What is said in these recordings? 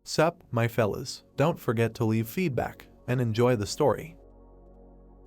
Sup, my fellas, don't forget to leave feedback, and enjoy the story.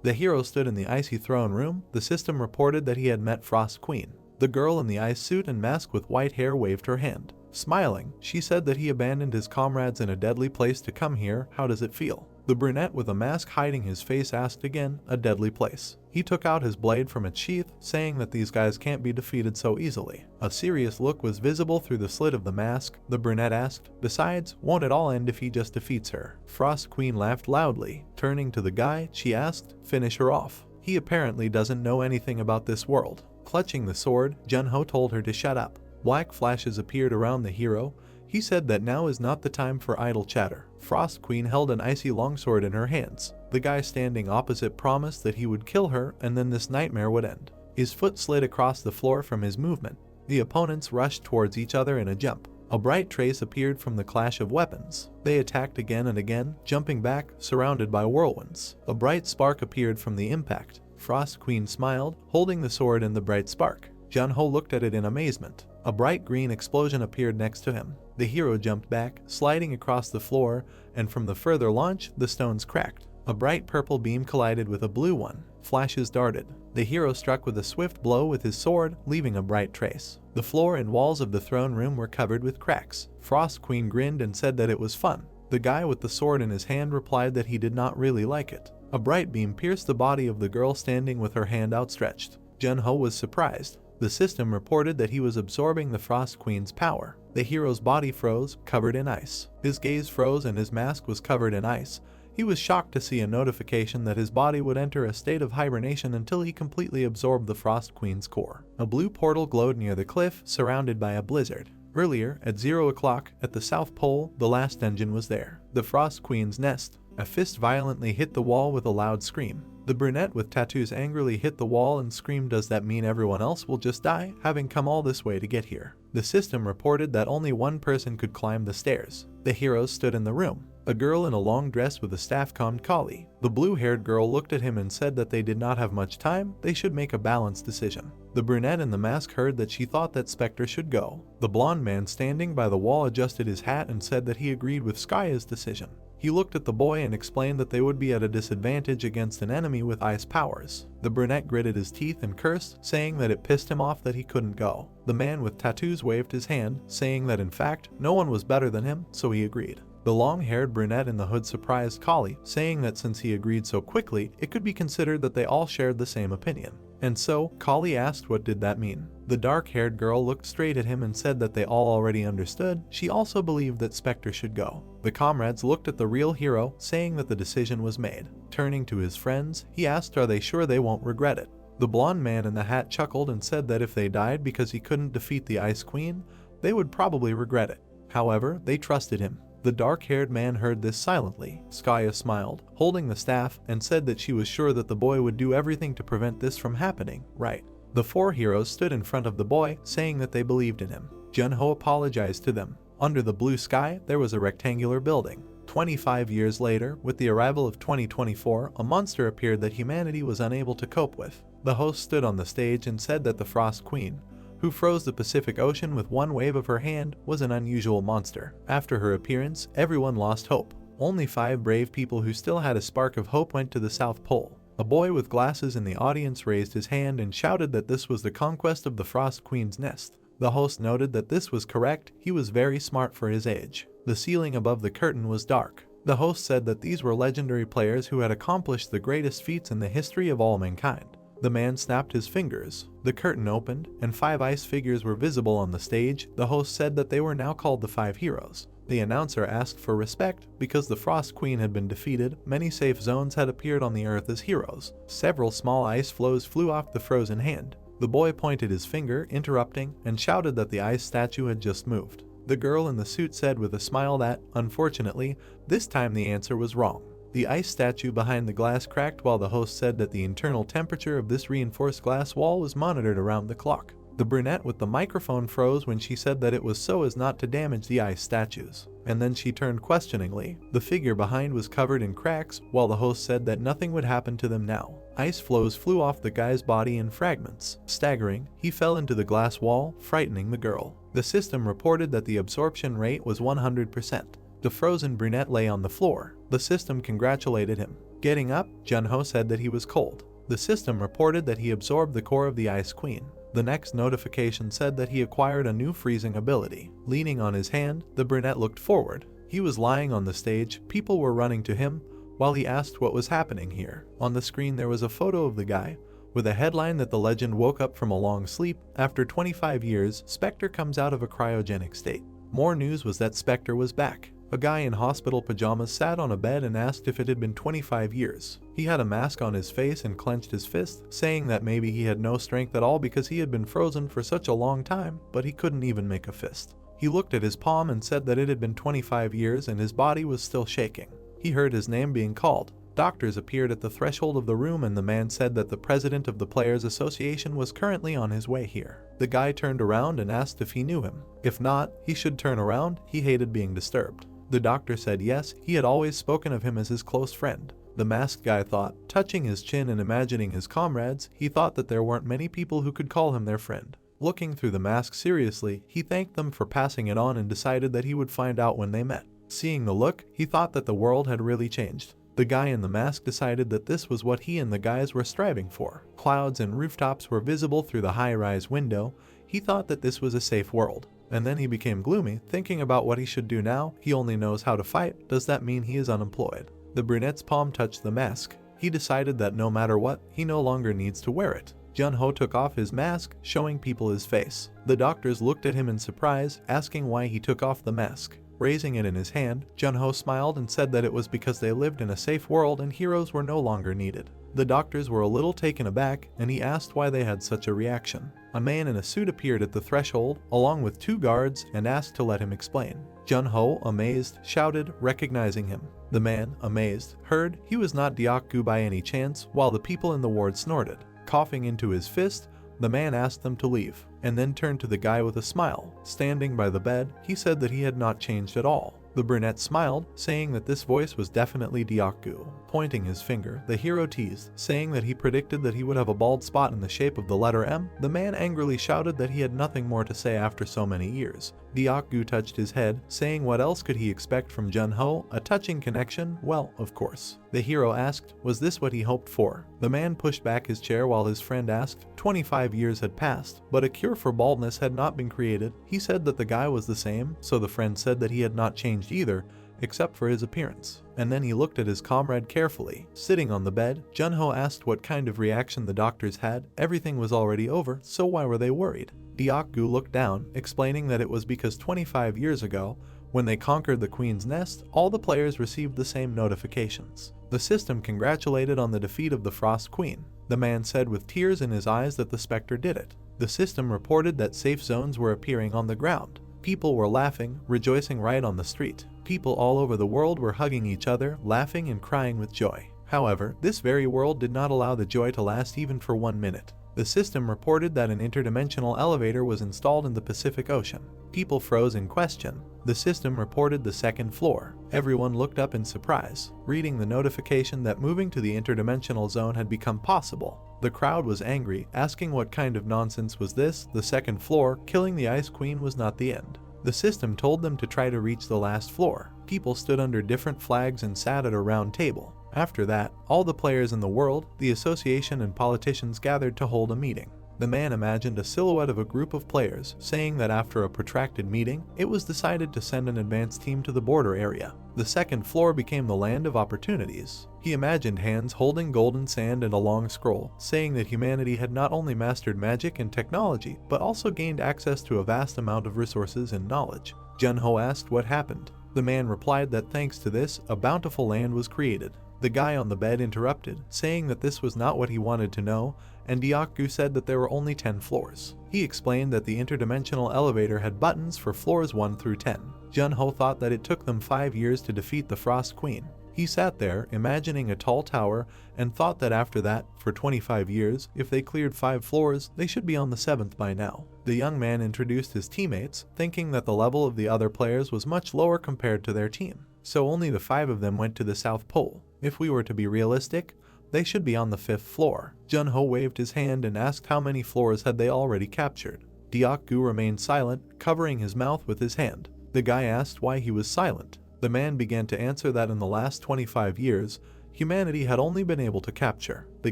The hero stood in the icy throne room. The system reported that he had met Frost Queen. The girl in the ice suit and mask with white hair waved her hand. Smiling, she said that he abandoned his comrades in a deadly place to come here. How does it feel? The brunette with a mask hiding his face asked again. A deadly place. He took out his blade from its sheath, saying that these guys can't be defeated so easily. A serious look was visible through the slit of the mask. The brunette asked, besides, won't it all end if he just defeats her? Frost Queen laughed loudly. Turning to the guy, she asked, finish her off. He apparently doesn't know anything about this world. Clutching the sword, Junho told her to shut up. Black flashes appeared around the hero. He said that now is not the time for idle chatter. Frost Queen held an icy longsword in her hands. The guy standing opposite promised that he would kill her and then this nightmare would end. His foot slid across the floor from his movement. The opponents rushed towards each other in a jump. A bright trace appeared from the clash of weapons. They attacked again and again, jumping back, surrounded by whirlwinds. A bright spark appeared from the impact. Frost Queen smiled, holding the sword in the bright spark. Junho looked at it in amazement. A bright green explosion appeared next to him. The hero jumped back, sliding across the floor, and from the further launch, the stones cracked. A bright purple beam collided with a blue one. Flashes darted. The hero struck with a swift blow with his sword, leaving a bright trace. The floor and walls of the throne room were covered with cracks. Frost Queen grinned and said that it was fun. The guy with the sword in his hand replied that he did not really like it. A bright beam pierced the body of the girl standing with her hand outstretched. Junho was surprised. The system reported that he was absorbing the Frost Queen's power. The hero's body froze, covered in ice. His gaze froze and his mask was covered in ice. He was shocked to see a notification that his body would enter a state of hibernation until he completely absorbed the Frost Queen's core. A blue portal glowed near the cliff, surrounded by a blizzard. Earlier, at 0 o'clock, at the South Pole, the last engine was there. The Frost Queen's nest. A fist violently hit the wall with a loud scream. The brunette with tattoos angrily hit the wall and screamed, does that mean everyone else will just die, having come all this way to get here? The system reported that only one person could climb the stairs. The heroes stood in the room. A girl in a long dress with a staff calmed Kali. The blue-haired girl looked at him and said that they did not have much time, they should make a balanced decision. The brunette in the mask heard that she thought that Spectre should go. The blonde man standing by the wall adjusted his hat and said that he agreed with Skaya's decision. He looked at the boy and explained that they would be at a disadvantage against an enemy with ice powers. The brunette gritted his teeth and cursed, saying that it pissed him off that he couldn't go. The man with tattoos waved his hand, saying that in fact, no one was better than him, so he agreed. The long-haired brunette in the hood surprised Kali, saying that since he agreed so quickly, it could be considered that they all shared the same opinion. And so, Kali asked what did that mean. The dark-haired girl looked straight at him and said that they all already understood. She also believed that Spectre should go. The comrades looked at the real hero, saying that the decision was made. Turning to his friends, he asked are they sure they won't regret it. The blonde man in the hat chuckled and said that if they died because he couldn't defeat the Ice Queen, they would probably regret it. However, they trusted him. The dark-haired man heard this silently. Skaya smiled, holding the staff, and said that she was sure that the boy would do everything to prevent this from happening, right? The four heroes stood in front of the boy, saying that they believed in him. Junho apologized to them. Under the blue sky, there was a rectangular building. 25 years later, with the arrival of 2024, a monster appeared that humanity was unable to cope with. The host stood on the stage and said that the Frost Queen, who froze the Pacific Ocean with one wave of her hand, was an unusual monster. After her appearance, everyone lost hope. Only 5 brave people who still had a spark of hope went to the South Pole. A boy with glasses in the audience raised his hand and shouted that this was the conquest of the Frost Queen's nest. The host noted that this was correct. He was very smart for his age. The ceiling above the curtain was dark. The host said that these were legendary players who had accomplished the greatest feats in the history of all mankind. The man snapped his fingers. The curtain opened, and 5 ice figures were visible on the stage. The host said that they were now called the 5 heroes. The announcer asked for respect. Because the Frost Queen had been defeated, many safe zones had appeared on the earth as heroes. Several small ice floes flew off the frozen hand. The boy pointed his finger, interrupting, and shouted that the ice statue had just moved. The girl in the suit said with a smile that, unfortunately, this time the answer was wrong. The ice statue behind the glass cracked while the host said that the internal temperature of this reinforced glass wall was monitored around the clock. The brunette with the microphone froze when she said that it was so as not to damage the ice statues. And then she turned questioningly. The figure behind was covered in cracks, while the host said that nothing would happen to them now. Ice floes flew off the guy's body in fragments. Staggering, he fell into the glass wall, frightening the girl. The system reported that the absorption rate was 100%. The frozen brunette lay on the floor. The system congratulated him. Getting up, Junho said that he was cold. The system reported that he absorbed the core of the Ice Queen. The next notification said that he acquired a new freezing ability. Leaning on his hand, the brunette looked forward. He was lying on the stage, people were running to him, while he asked what was happening here. On the screen there was a photo of the guy, with a headline that the legend woke up from a long sleep. After 25 years, Spectre comes out of a cryogenic state. More news was that Spectre was back. A guy in hospital pajamas sat on a bed and asked if it had been 25 years. He had a mask on his face and clenched his fist, saying that maybe he had no strength at all because he had been frozen for such a long time, but he couldn't even make a fist. He looked at his palm and said that it had been 25 years and his body was still shaking. He heard his name being called. Doctors appeared at the threshold of the room and the man said that the president of the Players Association was currently on his way here. The guy turned around and asked if he knew him. If not, he should turn around. He hated being disturbed. The doctor said yes, he had always spoken of him as his close friend. The masked guy thought, touching his chin and imagining his comrades, he thought that there weren't many people who could call him their friend. Looking through the mask seriously, he thanked them for passing it on and decided that he would find out when they met. Seeing the look, he thought that the world had really changed. The guy in the mask decided that this was what he and the guys were striving for. Clouds and rooftops were visible through the high-rise window. He thought that this was a safe world. And then he became gloomy, thinking about what he should do now. He only knows how to fight. Does that mean he is unemployed? The brunette's palm touched the mask. He decided that no matter what, he no longer needs to wear it. Junho took off his mask, showing people his face. The doctors looked at him in surprise, asking why he took off the mask. Raising it in his hand, Junho smiled and said that it was because they lived in a safe world and heroes were no longer needed. The doctors were a little taken aback, and he asked why they had such a reaction. A man in a suit appeared at the threshold, along with 2 guards, and asked to let him explain. Junho, amazed, shouted, recognizing him. The man, amazed, heard he was not Deokgu by any chance, while the people in the ward snorted. Coughing into his fist, the man asked them to leave, and then turned to the guy with a smile. Standing by the bed, he said that he had not changed at all. The brunette smiled, saying that this voice was definitely Deokgu. Pointing his finger, the hero teased, saying that he predicted that he would have a bald spot in the shape of the letter M. The man angrily shouted that he had nothing more to say after so many years. Deokgu touched his head, saying what else could he expect from Junho? A touching connection? Well, of course. The hero asked, was this what he hoped for? The man pushed back his chair while his friend asked. 25 years had passed, but a cure for baldness had not been created. He said that the guy was the same, so the friend said that he had not changed either, except for his appearance. And then he looked at his comrade carefully. Sitting on the bed, Junho asked what kind of reaction the doctors had. Everything was already over, so why were they worried? Deokgu looked down, explaining that it was because 25 years ago, when they conquered the Queen's Nest, all the players received the same notifications. The system congratulated on the defeat of the Frost Queen. The man said with tears in his eyes that the Spectre did it. The system reported that safe zones were appearing on the ground. People were laughing, rejoicing right on the street. People all over the world were hugging each other, laughing and crying with joy. However, this very world did not allow the joy to last even for 1 minute. The system reported that an interdimensional elevator was installed in the Pacific Ocean. People froze in question. The system reported the 2nd floor. Everyone looked up in surprise, reading the notification that moving to the interdimensional zone had become possible. The crowd was angry, asking what kind of nonsense was this. The 2nd floor, killing the Ice Queen was not the end. The system told them to try to reach the last floor. People stood under different flags and sat at a round table. After that, all the players in the world, the association and politicians gathered to hold a meeting. The man imagined a silhouette of a group of players, saying that after a protracted meeting, it was decided to send an advance team to the border area. The 2nd floor became the land of opportunities. He imagined hands holding golden sand and a long scroll, saying that humanity had not only mastered magic and technology, but also gained access to a vast amount of resources and knowledge. Junho asked what happened. The man replied that thanks to this, a bountiful land was created. The guy on the bed interrupted, saying that this was not what he wanted to know, and Deokgu said that there were only 10 floors. He explained that the interdimensional elevator had buttons for floors 1 through 10. Junho thought that it took them 5 years to defeat the Frost Queen. He sat there, imagining a tall tower, and thought that after that, for 25 years, if they cleared 5 floors, they should be on the 7th by now. The young man introduced his teammates, thinking that the level of the other players was much lower compared to their team. So only the 5 of them went to the South Pole. If we were to be realistic, they should be on the 5th floor. Junho waved his hand and asked how many floors had they already captured. Deokgu remained silent, covering his mouth with his hand. The guy asked why he was silent. The man began to answer that in the last 25 years, humanity had only been able to capture. The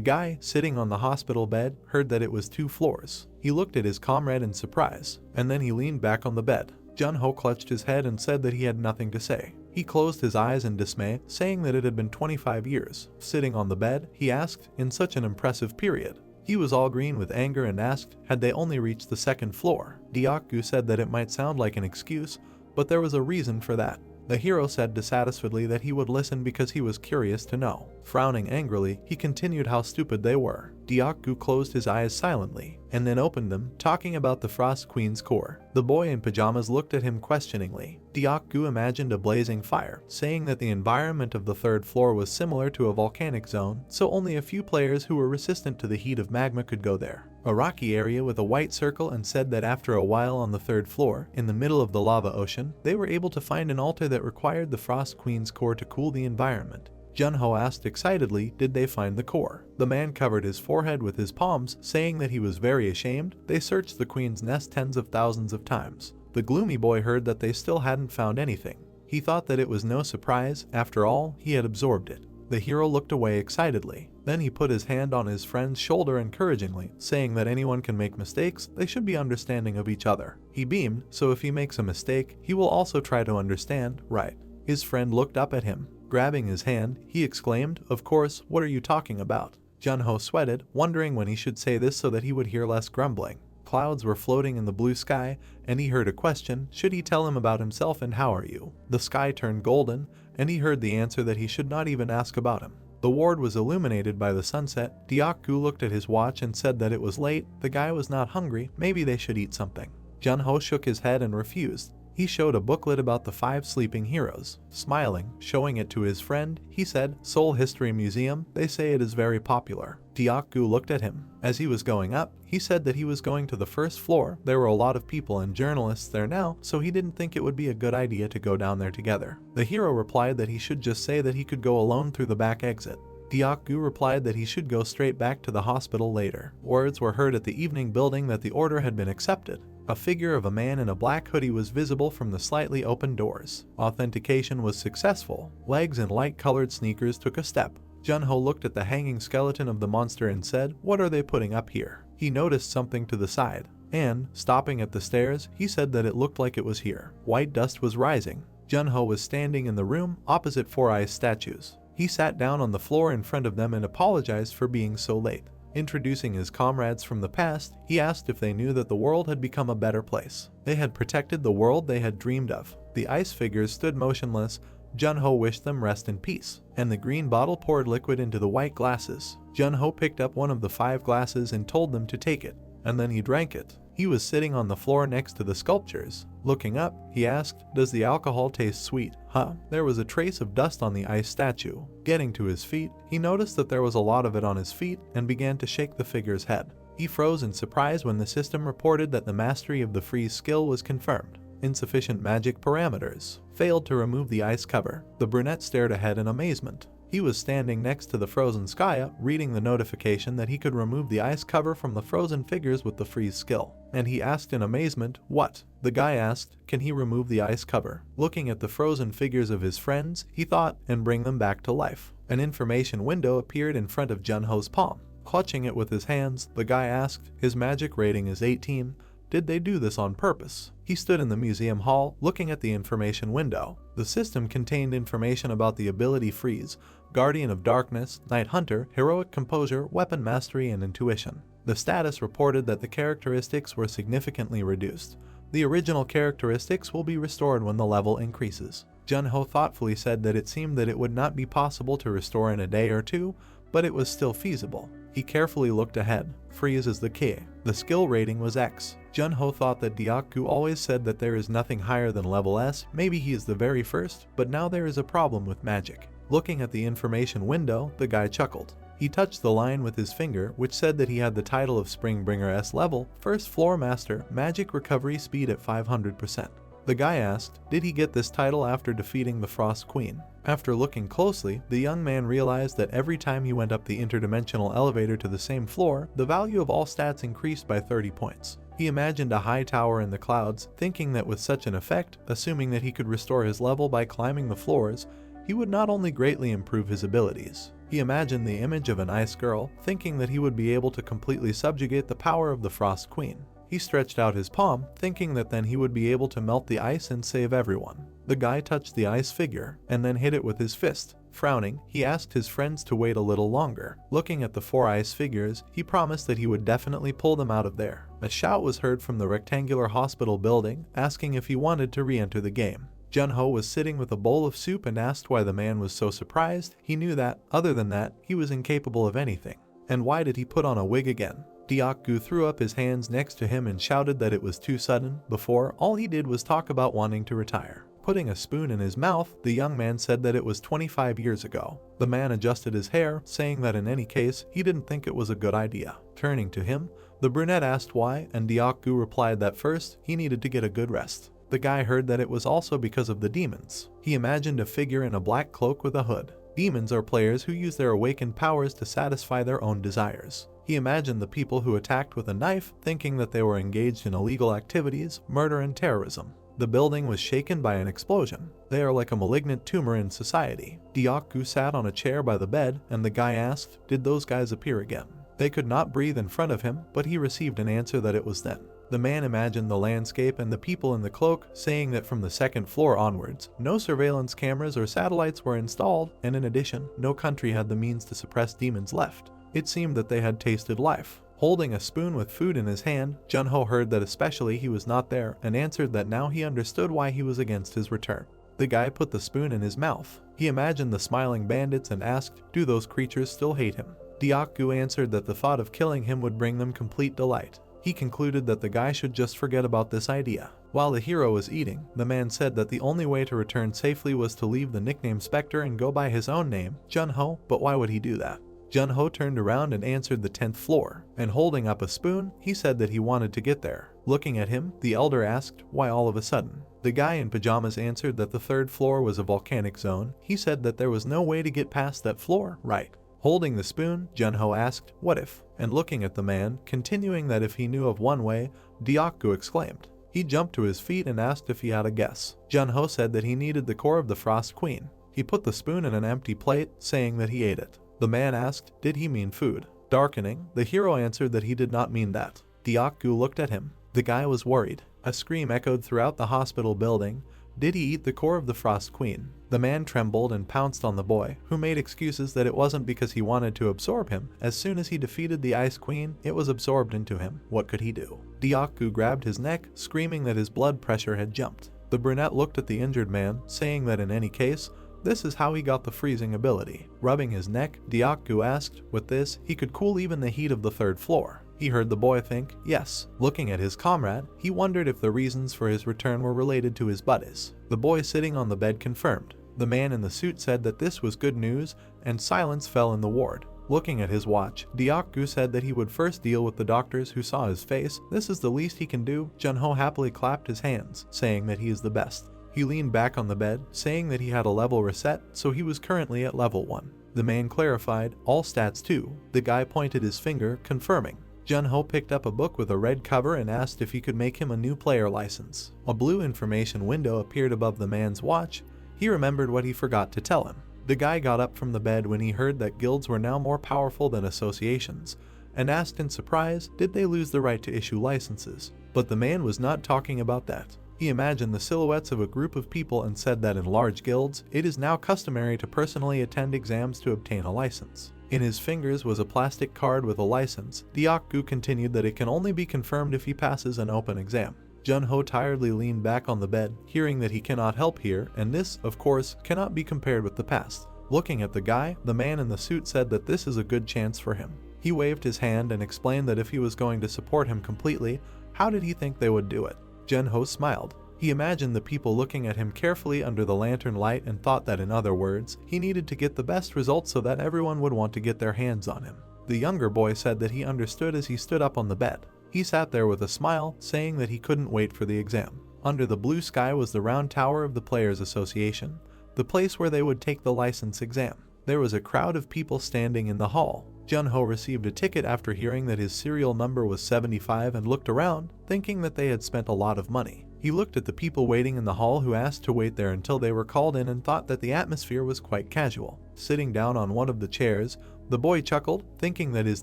guy, sitting on the hospital bed, heard that it was 2 floors. He looked at his comrade in surprise, and then he leaned back on the bed. Jun-ho clutched his head and said that he had nothing to say. He closed his eyes in dismay, saying that it had been 25 years. Sitting on the bed, he asked, in such an impressive period. He was all green with anger and asked, had they only reached the 2nd floor? Deok-gu said that it might sound like an excuse, but there was a reason for that. The hero said dissatisfiedly that he would listen because he was curious to know. Frowning angrily, he continued how stupid they were. Deok-gu closed his eyes silently, and then opened them, talking about the Frost Queen's core. The boy in pajamas looked at him questioningly. Deok-gu imagined a blazing fire, saying that the environment of the 3rd floor was similar to a volcanic zone, so only a few players who were resistant to the heat of magma could go there. A rocky area with a white circle, and said that after a while on the 3rd floor, in the middle of the lava ocean, they were able to find an altar that required the Frost Queen's core to cool the environment. Jun-ho asked excitedly, did they find the core? The man covered his forehead with his palms, saying that he was very ashamed. They searched the queen's nest tens of thousands of times. The gloomy boy heard that they still hadn't found anything. He thought that it was no surprise, after all, he had absorbed it. The hero looked away excitedly. Then he put his hand on his friend's shoulder encouragingly, saying that anyone can make mistakes, they should be understanding of each other. He beamed, so if he makes a mistake, he will also try to understand, right? His friend looked up at him. Grabbing his hand, he exclaimed, of course, what are you talking about? Jun-ho sweated, wondering when he should say this so that he would hear less grumbling. Clouds were floating in the blue sky, and he heard a question. Should he tell him about himself and how are you? The sky turned golden, and he heard the answer that he should not even ask about him. The ward was illuminated by the sunset. Deok-gu looked at his watch and said that it was late. The guy was not hungry, maybe they should eat something. Jun-ho shook his head and refused. He showed a booklet about the 5 sleeping heroes. Smiling, showing it to his friend, he said, Seoul History Museum, they say it is very popular. Deok-gu looked at him. As he was going up, he said that he was going to the 1st floor. There were a lot of people and journalists there now, so he didn't think it would be a good idea to go down there together. The hero replied that he should just say that he could go alone through the back exit. Deok-gu replied that he should go straight back to the hospital later. Words were heard at the evening building that the order had been accepted. A figure of a man in a black hoodie was visible from the slightly open doors. Authentication was successful. Legs in light-colored sneakers took a step. Jun-ho looked at the hanging skeleton of the monster and said, what are they putting up here? He noticed something to the side, and, stopping at the stairs, he said that it looked like it was here. White dust was rising. Jun-ho was standing in the room opposite 4 ice statues. He sat down on the floor in front of them and apologized for being so late. Introducing his comrades from the past, he asked if they knew that the world had become a better place. They had protected the world they had dreamed of. The ice figures stood motionless. Jun-ho wished them rest in peace, and the green bottle poured liquid into the white glasses. Jun-ho picked up one of the 5 glasses and told them to take it, and then he drank it. He was sitting on the floor next to the sculptures. Looking up, he asked, does the alcohol taste sweet? Huh? There was a trace of dust on the ice statue. Getting to his feet, he noticed that there was a lot of it on his feet and began to shake the figure's head. He froze in surprise when the system reported that the mastery of the freeze skill was confirmed. Insufficient magic parameters. Failed to remove the ice cover. The brunette stared ahead in amazement. He was standing next to the frozen Skya, reading the notification that he could remove the ice cover from the frozen figures with the freeze skill. And he asked in amazement, what? The guy asked, can he remove the ice cover? Looking at the frozen figures of his friends, he thought, and bring them back to life. An information window appeared in front of Jun-ho's palm. Clutching it with his hands, the guy asked, his magic rating is 18. Did they do this on purpose? He stood in the museum hall, looking at the information window. The system contained information about the ability Freeze, Guardian of Darkness, Night Hunter, Heroic Composure, Weapon Mastery, and Intuition. The status reported that the characteristics were significantly reduced. The original characteristics will be restored when the level increases. Jun-ho thoughtfully said that it seemed that it would not be possible to restore in a day or two, but it was still feasible. He carefully looked ahead. Freeze is the key. The skill rating was X. Jun-ho thought that Deok-gu always said that there is nothing higher than level S. Maybe he is the very first, but now there is a problem with magic. Looking at the information window, the guy chuckled. He touched the line with his finger, which said that he had the title of Springbringer S level, first floor master, magic recovery speed at 500%. The guy asked, did he get this title after defeating the Frost Queen? After looking closely, the young man realized that every time he went up the interdimensional elevator to the same floor, the value of all stats increased by 30 points. He imagined a high tower in the clouds, thinking that with such an effect, assuming that he could restore his level by climbing the floors, he would not only greatly improve his abilities. He imagined the image of an ice girl, thinking that he would be able to completely subjugate the power of the Frost Queen. He stretched out his palm, thinking that then he would be able to melt the ice and save everyone. The guy touched the ice figure, and then hit it with his fist. Frowning, he asked his friends to wait a little longer. Looking at the 4 ice figures, he promised that he would definitely pull them out of there. A shout was heard from the rectangular hospital building, asking if he wanted to re-enter the game. Junho was sitting with a bowl of soup and asked why the man was so surprised. He knew that, other than that, he was incapable of anything. And why did he put on a wig again? Deokgu threw up his hands next to him and shouted that it was too sudden. Before, all he did was talk about wanting to retire. Putting a spoon in his mouth, the young man said that it was 25 years ago. The man adjusted his hair, saying that in any case, he didn't think it was a good idea. Turning to him, the brunette asked why, and Deokgu replied that first, he needed to get a good rest. The guy heard that it was also because of the demons. He imagined a figure in a black cloak with a hood. Demons are players who use their awakened powers to satisfy their own desires. He imagined the people who attacked with a knife, thinking that they were engaged in illegal activities, murder and terrorism. The building was shaken by an explosion. They are like a malignant tumor in society. Deokgu sat on a chair by the bed, and the guy asked, did those guys appear again? They could not breathe in front of him, but he received an answer that it was them. The man imagined the landscape and the people in the cloak, saying that from the 2nd floor onwards, no surveillance cameras or satellites were installed, and in addition, no country had the means to suppress demons left. It seemed that they had tasted life. Holding a spoon with food in his hand, Junho heard that especially he was not there and answered that now he understood why he was against his return. The guy put the spoon in his mouth. He imagined the smiling bandits and asked, do those creatures still hate him? Deokgu answered that the thought of killing him would bring them complete delight. He concluded that the guy should just forget about this idea. While the hero was eating, the man said that the only way to return safely was to leave the nickname Spectre and go by his own name, Junho, but why would he do that? Junho turned around and answered the 10th floor, and holding up a spoon, he said that he wanted to get there. Looking at him, the elder asked, why all of a sudden? The guy in pajamas answered that the 3rd floor was a volcanic zone. He said that there was no way to get past that floor, right? Holding the spoon, Junho asked, what if? And looking at the man, continuing that if he knew of one way, Deokgu exclaimed. He jumped to his feet and asked if he had a guess. Junho said that he needed the core of the Frost Queen. He put the spoon in an empty plate, saying that he ate it. The man asked, did he mean food? Darkening, the hero answered that he did not mean that. Deokgu looked at him. The guy was worried. A scream echoed throughout the hospital building. Did he eat the core of the Frost Queen? The man trembled and pounced on the boy, who made excuses that it wasn't because he wanted to absorb him. As soon as he defeated the Ice Queen, it was absorbed into him. What could he do? Deokgu grabbed his neck, screaming that his blood pressure had jumped. The brunette looked at the injured man, saying that in any case, this is how he got the freezing ability. Rubbing his neck, Deokgu asked, with this, he could cool even the heat of the 3rd floor. He heard the boy think, yes. Looking at his comrade, he wondered if the reasons for his return were related to his buddies. The boy sitting on the bed confirmed. The man in the suit said that this was good news, and silence fell in the ward. Looking at his watch, Deokgu said that he would first deal with the doctors who saw his face. This is the least he can do. Junho happily clapped his hands, saying that he is the best. He leaned back on the bed, saying that he had a level reset, so he was currently at level 1. The man clarified, all stats 2. The guy pointed his finger, confirming. Junho picked up a book with a red cover and asked if he could make him a new player license. A blue information window appeared above the man's watch. He remembered what he forgot to tell him. The guy got up from the bed when he heard that guilds were now more powerful than associations, and asked in surprise, did they lose the right to issue licenses? But the man was not talking about that. He imagined the silhouettes of a group of people and said that in large guilds, it is now customary to personally attend exams to obtain a license. In his fingers was a plastic card with a license. Deokgu continued that it can only be confirmed if he passes an open exam. Junho tiredly leaned back on the bed, hearing that he cannot help here, and this, of course, cannot be compared with the past. Looking at the guy, the man in the suit said that this is a good chance for him. He waved his hand and explained that if he was going to support him completely, how did he think they would do it? Junho smiled. He imagined the people looking at him carefully under the lantern light and thought that in other words, he needed to get the best results so that everyone would want to get their hands on him. The younger boy said that he understood as he stood up on the bed. He sat there with a smile, saying that he couldn't wait for the exam. Under the blue sky was the round tower of the Players Association, the place where they would take the license exam. There was a crowd of people standing in the hall. Jun-ho received a ticket after hearing that his serial number was 75 and looked around, thinking that they had spent a lot of money. He looked at the people waiting in the hall who asked to wait there until they were called in and thought that the atmosphere was quite casual. Sitting down on one of the chairs, the boy chuckled, thinking that his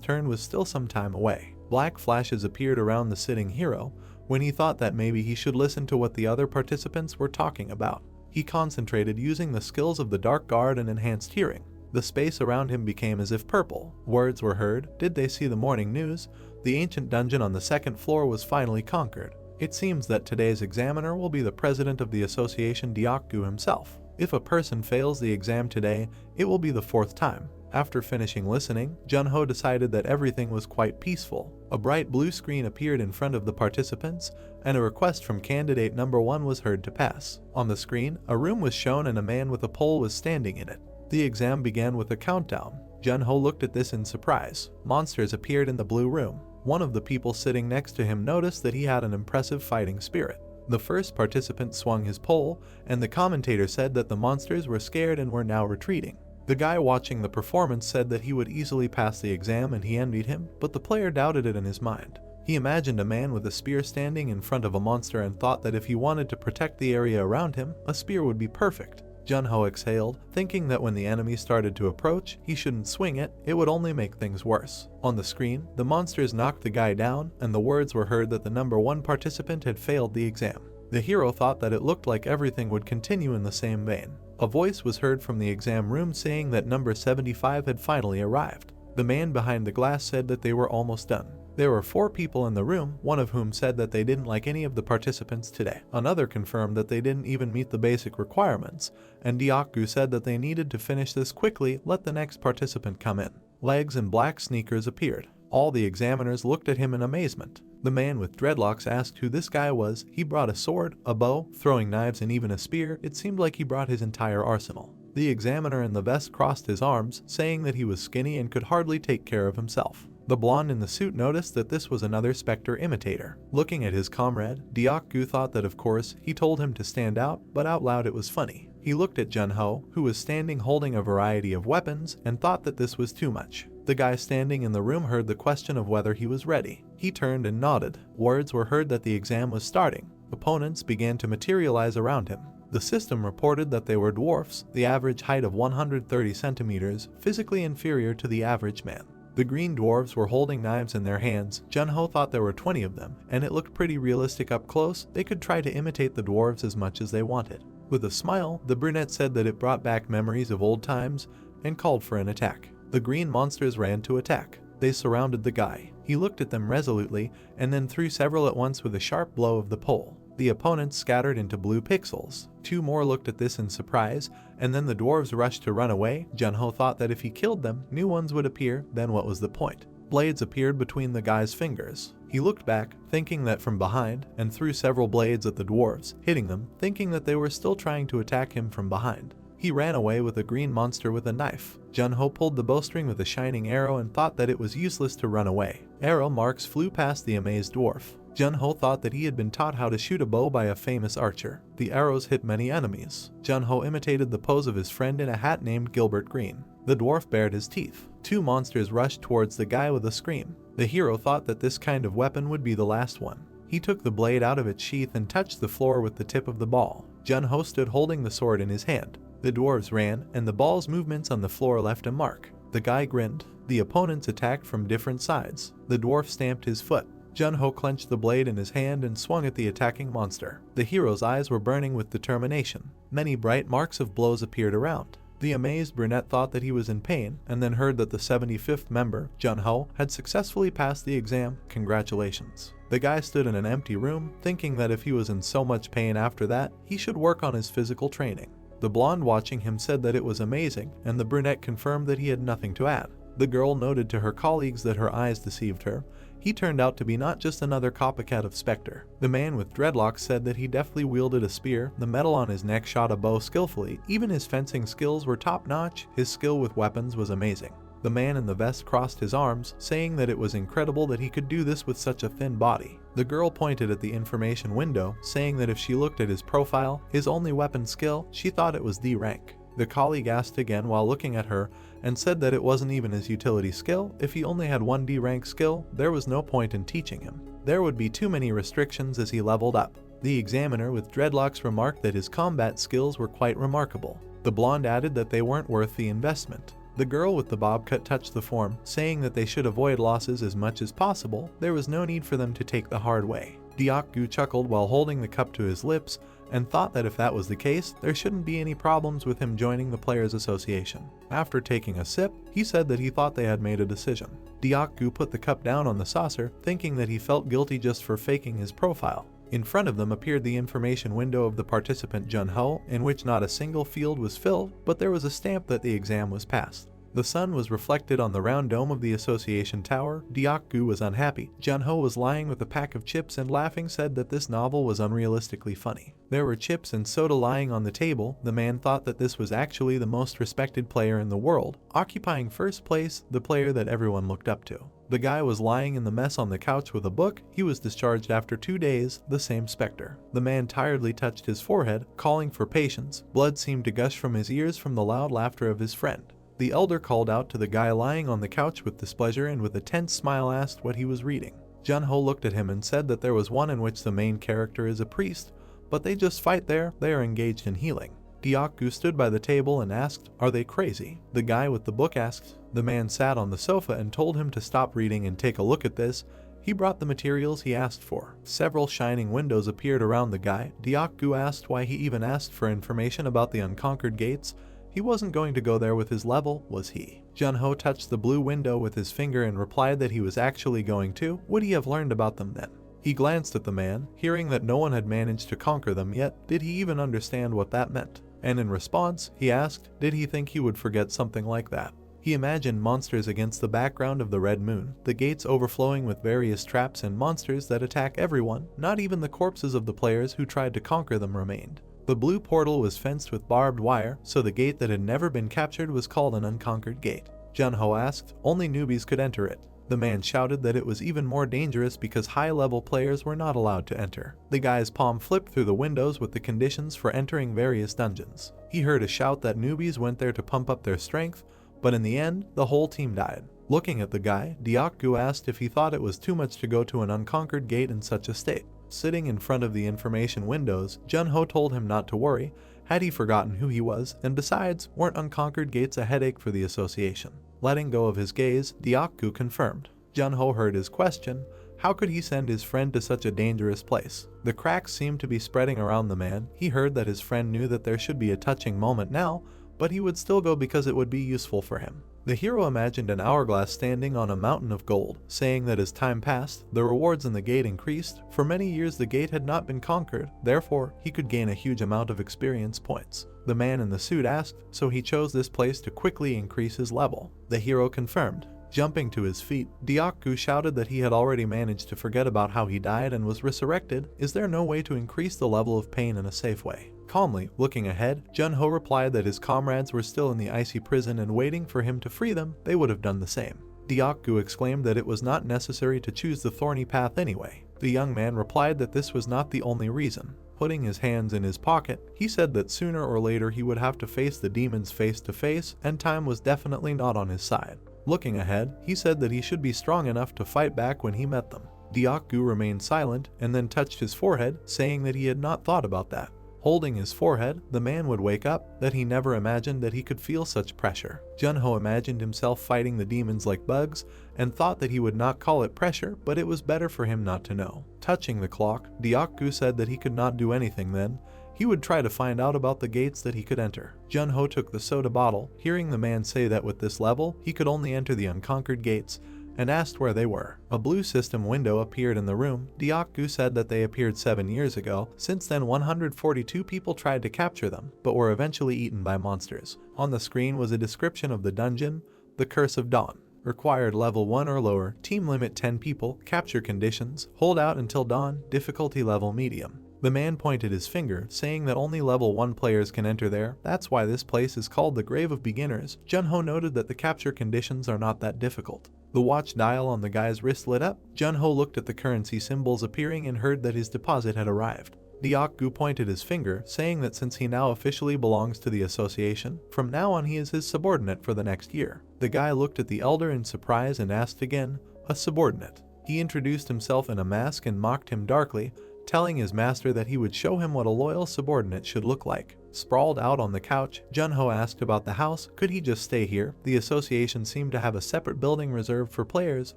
turn was still some time away. Black flashes appeared around the sitting hero when he thought that maybe he should listen to what the other participants were talking about. He concentrated using the skills of the Dark Guard and enhanced hearing. The space around him became as if purple. Words were heard. Did they see the morning news? The ancient dungeon on the second floor was finally conquered. It seems that today's examiner will be the president of the association, Deokgu himself. If a person fails the exam today, it will be the 4th time. After finishing listening, Jun-ho decided that everything was quite peaceful. A bright blue screen appeared in front of the participants, and a request from candidate number 1 was heard to pass. On the screen, a room was shown and a man with a pole was standing in it. The exam began with a countdown. Jun-ho looked at this in surprise. Monsters appeared in the blue room. One of the people sitting next to him noticed that he had an impressive fighting spirit. The first participant swung his pole, and the commentator said that the monsters were scared and were now retreating. The guy watching the performance said that he would easily pass the exam and he envied him, but the player doubted it in his mind. He imagined a man with a spear standing in front of a monster and thought that if he wanted to protect the area around him, a spear would be perfect. Jun-ho exhaled, thinking that when the enemy started to approach, he shouldn't swing it, it would only make things worse. On the screen, the monsters knocked the guy down, and the words were heard that the number 1 participant had failed the exam. The hero thought that it looked like everything would continue in the same vein. A voice was heard from the exam room saying that number 75 had finally arrived. The man behind the glass said that they were almost done. There were 4 people in the room, one of whom said that they didn't like any of the participants today. Another confirmed that they didn't even meet the basic requirements, and Deokgu said that they needed to finish this quickly, let the next participant come in. Legs and black sneakers appeared. All the examiners looked at him in amazement. The man with dreadlocks asked who this guy was. He brought a sword, a bow, throwing knives and even a spear. It seemed like he brought his entire arsenal. The examiner in the vest crossed his arms, saying that he was skinny and could hardly take care of himself. The blonde in the suit noticed that this was another Spectre imitator. Looking at his comrade, Deokgu thought that of course he told him to stand out, but out loud it was funny. He looked at Jun-ho, who was standing holding a variety of weapons, and thought that this was too much. The guy standing in the room heard the question of whether he was ready. He turned and nodded. Words were heard that the exam was starting. Opponents began to materialize around him. The system reported that they were dwarfs, the average height of 130 centimeters, physically inferior to the average man. The green dwarves were holding knives in their hands. Jun-ho thought there were 20 of them, and it looked pretty realistic up close. They could try to imitate the dwarves as much as they wanted. With a smile, the brunette said that it brought back memories of old times and called for an attack. The green monsters ran to attack. They surrounded the guy. He looked at them resolutely and then threw several at once with a sharp blow of the pole. The opponents scattered into blue pixels. 2 more looked at this in surprise, and then the dwarves rushed to run away. Jun-ho thought that if he killed them, new ones would appear, then what was the point? Blades appeared between the guy's fingers. He looked back, thinking that from behind, and threw several blades at the dwarves, hitting them, thinking that they were still trying to attack him from behind. He ran away with a green monster with a knife. Jun-ho pulled the bowstring with a shining arrow and thought that it was useless to run away. Arrow marks flew past the amazed dwarf. Jun-ho thought that he had been taught how to shoot a bow by a famous archer. The arrows hit many enemies. Jun-ho imitated the pose of his friend in a hat named Gilbert Green. The dwarf bared his teeth. 2 monsters rushed towards the guy with a scream. The hero thought that this kind of weapon would be the last one. He took the blade out of its sheath and touched the floor with the tip of the ball. Jun-ho stood holding the sword in his hand. The dwarves ran, and the ball's movements on the floor left a mark. The guy grinned. The opponents attacked from different sides. The dwarf stamped his foot. Jun-ho clenched the blade in his hand and swung at the attacking monster. The hero's eyes were burning with determination. Many bright marks of blows appeared around. The amazed brunette thought that he was in pain, and then heard that the 75th member, Jun-ho, had successfully passed the exam. Congratulations. The guy stood in an empty room, thinking that if he was in so much pain after that, he should work on his physical training. The blonde watching him said that it was amazing, and the brunette confirmed that he had nothing to add. The girl noted to her colleagues that her eyes deceived her. He turned out to be not just another copycat of Spectre. The man with dreadlocks said that he deftly wielded a spear, the metal on his neck shot a bow skillfully, even his fencing skills were top-notch, his skill with weapons was amazing. The man in the vest crossed his arms, saying that it was incredible that he could do this with such a thin body. The girl pointed at the information window, saying that if she looked at his profile, his only weapon skill, she thought it was D rank. The colleague asked again while looking at her, and said that it wasn't even his utility skill. If he only had one D rank skill, there was no point in teaching him. There would be too many restrictions as he leveled up. The examiner with dreadlocks remarked that his combat skills were quite remarkable. The blonde added that they weren't worth the investment. The girl with the bob cut touched the form, saying that they should avoid losses as much as possible. There was no need for them to take the hard way. Deok-gu chuckled while holding the cup to his lips, and thought that if that was the case, there shouldn't be any problems with him joining the Players Association. After taking a sip, he said that he thought they had made a decision. Deok-gu put the cup down on the saucer, thinking that he felt guilty just for faking his profile. In front of them appeared the information window of the participant Jun-ho, in which not a single field was filled, but there was a stamp that the exam was passed. The sun was reflected on the round dome of the association tower. Deok-gu was unhappy. Jun-ho was lying with a pack of chips and laughing, said that this novel was unrealistically funny. There were chips and soda lying on the table. The man thought that this was actually the most respected player in the world, occupying first place, the player that everyone looked up to. The guy was lying in the mess on the couch with a book. He was discharged after 2 days, the same specter. The man tiredly touched his forehead, calling for patience. Blood seemed to gush from his ears from the loud laughter of his friend. The elder called out to the guy lying on the couch with displeasure and with a tense smile asked what he was reading. Jun-ho looked at him and said that there was one in which the main character is a priest, but they just fight there, they are engaged in healing. Deok-gu stood by the table and asked, "Are they crazy?" The guy with the book asked. The man sat on the sofa and told him to stop reading and take a look at this. He brought the materials he asked for. Several shining windows appeared around the guy. Deok-gu asked why he even asked for information about the unconquered gates. He wasn't going to go there with his level, was he? Jun-ho touched the blue window with his finger and replied that he was actually going to. Would he have learned about them then? He glanced at the man, hearing that no one had managed to conquer them yet. Did he even understand what that meant? And in response, he asked, did he think he would forget something like that? He imagined monsters against the background of the red moon, the gates overflowing with various traps and monsters that attack everyone. Not even the corpses of the players who tried to conquer them remained. The blue portal was fenced with barbed wire, so the gate that had never been captured was called an unconquered gate. Jun-ho asked, only newbies could enter it. The man shouted that it was even more dangerous because high-level players were not allowed to enter. The guy's palm flipped through the windows with the conditions for entering various dungeons. He heard a shout that newbies went there to pump up their strength, but in the end, the whole team died. Looking at the guy, Deok-gu asked if he thought it was too much to go to an unconquered gate in such a state. Sitting in front of the information windows, Jun-ho told him not to worry. Had he forgotten who he was? And besides, weren't unconquered gates a headache for the association? Letting go of his gaze, Deok-gu confirmed. Jun-ho heard his question. How could he send his friend to such a dangerous place? The cracks seemed to be spreading around the man. He heard that his friend knew that there should be a touching moment now, but he would still go because it would be useful for him. The hero imagined an hourglass standing on a mountain of gold, saying that as time passed, the rewards in the gate increased. For many years the gate had not been conquered, therefore he could gain a huge amount of experience points. The man in the suit asked, so he chose this place to quickly increase his level. The hero confirmed. Jumping to his feet, Deok-gu shouted that he had already managed to forget about how he died and was resurrected. Is there no way to increase the level of pain in a safe way? Calmly, looking ahead, Jun-ho replied that his comrades were still in the icy prison and waiting for him to free them. They would have done the same. Deok-gu exclaimed that it was not necessary to choose the thorny path anyway. The young man replied that this was not the only reason. Putting his hands in his pocket, he said that sooner or later he would have to face the demons face to face, and time was definitely not on his side. Looking ahead, he said that he should be strong enough to fight back when he met them. Deok-gu remained silent and then touched his forehead, saying that he had not thought about that. Holding his forehead, the man would wake up, that he never imagined that he could feel such pressure. Jun-ho imagined himself fighting the demons like bugs, and thought that he would not call it pressure, but it was better for him not to know. Touching the clock, Deok-gu said that he could not do anything then. He would try to find out about the gates that he could enter. Jun-ho took the soda bottle, hearing the man say that with this level, he could only enter the unconquered gates, and asked where they were. A blue system window appeared in the room. Deok-gu said that they appeared 7 years ago. Since then 142 people tried to capture them, but were eventually eaten by monsters. On the screen was a description of the dungeon, the Curse of Dawn. Required level 1 or lower, team limit 10 people, capture conditions, hold out until dawn, difficulty level medium. The man pointed his finger, saying that only level 1 players can enter there. That's why this place is called the Grave of Beginners. Junho noted that the capture conditions are not that difficult. The watch dial on the guy's wrist lit up. Junho looked at the currency symbols appearing and heard that his deposit had arrived. Deok-gu pointed his finger, saying that since he now officially belongs to the association, from now on he is his subordinate for the next year. The guy looked at the elder in surprise and asked again, "A subordinate?" He introduced himself in a mask and mocked him darkly, telling his master that he would show him what a loyal subordinate should look like. Sprawled out on the couch, Junho asked about the house. Could he just stay here? The association seemed to have a separate building reserved for players.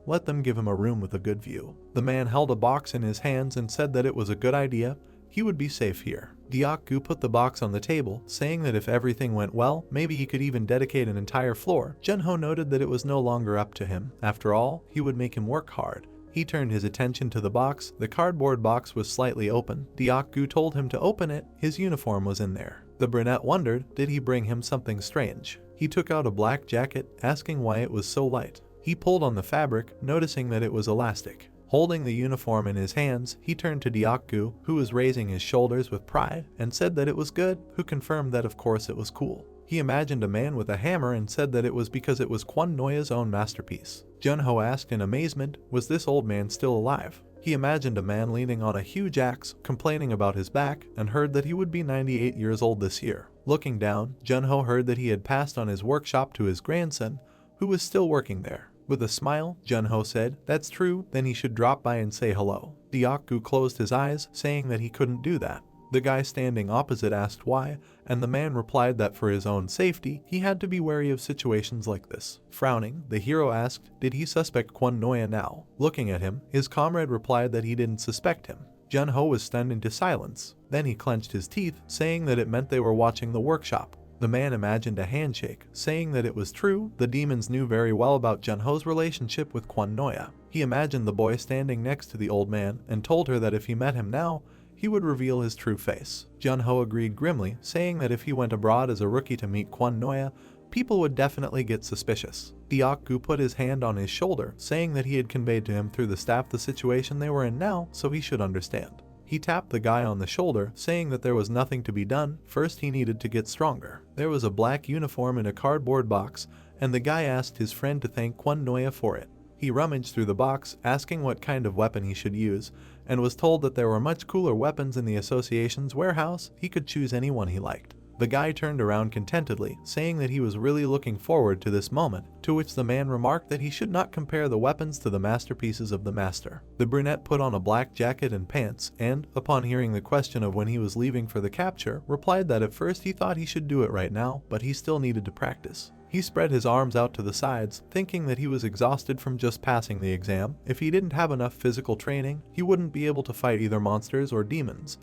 Let them give him a room with a good view. The man held a box in his hands and said that it was a good idea. He would be safe here. Deok-gu put the box on the table, saying that if everything went well, maybe he could even dedicate an entire floor. Junho noted that it was no longer up to him. After all, he would make him work hard. He turned his attention to the box. The cardboard box was slightly open. Deok-gu told him to open it. His uniform was in there. The brunette wondered, did he bring him something strange? He took out a black jacket, asking why it was so light. He pulled on the fabric, noticing that it was elastic. Holding the uniform in his hands, he turned to Deok-gu, who was raising his shoulders with pride, and said that it was good, who confirmed that of course it was cool. He imagined a man with a hammer and said that it was because it was Kwon Noya's own masterpiece. Junho asked in amazement, was this old man still alive? He imagined a man leaning on a huge axe, complaining about his back, and heard that he would be 98 years old this year. Looking down, Junho heard that he had passed on his workshop to his grandson, who was still working there. With a smile, Junho said, that's true, then he should drop by and say hello. Deok-gu closed his eyes, saying that he couldn't do that. The guy standing opposite asked why, and the man replied that for his own safety, he had to be wary of situations like this. Frowning, the hero asked, did he suspect Kwon Noya now? Looking at him, his comrade replied that he didn't suspect him. Junho was stunned into silence. Then he clenched his teeth, saying that it meant they were watching the workshop. The man imagined a handshake, saying that it was true. The demons knew very well about Junho's relationship with Kwon Noya. He imagined the boy standing next to the old man and told her that if he met him now, he would reveal his true face. Junho agreed grimly, saying that if he went abroad as a rookie to meet Kwon Noya, people would definitely get suspicious. Deok-gu put his hand on his shoulder, saying that he had conveyed to him through the staff the situation they were in now, so he should understand. He tapped the guy on the shoulder, saying that there was nothing to be done. First he needed to get stronger. There was a black uniform in a cardboard box, and the guy asked his friend to thank Kwon Noya for it. He rummaged through the box, asking what kind of weapon he should use, and was told that there were much cooler weapons in the association's warehouse. He could choose any one he liked. The guy turned around contentedly, saying that he was really looking forward to this moment, to which the man remarked that he should not compare the weapons to the masterpieces of the master. The brunette put on a black jacket and pants, and, upon hearing the question of when he was leaving for the capture, replied that at first he thought he should do it right now, but he still needed to practice. He spread his arms out to the sides, thinking that he was exhausted from just passing the exam. If he didn't have enough physical training, he wouldn't be able to fight either monsters or demons,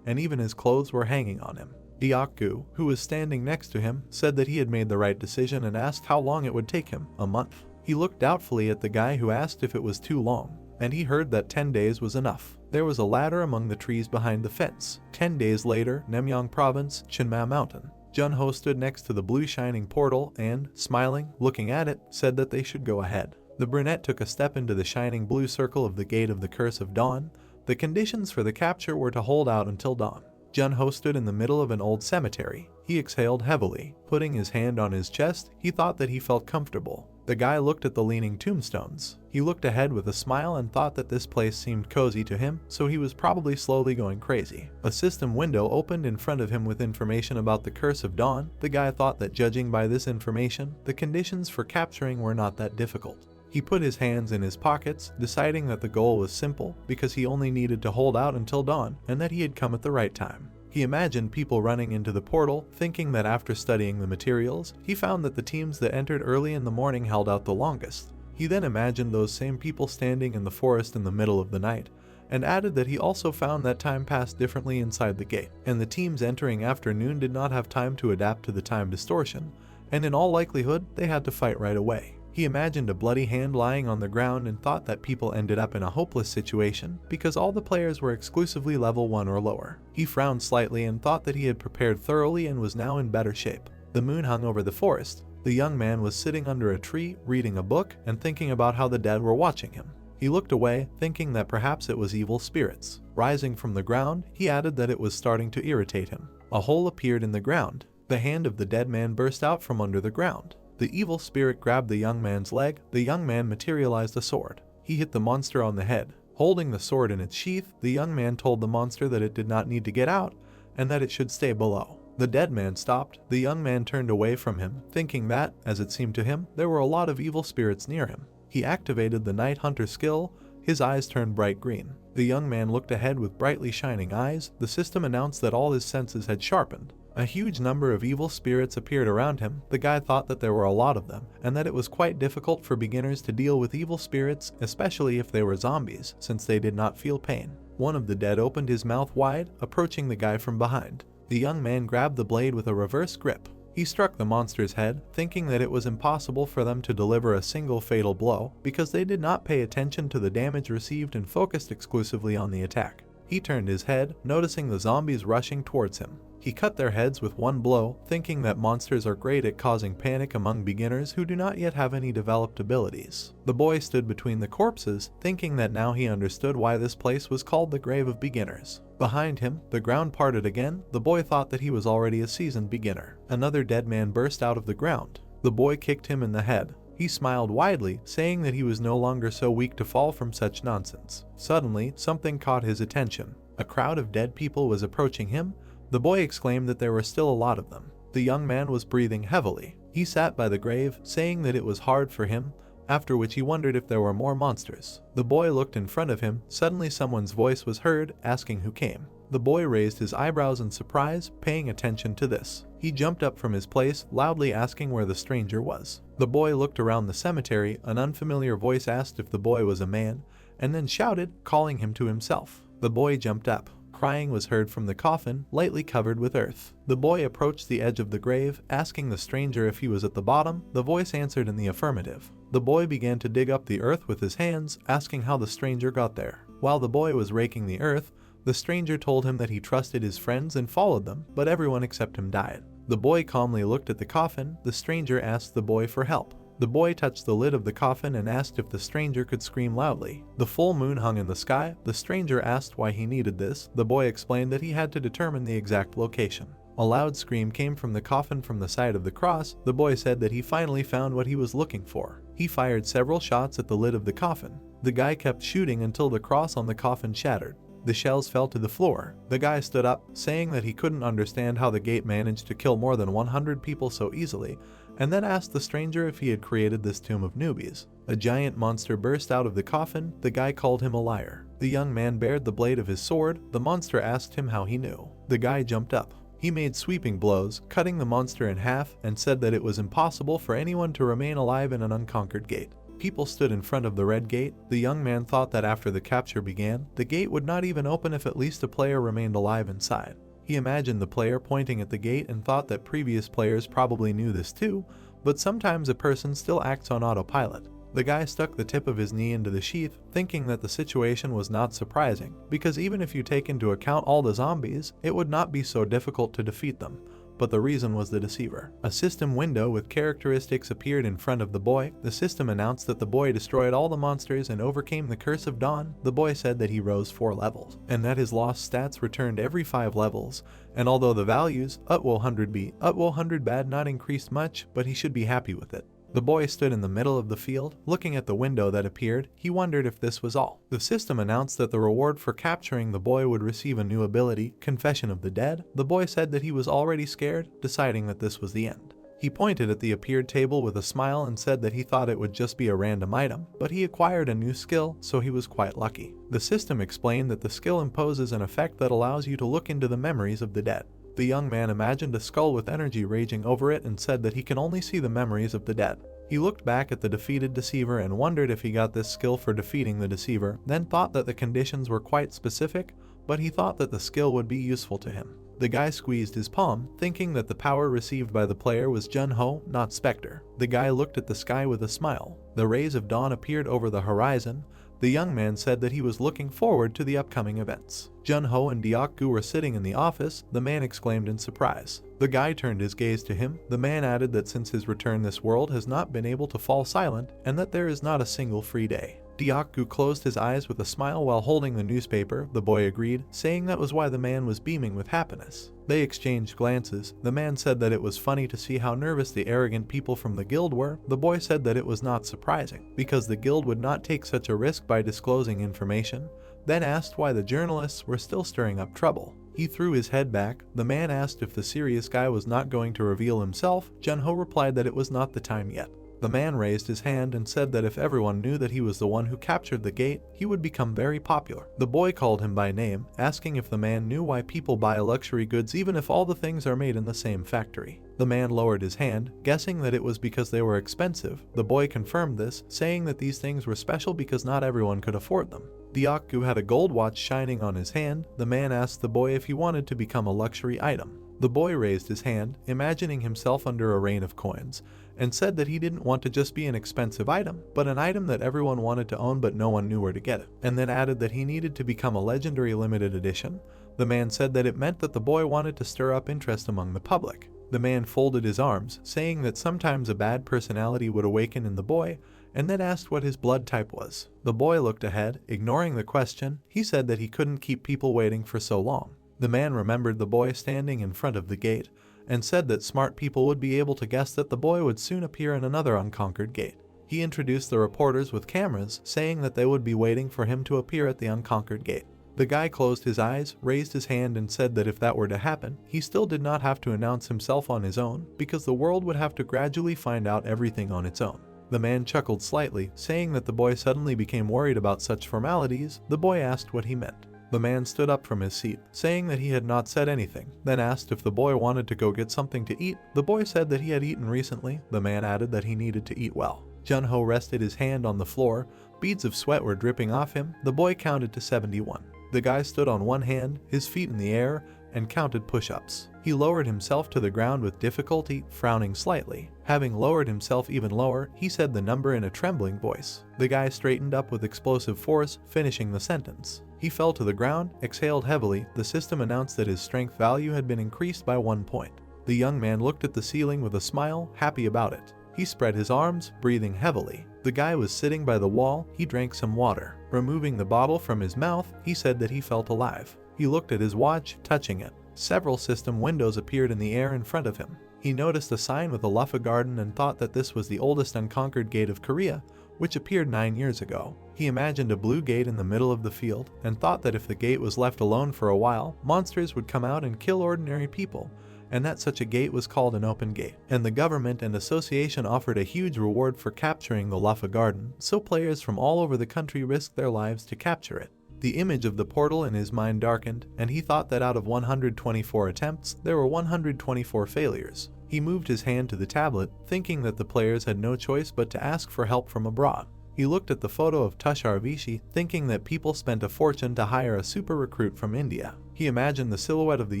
and even his clothes were hanging on him. Deok-gu, who was standing next to him, said that he had made the right decision and asked how long it would take him. A month. He looked doubtfully at the guy who asked if it was too long, and he heard that 10 days was enough. There was a ladder among the trees behind the fence. 10 days later, Namyang Province, Chinma Mountain. Junho stood next to the blue shining portal and, smiling, looking at it, said that they should go ahead. The brunette took a step into the shining blue circle of the gate of the Curse of Dawn. The conditions for the capture were to hold out until dawn. Junho stood in the middle of an old cemetery. He exhaled heavily. Putting his hand on his chest, he thought that he felt comfortable. The guy looked at the leaning tombstones. He looked ahead with a smile and thought that this place seemed cozy to him, so he was probably slowly going crazy. A system window opened in front of him with information about the Curse of Dawn. The guy thought that judging by this information, the conditions for capturing were not that difficult. He put his hands in his pockets, deciding that the goal was simple because he only needed to hold out until dawn and that he had come at the right time. He imagined people running into the portal, thinking that after studying the materials, he found that the teams that entered early in the morning held out the longest. He then imagined those same people standing in the forest in the middle of the night, and added that he also found that time passed differently inside the gate, and the teams entering after noon did not have time to adapt to the time distortion, and in all likelihood, they had to fight right away. He imagined a bloody hand lying on the ground and thought that people ended up in a hopeless situation because all the players were exclusively level 1 or lower. He frowned slightly and thought that he had prepared thoroughly and was now in better shape. The moon hung over the forest. The young man was sitting under a tree, reading a book, and thinking about how the dead were watching him. He looked away, thinking that perhaps it was evil spirits. Rising from the ground, he added that it was starting to irritate him. A hole appeared in the ground. The hand of the dead man burst out from under the ground. The evil spirit grabbed the young man's leg. The young man materialized a sword. He hit the monster on the head. Holding the sword in its sheath, the young man told the monster that it did not need to get out and that it should stay below. The dead man stopped. The young man turned away from him, thinking that, as it seemed to him, there were a lot of evil spirits near him. He activated the Night Hunter skill. His eyes turned bright green. The young man looked ahead with brightly shining eyes. The system announced that all his senses had sharpened. A huge number of evil spirits appeared around him. The guy thought that there were a lot of them, and that it was quite difficult for beginners to deal with evil spirits, especially if they were zombies, since they did not feel pain. One of the dead opened his mouth wide, approaching the guy from behind. The young man grabbed the blade with a reverse grip. He struck the monster's head, thinking that it was impossible for them to deliver a single fatal blow because they did not pay attention to the damage received and focused exclusively on the attack. He turned his head, noticing the zombies rushing towards him. He cut their heads with one blow, thinking that monsters are great at causing panic among beginners who do not yet have any developed abilities. The boy stood between the corpses, thinking that now he understood why this place was called the Grave of Beginners. Behind him, the ground parted again. The boy thought that he was already a seasoned beginner. Another dead man burst out of the ground. The boy kicked him in the head. He smiled widely, saying that he was no longer so weak to fall from such nonsense. Suddenly, something caught his attention. A crowd of dead people was approaching him. The boy exclaimed that there were still a lot of them. The young man was breathing heavily. He sat by the grave, saying that it was hard for him, after which he wondered if there were more monsters. The boy looked in front of him. Suddenly someone's voice was heard, asking who came. The boy raised his eyebrows in surprise, paying attention to this. He jumped up from his place, loudly asking where the stranger was. The boy looked around the cemetery. An unfamiliar voice asked if the boy was a man, and then shouted, calling him to himself. The boy jumped up. Crying was heard from the coffin, lightly covered with earth. The boy approached the edge of the grave, asking the stranger if he was at the bottom. The voice answered in the affirmative. The boy began to dig up the earth with his hands, asking how the stranger got there. While the boy was raking the earth, the stranger told him that he trusted his friends and followed them, but everyone except him died. The boy calmly looked at the coffin. The stranger asked the boy for help. The boy touched the lid of the coffin and asked if the stranger could scream loudly. The full moon hung in the sky. The stranger asked why he needed this. The boy explained that he had to determine the exact location. A loud scream came from the coffin from the side of the cross. The boy said that he finally found what he was looking for. He fired several shots at the lid of the coffin. The guy kept shooting until the cross on the coffin shattered. The shells fell to the floor. The guy stood up, saying that he couldn't understand how the gate managed to kill more than 100 people so easily, and then asked the stranger if he had created this tomb of newbies. A giant monster burst out of the coffin. The guy called him a liar. The young man bared the blade of his sword. The monster asked him how he knew. The guy jumped up. He made sweeping blows, cutting the monster in half, and said that it was impossible for anyone to remain alive in an unconquered gate. People stood in front of the red gate. The young man thought that after the capture began, the gate would not even open if at least a player remained alive inside. He imagined the player pointing at the gate and thought that previous players probably knew this too, but sometimes a person still acts on autopilot. The guy stuck the tip of his knee into the sheath, thinking that the situation was not surprising, because even if you take into account all the zombies, it would not be so difficult to defeat them. But the reason was the deceiver. A system window with characteristics appeared in front of the boy. The system announced that the boy destroyed all the monsters and overcame the Curse of Dawn. The boy said that he rose 4 levels, and that his lost stats returned every 5 levels, and although the values, up 100B, up 100 bad not increased much, but he should be happy with it. The boy stood in the middle of the field, looking at the window that appeared. He wondered if this was all. The system announced that the reward for capturing the boy would receive a new ability, Confession of the Dead. The boy said that he was already scared, deciding that this was the end. He pointed at the appeared table with a smile and said that he thought it would just be a random item, but he acquired a new skill, so he was quite lucky. The system explained that the skill imposes an effect that allows you to look into the memories of the dead. The young man imagined a skull with energy raging over it and said that he can only see the memories of the dead. He looked back at the defeated deceiver and wondered if he got this skill for defeating the deceiver, then thought that the conditions were quite specific, but he thought that the skill would be useful to him. The guy squeezed his palm, thinking that the power received by the player was Jun-Ho, not Spectre. The guy looked at the sky with a smile. The rays of dawn appeared over the horizon. The young man said that he was looking forward to the upcoming events. Jun-Ho and Deok-gu were sitting in the office. The man exclaimed in surprise. The guy turned his gaze to him. The man added that since his return this world has not been able to fall silent, and that there is not a single free day. Diaku closed his eyes with a smile while holding the newspaper. The boy agreed, saying that was why the man was beaming with happiness. They exchanged glances. The man said that it was funny to see how nervous the arrogant people from the guild were. The boy said that it was not surprising, because the guild would not take such a risk by disclosing information, then asked why the journalists were still stirring up trouble. He threw his head back. The man asked if the serious guy was not going to reveal himself. Junho replied that it was not the time yet. The man raised his hand and said that if everyone knew that he was the one who captured the gate, he would become very popular. The boy called him by name, asking if the man knew why people buy luxury goods even if all the things are made in the same factory. The man lowered his hand, guessing that it was because they were expensive. The boy confirmed this, saying that these things were special because not everyone could afford them. Diaku had a gold watch shining on his hand. The man asked the boy if he wanted to become a luxury item. The boy raised his hand, imagining himself under a rain of coins, and said that he didn't want to just be an expensive item, but an item that everyone wanted to own but no one knew where to get it, and then added that he needed to become a legendary limited edition. The man said that it meant that the boy wanted to stir up interest among the public. The man folded his arms, saying that sometimes a bad personality would awaken in the boy, and then asked what his blood type was. The boy looked ahead, ignoring the question. He said that he couldn't keep people waiting for so long. The man remembered the boy standing in front of the gate, and said that smart people would be able to guess that the boy would soon appear in another unconquered gate. He introduced the reporters with cameras, saying that they would be waiting for him to appear at the unconquered gate. The guy closed his eyes, raised his hand, and said that if that were to happen, he still did not have to announce himself on his own, because the world would have to gradually find out everything on its own. The man chuckled slightly, saying that the boy suddenly became worried about such formalities. The boy asked what he meant. The man stood up from his seat, saying that he had not said anything, then asked if the boy wanted to go get something to eat. The boy said that he had eaten recently. The man added that he needed to eat well. Junho rested his hand on the floor. Beads of sweat were dripping off him. The boy counted to 71. The guy stood on one hand, his feet in the air, and counted push-ups. He lowered himself to the ground with difficulty, frowning slightly. Having lowered himself even lower, he said the number in a trembling voice. The guy straightened up with explosive force, finishing the sentence. He fell to the ground, exhaled heavily. The system announced that his strength value had been increased by 1 point. The young man looked at the ceiling with a smile, happy about it. He spread his arms, breathing heavily. The guy was sitting by the wall. He drank some water. Removing the bottle from his mouth, he said that he felt alive. He looked at his watch, touching it. Several system windows appeared in the air in front of him. He noticed a sign with a Luffa garden and thought that this was the oldest unconquered gate of Korea, which appeared 9 years ago. He imagined a blue gate in the middle of the field, and thought that if the gate was left alone for a while, monsters would come out and kill ordinary people, and that such a gate was called an open gate. And the government and association offered a huge reward for capturing the Luffa garden, so players from all over the country risked their lives to capture it. The image of the portal in his mind darkened, and he thought that out of 124 attempts, there were 124 failures. He moved his hand to the tablet, thinking that the players had no choice but to ask for help from abroad. He looked at the photo of Tushar Vishi, thinking that people spent a fortune to hire a super recruit from India. He imagined the silhouette of the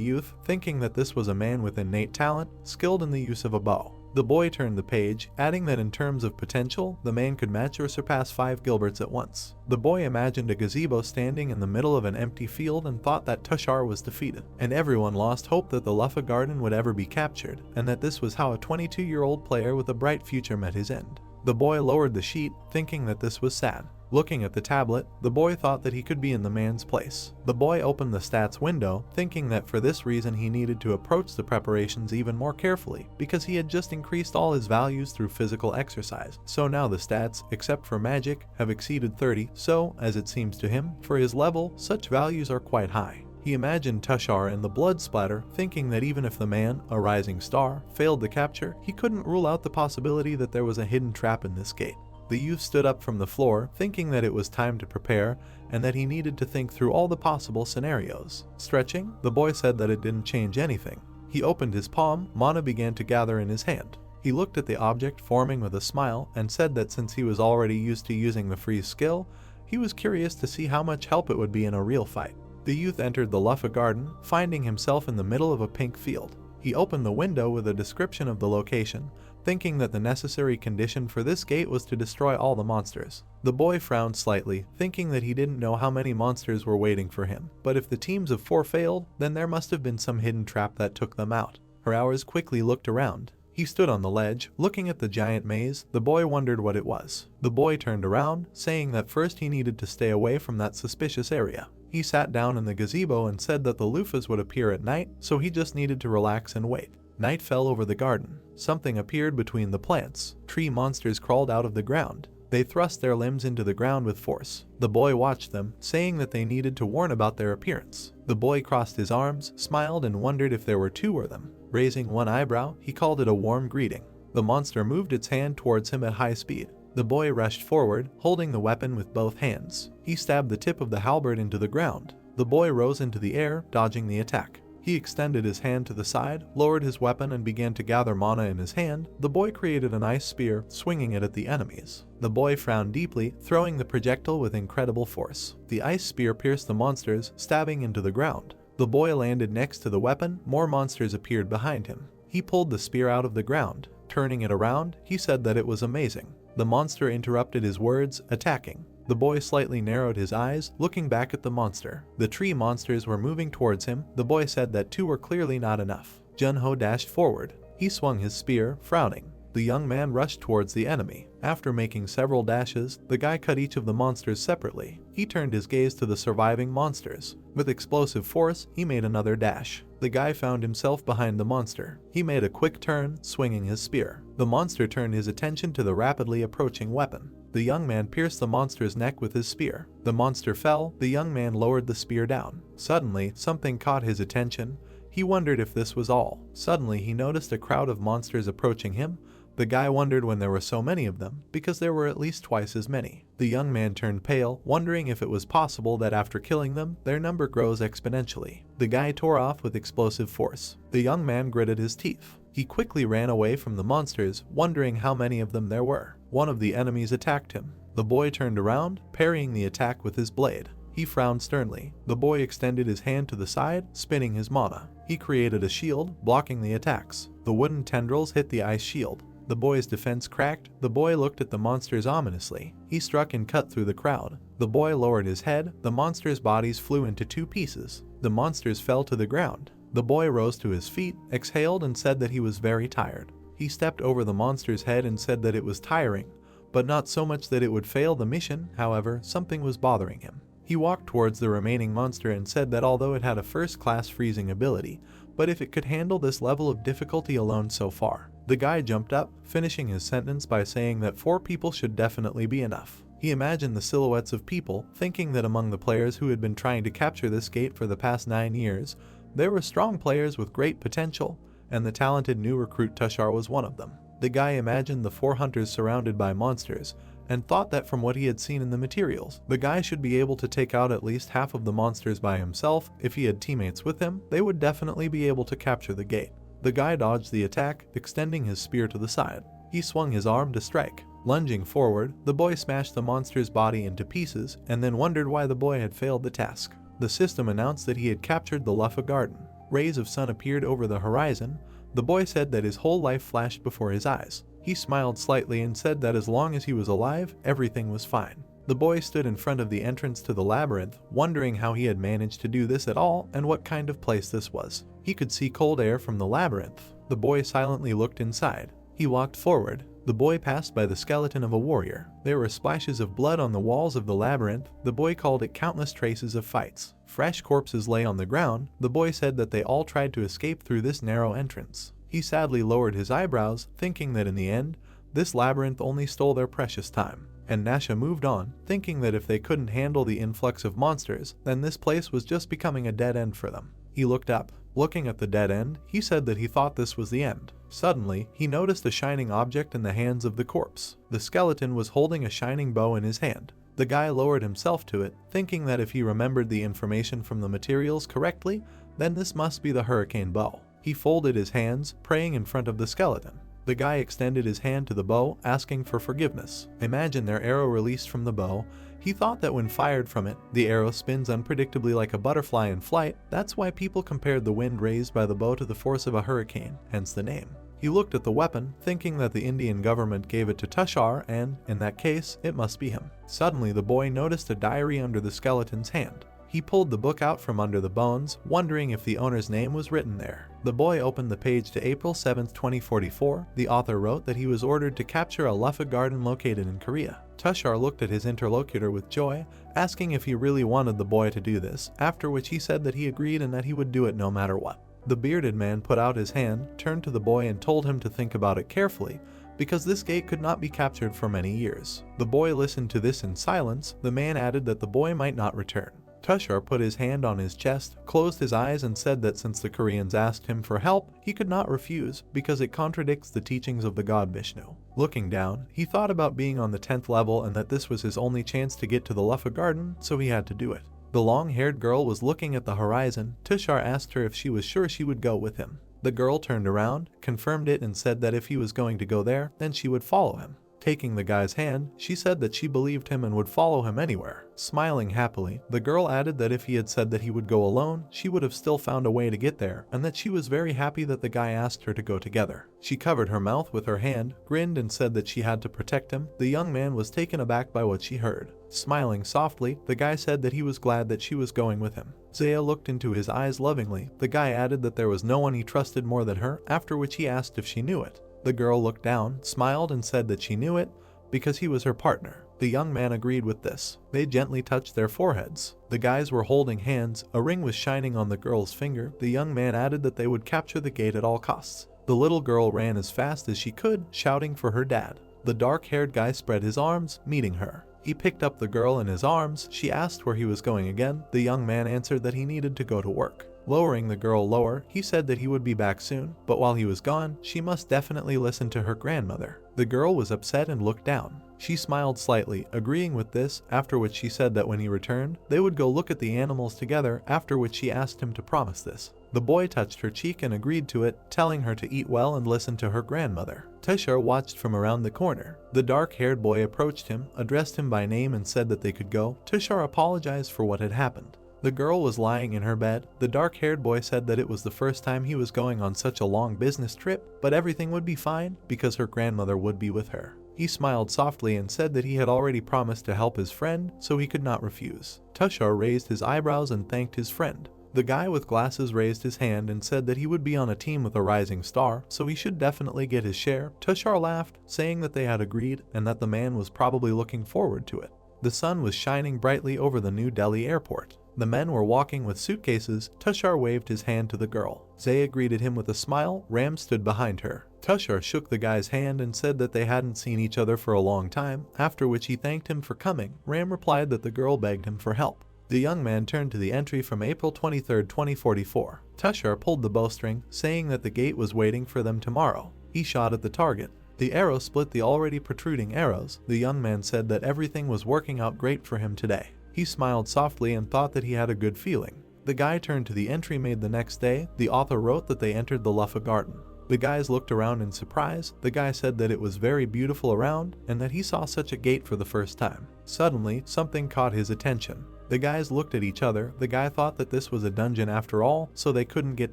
youth, thinking that this was a man with innate talent, skilled in the use of a bow. The boy turned the page, adding that in terms of potential, the man could match or surpass 5 Gilberts at once. The boy imagined a gazebo standing in the middle of an empty field and thought that Tushar was defeated, and everyone lost hope that the Luffa garden would ever be captured, and that this was how a 22-year-old player with a bright future met his end. The boy lowered the sheet, thinking that this was sad. Looking at the tablet, the boy thought that he could be in the man's place. The boy opened the stats window, thinking that for this reason he needed to approach the preparations even more carefully, because he had just increased all his values through physical exercise. So now the stats, except for magic, have exceeded 30, so, as it seems to him, for his level, such values are quite high. He imagined Tushar and the blood splatter, thinking that even if the man, a rising star, failed the capture, he couldn't rule out the possibility that there was a hidden trap in this gate. The youth stood up from the floor, thinking that it was time to prepare, and that he needed to think through all the possible scenarios. Stretching, the boy said that it didn't change anything. He opened his palm. Mana began to gather in his hand. He looked at the object forming with a smile, and said that since he was already used to using the freeze skill, he was curious to see how much help it would be in a real fight. The youth entered the Luffa garden, finding himself in the middle of a pink field. He opened the window with a description of the location, thinking that the necessary condition for this gate was to destroy all the monsters. The boy frowned slightly, thinking that he didn't know how many monsters were waiting for him, but if the teams of 4 failed, then there must have been some hidden trap that took them out. Her hours quickly looked around. He stood on the ledge, looking at the giant maze. The boy wondered what it was. The boy turned around, saying that first he needed to stay away from that suspicious area. He sat down in the gazebo and said that the loofahs would appear at night, so he just needed to relax and wait. Night fell over the garden. Something appeared between the plants. Tree monsters crawled out of the ground. They thrust their limbs into the ground with force. The boy watched them, saying that they needed to warn about their appearance. The boy crossed his arms, smiled, and wondered if there were two of them. Raising one eyebrow, he called it a warm greeting. The monster moved its hand towards him at high speed. The boy rushed forward, holding the weapon with both hands. He stabbed the tip of the halberd into the ground. The boy rose into the air, dodging the attack. He extended his hand to the side, lowered his weapon, and began to gather mana in his hand. The boy created an ice spear, swinging it at the enemies. The boy frowned deeply, throwing the projectile with incredible force. The ice spear pierced the monsters, stabbing into the ground. The boy landed next to the weapon. More monsters appeared behind him. He pulled the spear out of the ground. Turning it around, he said that it was amazing. The monster interrupted his words, attacking. The boy slightly narrowed his eyes, looking back at the monster. The tree monsters were moving towards him. The boy said that two were clearly not enough. Junho dashed forward. He swung his spear, frowning. The young man rushed towards the enemy. After making several dashes, the guy cut each of the monsters separately. He turned his gaze to the surviving monsters. With explosive force, he made another dash. The guy found himself behind the monster. He made a quick turn, swinging his spear. The monster turned his attention to the rapidly approaching weapon. The young man pierced the monster's neck with his spear. The monster fell. The young man lowered the spear down. Suddenly, something caught his attention. He wondered if this was all. Suddenly, he noticed a crowd of monsters approaching him. The guy wondered when there were so many of them, because there were at least twice as many. The young man turned pale, wondering if it was possible that after killing them, their number grows exponentially. The guy tore off with explosive force. The young man gritted his teeth. He quickly ran away from the monsters, wondering how many of them there were. One of the enemies attacked him. The boy turned around, parrying the attack with his blade. He frowned sternly. The boy extended his hand to the side, spinning his mana. He created a shield, blocking the attacks. The wooden tendrils hit the ice shield. The boy's defense cracked. The boy looked at the monsters ominously. He struck and cut through the crowd. The boy lowered his head. The monsters' bodies flew into two pieces. The monsters fell to the ground. The boy rose to his feet, exhaled, and said that he was very tired. He stepped over the monster's head and said that it was tiring, but not so much that it would fail the mission. However, something was bothering him. He walked towards the remaining monster and said that although it had a first-class freezing ability, but if it could handle this level of difficulty alone so far. The guy jumped up, finishing his sentence by saying that 4 people should definitely be enough. He imagined the silhouettes of people, thinking that among the players who had been trying to capture this gate for the past 9 years, there were strong players with great potential, and the talented new recruit Tushar was one of them. The guy imagined the 4 hunters surrounded by monsters, and thought that from what he had seen in the materials, the guy should be able to take out at least half of the monsters by himself. If he had teammates with him, they would definitely be able to capture the gate. The guy dodged the attack, extending his spear to the side. He swung his arm to strike. Lunging forward, the boy smashed the monster's body into pieces, and then wondered why the boy had failed the task. The system announced that he had captured the Luffa Garden. Rays of sun appeared over the horizon. The boy said that his whole life flashed before his eyes. He smiled slightly and said that as long as he was alive, everything was fine. The boy stood in front of the entrance to the labyrinth, wondering how he had managed to do this at all and what kind of place this was. He could see cold air from the labyrinth. The boy silently looked inside. He walked forward. The boy passed by the skeleton of a warrior. There were splashes of blood on the walls of the labyrinth. The boy called it countless traces of fights. Fresh corpses lay on the ground. The boy said that they all tried to escape through this narrow entrance. He sadly lowered his eyebrows, thinking that in the end, this labyrinth only stole their precious time. And Nasha moved on, thinking that if they couldn't handle the influx of monsters, then this place was just becoming a dead end for them. He looked up. Looking at the dead end, he said that he thought this was the end. Suddenly, he noticed a shining object in the hands of the corpse. The skeleton was holding a shining bow in his hand. The guy lowered himself to it, thinking that if he remembered the information from the materials correctly, then this must be the hurricane bow. He folded his hands, praying in front of the skeleton. The guy extended his hand to the bow, asking for forgiveness. Imagine their arrow released from the bow. He thought that when fired from it, the arrow spins unpredictably like a butterfly in flight. That's why people compared the wind raised by the bow to the force of a hurricane, hence the name. He looked at the weapon, thinking that the Indian government gave it to Tushar and, in that case, it must be him. Suddenly, the boy noticed a diary under the skeleton's hand. He pulled the book out from under the bones, wondering if the owner's name was written there. The boy opened the page to April 7, 2044. The author wrote that he was ordered to capture a luffa garden located in Korea. Tushar looked at his interlocutor with joy, asking if he really wanted the boy to do this, after which he said that he agreed and that he would do it no matter what. The bearded man put out his hand, turned to the boy and told him to think about it carefully, because this gate could not be captured for many years. The boy listened to this in silence. The man added that the boy might not return. Tushar put his hand on his chest, closed his eyes and said that since the Koreans asked him for help, he could not refuse because it contradicts the teachings of the god Vishnu. Looking down, he thought about being on the 10th level and that this was his only chance to get to the luffa garden, so he had to do it. The long-haired girl was looking at the horizon. Tushar asked her if she was sure she would go with him. The girl turned around, confirmed it and said that if he was going to go there, then she would follow him. Taking the guy's hand, she said that she believed him and would follow him anywhere. Smiling happily, the girl added that if he had said that he would go alone, she would have still found a way to get there, and that she was very happy that the guy asked her to go together. She covered her mouth with her hand, grinned and said that she had to protect him. The young man was taken aback by what she heard. Smiling softly, the guy said that he was glad that she was going with him. Zaya looked into his eyes lovingly. The guy added that there was no one he trusted more than her, after which he asked if she knew it. The girl looked down, smiled and said that she knew it, because he was her partner. The young man agreed with this. They gently touched their foreheads. The guys were holding hands. A ring was shining on the girl's finger. The young man added that they would capture the gate at all costs. The little girl ran as fast as she could, shouting for her dad. The dark-haired guy spread his arms, meeting her. He picked up the girl in his arms. She asked where he was going again. The young man answered that he needed to go to work. Lowering the girl lower, he said that he would be back soon, but while he was gone, she must definitely listen to her grandmother. The girl was upset and looked down. She smiled slightly, agreeing with this, after which she said that when he returned, they would go look at the animals together, after which she asked him to promise this. The boy touched her cheek and agreed to it, telling her to eat well and listen to her grandmother. Tushar watched from around the corner. The dark-haired boy approached him, addressed him by name and said that they could go. Tushar apologized for what had happened. The girl was lying in her bed. The dark-haired boy said that it was the first time he was going on such a long business trip, but everything would be fine because her grandmother would be with her. He smiled softly and said that he had already promised to help his friend, so he could not refuse. Tushar raised his eyebrows and thanked his friend. The guy with glasses raised his hand and said that he would be on a team with a rising star, so he should definitely get his share. Tushar laughed, saying that they had agreed and that the man was probably looking forward to it. The sun was shining brightly over the New Delhi airport. The men were walking with suitcases. Tushar waved his hand to the girl. Zaya greeted him with a smile. Ram stood behind her. Tushar shook the guy's hand and said that they hadn't seen each other for a long time, after which he thanked him for coming. Ram replied that the girl begged him for help. The young man turned to the entry from April 23, 2044. Tushar pulled the bowstring, saying that the gate was waiting for them tomorrow. He shot at the target. The arrow split the already protruding arrows. The young man said that everything was working out great for him today. He smiled softly and thought that he had a good feeling. The guy turned to the entry made the next day. The author wrote that they entered the luffa garden. The guys looked around in surprise. The guy said that it was very beautiful around and that he saw such a gate for the first time. Suddenly, something caught his attention. The guys looked at each other. The guy thought that this was a dungeon after all, so they couldn't get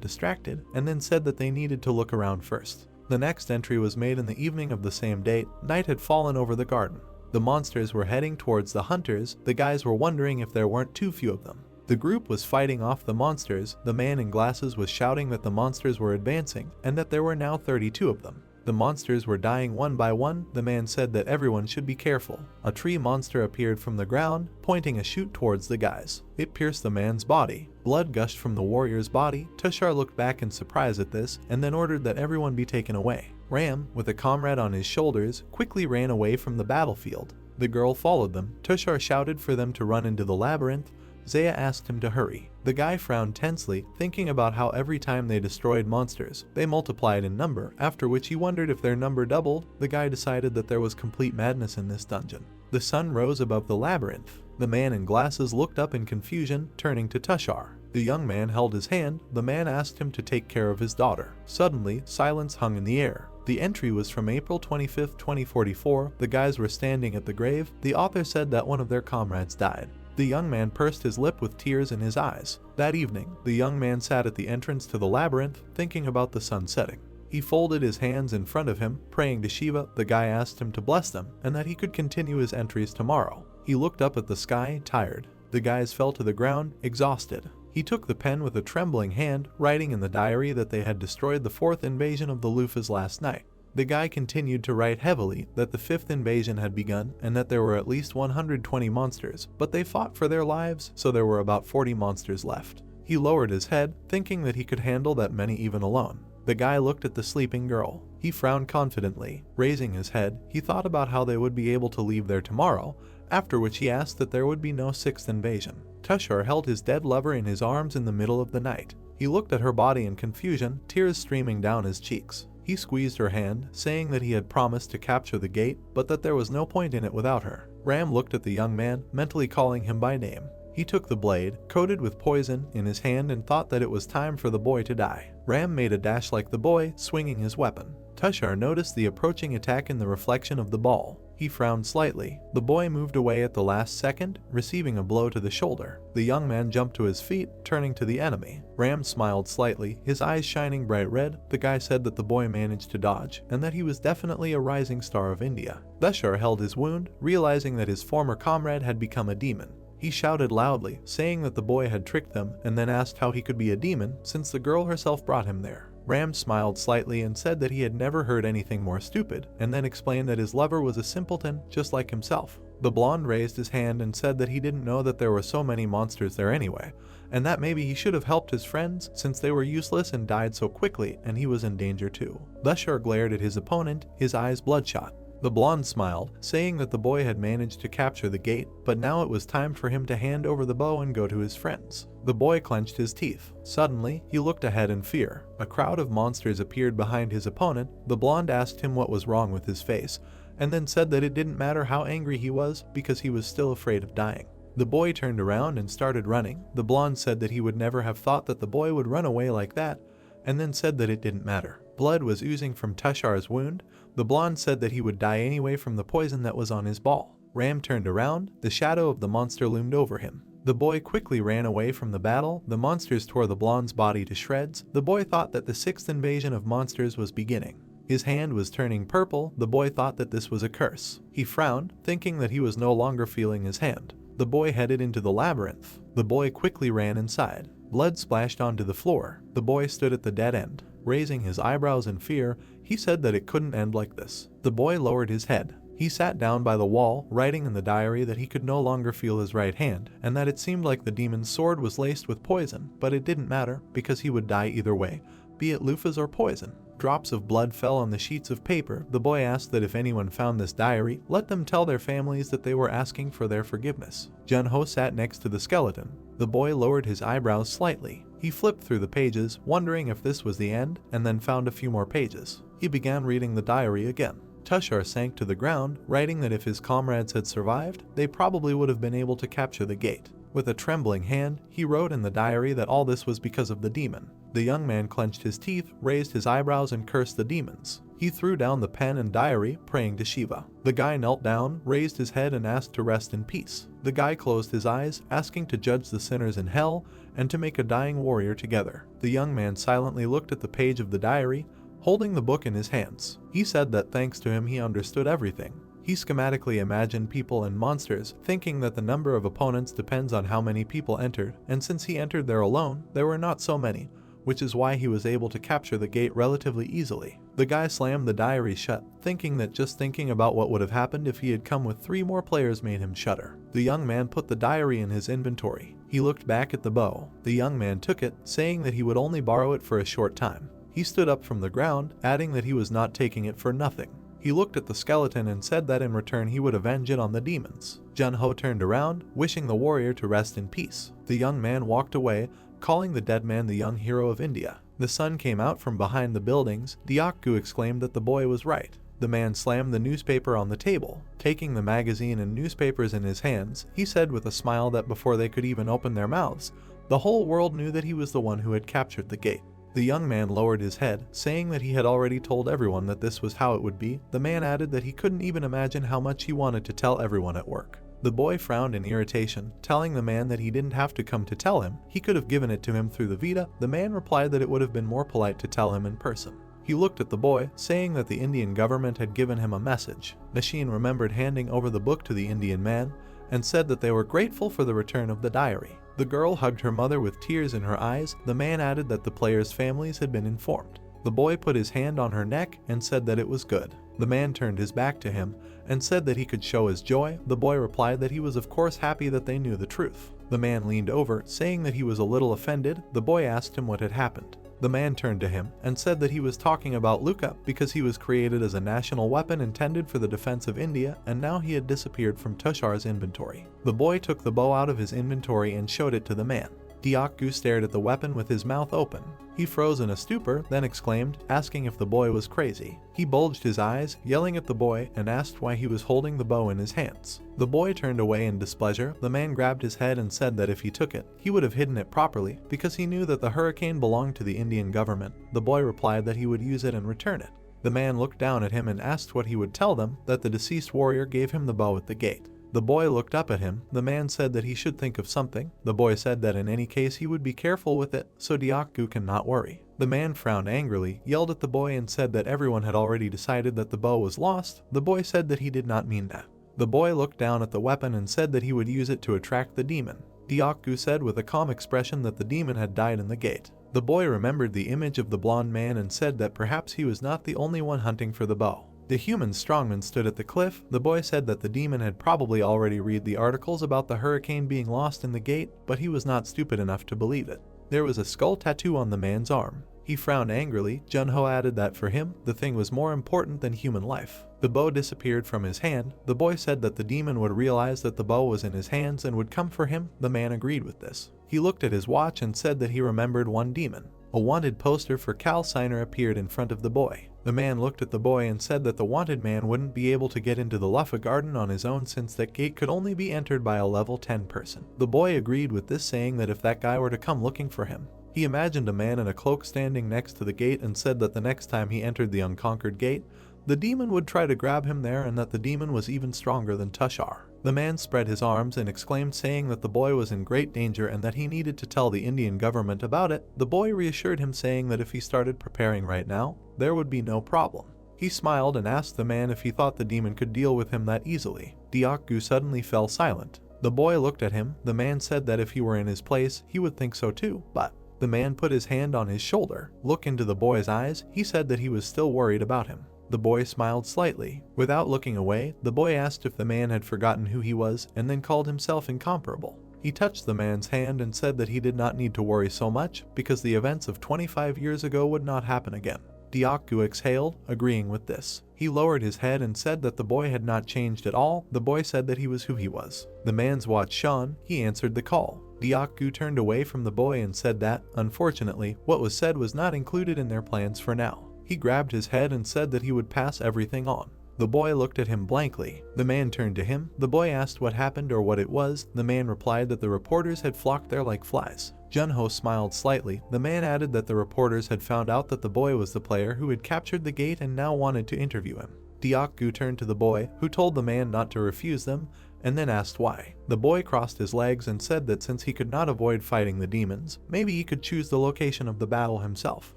distracted, and then said that they needed to look around first. The next entry was made in the evening of the same date. Night had fallen over the garden. The monsters were heading towards the hunters. The guys were wondering if there weren't too few of them. The group was fighting off the monsters. The man in glasses was shouting that the monsters were advancing and that there were now 32 of them. The monsters were dying one by one. The man said that everyone should be careful. A tree monster appeared from the ground, pointing a shoot towards the guys. It pierced the man's body. Blood gushed from the warrior's body. Tushar looked back in surprise at this and then ordered that everyone be taken away. Ram, with a comrade on his shoulders, quickly ran away from the battlefield. The girl followed them. Tushar shouted for them to run into the labyrinth. Zaya asked him to hurry. The guy frowned tensely, thinking about how every time they destroyed monsters, they multiplied in number, after which he wondered if their number doubled. The guy decided that there was complete madness in this dungeon. The sun rose above the labyrinth. The man in glasses looked up in confusion, turning to Tushar. The young man held his hand. The man asked him to take care of his daughter. Suddenly, silence hung in the air. The entry was from April 25, 2044. The guys were standing at the grave. The author said that one of their comrades died. The young man pursed his lip with tears in his eyes. That evening, the young man sat at the entrance to the labyrinth, thinking about the sun setting. He folded his hands in front of him, praying to Shiva. The guy asked him to bless them, and that he could continue his entries tomorrow. He looked up at the sky, tired. The guys fell to the ground, exhausted. He took the pen with a trembling hand, writing in the diary that they had destroyed the 4th invasion of the Lufas last night. The guy continued to write heavily that the 5th invasion had begun and that there were at least 120 monsters, but they fought for their lives, so there were about 40 monsters left. He lowered his head, thinking that he could handle that many even alone. The guy looked at the sleeping girl. He frowned confidently. Raising his head, he thought about how they would be able to leave there tomorrow, after which he asked that there would be no 6th invasion. Tushar held his dead lover in his arms in the middle of the night. He looked at her body in confusion, tears streaming down his cheeks. He squeezed her hand, saying that he had promised to capture the gate, but that there was no point in it without her. Ram looked at the young man, mentally calling him by name. He took the blade, coated with poison, in his hand and thought that it was time for the boy to die. Ram made a dash like the boy, swinging his weapon. Tushar noticed the approaching attack in the reflection of the ball. He frowned slightly. The boy moved away at the last second, receiving a blow to the shoulder. The young man jumped to his feet, turning to the enemy. Ram smiled slightly, his eyes shining bright red. The guy said that the boy managed to dodge, and that he was definitely a rising star of India. Tushar held his wound, realizing that his former comrade had become a demon. He shouted loudly, saying that the boy had tricked them, and then asked how he could be a demon since the girl herself brought him there. Ram smiled slightly and said that he had never heard anything more stupid, and then explained that his lover was a simpleton just like himself. The blonde raised his hand and said that he didn't know that there were so many monsters there anyway, and that maybe he should have helped his friends since they were useless and died so quickly and he was in danger too. Tushar glared at his opponent, his eyes bloodshot. The blonde smiled, saying that the boy had managed to capture the gate, but now it was time for him to hand over the bow and go to his friends. The boy clenched his teeth. Suddenly, he looked ahead in fear. A crowd of monsters appeared behind his opponent. The blonde asked him what was wrong with his face, and then said that it didn't matter how angry he was because he was still afraid of dying. The boy turned around and started running. The blonde said that he would never have thought that the boy would run away like that, and then said that it didn't matter. Blood was oozing from Tushar's wound. The blonde said that he would die anyway from the poison that was on his ball. Ram turned around. The shadow of the monster loomed over him. The boy quickly ran away from the battle. The monsters tore the blonde's body to shreds. The boy thought that the 6th invasion of monsters was beginning. His hand was turning purple. The boy thought that this was a curse. He frowned, thinking that he was no longer feeling his hand. The boy headed into the labyrinth. The boy quickly ran inside. Blood splashed onto the floor. The boy stood at the dead end. Raising his eyebrows in fear, he said that it couldn't end like this. The boy lowered his head. He sat down by the wall, writing in the diary that he could no longer feel his right hand, and that it seemed like the demon's sword was laced with poison, but it didn't matter, because he would die either way, be it lufas or poison. Drops of blood fell on the sheets of paper. The boy asked that if anyone found this diary, let them tell their families that they were asking for their forgiveness. Jun-ho sat next to the skeleton. The boy lowered his eyebrows slightly. He flipped through the pages, wondering if this was the end, and then found a few more pages. He began reading the diary again. Tushar sank to the ground, writing that if his comrades had survived, they probably would have been able to capture the gate. With a trembling hand, he wrote in the diary that all this was because of the demon. The young man clenched his teeth, raised his eyebrows, and cursed the demons. He threw down the pen and diary, praying to Shiva. The guy knelt down, raised his head, and asked to rest in peace. The guy closed his eyes, asking to judge the sinners in hell and to make a dying warrior together. The young man silently looked at the page of the diary, holding the book in his hands. He said that thanks to him he understood everything. He schematically imagined people and monsters, thinking that the number of opponents depends on how many people entered, and since he entered there alone, there were not so many, which is why he was able to capture the gate relatively easily. The guy slammed the diary shut, thinking that just thinking about what would have happened if he had come with 3 more players made him shudder. The young man put the diary in his inventory. He looked back at the bow. The young man took it, saying that he would only borrow it for a short time. He stood up from the ground, adding that he was not taking it for nothing. He looked at the skeleton and said that in return he would avenge it on the demons. Jun-ho turned around, wishing the warrior to rest in peace. The young man walked away, calling the dead man the young hero of India. The sun came out from behind the buildings. Diakku exclaimed that the boy was right. The man slammed the newspaper on the table. Taking the magazine and newspapers in his hands, he said with a smile that before they could even open their mouths, the whole world knew that he was the one who had captured the gate. The young man lowered his head, saying that he had already told everyone that this was how it would be. The man added that he couldn't even imagine how much he wanted to tell everyone at work. The boy frowned in irritation, telling the man that he didn't have to come to tell him. He could have given it to him through the Vita. The man replied that it would have been more polite to tell him in person. He looked at the boy, saying that the Indian government had given him a message. Nasheen remembered handing over the book to the Indian man, and said that they were grateful for the return of the diary. The girl hugged her mother with tears in her eyes. The man added that the players' families had been informed. The boy put his hand on her neck and said that it was good. The man turned his back to him and said that he could show his joy. The boy replied that he was of course happy that they knew the truth. The man leaned over, saying that he was a little offended. The boy asked him what had happened. The man turned to him and said that he was talking about Luca because he was created as a national weapon intended for the defense of India, and now he had disappeared from Tushar's inventory. The boy took the bow out of his inventory and showed it to the man. Diakgu stared at the weapon with his mouth open. He froze in a stupor, then exclaimed, asking if the boy was crazy. He bulged his eyes, yelling at the boy, and asked why he was holding the bow in his hands. The boy turned away in displeasure. The man grabbed his head and said that if he took it, he would have hidden it properly because he knew that the hurricane belonged to the Indian government. The boy replied that he would use it and return it. The man looked down at him and asked what he would tell them, that the deceased warrior gave him the bow at the gate. The boy looked up at him. The man said that he should think of something. The boy said that in any case he would be careful with it, so Diakgu cannot worry. The man frowned angrily, yelled at the boy and said that everyone had already decided that the bow was lost. The boy said that he did not mean that. The boy looked down at the weapon and said that he would use it to attract the demon. Diakgu said with a calm expression that the demon had died in the gate. The boy remembered the image of the blonde man and said that perhaps he was not the only one hunting for the bow. The human strongman stood at the cliff. The boy said that the demon had probably already read the articles about the hurricane being lost in the gate, but he was not stupid enough to believe it. There was a skull tattoo on the man's arm. He frowned angrily. Junho added that for him, the thing was more important than human life. The bow disappeared from his hand. The boy said that the demon would realize that the bow was in his hands and would come for him. The man agreed with this. He looked at his watch and said that he remembered one demon. A wanted poster for Cal Signer appeared in front of the boy. The man looked at the boy and said that the wanted man wouldn't be able to get into the Luffa garden on his own since that gate could only be entered by a level 10 person. The boy agreed with this, saying that if that guy were to come looking for him. He imagined a man in a cloak standing next to the gate and said that the next time he entered the unconquered gate, the demon would try to grab him there and that the demon was even stronger than Tushar. The man spread his arms and exclaimed, saying that the boy was in great danger and that he needed to tell the Indian government about it. The boy reassured him, saying that if he started preparing right now, there would be no problem. He smiled and asked the man if he thought the demon could deal with him that easily. Diakgu suddenly fell silent. The boy looked at him. The man said that if he were in his place, he would think so too, but the man put his hand on his shoulder. Look into the boy's eyes. He said that he was still worried about him. The boy smiled slightly. Without looking away, the boy asked if the man had forgotten who he was and then called himself incomparable. He touched the man's hand and said that he did not need to worry so much because the events of 25 years ago would not happen again. Diakgu exhaled, agreeing with this. He lowered his head and said that the boy had not changed at all. The boy said that he was who he was. The man's watch shone. He answered the call. Diakgu turned away from the boy and said that, unfortunately, what was said was not included in their plans for now. He grabbed his head and said that he would pass everything on. The boy looked at him blankly. The man turned to him. The boy asked what happened or what it was. The man replied that the reporters had flocked there like flies. Junho smiled slightly. The man added that the reporters had found out that the boy was the player who had captured the gate and now wanted to interview him. Diakgu turned to the boy, who told the man not to refuse them, and then asked why. The boy crossed his legs and said that since he could not avoid fighting the demons, maybe he could choose the location of the battle himself.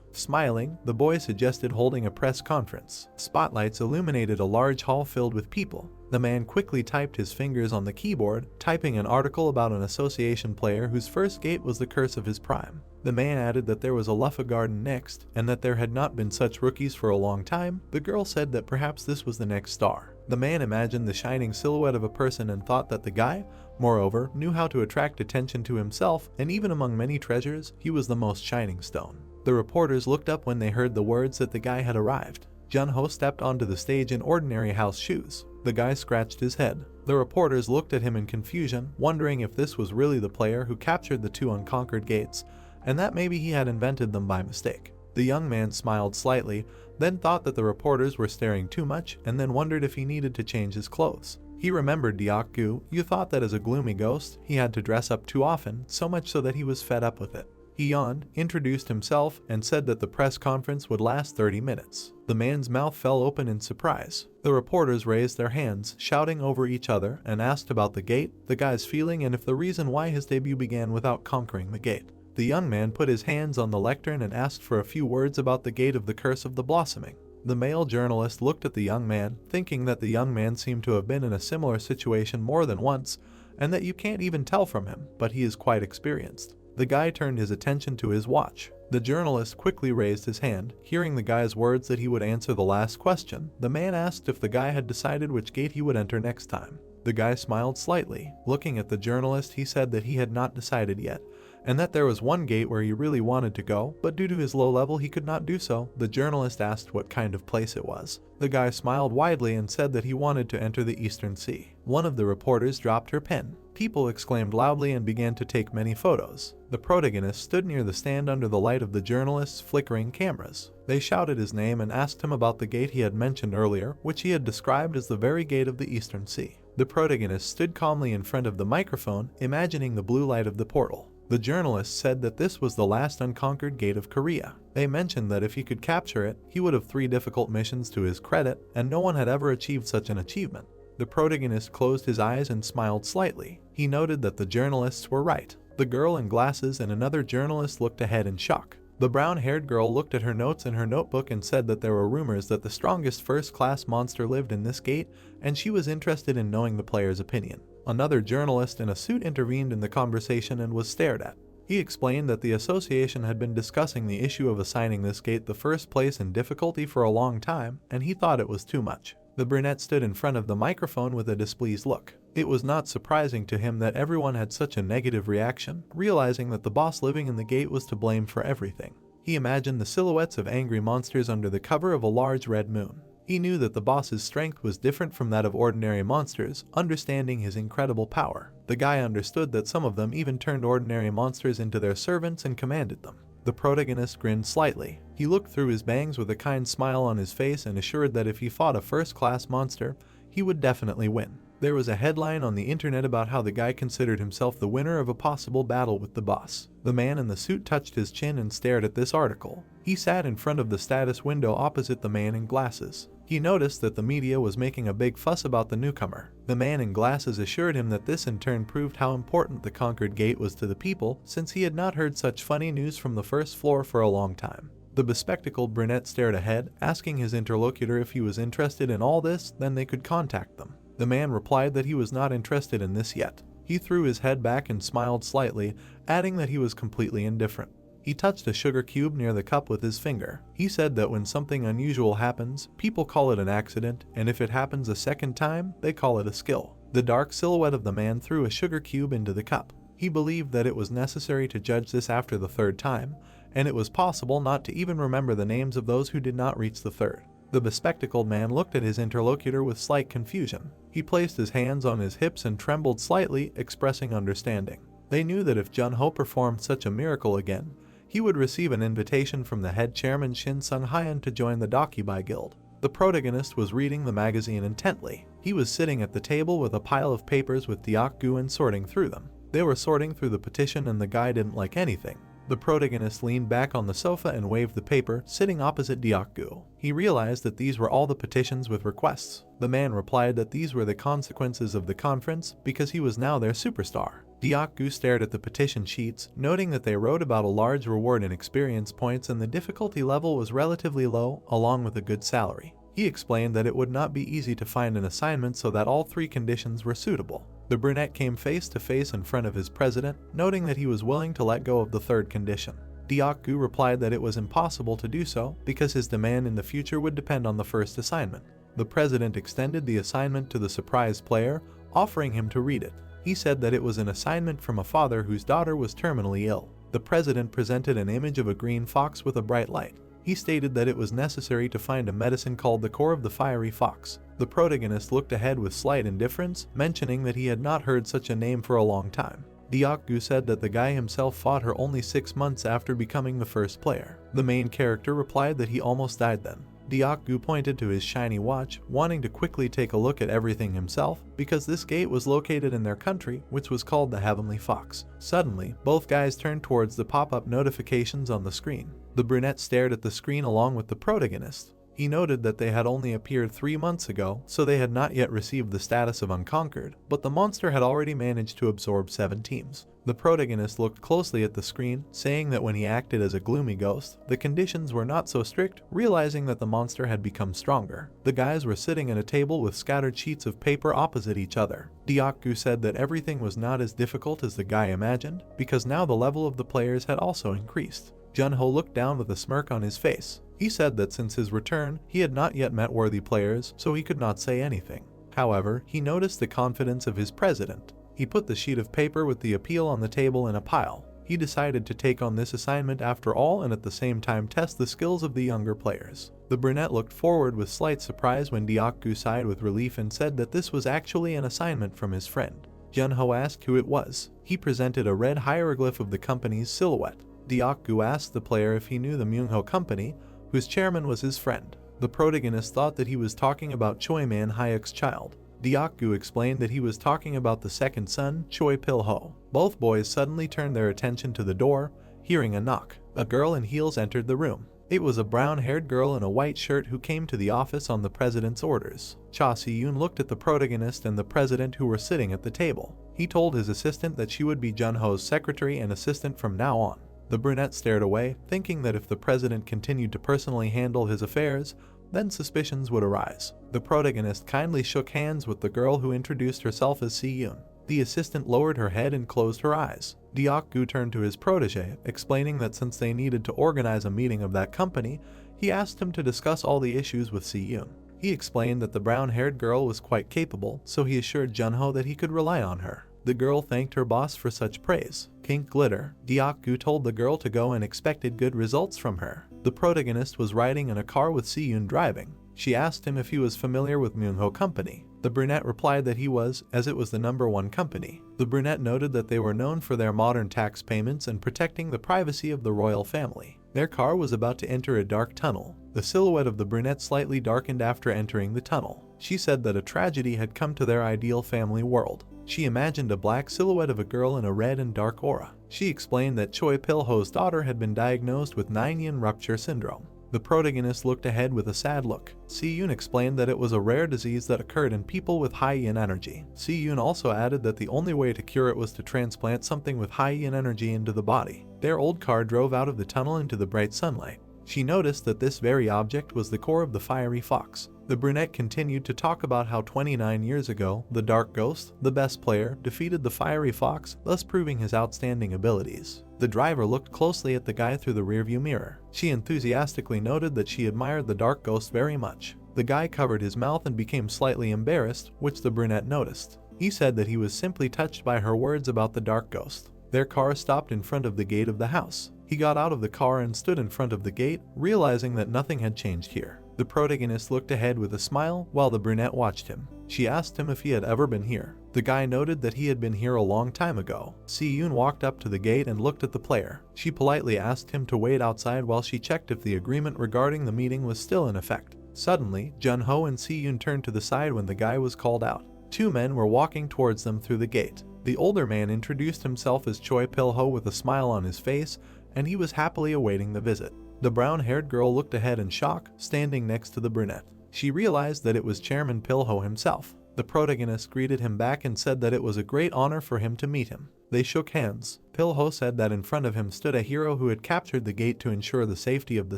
Smiling, the boy suggested holding a press conference. Spotlights illuminated a large hall filled with people. The man quickly typed his fingers on the keyboard, typing an article about an association player whose first gate was the curse of his prime. The man added that there was a Luffa garden next, and that there had not been such rookies for a long time. The girl said that perhaps this was the next star. The man imagined the shining silhouette of a person and thought that the guy, moreover, knew how to attract attention to himself, and even among many treasures, he was the most shining stone. The reporters looked up when they heard the words that the guy had arrived. Junho stepped onto the stage in ordinary house shoes. The guy scratched his head. The reporters looked at him in confusion, wondering if this was really the player who captured the two unconquered gates, and that maybe he had invented them by mistake. The young man smiled slightly, then thought that the reporters were staring too much, and then wondered if he needed to change his clothes. He remembered Diakgu. You thought that as a gloomy ghost, he had to dress up too often, so much so that he was fed up with it. He yawned, introduced himself, and said that the press conference would last 30 minutes. The man's mouth fell open in surprise. The reporters raised their hands, shouting over each other, and asked about the gate, the guy's feeling, and if the reason why his debut began without conquering the gate. The young man put his hands on the lectern and asked for a few words about the gate of the curse of the blossoming. The male journalist looked at the young man, thinking that the young man seemed to have been in a similar situation more than once, and that you can't even tell from him, but he is quite experienced. The guy turned his attention to his watch. The journalist quickly raised his hand. Hearing the guy's words that he would answer the last question, the man asked if the guy had decided which gate he would enter next time. The guy smiled slightly. Looking at the journalist, he said that he had not decided yet, and that there was one gate where he really wanted to go, but due to his low level he could not do so. The journalist asked what kind of place it was. The guy smiled widely and said that he wanted to enter the Eastern Sea. One of the reporters dropped her pen. People exclaimed loudly and began to take many photos. The protagonist stood near the stand under the light of the journalist's flickering cameras. They shouted his name and asked him about the gate he had mentioned earlier, which he had described as the very gate of the Eastern Sea. The protagonist stood calmly in front of the microphone, imagining the blue light of the portal. The journalist said that this was the last unconquered gate of Korea. They mentioned that if he could capture it, he would have 3 difficult missions to his credit, and no one had ever achieved such an achievement. The protagonist closed his eyes and smiled slightly. He noted that the journalists were right. The girl in glasses and another journalist looked ahead in shock. The brown-haired girl looked at her notes in her notebook and said that there were rumors that the strongest first-class monster lived in this gate, and she was interested in knowing the player's opinion. Another journalist in a suit intervened in the conversation and was stared at. He explained that the association had been discussing the issue of assigning this gate the first place in difficulty for a long time, and he thought it was too much. The brunette stood in front of the microphone with a displeased look. It was not surprising to him that everyone had such a negative reaction, realizing that the boss living in the gate was to blame for everything. He imagined the silhouettes of angry monsters under the cover of a large red moon. He knew that the boss's strength was different from that of ordinary monsters, understanding his incredible power. The guy understood that some of them even turned ordinary monsters into their servants and commanded them. The protagonist grinned slightly. He looked through his bangs with a kind smile on his face and assured that if he fought a first-class monster, he would definitely win. There was a headline on the internet about how the guy considered himself the winner of a possible battle with the boss. The man in the suit touched his chin and stared at this article. He sat in front of the status window opposite the man in glasses. He noticed that the media was making a big fuss about the newcomer. The man in glasses assured him that this in turn proved how important the conquered gate was to the people, since he had not heard such funny news from the first floor for a long time. The bespectacled brunette stared ahead, asking his interlocutor if he was interested in all this, then they could contact them. The man replied that he was not interested in this yet. He threw his head back and smiled slightly, adding that he was completely indifferent. He touched a sugar cube near the cup with his finger. He said that when something unusual happens, people call it an accident, and if it happens a second time, they call it a skill. The dark silhouette of the man threw a sugar cube into the cup. He believed that it was necessary to judge this after the 3rd time, and it was possible not to even remember the names of those who did not reach the 3rd. The bespectacled man looked at his interlocutor with slight confusion. He placed his hands on his hips and trembled slightly, expressing understanding. They knew that if Jun-ho performed such a miracle again, he would receive an invitation from the head chairman Shin Sung-hyun to join the Dakibai Guild. The protagonist was reading the magazine intently. He was sitting at the table with a pile of papers with Deok-gu and sorting through them. They were sorting through the petition and the guy didn't like anything. The protagonist leaned back on the sofa and waved the paper, sitting opposite Deok-gu. He realized that these were all the petitions with requests. The man replied that these were the consequences of the conference because he was now their superstar. Deok-gu stared at the petition sheets, noting that they wrote about a large reward in experience points and the difficulty level was relatively low, along with a good salary. He explained that it would not be easy to find an assignment so that all 3 conditions were suitable. The brunette came face to face in front of his president, noting that he was willing to let go of the 3rd condition. Deok-gu replied that it was impossible to do so because his demand in the future would depend on the first assignment. The president extended the assignment to the surprise player, offering him to read it. He said that it was an assignment from a father whose daughter was terminally ill. The president presented an image of a green fox with a bright light. He stated that it was necessary to find a medicine called the core of the fiery fox. The protagonist looked ahead with slight indifference, mentioning that he had not heard such a name for a long time. Deok-gu said that the guy himself fought her only 6 months after becoming the first player. The main character replied that he almost died then. Deok-gu pointed to his shiny watch, wanting to quickly take a look at everything himself, because this gate was located in their country, which was called the Heavenly Fox. Suddenly, both guys turned towards the pop-up notifications on the screen. The brunette stared at the screen along with the protagonist. He noted that they had only appeared 3 months ago, so they had not yet received the status of unconquered, but the monster had already managed to absorb 7 teams. The protagonist looked closely at the screen, saying that when he acted as a gloomy ghost, the conditions were not so strict, realizing that the monster had become stronger. The guys were sitting at a table with scattered sheets of paper opposite each other. Deokgu said that everything was not as difficult as the guy imagined, because now the level of the players had also increased. Junho looked down with a smirk on his face. He said that since his return, he had not yet met worthy players, so he could not say anything. However, he noticed the confidence of his president. He put the sheet of paper with the appeal on the table in a pile. He decided to take on this assignment after all and at the same time test the skills of the younger players. The brunette looked forward with slight surprise when Deokgu sighed with relief and said that this was actually an assignment from his friend. Junho asked who it was. He presented a red hieroglyph of the company's silhouette. Deokgu asked the player if he knew the Myungho company, whose chairman was his friend. The protagonist thought that he was talking about Choi Man Hyuk's child. Deokgu explained that he was talking about the second son, Choi Pil-ho. Both boys suddenly turned their attention to the door, hearing a knock. A girl in heels entered the room. It was a brown-haired girl in a white shirt who came to the office on the president's orders. Cha Si-yoon looked at the protagonist and the president who were sitting at the table. He told his assistant that she would be Junho's secretary and assistant from now on. The brunette stared away, thinking that if the president continued to personally handle his affairs, then suspicions would arise. The protagonist kindly shook hands with the girl who introduced herself as Si-yoon. The assistant lowered her head and closed her eyes. Deokgu turned to his protege, explaining that since they needed to organize a meeting of that company, he asked him to discuss all the issues with Si-yoon. He explained that the brown-haired girl was quite capable, so he assured Junho that he could rely on her. The girl thanked her boss for such praise. Pink glitter. Deokgu told the girl to go and expected good results from her. The protagonist was riding in a car with Si-yoon driving. She asked him if he was familiar with Myungho Company. The brunette replied that he was, as it was the #1 company. The brunette noted that they were known for their modern tax payments and protecting the privacy of the royal family. Their car was about to enter a dark tunnel. The silhouette of the brunette slightly darkened after entering the tunnel. She said that a tragedy had come to their ideal family world. She imagined a black silhouette of a girl in a red and dark aura. She explained that Choi Pil-ho's daughter had been diagnosed with 9-yin rupture syndrome. The protagonist looked ahead with a sad look. Si-yoon explained that it was a rare disease that occurred in people with high yin energy. Si-yoon also added that the only way to cure it was to transplant something with high yin energy into the body. Their old car drove out of the tunnel into the bright sunlight. She noticed that this very object was the core of the fiery fox. The brunette continued to talk about how 29 years ago, the Dark Ghost, the best player, defeated the fiery fox, thus proving his outstanding abilities. The driver looked closely at the guy through the rearview mirror. She enthusiastically noted that she admired the Dark Ghost very much. The guy covered his mouth and became slightly embarrassed, which the brunette noticed. He said that he was simply touched by her words about the Dark Ghost. Their car stopped in front of the gate of the house. He got out of the car and stood in front of the gate, realizing that nothing had changed here. The protagonist looked ahead with a smile while the brunette watched him. She asked him if he had ever been here. The guy noted that he had been here a long time ago. Si-yoon walked up to the gate and looked at the player. She politely asked him to wait outside while she checked if the agreement regarding the meeting was still in effect. Suddenly, Junho and Si-yoon turned to the side when the guy was called out. 2 men were walking towards them through the gate. The older man introduced himself as Choi Pil-ho with a smile on his face, and he was happily awaiting the visit. The brown-haired girl looked ahead in shock, standing next to the brunette. She realized that it was Chairman Pil-ho himself. The protagonist greeted him back and said that it was a great honor for him to meet him. They shook hands. Pil-ho said that in front of him stood a hero who had captured the gate to ensure the safety of the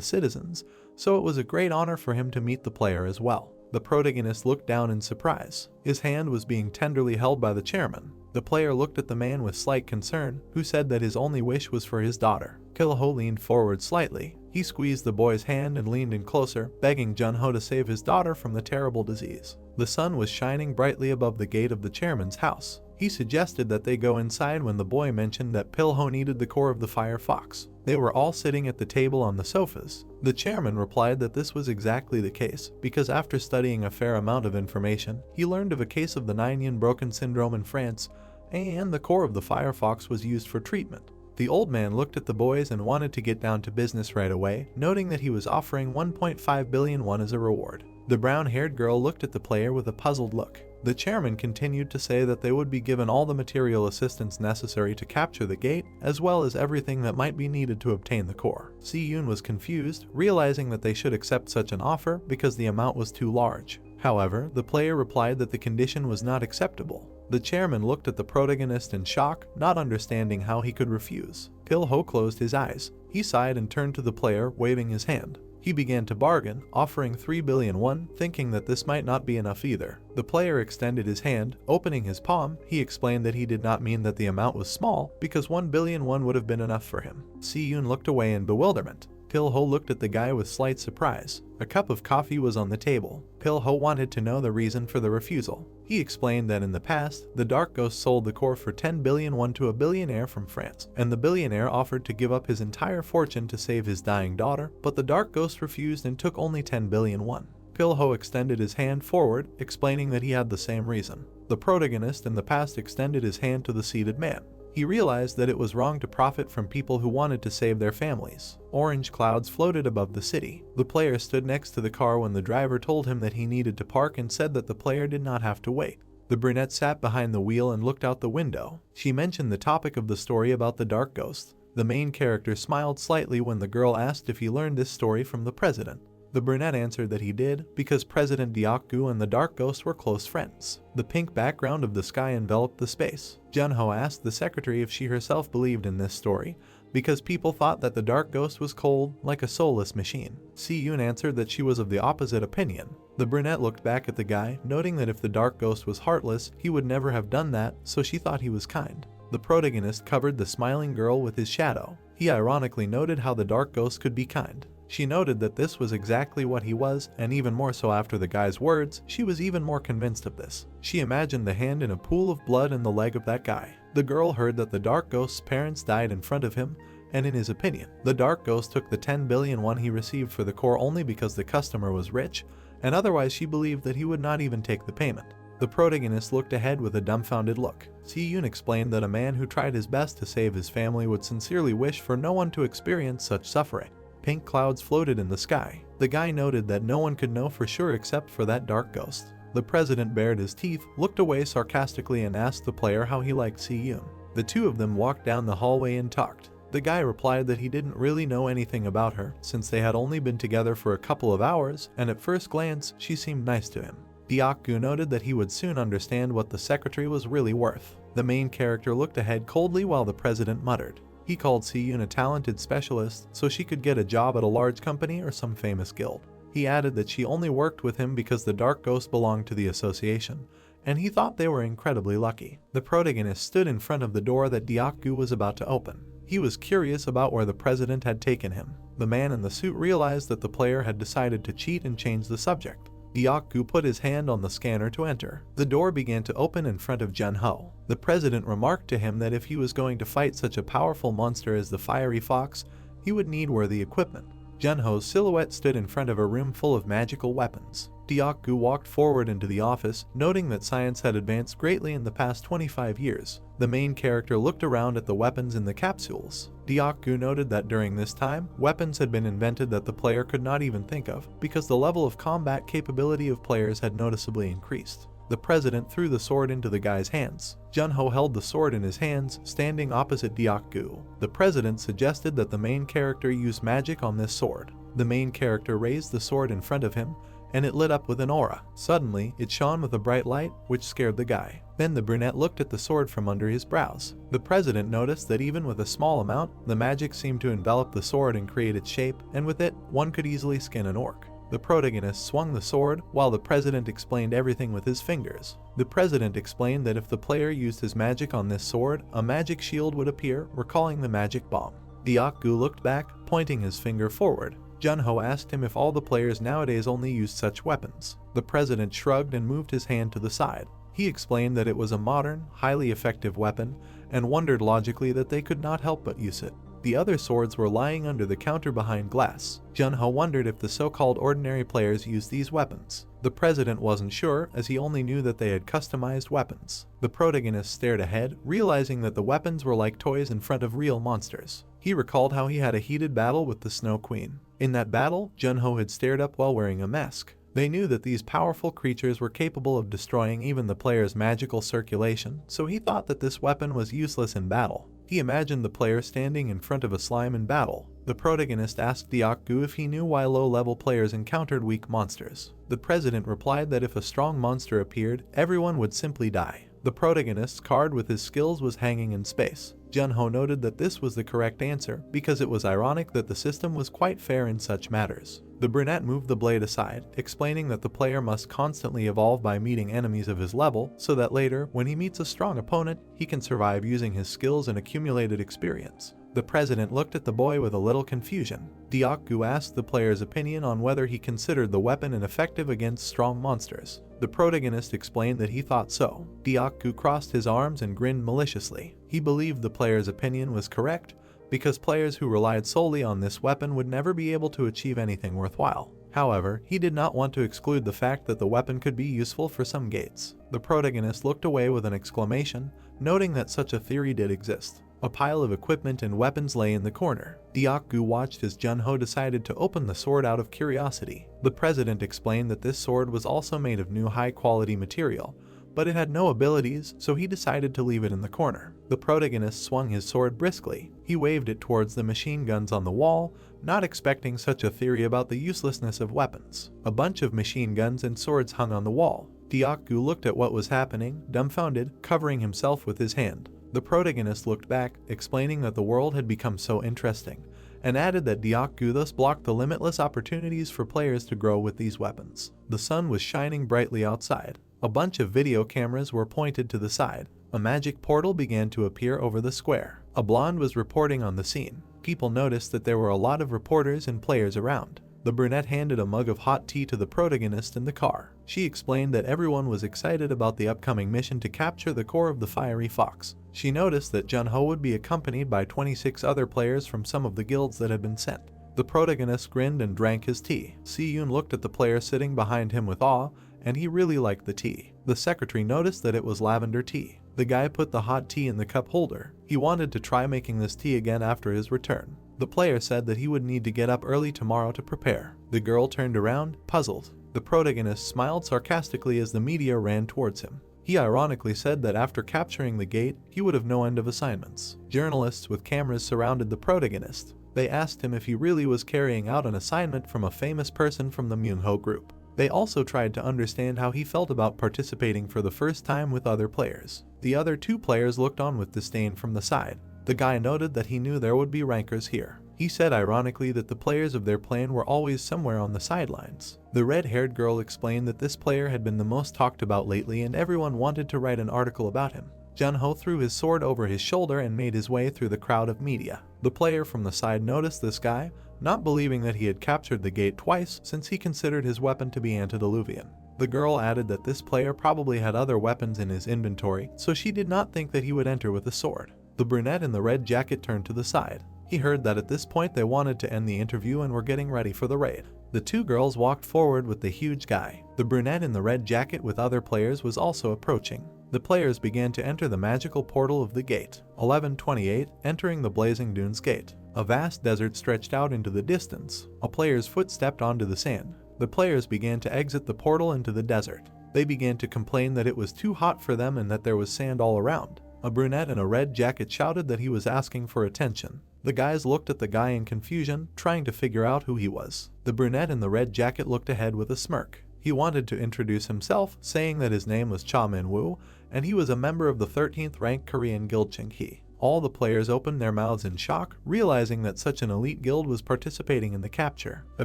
citizens, so it was a great honor for him to meet the player as well. The protagonist looked down in surprise. His hand was being tenderly held by the chairman. The player looked at the man with slight concern, who said that his only wish was for his daughter. Pil-ho leaned forward slightly. He squeezed the boy's hand and leaned in closer, begging Junho to save his daughter from the terrible disease. The sun was shining brightly above the gate of the chairman's house. He suggested that they go inside when the boy mentioned that Pil-ho needed the core of the fire fox. They were all sitting at the table on the sofas. The chairman replied that this was exactly the case, because after studying a fair amount of information, he learned of a case of the 9-yin broken syndrome in France, and the core of the fire fox was used for treatment. The old man looked at the boys and wanted to get down to business right away, noting that he was offering 1.5 billion won as a reward. The brown-haired girl looked at the player with a puzzled look. The chairman continued to say that they would be given all the material assistance necessary to capture the gate, as well as everything that might be needed to obtain the core. Si-yoon was confused, realizing that they should accept such an offer because the amount was too large. However, the player replied that the condition was not acceptable. The chairman looked at the protagonist in shock, not understanding how he could refuse. Pil-ho closed his eyes. He sighed and turned to the player, waving his hand. He began to bargain, offering 3 billion won, thinking that this might not be enough either. The player extended his hand. Opening his palm, he explained that he did not mean that the amount was small, because 1 billion won would have been enough for him. Si-yoon looked away in bewilderment. Pil-ho looked at the guy with slight surprise. A cup of coffee was on the table. Pil-ho wanted to know the reason for the refusal. He explained that in the past, the Dark Ghost sold the core for 10 billion won to a billionaire from France, and the billionaire offered to give up his entire fortune to save his dying daughter, but the Dark Ghost refused and took only 10 billion won. Pil-ho extended his hand forward, explaining that he had the same reason. The protagonist in the past extended his hand to the seated man. He realized that it was wrong to profit from people who wanted to save their families. Orange clouds floated above the city. The player stood next to the car when the driver told him that he needed to park and said that the player did not have to wait. The brunette sat behind the wheel and looked out the window. She mentioned the topic of the story about the Dark Ghost. The main character smiled slightly when the girl asked if he learned this story from the president. The brunette answered that he did, because President Deok-gu and the Dark Ghost were close friends. The pink background of the sky enveloped the space. Jun-ho asked the secretary if she herself believed in this story, because people thought that the Dark Ghost was cold, like a soulless machine. Si-yoon answered that she was of the opposite opinion. The brunette looked back at the guy, noting that if the Dark Ghost was heartless, he would never have done that, so she thought he was kind. The protagonist covered the smiling girl with his shadow. He ironically noted how the Dark Ghost could be kind. She noted that this was exactly what he was, and even more so after the guy's words, she was even more convinced of this. She imagined the hand in a pool of blood in the leg of that guy. The girl heard that the Dark Ghost's parents died in front of him, and in his opinion, the Dark Ghost took the 10 billion won he received for the core only because the customer was rich, and otherwise she believed that he would not even take the payment. The protagonist looked ahead with a dumbfounded look. Si-yoon explained that a man who tried his best to save his family would sincerely wish for no one to experience such suffering. Pink clouds floated in the sky. The guy noted that no one could know for sure except for that Dark Ghost. The president bared his teeth, looked away sarcastically and asked the player how he liked Si-yoon. The two of them walked down the hallway and talked. The guy replied that he didn't really know anything about her, since they had only been together for a couple of hours, and at first glance, she seemed nice to him. Deok-gu noted that he would soon understand what the secretary was really worth. The main character looked ahead coldly while the president muttered. He called Si-yoon a talented specialist so she could get a job at a large company or some famous guild. He added that she only worked with him because the Dark Ghost belonged to the association, and he thought they were incredibly lucky. The protagonist stood in front of the door that Deok-gu was about to open. He was curious about where the president had taken him. The man in the suit realized that the player had decided to cheat and change the subject. Deok-gu put his hand on the scanner to enter. The door began to open in front of Jun-ho. The president remarked to him that if he was going to fight such a powerful monster as the fiery fox, he would need worthy equipment. Jun-ho's silhouette stood in front of a room full of magical weapons. Deok-gu walked forward into the office, noting that science had advanced greatly in the past 25 years. The main character looked around at the weapons in the capsules. Deok-gu noted that during this time, weapons had been invented that the player could not even think of, because the level of combat capability of players had noticeably increased. The president threw the sword into the guy's hands. Jun-ho held the sword in his hands, standing opposite Deok-gu. The president suggested that the main character use magic on this sword. The main character raised the sword in front of him, and it lit up with an aura. Suddenly, it shone with a bright light, which scared the guy. Then the brunette looked at the sword from under his brows. The president noticed that even with a small amount, the magic seemed to envelop the sword and create its shape, and with it, one could easily skin an orc. The protagonist swung the sword, while the president explained everything with his fingers. The president explained that if the player used his magic on this sword, a magic shield would appear, recalling the magic bomb. Deok-gu looked back, pointing his finger forward. Jun-ho asked him if all the players nowadays only used such weapons. The president shrugged and moved his hand to the side. He explained that it was a modern, highly effective weapon, and wondered logically that they could not help but use it. The other swords were lying under the counter behind glass. Jun-ho wondered if the so-called ordinary players used these weapons. The president wasn't sure, as he only knew that they had customized weapons. The protagonist stared ahead, realizing that the weapons were like toys in front of real monsters. He recalled how he had a heated battle with the Snow Queen. In that battle, Jun-ho had stared up while wearing a mask. They knew that these powerful creatures were capable of destroying even the player's magical circulation, so he thought that this weapon was useless in battle. He imagined the player standing in front of a slime in battle. The protagonist asked Deokgu if he knew why low-level players encountered weak monsters. The president replied that if a strong monster appeared, everyone would simply die. The protagonist's card with his skills was hanging in space. Jun-ho noted that this was the correct answer because it was ironic that the system was quite fair in such matters. The brunette moved the blade aside, explaining that the player must constantly evolve by meeting enemies of his level so that later, when he meets a strong opponent, he can survive using his skills and accumulated experience. The president looked at the boy with a little confusion. Deokgu asked the player's opinion on whether he considered the weapon ineffective against strong monsters. The protagonist explained that he thought so. Deokgu crossed his arms and grinned maliciously. He believed the player's opinion was correct because players who relied solely on this weapon would never be able to achieve anything worthwhile. However, he did not want to exclude the fact that the weapon could be useful for some gates. The protagonist looked away with an exclamation, noting that such a theory did exist. A pile of equipment and weapons lay in the corner. Deokgu watched as Jun-ho decided to open the sword out of curiosity. The president explained that this sword was also made of new high-quality material, but it had no abilities, so he decided to leave it in the corner. The protagonist swung his sword briskly. He waved it towards the machine guns on the wall, not expecting such a theory about the uselessness of weapons. A bunch of machine guns and swords hung on the wall. Deokgu looked at what was happening, dumbfounded, covering himself with his hand. The protagonist looked back, explaining that the world had become so interesting, and added that Deokgu thus blocked the limitless opportunities for players to grow with these weapons. The sun was shining brightly outside. A bunch of video cameras were pointed to the side. A magic portal began to appear over the square. A blonde was reporting on the scene. People noticed that there were a lot of reporters and players around. The brunette handed a mug of hot tea to the protagonist in the car. She explained that everyone was excited about the upcoming mission to capture the core of the fiery fox. She noticed that Jun-ho would be accompanied by 26 other players from some of the guilds that had been sent. The protagonist grinned and drank his tea. Si-yoon looked at the player sitting behind him with awe, and he really liked the tea. The secretary noticed that it was lavender tea. The guy put the hot tea in the cup holder. He wanted to try making this tea again after his return. The player said that he would need to get up early tomorrow to prepare. The girl turned around, puzzled. The protagonist smiled sarcastically as the media ran towards him. He ironically said that after capturing the gate, he would have no end of assignments. Journalists with cameras surrounded the protagonist. They asked him if he really was carrying out an assignment from a famous person from the Manhwa group. They also tried to understand how he felt about participating for the first time with other players. The other two players looked on with disdain from the side. The guy noted that he knew there would be rankers here. He said ironically that the players of their clan were always somewhere on the sidelines. The red-haired girl explained that this player had been the most talked about lately and everyone wanted to write an article about him. Jun-ho threw his sword over his shoulder and made his way through the crowd of media. The player from the side noticed this guy, not believing that he had captured the gate twice since he considered his weapon to be antediluvian. The girl added that this player probably had other weapons in his inventory, so she did not think that he would enter with a sword. The brunette in the red jacket turned to the side. He heard that at this point they wanted to end the interview and were getting ready for the raid. The two girls walked forward with the huge guy. The brunette in the red jacket with other players was also approaching. The players began to enter the magical portal of the gate. 11:28, entering the Blazing Dunes gate. A vast desert stretched out into the distance. A player's foot stepped onto the sand. The players began to exit the portal into the desert. They began to complain that it was too hot for them and that there was sand all around. A brunette in a red jacket shouted that he was asking for attention. The guys looked at the guy in confusion, trying to figure out who he was. The brunette in the red jacket looked ahead with a smirk. He wanted to introduce himself, saying that his name was Cha Min-woo, and he was a member of the 13th ranked Korean guild Ching-hee. All the players opened their mouths in shock, realizing that such an elite guild was participating in the capture. A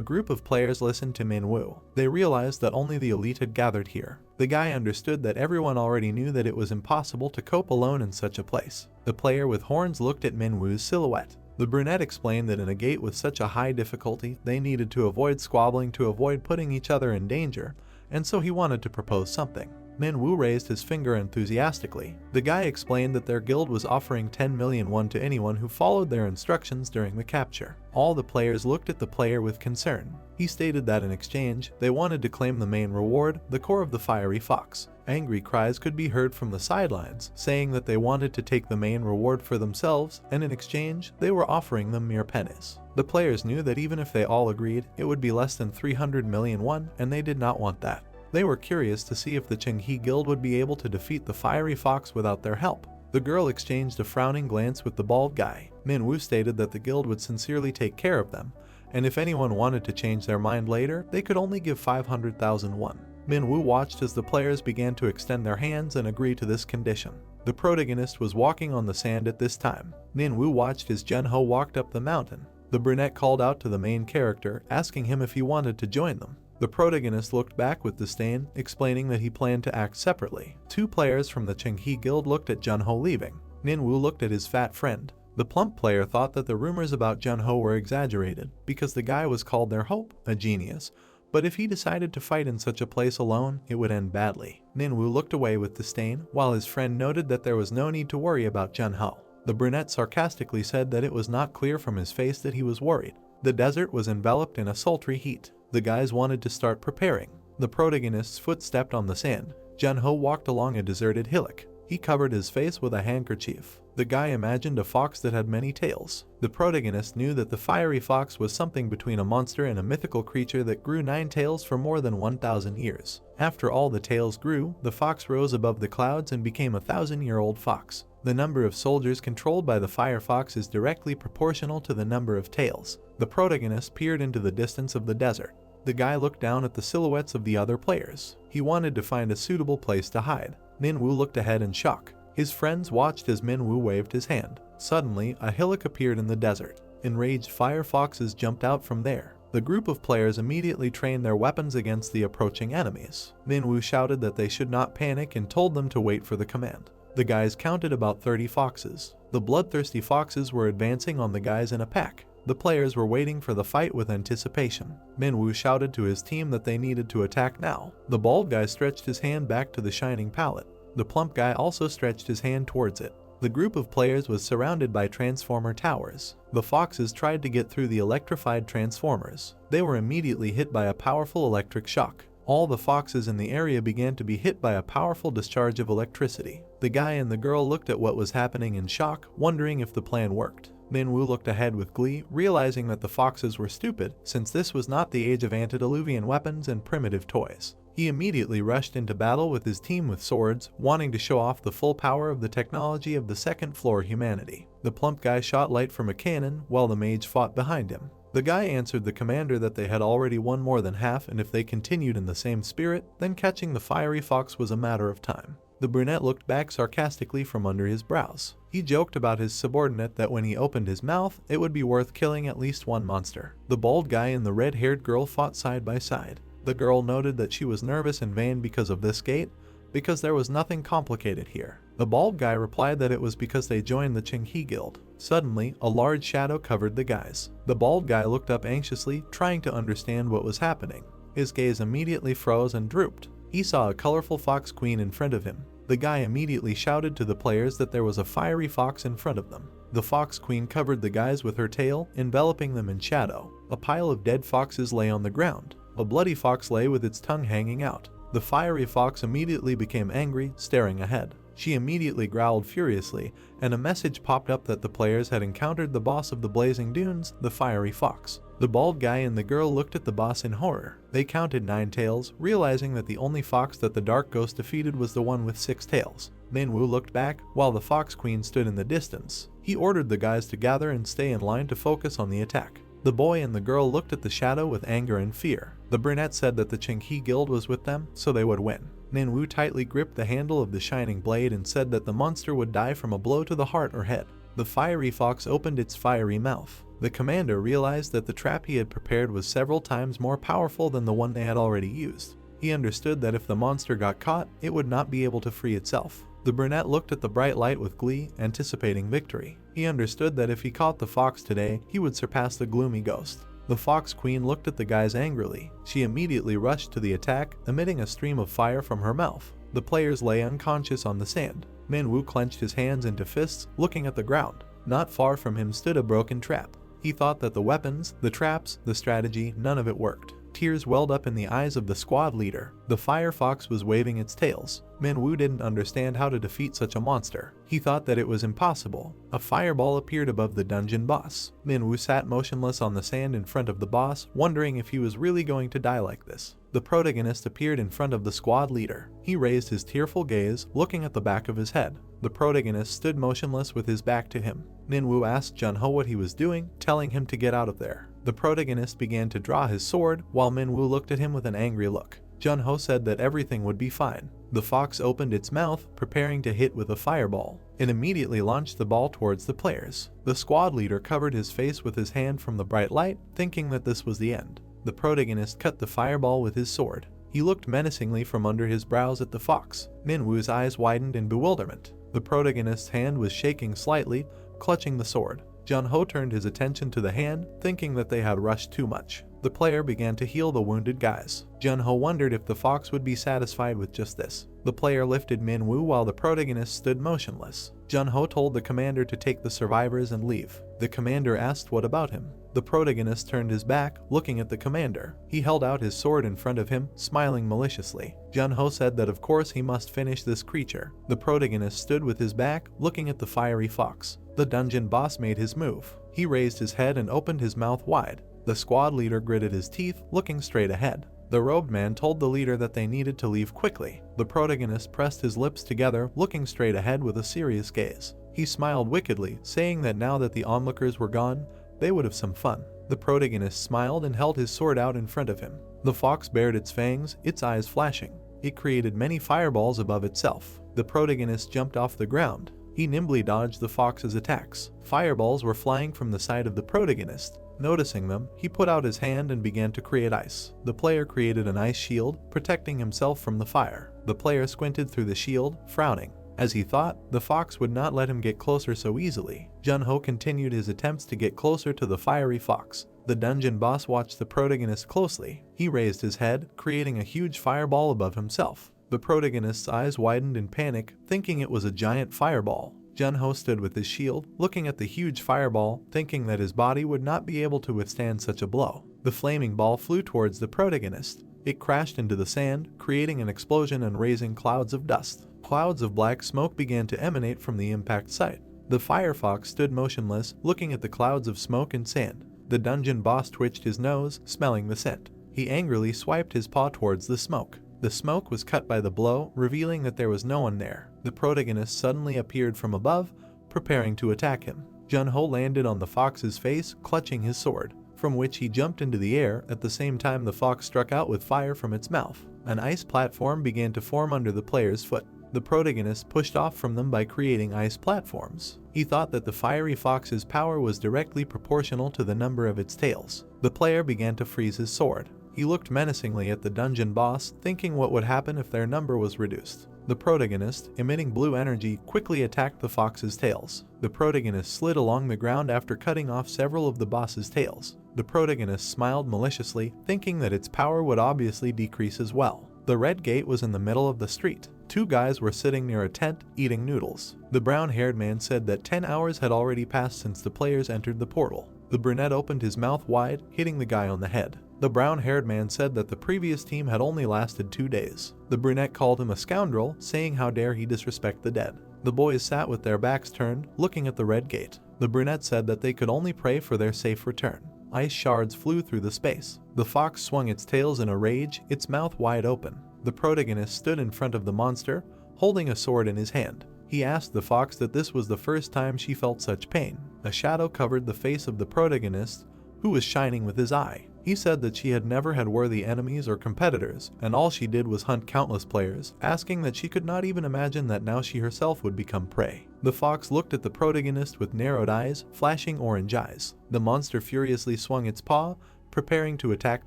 group of players listened to Min-woo. They realized that only the elite had gathered here. The guy understood that everyone already knew that it was impossible to cope alone in such a place. The player with horns looked at Min-woo's silhouette. The brunette explained that in a gate with such a high difficulty, they needed to avoid squabbling to avoid putting each other in danger, and so he wanted to propose something. Manhwa raised his finger enthusiastically. The guy explained that their guild was offering 10 million won to anyone who followed their instructions during the capture. All the players looked at the player with concern. He stated that in exchange, they wanted to claim the main reward, the core of the fiery fox. Angry cries could be heard from the sidelines, saying that they wanted to take the main reward for themselves, and in exchange, they were offering them mere pennies. The players knew that even if they all agreed, it would be less than 300 million won, and they did not want that. They were curious to see if the Chenghe Guild would be able to defeat the fiery fox without their help. The girl exchanged a frowning glance with the bald guy. Manhwa stated that the guild would sincerely take care of them, and if anyone wanted to change their mind later, they could only give 500,000 won. Manhwa watched as the players began to extend their hands and agree to this condition. The protagonist was walking on the sand at this time. Manhwa watched as Junho walked up the mountain. The brunette called out to the main character, asking him if he wanted to join them. The protagonist looked back with disdain, explaining that he planned to act separately. Two players from the Chenghe Guild looked at Junho leaving. Manhwa looked at his fat friend. The plump player thought that the rumors about Junho were exaggerated, because the guy was called their hope, a genius. But if he decided to fight in such a place alone, it would end badly. Manhwa looked away with disdain, while his friend noted that there was no need to worry about Junho. The brunette sarcastically said that it was not clear from his face that he was worried. The desert was enveloped in a sultry heat. The guys wanted to start preparing. The protagonist's foot stepped on the sand. Junho walked along a deserted hillock. He covered his face with a handkerchief. The guy imagined a fox that had many tails. The protagonist knew that the fiery fox was something between a monster and a mythical creature that grew 9 tails for more than 1,000 years. After all the tails grew, the fox rose above the clouds and became a 1,000-year-old fox. The number of soldiers controlled by the fire fox is directly proportional to the number of tails. The protagonist peered into the distance of the desert. The guy looked down at the silhouettes of the other players. He wanted to find a suitable place to hide. Manhwa looked ahead in shock. His friends watched as Manhwa waved his hand. Suddenly, a hillock appeared in the desert. Enraged fire foxes jumped out from there. The group of players immediately trained their weapons against the approaching enemies. Manhwa shouted that they should not panic and told them to wait for the command. The guys counted about 30 foxes. The bloodthirsty foxes were advancing on the guys in a pack. The players were waiting for the fight with anticipation. Manhwa shouted to his team that they needed to attack now. The bald guy stretched his hand back to the shining pallet. The plump guy also stretched his hand towards it. The group of players was surrounded by transformer towers. The foxes tried to get through the electrified transformers. They were immediately hit by a powerful electric shock. All the foxes in the area began to be hit by a powerful discharge of electricity. The guy and the girl looked at what was happening in shock, wondering if the plan worked. Manhwa looked ahead with glee, realizing that the foxes were stupid, since this was not the age of antediluvian weapons and primitive toys. He immediately rushed into battle with his team with swords, wanting to show off the full power of the technology of the second-floor humanity. The plump guy shot light from a cannon, while the mage fought behind him. The guy answered the commander that they had already won more than half, and if they continued in the same spirit, then catching the fiery fox was a matter of time. The brunette looked back sarcastically from under his brows. He joked about his subordinate that when he opened his mouth, it would be worth killing at least one monster. The bald guy and the red-haired girl fought side by side. The girl noted that she was nervous and vain because of this gate, because there was nothing complicated here. The bald guy replied that it was because they joined the Chenghe Guild. Suddenly, a large shadow covered the guys. The bald guy looked up anxiously, trying to understand what was happening. His gaze immediately froze and drooped. He saw a colorful fox queen in front of him. The guy immediately shouted to the players that there was a fiery fox in front of them. The fox queen covered the guys with her tail, enveloping them in shadow. A pile of dead foxes lay on the ground. A bloody fox lay with its tongue hanging out. The fiery fox immediately became angry, staring ahead. She immediately growled furiously, and a message popped up that the players had encountered the boss of the Blazing Dunes, the fiery fox. The bald guy and the girl looked at the boss in horror. They counted 9 tails, realizing that the only fox that the dark ghost defeated was the one with 6 tails. Manhwa looked back, while the fox queen stood in the distance. He ordered the guys to gather and stay in line to focus on the attack. The boy and the girl looked at the shadow with anger and fear. The brunette said that the Chenghe Guild was with them, so they would win. Manhwa tightly gripped the handle of the shining blade and said that the monster would die from a blow to the heart or head. The fiery fox opened its fiery mouth. The commander realized that the trap he had prepared was several times more powerful than the one they had already used. He understood that if the monster got caught, it would not be able to free itself. The brunette looked at the bright light with glee, anticipating victory. He understood that if he caught the fox today, he would surpass the gloomy ghost. The fox queen looked at the guys angrily. She immediately rushed to the attack, emitting a stream of fire from her mouth. The players lay unconscious on the sand. Manhwa clenched his hands into fists, looking at the ground. Not far from him stood a broken trap. He thought that the weapons, the traps, the strategy, none of it worked. Tears welled up in the eyes of the squad leader. The fire fox was waving its tails. Manhwa didn't understand how to defeat such a monster. He thought that it was impossible. A fireball appeared above the dungeon boss. Manhwa sat motionless on the sand in front of the boss, wondering if he was really going to die like this. The protagonist appeared in front of the squad leader. He raised his tearful gaze, looking at the back of his head. The protagonist stood motionless with his back to him. Manhwa asked Junho what he was doing, telling him to get out of there. The protagonist began to draw his sword, while Manhwa looked at him with an angry look. Junho said that everything would be fine. The fox opened its mouth, preparing to hit with a fireball. It immediately launched the ball towards the players. The squad leader covered his face with his hand from the bright light, thinking that this was the end. The protagonist cut the fireball with his sword. He looked menacingly from under his brows at the fox. Manhwa's eyes widened in bewilderment. The protagonist's hand was shaking slightly, clutching the sword. Junho turned his attention to the hand, thinking that they had rushed too much. The player began to heal the wounded guys. Junho wondered if the fox would be satisfied with just this. The player lifted Manhwa while the protagonist stood motionless. Junho told the commander to take the survivors and leave. The commander asked what about him. The protagonist turned his back, looking at the commander. He held out his sword in front of him, smiling maliciously. Junho said that of course he must finish this creature. The protagonist stood with his back, looking at the fiery fox. The dungeon boss made his move. He raised his head and opened his mouth wide. The squad leader gritted his teeth, looking straight ahead. The robed man told the leader that they needed to leave quickly. The protagonist pressed his lips together, looking straight ahead with a serious gaze. He smiled wickedly, saying that now that the onlookers were gone, they would have some fun. The protagonist smiled and held his sword out in front of him. The fox bared its fangs, its eyes flashing. It created many fireballs above itself. The protagonist jumped off the ground. He nimbly dodged the fox's attacks. Fireballs were flying from the side of the protagonist. Noticing them, he put out his hand and began to create ice. The player created an ice shield, protecting himself from the fire. The player squinted through the shield, frowning. As he thought, the fox would not let him get closer so easily. Junho continued his attempts to get closer to the fiery fox. The dungeon boss watched the protagonist closely. He raised his head, creating a huge fireball above himself. The protagonist's eyes widened in panic, thinking it was a giant fireball. Junho stood with his shield, looking at the huge fireball, thinking that his body would not be able to withstand such a blow. The flaming ball flew towards the protagonist. It crashed into the sand, creating an explosion and raising clouds of dust. Clouds of black smoke began to emanate from the impact site. The firefox stood motionless, looking at the clouds of smoke and sand. The dungeon boss twitched his nose, smelling the scent. He angrily swiped his paw towards the smoke. The smoke was cut by the blow, revealing that there was no one there. The protagonist suddenly appeared from above, preparing to attack him. Junho landed on the fox's face, clutching his sword, from which he jumped into the air. At the same time, the fox struck out with fire from its mouth. An ice platform began to form under the player's foot. The protagonist pushed off from them by creating ice platforms. He thought that the fiery fox's power was directly proportional to the number of its tails. The player began to freeze his sword. He looked menacingly at the dungeon boss, thinking what would happen if their number was reduced. The protagonist, emitting blue energy, quickly attacked the fox's tails. The protagonist slid along the ground after cutting off several of the boss's tails. The protagonist smiled maliciously, thinking that its power would obviously decrease as well. The red gate was in the middle of the street. Two guys were sitting near a tent, eating noodles. The brown-haired man said that 10 hours had already passed since the players entered the portal. The brunette opened his mouth wide, hitting the guy on the head. The brown-haired man said that the previous team had only lasted 2 days. The brunette called him a scoundrel, saying how dare he disrespect the dead. The boys sat with their backs turned, looking at the red gate. The brunette said that they could only pray for their safe return. Ice shards flew through the space. The fox swung its tails in a rage, its mouth wide open. The protagonist stood in front of the monster, holding a sword in his hand. He asked the fox that this was the first time she felt such pain. A shadow covered the face of the protagonist, who was shining with his eye. He said that she had never had worthy enemies or competitors, and all she did was hunt countless players, asking that she could not even imagine that now she herself would become prey. The fox looked at the protagonist with narrowed eyes, flashing orange eyes. The monster furiously swung its paw, preparing to attack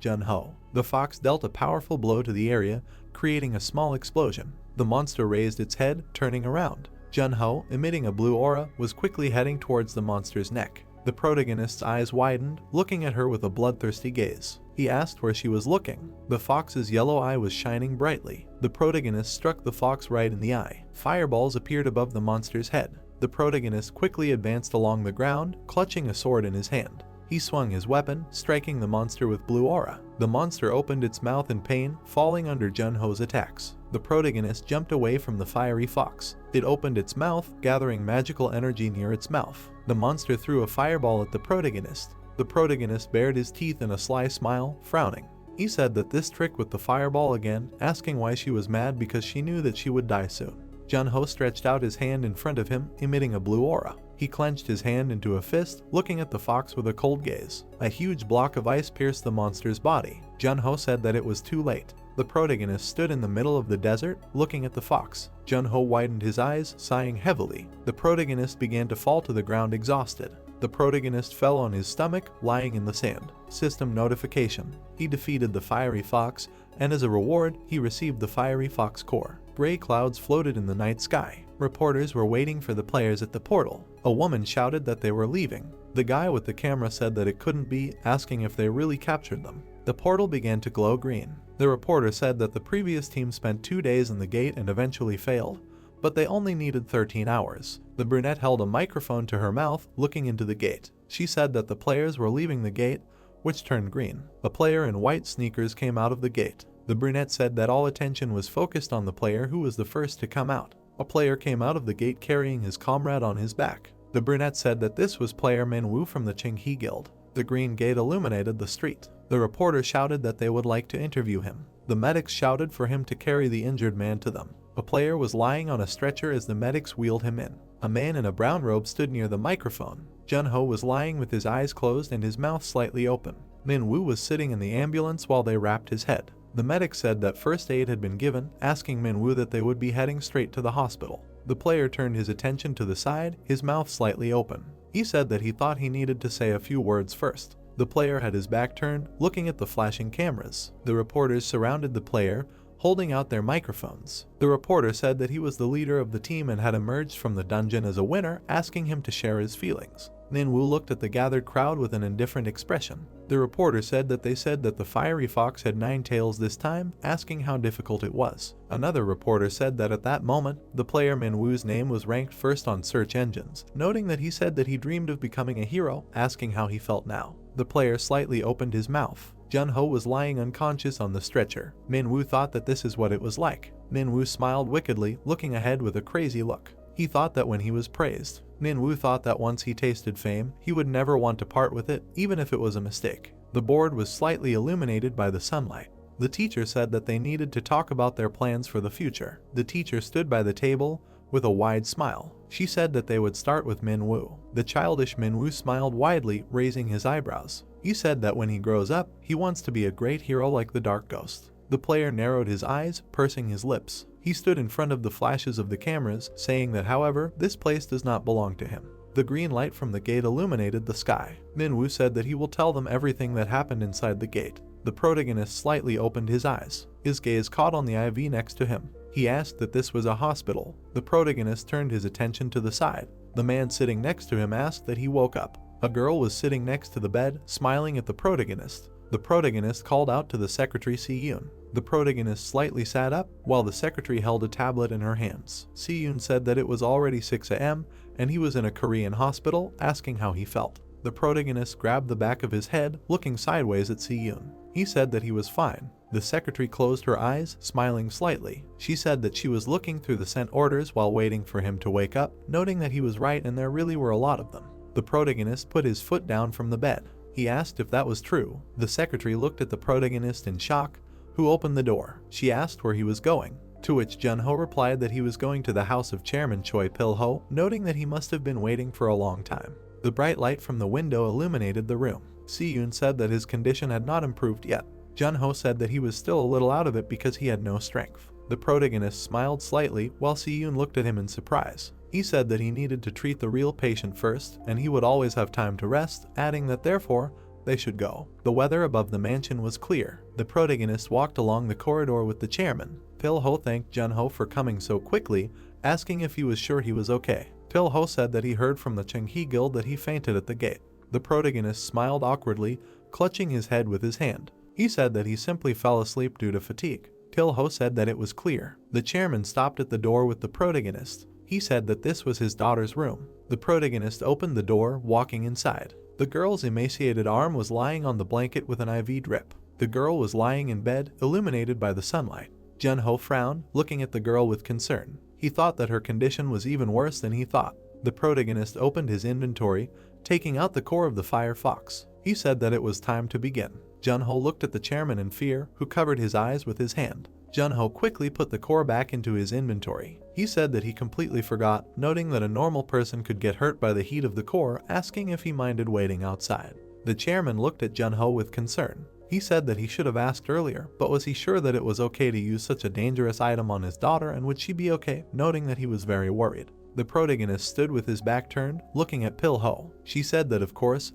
Junho. The fox dealt a powerful blow to the area, creating a small explosion. The monster raised its head, turning around. Junho, emitting a blue aura, was quickly heading towards the monster's neck. The protagonist's eyes widened, looking at her with a bloodthirsty gaze. He asked where she was looking. The fox's yellow eye was shining brightly. The protagonist struck the fox right in the eye. Fireballs appeared above the monster's head. The protagonist quickly advanced along the ground, clutching a sword in his hand. He swung his weapon, striking the monster with blue aura. The monster opened its mouth in pain, falling under Junho's attacks. The protagonist jumped away from the fiery fox. It opened its mouth, gathering magical energy near its mouth. The monster threw a fireball at the protagonist. The protagonist bared his teeth in a sly smile, frowning. He said that this trick with the fireball again, asking why she was mad because she knew that she would die soon. Junho stretched out his hand in front of him, emitting a blue aura. He clenched his hand into a fist, looking at the fox with a cold gaze. A huge block of ice pierced the monster's body. Junho said that it was too late. The protagonist stood in the middle of the desert, looking at the fox. Junho widened his eyes, sighing heavily. The protagonist began to fall to the ground exhausted. The protagonist fell on his stomach, lying in the sand. System notification. He defeated the fiery fox, and as a reward, he received the fiery fox core. Gray clouds floated in the night sky. Reporters were waiting for the players at the portal. A woman shouted that they were leaving. The guy with the camera said that it couldn't be, asking if they really captured them. The portal began to glow green. The reporter said that the previous team spent 2 days in the gate and eventually failed, but they only needed 13 hours. The brunette held a microphone to her mouth, looking into the gate. She said that the players were leaving the gate, which turned green. A player in white sneakers came out of the gate. The brunette said that all attention was focused on the player who was the first to come out. A player came out of the gate carrying his comrade on his back. The brunette said that this was player Manhwa from the Qinghe Guild. The green gate illuminated the street. The reporter shouted that they would like to interview him. The medics shouted for him to carry the injured man to them. A player was lying on a stretcher as the medics wheeled him in. A man in a brown robe stood near the microphone. Junho was lying with his eyes closed and his mouth slightly open. Manhwa was sitting in the ambulance while they wrapped his head. The medic said that first aid had been given, asking Manhwa that they would be heading straight to the hospital. The player turned his attention to the side, his mouth slightly open. He said that he thought he needed to say a few words first. The player had his back turned, looking at the flashing cameras. The reporters surrounded the player, holding out their microphones. The reporter said that he was the leader of the team and had emerged from the dungeon as a winner, asking him to share his feelings. Manhwa looked at the gathered crowd with an indifferent expression. The reporter said that the fiery fox had 9 tails this time, asking how difficult it was. Another reporter said that at that moment, the player Manhwa's name was ranked first on search engines, noting that he said that he dreamed of becoming a hero, asking how he felt now. The player slightly opened his mouth. Junho was lying unconscious on the stretcher. Manhwa thought that this is what it was like. Manhwa smiled wickedly, looking ahead with a crazy look. He thought that when he was praised. Manhwa thought that once he tasted fame, he would never want to part with it, even if it was a mistake. The board was slightly illuminated by the sunlight. The teacher said that they needed to talk about their plans for the future. The teacher stood by the table with a wide smile. She said that they would start with Manhwa. The childish Manhwa smiled widely, raising his eyebrows. He said that when he grows up, he wants to be a great hero like the Dark Ghost. The player narrowed his eyes, pursing his lips. He stood in front of the flashes of the cameras, saying that however, this place does not belong to him. The green light from the gate illuminated the sky. Manhwa said that he will tell them everything that happened inside the gate. The protagonist slightly opened his eyes. His gaze caught on the IV next to him. He asked that this was a hospital. The protagonist turned his attention to the side. The man sitting next to him asked that he woke up. A girl was sitting next to the bed, smiling at the protagonist. The protagonist called out to the secretary Si-yoon. The protagonist slightly sat up, while the secretary held a tablet in her hands. Si-yoon said that it was already 6 a.m. and he was in a Korean hospital, asking how he felt. The protagonist grabbed the back of his head, looking sideways at Si-yoon. He said that he was fine. The secretary closed her eyes, smiling slightly. She said that she was looking through the sent orders while waiting for him to wake up, noting that he was right and there really were a lot of them. The protagonist put his foot down from the bed. He asked if that was true. The secretary looked at the protagonist in shock, who opened the door. She asked where he was going, to which Junho replied that he was going to the house of Chairman Choi Pil-ho, noting that he must have been waiting for a long time. The bright light from the window illuminated the room. Si-yoon said that his condition had not improved yet. Junho said that he was still a little out of it because he had no strength. The protagonist smiled slightly while Si-yoon looked at him in surprise. He said that he needed to treat the real patient first, and he would always have time to rest, adding that therefore, they should go. The weather above the mansion was clear. The protagonist walked along the corridor with the chairman. Pil-ho thanked Junho for coming so quickly, asking if he was sure he was okay. Pil-ho said that he heard from the Qinghe Guild that he fainted at the gate. The protagonist smiled awkwardly, clutching his head with his hand. He said that he simply fell asleep due to fatigue. Pilho said that it was clear. The chairman stopped at the door with the protagonist. He said that this was his daughter's room. The protagonist opened the door, walking inside. The girl's emaciated arm was lying on the blanket with an IV drip. The girl was lying in bed, illuminated by the sunlight. Junho frowned, looking at the girl with concern. He thought that her condition was even worse than he thought. The protagonist opened his inventory, taking out the core of the firefox. He said that it was time to begin. Junho looked at the chairman in fear, who covered his eyes with his hand. Junho quickly put the core back into his inventory. He said that he completely forgot, noting that a normal person could get hurt by the heat of the core, asking if he minded waiting outside. The chairman looked at Junho with concern. He said that he should have asked earlier, but was he sure that it was okay to use such a dangerous item on his daughter, and would she be okay, noting that he was very worried. The protagonist stood with his back turned, looking at Pilho. She said that of course,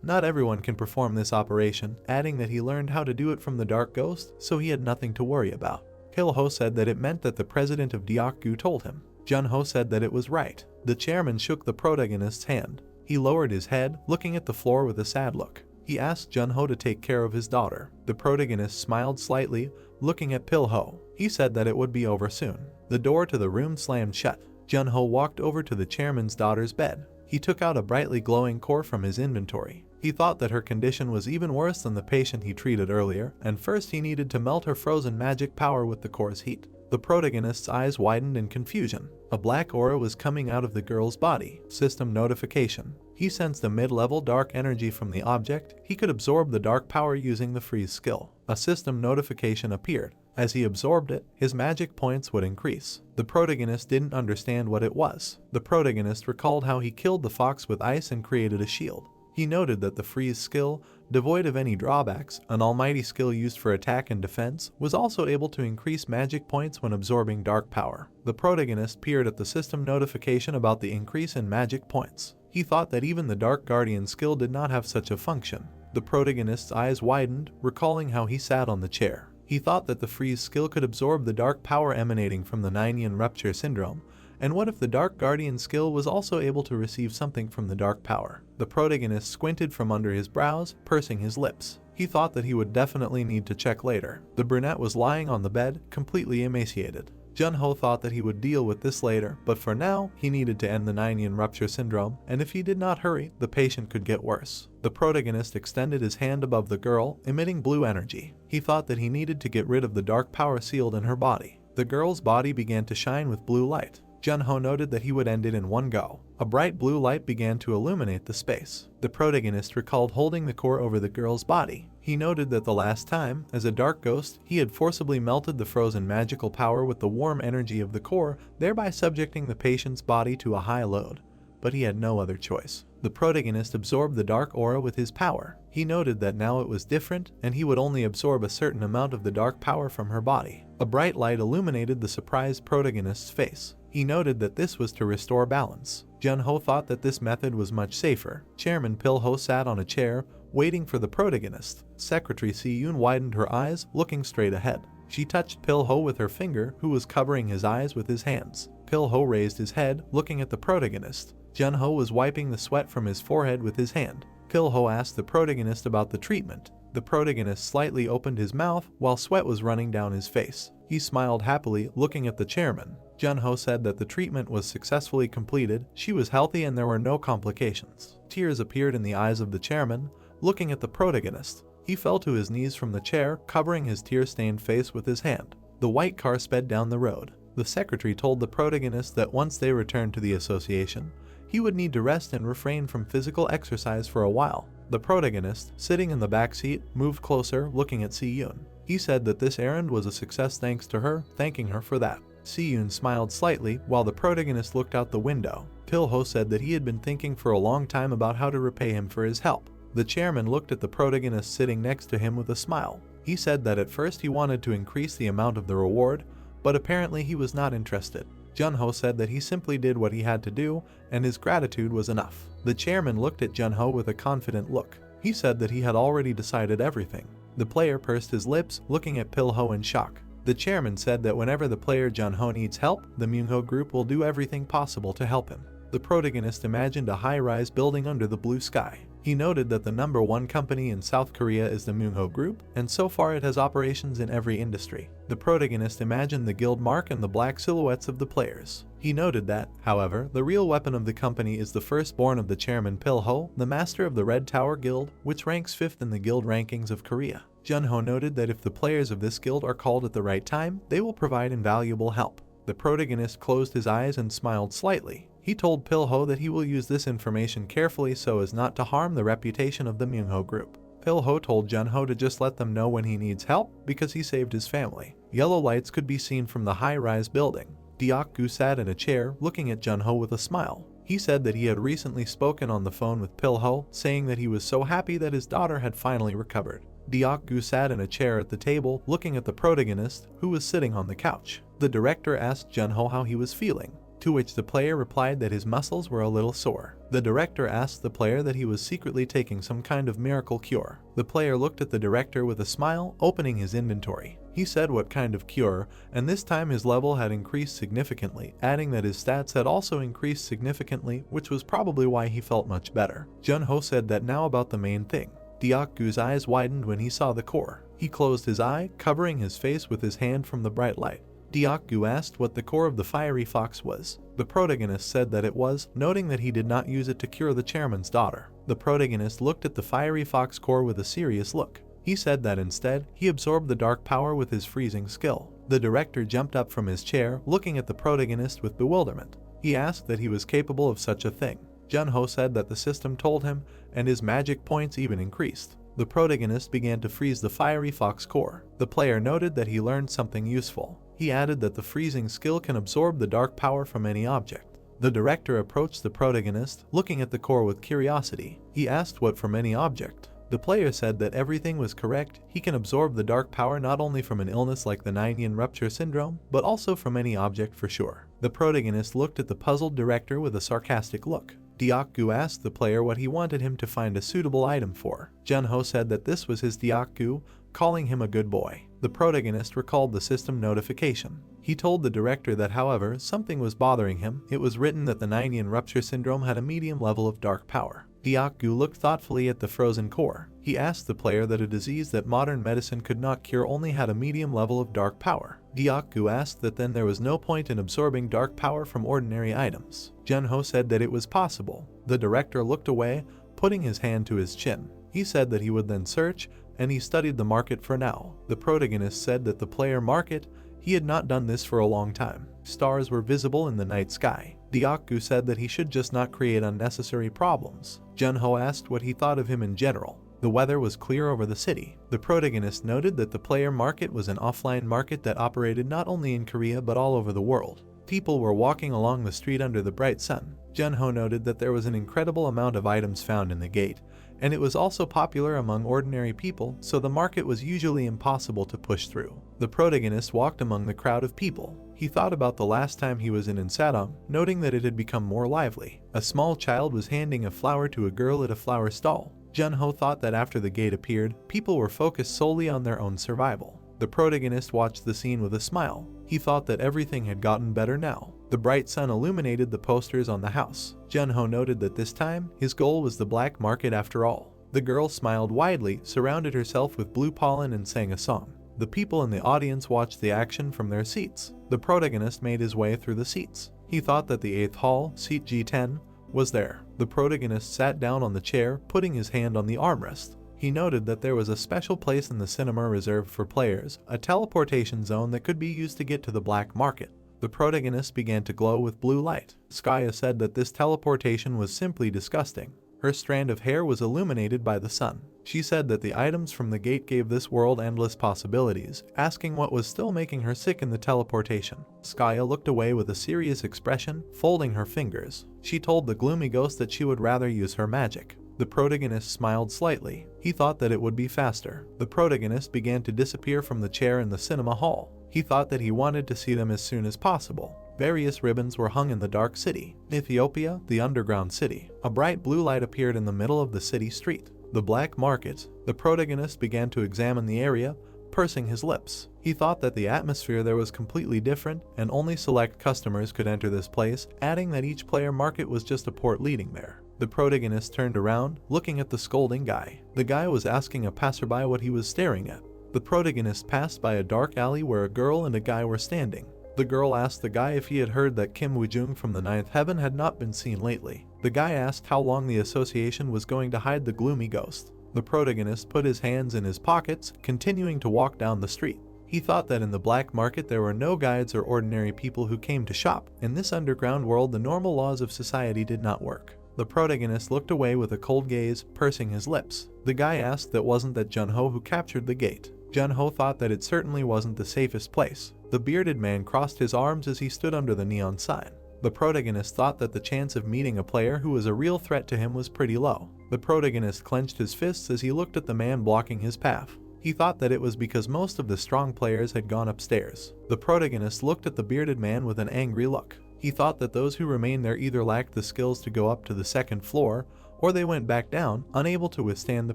not everyone can perform this operation, adding that he learned how to do it from the Dark Ghost, so he had nothing to worry about. Pilho said that it meant that the president of Deokgu told him. Junho said that it was right. The chairman shook the protagonist's hand. He lowered his head, looking at the floor with a sad look. He asked Junho to take care of his daughter. The protagonist smiled slightly, looking at Pilho. He said that it would be over soon. The door to the room slammed shut. Junho walked over to the chairman's daughter's bed. He took out a brightly glowing core from his inventory. He thought that her condition was even worse than the patient he treated earlier, and first he needed to melt her frozen magic power with the core's heat. The protagonist's eyes widened in confusion. A black aura was coming out of the girl's body. System notification. He sensed a mid-level dark energy from the object. He could absorb the dark power using the freeze skill. A system notification appeared. As he absorbed it, his magic points would increase. The protagonist didn't understand what it was. The protagonist recalled how he killed the fox with ice and created a shield. He noted that the freeze skill, devoid of any drawbacks, an almighty skill used for attack and defense, was also able to increase magic points when absorbing dark power. The protagonist peered at the system notification about the increase in magic points. He thought that even the Dark Guardian skill did not have such a function. The protagonist's eyes widened, recalling how he sat on the chair. He thought that the freeze skill could absorb the dark power emanating from the Ninean Rupture Syndrome, and what if the Dark Guardian skill was also able to receive something from the dark power? The protagonist squinted from under his brows, pursing his lips. He thought that he would definitely need to check later. The brunette was lying on the bed, completely emaciated. Junho thought that he would deal with this later, but for now, he needed to end the Ninean Rupture Syndrome, and if he did not hurry, the patient could get worse. The protagonist extended his hand above the girl, emitting blue energy. He thought that he needed to get rid of the dark power sealed in her body. The girl's body began to shine with blue light. Junho noted that he would end it in one go. A bright blue light began to illuminate the space. The protagonist recalled holding the core over the girl's body. He noted that the last time, as a dark ghost, he had forcibly melted the frozen magical power with the warm energy of the core, thereby subjecting the patient's body to a high load. But he had no other choice. The protagonist absorbed the dark aura with his power. He noted that now it was different, and he would only absorb a certain amount of the dark power from her body. A bright light illuminated the surprised protagonist's face. He noted that this was to restore balance. Junho thought that this method was much safer. Chairman Pilho sat on a chair, waiting for the protagonist. Secretary Si-yoon widened her eyes, looking straight ahead. She touched Pilho with her finger, who was covering his eyes with his hands. Pilho raised his head, looking at the protagonist. Junho was wiping the sweat from his forehead with his hand. Pilho asked the protagonist about the treatment. The protagonist slightly opened his mouth while sweat was running down his face. He smiled happily, looking at the chairman. Junho said that the treatment was successfully completed, she was healthy and there were no complications. Tears appeared in the eyes of the chairman, looking at the protagonist. He fell to his knees from the chair, covering his tear-stained face with his hand. The white car sped down the road. The secretary told the protagonist that once they returned to the association, he would need to rest and refrain from physical exercise for a while. The protagonist, sitting in the back seat, moved closer, looking at Si-yoon. He said that this errand was a success thanks to her, thanking her for that. Si-yoon smiled slightly while the protagonist looked out the window. Pilho said that he had been thinking for a long time about how to repay him for his help. The chairman looked at the protagonist sitting next to him with a smile. He said that at first he wanted to increase the amount of the reward, but apparently he was not interested. Junho said that he simply did what he had to do, and his gratitude was enough. The chairman looked at Junho with a confident look. He said that he had already decided everything. The player pursed his lips, looking at Pilho in shock. The chairman said that whenever the player Junho needs help, the Munho group will do everything possible to help him. The protagonist imagined a high-rise building under the blue sky. He noted that the #1 company in South Korea is the Manhwa Group, and so far it has operations in every industry. The protagonist imagined the guild mark and the black silhouettes of the players. He noted that, however, the real weapon of the company is the firstborn of the chairman Pilho, the master of the Red Tower Guild, which ranks 5th in the guild rankings of Korea. Junho noted that if the players of this guild are called at the right time, they will provide invaluable help. The protagonist closed his eyes and smiled slightly. He told Pilho that he will use this information carefully so as not to harm the reputation of the Manhwa Group. Pilho told Junho to just let them know when he needs help because he saved his family. Yellow lights could be seen from the high-rise building. Deok-gu sat in a chair looking at Junho with a smile. He said that he had recently spoken on the phone with Pilho, saying that he was so happy that his daughter had finally recovered. Deok-gu sat in a chair at the table looking at the protagonist, who was sitting on the couch. The director asked Junho how he was feeling, to which the player replied that his muscles were a little sore. The director asked the player that he was secretly taking some kind of miracle cure. The player looked at the director with a smile, opening his inventory. He said what kind of cure, and this time his level had increased significantly, adding that his stats had also increased significantly, which was probably why he felt much better. Junho said that now about the main thing. Deok-gu's eyes widened when he saw the core. He closed his eye, covering his face with his hand from the bright light. Deok-gu asked what the core of the fiery fox was. The protagonist said that it was, noting that he did not use it to cure the chairman's daughter. The protagonist looked at the fiery fox core with a serious look. He said that instead, he absorbed the dark power with his freezing skill. The director jumped up from his chair, looking at the protagonist with bewilderment. He asked that he was capable of such a thing. Junho said that the system told him, and his magic points even increased. The protagonist began to freeze the fiery fox core. The player noted that he learned something useful. He added that the freezing skill can absorb the dark power from any object. The director approached the protagonist, looking at the core with curiosity. He asked what from any object. The player said that everything was correct. He can absorb the dark power not only from an illness like the 9-yin rupture syndrome, but also from any object for sure. The protagonist looked at the puzzled director with a sarcastic look. Deok-gu asked the player what he wanted him to find a suitable item for. Junho said that this was his Deok-gu, calling him a good boy. The protagonist recalled the system notification. He told the director that however, something was bothering him. It was written that the 9-yin rupture syndrome had a medium level of dark power. Deok-gu looked thoughtfully at the frozen core. He asked the player that a disease that modern medicine could not cure only had a medium level of dark power. Deok-gu asked that then there was no point in absorbing dark power from ordinary items. Junho said that it was possible. The director looked away, putting his hand to his chin. He said that he would then search, and he studied the market for now. The protagonist said that the player market, he had not done this for a long time. Stars were visible in the night sky. Deok-gu said that he should just not create unnecessary problems. Junho asked what he thought of him in general. The weather was clear over the city. The protagonist noted that the player market was an offline market that operated not only in Korea but all over the world. People were walking along the street under the bright sun. Junho noted that there was an incredible amount of items found in the gate, and it was also popular among ordinary people, so the market was usually impossible to push through. The protagonist walked among the crowd of people. He thought about the last time he was in Insadong, noting that it had become more lively. A small child was handing a flower to a girl at a flower stall. Junho thought that after the gate appeared, people were focused solely on their own survival. The protagonist watched the scene with a smile. He thought that everything had gotten better now. The bright sun illuminated the posters on the house. Junho noted that this time, his goal was the black market after all. The girl smiled widely, surrounded herself with blue pollen and sang a song. The people in the audience watched the action from their seats. The protagonist made his way through the seats. He thought that the 8th hall, seat G10, was there. The protagonist sat down on the chair, putting his hand on the armrest. He noted that there was a special place in the cinema reserved for players, a teleportation zone that could be used to get to the black market. The protagonist began to glow with blue light. Skaya said that this teleportation was simply disgusting. Her strand of hair was illuminated by the sun. She said that the items from the gate gave this world endless possibilities, asking what was still making her sick in the teleportation. Skaya looked away with a serious expression, folding her fingers. She told the gloomy ghost that she would rather use her magic. The protagonist smiled slightly. He thought that it would be faster. The protagonist began to disappear from the chair in the cinema hall. He thought that he wanted to see them as soon as possible. Various ribbons were hung in the dark city. Ethiopia, the underground city. A bright blue light appeared in the middle of the city street. The black market. The protagonist began to examine the area, pursing his lips. He thought that the atmosphere there was completely different and only select customers could enter this place, adding that each player market was just a port leading there. The protagonist turned around, looking at the scolding guy. The guy was asking a passerby what he was staring at. The protagonist passed by a dark alley where a girl and a guy were standing. The girl asked the guy if he had heard that Kim Woo-jung from the ninth heaven had not been seen lately. The guy asked how long the association was going to hide the gloomy ghost. The protagonist put his hands in his pockets, continuing to walk down the street. He thought that in the black market there were no guides or ordinary people who came to shop. In this underground world, the normal laws of society did not work. The protagonist looked away with a cold gaze, pursing his lips. The guy asked that wasn't that Jun-ho who captured the gate. Jun-ho thought that it certainly wasn't the safest place. The bearded man crossed his arms as he stood under the neon sign. The protagonist thought that the chance of meeting a player who was a real threat to him was pretty low. The protagonist clenched his fists as he looked at the man blocking his path. He thought that it was because most of the strong players had gone upstairs. The protagonist looked at the bearded man with an angry look. He thought that those who remained there either lacked the skills to go up to the second floor, or they went back down, unable to withstand the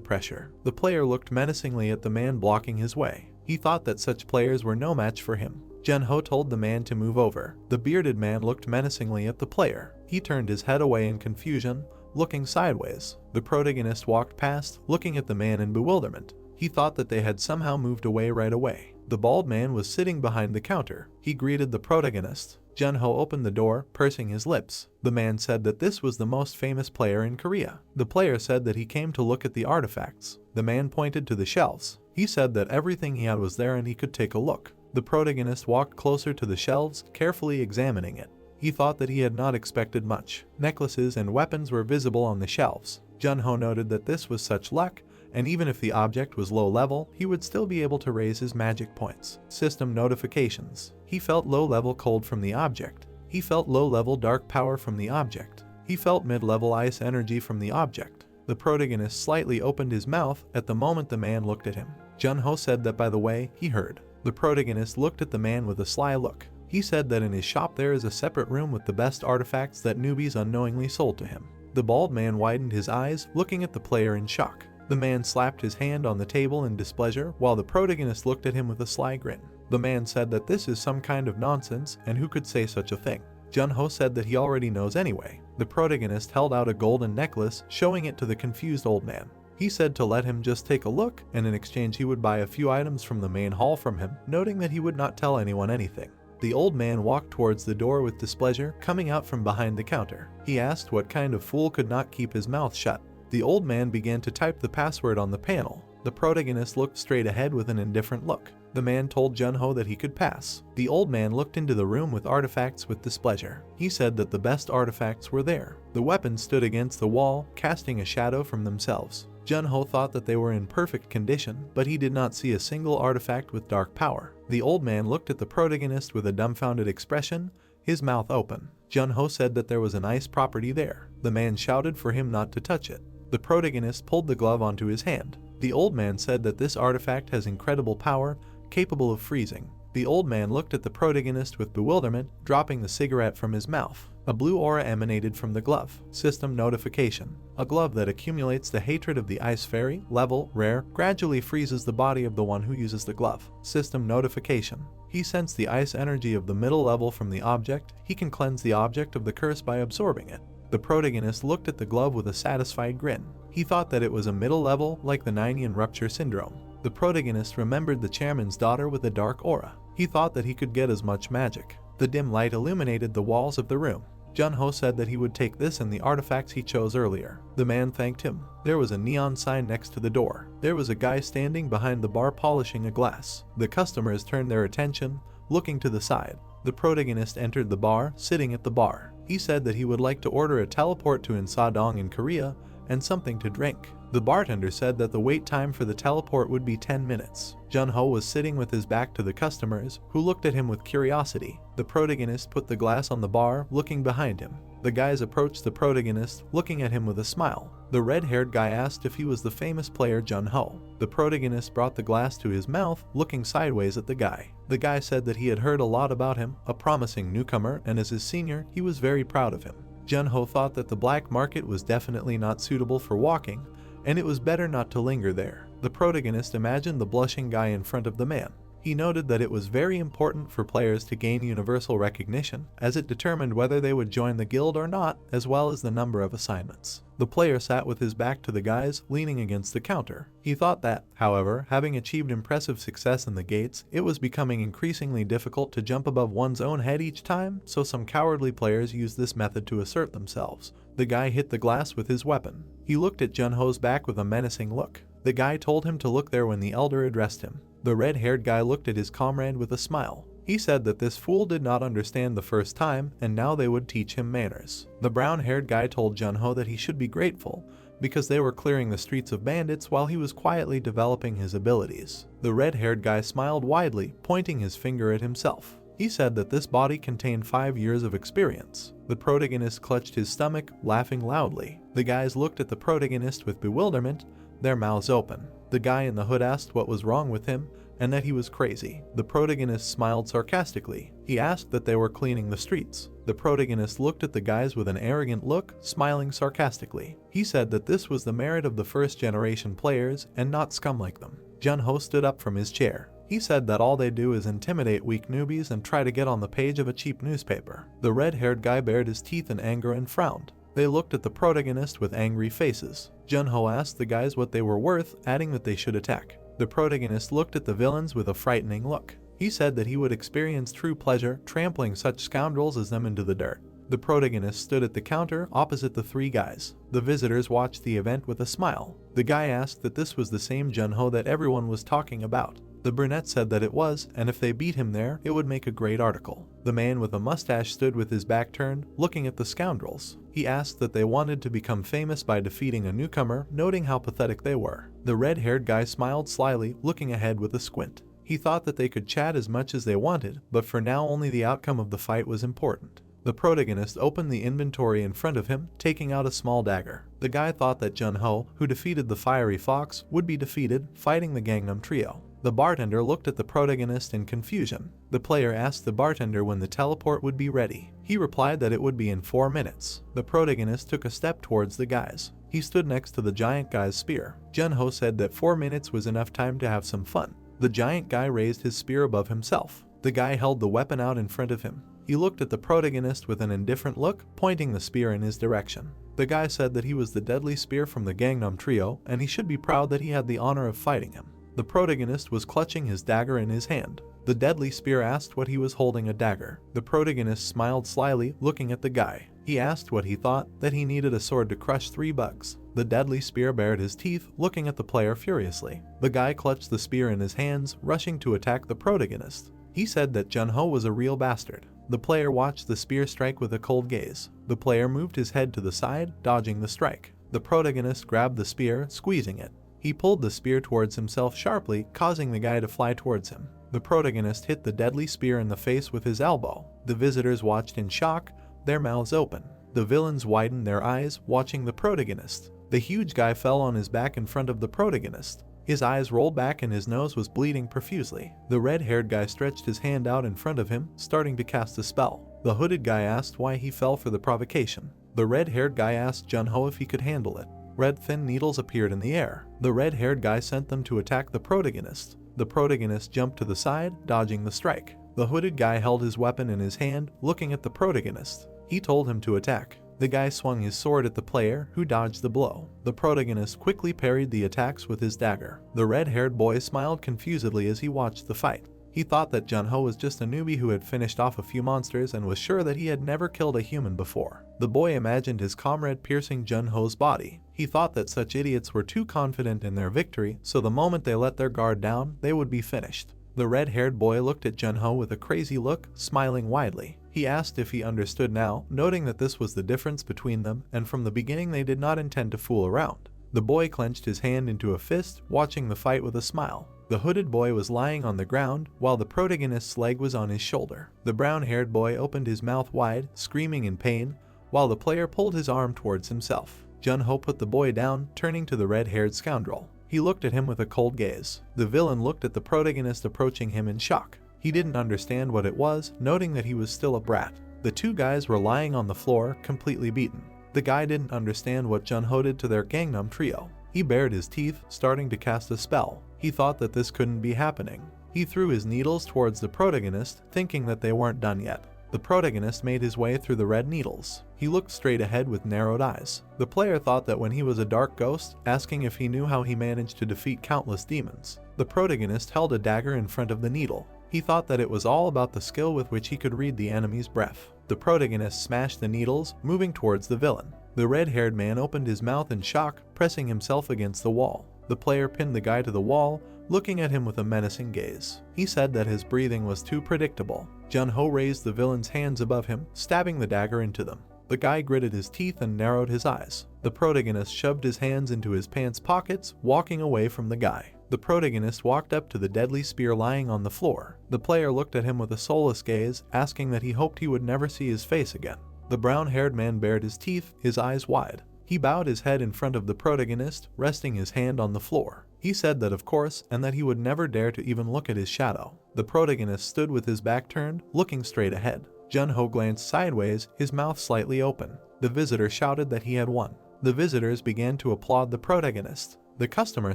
pressure. The player looked menacingly at the man blocking his way. He thought that such players were no match for him. Jun-ho told the man to move over. The bearded man looked menacingly at the player. He turned his head away in confusion, looking sideways. The protagonist walked past, looking at the man in bewilderment. He thought that they had somehow moved away right away. The bald man was sitting behind the counter. He greeted the protagonist. Jun-ho opened the door, pursing his lips. The man said that this was the most famous player in Korea. The player said that he came to look at the artifacts. The man pointed to the shelves. He said that everything he had was there and he could take a look. The protagonist walked closer to the shelves, carefully examining it. He thought that he had not expected much. Necklaces and weapons were visible on the shelves. Jun-ho noted that this was such luck, and even if the object was low level, he would still be able to raise his magic points. System notifications. He felt low level cold from the object. He felt low level dark power from the object. He felt mid-level ice energy from the object. The protagonist slightly opened his mouth at the moment the man looked at him. Jun-ho said that by the way, he heard. The protagonist looked at the man with a sly look. He said that in his shop there is a separate room with the best artifacts that newbies unknowingly sold to him. The bald man widened his eyes, looking at the player in shock. The man slapped his hand on the table in displeasure while the protagonist looked at him with a sly grin. The man said that this is some kind of nonsense and who could say such a thing. Jun-ho said that he already knows anyway. The protagonist held out a golden necklace, showing it to the confused old man. He said to let him just take a look, and in exchange he would buy a few items from the main hall from him, noting that he would not tell anyone anything. The old man walked towards the door with displeasure, coming out from behind the counter. He asked what kind of fool could not keep his mouth shut. The old man began to type the password on the panel. The protagonist looked straight ahead with an indifferent look. The man told Jun-ho that he could pass. The old man looked into the room with artifacts with displeasure. He said that the best artifacts were there. The weapons stood against the wall, casting a shadow from themselves. Jun-ho thought that they were in perfect condition, but he did not see a single artifact with dark power. The old man looked at the protagonist with a dumbfounded expression, his mouth open. Jun-ho said that there was a nice property there. The man shouted for him not to touch it. The protagonist pulled the glove onto his hand. The old man said that this artifact has incredible power, capable of freezing. The old man looked at the protagonist with bewilderment, dropping the cigarette from his mouth. A blue aura emanated from the glove. System notification. A glove that accumulates the hatred of the ice fairy, level, rare, gradually freezes the body of the one who uses the glove. System notification. He sensed the ice energy of the middle level from the object. He can cleanse the object of the curse by absorbing it. The protagonist looked at the glove with a satisfied grin. He thought that it was a middle level, like the Ninian rupture syndrome. The protagonist remembered the chairman's daughter with a dark aura. He thought that he could get as much magic. The dim light illuminated the walls of the room. Jun-ho said that he would take this and the artifacts he chose earlier. The man thanked him. There was a neon sign next to the door. There was a guy standing behind the bar polishing a glass. The customers turned their attention, looking to the side. The protagonist entered the bar, sitting at the bar. He said that he would like to order a teleport to Insadong in Korea and something to drink. The bartender said that the wait time for the teleport would be 10 minutes. Jun-ho was sitting with his back to the customers, who looked at him with curiosity. The protagonist put the glass on the bar, looking behind him. The guys approached the protagonist, looking at him with a smile. The red-haired guy asked if he was the famous player Jun-ho. The protagonist brought the glass to his mouth, looking sideways at the guy. The guy said that he had heard a lot about him, a promising newcomer, and as his senior, he was very proud of him. Jun-ho thought that the black market was definitely not suitable for walking, and it was better not to linger there. The protagonist imagined the blushing guy in front of the man. He noted that it was very important for players to gain universal recognition, as it determined whether they would join the guild or not, as well as the number of assignments. The player sat with his back to the guys, leaning against the counter. He thought that, however, having achieved impressive success in the gates, it was becoming increasingly difficult to jump above one's own head each time, so some cowardly players used this method to assert themselves. The guy hit the glass with his weapon. He looked at Junho's back with a menacing look. The guy told him to look there when the elder addressed him. The red-haired guy looked at his comrade with a smile. He said that this fool did not understand the first time, and now they would teach him manners. The brown-haired guy told Junho that he should be grateful, because they were clearing the streets of bandits while he was quietly developing his abilities. The red-haired guy smiled widely, pointing his finger at himself. He said that this body contained 5 years of experience. The protagonist clutched his stomach, laughing loudly. The guys looked at the protagonist with bewilderment, their mouths open. The guy in the hood asked what was wrong with him, and that he was crazy. The protagonist smiled sarcastically. He asked that they were cleaning the streets. The protagonist looked at the guys with an arrogant look, smiling sarcastically. He said that this was the merit of the first-generation players, and not scum like them. Junho stood up from his chair. He said that all they do is intimidate weak newbies and try to get on the page of a cheap newspaper. The red-haired guy bared his teeth in anger and frowned. They looked at the protagonist with angry faces. Junho asked the guys what they were worth, adding that they should attack. The protagonist looked at the villains with a frightening look. He said that he would experience true pleasure trampling such scoundrels as them into the dirt. The protagonist stood at the counter opposite the 3 guys. The visitors watched the event with a smile. The guy asked that this was the same Junho that everyone was talking about. The brunette said that it was, and if they beat him there, it would make a great article. The man with a mustache stood with his back turned, looking at the scoundrels. He asked that they wanted to become famous by defeating a newcomer, noting how pathetic they were. The red-haired guy smiled slyly, looking ahead with a squint. He thought that they could chat as much as they wanted, but for now only the outcome of the fight was important. The protagonist opened the inventory in front of him, taking out a small dagger. The guy thought that Junho, who defeated the fiery fox, would be defeated, fighting the Gangnam Trio. The bartender looked at the protagonist in confusion. The player asked the bartender when the teleport would be ready. He replied that it would be in 4 minutes. The protagonist took a step towards the guys. He stood next to the giant guy's spear. Junho said that 4 minutes was enough time to have some fun. The giant guy raised his spear above himself. The guy held the weapon out in front of him. He looked at the protagonist with an indifferent look, pointing the spear in his direction. The guy said that he was the deadly spear from the Gangnam Trio, and he should be proud that he had the honor of fighting him. The protagonist was clutching his dagger in his hand. The deadly spear asked what he was holding a dagger. The protagonist smiled slyly, looking at the guy. He asked what he thought, that he needed a sword to crush 3 bugs. The deadly spear bared his teeth, looking at the player furiously. The guy clutched the spear in his hands, rushing to attack the protagonist. He said that Junho was a real bastard. The player watched the spear strike with a cold gaze. The player moved his head to the side, dodging the strike. The protagonist grabbed the spear, squeezing it. He pulled the spear towards himself sharply, causing the guy to fly towards him. The protagonist hit the deadly spear in the face with his elbow. The visitors watched in shock, their mouths open. The villains widened their eyes, watching the protagonist. The huge guy fell on his back in front of the protagonist. His eyes rolled back and his nose was bleeding profusely. The red-haired guy stretched his hand out in front of him, starting to cast a spell. The hooded guy asked why he fell for the provocation. The red-haired guy asked Junho if he could handle it. Red thin needles appeared in the air. The red-haired guy sent them to attack the protagonist. The protagonist jumped to the side, dodging the strike. The hooded guy held his weapon in his hand, looking at the protagonist. He told him to attack. The guy swung his sword at the player, who dodged the blow. The protagonist quickly parried the attacks with his dagger. The red-haired boy smiled confusedly as he watched the fight. He thought that Junho was just a newbie who had finished off a few monsters and was sure that he had never killed a human before. The boy imagined his comrade piercing Junho's body. He thought that such idiots were too confident in their victory, so the moment they let their guard down, they would be finished. The red-haired boy looked at Junho with a crazy look, smiling widely. He asked if he understood now, noting that this was the difference between them, and from the beginning they did not intend to fool around. The boy clenched his hand into a fist, watching the fight with a smile. The hooded boy was lying on the ground, while the protagonist's leg was on his shoulder. The brown-haired boy opened his mouth wide, screaming in pain, while the player pulled his arm towards himself. Junho put the boy down, turning to the red-haired scoundrel. He looked at him with a cold gaze. The villain looked at the protagonist approaching him in shock. He didn't understand what it was, noting that he was still a brat. The 2 guys were lying on the floor, completely beaten. The guy didn't understand what Junho did to their Gangnam Trio. He bared his teeth, starting to cast a spell. He thought that this couldn't be happening. He threw his needles towards the protagonist, thinking that they weren't done yet. The protagonist made his way through the red needles. He looked straight ahead with narrowed eyes. The player thought that when he was a dark ghost, asking if he knew how he managed to defeat countless demons. The protagonist held a dagger in front of the needle. He thought that it was all about the skill with which he could read the enemy's breath. The protagonist smashed the needles, moving towards the villain. The red-haired man opened his mouth in shock, pressing himself against the wall. The player pinned the guy to the wall, looking at him with a menacing gaze. He said that his breathing was too predictable. Jun-ho raised the villain's hands above him, stabbing the dagger into them. The guy gritted his teeth and narrowed his eyes. The protagonist shoved his hands into his pants pockets, walking away from the guy. The protagonist walked up to the deadly spear lying on the floor. The player looked at him with a soulless gaze, asking that he hoped he would never see his face again. The brown-haired man bared his teeth, his eyes wide. He bowed his head in front of the protagonist, resting his hand on the floor. He said that of course, and that he would never dare to even look at his shadow. The protagonist stood with his back turned, looking straight ahead. Jun-ho glanced sideways, his mouth slightly open. The visitor shouted that he had won. The visitors began to applaud the protagonist. The customer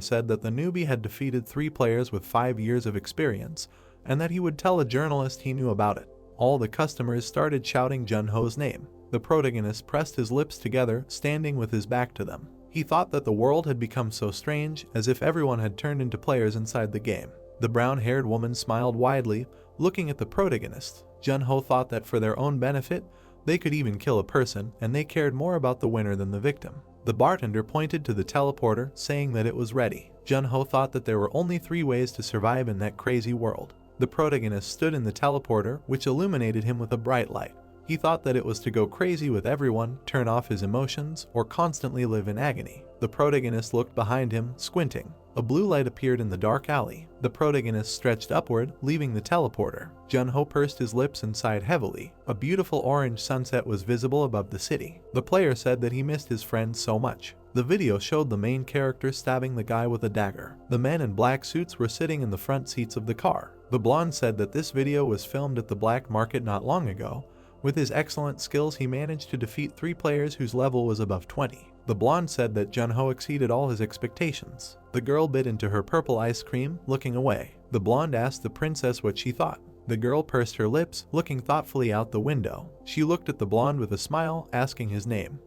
said that the newbie had defeated 3 players with 5 years of experience, and that he would tell a journalist he knew about it. All the customers started shouting Jun-ho's name. The protagonist pressed his lips together, standing with his back to them. He thought that the world had become so strange, as if everyone had turned into players inside the game. The brown-haired woman smiled widely, looking at the protagonist. Jun-ho thought that for their own benefit, they could even kill a person, and they cared more about the winner than the victim. The bartender pointed to the teleporter, saying that it was ready. Jun-ho thought that there were only 3 ways to survive in that crazy world. The protagonist stood in the teleporter, which illuminated him with a bright light. He thought that it was to go crazy with everyone, turn off his emotions, or constantly live in agony. The protagonist looked behind him, squinting. A blue light appeared in the dark alley. The protagonist stretched upward, leaving the teleporter. Jun-ho pursed his lips and sighed heavily. A beautiful orange sunset was visible above the city. The player said that he missed his friend so much. The video showed the main character stabbing the guy with a dagger. The men in black suits were sitting in the front seats of the car. The blonde said that this video was filmed at the black market not long ago. With his excellent skills, he managed to defeat 3 players whose level was above 20. The blonde said that Jun-ho exceeded all his expectations. The girl bit into her purple ice cream, looking away. The blonde asked the princess what she thought. The girl pursed her lips, looking thoughtfully out the window. She looked at the blonde with a smile, asking his name.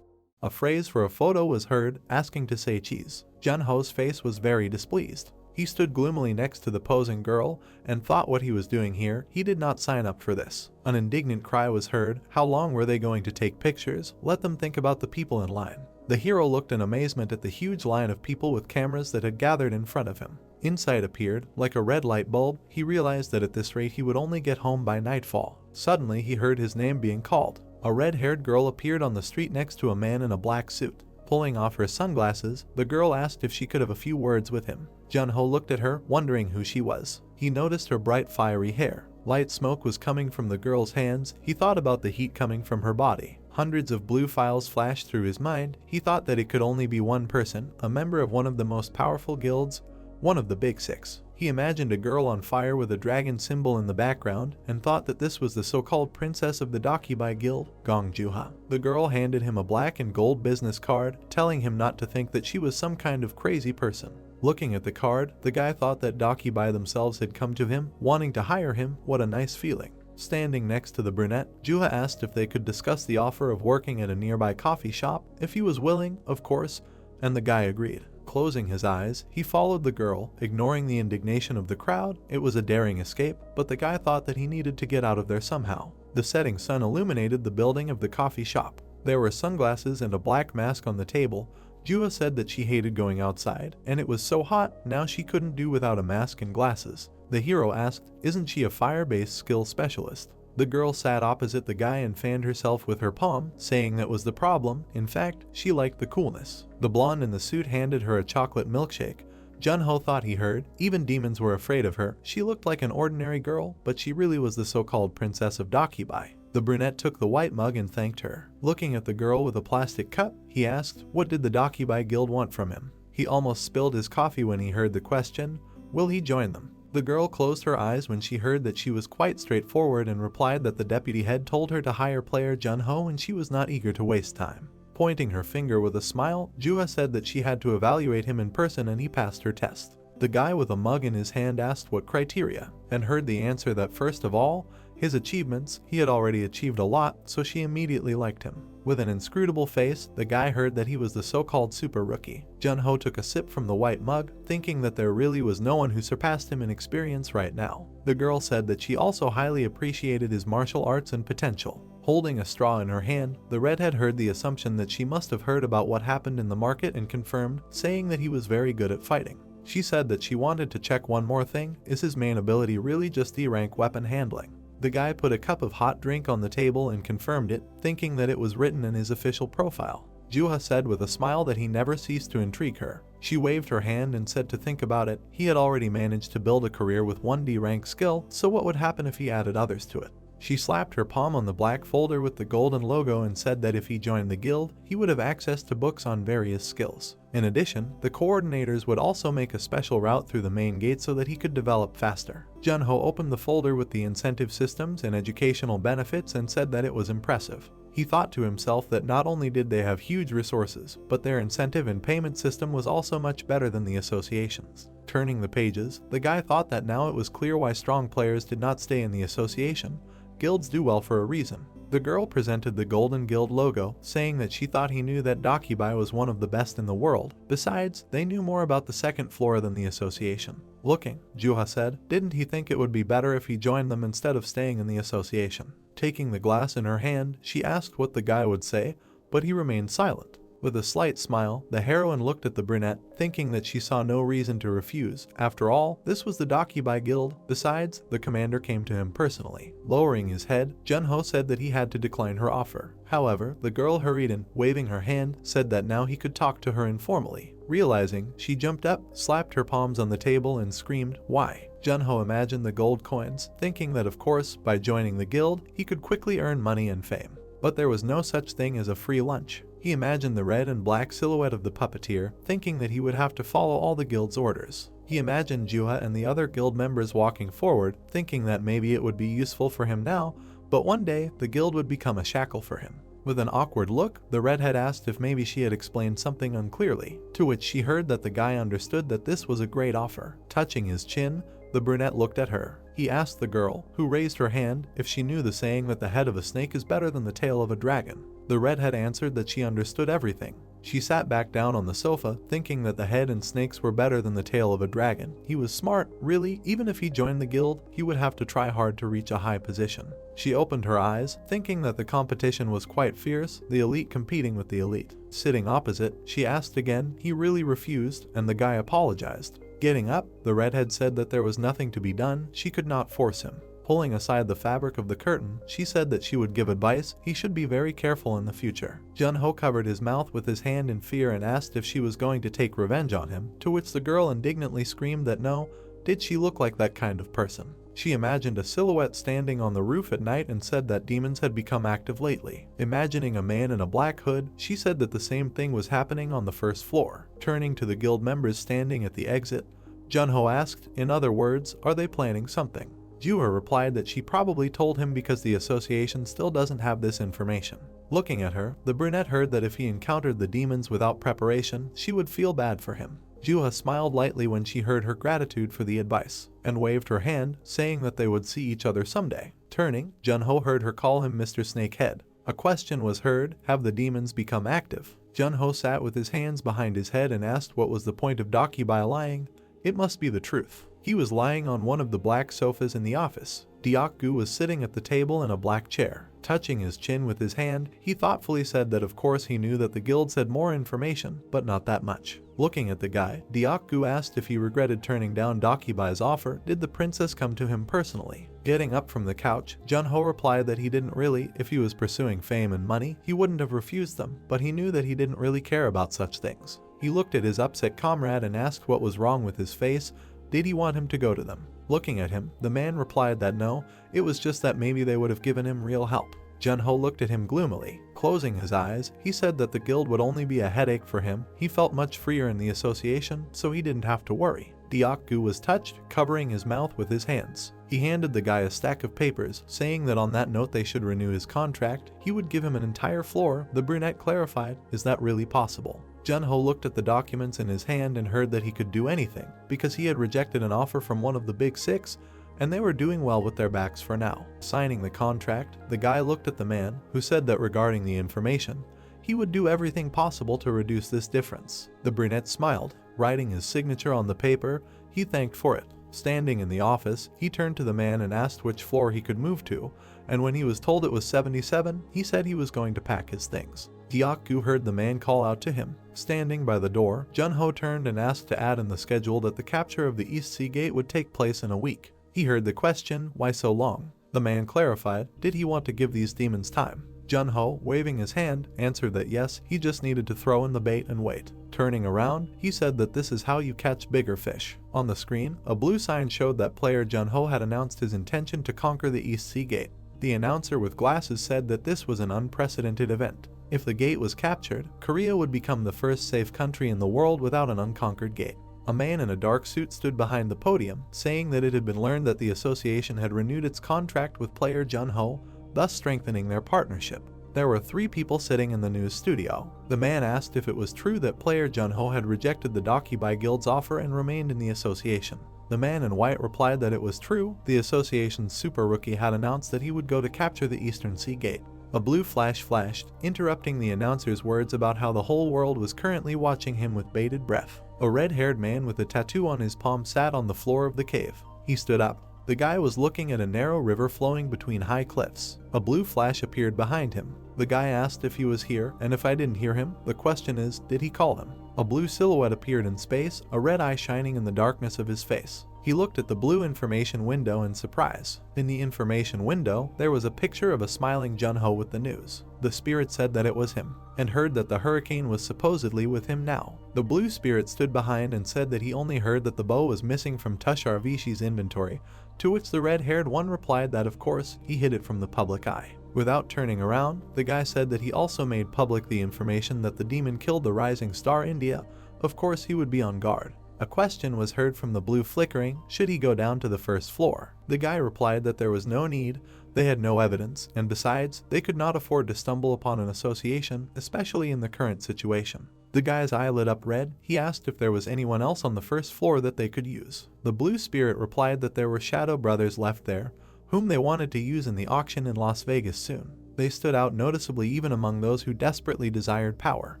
A phrase for a photo was heard, asking to say cheese. Jun-ho's face was very displeased. He stood gloomily next to the posing girl and thought what he was doing here. He did not sign up for this. An indignant cry was heard. How long were they going to take pictures? Let them think about the people in line. The hero looked in amazement at the huge line of people with cameras that had gathered in front of him. Insight appeared, like a red light bulb. He realized that at this rate he would only get home by nightfall. Suddenly he heard his name being called. A red-haired girl appeared on the street next to a man in a black suit. Pulling off her sunglasses, the girl asked if she could have a few words with him. Jun-ho looked at her, wondering who she was. He noticed her bright fiery hair. Light smoke was coming from the girl's hands. He thought about the heat coming from her body. Hundreds of blue files flashed through his mind. He thought that it could only be one person, a member of one of the most powerful guilds, one of the big 6. He imagined a girl on fire with a dragon symbol in the background and thought that this was the so-called princess of the Dakibai Guild, Gong Juha. The girl handed him a black and gold business card, telling him not to think that she was some kind of crazy person. Looking at the card, the guy thought that Dakibai themselves had come to him, wanting to hire him. What a nice feeling. Standing next to the brunette, Juha asked if they could discuss the offer of working at a nearby coffee shop. If he was willing, of course, and the guy agreed. Closing his eyes, he followed the girl, ignoring the indignation of the crowd. It was a daring escape, but the guy thought that he needed to get out of there somehow. The setting sun illuminated the building of the coffee shop. There were sunglasses and a black mask on the table. Juha said that she hated going outside, and it was so hot, now she couldn't do without a mask and glasses. The hero asked, isn't she a fire-based skill specialist? The girl sat opposite the guy and fanned herself with her palm, saying that was the problem. In fact, she liked the coolness. The blonde in the suit handed her a chocolate milkshake. Jun-ho thought he heard. Even demons were afraid of her. She looked like an ordinary girl, but she really was the so-called princess of Dakibai. The brunette took the white mug and thanked her. Looking at the girl with a plastic cup, he asked, what did the Dakibai Guild want from him? He almost spilled his coffee when he heard the question, will he join them? The girl closed her eyes when she heard that she was quite straightforward and replied that the deputy head told her to hire player Jun-ho and she was not eager to waste time. Pointing her finger with a smile, Juha said that she had to evaluate him in person and he passed her test. The guy with a mug in his hand asked what criteria, and heard the answer that first of all, his achievements. He had already achieved a lot, so she immediately liked him. With an inscrutable face, the guy heard that he was the so-called super rookie. Junho took a sip from the white mug, thinking that there really was no one who surpassed him in experience right now. The girl said that she also highly appreciated his martial arts and potential. Holding a straw in her hand, the redhead heard the assumption that she must have heard about what happened in the market and confirmed, saying that he was very good at fighting. She said that she wanted to check one more thing: is his main ability really just E-rank weapon handling? The guy put a cup of hot drink on the table and confirmed it, thinking that it was written in his official profile. Juha said with a smile that he never ceased to intrigue her. She waved her hand and said to think about it. He had already managed to build a career with one D-rank skill, so what would happen if he added others to it? She slapped her palm on the black folder with the golden logo and said that if he joined the guild, he would have access to books on various skills. In addition, the coordinators would also make a special route through the main gate so that he could develop faster. Junho opened the folder with the incentive systems and educational benefits and said that it was impressive. He thought to himself that not only did they have huge resources, but their incentive and payment system was also much better than the associations. Turning the pages, the guy thought that now it was clear why strong players did not stay in the association. Guilds do well for a reason. The girl presented the Golden Guild logo, saying that she thought he knew that Dakibai was one of the best in the world. Besides, they knew more about the second floor than the association. Looking, Juha said, didn't he think it would be better if he joined them instead of staying in the association? Taking the glass in her hand, she asked what the guy would say, but he remained silent. With a slight smile, the heroine looked at the brunette, thinking that she saw no reason to refuse. After all, this was the Dakibai Guild. Besides, the commander came to him personally. Lowering his head, Junho said that he had to decline her offer. However, the girl hurried in, waving her hand, said that now he could talk to her informally. Realizing, she jumped up, slapped her palms on the table and screamed, "Why?" Junho imagined the gold coins, thinking that of course, by joining the guild, he could quickly earn money and fame. But there was no such thing as a free lunch. He imagined the red and black silhouette of the puppeteer, thinking that he would have to follow all the guild's orders. He imagined Juha and the other guild members walking forward, thinking that maybe it would be useful for him now, but one day the guild would become a shackle for him. With an awkward look, the redhead asked if maybe she had explained something unclearly, to which she heard that the guy understood that this was a great offer. Touching his chin, the brunette looked at her. He asked the girl, who raised her hand, if she knew the saying that the head of a snake is better than the tail of a dragon. The redhead answered that she understood everything. She sat back down on the sofa, thinking that the head and snakes were better than the tail of a dragon. He was smart, really. Even if he joined the guild, he would have to try hard to reach a high position. She opened her eyes, thinking that the competition was quite fierce, the elite competing with the elite. Sitting opposite, she asked again. He really refused, and the guy apologized. Getting up, the redhead said that there was nothing to be done. She could not force him. Pulling aside the fabric of the curtain, she said that she would give advice. He should be very careful in the future. Junho covered his mouth with his hand in fear and asked if she was going to take revenge on him, to which the girl indignantly screamed that no. Did she look like that kind of person? She imagined a silhouette standing on the roof at night and said that demons had become active lately. Imagining a man in a black hood, she said that the same thing was happening on the first floor. Turning to the guild members standing at the exit, Junho asked, in other words, are they planning something? Juha replied that she probably told him because the association still doesn't have this information. Looking at her, the brunette heard that if he encountered the demons without preparation, she would feel bad for him. Juha smiled lightly when she heard her gratitude for the advice, and waved her hand, saying that they would see each other someday. Turning, Junho heard her call him Mr. Snakehead. A question was heard, have the demons become active? Junho sat with his hands behind his head and asked what was the point of Dakibai lying. It must be the truth. He was lying on one of the black sofas in the office. Diakgu was sitting at the table in a black chair. Touching his chin with his hand, he thoughtfully said that of course he knew that the guilds had more information, but not that much. Looking at the guy, Diakgu asked if he regretted turning down Dakibai's offer. Did the princess come to him personally? Getting up from the couch, Junho replied that he didn't really. If he was pursuing fame and money, he wouldn't have refused them, but he knew that he didn't really care about such things. He looked at his upset comrade and asked what was wrong with his face. Did he want him to go to them? Looking at him, the man replied that no, it was just that maybe they would have given him real help. Junho looked at him gloomily. Closing his eyes, he said that the guild would only be a headache for him. He felt much freer in the association, so he didn't have to worry. Diakgu was touched, covering his mouth with his hands. He handed the guy a stack of papers, saying that on that note they should renew his contract. He would give him an entire floor. The brunette clarified, "Is that really possible?" Junho looked at the documents in his hand and heard that he could do anything, because he had rejected an offer from one of the big six, and they were doing well with their backs for now. Signing the contract, the guy looked at the man, who said that regarding the information, he would do everything possible to reduce this difference. The brunette smiled, writing his signature on the paper. He thanked for it. Standing in the office, he turned to the man and asked which floor he could move to, and when he was told it was 77, he said he was going to pack his things. Diakgu heard the man call out to him. Standing by the door, Junho turned and asked to add in the schedule that the capture of the East Sea Gate would take place in a week. He heard the question, "Why so long?" The man clarified, did he want to give these demons time? Junho, waving his hand, answered that yes, he just needed to throw in the bait and wait. Turning around, he said that this is how you catch bigger fish. On the screen, a blue sign showed that player Junho had announced his intention to conquer the East Sea Gate. The announcer with glasses said that this was an unprecedented event. If the gate was captured, Korea would become the first safe country in the world without an unconquered gate. A man in a dark suit stood behind the podium, saying that it had been learned that the association had renewed its contract with player Junho, thus strengthening their partnership. There were 3 people sitting in the news studio. The man asked if it was true that player Junho had rejected the Dakibai Guild's offer and remained in the association. The man in white replied that it was true. The association's super rookie had announced that he would go to capture the Eastern Sea Gate. A blue flash flashed, interrupting the announcer's words about how the whole world was currently watching him with bated breath. A red-haired man with a tattoo on his palm sat on the floor of the cave. He stood up. The guy was looking at a narrow river flowing between high cliffs. A blue flash appeared behind him. The guy asked if he was here, and if I didn't hear him, the question is, did he call him? A blue silhouette appeared in space, a red eye shining in the darkness of his face. He looked at the blue information window in surprise. In the information window, there was a picture of a smiling Junho with the news. The spirit said that it was him, and heard that the hurricane was supposedly with him now. The blue spirit stood behind and said that he only heard that the bow was missing from Tushar Vishi's inventory, to which the red-haired one replied that of course, he hid it from the public eye. Without turning around, the guy said that he also made public the information that the demon killed the rising star India. Of course he would be on guard. A question was heard from the blue flickering, should he go down to the first floor? The guy replied that there was no need, they had no evidence, and besides, they could not afford to stumble upon an association, especially in the current situation. The guy's eye lit up red. He asked if there was anyone else on the first floor that they could use. The blue spirit replied that there were shadow brothers left there, whom they wanted to use in the auction in Las Vegas soon. They stood out noticeably even among those who desperately desired power.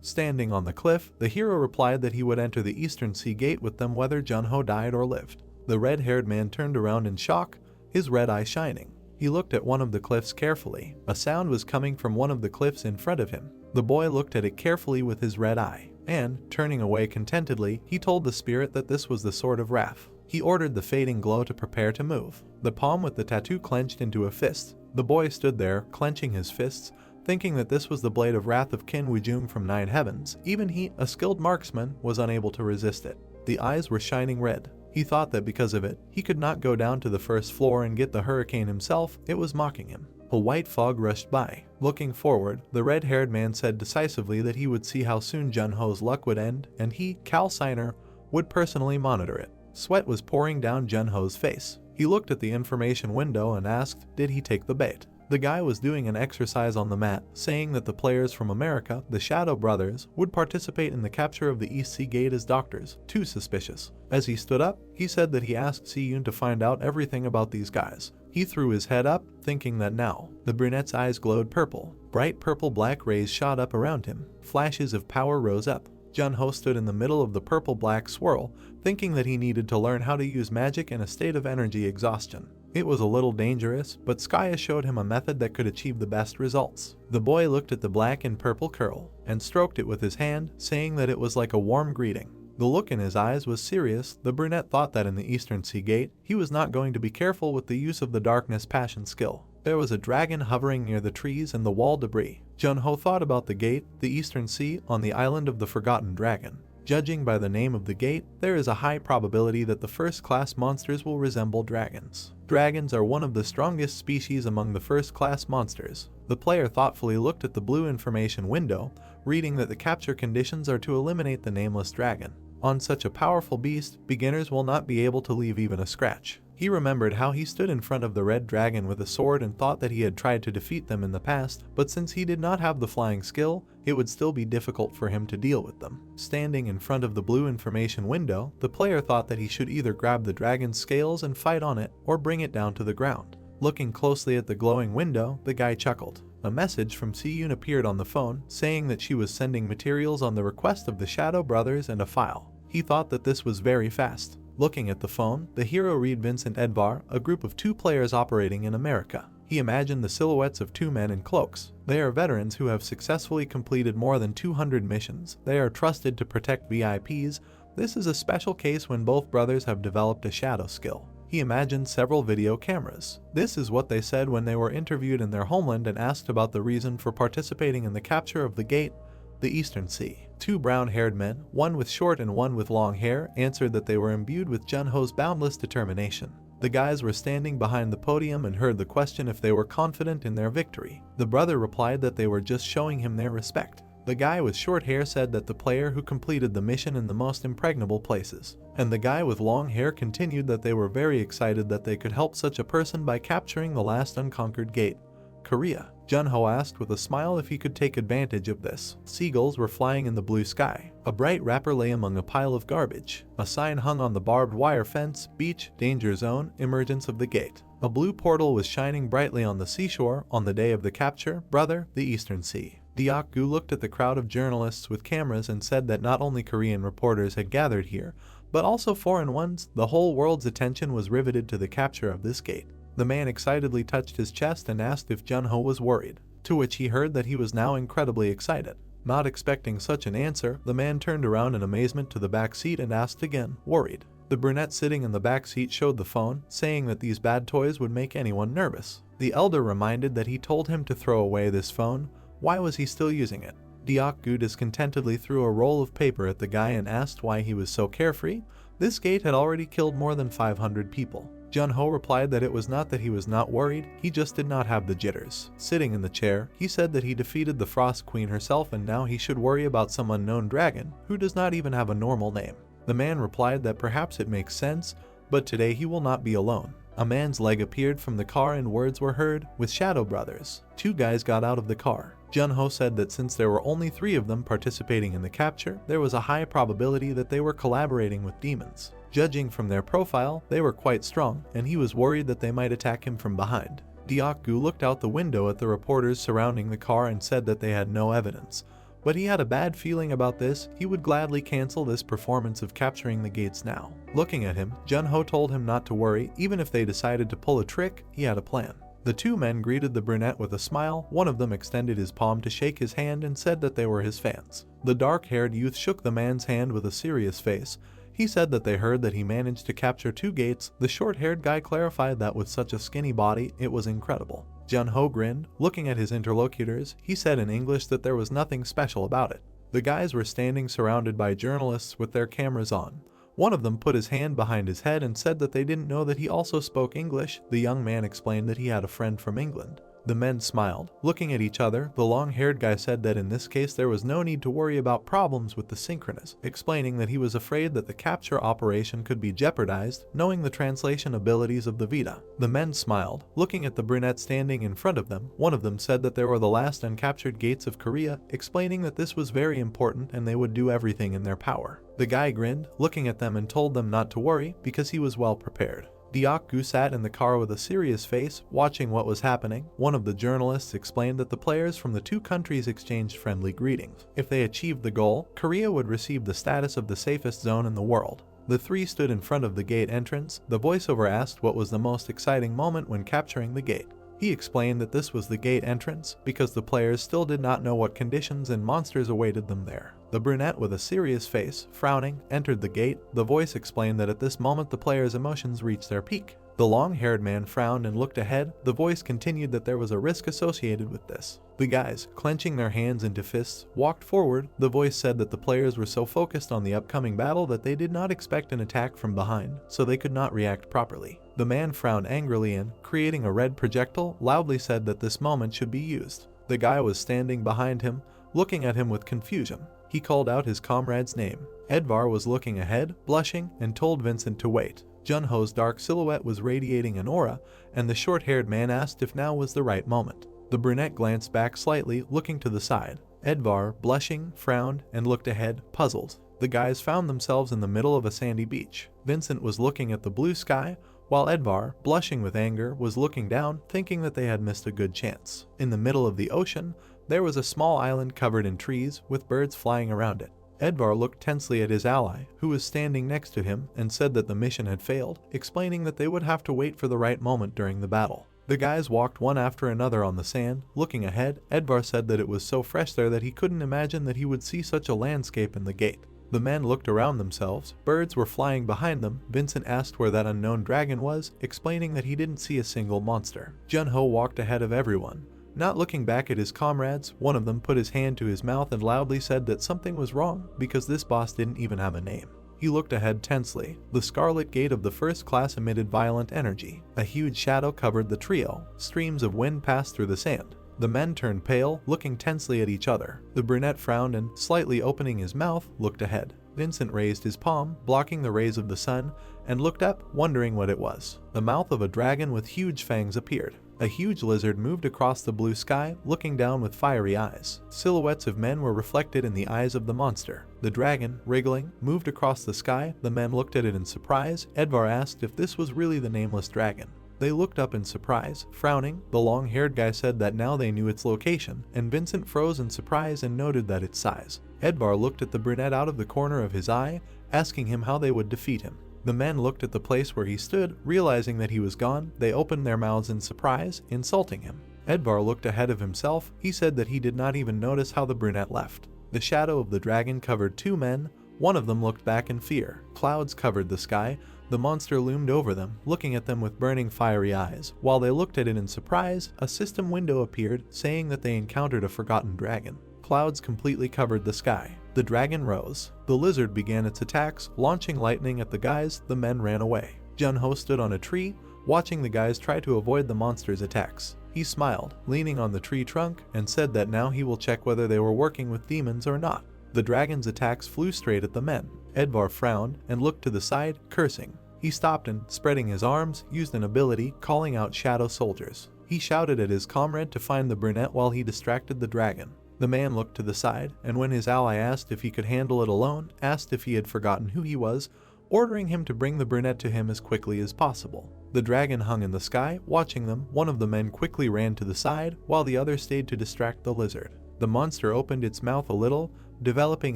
Standing on the cliff, the hero replied that he would enter the Eastern Sea Gate with them whether Junho died or lived. The red-haired man turned around in shock, his red eye shining. He looked at one of the cliffs carefully. A sound was coming from one of the cliffs in front of him. The boy looked at it carefully with his red eye, and, turning away contentedly, he told the spirit that this was the sword of wrath. He ordered the fading glow to prepare to move. The palm with the tattoo clenched into a fist. The boy stood there, clenching his fists, thinking that this was the blade of wrath of Kin Wujum from 9 Heavens. Even he, a skilled marksman, was unable to resist it. The eyes were shining red. He thought that because of it, he could not go down to the first floor and get the hurricane himself. It was mocking him. A white fog rushed by. Looking forward, the red-haired man said decisively that he would see how soon Junho's luck would end, and he, Cal Signer, would personally monitor it. Sweat was pouring down Junho's face. He looked at the information window and asked, did he take the bait? The guy was doing an exercise on the mat, saying that the players from America, the Shadow Brothers, would participate in the capture of the East Sea Gate as doctors. Too suspicious. As he stood up, he said that he asked Si-yoon to find out everything about these guys. He threw his head up, thinking that now. The brunette's eyes glowed purple. Bright purple-black rays shot up around him. Flashes of power rose up. Junho stood in the middle of the purple-black swirl, thinking that he needed to learn how to use magic in a state of energy exhaustion. It was a little dangerous, but Skaya showed him a method that could achieve the best results. The boy looked at the black and purple curl, and stroked it with his hand, saying that it was like a warm greeting. The look in his eyes was serious. The brunette thought that in the Eastern Sea Gate, he was not going to be careful with the use of the darkness passion skill. There was a dragon hovering near the trees and the wall debris. Junho thought about the gate, the Eastern Sea, on the island of the Forgotten Dragon. Judging by the name of the gate, there is a high probability that the first-class monsters will resemble dragons. Dragons are one of the strongest species among the first-class monsters. The player thoughtfully looked at the blue information window, reading that the capture conditions are to eliminate the nameless dragon. On such a powerful beast, beginners will not be able to leave even a scratch. He remembered how he stood in front of the red dragon with a sword and thought that he had tried to defeat them in the past, but since he did not have the flying skill, it would still be difficult for him to deal with them. Standing in front of the blue information window, the player thought that he should either grab the dragon's scales and fight on it, or bring it down to the ground. Looking closely at the glowing window, the guy chuckled. A message from Si-yoon appeared on the phone, saying that she was sending materials on the request of the Shadow Brothers and a file. He thought that this was very fast. Looking at the phone, the hero read Vincent Edvar, a group of 2 players operating in America. He imagined the silhouettes of 2 men in cloaks. They are veterans who have successfully completed more than 200 missions. They are trusted to protect VIPs. This is a special case when both brothers have developed a shadow skill. He imagined several video cameras. This is what they said when they were interviewed in their homeland and asked about the reason for participating in the capture of the gate, the Eastern Sea. 2 brown-haired men, one with short and one with long hair, answered that they were imbued with Junho's boundless determination. The guys were standing behind the podium and heard the question if they were confident in their victory. The brother replied that they were just showing him their respect. The guy with short hair said that the player who completed the mission in the most impregnable places. And the guy with long hair continued that they were very excited that they could help such a person by capturing the last unconquered gate, Korea. Junho asked with a smile if he could take advantage of this. Seagulls were flying in the blue sky. A bright wrapper lay among a pile of garbage. A sign hung on the barbed wire fence, beach, danger zone, emergence of the gate. A blue portal was shining brightly on the seashore on the day of the capture, brother, the Eastern Sea. Deok-gu looked at the crowd of journalists with cameras and said that not only Korean reporters had gathered here, but also foreign ones. The whole world's attention was riveted to the capture of this gate. The man excitedly touched his chest and asked if Junho was worried, to which he heard that he was now incredibly excited. Not expecting such an answer, the man turned around in amazement to the back seat and asked again, worried. The brunette sitting in the back seat showed the phone, saying that these bad toys would make anyone nervous. The elder reminded that he told him to throw away this phone. Why was he still using it? Deok-gu discontentedly threw a roll of paper at the guy and asked why he was so carefree. This gate had already killed more than 500 people. Junho replied that it was not that he was not worried, he just did not have the jitters. Sitting in the chair, he said that he defeated the Frost Queen herself and now he should worry about some unknown dragon, who does not even have a normal name. The man replied that perhaps it makes sense, but today he will not be alone. A man's leg appeared from the car and words were heard, with Shadow Brothers. 2 guys got out of the car. Junho said that since there were only 3 of them participating in the capture, there was a high probability that they were collaborating with demons. Judging from their profile, they were quite strong, and he was worried that they might attack him from behind. Deok-gu looked out the window at the reporters surrounding the car and said that they had no evidence. But he had a bad feeling about this. He would gladly cancel this performance of capturing the gates now. Looking at him, Junho told him not to worry. Even if they decided to pull a trick, he had a plan. The 2 men greeted the brunette with a smile. One of them extended his palm to shake his hand and said that they were his fans. The dark-haired youth shook the man's hand with a serious face. He said that they heard that he managed to capture 2 gates. The short-haired guy clarified that with such a skinny body, it was incredible. Junho grinned. Looking at his interlocutors, he said in English that there was nothing special about it. The guys were standing surrounded by journalists with their cameras on. One of them put his hand behind his head and said that they didn't know that he also spoke English. The young man explained that he had a friend from England. The men smiled. Looking at each other, the long-haired guy said that in this case there was no need to worry about problems with the synchronous, explaining that he was afraid that the capture operation could be jeopardized, knowing the translation abilities of the Vita. The men smiled. Looking at the brunette standing in front of them, one of them said that there were the last uncaptured gates of Korea, explaining that this was very important and they would do everything in their power. The guy grinned, looking at them and told them not to worry because he was well prepared. Deok-gu sat in the car with a serious face, watching what was happening. One of the journalists explained that the players from the 2 countries exchanged friendly greetings. If they achieved the goal, Korea would receive the status of the safest zone in the world. The 3 stood in front of the gate entrance. The voiceover asked what was the most exciting moment when capturing the gate. He explained that this was the gate entrance because the players still did not know what conditions and monsters awaited them there. The brunette with a serious face, frowning, entered the gate. The voice explained that at this moment the players' emotions reached their peak. The long-haired man frowned and looked ahead. The voice continued that there was a risk associated with this. The guys, clenching their hands into fists, walked forward. The voice said that the players were so focused on the upcoming battle that they did not expect an attack from behind, so they could not react properly. The man frowned angrily and, creating a red projectile, loudly said that this moment should be used. The guy was standing behind him, looking at him with confusion. He called out his comrade's name. Edvar was looking ahead, blushing, and told Vincent to wait. Junho's dark silhouette was radiating an aura, and the short-haired man asked if now was the right moment. The brunette glanced back slightly, looking to the side. Edvar, blushing, frowned, and looked ahead, puzzled. The guys found themselves in the middle of a sandy beach. Vincent was looking at the blue sky, while Edvar, blushing with anger, was looking down, thinking that they had missed a good chance. In the middle of the ocean, there was a small island covered in trees, with birds flying around it. Edvar looked tensely at his ally, who was standing next to him, and said that the mission had failed, explaining that they would have to wait for the right moment during the battle. The guys walked one after another on the sand. Looking ahead, Edvar said that it was so fresh there that he couldn't imagine that he would see such a landscape in the gate. The men looked around themselves. Birds were flying behind them. Vincent asked where that unknown dragon was, explaining that he didn't see a single monster. Junho walked ahead of everyone. Not looking back at his comrades, one of them put his hand to his mouth and loudly said that something was wrong because this boss didn't even have a name. He looked ahead tensely. The scarlet gate of the first class emitted violent energy. A huge shadow covered the trio. Streams of wind passed through the sand. The men turned pale, looking tensely at each other. The brunette frowned and, slightly opening his mouth, looked ahead. Vincent raised his palm, blocking the rays of the sun, and looked up, wondering what it was. The mouth of a dragon with huge fangs appeared. A huge lizard moved across the blue sky, looking down with fiery eyes. Silhouettes of men were reflected in the eyes of the monster. The dragon, wriggling, moved across the sky. The men looked at it in surprise. Edvar asked if this was really the nameless dragon. They looked up in surprise, frowning. The long-haired guy said that now they knew its location, and Vincent froze in surprise and noted that its size. Edvar looked at the brunette out of the corner of his eye, asking him how they would defeat him. The men looked at the place where he stood, realizing that he was gone. They opened their mouths in surprise, insulting him. Edvar looked ahead of himself. He said that he did not even notice how the brunette left. The shadow of the dragon covered two men. One of them looked back in fear. Clouds covered the sky. The monster loomed over them, looking at them with burning fiery eyes. While they looked at it in surprise, a system window appeared, saying that they encountered a forgotten dragon. Clouds completely covered the sky. The dragon rose. The lizard began its attacks, launching lightning at the guys. The men ran away. Junho stood on a tree, watching the guys try to avoid the monster's attacks. He smiled, leaning on the tree trunk, and said that now he will check whether they were working with demons or not. The dragon's attacks flew straight at the men. Edvar frowned and looked to the side, cursing. He stopped and, spreading his arms, used an ability, calling out shadow soldiers. He shouted at his comrade to find the brunette while he distracted the dragon. The man looked to the side, and when his ally asked if he could handle it alone, asked if he had forgotten who he was, ordering him to bring the brunette to him as quickly as possible. The dragon hung in the sky, watching them. One of the men quickly ran to the side, while the other stayed to distract the lizard. The monster opened its mouth a little, developing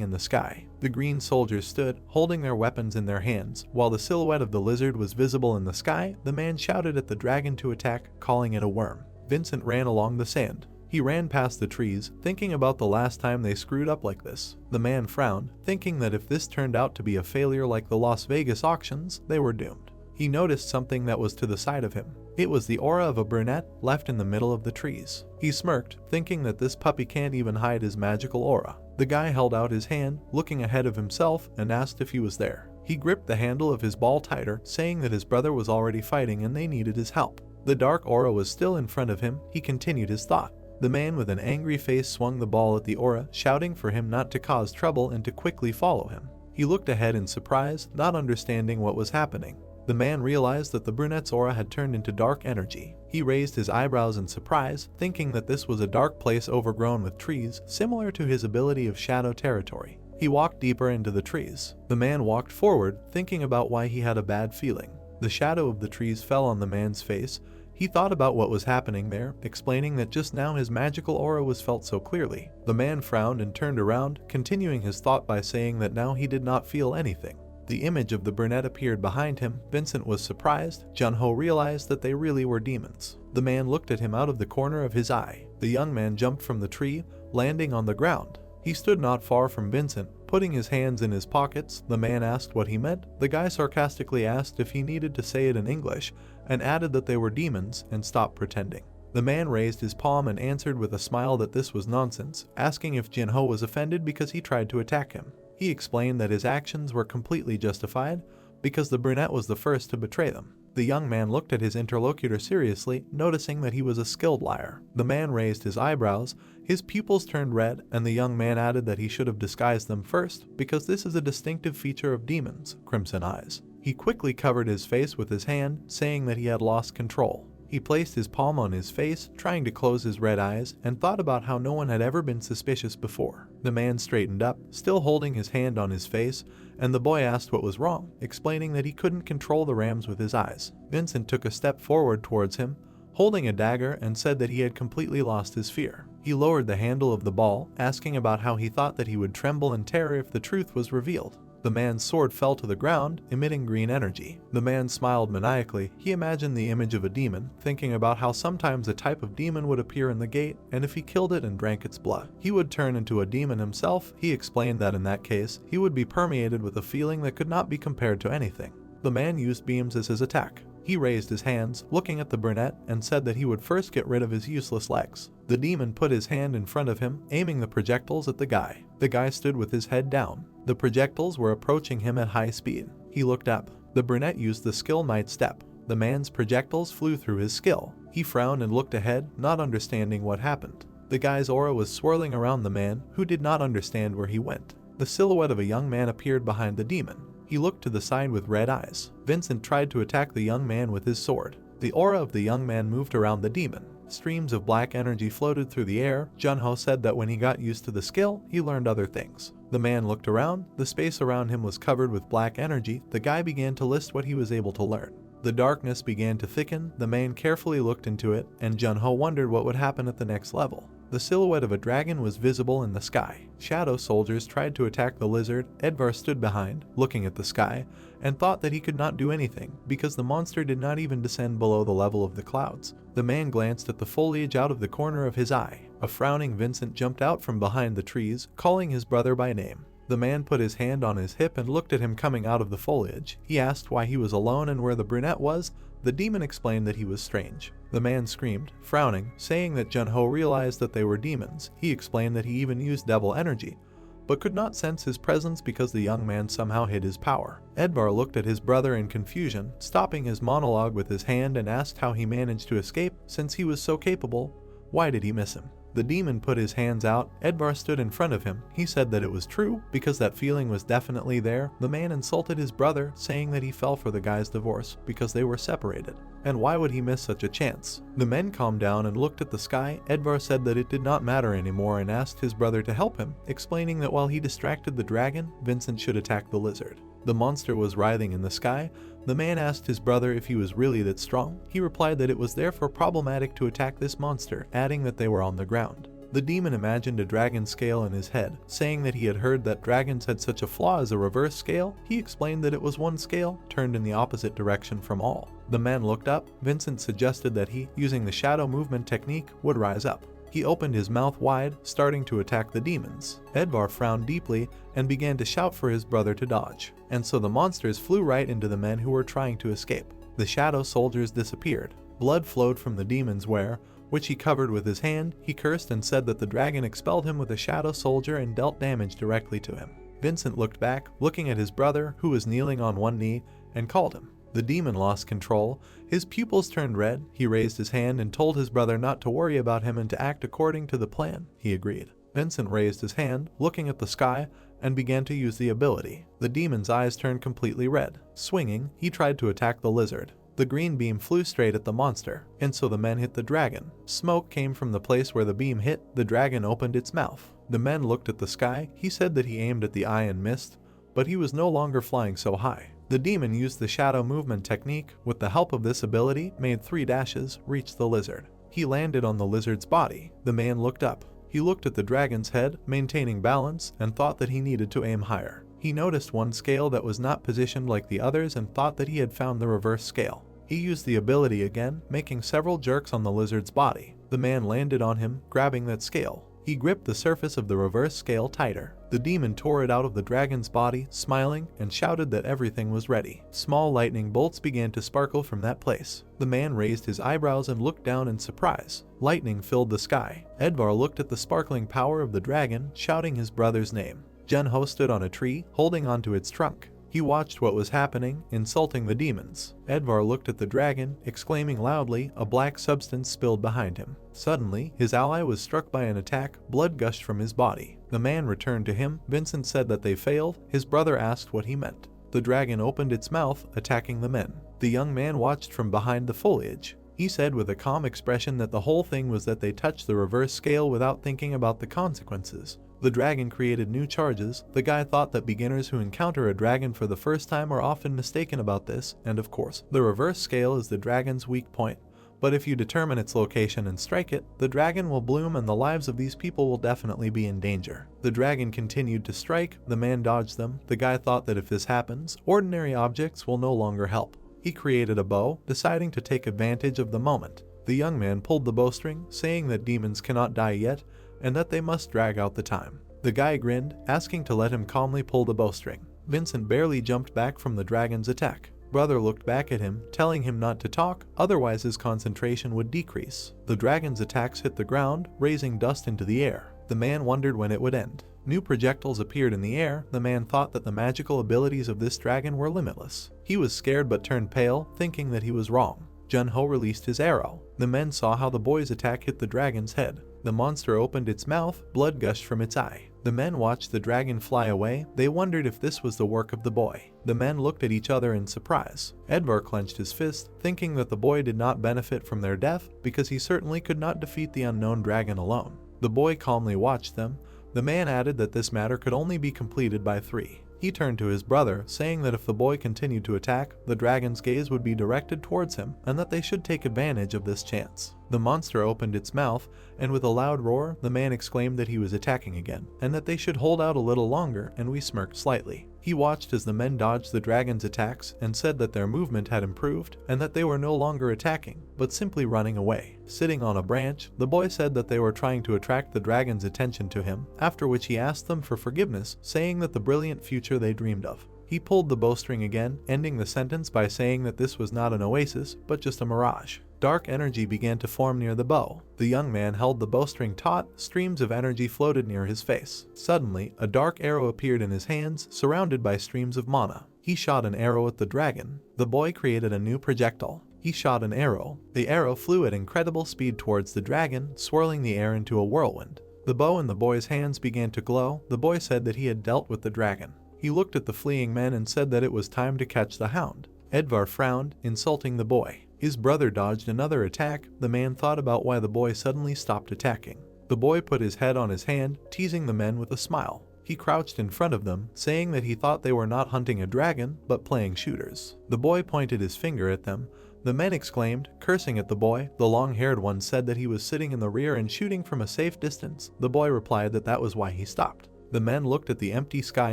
in the sky. The green soldiers stood, holding their weapons in their hands. While the silhouette of the lizard was visible in the sky, the man shouted at the dragon to attack, calling it a worm. Vincent ran along the sand. He ran past the trees, thinking about the last time they screwed up like this. The man frowned, thinking that if this turned out to be a failure like the Las Vegas auctions, they were doomed. He noticed something that was to the side of him. It was the aura of a brunette left in the middle of the trees. He smirked, thinking that this puppy can't even hide his magical aura. The guy held out his hand, looking ahead of himself, and asked if he was there. He gripped the handle of his ball tighter, saying that his brother was already fighting and they needed his help. The dark aura was still in front of him. He continued his thought. The man with an angry face swung the ball at the aura, shouting for him not to cause trouble and to quickly follow him. He looked ahead in surprise, not understanding what was happening. The man realized that the brunette's aura had turned into dark energy. He raised his eyebrows in surprise, thinking that this was a dark place overgrown with trees, similar to his ability of shadow territory. He walked deeper into the trees. The man walked forward, thinking about why he had a bad feeling. The shadow of the trees fell on the man's face. He thought about what was happening there, explaining that just now his magical aura was felt so clearly. The man frowned and turned around, continuing his thought by saying that now he did not feel anything. The image of the brunette appeared behind him. Vincent was surprised. Junho realized that they really were demons. The man looked at him out of the corner of his eye. The young man jumped from the tree, landing on the ground. He stood not far from Vincent, putting his hands in his pockets. The man asked what he meant. The guy sarcastically asked if he needed to say it in English, and added that they were demons, and stopped pretending. The man raised his palm and answered with a smile that this was nonsense, asking if Junho was offended because he tried to attack him. He explained that his actions were completely justified because the brunette was the first to betray them. The young man looked at his interlocutor seriously, noticing that he was a skilled liar. The man raised his eyebrows, his pupils turned red, and the young man added that he should have disguised them first, because this is a distinctive feature of demons, crimson eyes. He quickly covered his face with his hand, saying that he had lost control. He placed his palm on his face, trying to close his red eyes, and thought about how no one had ever been suspicious before. The man straightened up, still holding his hand on his face, and the boy asked what was wrong, explaining that he couldn't control the rams with his eyes. Vincent took a step forward towards him, holding a dagger, and said that he had completely lost his fear. He lowered the handle of the ball, asking about how he thought that he would tremble in terror if the truth was revealed. The man's sword fell to the ground, emitting green energy. The man smiled maniacally. He imagined the image of a demon, thinking about how sometimes a type of demon would appear in the gate, and if he killed it and drank its blood, he would turn into a demon himself. He explained that in that case, he would be permeated with a feeling that could not be compared to anything. The man used beams as his attack. He raised his hands, looking at the brunette, and said that he would first get rid of his useless legs. The demon put his hand in front of him, aiming the projectiles at the guy. The guy stood with his head down. The projectiles were approaching him at high speed. He looked up. The brunette used the skill Night Step. The man's projectiles flew through his skill. He frowned and looked ahead, not understanding what happened. The guy's aura was swirling around the man, who did not understand where he went. The silhouette of a young man appeared behind the demon. He looked to the side with red eyes. Vincent tried to attack the young man with his sword. The aura of the young man moved around the demon. Streams of black energy floated through the air. Junho said that when he got used to the skill, he learned other things. The man looked around. The space around him was covered with black energy. The guy began to list what he was able to learn. The darkness began to thicken. The man carefully looked into it, and Junho wondered what would happen at the next level. The silhouette of a dragon was visible in the sky. Shadow soldiers tried to attack the lizard. Edvar stood behind, looking at the sky, and thought that he could not do anything, because the monster did not even descend below the level of the clouds. The man glanced at the foliage out of the corner of his eye. A frowning Vincent jumped out from behind the trees, calling his brother by name. The man put his hand on his hip and looked at him coming out of the foliage. He asked why he was alone and where the brunette was. The demon explained that he was strange. The man screamed, frowning, saying that Junho realized that they were demons. He explained that he even used devil energy, but could not sense his presence because the young man somehow hid his power. Edvar looked at his brother in confusion, stopping his monologue with his hand, and asked how he managed to escape. Since he was so capable, why did he miss him? The demon put his hands out. Edvar stood in front of him. He said that it was true, because that feeling was definitely there. The man insulted his brother, saying that he fell for the guy's divorce because they were separated. And why would he miss such a chance? The men calmed down and looked at the sky. Edvar said that it did not matter anymore and asked his brother to help him, explaining that while he distracted the dragon, Vincent should attack the lizard. The monster was writhing in the sky. The man asked his brother if he was really that strong. He replied that it was therefore problematic to attack this monster, adding that they were on the ground. The demon imagined a dragon scale in his head, saying that he had heard that dragons had such a flaw as a reverse scale. He explained that it was one scale, turned in the opposite direction from all. The man looked up. Vincent suggested that he, using the shadow movement technique, would rise up. He opened his mouth wide, starting to attack the demons. Edvar frowned deeply and began to shout for his brother to dodge. And so the monsters flew right into the men who were trying to escape. The shadow soldiers disappeared. Blood flowed from the demon's wear, which he covered with his hand. He cursed and said that the dragon expelled him with a shadow soldier and dealt damage directly to him. Vincent looked back, looking at his brother, who was kneeling on one knee, and called him. The demon lost control. His pupils turned red. He raised his hand and told his brother not to worry about him and to act according to the plan. He agreed. Vincent raised his hand, looking at the sky, and began to use the ability. The demon's eyes turned completely red. Swinging, he tried to attack the lizard. The green beam flew straight at the monster, and so the men hit the dragon. Smoke came from the place where the beam hit. The dragon opened its mouth. The men looked at the sky. He said that he aimed at the eye and missed, but he was no longer flying so high. The demon used the shadow movement technique. With the help of this ability, made 3 dashes, reached the lizard. He landed on the lizard's body. The man looked up. He looked at the dragon's head, maintaining balance, and thought that he needed to aim higher. He noticed one scale that was not positioned like the others and thought that he had found the reverse scale. He used the ability again, making several jerks on the lizard's body. The man landed on him, grabbing that scale. He gripped the surface of the reverse scale tighter. The demon tore it out of the dragon's body, smiling, and shouted that everything was ready. Small lightning bolts began to sparkle from that place. The man raised his eyebrows and looked down in surprise. Lightning filled the sky. Edvar looked at the sparkling power of the dragon, shouting his brother's name. Junho stood on a tree, holding onto its trunk. He watched what was happening, insulting the demons. Edvar looked at the dragon, exclaiming loudly. A black substance spilled behind him. Suddenly, his ally was struck by an attack. Blood gushed from his body. The man returned to him. Vincent said that they failed. His brother asked what he meant. The dragon opened its mouth, attacking the men. The young man watched from behind the foliage. He said with a calm expression that the whole thing was that they touched the reverse scale without thinking about the consequences. The dragon created new charges. The guy thought that beginners who encounter a dragon for the first time are often mistaken about this, and of course, the reverse scale is the dragon's weak point. But if you determine its location and strike it, the dragon will bloom and the lives of these people will definitely be in danger. The dragon continued to strike. The man dodged them. The guy thought that if this happens, ordinary objects will no longer help. He created a bow, deciding to take advantage of the moment. The young man pulled the bowstring, saying that demons cannot die yet, and that they must drag out the time. The guy grinned, asking to let him calmly pull the bowstring. Vincent barely jumped back from the dragon's attack. Brother looked back at him, telling him not to talk, otherwise his concentration would decrease. The dragon's attacks hit the ground, raising dust into the air. The man wondered when it would end. New projectiles appeared in the air. The man thought that the magical abilities of this dragon were limitless. He was scared but turned pale, thinking that he was wrong. Jun-ho released his arrow. The men saw how the boy's attack hit the dragon's head. The monster opened its mouth, blood gushed from its eye. The men watched the dragon fly away. They wondered if this was the work of the boy. The men looked at each other in surprise. Edvar clenched his fist, thinking that the boy did not benefit from their death because he certainly could not defeat the unknown dragon alone. The boy calmly watched them. The man added that this matter could only be completed by 3. He turned to his brother, saying that if the boy continued to attack, the dragon's gaze would be directed towards him, and that they should take advantage of this chance. The monster opened its mouth, and with a loud roar, the man exclaimed that he was attacking again, and that they should hold out a little longer, and we smirked slightly. He watched as the men dodged the dragon's attacks and said that their movement had improved and that they were no longer attacking, but simply running away. Sitting on a branch, the boy said that they were trying to attract the dragon's attention to him, after which he asked them for forgiveness, saying that the brilliant future they dreamed of. He pulled the bowstring again, ending the sentence by saying that this was not an oasis, but just a mirage. Dark energy began to form near the bow. The young man held the bowstring taut. Streams of energy floated near his face. Suddenly, a dark arrow appeared in his hands, surrounded by streams of mana. He shot an arrow at the dragon. The boy created a new projectile. He shot an arrow. The arrow flew at incredible speed towards the dragon, swirling the air into a whirlwind. The bow in the boy's hands began to glow. The boy said that he had dealt with the dragon. He looked at the fleeing men and said that it was time to catch the hound. Edvar frowned, insulting the boy. His brother dodged another attack. The man thought about why the boy suddenly stopped attacking. The boy put his head on his hand, teasing the men with a smile. He crouched in front of them, saying that he thought they were not hunting a dragon, but playing shooters. The boy pointed his finger at them. The men exclaimed, cursing at the boy. The long-haired one said that he was sitting in the rear and shooting from a safe distance. The boy replied that that was why he stopped. The men looked at the empty sky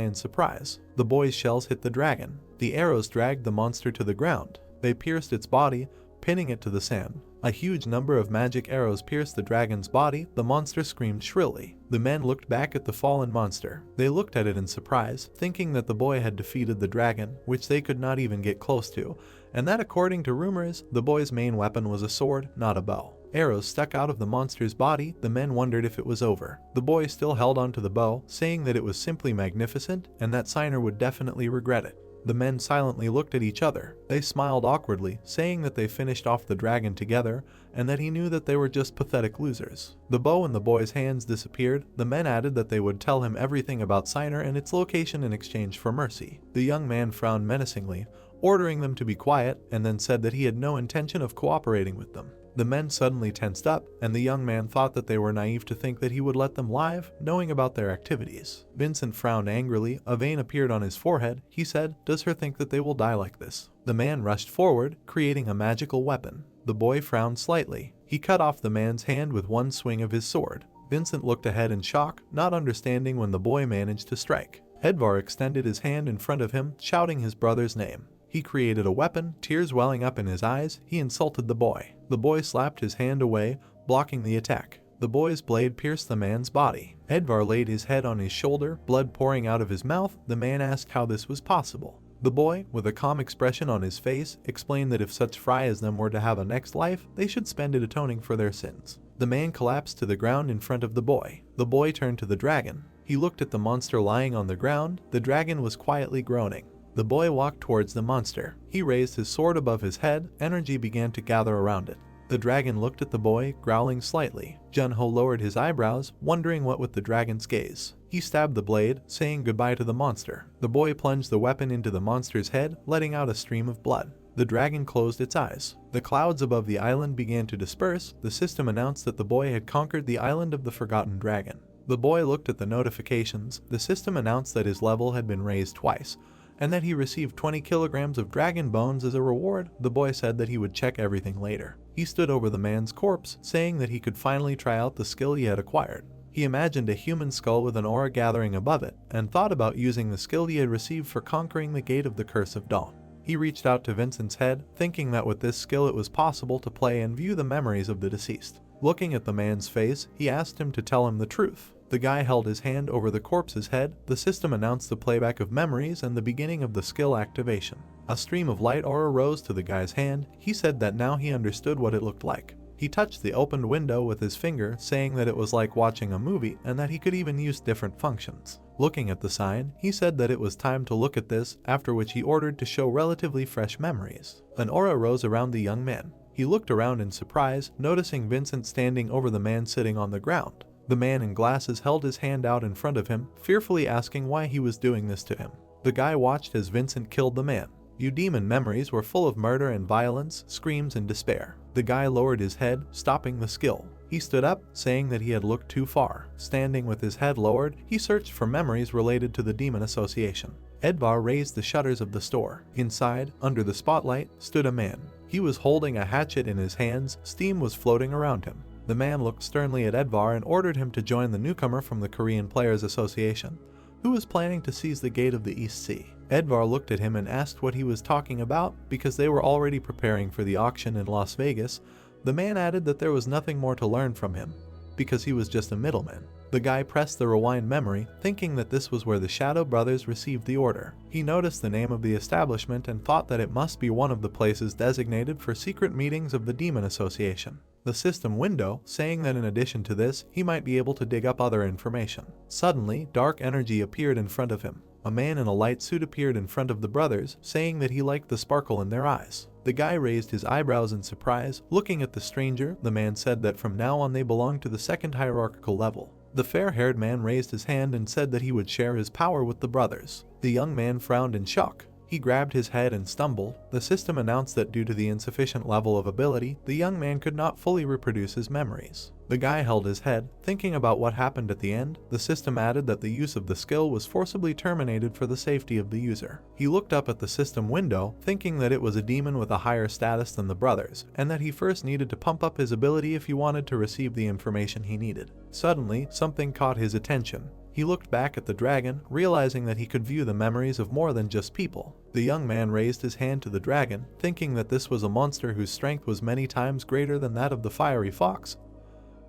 in surprise. The boy's shells hit the dragon. The arrows dragged the monster to the ground. They pierced its body, pinning it to the sand. A huge number of magic arrows pierced the dragon's body. The monster screamed shrilly. The men looked back at the fallen monster. They looked at it in surprise, thinking that the boy had defeated the dragon, which they could not even get close to, and that according to rumors, the boy's main weapon was a sword, not a bow. Arrows stuck out of the monster's body. The men wondered if it was over. The boy still held onto the bow, saying that it was simply magnificent and that Signer would definitely regret it. The men silently looked at each other. They smiled awkwardly, saying that they finished off the dragon together and that he knew that they were just pathetic losers. The bow in the boy's hands disappeared. The men added that they would tell him everything about Signer and its location in exchange for mercy. The young man frowned menacingly, ordering them to be quiet, and then said that he had no intention of cooperating with them. The men suddenly tensed up, and the young man thought that they were naive to think that he would let them live, knowing about their activities. Vincent frowned angrily. A vein appeared on his forehead. He said, "Does her think that they will die like this?" The man rushed forward, creating a magical weapon. The boy frowned slightly. He cut off the man's hand with one swing of his sword. Vincent looked ahead in shock, not understanding when the boy managed to strike. Edvar extended his hand in front of him, shouting his brother's name. He created a weapon, tears welling up in his eyes. He insulted the boy. The boy slapped his hand away, blocking the attack. The boy's blade pierced the man's body. Edvar laid his head on his shoulder, blood pouring out of his mouth. The man asked how this was possible. The boy, with a calm expression on his face, explained that if such fry as them were to have a next life, they should spend it atoning for their sins. The man collapsed to the ground in front of the boy. The boy turned to the dragon. He looked at the monster lying on the ground. The dragon was quietly groaning. The boy walked towards the monster. He raised his sword above his head. Energy began to gather around it. The dragon looked at the boy, growling slightly. Junho lowered his eyebrows, wondering what with the dragon's gaze. He stabbed the blade, saying goodbye to the monster. The boy plunged the weapon into the monster's head, letting out a stream of blood. The dragon closed its eyes. The clouds above the island began to disperse. The system announced that the boy had conquered the island of the Forgotten Dragon. The boy looked at the notifications. The system announced that his level had been raised twice, and that he received 20 kilograms of dragon bones as a reward. The boy said that he would check everything later. He stood over the man's corpse, saying that he could finally try out the skill he had acquired. He imagined a human skull with an aura gathering above it, and thought about using the skill he had received for conquering the Gate of the Curse of Dawn. He reached out to Vincent's head, thinking that with this skill it was possible to play and view the memories of the deceased. Looking at the man's face, he asked him to tell him the truth. The guy held his hand over the corpse's head. The system announced the playback of memories and the beginning of the skill activation. A stream of light aura rose to the guy's hand. He said that now he understood what it looked like. He touched the opened window with his finger, saying that it was like watching a movie and that he could even use different functions. Looking at the sign, he said that it was time to look at this, after which he ordered to show relatively fresh memories. An aura rose around the young man. He looked around in surprise, noticing Vincent standing over the man sitting on the ground. The man in glasses held his hand out in front of him, fearfully asking why he was doing this to him. The guy watched as Vincent killed the man. Demon memories were full of murder and violence, screams and despair. The guy lowered his head, stopping the skill. He stood up, saying that he had looked too far. Standing with his head lowered, he searched for memories related to the demon association. Edvar raised the shutters of the store. Inside, under the spotlight, stood a man. He was holding a hatchet in his hands. Steam was floating around him. The man looked sternly at Edvar and ordered him to join the newcomer from the Korean Players Association, who was planning to seize the Gate of the East Sea. Edvar looked at him and asked what he was talking about, because they were already preparing for the auction in Las Vegas. The man added that there was nothing more to learn from him, because he was just a middleman. The guy pressed the rewind memory, thinking that this was where the Shadow Brothers received the order. He noticed the name of the establishment and thought that it must be one of the places designated for secret meetings of the Demon Association. The system window, saying that in addition to this, he might be able to dig up other information. Suddenly, dark energy appeared in front of him. A man in a light suit appeared in front of the brothers, saying that he liked the sparkle in their eyes. The guy raised his eyebrows in surprise. Looking at the stranger, the man said that from now on they belonged to the second hierarchical level. The fair-haired man raised his hand and said that he would share his power with the brothers. The young man frowned in shock. He grabbed his head and stumbled. The system announced that due to the insufficient level of ability, the young man could not fully reproduce his memories. The guy held his head, thinking about what happened at the end. The system added that the use of the skill was forcibly terminated for the safety of the user. He looked up at the system window, thinking that it was a demon with a higher status than the brothers, and that he first needed to pump up his ability if he wanted to receive the information he needed. Suddenly, something caught his attention. He looked back at the dragon, realizing that he could view the memories of more than just people. The young man raised his hand to the dragon, thinking that this was a monster whose strength was many times greater than that of the fiery fox.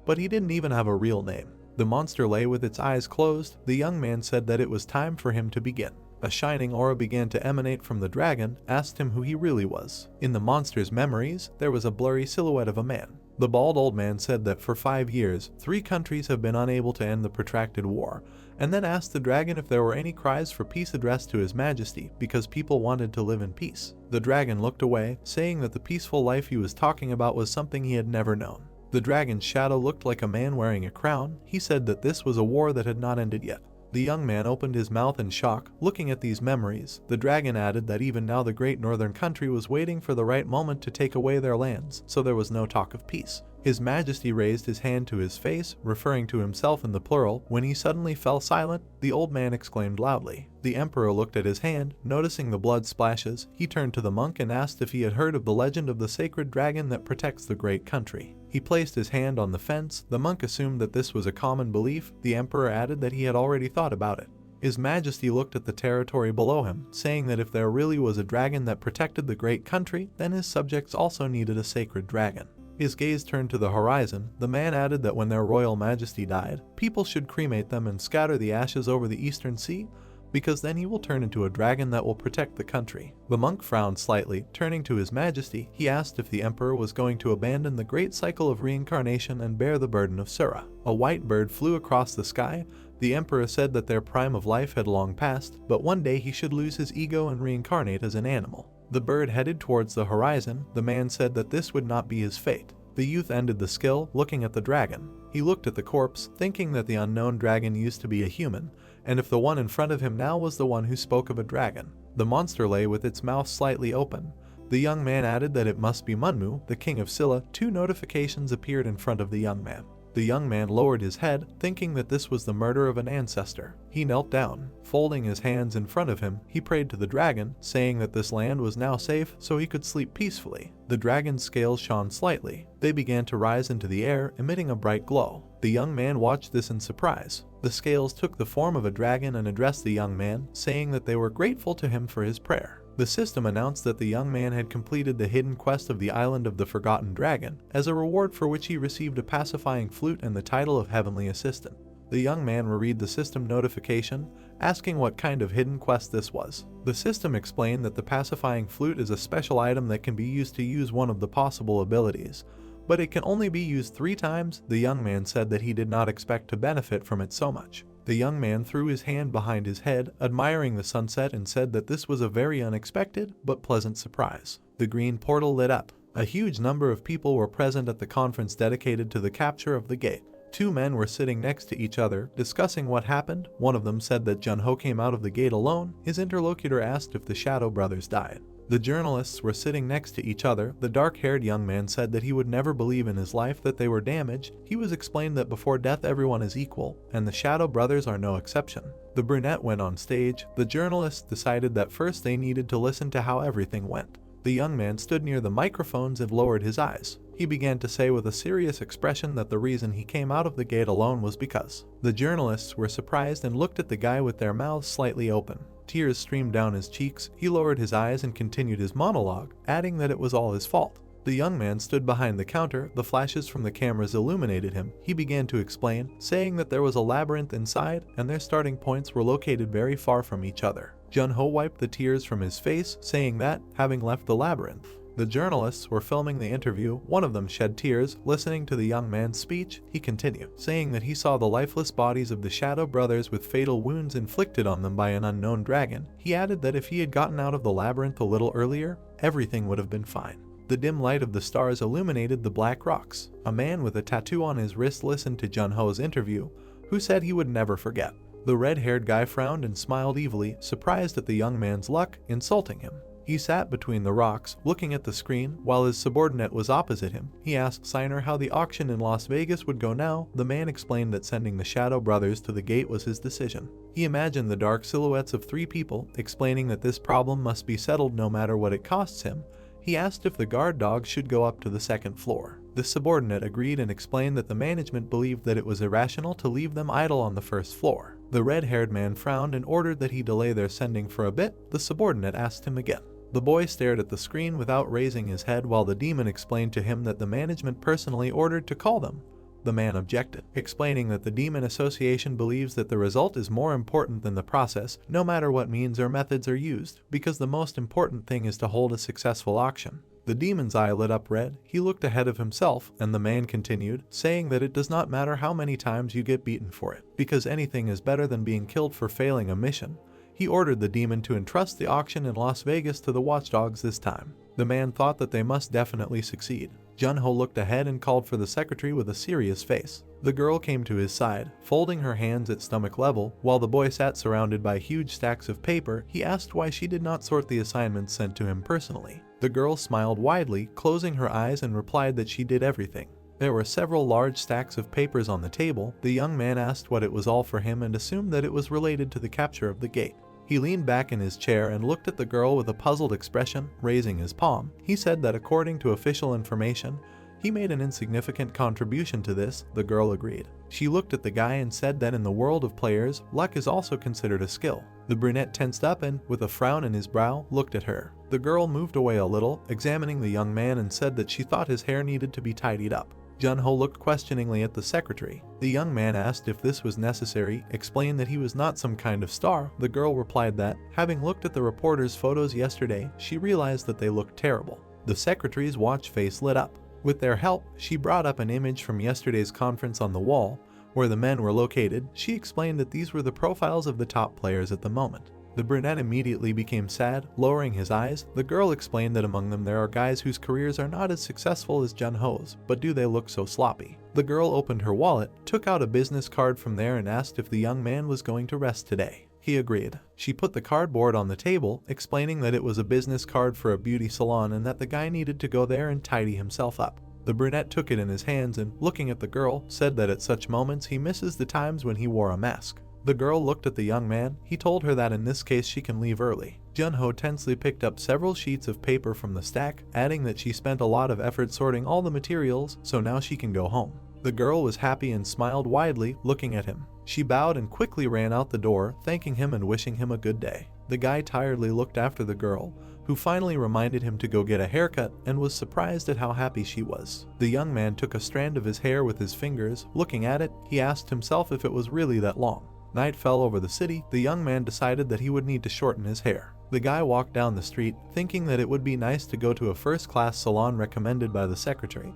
But he didn't even have a real name. The monster lay with its eyes closed. The young man said that it was time for him to begin. A shining aura began to emanate from the dragon, asked him who he really was. In the monster's memories, there was a blurry silhouette of a man. The bald old man said that for 5 years, 3 countries have been unable to end the protracted war, and then asked the dragon if there were any cries for peace addressed to His Majesty, because people wanted to live in peace. The dragon looked away, saying that the peaceful life he was talking about was something he had never known. The dragon's shadow looked like a man wearing a crown. He said that this was a war that had not ended yet. The young man opened his mouth in shock, looking at these memories. The dragon added that even now the great northern country was waiting for the right moment to take away their lands, so there was no talk of peace. His Majesty raised his hand to his face, referring to himself in the plural. When he suddenly fell silent, the old man exclaimed loudly. The emperor looked at his hand, noticing the blood splashes. He turned to the monk and asked if he had heard of the legend of the sacred dragon that protects the great country. He placed his hand on the fence. The monk assumed that this was a common belief. The emperor added that he had already thought about it. His Majesty looked at the territory below him, saying that if there really was a dragon that protected the great country, then his subjects also needed a sacred dragon. His gaze turned to the horizon. The man added that when their royal majesty died, people should cremate them and scatter the ashes over the eastern sea, because then he will turn into a dragon that will protect the country. The monk frowned slightly. Turning to His Majesty, he asked if the emperor was going to abandon the great cycle of reincarnation and bear the burden of Sura. A white bird flew across the sky. The emperor said that their prime of life had long passed, but one day he should lose his ego and reincarnate as an animal. The bird headed towards the horizon. The man said that this would not be his fate. The youth ended the skill, looking at the dragon. He looked at the corpse, thinking that the unknown dragon used to be a human, and if the one in front of him now was the one who spoke of a dragon. The monster lay with its mouth slightly open. The young man added that it must be Manhwa, the king of Silla. 2 notifications appeared in front of the young man. The young man lowered his head, thinking that this was the murder of an ancestor. He knelt down. Folding his hands in front of him, he prayed to the dragon, saying that this land was now safe so he could sleep peacefully. The dragon's scales shone slightly. They began to rise into the air, emitting a bright glow. The young man watched this in surprise. The scales took the form of a dragon and addressed the young man, saying that they were grateful to him for his prayer. The system announced that the young man had completed the hidden quest of the Island of the Forgotten Dragon, as a reward for which he received a pacifying flute and the title of Heavenly Assistant. The young man reread the system notification, asking what kind of hidden quest this was. The system explained that the pacifying flute is a special item that can be used to use one of the possible abilities, but it can only be used 3 times. The young man said that he did not expect to benefit from it so much. The young man threw his hand behind his head, admiring the sunset, and said that this was a very unexpected but pleasant surprise. The green portal lit up. A huge number of people were present at the conference dedicated to the capture of the gate. 2 men were sitting next to each other, discussing what happened. One of them said that Junho came out of the gate alone. His interlocutor asked if the Shadow brothers died. The journalists were sitting next to each other. The dark-haired young man said that he would never believe in his life that they were damaged. He was explained that before death everyone is equal, and the Shadow brothers are no exception. The brunette went on stage. The journalists decided that first they needed to listen to how everything went. The young man stood near the microphones and lowered his eyes. He began to say with a serious expression that the reason he came out of the gate alone was because. The journalists were surprised and looked at the guy with their mouths slightly open. Tears streamed down his cheeks. He lowered his eyes and continued his monologue, adding that it was all his fault. The young man stood behind the counter. The flashes from the cameras illuminated him. He began to explain, saying that there was a labyrinth inside and their starting points were located very far from each other. Junho wiped the tears from his face, saying that, having left the labyrinth. The journalists were filming the interview. One of them shed tears, listening to the young man's speech. He continued, saying that he saw the lifeless bodies of the Shadow brothers with fatal wounds inflicted on them by an unknown dragon. He added that if he had gotten out of the labyrinth a little earlier, everything would have been fine. The dim light of the stars illuminated the black rocks. A man with a tattoo on his wrist listened to Junho's interview, who said he would never forget. The red-haired guy frowned and smiled evilly, surprised at the young man's luck, insulting him. He sat between the rocks, looking at the screen, while his subordinate was opposite him. He asked Signer how the auction in Las Vegas would go now. The man explained that sending the Shadow brothers to the gate was his decision. He imagined the dark silhouettes of 3 people, explaining that this problem must be settled no matter what it costs him. He asked if the guard dogs should go up to the 2nd floor. The subordinate agreed and explained that the management believed that it was irrational to leave them idle on the 1st floor. The red-haired man frowned and ordered that he delay their sending for a bit. The subordinate asked him again. The boy stared at the screen without raising his head while the demon explained to him that the management personally ordered to call them. The man objected, explaining that the Demon Association believes that the result is more important than the process, no matter what means or methods are used, because the most important thing is to hold a successful auction. The demon's eye lit up red. He looked ahead of himself, and the man continued, saying that it does not matter how many times you get beaten for it, because anything is better than being killed for failing a mission. He ordered the demon to entrust the auction in Las Vegas to the watchdogs this time. The man thought that they must definitely succeed. Junho looked ahead and called for the secretary with a serious face. The girl came to his side, folding her hands at stomach level, while the boy sat surrounded by huge stacks of paper. He asked why she did not sort the assignments sent to him personally. The girl smiled widely, closing her eyes, and replied that she did everything. There were several large stacks of papers on the table. The young man asked what it was all for him and assumed that it was related to the capture of the gate. He leaned back in his chair and looked at the girl with a puzzled expression, raising his palm. He said that according to official information, he made an insignificant contribution to this. The girl agreed. She looked at the guy and said that in the world of players, luck is also considered a skill. The brunette tensed up and, with a frown in his brow, looked at her. The girl moved away a little, examining the young man, and said that she thought his hair needed to be tidied up. Junho looked questioningly at the secretary. The young man asked if this was necessary, explained that he was not some kind of star. The girl replied that, having looked at the reporter's photos yesterday, she realized that they looked terrible. The secretary's watch face lit up. With their help, she brought up an image from yesterday's conference on the wall, where the men were located, she explained that these were the profiles of the top players at the moment. The brunette immediately became sad, lowering his eyes. The girl explained that among them there are guys whose careers are not as successful as Junho's, but do they look so sloppy? The girl opened her wallet, took out a business card from there and asked if the young man was going to rest today. He agreed. She put the cardboard on the table, explaining that it was a business card for a beauty salon and that the guy needed to go there and tidy himself up. The brunette took it in his hands and, looking at the girl, said that at such moments he misses the times when he wore a mask. The girl looked at the young man. He told her that in this case she can leave early. Junho tensely picked up several sheets of paper from the stack, adding that she spent a lot of effort sorting all the materials, so now she can go home. The girl was happy and smiled widely, looking at him. She bowed and quickly ran out the door, thanking him and wishing him a good day. The guy tiredly looked after the girl, who finally reminded him to go get a haircut and was surprised at how happy she was. The young man took a strand of his hair with his fingers. Looking at it, he asked himself if it was really that long. Night fell over the city. The young man decided that he would need to shorten his hair. The guy walked down the street, thinking that it would be nice to go to a first-class salon recommended by the secretary,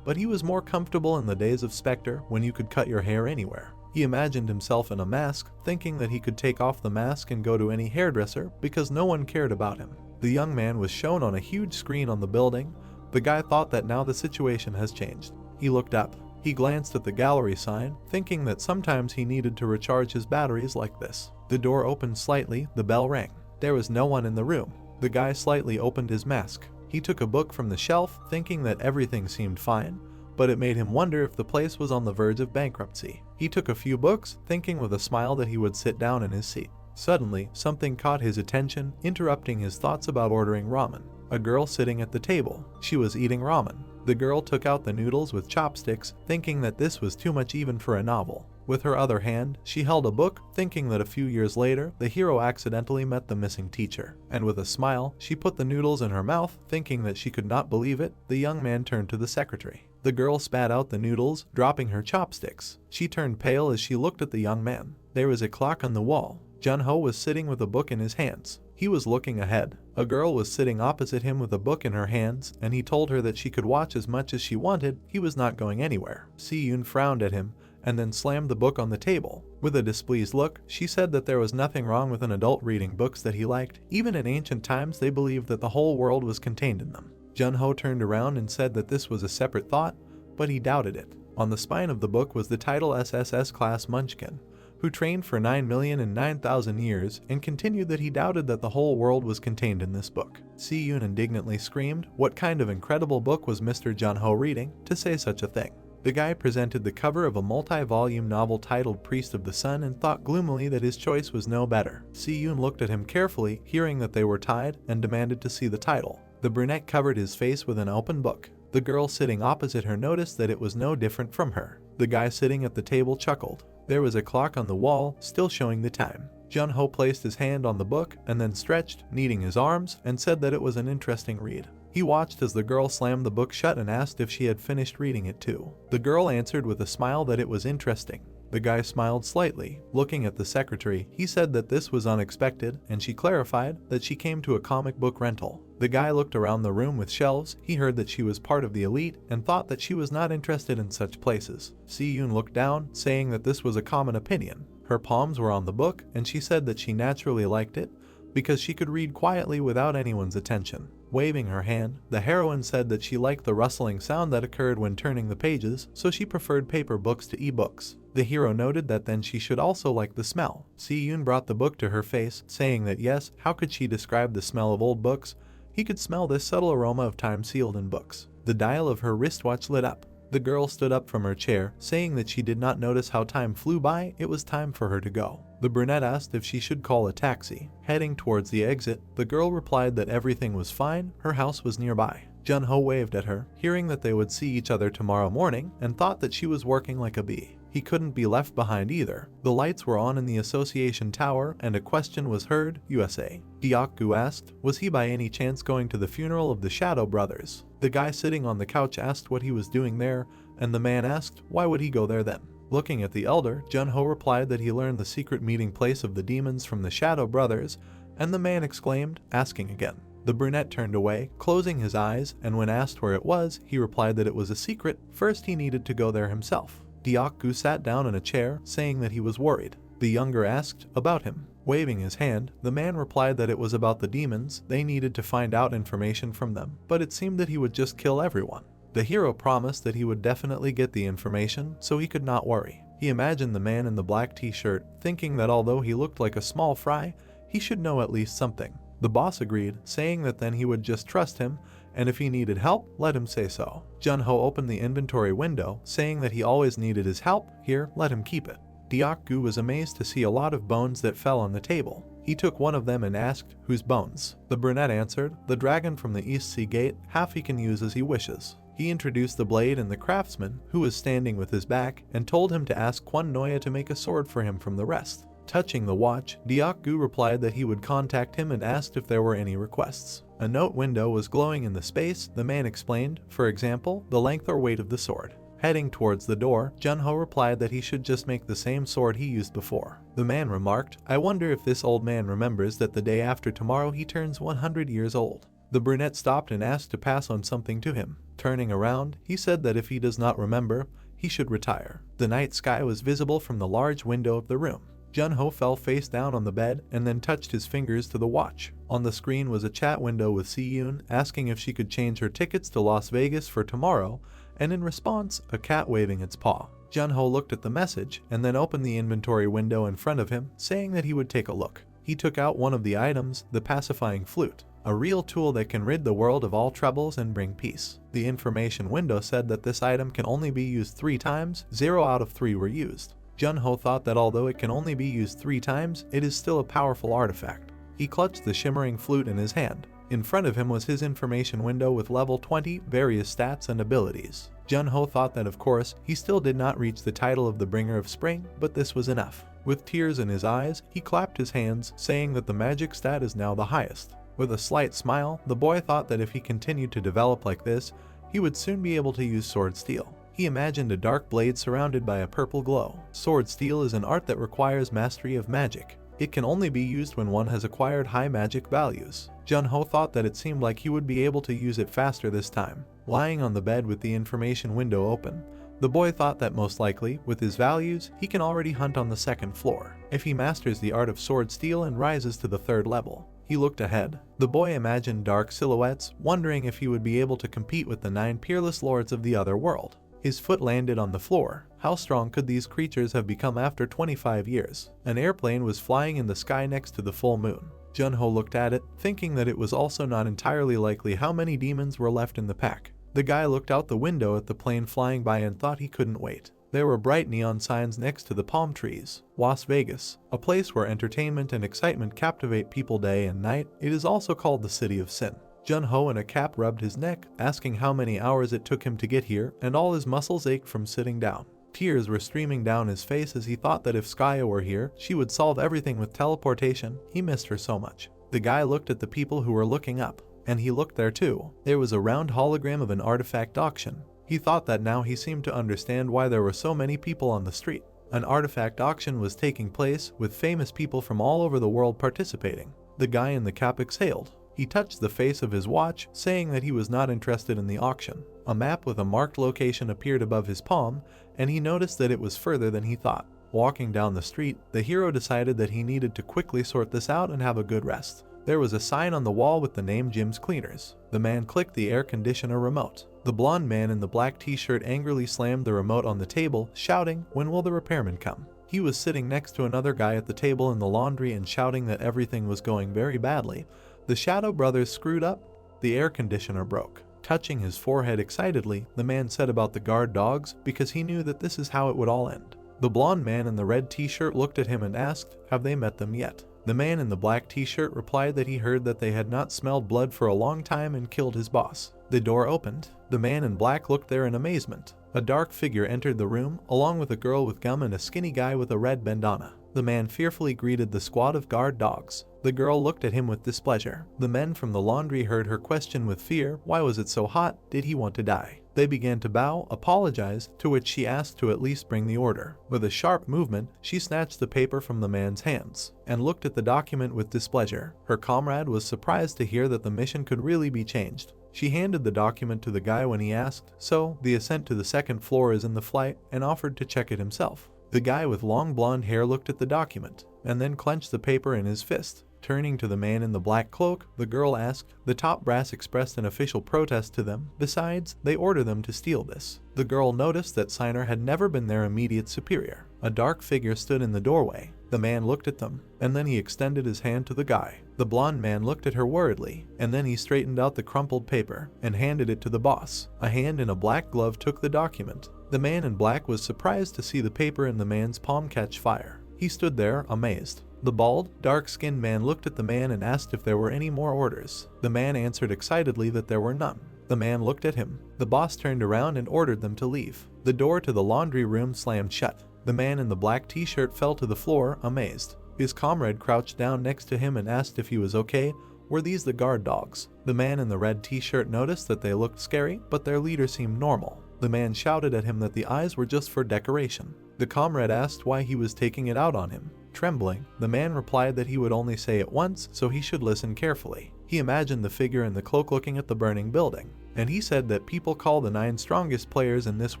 but he was more comfortable in the days of Spectre when you could cut your hair anywhere. He imagined himself in a mask, thinking that he could take off the mask and go to any hairdresser because no one cared about him. The young man was shown on a huge screen on the building. The guy thought that now the situation has changed. He looked up. He glanced at the gallery sign, thinking that sometimes he needed to recharge his batteries like this. The door opened slightly. The bell rang. There was no one in the room. The guy slightly opened his mask. He took a book from the shelf, thinking that everything seemed fine, but it made him wonder if the place was on the verge of bankruptcy. He took a few books, thinking with a smile that he would sit down in his seat. Suddenly, something caught his attention, interrupting his thoughts about ordering ramen. A girl sitting at the table. She was eating ramen. The girl took out the noodles with chopsticks, thinking that this was too much even for a novel. With her other hand, she held a book, thinking that a few years later, the hero accidentally met the missing teacher. And with a smile, she put the noodles in her mouth, thinking that she could not believe it. The young man turned to the secretary. The girl spat out the noodles, dropping her chopsticks. She turned pale as she looked at the young man. There was a clock on the wall. Junho was sitting with a book in his hands. He was looking ahead. A girl was sitting opposite him with a book in her hands, and he told her that she could watch as much as she wanted. He was not going anywhere. Si-yoon frowned at him, and then slammed the book on the table. With a displeased look, she said that there was nothing wrong with an adult reading books that he liked. Even in ancient times, they believed that the whole world was contained in them. Junho turned around and said that this was a separate thought, but he doubted it. On the spine of the book was the title SSS Class Munchkin, who trained for 9,009,000 years, and continued that he doubted that the whole world was contained in this book. Si-yoon indignantly screamed, "What kind of incredible book was Mr. Junho reading, to say such a thing?" The guy presented the cover of a multi-volume novel titled Priest of the Sun and thought gloomily that his choice was no better. Si-yoon looked at him carefully, hearing that they were tied, and demanded to see the title. The brunette covered his face with an open book. The girl sitting opposite her noticed that it was no different from her. The guy sitting at the table chuckled. There was a clock on the wall, still showing the time. Junho placed his hand on the book and then stretched, kneading his arms, and said that it was an interesting read. He watched as the girl slammed the book shut and asked if she had finished reading it too. The girl answered with a smile that it was interesting. The guy smiled slightly. Looking at the secretary, he said that this was unexpected, and she clarified that she came to a comic book rental. The guy looked around the room with shelves. He heard that she was part of the elite and thought that she was not interested in such places. Si-yoon looked down, saying that this was a common opinion. Her palms were on the book, and she said that she naturally liked it because she could read quietly without anyone's attention. Waving her hand, the heroine said that she liked the rustling sound that occurred when turning the pages, so she preferred paper books to e-books. The hero noted that then she should also like the smell. Si-yoon brought the book to her face, saying that yes, how could she describe the smell of old books? He could smell this subtle aroma of time sealed in books. The dial of her wristwatch lit up. The girl stood up from her chair, saying that she did not notice how time flew by. It was time for her to go. The brunette asked if she should call a taxi. Heading towards the exit, the girl replied that everything was fine, her house was nearby. Junho waved at her, hearing that they would see each other tomorrow morning, and thought that she was working like a bee. He couldn't be left behind either. The lights were on in the association tower, and a question was heard, USA. Gyaku asked, was he by any chance going to the funeral of the Shadow Brothers? The guy sitting on the couch asked what he was doing there, and the man asked, why would he go there then? Looking at the elder, Junho replied that he learned the secret meeting place of the demons from the Shadow Brothers, and the man exclaimed, asking again. The brunette turned away, closing his eyes, and when asked where it was, he replied that it was a secret. First he needed to go there himself. Deok-gu sat down in a chair, saying that he was worried. The younger asked about him. Waving his hand, the man replied that it was about the demons, they needed to find out information from them, but it seemed that he would just kill everyone. The hero promised that he would definitely get the information, so he could not worry. He imagined the man in the black t-shirt, thinking that although he looked like a small fry, he should know at least something. The boss agreed, saying that then he would just trust him, and if he needed help, let him say so. Jun-ho opened the inventory window, saying that he always needed his help, here, let him keep it. Deok-gu was amazed to see a lot of bones that fell on the table. He took one of them and asked, "Whose bones?" The brunette answered, "The dragon from the East Sea Gate, half he can use as he wishes." He introduced the blade and the craftsman, who was standing with his back, and told him to ask Kwon Noya to make a sword for him from the rest. Touching the watch, Deok-gu replied that he would contact him and asked if there were any requests. A note window was glowing in the space, the man explained, for example, the length or weight of the sword. Heading towards the door, Jun-ho replied that he should just make the same sword he used before. The man remarked, "I wonder if this old man remembers that the day after tomorrow he turns 100 years old." The brunette stopped and asked to pass on something to him. Turning around, he said that if he does not remember, he should retire. The night sky was visible from the large window of the room. Jun-ho fell face down on the bed and then touched his fingers to the watch. On the screen was a chat window with Si-yoon asking if she could change her tickets to Las Vegas for tomorrow, and in response, a cat waving its paw. Jun-ho looked at the message and then opened the inventory window in front of him, saying that he would take a look. He took out one of the items, the pacifying flute, a real tool that can rid the world of all troubles and bring peace. The information window said that this item can only be used 3 times, 0 out of 3 were used. Jun-ho thought that although it can only be used 3 times, it is still a powerful artifact. He clutched the shimmering flute in his hand. In front of him was his information window with level 20, various stats and abilities. Jun-ho thought that of course, he still did not reach the title of the Bringer of Spring, but this was enough. With tears in his eyes, he clapped his hands, saying that the magic stat is now the highest. With a slight smile, the boy thought that if he continued to develop like this, he would soon be able to use sword steel. He imagined a dark blade surrounded by a purple glow. Sword steel is an art that requires mastery of magic. It can only be used when one has acquired high magic values. Jun-ho thought that it seemed like he would be able to use it faster this time. Lying on the bed with the information window open, the boy thought that most likely, with his values, he can already hunt on the 2nd floor, if he masters the art of sword steel and rises to the 3rd level. He looked ahead. The boy imagined dark silhouettes, wondering if he would be able to compete with the 9 peerless lords of the other world. His foot landed on the floor. How strong could these creatures have become after 25 years? An airplane was flying in the sky next to the full moon. Jun-ho looked at it, thinking that it was also not entirely likely how many demons were left in the pack. The guy looked out the window at the plane flying by and thought he couldn't wait. There were bright neon signs next to the palm trees. Las Vegas, a place where entertainment and excitement captivate people day and night. It is also called the City of Sin. Jun-ho in a cap rubbed his neck, asking how many hours it took him to get here, and all his muscles ached from sitting down. Tears were streaming down his face as he thought that if Skaya were here, she would solve everything with teleportation. He missed her so much. The guy looked at the people who were looking up, and he looked there too. There was a round hologram of an artifact auction. He thought that now he seemed to understand why there were so many people on the street. An artifact auction was taking place, with famous people from all over the world participating. The guy in the cap exhaled. He touched the face of his watch, saying that he was not interested in the auction. A map with a marked location appeared above his palm, and he noticed that it was further than he thought. Walking down the street, the hero decided that he needed to quickly sort this out and have a good rest. There was a sign on the wall with the name Jim's Cleaners. The man clicked the air conditioner remote. The blonde man in the black t-shirt angrily slammed the remote on the table, shouting, "When will the repairman come?" He was sitting next to another guy at the table in the laundry and shouting that everything was going very badly. The Shadow brothers screwed up. The air conditioner broke. Touching his forehead excitedly, the man said about the guard dogs, because he knew that this is how it would all end. The blonde man in the red t-shirt looked at him and asked, "Have they met them yet?" The man in the black t-shirt replied that he heard that they had not smelled blood for a long time and killed his boss. The door opened. The man in black looked there in amazement. A dark figure entered the room, along with a girl with gum and a skinny guy with a red bandana. The man fearfully greeted the squad of guard dogs. The girl looked at him with displeasure. The men from the laundry heard her question with fear. Why was it so hot? Did he want to die? They began to bow, apologize, to which she asked to at least bring the order. With a sharp movement, she snatched the paper from the man's hands and looked at the document with displeasure. Her comrade was surprised to hear that the mission could really be changed. She handed the document to the guy when he asked, so the ascent to the second floor is in the flight, and offered to check it himself. The guy with long blonde hair looked at the document, and then clenched the paper in his fist. Turning to the man in the black cloak, the girl asked. The top brass expressed an official protest to them. Besides, they order them to steal this. The girl noticed that Signer had never been their immediate superior. A dark figure stood in the doorway. The man looked at them, and then he extended his hand to the guy. The blonde man looked at her worriedly, and then he straightened out the crumpled paper and handed it to the boss. A hand in a black glove took the document. The man in black was surprised to see the paper in the man's palm catch fire. He stood there, amazed. The bald, dark-skinned man looked at the man and asked if there were any more orders. The man answered excitedly that there were none. The man looked at him. The boss turned around and ordered them to leave. The door to the laundry room slammed shut. The man in the black t-shirt fell to the floor, amazed. His comrade crouched down next to him and asked if he was okay. Were these the guard dogs? The man in the red t-shirt noticed that they looked scary, but their leader seemed normal. The man shouted at him that the eyes were just for decoration. The comrade asked why he was taking it out on him. Trembling, the man replied that he would only say it once, so he should listen carefully. He imagined the figure in the cloak looking at the burning building, and he said that people call the 9 strongest players in this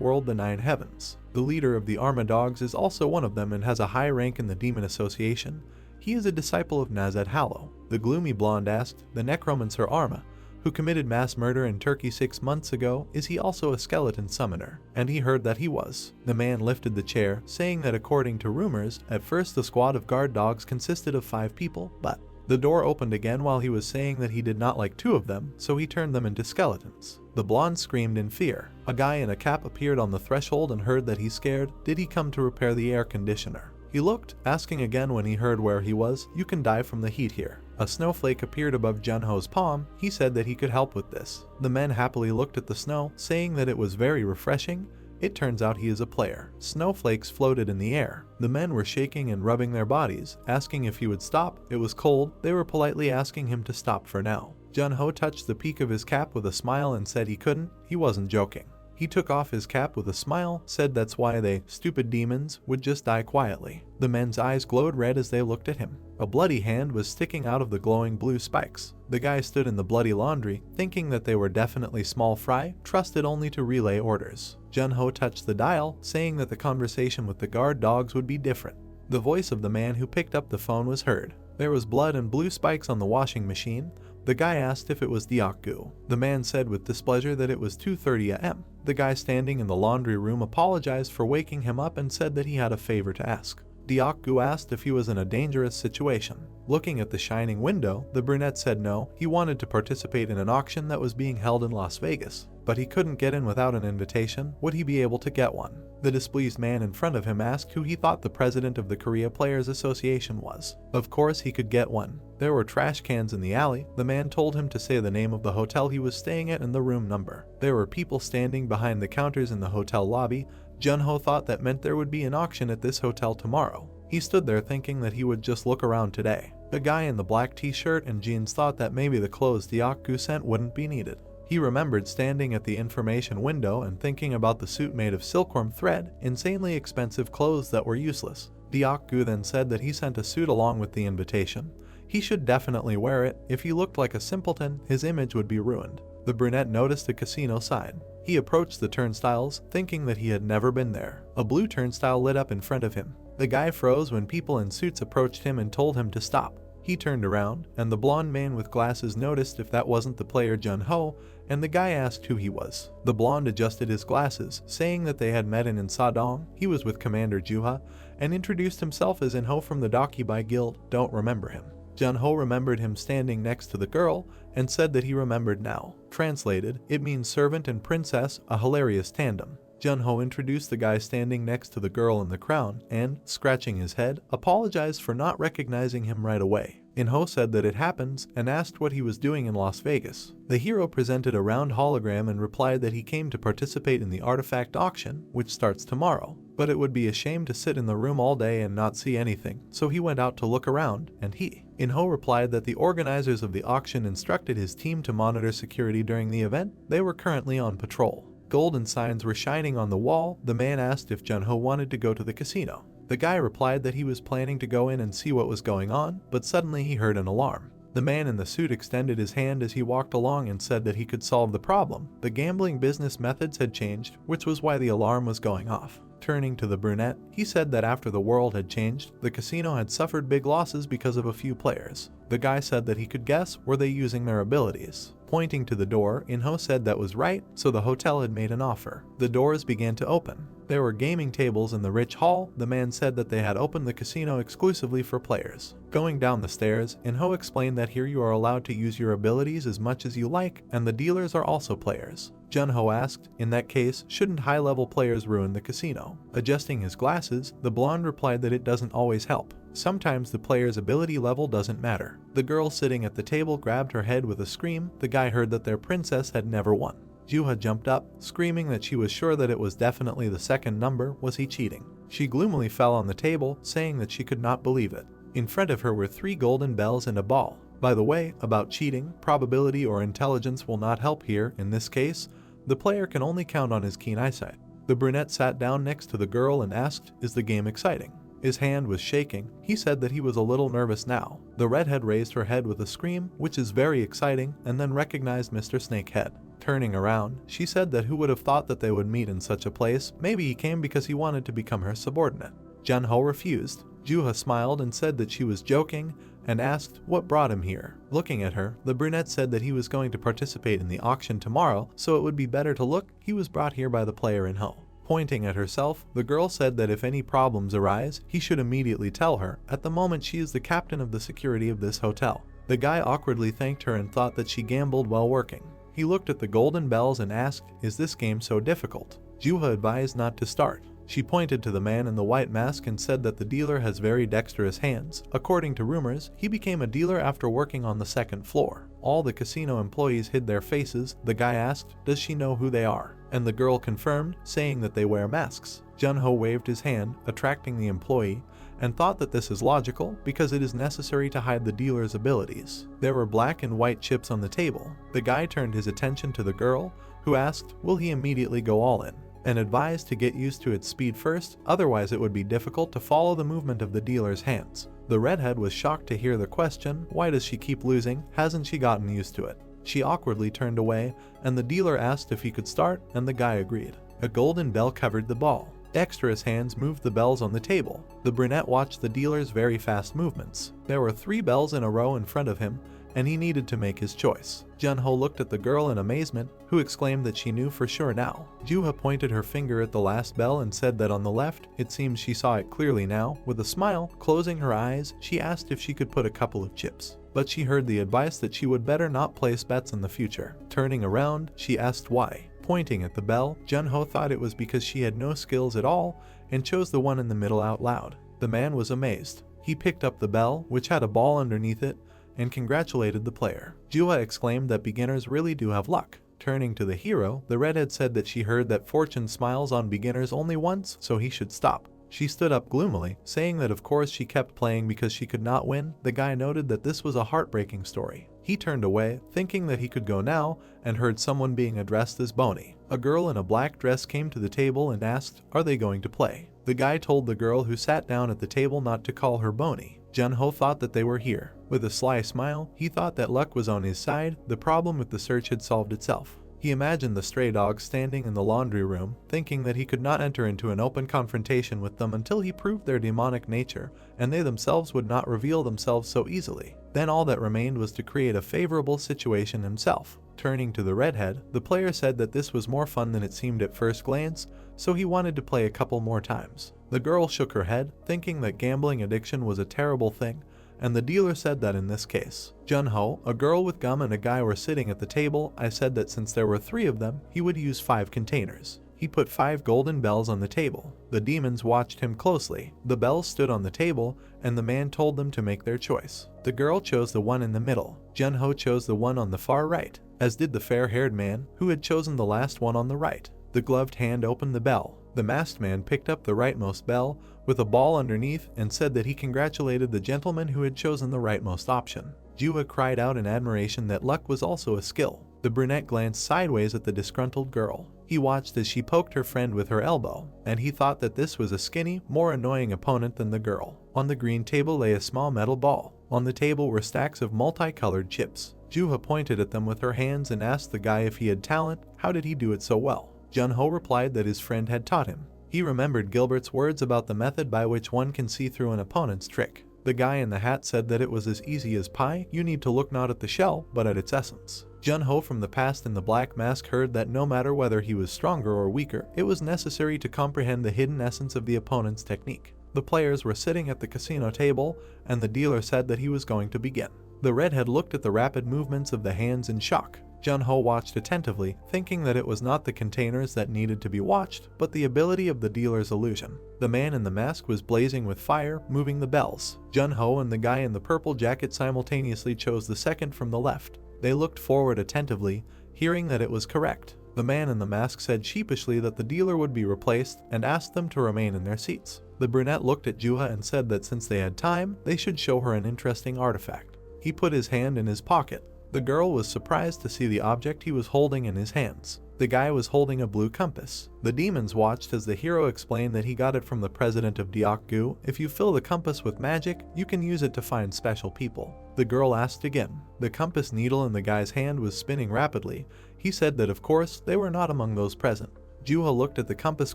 world the 9 heavens. The leader of the Arma Dogs is also one of them and has a high rank in the Demon Association. He is a disciple of Nazad Hallow. The gloomy blonde asked, the necromancer Arma, who committed mass murder in Turkey 6 months ago, is he also a skeleton summoner? And he heard that he was. The man lifted the chair, saying that according to rumors, at first the squad of guard dogs consisted of 5 people, but the door opened again while he was saying that he did not like 2 of them, so he turned them into skeletons. The blonde screamed in fear. A guy in a cap appeared on the threshold and heard that he's scared. Did he come to repair the air conditioner? He looked, asking again when he heard where he was. You can die from the heat here. A snowflake appeared above Junho's palm. He said that he could help with this. The men happily looked at the snow, saying that it was very refreshing. It turns out he is a player. Snowflakes floated in the air. The men were shaking and rubbing their bodies, asking if he would stop. It was cold. They were politely asking him to stop for now. Junho touched the peak of his cap with a smile and said he couldn't. He wasn't joking. He took off his cap with a smile, said that's why they, stupid demons, would just die quietly. The men's eyes glowed red as they looked at him. A bloody hand was sticking out of the glowing blue spikes. The guy stood in the bloody laundry, thinking that they were definitely small fry, trusted only to relay orders. Junho touched the dial, saying that the conversation with the guard dogs would be different. The voice of the man who picked up the phone was heard. There was blood and blue spikes on the washing machine. The guy asked if it was Diakgu. The man said with displeasure that it was 2:30 a.m. The guy standing in the laundry room apologized for waking him up and said that he had a favor to ask. Diakgu asked if he was in a dangerous situation. Looking at the shining window, the brunette said no, he wanted to participate in an auction that was being held in Las Vegas, but he couldn't get in without an invitation. Would he be able to get one? The displeased man in front of him asked who he thought the president of the Korea Players Association was. Of course he could get one. There were trash cans in the alley. The man told him to say the name of the hotel he was staying at and the room number. There were people standing behind the counters in the hotel lobby. Junho thought that meant there would be an auction at this hotel tomorrow. He stood there thinking that he would just look around today. The guy in the black t-shirt and jeans thought that maybe the clothes Diakgu sent wouldn't be needed. He remembered standing at the information window and thinking about the suit made of silkworm thread, insanely expensive clothes that were useless. Diakgu then said that he sent a suit along with the invitation. He should definitely wear it. If he looked like a simpleton, his image would be ruined. The brunette noticed a casino sign. He approached the turnstiles, thinking that he had never been there. A blue turnstile lit up in front of him. The guy froze when people in suits approached him and told him to stop. He turned around, and the blonde man with glasses noticed if that wasn't the player Junho, and the guy asked who he was. The blonde adjusted his glasses, saying that they had met in Sadong. He was with Commander Juha, and introduced himself as Inho from the Dakibai Guild. Don't remember him. Junho remembered him standing next to the girl, and said that he remembered now. Translated, it means servant and princess, a hilarious tandem. Junho introduced the guy standing next to the girl in the crown, and, scratching his head, apologized for not recognizing him right away. Inho said that it happens, and asked what he was doing in Las Vegas. The hero presented a round hologram and replied that he came to participate in the artifact auction, which starts tomorrow. But it would be a shame to sit in the room all day and not see anything, so he went out to look around, and Inho replied that the organizers of the auction instructed his team to monitor security during the event. They were currently on patrol. Golden signs were shining on the wall. The man asked if Junho wanted to go to the casino. The guy replied that he was planning to go in and see what was going on, but suddenly he heard an alarm. The man in the suit extended his hand as he walked along and said that he could solve the problem. The gambling business methods had changed, which was why the alarm was going off. Turning to the brunette, he said that after the world had changed, the casino had suffered big losses because of a few players. The guy said that he could guess, were they using their abilities? Pointing to the door, Inho said that was right, so the hotel had made an offer. The doors began to open. There were gaming tables in the rich hall. The man said that they had opened the casino exclusively for players. Going down the stairs, Inho explained that here you are allowed to use your abilities as much as you like, and the dealers are also players. Junho asked, in that case, shouldn't high-level players ruin the casino? Adjusting his glasses, the blonde replied that it doesn't always help. Sometimes the player's ability level doesn't matter. The girl sitting at the table grabbed her head with a scream. The guy heard that their princess had never won. Juha jumped up, screaming that she was sure that it was definitely the second number. Was he cheating? She gloomily fell on the table, saying that she could not believe it. In front of her were 3 golden bells and a ball. By the way, about cheating, probability or intelligence will not help here. In this case, the player can only count on his keen eyesight. The brunette sat down next to the girl and asked, is the game exciting? His hand was shaking. He said that he was a little nervous now. The redhead raised her head with a scream, which is very exciting, and then recognized Mr. Snakehead. Turning around, she said that who would have thought that they would meet in such a place? Maybe he came because he wanted to become her subordinate. Junho refused. Juha smiled and said that she was joking and asked what brought him here. Looking at her, the brunette said that he was going to participate in the auction tomorrow, so it would be better to look. He was brought here by the player Inho. Pointing at herself, the girl said that if any problems arise, he should immediately tell her. At the moment, she is the captain of the security of this hotel. The guy awkwardly thanked her and thought that she gambled while working. He looked at the golden bells and asked, is this game so difficult? Juha advised not to start. She pointed to the man in the white mask and said that the dealer has very dexterous hands. According to rumors, he became a dealer after working on the second floor. All the casino employees hid their faces. The guy asked, does she know who they are? And the girl confirmed, saying that they wear masks. Junho waved his hand, attracting the employee, and thought that this is logical because it is necessary to hide the dealer's abilities. There were black and white chips on the table. The guy turned his attention to the girl, who asked, will he immediately go all in? And advised to get used to its speed first, otherwise it would be difficult to follow the movement of the dealer's hands. The redhead was shocked to hear the question, why does she keep losing? Hasn't she gotten used to it? She awkwardly turned away, and the dealer asked if he could start, and the guy agreed. A golden bell covered the ball. Dexterous hands moved the bells on the table. The brunette watched the dealer's very fast movements. There were 3 bells in a row in front of him, and he needed to make his choice. Junho looked at the girl in amazement, who exclaimed that she knew for sure now. Juha pointed her finger at the last bell and said that on the left, it seems she saw it clearly now. With a smile, closing her eyes, she asked if she could put a couple of chips. But she heard the advice that she would better not place bets in the future. Turning around, she asked why. Pointing at the bell, Junho thought it was because she had no skills at all and chose the one in the middle out loud. The man was amazed. He picked up the bell, which had a ball underneath it, and congratulated the player. Juha exclaimed that beginners really do have luck. Turning to the hero, the redhead said that she heard that fortune smiles on beginners only once, so he should stop. She stood up gloomily, saying that of course she kept playing because she could not win. The guy noted that this was a heartbreaking story. He turned away, thinking that he could go now, and heard someone being addressed as Boney. A girl in a black dress came to the table and asked, are they going to play? The guy told the girl who sat down at the table not to call her Boney. Junho thought that they were here. With a sly smile, he thought that luck was on his side. The problem with the search had solved itself. He imagined the stray dogs standing in the laundry room, thinking that he could not enter into an open confrontation with them until he proved their demonic nature, and they themselves would not reveal themselves so easily. Then all that remained was to create a favorable situation himself. Turning to the redhead, the player said that this was more fun than it seemed at first glance, so he wanted to play a couple more times. The girl shook her head, thinking that gambling addiction was a terrible thing, and the dealer said that in this case. Junho, a girl with gum and a guy were sitting at the table. I said that since there were 3 of them, he would use 5 containers. He put 5 golden bells on the table. The demons watched him closely. The bells stood on the table, and the man told them to make their choice. The girl chose the one in the middle. Junho chose the one on the far right, as did the fair-haired man, who had chosen the last one on the right. The gloved hand opened the bell. The masked man picked up the rightmost bell with a ball underneath and said that he congratulated the gentleman who had chosen the rightmost option. Juha cried out in admiration that luck was also a skill. The brunette glanced sideways at the disgruntled girl. He watched as she poked her friend with her elbow, and he thought that this was a skinny, more annoying opponent than the girl. On the green table lay a small metal ball. On the table were stacks of multicolored chips. Juha pointed at them with her hands and asked the guy if he had talent. How did he do it so well? Jun-ho replied that his friend had taught him. He remembered Gilbert's words about the method by which one can see through an opponent's trick. The guy in the hat said that it was as easy as pie. You need to look not at the shell, but at its essence. Jun-ho from the past in the black mask heard that no matter whether he was stronger or weaker, it was necessary to comprehend the hidden essence of the opponent's technique. The players were sitting at the casino table, and the dealer said that he was going to begin. The redhead looked at the rapid movements of the hands in shock. Jun-ho watched attentively, thinking that it was not the containers that needed to be watched, but the ability of the dealer's illusion. The man in the mask was blazing with fire, moving the bells. Jun-ho and the guy in the purple jacket simultaneously chose the second from the left. They looked forward attentively, hearing that it was correct. The man in the mask said sheepishly that the dealer would be replaced and asked them to remain in their seats. The brunette looked at Juha and said that since they had time, they should show her an interesting artifact. He put his hand in his pocket. The girl was surprised to see the object he was holding in his hands. The guy was holding a blue compass. The demons watched as the hero explained that he got it from the president of Deokgu. If you fill the compass with magic, you can use it to find special people. The girl asked again. The compass needle in the guy's hand was spinning rapidly. He said that of course, they were not among those present. Juha looked at the compass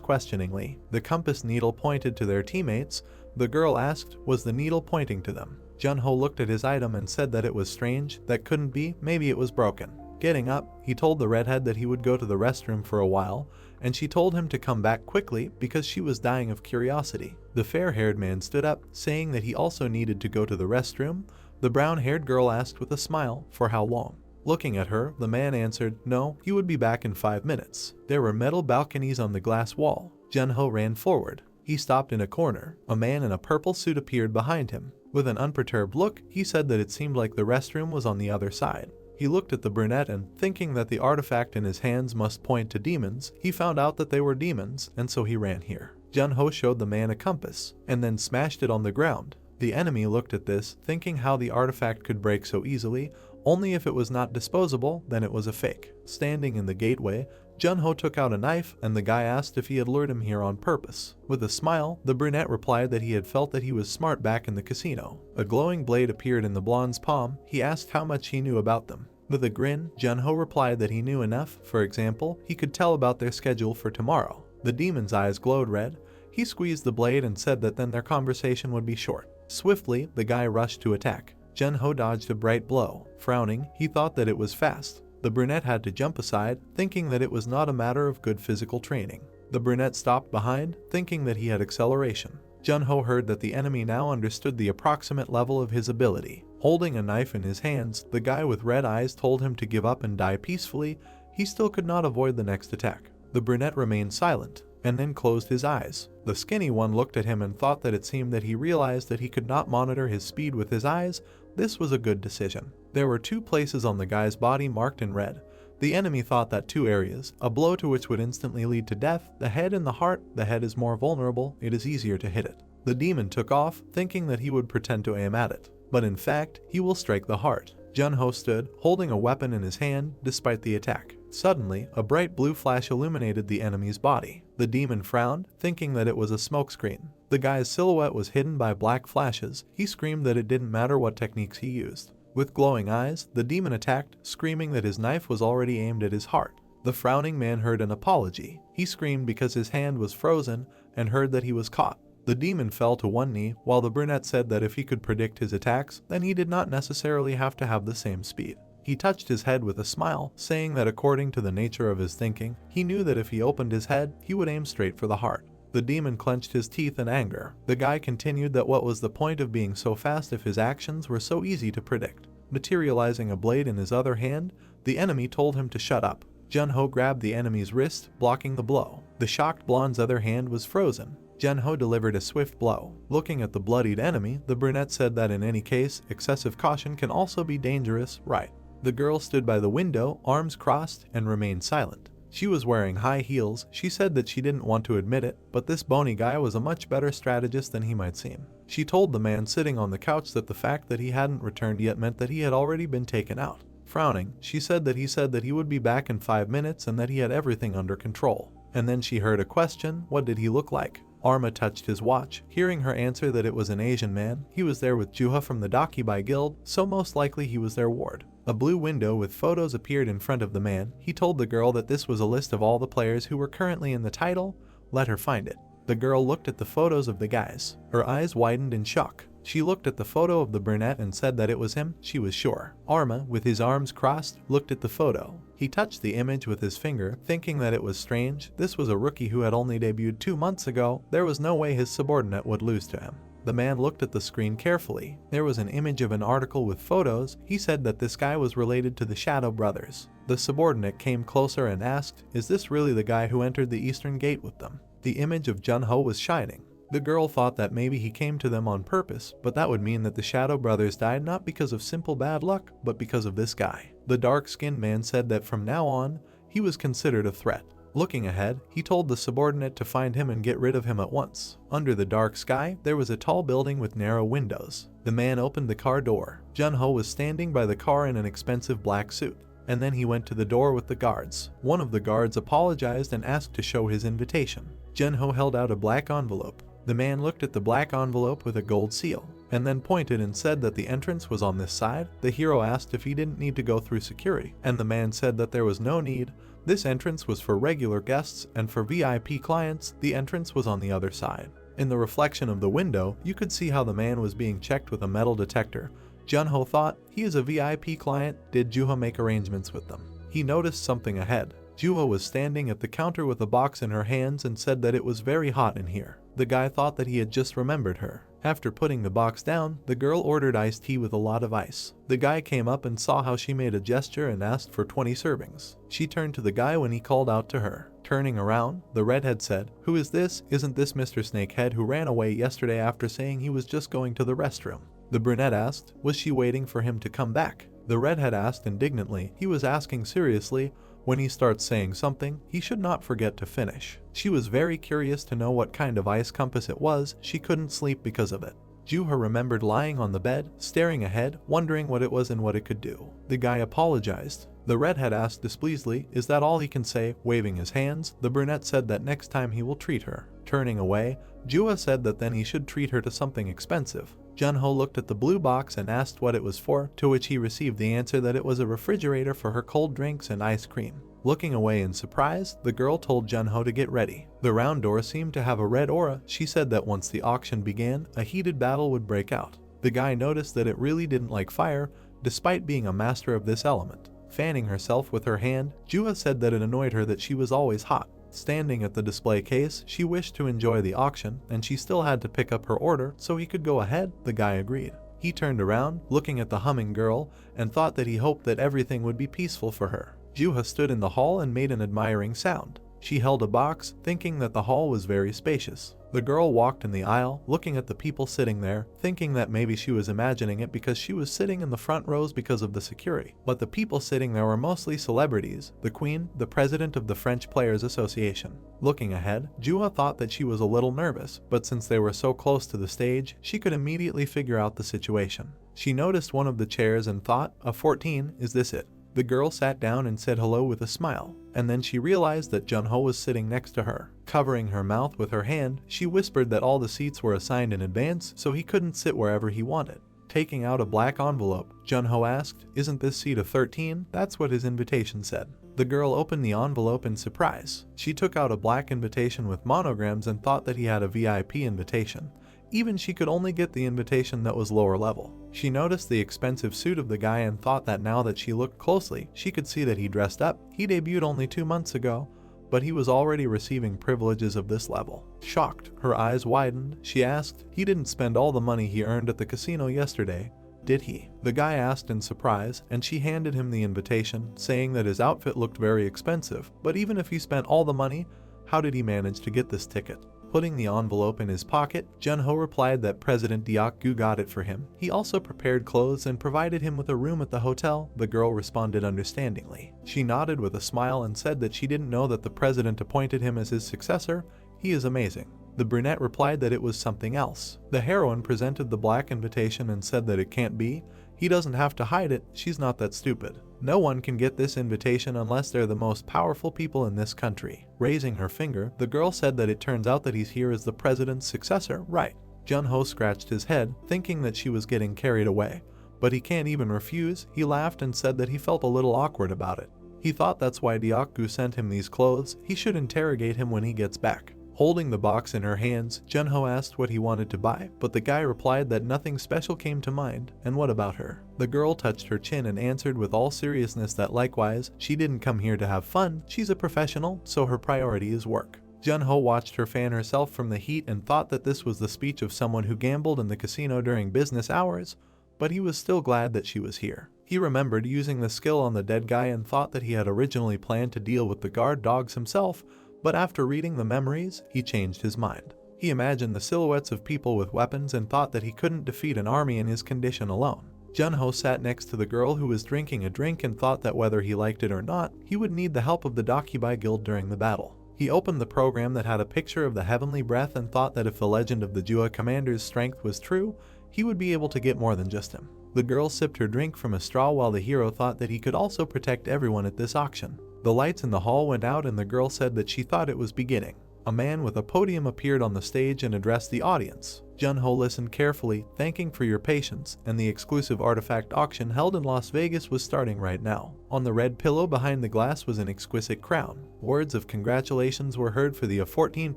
questioningly. The compass needle pointed to their teammates. The girl asked, was the needle pointing to them? Jun-ho looked at his item and said that it was strange, that couldn't be, maybe it was broken. Getting up, he told the redhead that he would go to the restroom for a while, and she told him to come back quickly because she was dying of curiosity. The fair-haired man stood up, saying that he also needed to go to the restroom. The brown-haired girl asked with a smile, for how long? Looking at her, the man answered, no, he would be back in 5 minutes. There were metal balconies on the glass wall. Jun-ho ran forward. He stopped in a corner. A man in a purple suit appeared behind him. With an unperturbed look, he said that it seemed like the restroom was on the other side. He looked at the brunette and, thinking that the artifact in his hands must point to demons, he found out that they were demons, and so he ran here. Jun-ho showed the man a compass, and then smashed it on the ground. The enemy looked at this, thinking how the artifact could break so easily. Only if it was not disposable, then it was a fake. Standing in the gateway, Jun-ho took out a knife, and the guy asked if he had lured him here on purpose. With a smile, the brunette replied that he had felt that he was smart back in the casino. A glowing blade appeared in the blonde's palm. He asked how much he knew about them. With a grin, Jun-ho replied that he knew enough. For example, he could tell about their schedule for tomorrow. The demon's eyes glowed red. He squeezed the blade and said that then their conversation would be short. Swiftly, the guy rushed to attack. Jun-ho dodged a bright blow. Frowning, he thought that it was fast. The brunette had to jump aside, thinking that it was not a matter of good physical training. The brunette stopped behind, thinking that he had acceleration. Jun-ho heard that the enemy now understood the approximate level of his ability. Holding a knife in his hands, the guy with red eyes told him to give up and die peacefully. He still could not avoid the next attack. The brunette remained silent, and then closed his eyes. The skinny one looked at him and thought that it seemed that he realized that he could not monitor his speed with his eyes. This was a good decision. There were 2 places on the guy's body marked in red. The enemy thought that 2 areas, a blow to which would instantly lead to death, the head and the heart. The head is more vulnerable, it is easier to hit it. The demon took off, thinking that he would pretend to aim at it. But in fact, he will strike the heart. Jun-ho stood, holding a weapon in his hand, despite the attack. Suddenly, a bright blue flash illuminated the enemy's body. The demon frowned, thinking that it was a smokescreen. The guy's silhouette was hidden by black flashes. He screamed that it didn't matter what techniques he used. With glowing eyes, the demon attacked, screaming that his knife was already aimed at his heart. The frowning man heard an apology. He screamed because his hand was frozen and heard that he was caught. The demon fell to one knee, while the brunette said that if he could predict his attacks, then he did not necessarily have to have the same speed. He touched his head with a smile, saying that according to the nature of his thinking, he knew that if he opened his head, he would aim straight for the heart. The demon clenched his teeth in anger. The guy continued that what was the point of being so fast if his actions were so easy to predict. Materializing a blade in his other hand, the enemy told him to shut up. Jun-ho grabbed the enemy's wrist, blocking the blow. The shocked blonde's other hand was frozen. Jun-ho delivered a swift blow. Looking at the bloodied enemy, the brunette said that in any case, excessive caution can also be dangerous, right? The girl stood by the window, arms crossed, and remained silent. She was wearing high heels. She said that she didn't want to admit it, but this bony guy was a much better strategist than he might seem. She told the man sitting on the couch that the fact that he hadn't returned yet meant that he had already been taken out. Frowning, she said that he would be back in 5 minutes and that he had everything under control. And then she heard a question, what did he look like? Arma touched his watch, hearing her answer that it was an Asian man. He was there with Juha from the Dakibai Guild, so most likely he was their ward. A blue window with photos appeared in front of the man. He told the girl that this was a list of all the players who were currently in the title. Let her find it. The girl looked at the photos of the guys. Her eyes widened in shock. She looked at the photo of the brunette and said that it was him. She was sure. Arma, with his arms crossed, looked at the photo. He touched the image with his finger, thinking that it was strange. This was a rookie who had only debuted 2 months ago. There was no way his subordinate would lose to him. The man looked at the screen carefully. There was an image of an article with photos. He said that this guy was related to the Shadow brothers. The subordinate came closer and asked, "Is this really the guy who entered the Eastern Gate with them?" The image of Junho was shining. The girl thought that maybe he came to them on purpose, but that would mean that the Shadow brothers died not because of simple bad luck, but because of this guy. The dark-skinned man said that from now on, he was considered a threat. Looking ahead, he told the subordinate to find him and get rid of him at once. Under the dark sky, there was a tall building with narrow windows. The man opened the car door. Junho was standing by the car in an expensive black suit. And then he went to the door with the guards. One of the guards apologized and asked to show his invitation. Junho held out a black envelope. The man looked at the black envelope with a gold seal, and then pointed and said that the entrance was on this side. The hero asked if he didn't need to go through security, and the man said that there was no need. This entrance was for regular guests, and for VIP clients, the entrance was on the other side. In the reflection of the window, you could see how the man was being checked with a metal detector. Junho thought, he is a VIP client. Did Juha make arrangements with them? He noticed something ahead. Juha was standing at the counter with a box in her hands and said that it was very hot in here. The guy thought that he had just remembered her. After putting the box down, the girl ordered iced tea with a lot of ice. The guy came up and saw how she made a gesture and asked for 20 servings. She turned to the guy when he called out to her. Turning around, the redhead said, "Who is this? Isn't this Mr. Snakehead who ran away yesterday after saying he was just going to the restroom?" The brunette asked, was she waiting for him to come back? The redhead asked indignantly. He was asking seriously. When he starts saying something, he should not forget to finish. She was very curious to know what kind of ice compass it was. She couldn't sleep because of it. Juha remembered lying on the bed, staring ahead, wondering what it was and what it could do. The guy apologized. The redhead asked displeasedly, "Is that all he can say?" Waving his hands, the brunette said that next time he will treat her. Turning away, Juha said that then he should treat her to something expensive. Junho looked at the blue box and asked what it was for, to which he received the answer that it was a refrigerator for her cold drinks and ice cream. Looking away in surprise, the girl told Junho to get ready. The round door seemed to have a red aura. She said that once the auction began, a heated battle would break out. The guy noticed that it really didn't like fire, despite being a master of this element. Fanning herself with her hand, Juha said that it annoyed her that she was always hot. Standing at the display case, she wished to enjoy the auction, and she still had to pick up her order so he could go ahead. The guy agreed. He turned around, looking at the humming girl, and thought that he hoped that everything would be peaceful for her. Juha stood in the hall and made an admiring sound. She held a box, thinking that the hall was very spacious. The girl walked in the aisle, looking at the people sitting there, thinking that maybe she was imagining it because she was sitting in the front rows because of the security. But the people sitting there were mostly celebrities, the queen, the president of the French Players Association. Looking ahead, Juha thought that she was a little nervous, but since they were so close to the stage, she could immediately figure out the situation. She noticed one of the chairs and thought, "A 14, is this it?" The girl sat down and said hello with a smile, and then she realized that Junho was sitting next to her. Covering her mouth with her hand, she whispered that all the seats were assigned in advance so he couldn't sit wherever he wanted. Taking out a black envelope, Junho asked, "Isn't this seat a 13? That's what his invitation said." The girl opened the envelope in surprise. She took out a black invitation with monograms and thought that he had a VIP invitation. Even she could only get the invitation that was lower level. She noticed the expensive suit of the guy and thought that now that she looked closely, she could see that he dressed up. He debuted only 2 months ago, but he was already receiving privileges of this level. Shocked, her eyes widened, she asked, "He didn't spend all the money he earned at the casino yesterday, did he?" The guy asked in surprise, and she handed him the invitation, saying that his outfit looked very expensive, but even if he spent all the money, how did he manage to get this ticket? Putting the envelope in his pocket, Junho replied that President Diakgu got it for him. He also prepared clothes and provided him with a room at the hotel. The girl responded understandingly. She nodded with a smile and said that she didn't know that the president appointed him as his successor. He is amazing. The brunette replied that it was something else. The heroine presented the black invitation and said that it can't be. He doesn't have to hide it, she's not that stupid. No one can get this invitation unless they're the most powerful people in this country. Raising her finger, the girl said that it turns out that he's here as the president's successor, right? Jun-ho scratched his head, thinking that she was getting carried away. But he can't even refuse. He laughed and said that he felt a little awkward about it. He thought that's why Deokgu sent him these clothes. He should interrogate him when he gets back. Holding the box in her hands, Jun-ho asked what he wanted to buy, but the guy replied that nothing special came to mind. And what about her? The girl touched her chin and answered with all seriousness that likewise, she didn't come here to have fun. She's a professional, so her priority is work. Jun-ho watched her fan herself from the heat and thought that this was the speech of someone who gambled in the casino during business hours, but he was still glad that she was here. He remembered using the skill on the dead guy and thought that he had originally planned to deal with the guard dogs himself, but after reading the memories, he changed his mind. He imagined the silhouettes of people with weapons and thought that he couldn't defeat an army in his condition alone. Jun-ho sat next to the girl who was drinking a drink and thought that whether he liked it or not, he would need the help of the Dakibai Guild during the battle. He opened the program that had a picture of the heavenly breath and thought that if the legend of the Jua commander's strength was true, he would be able to get more than just him. The girl sipped her drink from a straw while the hero thought that he could also protect everyone at this auction. The lights in the hall went out and the girl said that she thought it was beginning. A man with a podium appeared on the stage and addressed the audience. Jun-ho listened carefully, thanking for your patience, and the exclusive artifact auction held in Las Vegas was starting right now. On the red pillow behind the glass was an exquisite crown. Words of congratulations were heard for the A14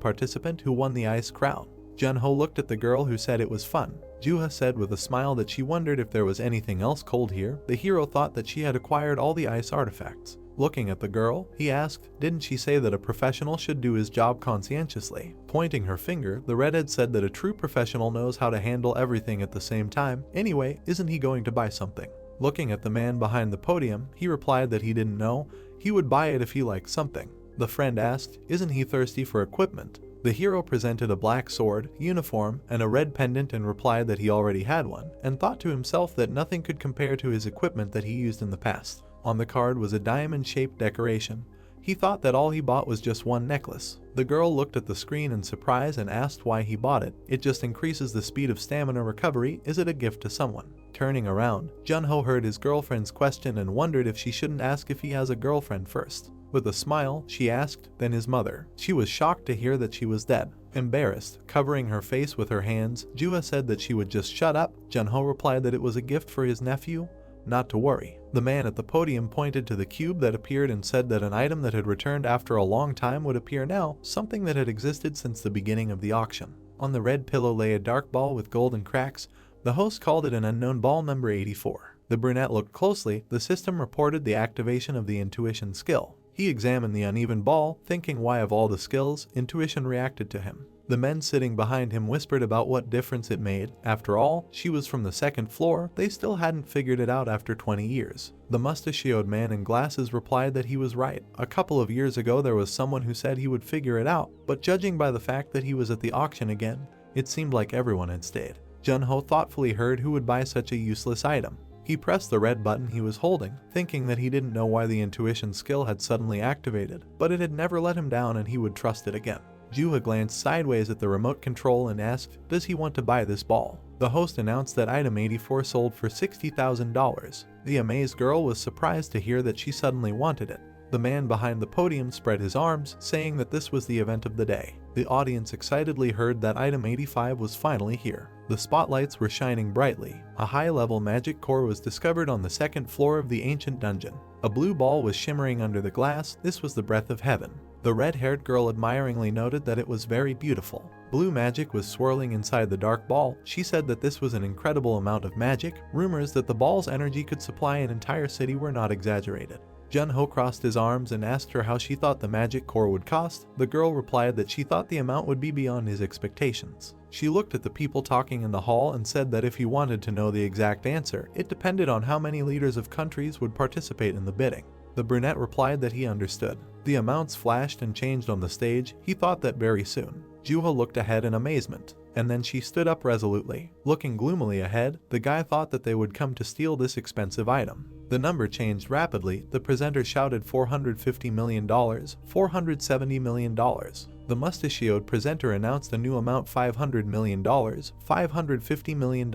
participant who won the ice crown. Jun-ho looked at the girl who said it was fun. Juha said with a smile that she wondered if there was anything else cold here. The hero thought that she had acquired all the ice artifacts. Looking at the girl, he asked, didn't she say that a professional should do his job conscientiously? Pointing her finger, the redhead said that a true professional knows how to handle everything at the same time. Anyway, isn't he going to buy something? Looking at the man behind the podium, he replied that he didn't know. He would buy it if he liked something. The friend asked, isn't he thirsty for equipment? The hero presented a black sword, uniform, and a red pendant and replied that he already had one, and thought to himself that nothing could compare to his equipment that he used in the past. On the card was a diamond-shaped decoration. He thought that all he bought was just one necklace. The girl looked at the screen in surprise and asked why he bought it. It just increases the speed of stamina recovery. Is it a gift to someone? Turning around, Jun-ho heard his girlfriend's question and wondered if she shouldn't ask if he has a girlfriend first. With a smile, she asked, then his mother. She was shocked to hear that she was dead. Embarrassed, covering her face with her hands, Juha said that she would just shut up. Jun-ho replied that it was a gift for his nephew. Not to worry. The man at the podium pointed to the cube that appeared and said that an item that had returned after a long time would appear now, something that had existed since the beginning of the auction. On the red pillow lay a dark ball with golden cracks. The host called it an unknown ball number 84. The brunette looked closely. The system reported the activation of the intuition skill. He examined the uneven ball, thinking why of all the skills, intuition reacted to him. The men sitting behind him whispered about what difference it made. After all, she was from the second floor. They still hadn't figured it out after 20 years. The mustachioed man in glasses replied that he was right. A couple of years ago there was someone who said he would figure it out, but judging by the fact that he was at the auction again, it seemed like everyone had stayed. Jun-ho thoughtfully heard who would buy such a useless item. He pressed the red button he was holding, thinking that he didn't know why the intuition skill had suddenly activated, but it had never let him down and he would trust it again. Juha glanced sideways at the remote control and asked, does he want to buy this ball? The host announced that item 84 sold for $60,000. The amazed girl was surprised to hear that she suddenly wanted it. The man behind the podium spread his arms, saying that this was the event of the day. The audience excitedly heard that item 85 was finally here. The spotlights were shining brightly. A high-level magic core was discovered on the second floor of the ancient dungeon. A blue ball was shimmering under the glass. This was the breath of heaven. The red-haired girl admiringly noted that it was very beautiful. Blue magic was swirling inside the dark ball. She said that this was an incredible amount of magic. Rumors that the ball's energy could supply an entire city were not exaggerated. Jun-ho crossed his arms and asked her how she thought the magic core would cost. The girl replied that she thought the amount would be beyond his expectations. She looked at the people talking in the hall and said that if he wanted to know the exact answer, it depended on how many leaders of countries would participate in the bidding. The brunette replied that he understood. The amounts flashed and changed on the stage. He thought that very soon. Juha looked ahead in amazement, and then she stood up resolutely. Looking gloomily ahead, the guy thought that they would come to steal this expensive item. The number changed rapidly. The presenter shouted $450 million, $470 million. The mustachioed presenter announced a new amount, $500 million, $550 million.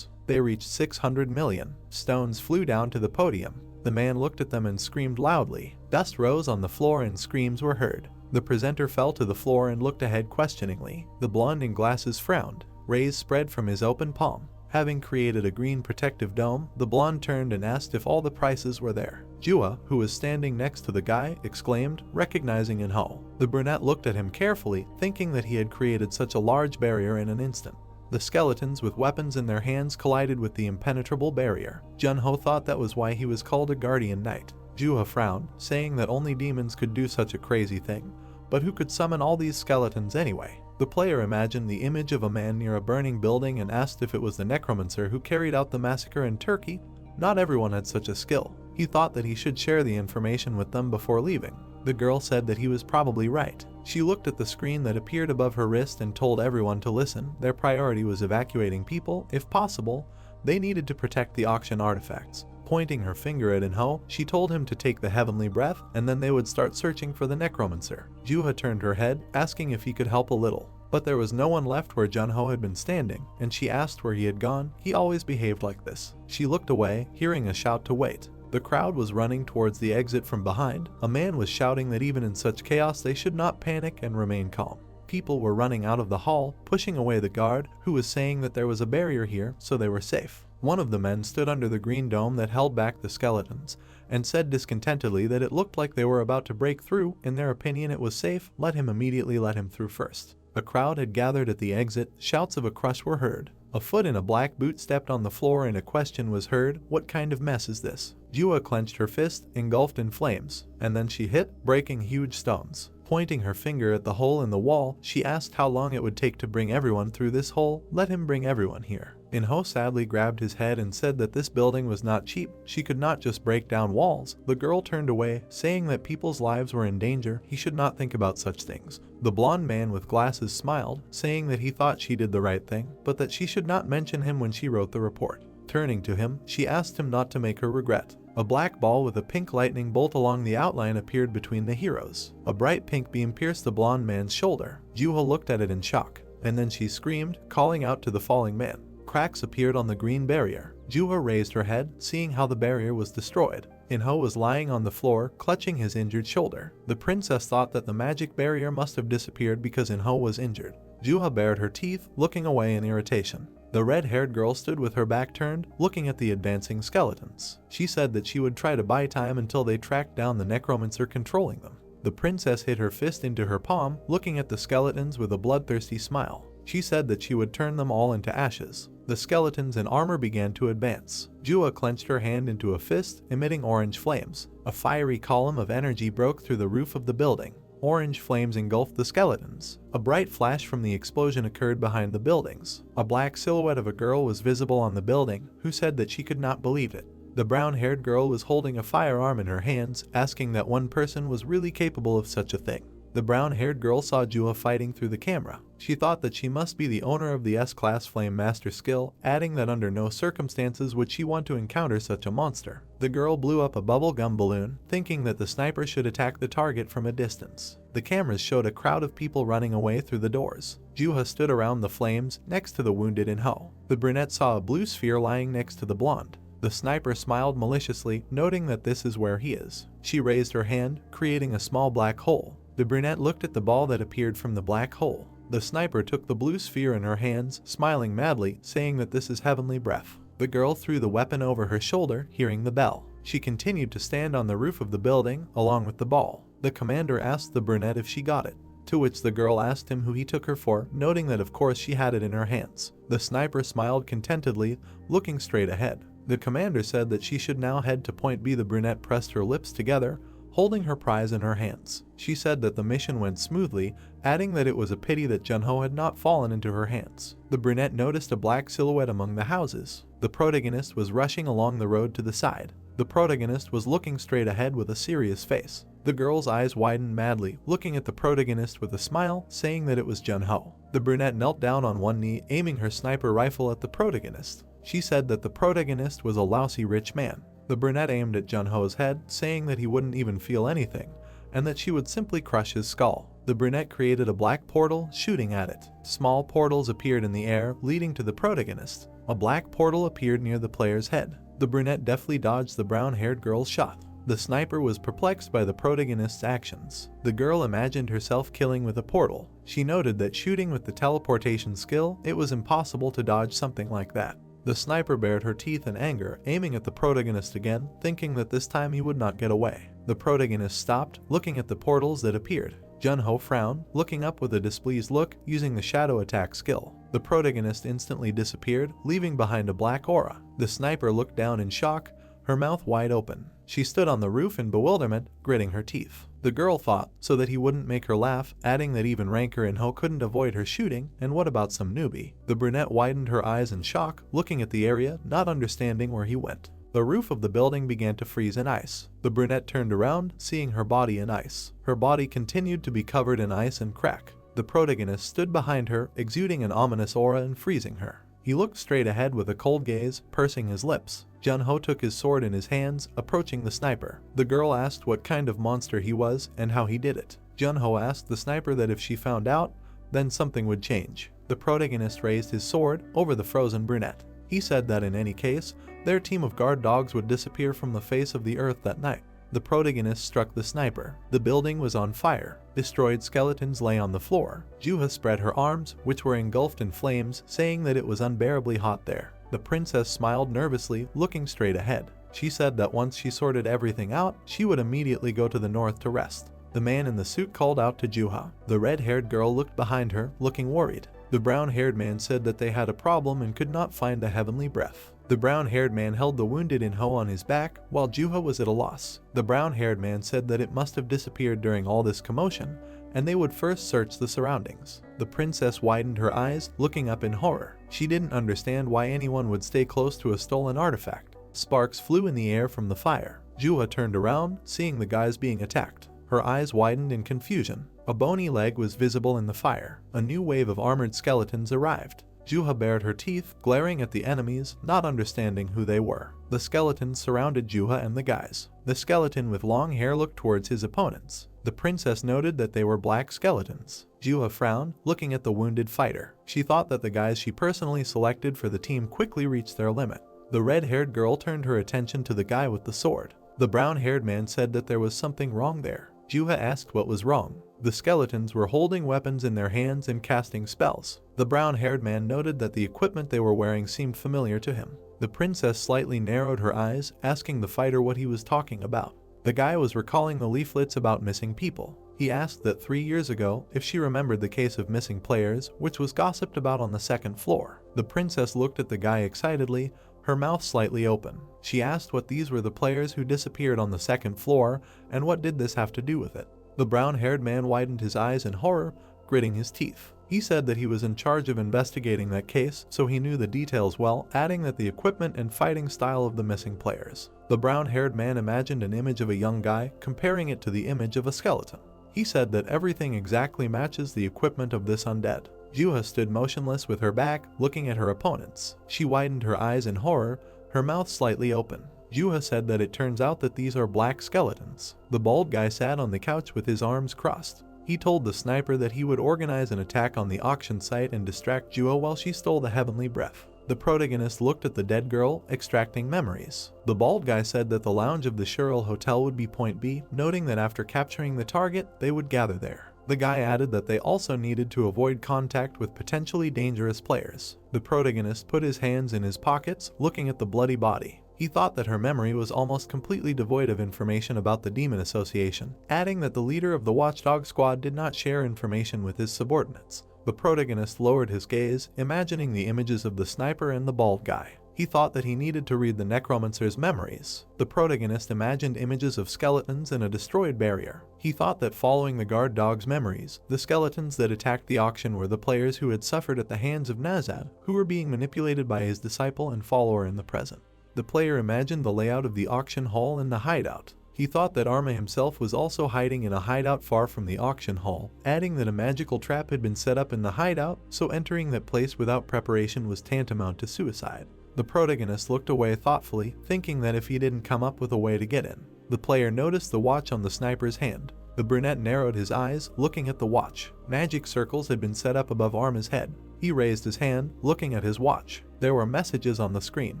They reached $600 million. Stones flew down to the podium. The man looked at them and screamed loudly. Dust rose on the floor and screams were heard. The presenter fell to the floor and looked ahead questioningly. The blonde in glasses frowned. Rays spread from his open palm. Having created a green protective dome, the blonde turned and asked if all the prices were there. Jua, who was standing next to the guy, exclaimed, recognizing In-ho. The brunette looked at him carefully, thinking that he had created such a large barrier in an instant. The skeletons with weapons in their hands collided with the impenetrable barrier. Jun-ho thought that was why he was called a guardian knight. Jua frowned, saying that only demons could do such a crazy thing. But who could summon all these skeletons anyway? The player imagined the image of a man near a burning building and asked if it was the necromancer who carried out the massacre in Turkey. Not everyone had such a skill. He thought that he should share the information with them before leaving. The girl said that he was probably right. She looked at the screen that appeared above her wrist and told everyone to listen. Their priority was evacuating people. If possible, they needed to protect the auction artifacts. Pointing her finger at In-ho, she told him to take the heavenly breath, and then they would start searching for the necromancer. Juha turned her head, asking if he could help a little. But there was no one left where Jun-ho had been standing, and she asked where he had gone. He always behaved like this. She looked away, hearing a shout to wait. The crowd was running towards the exit from behind. A man was shouting that even in such chaos they should not panic and remain calm. People were running out of the hall, pushing away the guard, who was saying that there was a barrier here, so they were safe. One of the men stood under the green dome that held back the skeletons, and said discontentedly that it looked like they were about to break through. In their opinion it was safe. Let him through first. A crowd had gathered at the exit. Shouts of a crush were heard. A foot in a black boot stepped on the floor and a question was heard. What kind of mess is this? Jua clenched her fist, engulfed in flames, and then she hit, breaking huge stones. Pointing her finger at the hole in the wall, she asked how long it would take to bring everyone through this hole. Let him bring everyone here. In-ho sadly grabbed his head and said that this building was not cheap. She could not just break down walls. The girl turned away, saying that people's lives were in danger. He should not think about such things. The blonde man with glasses smiled, saying that he thought she did the right thing, but that she should not mention him when she wrote the report. Turning to him, she asked him not to make her regret. A black ball with a pink lightning bolt along the outline appeared between the heroes. A bright pink beam pierced the blonde man's shoulder. Juha looked at it in shock, and then she screamed, calling out to the falling man. Cracks appeared on the green barrier. Juha raised her head, seeing how the barrier was destroyed. In-ho was lying on the floor, clutching his injured shoulder. The princess thought that the magic barrier must have disappeared because In-ho was injured. Juha bared her teeth, looking away in irritation. The red-haired girl stood with her back turned, looking at the advancing skeletons. She said that she would try to buy time until they tracked down the necromancer controlling them. The princess hid her fist into her palm, looking at the skeletons with a bloodthirsty smile. She said that she would turn them all into ashes. The skeletons in armor began to advance. Jua clenched her hand into a fist, emitting orange flames. A fiery column of energy broke through the roof of the building. Orange flames engulfed the skeletons. A bright flash from the explosion occurred behind the buildings. A black silhouette of a girl was visible on the building, who said that she could not believe it. The brown-haired girl was holding a firearm in her hands, asking that one person was really capable of such a thing. The brown-haired girl saw Jua fighting through the camera. She thought that she must be the owner of the S-Class Flame Master skill, adding that under no circumstances would she want to encounter such a monster. The girl blew up a bubble gum balloon, thinking that the sniper should attack the target from a distance. The cameras showed a crowd of people running away through the doors. Juha stood around the flames, next to the wounded In-ho. The brunette saw a blue sphere lying next to the blonde. The sniper smiled maliciously, noting that this is where he is. She raised her hand, creating a small black hole. The brunette looked at the ball that appeared from the black hole. The sniper took the blue sphere in her hands, smiling madly, saying that this is heavenly breath. The girl threw the weapon over her shoulder, hearing the bell. She continued to stand on the roof of the building, along with the ball. The commander asked the brunette if she got it, to which the girl asked him who he took her for, noting that of course she had it in her hands. The sniper smiled contentedly, looking straight ahead. The commander said that she should now head to point B. The brunette pressed her lips together, holding her prize in her hands. She said that the mission went smoothly, adding that it was a pity that Jun-ho had not fallen into her hands. The brunette noticed a black silhouette among the houses. The protagonist was rushing along the road to the side. The protagonist was looking straight ahead with a serious face. The girl's eyes widened madly, looking at the protagonist with a smile, saying that it was Jun-ho. The brunette knelt down on one knee, aiming her sniper rifle at the protagonist. She said that the protagonist was a lousy rich man. The brunette aimed at Jun-ho's head, saying that he wouldn't even feel anything, and that she would simply crush his skull. The brunette created a black portal, shooting at it. Small portals appeared in the air, leading to the protagonist. A black portal appeared near the player's head. The brunette deftly dodged the brown-haired girl's shot. The sniper was perplexed by the protagonist's actions. The girl imagined herself killing with a portal. She noted that shooting with the teleportation skill, it was impossible to dodge something like that. The sniper bared her teeth in anger, aiming at the protagonist again, thinking that this time he would not get away. The protagonist stopped, looking at the portals that appeared. Junho frowned, looking up with a displeased look, using the shadow attack skill. The protagonist instantly disappeared, leaving behind a black aura. The sniper looked down in shock, her mouth wide open. She stood on the roof in bewilderment, gritting her teeth. The girl thought, so that he wouldn't make her laugh, adding that even Ranker and Ho couldn't avoid her shooting, and what about some newbie? The brunette widened her eyes in shock, looking at the area, not understanding where he went. The roof of the building began to freeze in ice. The brunette turned around, seeing her body in ice. Her body continued to be covered in ice and crack. The protagonist stood behind her, exuding an ominous aura and freezing her. He looked straight ahead with a cold gaze, pursing his lips. Junho took his sword in his hands, approaching the sniper. The girl asked what kind of monster he was and how he did it. Junho asked the sniper that if she found out, then something would change. The protagonist raised his sword over the frozen brunette. He said that in any case, their team of guard dogs would disappear from the face of the earth that night. The protagonist struck the sniper. The building was on fire. Destroyed skeletons lay on the floor. Juha spread her arms, which were engulfed in flames, saying that it was unbearably hot there. The princess smiled nervously, looking straight ahead. She said that once she sorted everything out, she would immediately go to the north to rest. The man in the suit called out to Juha. The red-haired girl looked behind her, looking worried. The brown-haired man said that they had a problem and could not find the heavenly breath. The brown-haired man held the wounded In-ho on his back, while Juha was at a loss. The brown-haired man said that it must have disappeared during all this commotion, and they would first search the surroundings. The princess widened her eyes, looking up in horror. She didn't understand why anyone would stay close to a stolen artifact. Sparks flew in the air from the fire. Juha turned around, seeing the guys being attacked. Her eyes widened in confusion. A bony leg was visible in the fire. A new wave of armored skeletons arrived. Juha bared her teeth, glaring at the enemies, not understanding who they were. The skeletons surrounded Juha and the guys. The skeleton with long hair looked towards his opponents. The princess noted that they were black skeletons. Juha frowned, looking at the wounded fighter. She thought that the guys she personally selected for the team quickly reached their limit. The red-haired girl turned her attention to the guy with the sword. The brown-haired man said that there was something wrong there. Juha asked what was wrong. The skeletons were holding weapons in their hands and casting spells. The brown-haired man noted that the equipment they were wearing seemed familiar to him. The princess slightly narrowed her eyes, asking the fighter what he was talking about. The guy was recalling the leaflets about missing people. He asked that 3 years ago if she remembered the case of missing players, which was gossiped about on the second floor. The princess looked at the guy excitedly, her mouth slightly open. She asked what these were the players who disappeared on the second floor, and what did this have to do with it. The brown-haired man widened his eyes in horror, gritting his teeth. He said that he was in charge of investigating that case, so he knew the details well, adding that the equipment and fighting style of the missing players. The brown-haired man imagined an image of a young guy, comparing it to the image of a skeleton. He said that everything exactly matches the equipment of this undead. Juha stood motionless with her back, looking at her opponents. She widened her eyes in horror, her mouth slightly open. Juha said that it turns out that these are black skeletons. The bald guy sat on the couch with his arms crossed. He told the sniper that he would organize an attack on the auction site and distract Juha while she stole the heavenly breath. The protagonist looked at the dead girl, extracting memories. The bald guy said that the lounge of the Shirel Hotel would be point B, noting that after capturing the target, they would gather there. The guy added that they also needed to avoid contact with potentially dangerous players. The protagonist put his hands in his pockets, looking at the bloody body. He thought that her memory was almost completely devoid of information about the Demon Association, adding that the leader of the Watchdog Squad did not share information with his subordinates. The protagonist lowered his gaze, imagining the images of the sniper and the bald guy. He thought that he needed to read the necromancer's memories. The protagonist imagined images of skeletons and a destroyed barrier. He thought that following the guard dog's memories, the skeletons that attacked the auction were the players who had suffered at the hands of Nazad, who were being manipulated by his disciple and follower in the present. The player imagined the layout of the auction hall and the hideout. He thought that Arma himself was also hiding in a hideout far from the auction hall, adding that a magical trap had been set up in the hideout, so entering that place without preparation was tantamount to suicide. The protagonist looked away thoughtfully, thinking that if he didn't come up with a way to get in. The player noticed the watch on the sniper's hand. The brunette narrowed his eyes, looking at the watch. Magic circles had been set up above Arma's head. He raised his hand, looking at his watch. There were messages on the screen.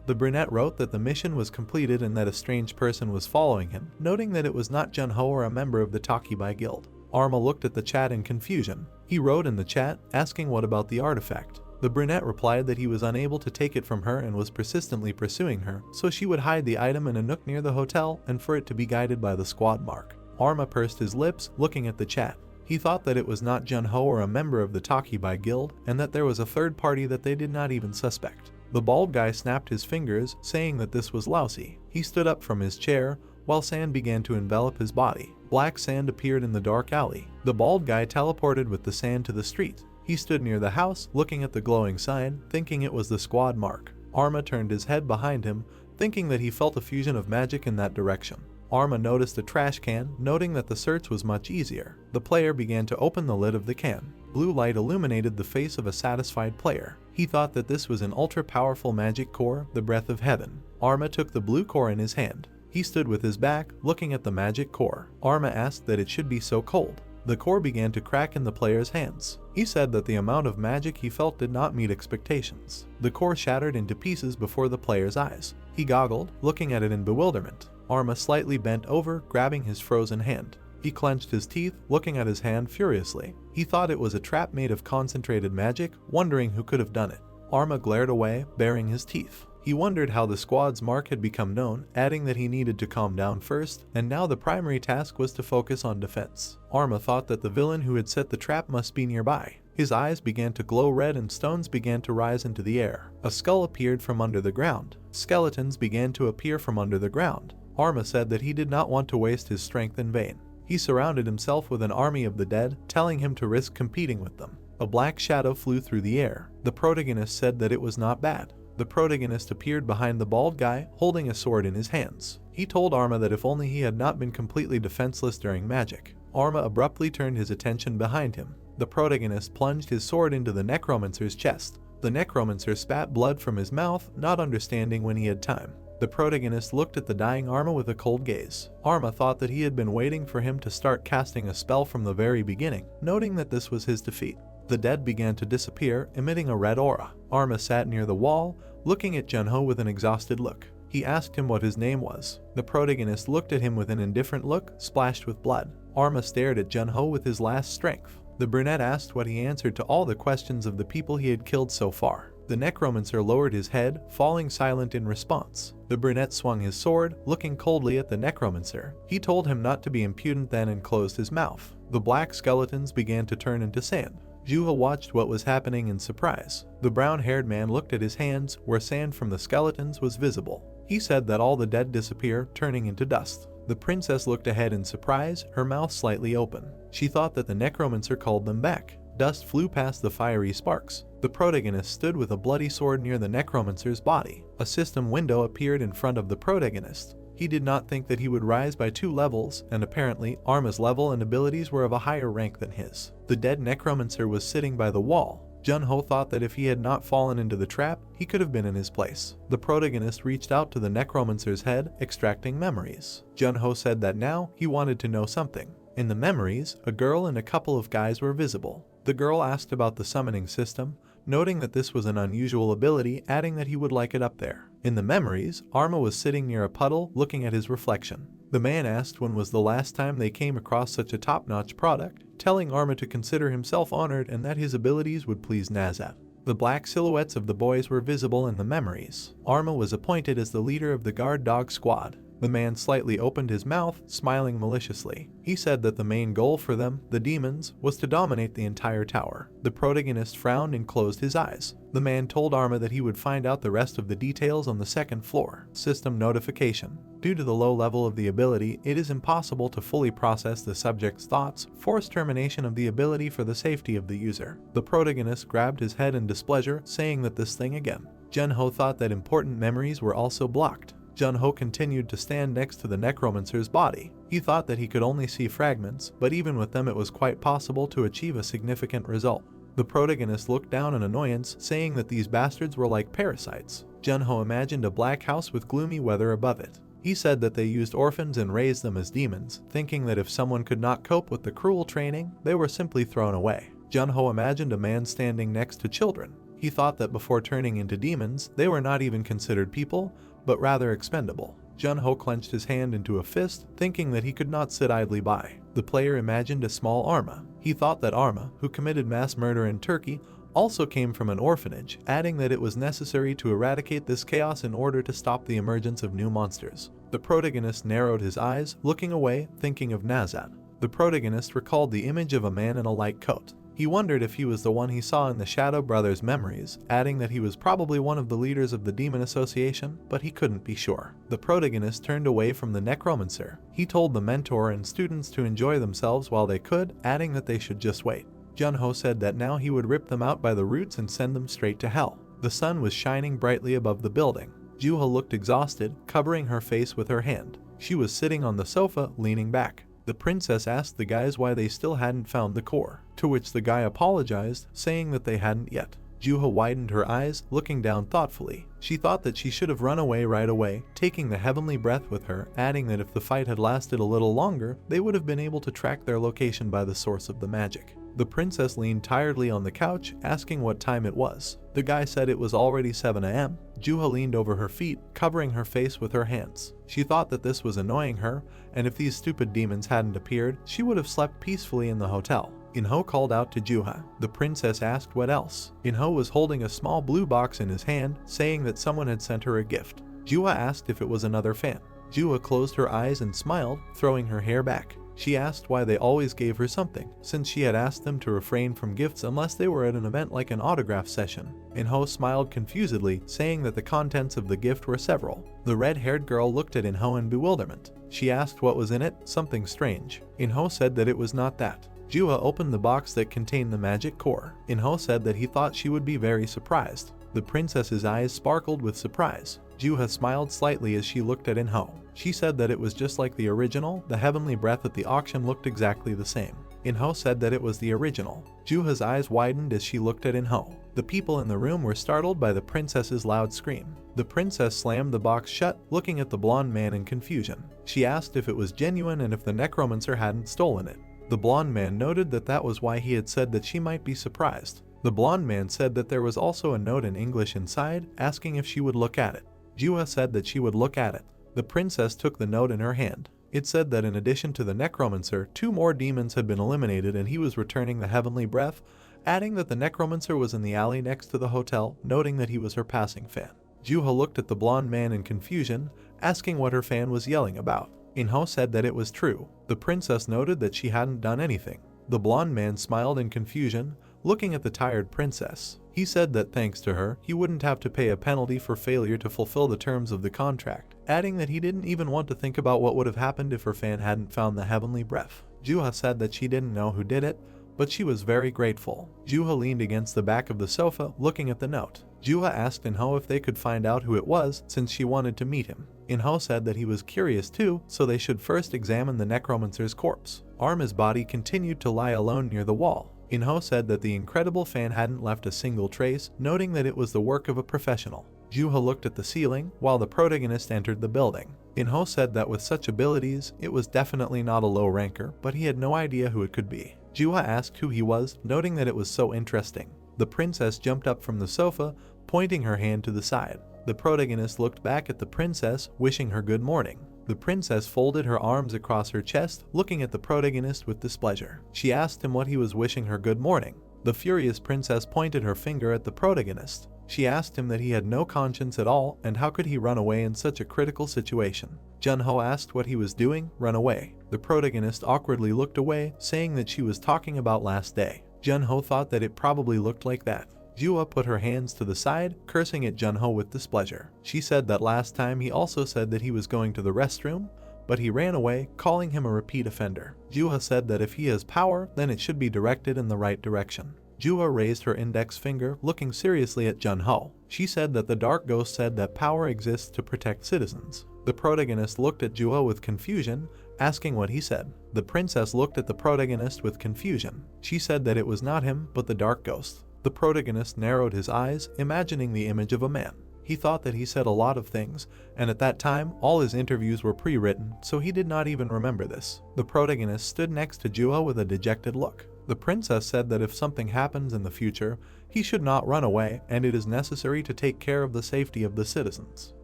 The brunette wrote that the mission was completed and that a strange person was following him, noting that it was not Junho or a member of the Takibai Guild. Arma looked at the chat in confusion. He wrote in the chat, asking what about the artifact. The brunette replied that he was unable to take it from her and was persistently pursuing her, so she would hide the item in a nook near the hotel and for it to be guided by the squad mark. Arma pursed his lips, looking at the chat. He thought that it was not Junho or a member of the Takibai Guild, and that there was a third party that they did not even suspect. The bald guy snapped his fingers, saying that this was lousy. He stood up from his chair, while sand began to envelop his body. Black sand appeared in the dark alley. The bald guy teleported with the sand to the street. He stood near the house, looking at the glowing sign, thinking it was the squad mark. Arma turned his head behind him, thinking that he felt a fusion of magic in that direction. Arma noticed a trash can, noting that the search was much easier. The player began to open the lid of the can. Blue light illuminated the face of a satisfied player. He thought that this was an ultra-powerful magic core, the breath of heaven. Arma took the blue core in his hand. He stood with his back, looking at the magic core. Arma asked that it should be so cold. The core began to crack in the player's hands. He said that the amount of magic he felt did not meet expectations. The core shattered into pieces before the player's eyes. He goggled, looking at it in bewilderment. Arma slightly bent over, grabbing his frozen hand. He clenched his teeth, looking at his hand furiously. He thought it was a trap made of concentrated magic, wondering who could have done it. Arma glared away, baring his teeth. He wondered how the squad's mark had become known, adding that he needed to calm down first, and now the primary task was to focus on defense. Arma thought that the villain who had set the trap must be nearby. His eyes began to glow red and stones began to rise into the air. A skull appeared from under the ground. Skeletons began to appear from under the ground. Arma said that he did not want to waste his strength in vain. He surrounded himself with an army of the dead, telling him to risk competing with them. A black shadow flew through the air. The protagonist said that it was not bad. The protagonist appeared behind the bald guy, holding a sword in his hands. He told Arma that if only he had not been completely defenseless during magic. Arma abruptly turned his attention behind him. The protagonist plunged his sword into the necromancer's chest. The necromancer spat blood from his mouth, not understanding when he had time. The protagonist looked at the dying Arma with a cold gaze. Arma thought that he had been waiting for him to start casting a spell from the very beginning, noting that this was his defeat. The dead began to disappear, emitting a red aura. Arma sat near the wall, looking at Junho with an exhausted look. He asked him what his name was. The protagonist looked at him with an indifferent look, splashed with blood. Arma stared at Junho with his last strength. The brunette asked what he answered to all the questions of the people he had killed so far. The necromancer lowered his head, falling silent in response. The brunette swung his sword, looking coldly at the necromancer. He told him not to be impudent then and closed his mouth. The black skeletons began to turn into sand. Juha watched what was happening in surprise. The brown-haired man looked at his hands, where sand from the skeletons was visible. He said that all the dead disappear, turning into dust. The princess looked ahead in surprise, her mouth slightly open. She thought that the necromancer called them back. Dust flew past the fiery sparks. The protagonist stood with a bloody sword near the necromancer's body. A system window appeared in front of the protagonist. He did not think that he would rise by 2 levels, and apparently, Arma's level and abilities were of a higher rank than his. The dead necromancer was sitting by the wall. Junho thought that if he had not fallen into the trap, he could have been in his place. The protagonist reached out to the necromancer's head, extracting memories. Junho said that now, he wanted to know something. In the memories, a girl and a couple of guys were visible. The girl asked about the summoning system, noting that this was an unusual ability, adding that he would like it up there. In the memories, Arma was sitting near a puddle, looking at his reflection. The man asked when was the last time they came across such a top-notch product, telling Arma to consider himself honored and that his abilities would please Nazat. The black silhouettes of the boys were visible in the memories. Arma was appointed as the leader of the guard dog squad. The man slightly opened his mouth, smiling maliciously. He said that the main goal for them, the demons, was to dominate the entire tower. The protagonist frowned and closed his eyes. The man told Arma that he would find out the rest of the details on the 2nd floor. System notification. Due to the low level of the ability, it is impossible to fully process the subject's thoughts. Force termination of the ability for the safety of the user. The protagonist grabbed his head in displeasure, saying that this thing again. Junho thought that important memories were also blocked. Junho continued to stand next to the necromancer's body. He thought that he could only see fragments, but even with them it was quite possible to achieve a significant result. The protagonist looked down in annoyance, saying that these bastards were like parasites. Junho imagined a black house with gloomy weather above it. He said that they used orphans and raised them as demons, thinking that if someone could not cope with the cruel training, they were simply thrown away. Junho imagined a man standing next to children. He thought that before turning into demons, they were not even considered people, but rather expendable. Junho clenched his hand into a fist, thinking that he could not sit idly by. The player imagined a small Arma. He thought that Arma, who committed mass murder in Turkey, also came from an orphanage, adding that it was necessary to eradicate this chaos in order to stop the emergence of new monsters. The protagonist narrowed his eyes, looking away, thinking of Nazat. The protagonist recalled the image of a man in a light coat. He wondered if he was the one he saw in the Shadow Brothers' memories, adding that he was probably one of the leaders of the Demon Association, but he couldn't be sure. The protagonist turned away from the necromancer. He told the mentor and students to enjoy themselves while they could, adding that they should just wait. Junho said that now he would rip them out by the roots and send them straight to hell. The sun was shining brightly above the building. Juha looked exhausted, covering her face with her hand. She was sitting on the sofa, leaning back. The princess asked the guys why they still hadn't found the core, to which the guy apologized, saying that they hadn't yet. Juha widened her eyes, looking down thoughtfully. She thought that she should have run away right away, taking the heavenly breath with her, adding that if the fight had lasted a little longer, they would have been able to track their location by the source of the magic. The princess leaned tiredly on the couch, asking what time it was. The guy said it was already 7 a.m. Juha leaned over her feet, covering her face with her hands. She thought that this was annoying her, and if these stupid demons hadn't appeared, she would have slept peacefully in the hotel. Inho called out to Juha. The princess asked what else. Inho was holding a small blue box in his hand, saying that someone had sent her a gift. Juha asked if it was another fan. Juha closed her eyes and smiled, throwing her hair back. She asked why they always gave her something, since she had asked them to refrain from gifts unless they were at an event like an autograph session. Inho smiled confusedly, saying that the contents of the gift were several. The red-haired girl looked at Inho in bewilderment. She asked what was in it, something strange. Inho said that it was not that. Juha opened the box that contained the magic core. Inho said that he thought she would be very surprised. The princess's eyes sparkled with surprise. Juha smiled slightly as she looked at Inho. She said that it was just like the original. The heavenly breath at the auction looked exactly the same. Inho said that it was the original. Juha's eyes widened as she looked at Inho. The people in the room were startled by the princess's loud scream. The princess slammed the box shut, looking at the blonde man in confusion. She asked if it was genuine and if the necromancer hadn't stolen it. The blonde man noted that that was why he had said that she might be surprised. The blonde man said that there was also a note in English inside, asking if she would look at it. Juha said that she would look at it. The princess took the note in her hand. It said that in addition to the necromancer, 2 more demons had been eliminated and he was returning the heavenly breath, adding that the necromancer was in the alley next to the hotel, noting that he was her passing fan. Juha looked at the blonde man in confusion, asking what her fan was yelling about. Inho said that it was true. The princess noted that she hadn't done anything. The blonde man smiled in confusion, looking at the tired princess. He said that thanks to her, he wouldn't have to pay a penalty for failure to fulfill the terms of the contract, adding that he didn't even want to think about what would have happened if her fan hadn't found the heavenly breath. Juha said that she didn't know who did it, but she was very grateful. Juha leaned against the back of the sofa, looking at the note. Juha asked Inho if they could find out who it was, since she wanted to meet him. Inho said that he was curious too, so they should first examine the necromancer's corpse. Arma's body continued to lie alone near the wall. Inho said that the incredible fan hadn't left a single trace, noting that it was the work of a professional. Juha looked at the ceiling, while the protagonist entered the building. Inho said that with such abilities, it was definitely not a low ranker, but he had no idea who it could be. Juha asked who he was, noting that it was so interesting. The princess jumped up from the sofa, pointing her hand to the side. The protagonist looked back at the princess, wishing her good morning. The princess folded her arms across her chest, looking at the protagonist with displeasure. She asked him what he was wishing her good morning. The furious princess pointed her finger at the protagonist. She asked him that he had no conscience at all, and how could he run away in such a critical situation. Junho asked what he was doing, run away. The protagonist awkwardly looked away, saying that she was talking about last day. Junho thought that it probably looked like that. Juha put her hands to the side, cursing at Junho with displeasure. She said that last time he also said that he was going to the restroom, but he ran away, calling him a repeat offender. Juha said that if he has power, then it should be directed in the right direction. Juha raised her index finger, looking seriously at Junho. She said that the dark ghost said that power exists to protect citizens. The protagonist looked at Juha with confusion, asking what he said. The princess looked at the protagonist with confusion. She said that it was not him, but the dark ghost. The protagonist narrowed his eyes, imagining the image of a man. He thought that he said a lot of things, and at that time, all his interviews were pre-written, so he did not even remember this. The protagonist stood next to Juha with a dejected look. The princess said that if something happens in the future, he should not run away, and it is necessary to take care of the safety of the citizens.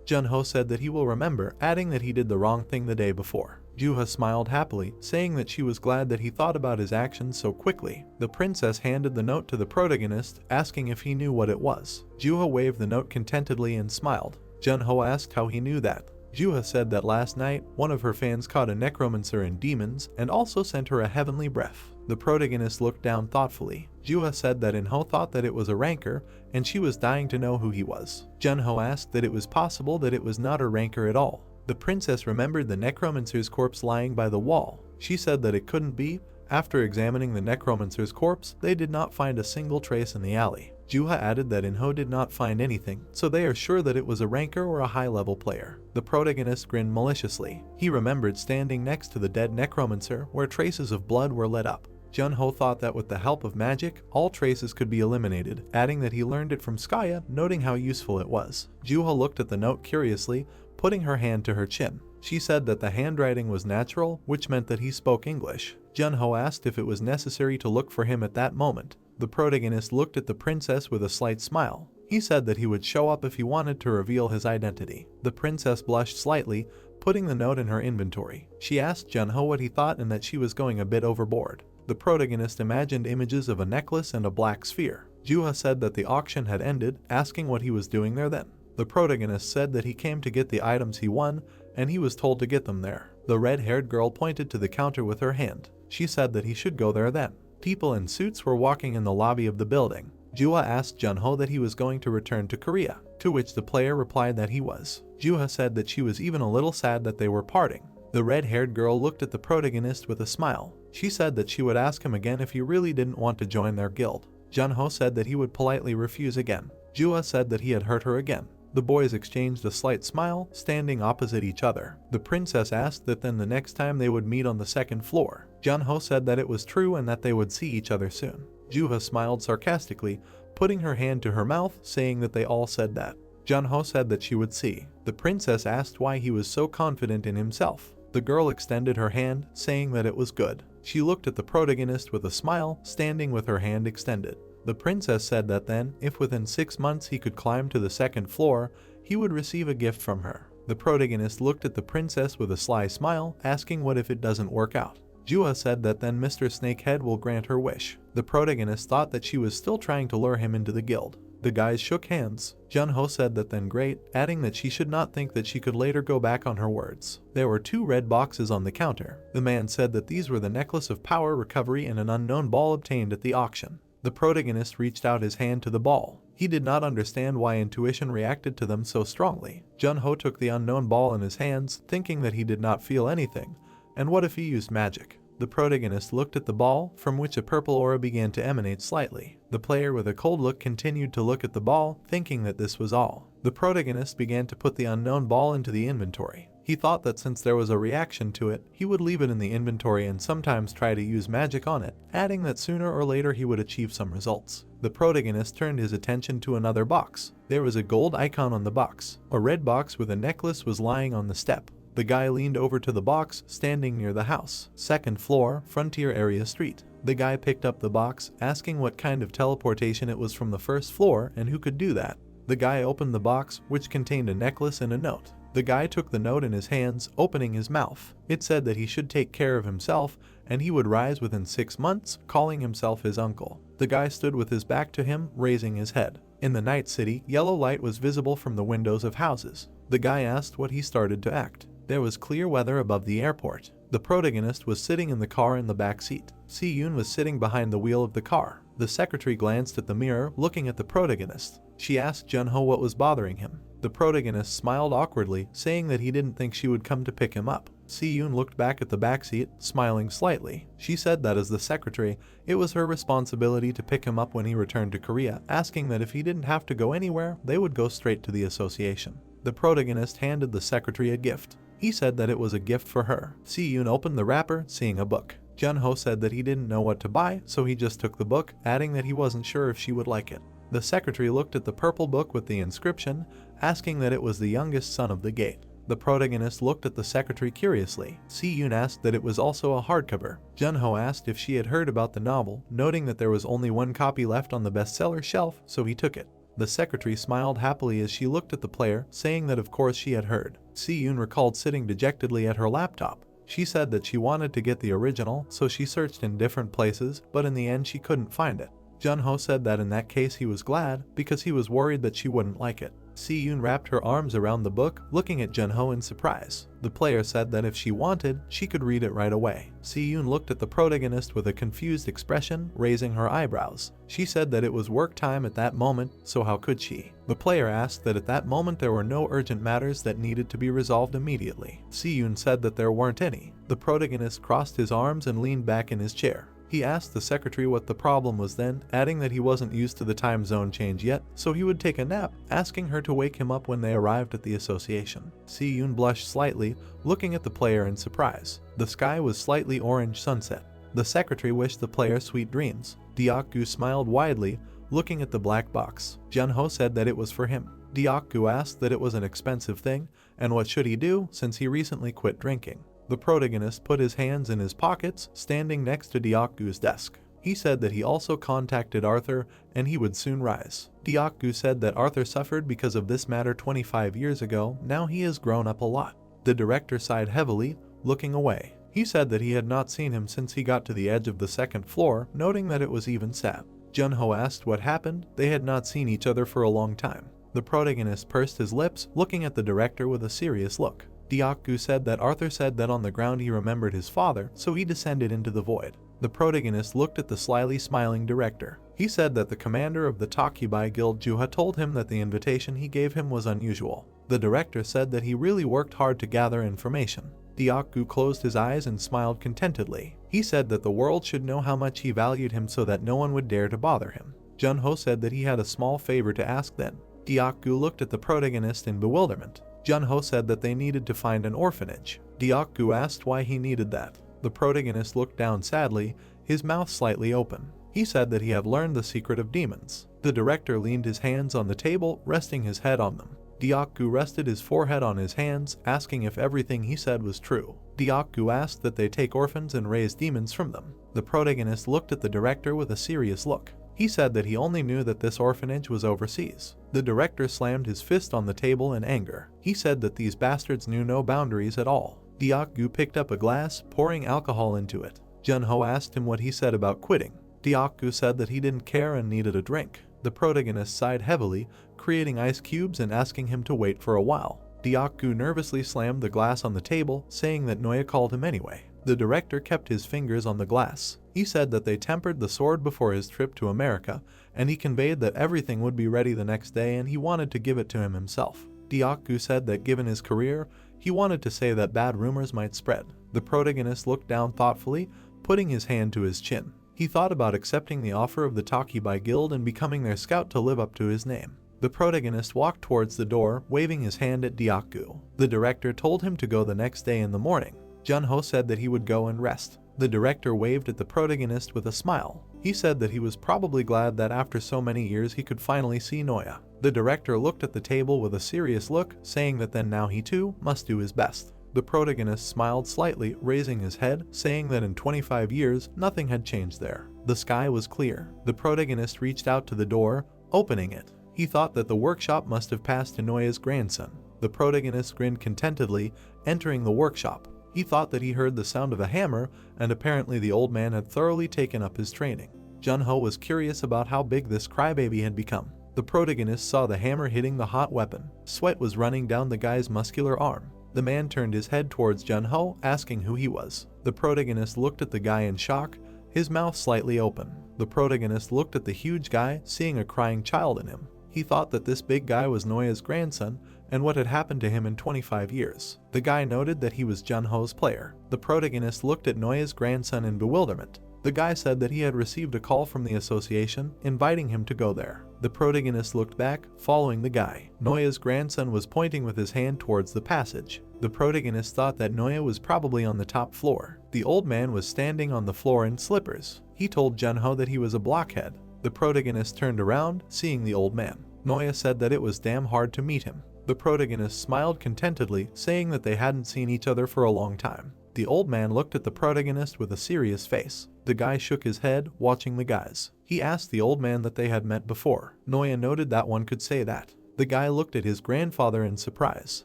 Junho said that he will remember, adding that he did the wrong thing the day before. Juha smiled happily, saying that she was glad that he thought about his actions so quickly. The princess handed the note to the protagonist, asking if he knew what it was. Juha waved the note contentedly and smiled. Junho asked how he knew that. Juha said that last night, one of her fans caught a necromancer in demons and also sent her a heavenly breath. The protagonist looked down thoughtfully. Juha said that Inho thought that it was a rancor, and she was dying to know who he was. Junho asked that it was possible that it was not a rancor at all. The princess remembered the necromancer's corpse lying by the wall. She said that it couldn't be. After examining the necromancer's corpse, they did not find a single trace in the alley. Juha added that Inho did not find anything, so they are sure that it was a rancor or a high-level player. The protagonist grinned maliciously. He remembered standing next to the dead necromancer where traces of blood were lit up. Junho thought that with the help of magic, all traces could be eliminated, adding that he learned it from Skaya, noting how useful it was. Juha looked at the note curiously, putting her hand to her chin. She said that the handwriting was natural, which meant that he spoke English. Junho asked if it was necessary to look for him at that moment. The protagonist looked at the princess with a slight smile. He said that he would show up if he wanted to reveal his identity. The princess blushed slightly, putting the note in her inventory. She asked Junho what he thought and that she was going a bit overboard. The protagonist imagined images of a necklace and a black sphere. Juha said that the auction had ended, asking what he was doing there then. The protagonist said that he came to get the items he won, and he was told to get them there. The red-haired girl pointed to the counter with her hand. She said that he should go there then. People in suits were walking in the lobby of the building. Juha asked Junho that he was going to return to Korea, to which the player replied that he was. Juha said that she was even a little sad that they were parting. The red-haired girl looked at the protagonist with a smile. She said that she would ask him again if he really didn't want to join their guild. Junho said that he would politely refuse again. Juha said that he had hurt her again. The boys exchanged a slight smile, standing opposite each other. The princess asked that then the next time they would meet on the second floor. Junho said that it was true and that they would see each other soon. Juha smiled sarcastically, putting her hand to her mouth, saying that they all said that. Junho said that she would see. The princess asked why he was so confident in himself. The girl extended her hand, saying that it was good. She looked at the protagonist with a smile, standing with her hand extended. The princess said that then, if within 6 months he could climb to the second floor, he would receive a gift from her. The protagonist looked at the princess with a sly smile, asking what if it doesn't work out. Juha said that then Mr. Snakehead will grant her wish. The protagonist thought that she was still trying to lure him into the guild. The guys shook hands. Junho said that then great, adding that she should not think that she could later go back on her words. There were 2 red boxes on the counter. The man said that these were the necklace of power recovery and an unknown ball obtained at the auction. The protagonist reached out his hand to the ball. He did not understand why intuition reacted to them so strongly. Junho took the unknown ball in his hands, thinking that he did not feel anything, and what if he used magic? The protagonist looked at the ball, from which a purple aura began to emanate slightly. The player with a cold look continued to look at the ball, thinking that this was all. The protagonist began to put the unknown ball into the inventory. He thought that since there was a reaction to it, he would leave it in the inventory and sometimes try to use magic on it, adding that sooner or later he would achieve some results. The protagonist turned his attention to another box. There was a gold icon on the box. A red box with a necklace was lying on the step. The guy leaned over to the box, standing near the house. Second floor, Frontier Area Street. The guy picked up the box, asking what kind of teleportation it was from the first floor and who could do that. The guy opened the box, which contained a necklace and a note. The guy took the note in his hands, opening his mouth. It said that he should take care of himself, and he would rise within 6 months, calling himself his uncle. The guy stood with his back to him, raising his head. In the night city, yellow light was visible from the windows of houses. The guy asked what he started to act. There was clear weather above the airport. The protagonist was sitting in the car in the back seat. Si-yoon was sitting behind the wheel of the car. The secretary glanced at the mirror, looking at the protagonist. She asked Junho what was bothering him. The protagonist smiled awkwardly, saying that he didn't think she would come to pick him up. Si-yoon looked back at the backseat, smiling slightly. She said that as the secretary, it was her responsibility to pick him up when he returned to Korea, asking that if he didn't have to go anywhere, they would go straight to the association. The protagonist handed the secretary a gift. He said that it was a gift for her. Si-yoon opened the wrapper, seeing a book. Junho said that he didn't know what to buy, so he just took the book, adding that he wasn't sure if she would like it. The secretary looked at the purple book with the inscription, asking that it was the youngest son of the gate. The protagonist looked at the secretary curiously. Si-yoon asked that it was also a hardcover. Jun-ho asked if she had heard about the novel, noting that there was only one copy left on the bestseller shelf, so he took it. The secretary smiled happily as she looked at the player, saying that of course she had heard. Si-yoon recalled sitting dejectedly at her laptop. She said that she wanted to get the original, so she searched in different places, but in the end she couldn't find it. Jun-ho said that in that case he was glad, because he was worried that she wouldn't like it. Si-yoon wrapped her arms around the book, looking at Jun-ho in surprise. The player said that if she wanted, she could read it right away. Si-yoon looked at the protagonist with a confused expression, raising her eyebrows. She said that it was work time at that moment, so how could she? The player asked that at that moment there were no urgent matters that needed to be resolved immediately. Si-yoon said that there weren't any. The protagonist crossed his arms and leaned back in his chair. He asked the secretary what the problem was then, adding that he wasn't used to the time zone change yet, so he would take a nap, asking her to wake him up when they arrived at the association. Si-yoon blushed slightly, looking at the player in surprise. The sky was slightly orange sunset. The secretary wished the player sweet dreams. Deok-gu smiled widely, looking at the black box. Jun-ho said that it was for him. Deok-gu asked that it was an expensive thing, and what should he do since he recently quit drinking. The protagonist put his hands in his pockets, standing next to Deok-gu's desk. He said that he also contacted Arthur and he would soon rise. Deok-gu said that Arthur suffered because of this matter 25 years ago, now he has grown up a lot. The director sighed heavily, looking away. He said that he had not seen him since he got to the edge of the second floor, noting that it was even sad. Jun-ho asked what happened. They had not seen each other for a long time. The protagonist pursed his lips, looking at the director with a serious look. Deok-gu said that Arthur said that on the ground he remembered his father, so he descended into the void. The protagonist looked at the slyly smiling director. He said that the commander of the Takubai Guild Juha told him that the invitation he gave him was unusual. The director said that he really worked hard to gather information. Deok-gu closed his eyes and smiled contentedly. He said that the world should know how much he valued him so that no one would dare to bother him. Jun-ho said that he had a small favor to ask then. Deok-gu looked at the protagonist in bewilderment. Jun-ho said that they needed to find an orphanage. Deok-gu asked why he needed that. The protagonist looked down sadly, his mouth slightly open. He said that he had learned the secret of demons. The director leaned his hands on the table, resting his head on them. Deok-gu rested his forehead on his hands, asking if everything he said was true. Deok-gu asked that they take orphans and raise demons from them. The protagonist looked at the director with a serious look. He said that he only knew that this orphanage was overseas. The director slammed his fist on the table in anger. He said that these bastards knew no boundaries at all. Deok-gu picked up a glass, pouring alcohol into it. Jun-ho asked him what he said about quitting. Deok-gu said that he didn't care and needed a drink. The protagonist sighed heavily, creating ice cubes and asking him to wait for a while. Deok-gu nervously slammed the glass on the table, saying that Noya called him anyway. The director kept his fingers on the glass. He said that they tempered the sword before his trip to America, and he conveyed that everything would be ready the next day and he wanted to give it to him himself. Deok-gu said that given his career, he wanted to say that bad rumors might spread. The protagonist looked down thoughtfully, putting his hand to his chin. He thought about accepting the offer of the Takubai Guild and becoming their scout to live up to his name. The protagonist walked towards the door, waving his hand at Deok-gu. The director told him to go the next day in the morning. Jun-ho said that he would go and rest. The director waved at the protagonist with a smile. He said that he was probably glad that after so many years he could finally see Noya. The director looked at the table with a serious look, saying that then now he too must do his best. The protagonist smiled slightly, raising his head, saying that in 25 years nothing had changed there. The sky was clear. The protagonist reached out to the door, opening it. He thought that the workshop must have passed to Noya's grandson. The protagonist grinned contentedly, entering the workshop. He thought that he heard the sound of a hammer, and apparently the old man had thoroughly taken up his training. Jun-ho was curious about how big this crybaby had become. The protagonist saw the hammer hitting the hot weapon. Sweat was running down the guy's muscular arm. The man turned his head towards Jun-ho, asking who he was. The protagonist looked at the guy in shock, his mouth slightly open. The protagonist looked at the huge guy, seeing a crying child in him. He thought that this big guy was Noya's grandson, and what had happened to him in 25 years. The guy noted that he was Jun-ho's player. The protagonist looked at Noya's grandson in bewilderment. The guy said that he had received a call from the association, inviting him to go there. The protagonist looked back, following the guy. Noya's grandson was pointing with his hand towards the passage. The protagonist thought that Noya was probably on the top floor. The old man was standing on the floor in slippers. He told Jun-ho that he was a blockhead. The protagonist turned around, seeing the old man. Noya said that it was damn hard to meet him. The protagonist smiled contentedly, saying that they hadn't seen each other for a long time. The old man looked at the protagonist with a serious face. The guy shook his head, watching the guys. He asked the old man that they had met before. Noya noted that one could say that. The guy looked at his grandfather in surprise.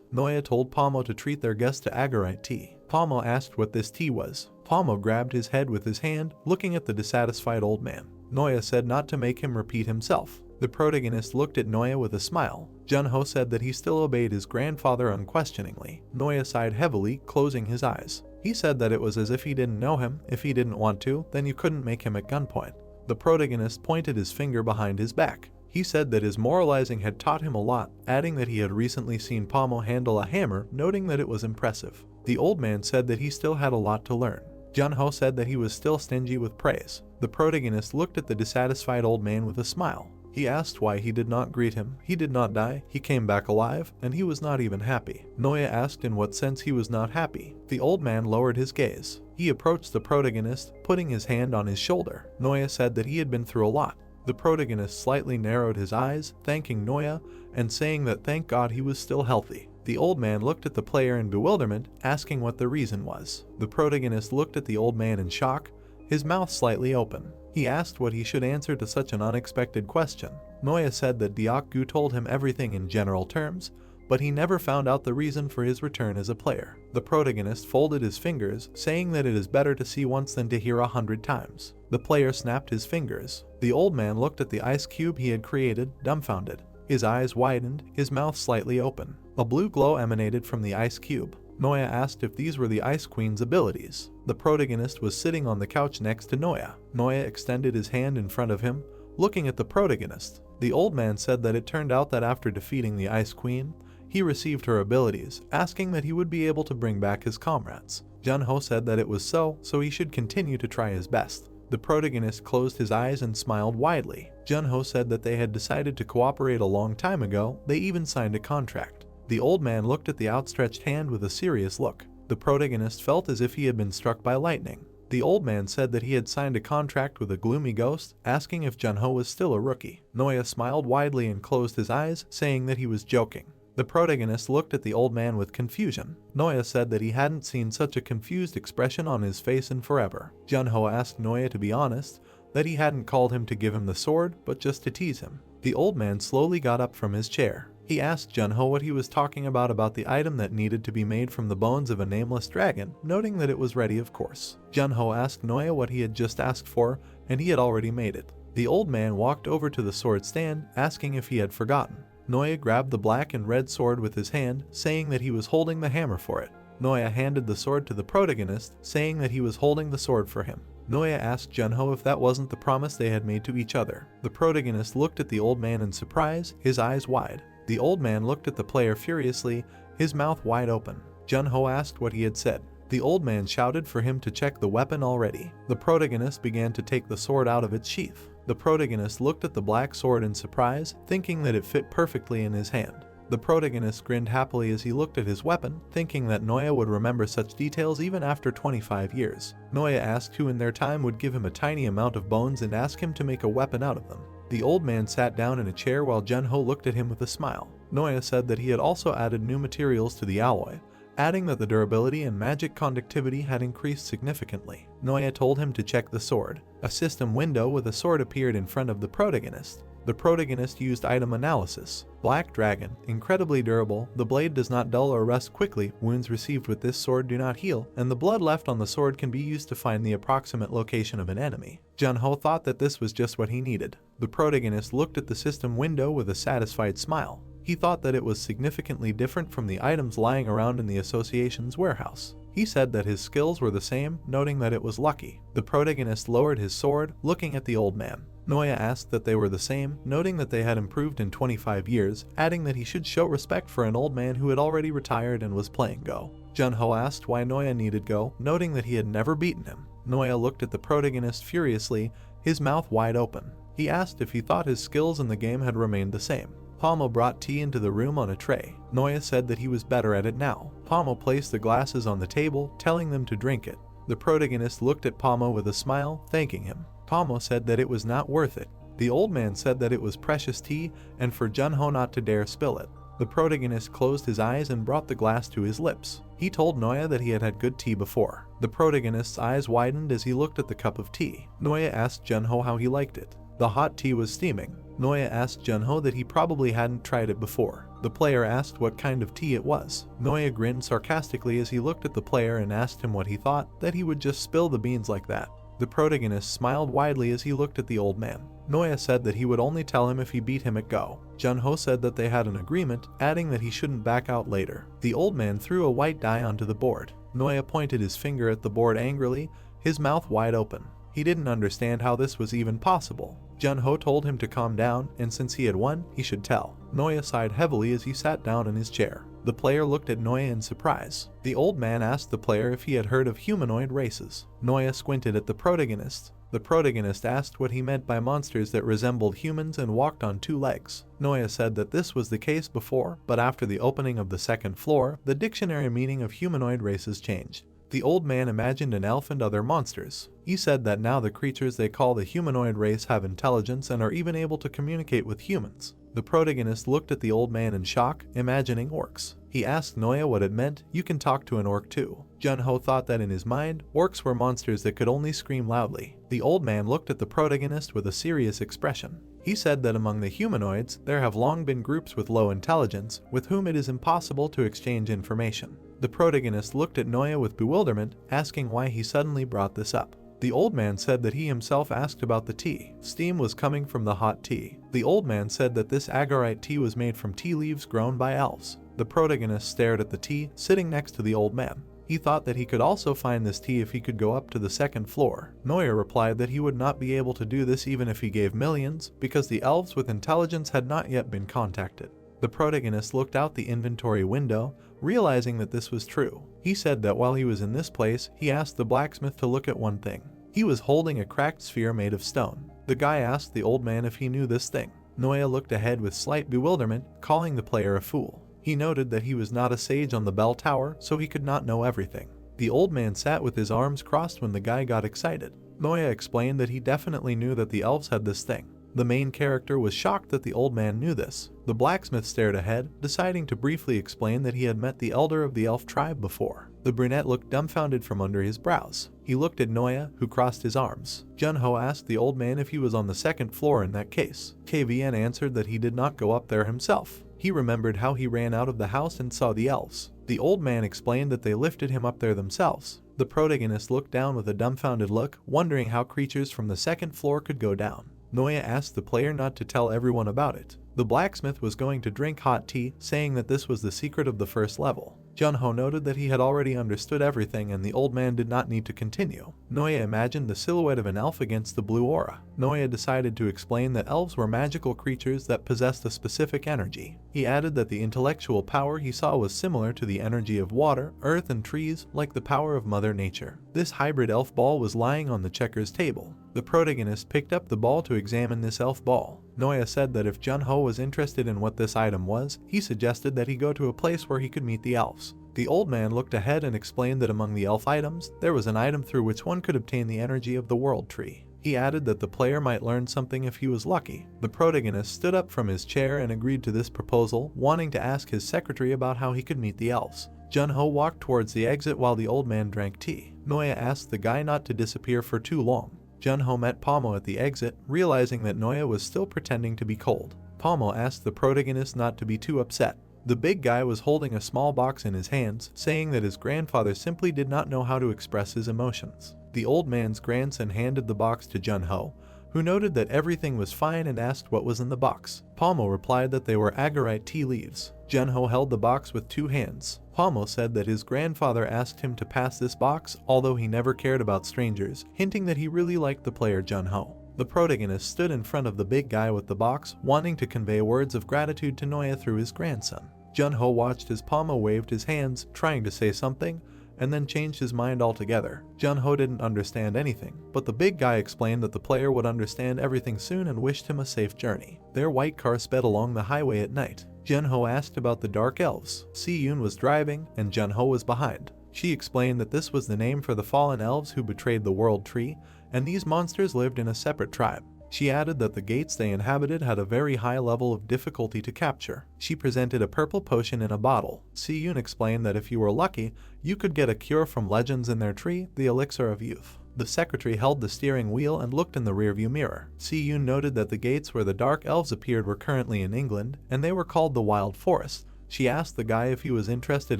Noya told Pomo to treat their guest to agarite tea. Pomo asked what this tea was. Pomo grabbed his head with his hand, looking at the dissatisfied old man. Noya said not to make him repeat himself. The protagonist looked at Noya with a smile. Junho said that he still obeyed his grandfather unquestioningly. Noya sighed heavily, closing his eyes. He said that it was as if he didn't know him. If he didn't want to, then you couldn't make him at gunpoint. The protagonist pointed his finger behind his back. He said that his moralizing had taught him a lot, adding that he had recently seen Pomo handle a hammer, noting that it was impressive. The old man said that he still had a lot to learn. Junho said that he was still stingy with praise. The protagonist looked at the dissatisfied old man with a smile. He asked why he did not greet him. He did not die, he came back alive, and he was not even happy. Noya asked in what sense he was not happy. The old man lowered his gaze. He approached the protagonist, putting his hand on his shoulder. Noya said that he had been through a lot. The protagonist slightly narrowed his eyes, thanking Noya, and saying that thank God he was still healthy. The old man looked at the player in bewilderment, asking what the reason was. The protagonist looked at the old man in shock, his mouth slightly open. He asked what he should answer to such an unexpected question. Noya said that Diakgu told him everything in general terms, but he never found out the reason for his return as a player. The protagonist folded his fingers, saying that it is better to see once than to hear 100 times. The player snapped his fingers. The old man looked at the ice cube he had created, dumbfounded. His eyes widened, his mouth slightly open. A blue glow emanated from the ice cube. Noya asked if these were the Ice Queen's abilities. The protagonist was sitting on the couch next to Noya. Noya extended his hand in front of him, looking at the protagonist. The old man said that it turned out that after defeating the Ice Queen, he received her abilities, asking that he would be able to bring back his comrades. Junho said that it was so he should continue to try his best. The protagonist closed his eyes and smiled widely. Junho said that they had decided to cooperate a long time ago. They even signed a contract. The old man looked at the outstretched hand with a serious look. The protagonist felt as if he had been struck by lightning. The old man said that he had signed a contract with a gloomy ghost, asking if Junho was still a rookie. Noya smiled widely and closed his eyes, saying that he was joking. The protagonist looked at the old man with confusion. Noya said that he hadn't seen such a confused expression on his face in forever. Junho asked Noya to be honest, that he hadn't called him to give him the sword, but just to tease him. The old man slowly got up from his chair. He asked Junho what he was talking about the item that needed to be made from the bones of a nameless dragon, noting that it was ready of course. Junho asked Noya what he had just asked for, and he had already made it. The old man walked over to the sword stand, asking if he had forgotten. Noya grabbed the black and red sword with his hand, saying that he was holding the hammer for it. Noya handed the sword to the protagonist, saying that he was holding the sword for him. Noya asked Junho if that wasn't the promise they had made to each other. The protagonist looked at the old man in surprise, his eyes wide. The old man looked at the player furiously, his mouth wide open. Junho asked what he had said. The old man shouted for him to check the weapon already. The protagonist began to take the sword out of its sheath. The protagonist looked at the black sword in surprise, thinking that it fit perfectly in his hand. The protagonist grinned happily as he looked at his weapon, thinking that Noya would remember such details even after 25 years. Noya asked who in their time would give him a tiny amount of bones and ask him to make a weapon out of them. The old man sat down in a chair while Junho looked at him with a smile. Noya said that he had also added new materials to the alloy, adding that the durability and magic conductivity had increased significantly. Noya told him to check the sword. A system window with a sword appeared in front of the protagonist. The protagonist used item analysis. Black Dragon, incredibly durable, the blade does not dull or rust quickly, wounds received with this sword do not heal, and the blood left on the sword can be used to find the approximate location of an enemy. Junho thought that this was just what he needed. The protagonist looked at the system window with a satisfied smile. He thought that it was significantly different from the items lying around in the association's warehouse. He said that his skills were the same, noting that it was lucky. The protagonist lowered his sword, looking at the old man. Noya asked that they were the same, noting that they had improved in 25 years, adding that he should show respect for an old man who had already retired and was playing Go. Junho asked why Noya needed Go, noting that he had never beaten him. Noya looked at the protagonist furiously, his mouth wide open. He asked if he thought his skills in the game had remained the same. Pomo brought tea into the room on a tray. Noya said that he was better at it now. Pomo placed the glasses on the table, telling them to drink it. The protagonist looked at Pomo with a smile, thanking him. Pomo said that it was not worth it. The old man said that it was precious tea and for Junho not to dare spill it. The protagonist closed his eyes and brought the glass to his lips. He told Noya that he had had good tea before. The protagonist's eyes widened as he looked at the cup of tea. Noya asked Junho how he liked it. The hot tea was steaming. Noya asked Junho that he probably hadn't tried it before. The player asked what kind of tea it was. Noya grinned sarcastically as he looked at the player and asked him what he thought, that he would just spill the beans like that. The protagonist smiled widely as he looked at the old man. Noya said that he would only tell him if he beat him at Go. Junho said that they had an agreement, adding that he shouldn't back out later. The old man threw a white die onto the board. Noya pointed his finger at the board angrily, his mouth wide open. He didn't understand how this was even possible. Junho told him to calm down, and since he had won, he should tell. Noya sighed heavily as he sat down in his chair. The player looked at Noya in surprise. The old man asked the player if he had heard of humanoid races. Noya squinted at the protagonist. The protagonist asked what he meant by monsters that resembled humans and walked on two legs. Noya said that this was the case before, but after the opening of the second floor, the dictionary meaning of humanoid races changed. The old man imagined an elf and other monsters. He said that now the creatures they call the humanoid race have intelligence and are even able to communicate with humans. The protagonist looked at the old man in shock, imagining orcs. He asked Noya what it meant, you can talk to an orc too. Junho thought that in his mind, orcs were monsters that could only scream loudly. The old man looked at the protagonist with a serious expression. He said that among the humanoids, there have long been groups with low intelligence, with whom it is impossible to exchange information. The protagonist looked at Noya with bewilderment, asking why he suddenly brought this up. The old man said that he himself asked about the tea. Steam was coming from the hot tea. The old man said that this agorite tea was made from tea leaves grown by elves. The protagonist stared at the tea, sitting next to the old man. He thought that he could also find this tea if he could go up to the second floor. Noya replied that he would not be able to do this even if he gave millions, because the elves with intelligence had not yet been contacted. The protagonist looked out the inventory window, realizing that this was true. He said that while he was in this place, he asked the blacksmith to look at one thing. He was holding a cracked sphere made of stone. The guy asked the old man if he knew this thing. Noya looked ahead with slight bewilderment, calling the player a fool. He noted that he was not a sage on the bell tower, so he could not know everything. The old man sat with his arms crossed when the guy got excited. Noya explained that he definitely knew that the elves had this thing. The main character was shocked that the old man knew this. The blacksmith stared ahead, deciding to briefly explain that he had met the elder of the elf tribe before. The brunette looked dumbfounded from under his brows. He looked at Noya, who crossed his arms. Junho asked the old man if he was on the second floor in that case. KVN answered that he did not go up there himself. He remembered how he ran out of the house and saw the elves. The old man explained that they lifted him up there themselves. The protagonist looked down with a dumbfounded look, wondering how creatures from the second floor could go down. Noya asked the player not to tell everyone about it. The blacksmith was going to drink hot tea, saying that this was the secret of the first level. Junho noted that he had already understood everything and the old man did not need to continue. Noya imagined the silhouette of an elf against the blue aura. Noya decided to explain that elves were magical creatures that possessed a specific energy. He added that the intellectual power he saw was similar to the energy of water, earth, and trees, like the power of Mother Nature. This hybrid elf ball was lying on the checkers table. The protagonist picked up the ball to examine this elf ball. Noya said that if Junho was interested in what this item was, he suggested that he go to a place where he could meet the elves. The old man looked ahead and explained that among the elf items, there was an item through which one could obtain the energy of the world tree. He added that the player might learn something if he was lucky. The protagonist stood up from his chair and agreed to this proposal, wanting to ask his secretary about how he could meet the elves. Junho walked towards the exit while the old man drank tea. Noya asked the guy not to disappear for too long. Junho met Pomo at the exit, realizing that Noya was still pretending to be cold. Pomo asked the protagonist not to be too upset. The big guy was holding a small box in his hands, saying that his grandfather simply did not know how to express his emotions. The old man's grandson handed the box to Junho, who noted that everything was fine and asked what was in the box. Pomo replied that they were agorite tea leaves. Junho held the box with two hands. Pomo said that his grandfather asked him to pass this box, although he never cared about strangers, hinting that he really liked the player Junho. The protagonist stood in front of the big guy with the box, wanting to convey words of gratitude to Noya through his grandson. Junho watched as Pomo waved his hands, trying to say something, and then changed his mind altogether. Junho didn't understand anything, but the big guy explained that the player would understand everything soon and wished him a safe journey. Their white car sped along the highway at night. Junho asked about the dark elves. Si-Yoon was driving, and Junho was behind. She explained that this was the name for the fallen elves who betrayed the world tree, and these monsters lived in a separate tribe. She added that the gates they inhabited had a very high level of difficulty to capture. She presented a purple potion in a bottle. Si-yoon explained that if you were lucky, you could get a cure from legends in their tree, the elixir of youth. The secretary held the steering wheel and looked in the rearview mirror. Si-yoon noted that the gates where the dark elves appeared were currently in England, and they were called the Wild Forest. She asked the guy if he was interested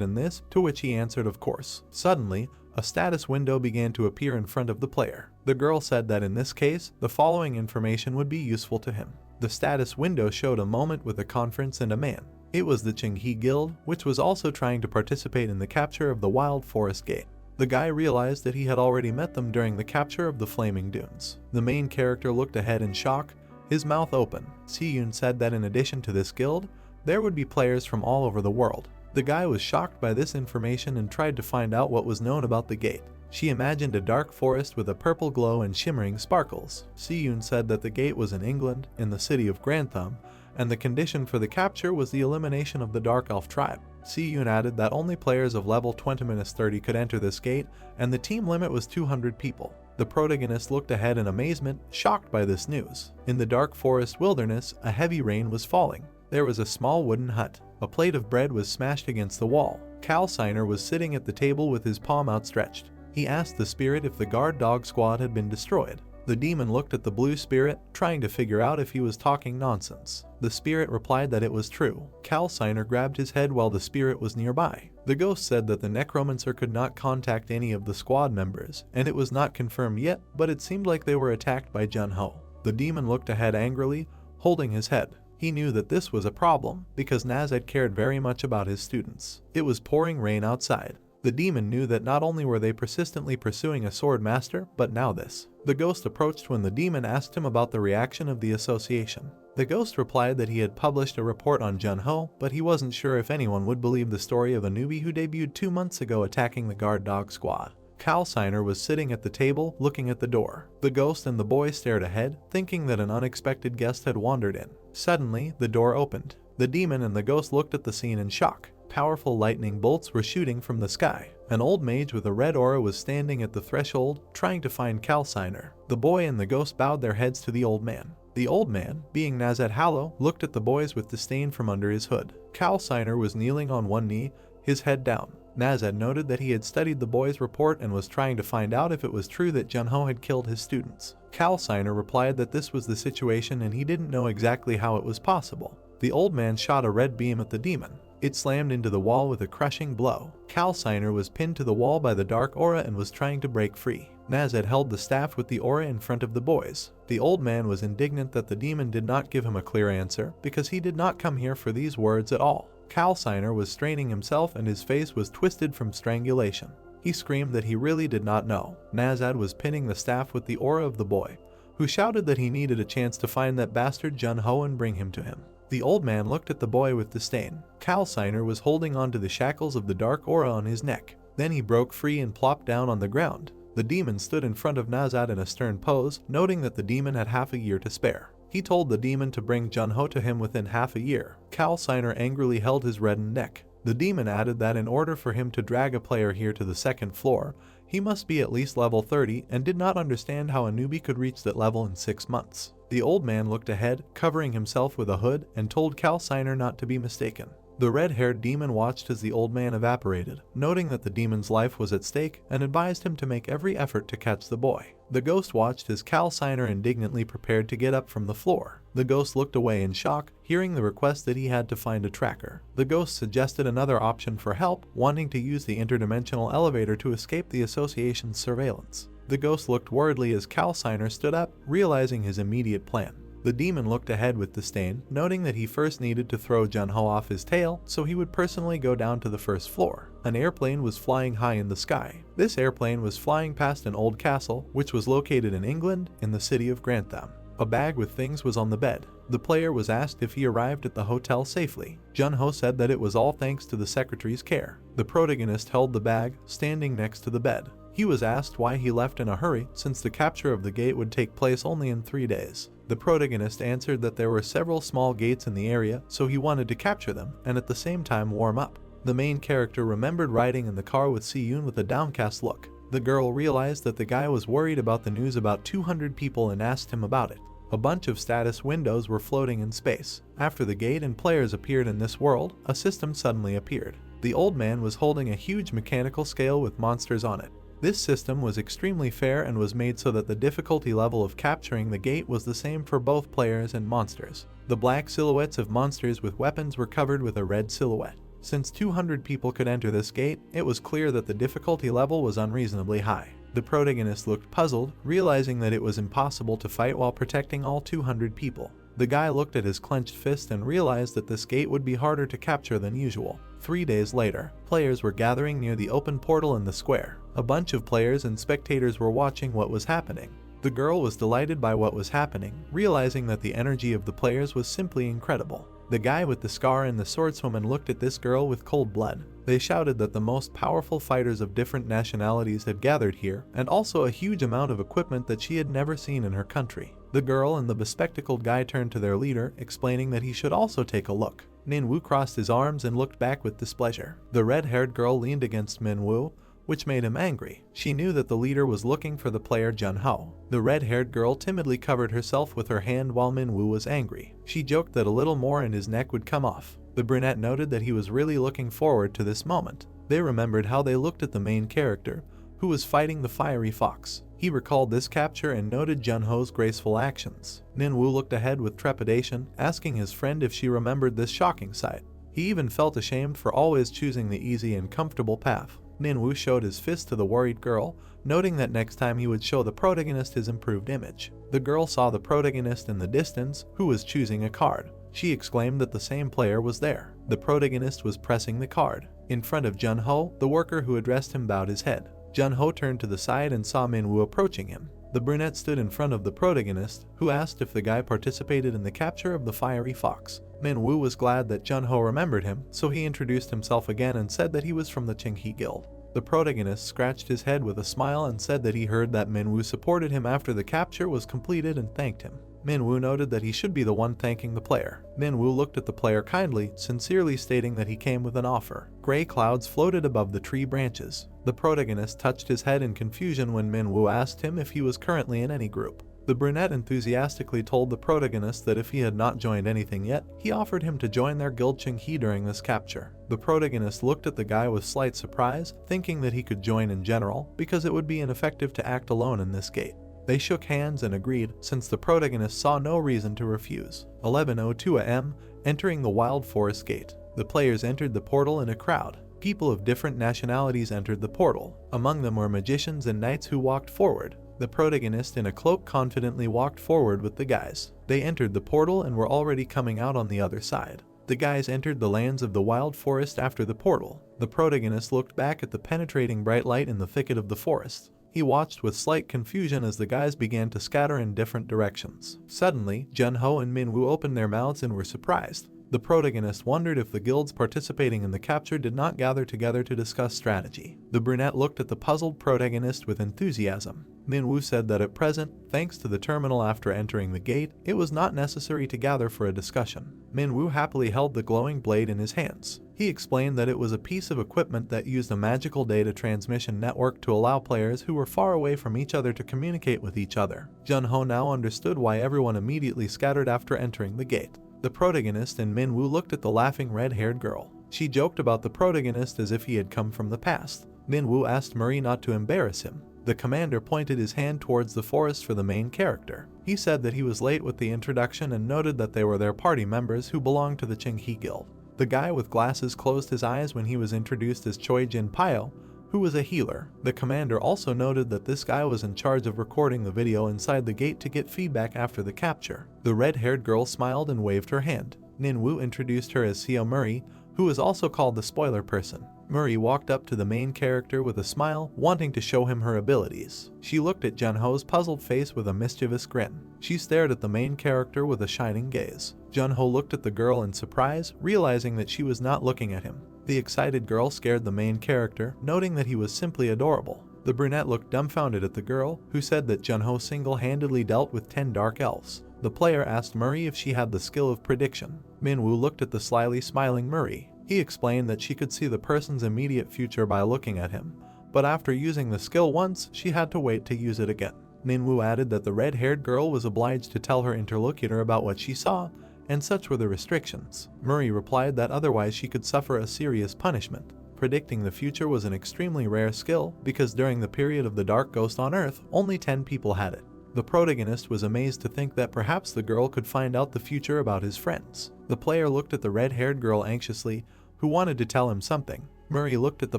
in this, to which he answered of course. Suddenly, a status window began to appear in front of the player. The girl said that in this case, the following information would be useful to him. The status window showed a moment with a conference and a man. It was the Qinghe Guild, which was also trying to participate in the capture of the Wild Forest Gate. The guy realized that he had already met them during the capture of the Flaming Dunes. The main character looked ahead in shock, his mouth open. Si-yoon said that in addition to this guild, there would be players from all over the world. The guy was shocked by this information and tried to find out what was known about the gate. She imagined a dark forest with a purple glow and shimmering sparkles. Si-yoon said that the gate was in England, in the city of Grantham, and the condition for the capture was the elimination of the Dark Elf tribe. Si-yoon added that only players of level 20-30 could enter this gate, and the team limit was 200 people. The protagonist looked ahead in amazement, shocked by this news. In the dark forest wilderness, a heavy rain was falling. There was a small wooden hut. A plate of bread was smashed against the wall. Kalsiner was sitting at the table with his palm outstretched. He asked the spirit if the guard dog squad had been destroyed. The demon looked at the blue spirit, trying to figure out if he was talking nonsense. The spirit replied that it was true. Kalsiner grabbed his head while the spirit was nearby. The ghost said that the necromancer could not contact any of the squad members, and it was not confirmed yet, but it seemed like they were attacked by Junho. The demon looked ahead angrily, holding his head. He knew that this was a problem, because Nazad cared very much about his students. It was pouring rain outside. The demon knew that not only were they persistently pursuing a sword master, but now this. The ghost approached when the demon asked him about the reaction of the association. The ghost replied that he had published a report on Junho, but he wasn't sure if anyone would believe the story of a newbie who debuted 2 months ago attacking the guard dog squad. Kalsiner was sitting at the table, looking at the door. The ghost and the boy stared ahead, thinking that an unexpected guest had wandered in. Suddenly, the door opened. The demon and the ghost looked at the scene in shock. Powerful lightning bolts were shooting from the sky. An old mage with a red aura was standing at the threshold, trying to find Kalsiner. The boy and the ghost bowed their heads to the old man. The old man, being Nazad Hallow, looked at the boys with disdain from under his hood. Kalsiner was kneeling on one knee, his head down. Nazad noted that he had studied the boy's report and was trying to find out if it was true that Junho had killed his students. Kalsiner replied that this was the situation and he didn't know exactly how it was possible. The old man shot a red beam at the demon. It slammed into the wall with a crushing blow. Kalsiner was pinned to the wall by the dark aura and was trying to break free. Nazad held the staff with the aura in front of the boys. The old man was indignant that the demon did not give him a clear answer, because he did not come here for these words at all. Kalsiner was straining himself and his face was twisted from strangulation. He screamed that he really did not know. Nazad was pinning the staff with the aura of the boy, who shouted that he needed a chance to find that bastard Junho and bring him to him. The old man looked at the boy with disdain. Kalsiner was holding on to the shackles of the dark aura on his neck. Then he broke free and plopped down on the ground. The demon stood in front of Nazad in a stern pose, noting that the demon had half a year to spare. He told the demon to bring Junho to him within half a year. Kalsiner angrily held his reddened neck. The demon added that in order for him to drag a player here to the second floor, he must be at least level 30 and did not understand how a newbie could reach that level in 6 months. The old man looked ahead, covering himself with a hood, and told Kalsiner not to be mistaken. The red-haired demon watched as the old man evaporated, noting that the demon's life was at stake, and advised him to make every effort to catch the boy. The ghost watched as Kalsiner indignantly prepared to get up from the floor. The ghost looked away in shock, hearing the request that he had to find a tracker. The ghost suggested another option for help, wanting to use the interdimensional elevator to escape the association's surveillance. The ghost looked worriedly as Kalsiner stood up, realizing his immediate plan. The demon looked ahead with disdain, noting that he first needed to throw Junho off his tail, so he would personally go down to the first floor. An airplane was flying high in the sky. This airplane was flying past an old castle, which was located in England, in the city of Grantham. A bag with things was on the bed. The player was asked if he arrived at the hotel safely. Junho said that it was all thanks to the secretary's care. The protagonist held the bag, standing next to the bed. He was asked why he left in a hurry, since the capture of the gate would take place only in 3 days. The protagonist answered that there were several small gates in the area, so he wanted to capture them, and at the same time warm up. The main character remembered riding in the car with Si-yoon with a downcast look. The girl realized that the guy was worried about the news about 200 people and asked him about it. A bunch of status windows were floating in space. After the gate and players appeared in this world, a system suddenly appeared. The old man was holding a huge mechanical scale with monsters on it. This system was extremely fair and was made so that the difficulty level of capturing the gate was the same for both players and monsters. The black silhouettes of monsters with weapons were covered with a red silhouette. Since 200 people could enter this gate, it was clear that the difficulty level was unreasonably high. The protagonist looked puzzled, realizing that it was impossible to fight while protecting all 200 people. The guy looked at his clenched fist and realized that this gate would be harder to capture than usual. 3 days later, players were gathering near the open portal in the square. A bunch of players and spectators were watching what was happening. The girl was delighted by what was happening, realizing that the energy of the players was simply incredible. The guy with the scar and the swordswoman looked at this girl with cold blood. They shouted that the most powerful fighters of different nationalities had gathered here, and also a huge amount of equipment that she had never seen in her country. The girl and the bespectacled guy turned to their leader, explaining that he should also take a look. Minwoo crossed his arms and looked back with displeasure. The red-haired girl leaned against Minwoo, which made him angry. She knew that the leader was looking for the player Junho. The red-haired girl timidly covered herself with her hand while Minwoo was angry. She joked that a little more and his neck would come off. The brunette noted that he was really looking forward to this moment. They remembered how they looked at the main character, who was fighting the fiery fox. He recalled this capture and noted Junho's graceful actions. Minwoo looked ahead with trepidation, asking his friend if she remembered this shocking sight. He even felt ashamed for always choosing the easy and comfortable path. Minwoo showed his fist to the worried girl, noting that next time he would show the protagonist his improved image. The girl saw the protagonist in the distance, who was choosing a card. She exclaimed that the same player was there. The protagonist was pressing the card. In front of Junho, the worker who addressed him bowed his head. Junho turned to the side and saw Minwoo approaching him. The brunette stood in front of the protagonist, who asked if the guy participated in the capture of the fiery fox. Minwoo was glad that Junho remembered him, so he introduced himself again and said that he was from the Qinghe Guild. The protagonist scratched his head with a smile and said that he heard that Minwoo supported him after the capture was completed and thanked him. Minwoo noted that he should be the one thanking the player. Minwoo looked at the player kindly, sincerely stating that he came with an offer. Gray clouds floated above the tree branches. The protagonist touched his head in confusion when Minwoo asked him if he was currently in any group. The brunette enthusiastically told the protagonist that if he had not joined anything yet, he offered him to join their guild Qinghe during this capture. The protagonist looked at the guy with slight surprise, thinking that he could join in general, because it would be ineffective to act alone in this gate. They shook hands and agreed, since the protagonist saw no reason to refuse. 11:02 AM, entering the Wild Forest Gate. The players entered the portal in a crowd. People of different nationalities entered the portal. Among them were magicians and knights who walked forward. The protagonist in a cloak confidently walked forward with the guys. They entered the portal and were already coming out on the other side. The guys entered the lands of the wild forest after the portal. The protagonist looked back at the penetrating bright light in the thicket of the forest. He watched with slight confusion as the guys began to scatter in different directions. Suddenly, Junho and Minwoo opened their mouths and were surprised. The protagonist wondered if the guilds participating in the capture did not gather together to discuss strategy. The brunette looked at the puzzled protagonist with enthusiasm. Minwoo said that at present, thanks to the terminal after entering the gate, it was not necessary to gather for a discussion. Minwoo happily held the glowing blade in his hands. He explained that it was a piece of equipment that used a magical data transmission network to allow players who were far away from each other to communicate with each other. Junho now understood why everyone immediately scattered after entering the gate. The protagonist and Minwoo looked at the laughing red-haired girl. She joked about the protagonist as if he had come from the past. Minwoo asked Marie not to embarrass him. The commander pointed his hand towards the forest for the main character. He said that he was late with the introduction and noted that they were their party members who belonged to the Qinghe Guild. The guy with glasses closed his eyes when he was introduced as Choi Jin Pyo, who was a healer. The commander also noted that this guy was in charge of recording the video inside the gate to get feedback after the capture. The red-haired girl smiled and waved her hand. Minwoo introduced her as Seo Murray, who is also called the spoiler person. Murray walked up to the main character with a smile, wanting to show him her abilities. She looked at Junho's puzzled face with a mischievous grin. She stared at the main character with a shining gaze. Junho looked at the girl in surprise, realizing that she was not looking at him. The excited girl scared the main character, noting that he was simply adorable. The brunette looked dumbfounded at the girl, who said that Junho single-handedly dealt with 10 dark elves. The player asked Murray if she had the skill of prediction. Minwoo looked at the slyly smiling Murray. He explained that she could see the person's immediate future by looking at him, but after using the skill once, she had to wait to use it again. Minwoo added that the red-haired girl was obliged to tell her interlocutor about what she saw, and such were the restrictions. Murray replied that otherwise she could suffer a serious punishment. Predicting the future was an extremely rare skill because during the period of the Dark Ghost on Earth, only 10 people had it. The protagonist was amazed to think that perhaps the girl could find out the future about his friends. The player looked at the red-haired girl anxiously, who wanted to tell him something. Murray looked at the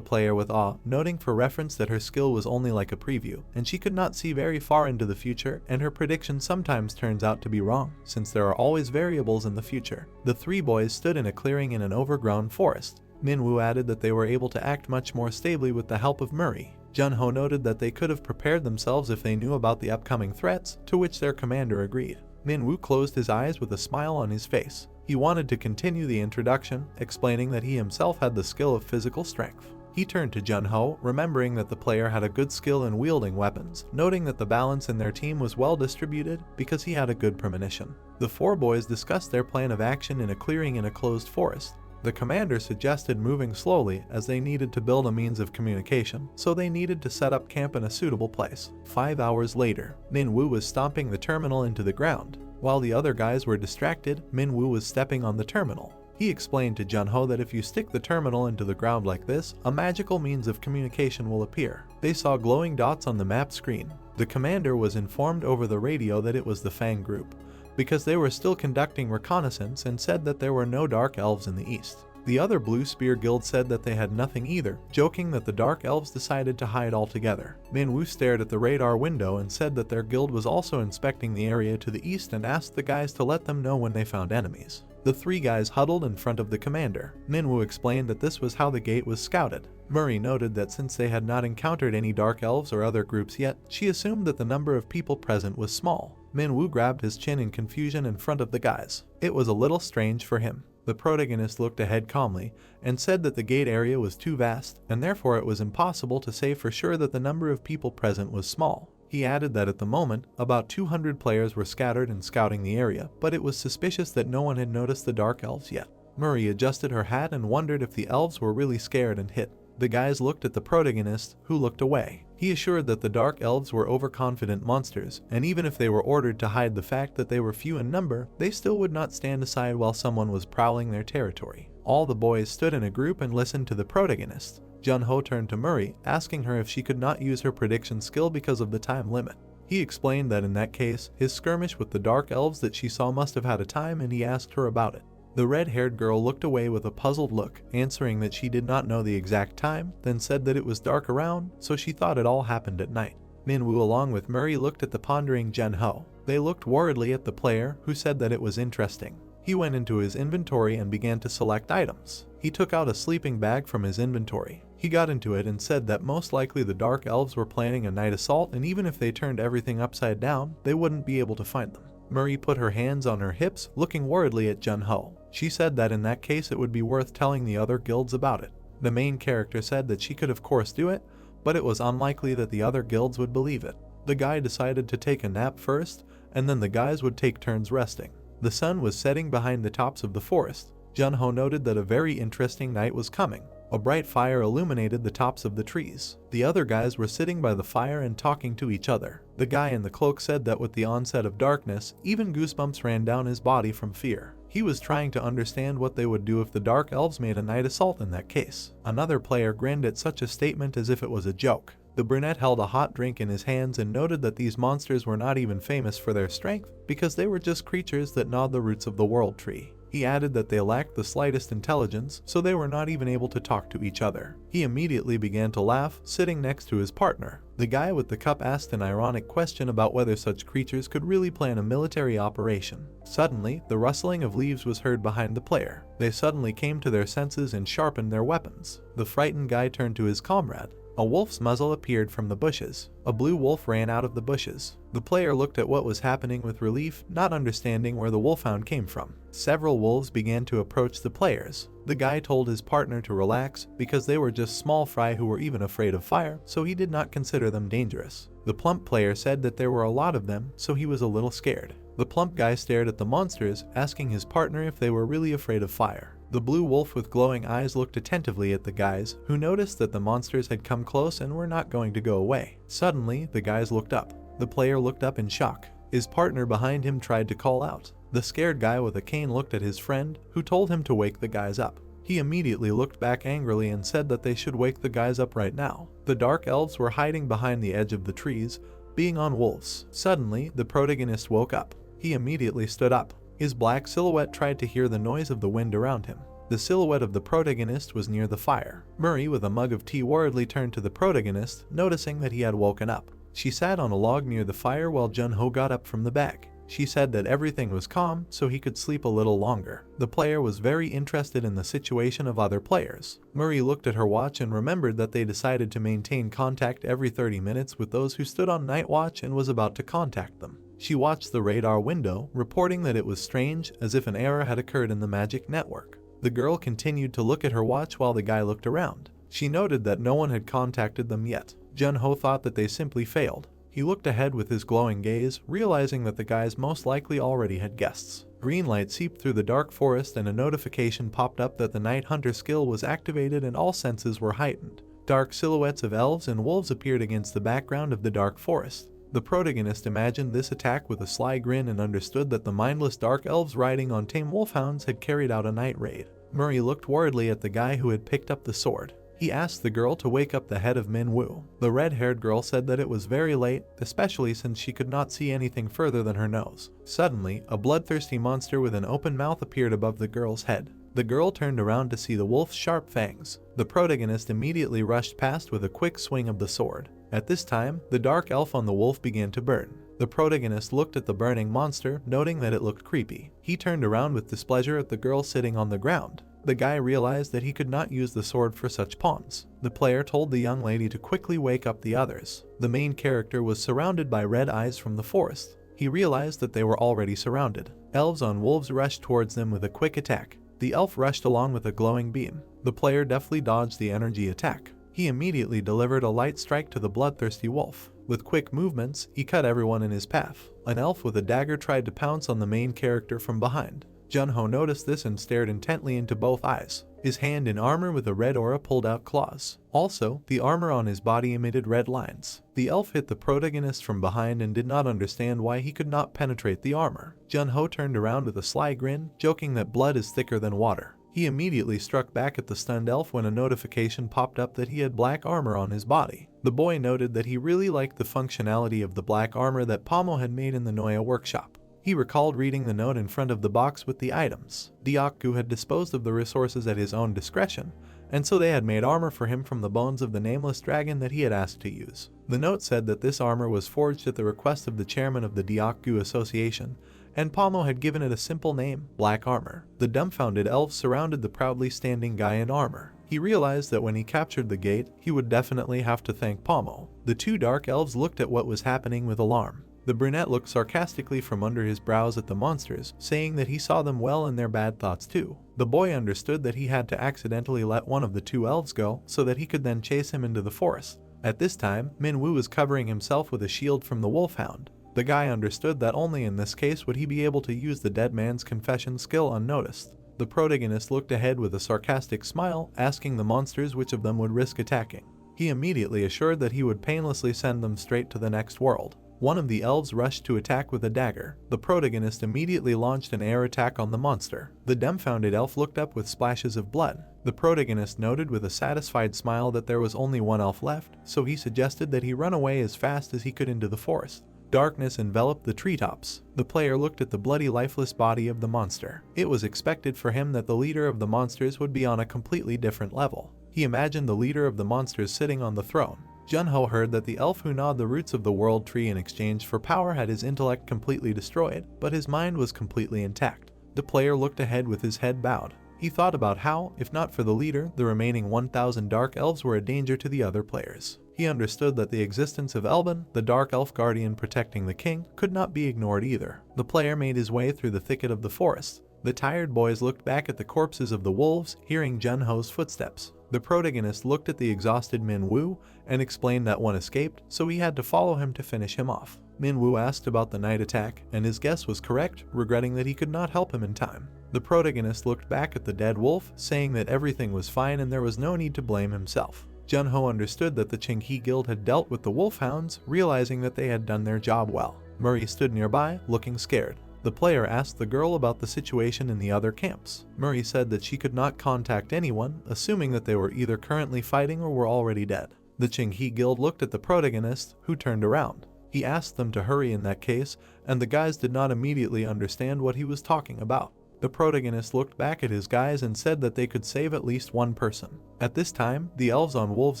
player with awe, noting for reference that her skill was only like a preview, and she could not see very far into the future, and her prediction sometimes turns out to be wrong, since there are always variables in the future. The three boys stood in a clearing in an overgrown forest. Minwoo added that they were able to act much more stably with the help of Murray. Jun-ho noted that they could have prepared themselves if they knew about the upcoming threats, to which their commander agreed. Minwoo closed his eyes with a smile on his face. He wanted to continue the introduction, explaining that he himself had the skill of physical strength. He turned to Jun-ho, remembering that the player had a good skill in wielding weapons, noting that the balance in their team was well distributed because he had a good premonition. The four boys discussed their plan of action in a clearing in a closed forest. The commander suggested moving slowly as they needed to build a means of communication, so they needed to set up camp in a suitable place. 5 hours later, Minwoo was stomping the terminal into the ground. While the other guys were distracted, Minwoo was stepping on the terminal. He explained to Jun-ho that if you stick the terminal into the ground like this, a magical means of communication will appear. They saw glowing dots on the map screen. The commander was informed over the radio that it was the Fang group, because they were still conducting reconnaissance, and said that there were no dark elves in the east. The other Blue Spear Guild said that they had nothing either, joking that the Dark Elves decided to hide altogether. Minwoo stared at the radar window and said that their guild was also inspecting the area to the east and asked the guys to let them know when they found enemies. The three guys huddled in front of the commander. Minwoo explained that this was how the gate was scouted. Murray noted that since they had not encountered any Dark Elves or other groups yet, she assumed that the number of people present was small. Minwoo grabbed his chin in confusion in front of the guys. It was a little strange for him. The protagonist looked ahead calmly and said that the gate area was too vast, and therefore it was impossible to say for sure that the number of people present was small. He added that at the moment, about 200 players were scattered and scouting the area, but it was suspicious that no one had noticed the Dark Elves yet. Murray adjusted her hat and wondered if the elves were really scared and hit. The guys looked at the protagonist, who looked away. He assured that the Dark Elves were overconfident monsters, and even if they were ordered to hide the fact that they were few in number, they still would not stand aside while someone was prowling their territory. All the boys stood in a group and listened to the protagonist. Jun-ho turned to Murray, asking her if she could not use her prediction skill because of the time limit. He explained that in that case, his skirmish with the Dark Elves that she saw must have had a time, and he asked her about it. The red-haired girl looked away with a puzzled look, answering that she did not know the exact time, then said that it was dark around, so she thought it all happened at night. Minwoo along with Murray looked at the pondering Jun-ho. They looked worriedly at the player, who said that it was interesting. He went into his inventory and began to select items. He took out a sleeping bag from his inventory. He got into it and said that most likely the Dark Elves were planning a night assault, and even if they turned everything upside down, they wouldn't be able to find them. Murray put her hands on her hips, looking worriedly at Jun-ho. She said that in that case it would be worth telling the other guilds about it. The main character said that she could of course do it, but it was unlikely that the other guilds would believe it. The guy decided to take a nap first, and then the guys would take turns resting. The sun was setting behind the tops of the forest. Jun-ho noted that a very interesting night was coming. A bright fire illuminated the tops of the trees. The other guys were sitting by the fire and talking to each other. The guy in the cloak said that with the onset of darkness, even goosebumps ran down his body from fear. He was trying to understand what they would do if the Dark Elves made a night assault in that case. Another player grinned at such a statement as if it was a joke. The brunette held a hot drink in his hands and noted that these monsters were not even famous for their strength, because they were just creatures that gnawed the roots of the world tree. He added that they lacked the slightest intelligence, so they were not even able to talk to each other. He immediately began to laugh, sitting next to his partner. The guy with the cup asked an ironic question about whether such creatures could really plan a military operation. Suddenly, the rustling of leaves was heard behind the player. They suddenly came to their senses and sharpened their weapons. The frightened guy turned to his comrade. A wolf's muzzle appeared from the bushes. A blue wolf ran out of the bushes. The player looked at what was happening with relief, not understanding where the wolfhound came from. Several wolves began to approach the players. The guy told his partner to relax because they were just small fry who were even afraid of fire, so he did not consider them dangerous. The plump player said that there were a lot of them, so he was a little scared. The plump guy stared at the monsters, asking his partner if they were really afraid of fire. The blue wolf with glowing eyes looked attentively at the guys, who noticed that the monsters had come close and were not going to go away. Suddenly, the guys looked up. The player looked up in shock. His partner behind him tried to call out. The scared guy with a cane looked at his friend, who told him to wake the guys up. He immediately looked back angrily and said that they should wake the guys up right now. The dark elves were hiding behind the edge of the trees, being on wolves. Suddenly, the protagonist woke up. He immediately stood up. His black silhouette tried to hear the noise of the wind around him. The silhouette of the protagonist was near the fire. Murray, with a mug of tea, worriedly turned to the protagonist, noticing that he had woken up. She sat on a log near the fire while Jun-ho got up from the bag. She said that everything was calm, so he could sleep a little longer. The player was very interested in the situation of other players. Murray looked at her watch and remembered that they decided to maintain contact every 30 minutes with those who stood on night watch and was about to contact them. She watched the radar window, reporting that it was strange, as if an error had occurred in the magic network. The girl continued to look at her watch while the guy looked around. She noted that no one had contacted them yet. Jun-ho thought that they simply failed. He looked ahead with his glowing gaze, realizing that the guys most likely already had guests. Green light seeped through the dark forest and a notification popped up that the Night Hunter skill was activated and all senses were heightened. Dark silhouettes of elves and wolves appeared against the background of the dark forest. The protagonist imagined this attack with a sly grin and understood that the mindless dark elves riding on tame wolfhounds had carried out a night raid. Murray looked worriedly at the guy who had picked up the sword. He asked the girl to wake up the head of Manhwa. The red-haired girl said that it was very late, especially since she could not see anything further than her nose. Suddenly, a bloodthirsty monster with an open mouth appeared above the girl's head. The girl turned around to see the wolf's sharp fangs. The protagonist immediately rushed past with a quick swing of the sword. At this time, the dark elf on the wolf began to burn. The protagonist looked at the burning monster, noting that it looked creepy. He turned around with displeasure at the girl sitting on the ground. The guy realized that he could not use the sword for such pawns. The player told the young lady to quickly wake up the others. The main character was surrounded by red eyes from the forest. He realized that they were already surrounded. Elves on wolves rushed towards them with a quick attack. The elf rushed along with a glowing beam. The player deftly dodged the energy attack. He immediately delivered a light strike to the bloodthirsty wolf. With quick movements, he cut everyone in his path. An elf with a dagger tried to pounce on the main character from behind. Jun-ho noticed this and stared intently into both eyes. His hand in armor with a red aura pulled out claws. Also, the armor on his body emitted red lines. The elf hit the protagonist from behind and did not understand why he could not penetrate the armor. Jun-ho turned around with a sly grin, joking that blood is thicker than water. He immediately struck back at the stunned elf when a notification popped up that he had black armor on his body. The boy noted that he really liked the functionality of the black armor that Pomo had made in the Noya workshop. He recalled reading the note in front of the box with the items. Deokgu had disposed of the resources at his own discretion, and so they had made armor for him from the bones of the nameless dragon that he had asked to use. The note said that this armor was forged at the request of the chairman of the Deokgu Association, and Pomo had given it a simple name, Black Armor. The dumbfounded elves surrounded the proudly standing guy in armor. He realized that when he captured the gate, he would definitely have to thank Pomo. The two dark elves looked at what was happening with alarm. The brunette looked sarcastically from under his brows at the monsters, saying that he saw them well and their bad thoughts too. The boy understood that he had to accidentally let one of the two elves go so that he could then chase him into the forest. At this time, Manhwa was covering himself with a shield from the wolfhound. The guy understood that only in this case would he be able to use the dead man's confession skill unnoticed. The protagonist looked ahead with a sarcastic smile, asking the monsters which of them would risk attacking. He immediately assured that he would painlessly send them straight to the next world. One of the elves rushed to attack with a dagger. The protagonist immediately launched an air attack on the monster. The dumbfounded elf looked up with splashes of blood. The protagonist noted with a satisfied smile that there was only one elf left, so he suggested that he run away as fast as he could into the forest. Darkness enveloped the treetops. The player looked at the bloody, lifeless body of the monster. It was expected for him that the leader of the monsters would be on a completely different level. He imagined the leader of the monsters sitting on the throne. Jun-ho heard that the elf who gnawed the roots of the world tree in exchange for power had his intellect completely destroyed, but his mind was completely intact. The player looked ahead with his head bowed. He thought about how, if not for the leader, the remaining 1,000 dark elves were a danger to the other players. He understood that the existence of Elben, the dark elf guardian protecting the king, could not be ignored either. The player made his way through the thicket of the forest. The tired boys looked back at the corpses of the wolves, hearing Jun-ho's footsteps. The protagonist looked at the exhausted Manhwa and explained that one escaped, so he had to follow him to finish him off. Manhwa asked about the night attack, and his guess was correct, regretting that he could not help him in time. The protagonist looked back at the dead wolf, saying that everything was fine and there was no need to blame himself. Jun-ho understood that the Ching-hee Guild had dealt with the wolfhounds, realizing that they had done their job well. Murray stood nearby, looking scared. The player asked the girl about the situation in the other camps. Murray said that she could not contact anyone, assuming that they were either currently fighting or were already dead. The Ching-hee Guild looked at the protagonist, who turned around. He asked them to hurry in that case, and the guys did not immediately understand what he was talking about. The protagonist looked back at his guys and said that they could save at least one person. At this time, the elves on wolves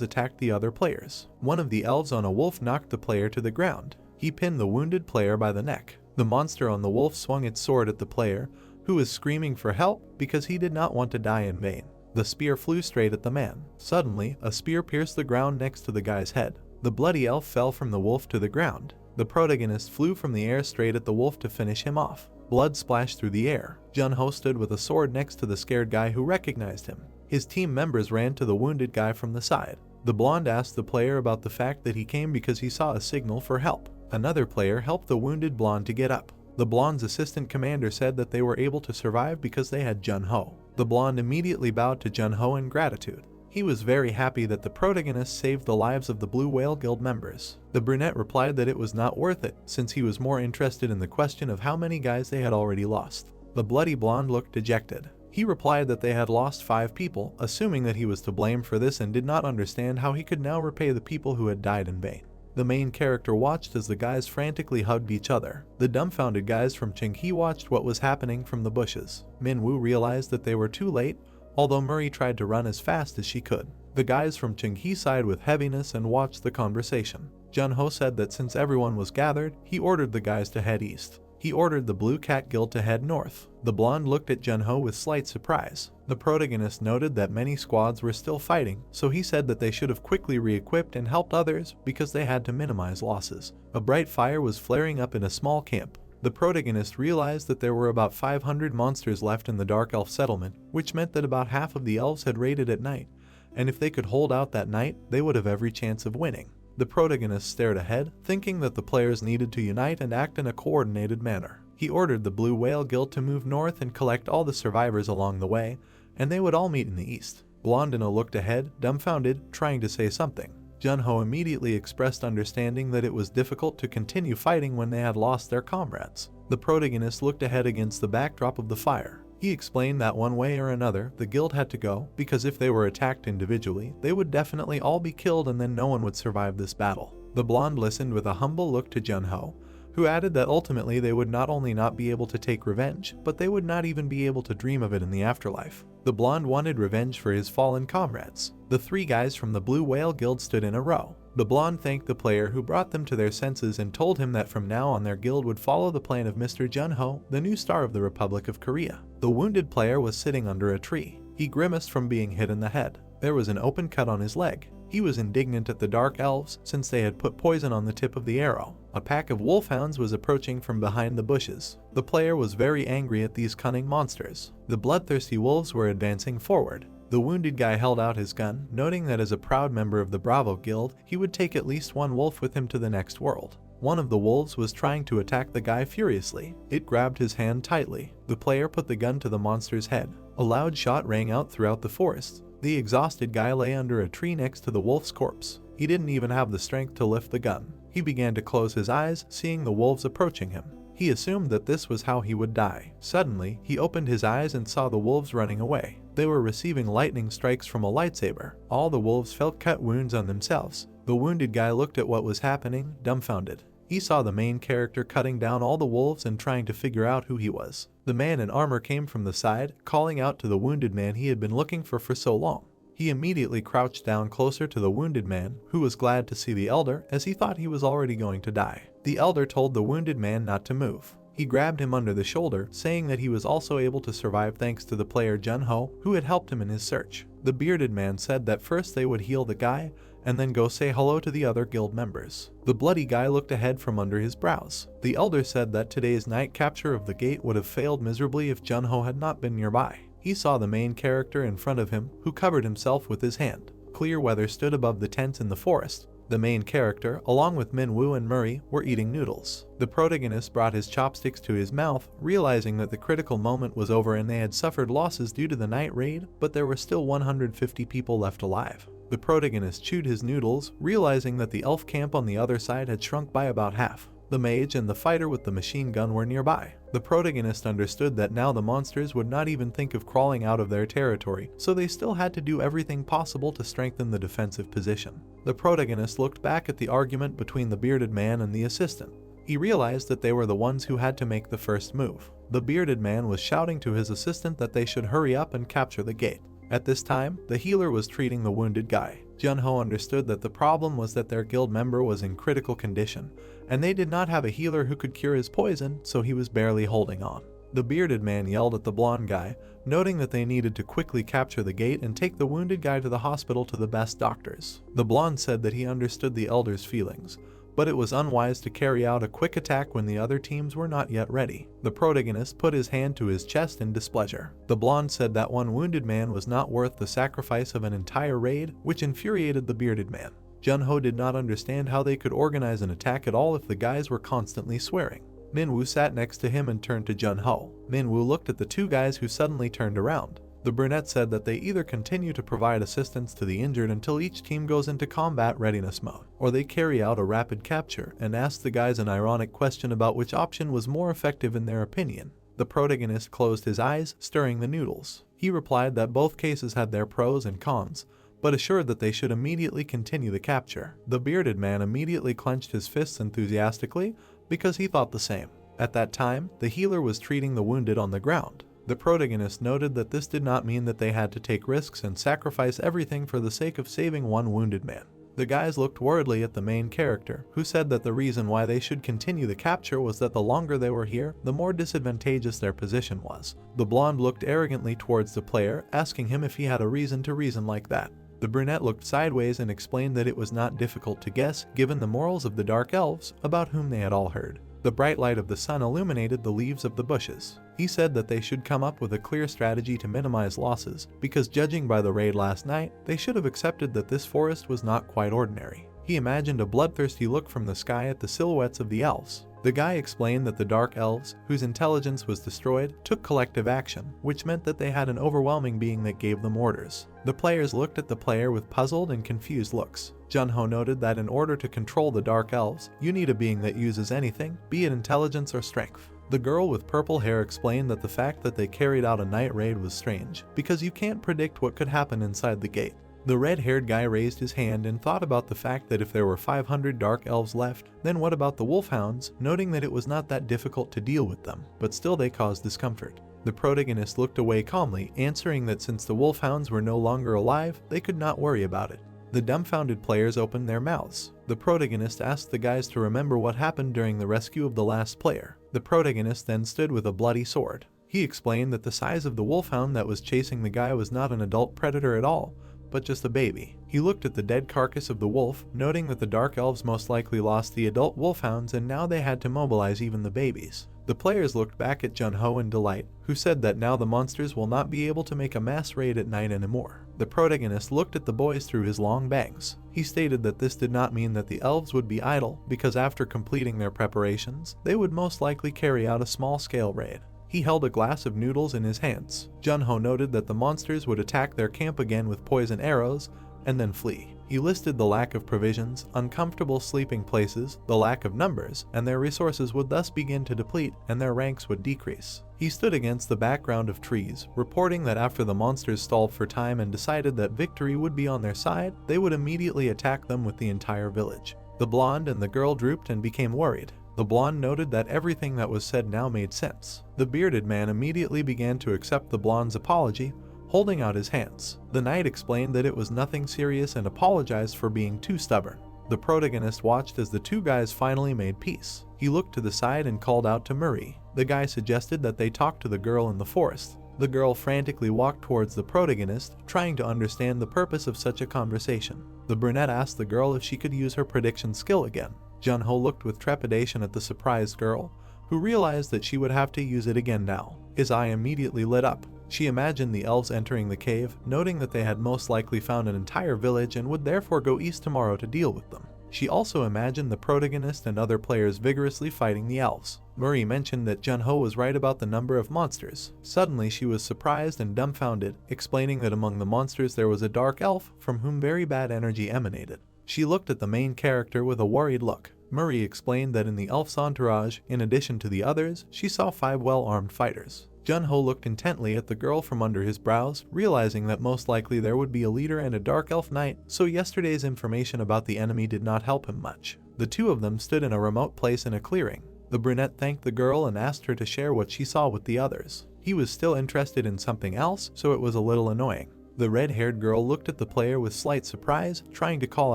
attacked the other players. One of the elves on a wolf knocked the player to the ground. He pinned the wounded player by the neck. The monster on the wolf swung its sword at the player, who was screaming for help because he did not want to die in vain. The spear flew straight at the man. Suddenly, a spear pierced the ground next to the guy's head. The bloody elf fell from the wolf to the ground. The protagonist flew from the air straight at the wolf to finish him off. Blood splashed through the air. Jun-ho stood with a sword next to the scared guy who recognized him. His team members ran to the wounded guy from the side. The blonde asked the player about the fact that he came because he saw a signal for help. Another player helped the wounded blonde to get up. The blonde's assistant commander said that they were able to survive because they had Jun-ho. The blonde immediately bowed to Jun-ho in gratitude. He was very happy that the protagonist saved the lives of the Blue Whale Guild members. The brunette replied that it was not worth it, since he was more interested in the question of how many guys they had already lost. The bloody blonde looked dejected. He replied that they had lost 5 people, assuming that he was to blame for this and did not understand how he could now repay the people who had died in vain. The main character watched as the guys frantically hugged each other. The dumbfounded guys from Ching-hee watched what was happening from the bushes. Min-woo realized that they were too late, although Murray tried to run as fast as she could. The guys from Ching-hee sighed with heaviness and watched the conversation. Jun-ho said that since everyone was gathered, he ordered the guys to head east. He ordered the Blue Cat Guild to head north. The blonde looked at Jun-ho with slight surprise. The protagonist noted that many squads were still fighting, so he said that they should have quickly re-equipped and helped others because they had to minimize losses. A bright fire was flaring up in a small camp. The protagonist realized that there were about 500 monsters left in the Dark Elf settlement, which meant that about half of the elves had raided at night, and if they could hold out that night, they would have every chance of winning. The protagonist stared ahead, thinking that the players needed to unite and act in a coordinated manner. He ordered the Blue Whale Guild to move north and collect all the survivors along the way, and they would all meet in the east. Blondina looked ahead, dumbfounded, trying to say something. Jun-ho immediately expressed understanding that it was difficult to continue fighting when they had lost their comrades. The protagonist looked ahead against the backdrop of the fire. He explained that one way or another, the guild had to go, because if they were attacked individually, they would definitely all be killed and then no one would survive this battle. The blonde listened with a humble look to Jun-ho, who added that ultimately they would not only not be able to take revenge, but they would not even be able to dream of it in the afterlife. The blonde wanted revenge for his fallen comrades. The 3 guys from the Blue Whale Guild stood in a row. The blonde thanked the player who brought them to their senses and told him that from now on their guild would follow the plan of Mr. Jun-ho, the new star of the Republic of Korea. The wounded player was sitting under a tree. He grimaced from being hit in the head. There was an open cut on his leg. He was indignant at the Dark Elves since they had put poison on the tip of the arrow. A pack of wolfhounds was approaching from behind the bushes. The player was very angry at these cunning monsters. The bloodthirsty wolves were advancing forward. The wounded guy held out his gun, noting that as a proud member of the Bravo Guild, he would take at least one wolf with him to the next world. One of the wolves was trying to attack the guy furiously. It grabbed his hand tightly. The player put the gun to the monster's head. A loud shot rang out throughout the forest. The exhausted guy lay under a tree next to the wolf's corpse. He didn't even have the strength to lift the gun. He began to close his eyes, seeing the wolves approaching him. He assumed that this was how he would die. Suddenly, he opened his eyes and saw the wolves running away. They were receiving lightning strikes from a lightsaber. All the wolves felt cut wounds on themselves. The wounded guy looked at what was happening, dumbfounded. He saw the main character cutting down all the wolves and trying to figure out who he was. The man in armor came from the side, calling out to the wounded man he had been looking for so long. He immediately crouched down closer to the wounded man, who was glad to see the elder as he thought he was already going to die. The elder told the wounded man not to move. He grabbed him under the shoulder, saying that he was also able to survive thanks to the player Jun-ho, who had helped him in his search. The bearded man said that first they would heal the guy, and then go say hello to the other guild members. The bloody guy looked ahead from under his brows. The elder said that today's night capture of the gate would have failed miserably if Jun-ho had not been nearby. He saw the main character in front of him, who covered himself with his hand. Clear weather stood above the tents in the forest. The main character, along with Min-woo and Murray, were eating noodles. The protagonist brought his chopsticks to his mouth, realizing that the critical moment was over and they had suffered losses due to the night raid, but there were still 150 people left alive. The protagonist chewed his noodles, realizing that the elf camp on the other side had shrunk by about half. The mage and the fighter with the machine gun were nearby. The protagonist understood that now the monsters would not even think of crawling out of their territory, so they still had to do everything possible to strengthen the defensive position. The protagonist looked back at the argument between the bearded man and the assistant. He realized that they were the ones who had to make the first move. The bearded man was shouting to his assistant that they should hurry up and capture the gate. At this time, the healer was treating the wounded guy. Jun-ho understood that the problem was that their guild member was in critical condition, and they did not have a healer who could cure his poison, so he was barely holding on. The bearded man yelled at the blonde guy, noting that they needed to quickly capture the gate and take the wounded guy to the hospital to the best doctors. The blonde said that he understood the elder's feelings, but it was unwise to carry out a quick attack when the other teams were not yet ready. The protagonist put his hand to his chest in displeasure. The blonde said that one wounded man was not worth the sacrifice of an entire raid, which infuriated the bearded man. Jun-ho did not understand how they could organize an attack at all if the guys were constantly swearing. Minwoo sat next to him and turned to Jun-ho. Minwoo looked at the two guys who suddenly turned around. The brunette said that they either continue to provide assistance to the injured until each team goes into combat readiness mode, or they carry out a rapid capture, and asked the guys an ironic question about which option was more effective in their opinion. The protagonist closed his eyes, stirring the noodles. He replied that both cases had their pros and cons, but assured that they should immediately continue the capture. The bearded man immediately clenched his fists enthusiastically because he thought the same. At that time, the healer was treating the wounded on the ground. The protagonist noted that this did not mean that they had to take risks and sacrifice everything for the sake of saving one wounded man. The guys looked worriedly at the main character, who said that the reason why they should continue the capture was that the longer they were here, the more disadvantageous their position was. The blonde looked arrogantly towards the player, asking him if he had a reason to reason like that. The brunette looked sideways and explained that it was not difficult to guess, given the morals of the dark elves, about whom they had all heard. The bright light of the sun illuminated the leaves of the bushes. He said that they should come up with a clear strategy to minimize losses, because judging by the raid last night, they should have accepted that this forest was not quite ordinary. He imagined a bloodthirsty look from the sky at the silhouettes of the elves. The guy explained that the dark elves, whose intelligence was destroyed, took collective action, which meant that they had an overwhelming being that gave them orders. The players looked at the player with puzzled and confused looks. Jun-ho noted that in order to control the dark elves, you need a being that uses anything, be it intelligence or strength. The girl with purple hair explained that the fact that they carried out a night raid was strange, because you can't predict what could happen inside the gate. The red-haired guy raised his hand and thought about the fact that if there were 500 dark elves left, then what about the wolfhounds, noting that it was not that difficult to deal with them, but still they caused discomfort. The protagonist looked away calmly, answering that since the wolfhounds were no longer alive, they could not worry about it. The dumbfounded players opened their mouths. The protagonist asked the guys to remember what happened during the rescue of the last player. The protagonist then stood with a bloody sword. He explained that the size of the wolfhound that was chasing the guy was not an adult predator at all, but just a baby. He looked at the dead carcass of the wolf, noting that the dark elves most likely lost the adult wolfhounds and now they had to mobilize even the babies. The players looked back at Jun-ho in delight, who said that now the monsters will not be able to make a mass raid at night anymore. The protagonist looked at the boys through his long bangs. He stated that this did not mean that the elves would be idle, because after completing their preparations, they would most likely carry out a small-scale raid. He held a glass of noodles in his hands. Jun-ho noted that the monsters would attack their camp again with poison arrows, and then flee. He listed the lack of provisions, uncomfortable sleeping places, the lack of numbers, and their resources would thus begin to deplete and their ranks would decrease. He stood against the background of trees, reporting that after the monsters stalled for time and decided that victory would be on their side, they would immediately attack them with the entire village. The blonde and the girl drooped and became worried. The blonde noted that everything that was said now made sense. The bearded man immediately began to accept the blonde's apology, holding out his hands. The knight explained that it was nothing serious and apologized for being too stubborn. The protagonist watched as the two guys finally made peace. He looked to the side and called out to Murray. The guy suggested that they talk to the girl in the forest. The girl frantically walked towards the protagonist, trying to understand the purpose of such a conversation. The brunette asked the girl if she could use her prediction skill again. Jun-ho looked with trepidation at the surprised girl, who realized that she would have to use it again now. His eye immediately lit up. She imagined the elves entering the cave, noting that they had most likely found an entire village and would therefore go east tomorrow to deal with them. She also imagined the protagonist and other players vigorously fighting the elves. Murray mentioned that Junho was right about the number of monsters. Suddenly she was surprised and dumbfounded, explaining that among the monsters there was a dark elf from whom very bad energy emanated. She looked at the main character with a worried look. Murray explained that in the elf's entourage, in addition to the others, she saw 5 well-armed fighters. Junho looked intently at the girl from under his brows, realizing that most likely there would be a leader and a dark elf knight, so yesterday's information about the enemy did not help him much. The two of them stood in a remote place in a clearing. The brunette thanked the girl and asked her to share what she saw with the others. He was still interested in something else, so it was a little annoying. The red-haired girl looked at the player with slight surprise, trying to call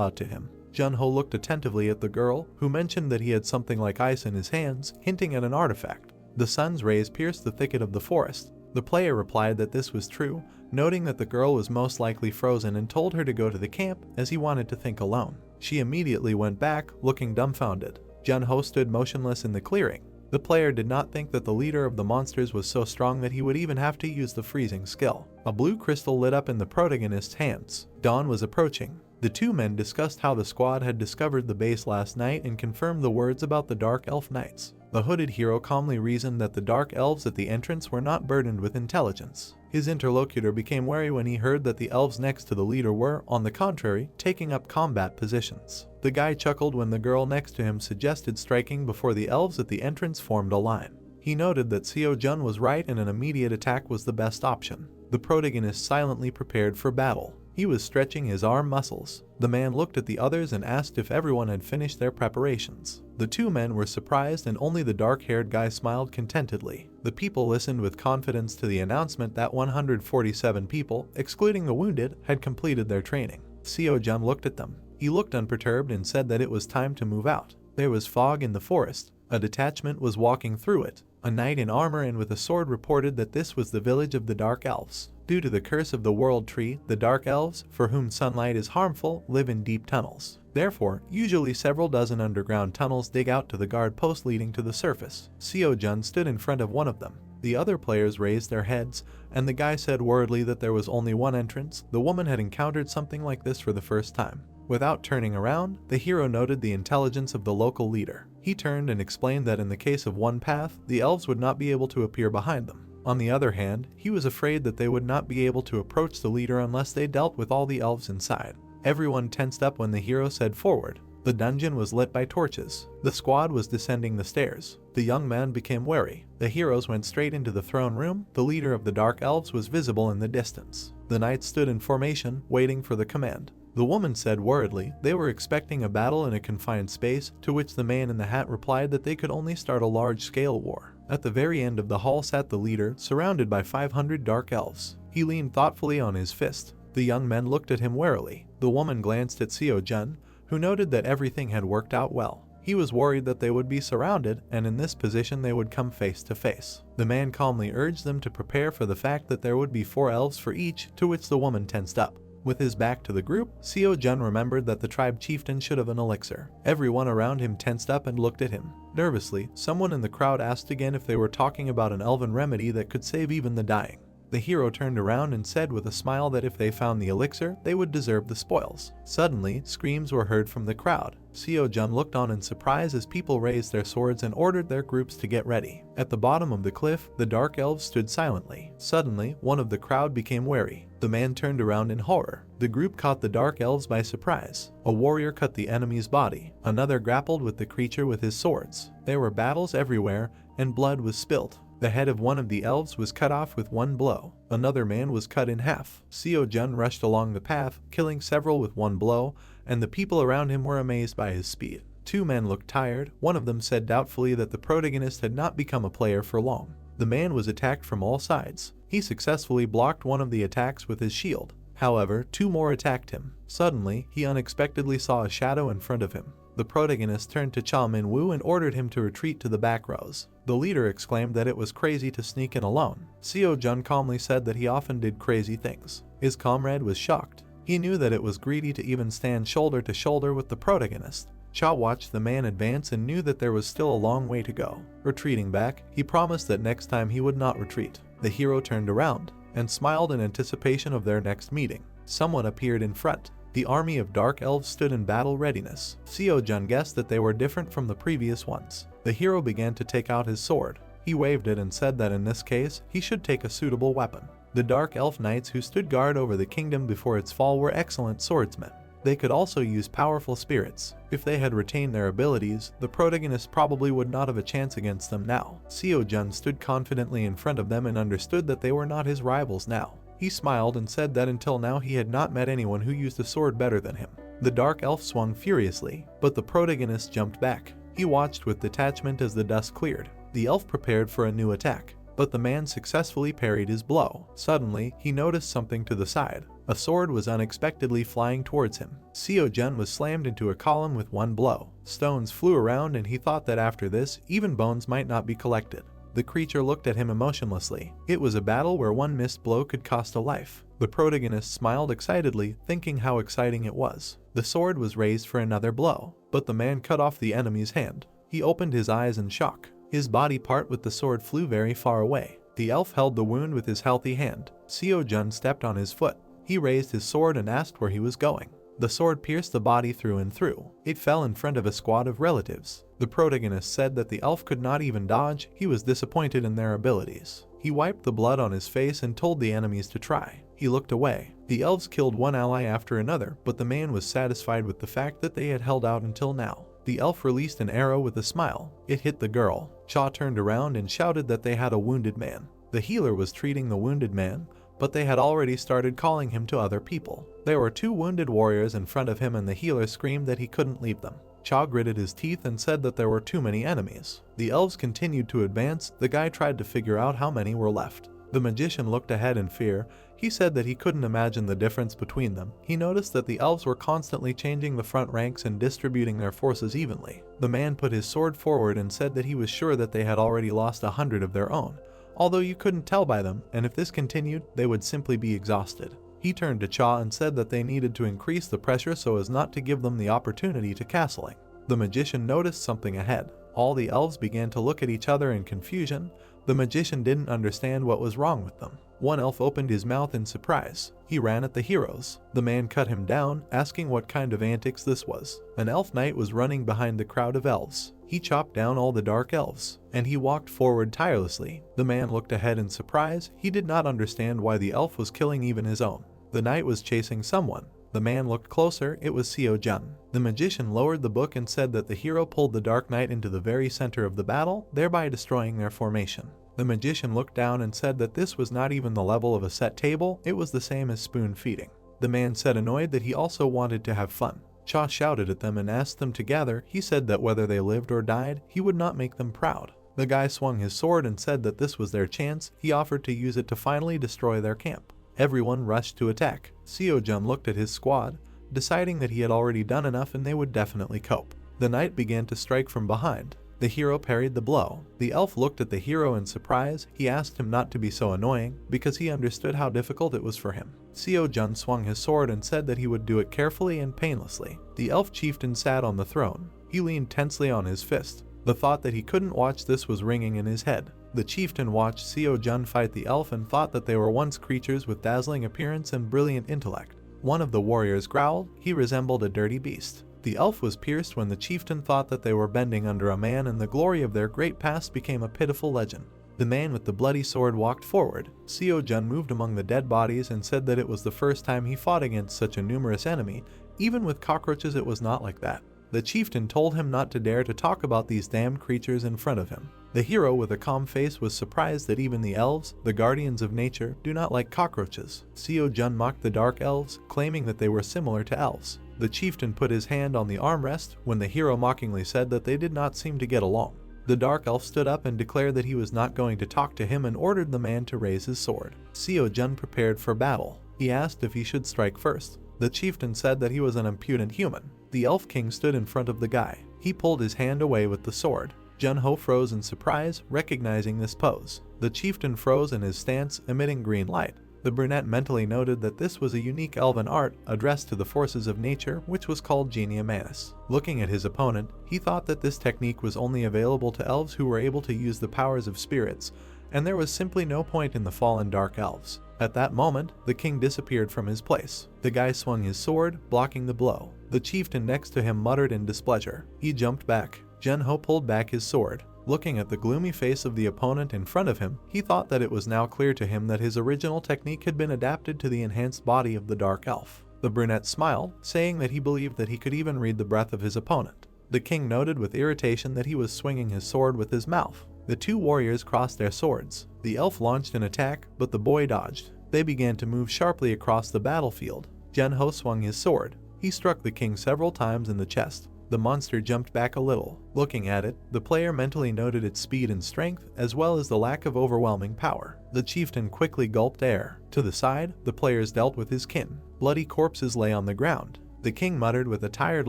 out to him. Junho looked attentively at the girl, who mentioned that he had something like ice in his hands, hinting at an artifact. The sun's rays pierced the thicket of the forest. The player replied that this was true, noting that the girl was most likely frozen, and told her to go to the camp as he wanted to think alone. She immediately went back, looking dumbfounded. Junho stood motionless in the clearing. The player did not think that the leader of the monsters was so strong that he would even have to use the freezing skill. A blue crystal lit up in the protagonist's hands. Dawn was approaching. The two men discussed how the squad had discovered the base last night and confirmed the words about the Dark Elf Knights. The hooded hero calmly reasoned that the Dark Elves at the entrance were not burdened with intelligence. His interlocutor became wary when he heard that the elves next to the leader were, on the contrary, taking up combat positions. The guy chuckled when the girl next to him suggested striking before the elves at the entrance formed a line. He noted that Seo-jun was right and an immediate attack was the best option. The protagonist silently prepared for battle. He was stretching his arm muscles. The man looked at the others and asked if everyone had finished their preparations. The two men were surprised and only the dark-haired guy smiled contentedly. The people listened with confidence to the announcement that 147 people, excluding the wounded, had completed their training. Seo-jun looked at them. He looked unperturbed and said that it was time to move out. There was fog in the forest. A detachment was walking through it. A knight in armor and with a sword reported that this was the village of the Dark Elves. Due to the curse of the World Tree, the Dark Elves, for whom sunlight is harmful, live in deep tunnels. Therefore, usually several dozen underground tunnels dig out to the guard post leading to the surface. Seo-jun stood in front of one of them. The other players raised their heads, and the guy said worriedly that there was only one entrance. The woman had encountered something like this for the first time. Without turning around, the hero noted the intelligence of the local leader. He turned and explained that in the case of one path, the elves would not be able to appear behind them. On the other hand, he was afraid that they would not be able to approach the leader unless they dealt with all the elves inside. Everyone tensed up when the hero said forward. The dungeon was lit by torches. The squad was descending the stairs. The young man became wary. The heroes went straight into the throne room. The leader of the Dark Elves was visible in the distance. The knights stood in formation, waiting for the command. The woman said worriedly they were expecting a battle in a confined space, to which the man in the hat replied that they could only start a large-scale war. At the very end of the hall sat the leader, surrounded by 500 dark elves. He leaned thoughtfully on his fist. The young men looked at him warily. The woman glanced at Seo-jun, who noted that everything had worked out well. He was worried that they would be surrounded, and in this position they would come face to face. The man calmly urged them to prepare for the fact that there would be 4 elves for each, to which the woman tensed up. With his back to the group, Seo-jun remembered that the tribe chieftain should have an elixir. Everyone around him tensed up and looked at him. Nervously, someone in the crowd asked again if they were talking about an elven remedy that could save even the dying. The hero turned around and said with a smile that if they found the elixir, they would deserve the spoils. Suddenly, screams were heard from the crowd. Seo-jun looked on in surprise as people raised their swords and ordered their groups to get ready. At the bottom of the cliff, the dark elves stood silently. Suddenly, one of the crowd became wary. The man turned around in horror. The group caught the dark elves by surprise. A warrior cut the enemy's body. Another grappled with the creature with his swords. There were battles everywhere, and blood was spilt. The head of one of the elves was cut off with one blow. Another man was cut in half. Seo-jun rushed along the path, killing several with one blow, and the people around him were amazed by his speed. 2 men looked tired. One of them said doubtfully that the protagonist had not become a player for long. The man was attacked from all sides. He successfully blocked one of the attacks with his shield. However, 2 more attacked him. Suddenly, he unexpectedly saw a shadow in front of him. The protagonist turned to Cha Min-woo and ordered him to retreat to the back rows. The leader exclaimed that it was crazy to sneak in alone. Seo-jun calmly said that he often did crazy things. His comrade was shocked. He knew that it was greedy to even stand shoulder to shoulder with the protagonist. Cha watched the man advance and knew that there was still a long way to go. Retreating back, he promised that next time he would not retreat. The hero turned around and smiled in anticipation of their next meeting. Someone appeared in front. The army of dark elves stood in battle readiness. Seo-jun guessed that they were different from the previous ones. The hero began to take out his sword. He waved it and said that in this case, he should take a suitable weapon. The dark elf knights who stood guard over the kingdom before its fall were excellent swordsmen. They could also use powerful spirits. If they had retained their abilities, the protagonist probably would not have a chance against them now. Seo-jun stood confidently in front of them and understood that they were not his rivals now. He smiled and said that until now he had not met anyone who used a sword better than him. The dark elf swung furiously, but the protagonist jumped back. He watched with detachment as the dust cleared. The elf prepared for a new attack, but the man successfully parried his blow. Suddenly, he noticed something to the side. A sword was unexpectedly flying towards him. Seo-jun was slammed into a column with one blow. Stones flew around and he thought that after this, even bones might not be collected. The creature looked at him emotionlessly. It was a battle where one missed blow could cost a life. The protagonist smiled excitedly, thinking how exciting it was. The sword was raised for another blow, but the man cut off the enemy's hand. He opened his eyes in shock. His body part with the sword flew very far away. The elf held the wound with his healthy hand. Seo-jun stepped on his foot. He raised his sword and asked where he was going. The sword pierced the body through and through. It fell in front of a squad of relatives. The protagonist said that the elf could not even dodge. He was disappointed in their abilities. He wiped the blood on his face and told the enemies to try. He looked away. The elves killed one ally after another, but the man was satisfied with the fact that they had held out until now. The elf released an arrow with a smile. It hit the girl. Cha turned around and shouted that they had a wounded man. The healer was treating the wounded man, but they had already started calling him to other people. There were two wounded warriors in front of him and the healer screamed that he couldn't leave them. Cha gritted his teeth and said that there were too many enemies. The elves continued to advance. The guy tried to figure out how many were left. The magician looked ahead in fear. He said that he couldn't imagine the difference between them. He noticed that the elves were constantly changing the front ranks and distributing their forces evenly. The man put his sword forward and said that he was sure that they had already lost 100 of their own, although you couldn't tell by them, and if this continued, they would simply be exhausted. He turned to Cha and said that they needed to increase the pressure so as not to give them the opportunity to castling. The magician noticed something ahead. All the elves began to look at each other in confusion. The magician didn't understand what was wrong with them. One elf opened his mouth in surprise. He ran at the heroes. The man cut him down, asking what kind of antics this was. An elf knight was running behind the crowd of elves. He chopped down all the dark elves, and he walked forward tirelessly. The man looked ahead in surprise. He did not understand why the elf was killing even his own. The knight was chasing someone. The man looked closer. It was Seo-jun. The magician lowered the book and said that the hero pulled the dark knight into the very center of the battle, thereby destroying their formation. The magician looked down and said that this was not even the level of a set table. It was the same as spoon feeding. The man said annoyed that he also wanted to have fun. Cha shouted at them and asked them to gather. He said that whether they lived or died, he would not make them proud. The guy swung his sword and said that this was their chance. He offered to use it to finally destroy their camp. Everyone rushed to attack. Seo-jun looked at his squad, deciding that he had already done enough and they would definitely cope. The knight began to strike from behind. The hero parried the blow. The elf looked at the hero in surprise. He asked him not to be so annoying, because he understood how difficult it was for him. Seo-jun swung his sword and said that he would do it carefully and painlessly. The elf chieftain sat on the throne. He leaned tensely on his fist. The thought that he couldn't watch this was ringing in his head. The chieftain watched Seo-jun fight the elf and thought that they were once creatures with dazzling appearance and brilliant intellect. One of the warriors growled. He resembled a dirty beast. The elf was pierced when the chieftain thought that they were bending under a man and the glory of their great past became a pitiful legend. The man with the bloody sword walked forward. Seo-jun moved among the dead bodies and said that it was the first time he fought against such a numerous enemy. Even with cockroaches it was not like that. The chieftain told him not to dare to talk about these damned creatures in front of him. The hero with a calm face was surprised that even the elves, the guardians of nature, do not like cockroaches. Seo-jun mocked the dark elves, claiming that they were similar to elves. The chieftain put his hand on the armrest when the hero mockingly said that they did not seem to get along. The dark elf stood up and declared that he was not going to talk to him and ordered the man to raise his sword. Seo-jun prepared for battle. He asked if he should strike first. The chieftain said that he was an impudent human. The elf king stood in front of the guy. He pulled his hand away with the sword. Jun-ho froze in surprise, recognizing this pose. The chieftain froze in his stance, emitting green light. The brunette mentally noted that this was a unique elven art addressed to the forces of nature, which was called Genia Manus. Looking at his opponent, he thought that this technique was only available to elves who were able to use the powers of spirits, and there was simply no point in the fallen dark elves. At that moment, the king disappeared from his place. The guy swung his sword, blocking the blow. The chieftain next to him muttered in displeasure. He jumped back. Junho pulled back his sword. Looking at the gloomy face of the opponent in front of him, he thought that it was now clear to him that his original technique had been adapted to the enhanced body of the dark elf. The brunette smiled, saying that he believed that he could even read the breath of his opponent. The king noted with irritation that he was swinging his sword with his mouth. The two warriors crossed their swords. The elf launched an attack, but the boy dodged. They began to move sharply across the battlefield. Junho swung his sword. He struck the king several times in the chest. The monster jumped back a little. Looking at it, the player mentally noted its speed and strength, as well as the lack of overwhelming power. The chieftain quickly gulped air. To the side, the players dealt with his kin. Bloody corpses lay on the ground. The king muttered with a tired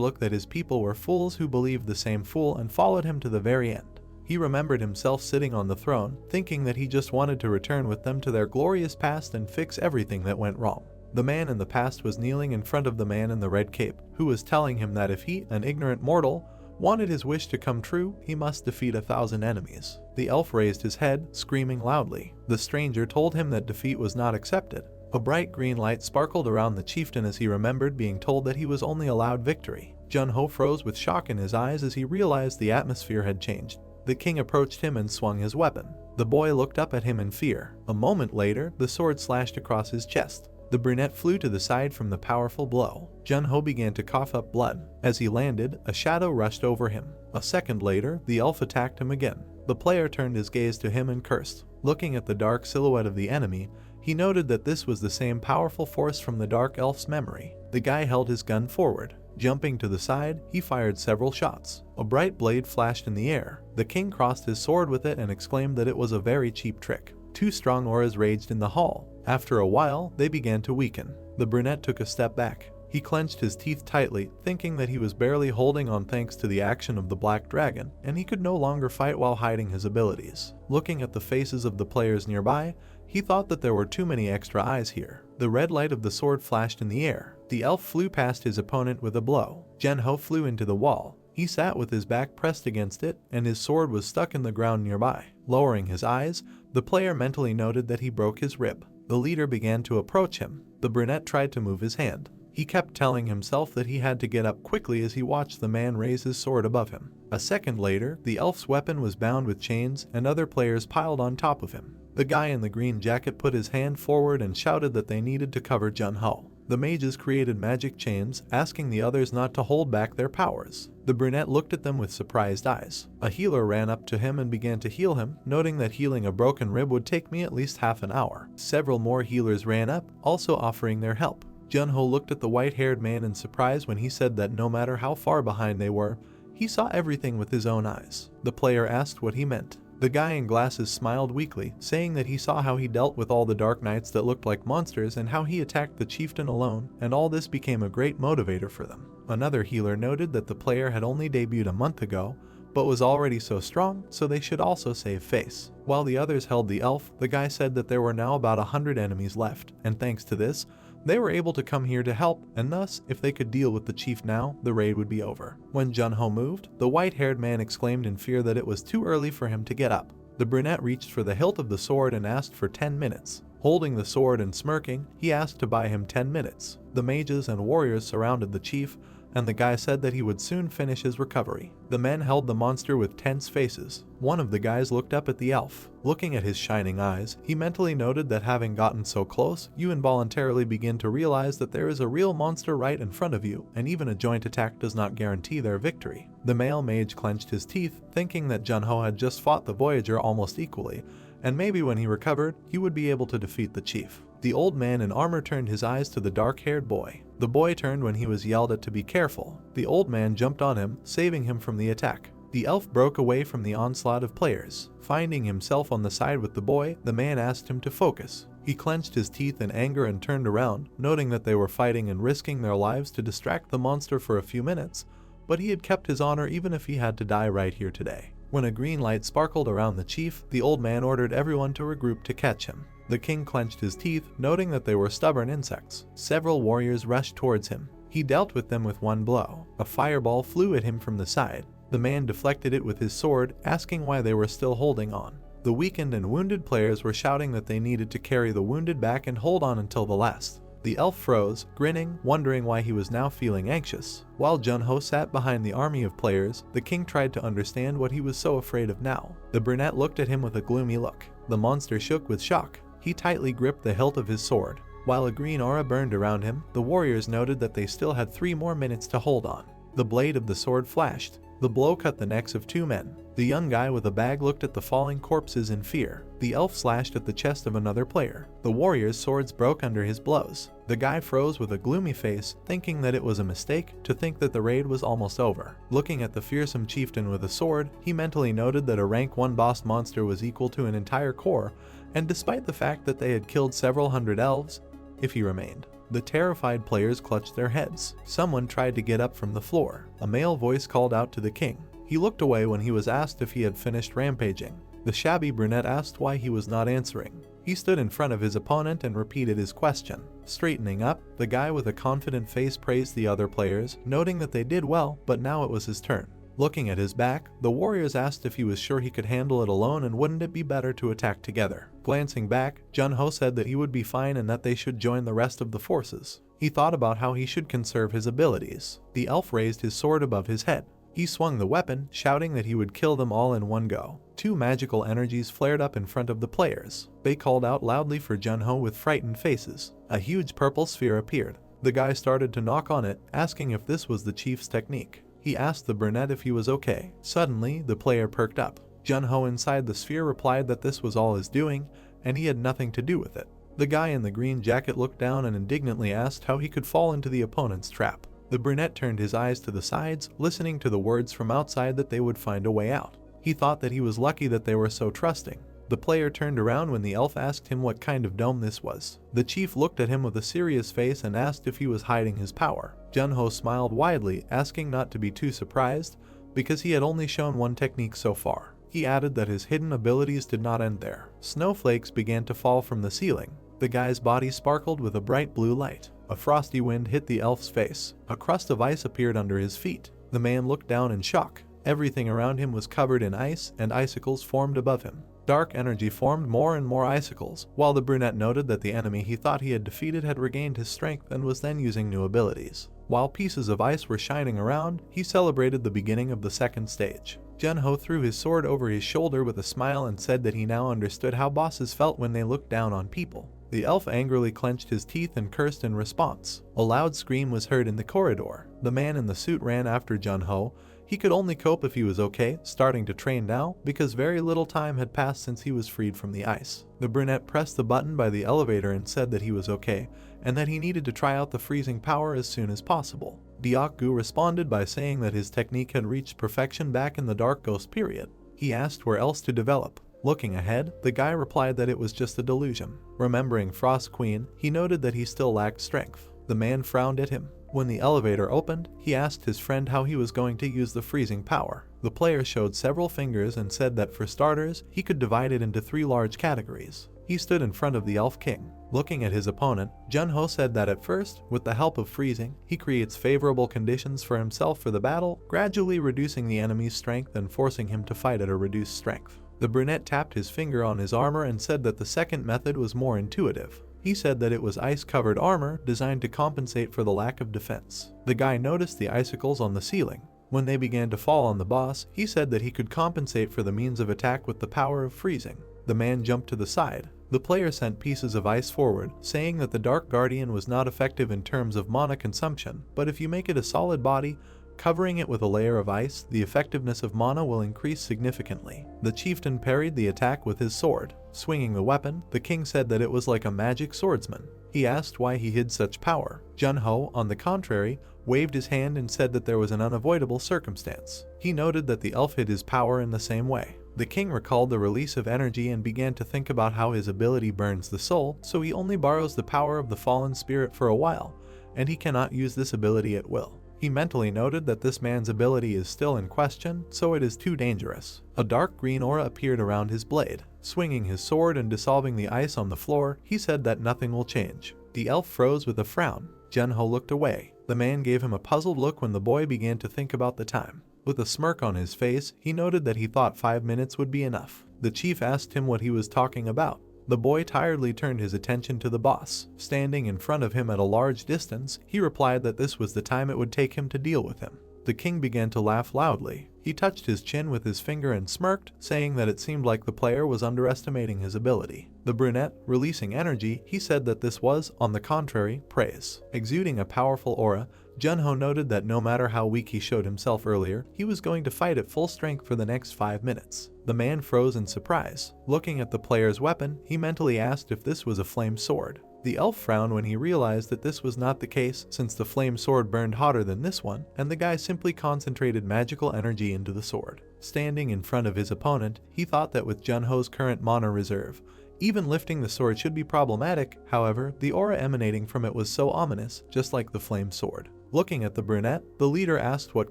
look that his people were fools who believed the same fool and followed him to the very end. He remembered himself sitting on the throne, thinking that he just wanted to return with them to their glorious past and fix everything that went wrong. The man in the past was kneeling in front of the man in the red cape, who was telling him that if he, an ignorant mortal, wanted his wish to come true, he must defeat 1,000 enemies. The elf raised his head, screaming loudly. The stranger told him that defeat was not accepted. A bright green light sparkled around the chieftain as he remembered being told that he was only allowed victory. Junho froze with shock in his eyes as he realized the atmosphere had changed. The king approached him and swung his weapon. The boy looked up at him in fear. A moment later, the sword slashed across his chest. The brunette flew to the side from the powerful blow. Junho began to cough up blood. As he landed, a shadow rushed over him. A second later, the elf attacked him again. The player turned his gaze to him and cursed. Looking at the dark silhouette of the enemy, he noted that this was the same powerful force from the dark elf's memory. The guy held his gun forward. Jumping to the side, he fired several shots. A bright blade flashed in the air. The king crossed his sword with it and exclaimed that it was a very cheap trick. Two strong auras raged in the hall. After a while, they began to weaken. The brunette took a step back. He clenched his teeth tightly, thinking that he was barely holding on thanks to the action of the black dragon, and he could no longer fight while hiding his abilities. Looking at the faces of the players nearby, he thought that there were too many extra eyes here. The red light of the sword flashed in the air. The elf flew past his opponent with a blow. Junho flew into the wall. He sat with his back pressed against it, and his sword was stuck in the ground nearby. Lowering his eyes, the player mentally noted that he broke his rib. The leader began to approach him. The brunette tried to move his hand. He kept telling himself that he had to get up quickly as he watched the man raise his sword above him. A second later, the elf's weapon was bound with chains, and other players piled on top of him. The guy in the green jacket put his hand forward and shouted that they needed to cover Junho. The mages created magic chains, asking the others not to hold back their powers. The brunette looked at them with surprised eyes. A healer ran up to him and began to heal him, noting that healing a broken rib would take me at least half an hour. Several more healers ran up, also offering their help. Junho looked at the white-haired man in surprise when he said that no matter how far behind they were, he saw everything with his own eyes. The player asked what he meant. The guy in glasses smiled weakly, saying that he saw how he dealt with all the dark knights that looked like monsters and how he attacked the chieftain alone, and all this became a great motivator for them. Another healer noted that the player had only debuted a month ago, but was already so strong, so they should also save face. While the others held the elf, the guy said that there were now about 100 enemies left, and thanks to this, they were able to come here to help, and thus, if they could deal with the chief now, the raid would be over. When Junho moved, the white-haired man exclaimed in fear that it was too early for him to get up. The brunette reached for the hilt of the sword and asked for 10 minutes. Holding the sword and smirking, he asked to buy him 10 minutes. The mages and warriors surrounded the chief, and the guy said that he would soon finish his recovery. The men held the monster with tense faces. One of the guys looked up at the elf. Looking at his shining eyes, he mentally noted that having gotten so close, you involuntarily begin to realize that there is a real monster right in front of you, and even a joint attack does not guarantee their victory. The male mage clenched his teeth, thinking that Junho had just fought the Voyager almost equally, and maybe when he recovered, he would be able to defeat the chief. The old man in armor turned his eyes to the dark-haired boy. The boy turned when he was yelled at to be careful. The old man jumped on him, saving him from the attack. The elf broke away from the onslaught of players. Finding himself on the side with the boy, the man asked him to focus. He clenched his teeth in anger and turned around, noting that they were fighting and risking their lives to distract the monster for a few minutes, but he had kept his honor even if he had to die right here today. When a green light sparkled around the chief, the old man ordered everyone to regroup to catch him. The king clenched his teeth, noting that they were stubborn insects. Several warriors rushed towards him. He dealt with them with one blow. A fireball flew at him from the side. The man deflected it with his sword, asking why they were still holding on. The weakened and wounded players were shouting that they needed to carry the wounded back and hold on until the last. The elf froze, grinning, wondering why he was now feeling anxious. While Junho sat behind the army of players, the king tried to understand what he was so afraid of now. The brunette looked at him with a gloomy look. The monster shook with shock. He tightly gripped the hilt of his sword. While a green aura burned around him, the warriors noted that they still had 3 more minutes to hold on. The blade of the sword flashed. The blow cut the necks of 2 men. The young guy with a bag looked at the falling corpses in fear. The elf slashed at the chest of another player. The warrior's swords broke under his blows. The guy froze with a gloomy face, thinking that it was a mistake to think that the raid was almost over. Looking at the fearsome chieftain with a sword, he mentally noted that a rank 1 boss monster was equal to an entire corps, and despite the fact that they had killed several hundred elves, if he remained. The terrified players clutched their heads. Someone tried to get up from the floor. A male voice called out to the king. He looked away when he was asked if he had finished rampaging. The shabby brunette asked why he was not answering. He stood in front of his opponent and repeated his question. Straightening up, the guy with a confident face praised the other players, noting that they did well, but now it was his turn. Looking at his back, the warriors asked if he was sure he could handle it alone and wouldn't it be better to attack together. Glancing back, Junho said that he would be fine and that they should join the rest of the forces. He thought about how he should conserve his abilities. The elf raised his sword above his head. He swung the weapon, shouting that he would kill them all in one go. 2 magical energies flared up in front of the players. They called out loudly for Junho with frightened faces. A huge purple sphere appeared. The guy started to knock on it, asking if this was the chief's technique. He asked the brunette if he was okay. Suddenly, the player perked up. Junho inside the sphere replied that this was all his doing, and he had nothing to do with it. The guy in the green jacket looked down and indignantly asked how he could fall into the opponent's trap. The brunette turned his eyes to the sides, listening to the words from outside that they would find a way out. He thought that he was lucky that they were so trusting. The player turned around when the elf asked him what kind of dome this was. The chief looked at him with a serious face and asked if he was hiding his power. Junho smiled widely, asking not to be too surprised, because he had only shown one technique so far. He added that his hidden abilities did not end there. Snowflakes began to fall from the ceiling. The guy's body sparkled with a bright blue light. A frosty wind hit the elf's face. A crust of ice appeared under his feet. The man looked down in shock. Everything around him was covered in ice, and icicles formed above him. Dark energy formed more and more icicles, while the brunette noted that the enemy he thought he had defeated had regained his strength and was then using new abilities. While pieces of ice were shining around, he celebrated the beginning of the second stage. Junho threw his sword over his shoulder with a smile and said that he now understood how bosses felt when they looked down on people. The elf angrily clenched his teeth and cursed in response. A loud scream was heard in the corridor. The man in the suit ran after Junho. He could only cope if he was okay, starting to train now, because very little time had passed since he was freed from the ice. The brunette pressed the button by the elevator and said that he was okay, and that he needed to try out the freezing power as soon as possible. Byakgu responded by saying that his technique had reached perfection back in the Dark Ghost period. He asked where else to develop. Looking ahead, the guy replied that it was just a delusion. Remembering Frost Queen, he noted that he still lacked strength. The man frowned at him. When the elevator opened, he asked his friend how he was going to use the freezing power. The player showed several fingers and said that for starters, he could divide it into 3 large categories. He stood in front of the Elf King. Looking at his opponent, Junho said that at first, with the help of freezing, he creates favorable conditions for himself for the battle, gradually reducing the enemy's strength and forcing him to fight at a reduced strength. The brunette tapped his finger on his armor and said that the second method was more intuitive. He said that it was ice-covered armor designed to compensate for the lack of defense. The guy noticed the icicles on the ceiling. When they began to fall on the boss, he said that he could compensate for the means of attack with the power of freezing. The man jumped to the side. The player sent pieces of ice forward, saying that the Dark Guardian was not effective in terms of mana consumption, but if you make it a solid body, covering it with a layer of ice, the effectiveness of mana will increase significantly. The chieftain parried the attack with his sword. Swinging the weapon, the king said that it was like a magic swordsman. He asked why he hid such power. Junho, on the contrary, waved his hand and said that there was an unavoidable circumstance. He noted that the elf hid his power in the same way. The king recalled the release of energy and began to think about how his ability burns the soul, so he only borrows the power of the fallen spirit for a while, and he cannot use this ability at will. He mentally noted that this man's ability is still in question, so it is too dangerous. A dark green aura appeared around his blade. Swinging his sword and dissolving the ice on the floor, he said that nothing will change. The elf froze with a frown. Junho looked away. The man gave him a puzzled look when the boy began to think about the time. With a smirk on his face, he noted that he thought 5 minutes would be enough. The chief asked him what he was talking about. The boy tiredly turned his attention to the boss. Standing in front of him at a large distance, he replied that this was the time it would take him to deal with him. The king began to laugh loudly. He touched his chin with his finger and smirked, saying that it seemed like the player was underestimating his ability. The brunette, releasing energy, he said that this was, on the contrary, praise. Exuding a powerful aura, Junho noted that no matter how weak he showed himself earlier, he was going to fight at full strength for the next 5 minutes. The man froze in surprise. Looking at the player's weapon, he mentally asked if this was a flame sword. The elf frowned when he realized that this was not the case, since the flame sword burned hotter than this one, and the guy simply concentrated magical energy into the sword. Standing in front of his opponent, he thought that with Junho's current mana reserve, even lifting the sword should be problematic. However, the aura emanating from it was so ominous, just like the flame sword. Looking at the brunette, the leader asked what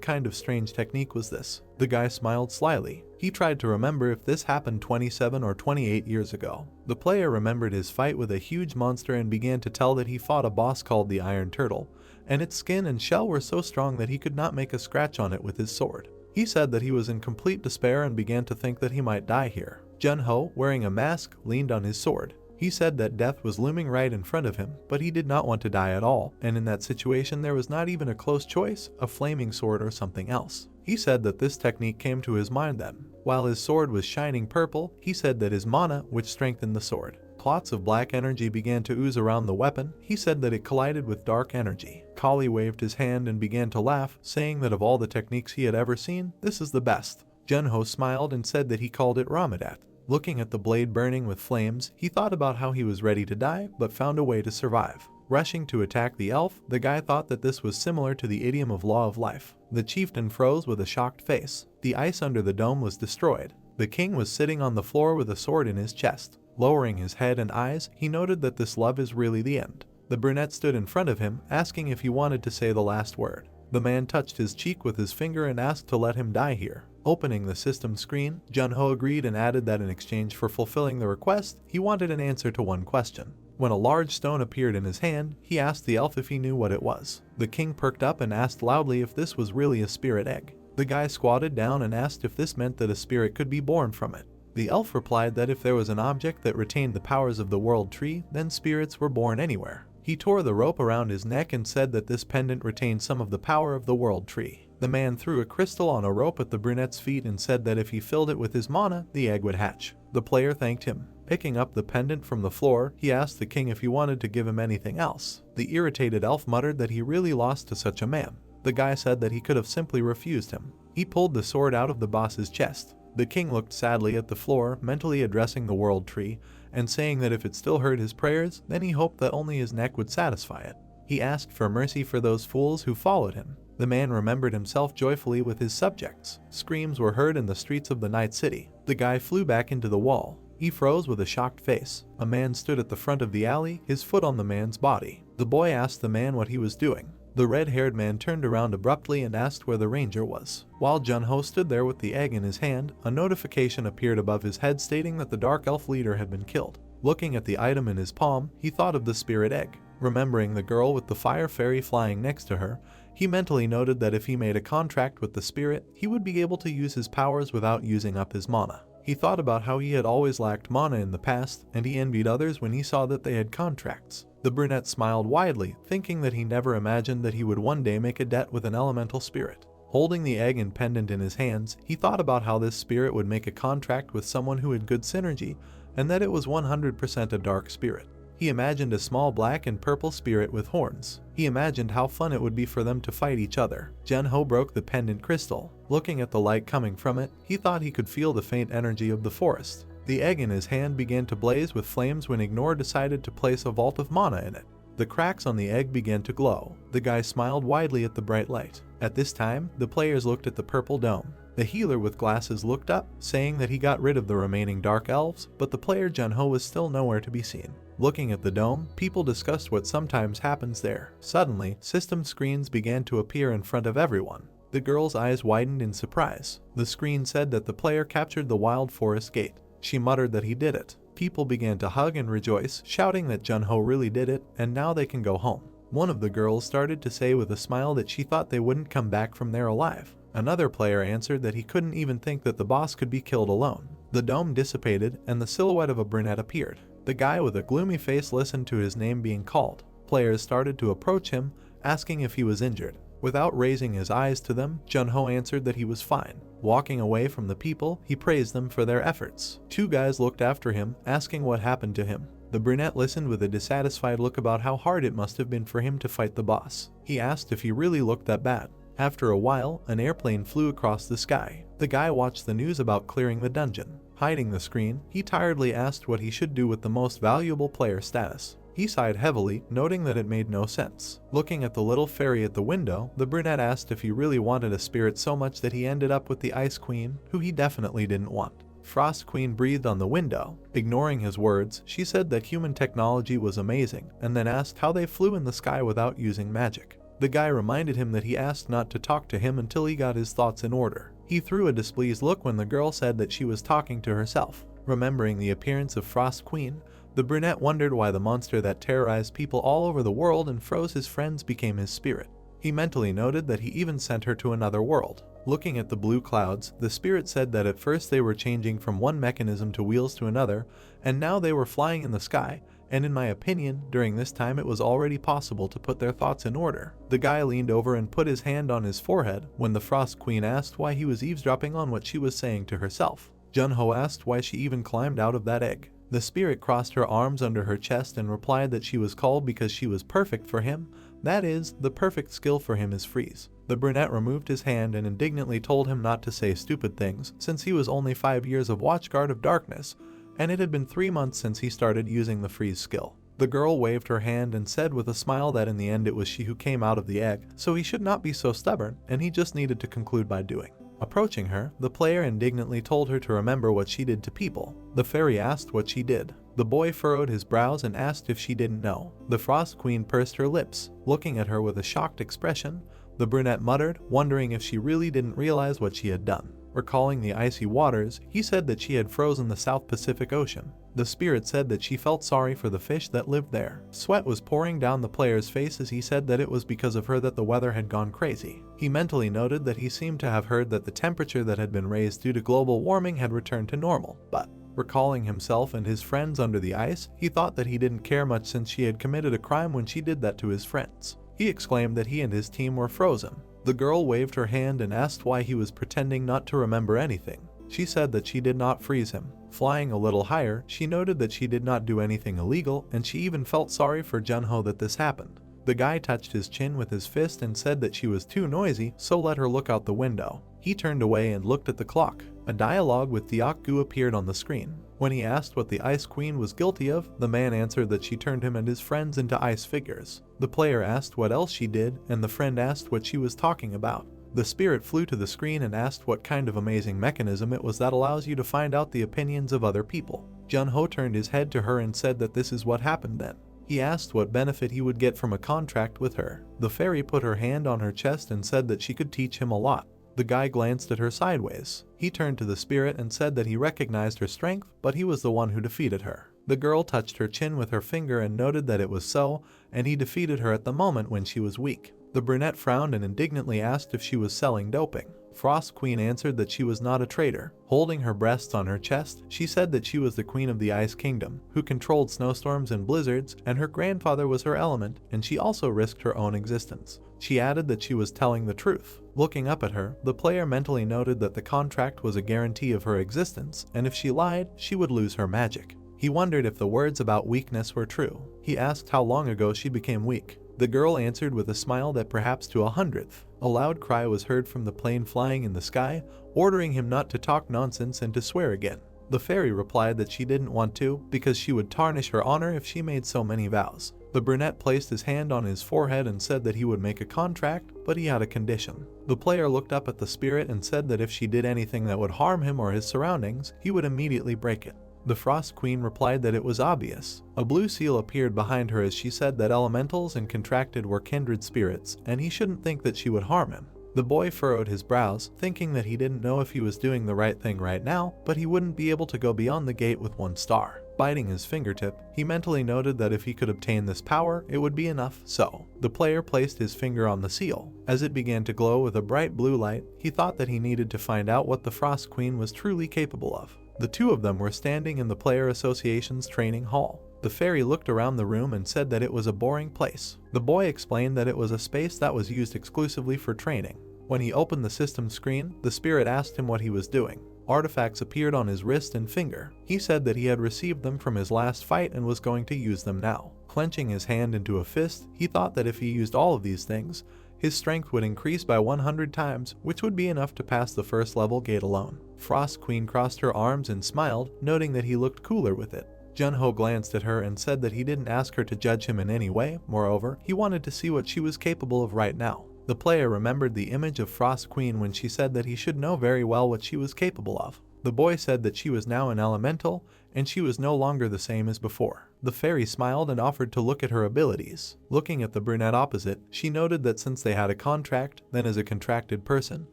kind of strange technique was this. The guy smiled slyly. He tried to remember if this happened 27 or 28 years ago. The player remembered his fight with a huge monster and began to tell that he fought a boss called the Iron Turtle, and its skin and shell were so strong that he could not make a scratch on it with his sword. He said that he was in complete despair and began to think that he might die here. Junho, wearing a mask, leaned on his sword. He said that death was looming right in front of him, but he did not want to die at all, and in that situation there was not even a close choice, a flaming sword or something else. He said that this technique came to his mind then. While his sword was shining purple, he said that his mana, which strengthened the sword. Clots of black energy began to ooze around the weapon. He said that it collided with dark energy. Kali waved his hand and began to laugh, saying that of all the techniques he had ever seen, this is the best. Junho smiled and said that he called it Ramadat. Looking at the blade burning with flames, he thought about how he was ready to die, but found a way to survive. Rushing to attack the elf, the guy thought that this was similar to the idiom of law of life. The chieftain froze with a shocked face. The ice under the dome was destroyed. The king was sitting on the floor with a sword in his chest. Lowering his head and eyes, he noted that this love is really the end. The brunette stood in front of him, asking if he wanted to say the last word. The man touched his cheek with his finger and asked to let him die here. Opening the system screen, Junho agreed and added that in exchange for fulfilling the request, he wanted an answer to one question. When a large stone appeared in his hand, he asked the elf if he knew what it was. The king perked up and asked loudly if this was really a spirit egg. The guy squatted down and asked if this meant that a spirit could be born from it. The elf replied that if there was an object that retained the powers of the world tree, then spirits were born anywhere. He tore the rope around his neck and said that this pendant retained some of the power of the world tree. The man threw a crystal on a rope at the brunette's feet and said that if he filled it with his mana, the egg would hatch. The player thanked him. Picking up the pendant from the floor, he asked the king if he wanted to give him anything else. The irritated elf muttered that he really lost to such a man. The guy said that he could have simply refused him. He pulled the sword out of the boss's chest. The king looked sadly at the floor, mentally addressing the world tree, and saying that if it still heard his prayers, then he hoped that only his neck would satisfy it. He asked for mercy for those fools who followed him. The man remembered himself joyfully with his subjects. Screams were heard in the streets of the night city. The guy flew back into the wall. He froze with a shocked face. A man stood at the front of the alley, his foot on the man's body. The boy asked the man what he was doing. The red-haired man turned around abruptly and asked where the ranger was. While Junho stood there with the egg in his hand, a notification appeared above his head stating that the dark elf leader had been killed. Looking at the item in his palm, he thought of the spirit egg. Remembering the girl with the fire fairy flying next to her, he mentally noted that if he made a contract with the spirit, he would be able to use his powers without using up his mana. He thought about how he had always lacked mana in the past, and he envied others when he saw that they had contracts. The brunette smiled widely, thinking that he never imagined that he would one day make a debt with an elemental spirit. Holding the egg and pendant in his hands, he thought about how this spirit would make a contract with someone who had good synergy, and that it was 100% a dark spirit. He imagined a small black and purple spirit with horns. He imagined how fun it would be for them to fight each other. Junho broke the pendant crystal. Looking at the light coming from it, he thought he could feel the faint energy of the forest. The egg in his hand began to blaze with flames when Ignore decided to place a vault of mana in it. The cracks on the egg began to glow. The guy smiled widely at the bright light. At this time, the players looked at the purple dome. The healer with glasses looked up, saying that he got rid of the remaining dark elves, but the player Junho was still nowhere to be seen. Looking at the dome, people discussed what sometimes happens there. Suddenly, system screens began to appear in front of everyone. The girl's eyes widened in surprise. The screen said that the player captured the wild forest gate. She muttered that he did it. People began to hug and rejoice, shouting that Junho really did it, and now they can go home. One of the girls started to say with a smile that she thought they wouldn't come back from there alive. Another player answered that he couldn't even think that the boss could be killed alone. The dome dissipated and the silhouette of a brunette appeared. The guy with a gloomy face listened to his name being called. Players started to approach him, asking if he was injured. Without raising his eyes to them, Jun-ho answered that he was fine. Walking away from the people, he praised them for their efforts. Two guys looked after him, asking what happened to him. The brunette listened with a dissatisfied look about how hard it must have been for him to fight the boss. He asked if he really looked that bad. After a while, an airplane flew across the sky. The guy watched the news about clearing the dungeon. Hiding the screen, he tiredly asked what he should do with the most valuable player status. He sighed heavily, noting that it made no sense. Looking at the little fairy at the window, the brunette asked if he really wanted a spirit so much that he ended up with the Ice Queen, who he definitely didn't want. Frost Queen breathed on the window. Ignoring his words, she said that human technology was amazing, and then asked how they flew in the sky without using magic. The guy reminded him that he asked not to talk to him until he got his thoughts in order. He threw a displeased look when the girl said that she was talking to herself. Remembering the appearance of Frost Queen, the brunette wondered why the monster that terrorized people all over the world and froze his friends became his spirit. He mentally noted that he even sent her to another world. Looking at the blue clouds, the spirit said that at first they were changing from one mechanism to wheels to another, and now they were flying in the sky, and in my opinion, during this time it was already possible to put their thoughts in order. The guy leaned over and put his hand on his forehead when the Frost Queen asked why he was eavesdropping on what she was saying to herself. Jun-ho asked why she even climbed out of that egg. The spirit crossed her arms under her chest and replied that she was called because she was perfect for him. That is, the perfect skill for him is freeze. The brunette removed his hand and indignantly told him not to say stupid things, since he was only 5 years of Watchguard of Darkness, and it had been 3 months since he started using the freeze skill. The girl waved her hand and said with a smile that in the end it was she who came out of the egg, so he should not be so stubborn, and he just needed to conclude by doing. Approaching her, the player indignantly told her to remember what she did to people. The fairy asked what she did. The boy furrowed his brows and asked if she didn't know. The Frost Queen pursed her lips, looking at her with a shocked expression. The brunette muttered, wondering if she really didn't realize what she had done. Recalling the icy waters, he said that she had frozen the South Pacific Ocean. The spirit said that she felt sorry for the fish that lived there. Sweat was pouring down the player's face as he said that it was because of her that the weather had gone crazy. He mentally noted that he seemed to have heard that the temperature that had been raised due to global warming had returned to normal, but recalling himself and his friends under the ice, he thought that he didn't care much since she had committed a crime when she did that to his friends. He exclaimed that he and his team were frozen. The girl waved her hand and asked why he was pretending not to remember anything. She said that she did not freeze him. Flying a little higher, she noted that she did not do anything illegal, and she even felt sorry for Jun-ho that this happened. The guy touched his chin with his fist and said that she was too noisy, so let her look out the window. He turned away and looked at the clock. A dialogue with Deok-gu appeared on the screen. When he asked what the Ice Queen was guilty of, the man answered that she turned him and his friends into ice figures. The player asked what else she did, and the friend asked what she was talking about. The spirit flew to the screen and asked what kind of amazing mechanism it was that allows you to find out the opinions of other people. Jun-ho turned his head to her and said that this is what happened then. He asked what benefit he would get from a contract with her. The fairy put her hand on her chest and said that she could teach him a lot. The guy glanced at her sideways. He turned to the spirit and said that he recognized her strength, but he was the one who defeated her. The girl touched her chin with her finger and noted that it was so, and he defeated her at the moment when she was weak. The brunette frowned and indignantly asked if she was selling doping. Frost Queen answered that she was not a traitor. Holding her breasts on her chest, she said that she was the queen of the Ice Kingdom, who controlled snowstorms and blizzards, and her grandfather was her element, and she also risked her own existence. She added that she was telling the truth. Looking up at her, the player mentally noted that the contract was a guarantee of her existence, and if she lied, she would lose her magic. He wondered if the words about weakness were true. He asked how long ago she became weak. The girl answered with a smile that perhaps to 100th. A loud cry was heard from the plane flying in the sky, ordering him not to talk nonsense and to swear again. The fairy replied that she didn't want to, because she would tarnish her honor if she made so many vows. The brunette placed his hand on his forehead and said that he would make a contract, but he had a condition. The player looked up at the spirit and said that if she did anything that would harm him or his surroundings, he would immediately break it. The Frost Queen replied that it was obvious. A blue seal appeared behind her as she said that elementals and contracted were kindred spirits, and he shouldn't think that she would harm him. The boy furrowed his brows, thinking that he didn't know if he was doing the right thing right now, but he wouldn't be able to go beyond the gate with 1 star. Biting his fingertip, he mentally noted that if he could obtain this power, it would be enough. So, the player placed his finger on the seal. As it began to glow with a bright blue light, he thought that he needed to find out what the Frost Queen was truly capable of. The two of them were standing in the Player Association's training hall. The fairy looked around the room and said that it was a boring place. The boy explained that it was a space that was used exclusively for training. When he opened the system screen, the spirit asked him what he was doing. Artifacts appeared on his wrist and finger. He said that he had received them from his last fight and was going to use them now. Clenching his hand into a fist, he thought that if he used all of these things, his strength would increase by 100 times, which would be enough to pass the first level gate alone. Frost Queen crossed her arms and smiled, noting that he looked cooler with it. Junho glanced at her and said that he didn't ask her to judge him in any way. Moreover, he wanted to see what she was capable of right now. The player remembered the image of Frost Queen when she said that he should know very well what she was capable of. The boy said that she was now an elemental, and she was no longer the same as before. The fairy smiled and offered to look at her abilities. Looking at the brunette opposite, she noted that since they had a contract, then as a contracted person,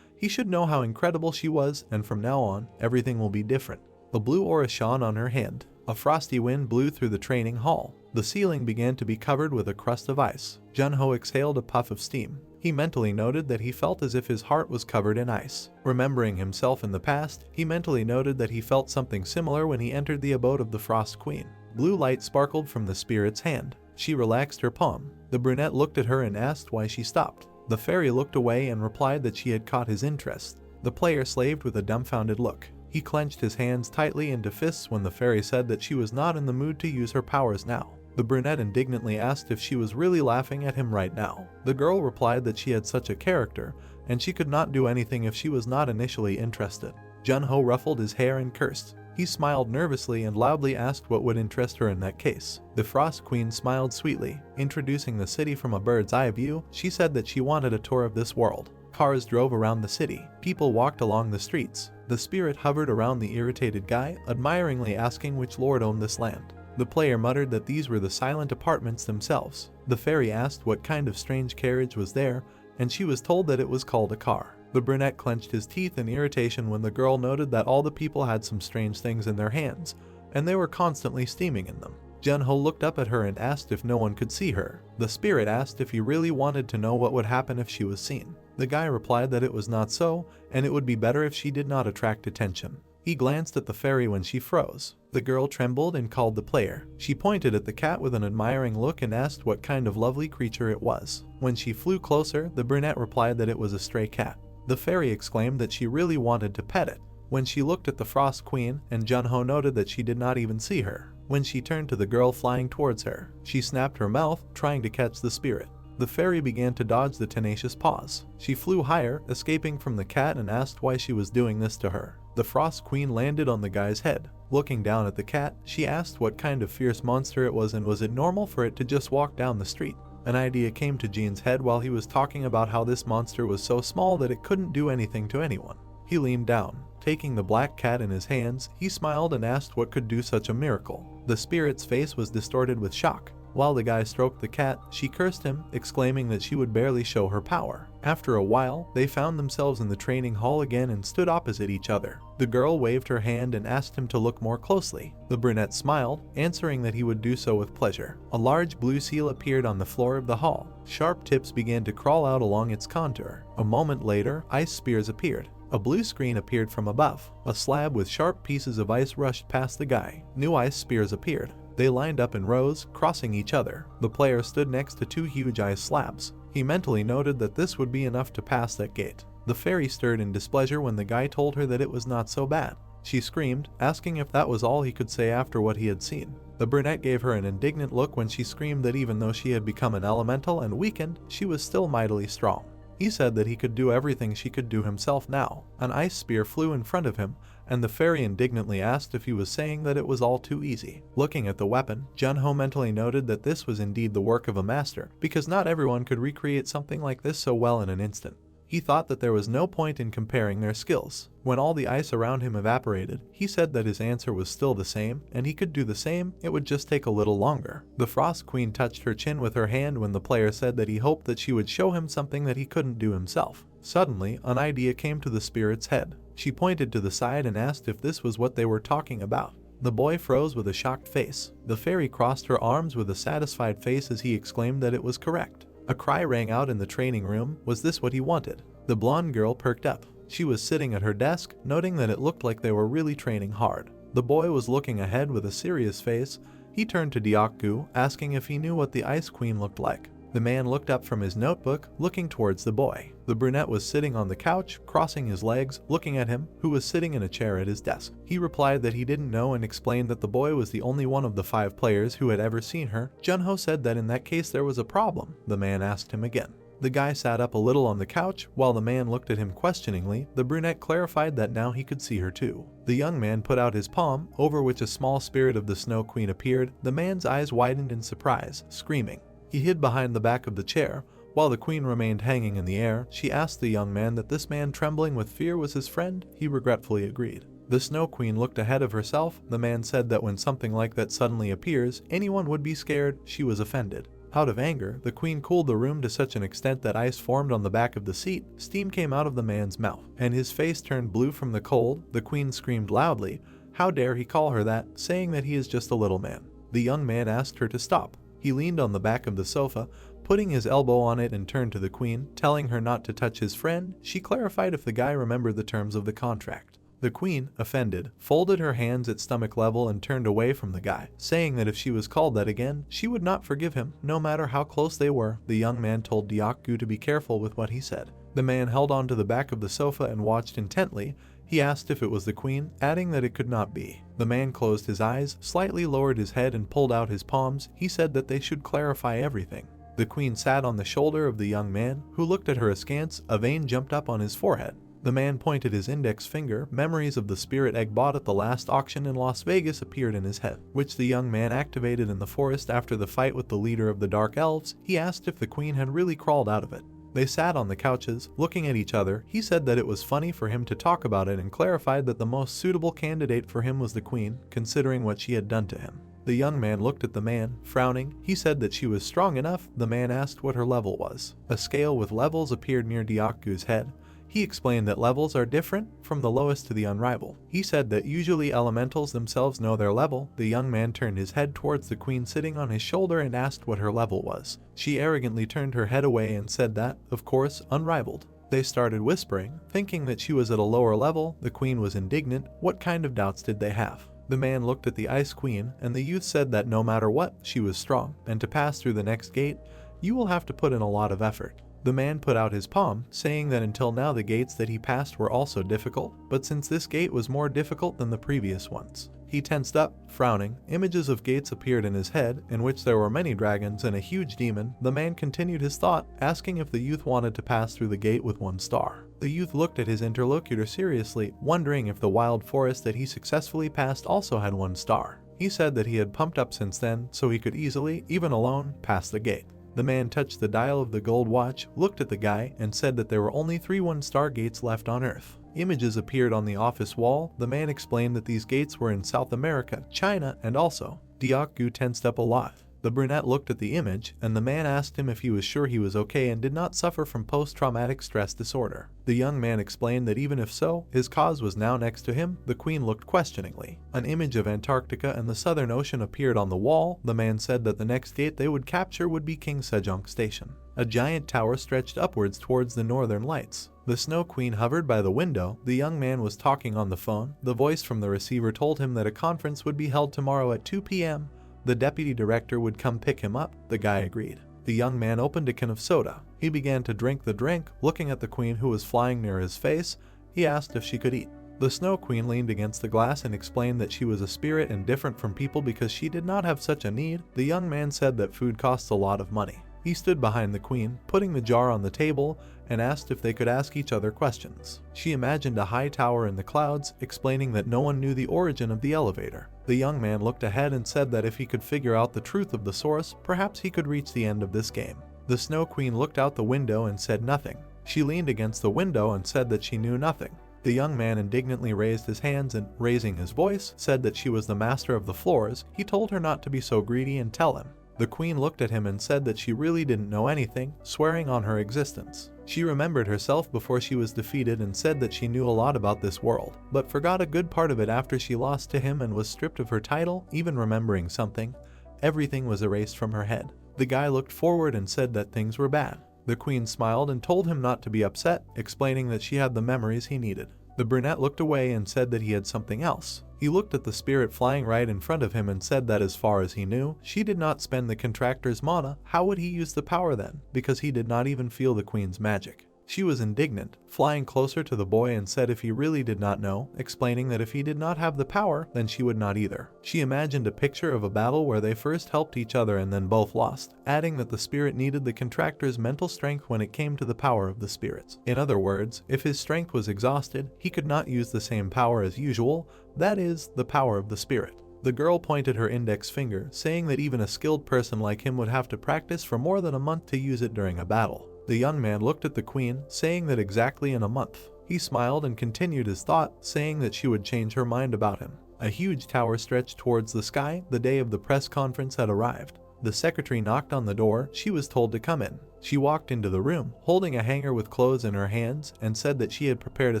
he should know how incredible she was, and from now on, everything will be different. The blue aura shone on her hand. A frosty wind blew through the training hall. The ceiling began to be covered with a crust of ice. Junho exhaled a puff of steam. He mentally noted that he felt as if his heart was covered in ice. Remembering himself in the past, he mentally noted that he felt something similar when he entered the abode of the Frost Queen. Blue light sparkled from the spirit's hand. She relaxed her palm. The brunette looked at her and asked why she stopped. The fairy looked away and replied that she had caught his interest. The player slaved with a dumbfounded look. He clenched his hands tightly into fists when the fairy said that she was not in the mood to use her powers now. The brunette indignantly asked if she was really laughing at him right now. The girl replied that she had such a character, and she could not do anything if she was not initially interested. Junho ruffled his hair and cursed. He smiled nervously and loudly asked what would interest her in that case. The Frost Queen smiled sweetly. Introducing the city from a bird's eye view, she said that she wanted a tour of this world. Cars drove around the city. People walked along the streets. The spirit hovered around the irritated guy, admiringly asking which lord owned this land. The player muttered that these were the silent apartments themselves. The fairy asked what kind of strange carriage was there, and she was told that it was called a car. The brunette clenched his teeth in irritation when the girl noted that all the people had some strange things in their hands, and they were constantly steaming in them. Junho looked up at her and asked if no one could see her. The spirit asked if he really wanted to know what would happen if she was seen. The guy replied that it was not so, and it would be better if she did not attract attention. He glanced at the fairy when she froze. The girl trembled and called the player. She pointed at the cat with an admiring look and asked what kind of lovely creature it was. When she flew closer, the brunette replied that it was a stray cat. The fairy exclaimed that she really wanted to pet it. When she looked at the Frost Queen, and Junho noted that she did not even see her. When she turned to the girl flying towards her, she snapped her mouth, trying to catch the spirit. The fairy began to dodge the tenacious paws. She flew higher, escaping from the cat, and asked why she was doing this to her. The Frost Queen landed on the guy's head. Looking down at the cat, she asked what kind of fierce monster it was and was it normal for it to just walk down the street. An idea came to Jean's head while he was talking about how this monster was so small that it couldn't do anything to anyone. He leaned down. Taking the black cat in his hands, he smiled and asked what could do such a miracle. The spirit's face was distorted with shock. While the guy stroked the cat, she cursed him, exclaiming that she would barely show her power. After a while, they found themselves in the training hall again and stood opposite each other. The girl waved her hand and asked him to look more closely. The brunette smiled, answering that he would do so with pleasure. A large blue seal appeared on the floor of the hall. Sharp tips began to crawl out along its contour. A moment later, ice spears appeared. A blue screen appeared from above. A slab with sharp pieces of ice rushed past the guy. New ice spears appeared. They lined up in rows, crossing each other. The player stood next to two huge ice slabs. He mentally noted that this would be enough to pass that gate. The fairy stirred in displeasure when the guy told her that it was not so bad. She screamed, asking if that was all he could say after what he had seen. The brunette gave her an indignant look when she screamed that even though she had become an elemental and weakened, she was still mightily strong. He said that he could do everything she could do himself now. An ice spear flew in front of him, and the fairy indignantly asked if he was saying that it was all too easy. Looking at the weapon, Junho mentally noted that this was indeed the work of a master, because not everyone could recreate something like this so well in an instant. He thought that there was no point in comparing their skills. When all the ice around him evaporated, he said that his answer was still the same, and he could do the same, it would just take a little longer. The Frost Queen touched her chin with her hand when the player said that he hoped that she would show him something that he couldn't do himself. Suddenly, an idea came to the spirit's head. She pointed to the side and asked if this was what they were talking about. The boy froze with a shocked face. The fairy crossed her arms with a satisfied face as he exclaimed that it was correct. A cry rang out in the training room. Was this what he wanted? The blonde girl perked up. She was sitting at her desk, noting that it looked like they were really training hard. The boy was looking ahead with a serious face. He turned to Deokgu, asking if he knew what the Ice Queen looked like. The man looked up from his notebook, looking towards the boy. The brunette was sitting on the couch, crossing his legs, looking at him, who was sitting in a chair at his desk. He replied that he didn't know and explained that the boy was the only one of the 5 players who had ever seen her. Junho said that in that case there was a problem. The man asked him again. The guy sat up a little on the couch, while the man looked at him questioningly. The brunette clarified that now he could see her too. The young man put out his palm, over which a small spirit of the Snow Queen appeared. The man's eyes widened in surprise, screaming. He hid behind the back of the chair. While the queen remained hanging in the air, she asked the young man that this man trembling with fear was his friend. He regretfully agreed. The Snow Queen looked ahead of herself. The man said that when something like that suddenly appears, anyone would be scared. She was offended. Out of anger, the queen cooled the room to such an extent that ice formed on the back of the seat. Steam came out of the man's mouth, and his face turned blue from the cold. The queen screamed loudly. How dare he call her that, saying that he is just a little man. The young man asked her to stop. He leaned on the back of the sofa, putting his elbow on it, and turned to the queen, telling her not to touch his friend. She clarified if the guy remembered the terms of the contract. The queen, offended, folded her hands at stomach level and turned away from the guy, saying that if she was called that again, she would not forgive him, no matter how close they were. The young man told Deokgu to be careful with what he said. The man held on to the back of the sofa and watched intently. He asked if it was the queen, adding that it could not be. The man closed his eyes, slightly lowered his head and pulled out his palms. He said that they should clarify everything. The queen sat on the shoulder of the young man, who looked at her askance. A vein jumped up on his forehead. The man pointed his index finger. Memories of the spirit egg bought at the last auction in Las Vegas appeared in his head, which the young man activated in the forest after the fight with the leader of the Dark Elves. He asked if the queen had really crawled out of it. They sat on the couches, looking at each other. He said that it was funny for him to talk about it and clarified that the most suitable candidate for him was the queen, considering what she had done to him. The young man looked at the man, frowning. He said that she was strong enough. The man asked what her level was. A scale with levels appeared near Deokgu's head. He explained that levels are different, from the lowest to the unrivaled. He said that usually elementals themselves know their level. The young man turned his head towards the queen sitting on his shoulder and asked what her level was. She arrogantly turned her head away and said that, of course, unrivaled. They started whispering, thinking that she was at a lower level. The queen was indignant. What kind of doubts did they have? The man looked at the Ice Queen, and the youth said that no matter what, she was strong, and to pass through the next gate, you will have to put in a lot of effort. The man put out his palm, saying that until now the gates that he passed were also difficult, but since this gate was more difficult than the previous ones. He tensed up, frowning. Images of gates appeared in his head, in which there were many dragons and a huge demon. The man continued his thought, asking if the youth wanted to pass through the gate with 1 star. The youth looked at his interlocutor seriously, wondering if the wild forest that he successfully passed also had 1 star. He said that he had pumped up since then, so he could easily, even alone, pass the gate. The man touched the dial of the gold watch, looked at the guy, and said that there were only 3 1-star gates left on Earth. Images appeared on the office wall. The man explained that these gates were in South America, China, and also. Deokgu tensed up a lot. The brunette looked at the image, and the man asked him if he was sure he was okay and did not suffer from post-traumatic stress disorder. The young man explained that even if so, his cause was now next to him. The queen looked questioningly. An image of Antarctica and the Southern Ocean appeared on the wall. The man said that the next gate they would capture would be King Sejong Station. A giant tower stretched upwards towards the northern lights. The Snow Queen hovered by the window. The young man was talking on the phone. The voice from the receiver told him that a conference would be held tomorrow at 2 p.m. The deputy director would come pick him up. The guy agreed. The young man opened a can of soda. He began to drink the drink, looking at the queen who was flying near his face. He asked if she could eat. The Snow Queen leaned against the glass and explained that she was a spirit and different from people because she did not have such a need. The young man said that food costs a lot of money. He stood behind the queen, putting the jar on the table, and asked if they could ask each other questions. She imagined a high tower in the clouds, explaining that no one knew the origin of the elevator. The young man looked ahead and said that if he could figure out the truth of the source, perhaps he could reach the end of this game. The Snow Queen looked out the window and said nothing. She leaned against the window and said that she knew nothing. The young man indignantly raised his hands and, raising his voice, said that she was the master of the floors. He told her not to be so greedy and tell him. The queen looked at him and said that she really didn't know anything, swearing on her existence. She remembered herself before she was defeated and said that she knew a lot about this world, but forgot a good part of it after she lost to him and was stripped of her title. Even remembering something, everything was erased from her head. The guy looked forward and said that things were bad. The queen smiled and told him not to be upset, explaining that she had the memories he needed. The brunette looked away and said that he had something else. He looked at the spirit flying right in front of him and said that as far as he knew, she did not spend the contractor's mana. How would he use the power then? Because he did not even feel the queen's magic. She was indignant, flying closer to the boy and said if he really did not know, explaining that if he did not have the power, then she would not either. She imagined a picture of a battle where they first helped each other and then both lost, adding that the spirit needed the contractor's mental strength when it came to the power of the spirits. In other words, if his strength was exhausted, he could not use the same power as usual, that is, the power of the spirit. The girl pointed her index finger, saying that even a skilled person like him would have to practice for more than a month to use it during a battle. The young man looked at the queen, saying that exactly in a month. He smiled and continued his thought, saying that she would change her mind about him. A huge tower stretched towards the sky. The day of the press conference had arrived. The secretary knocked on the door. She was told to come in. She walked into the room, holding a hanger with clothes in her hands, and said that she had prepared a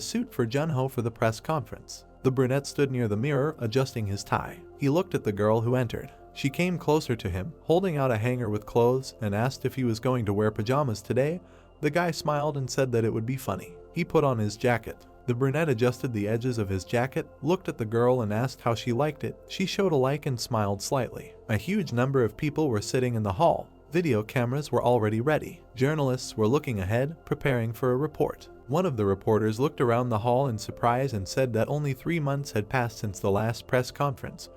suit for Junho for the press conference. The brunette stood near the mirror, adjusting his tie. He looked at the girl who entered. She came closer to him, holding out a hanger with clothes, and asked if he was going to wear pajamas today. The guy smiled and said that it would be funny. He put on his jacket. The brunette adjusted the edges of his jacket, looked at the girl and asked how she liked it. She showed a like and smiled slightly. A huge number of people were sitting in the hall. Video cameras were already ready. Journalists were looking ahead, preparing for a report. One of the reporters looked around the hall in surprise and said that only 3 months had passed since the last press conference.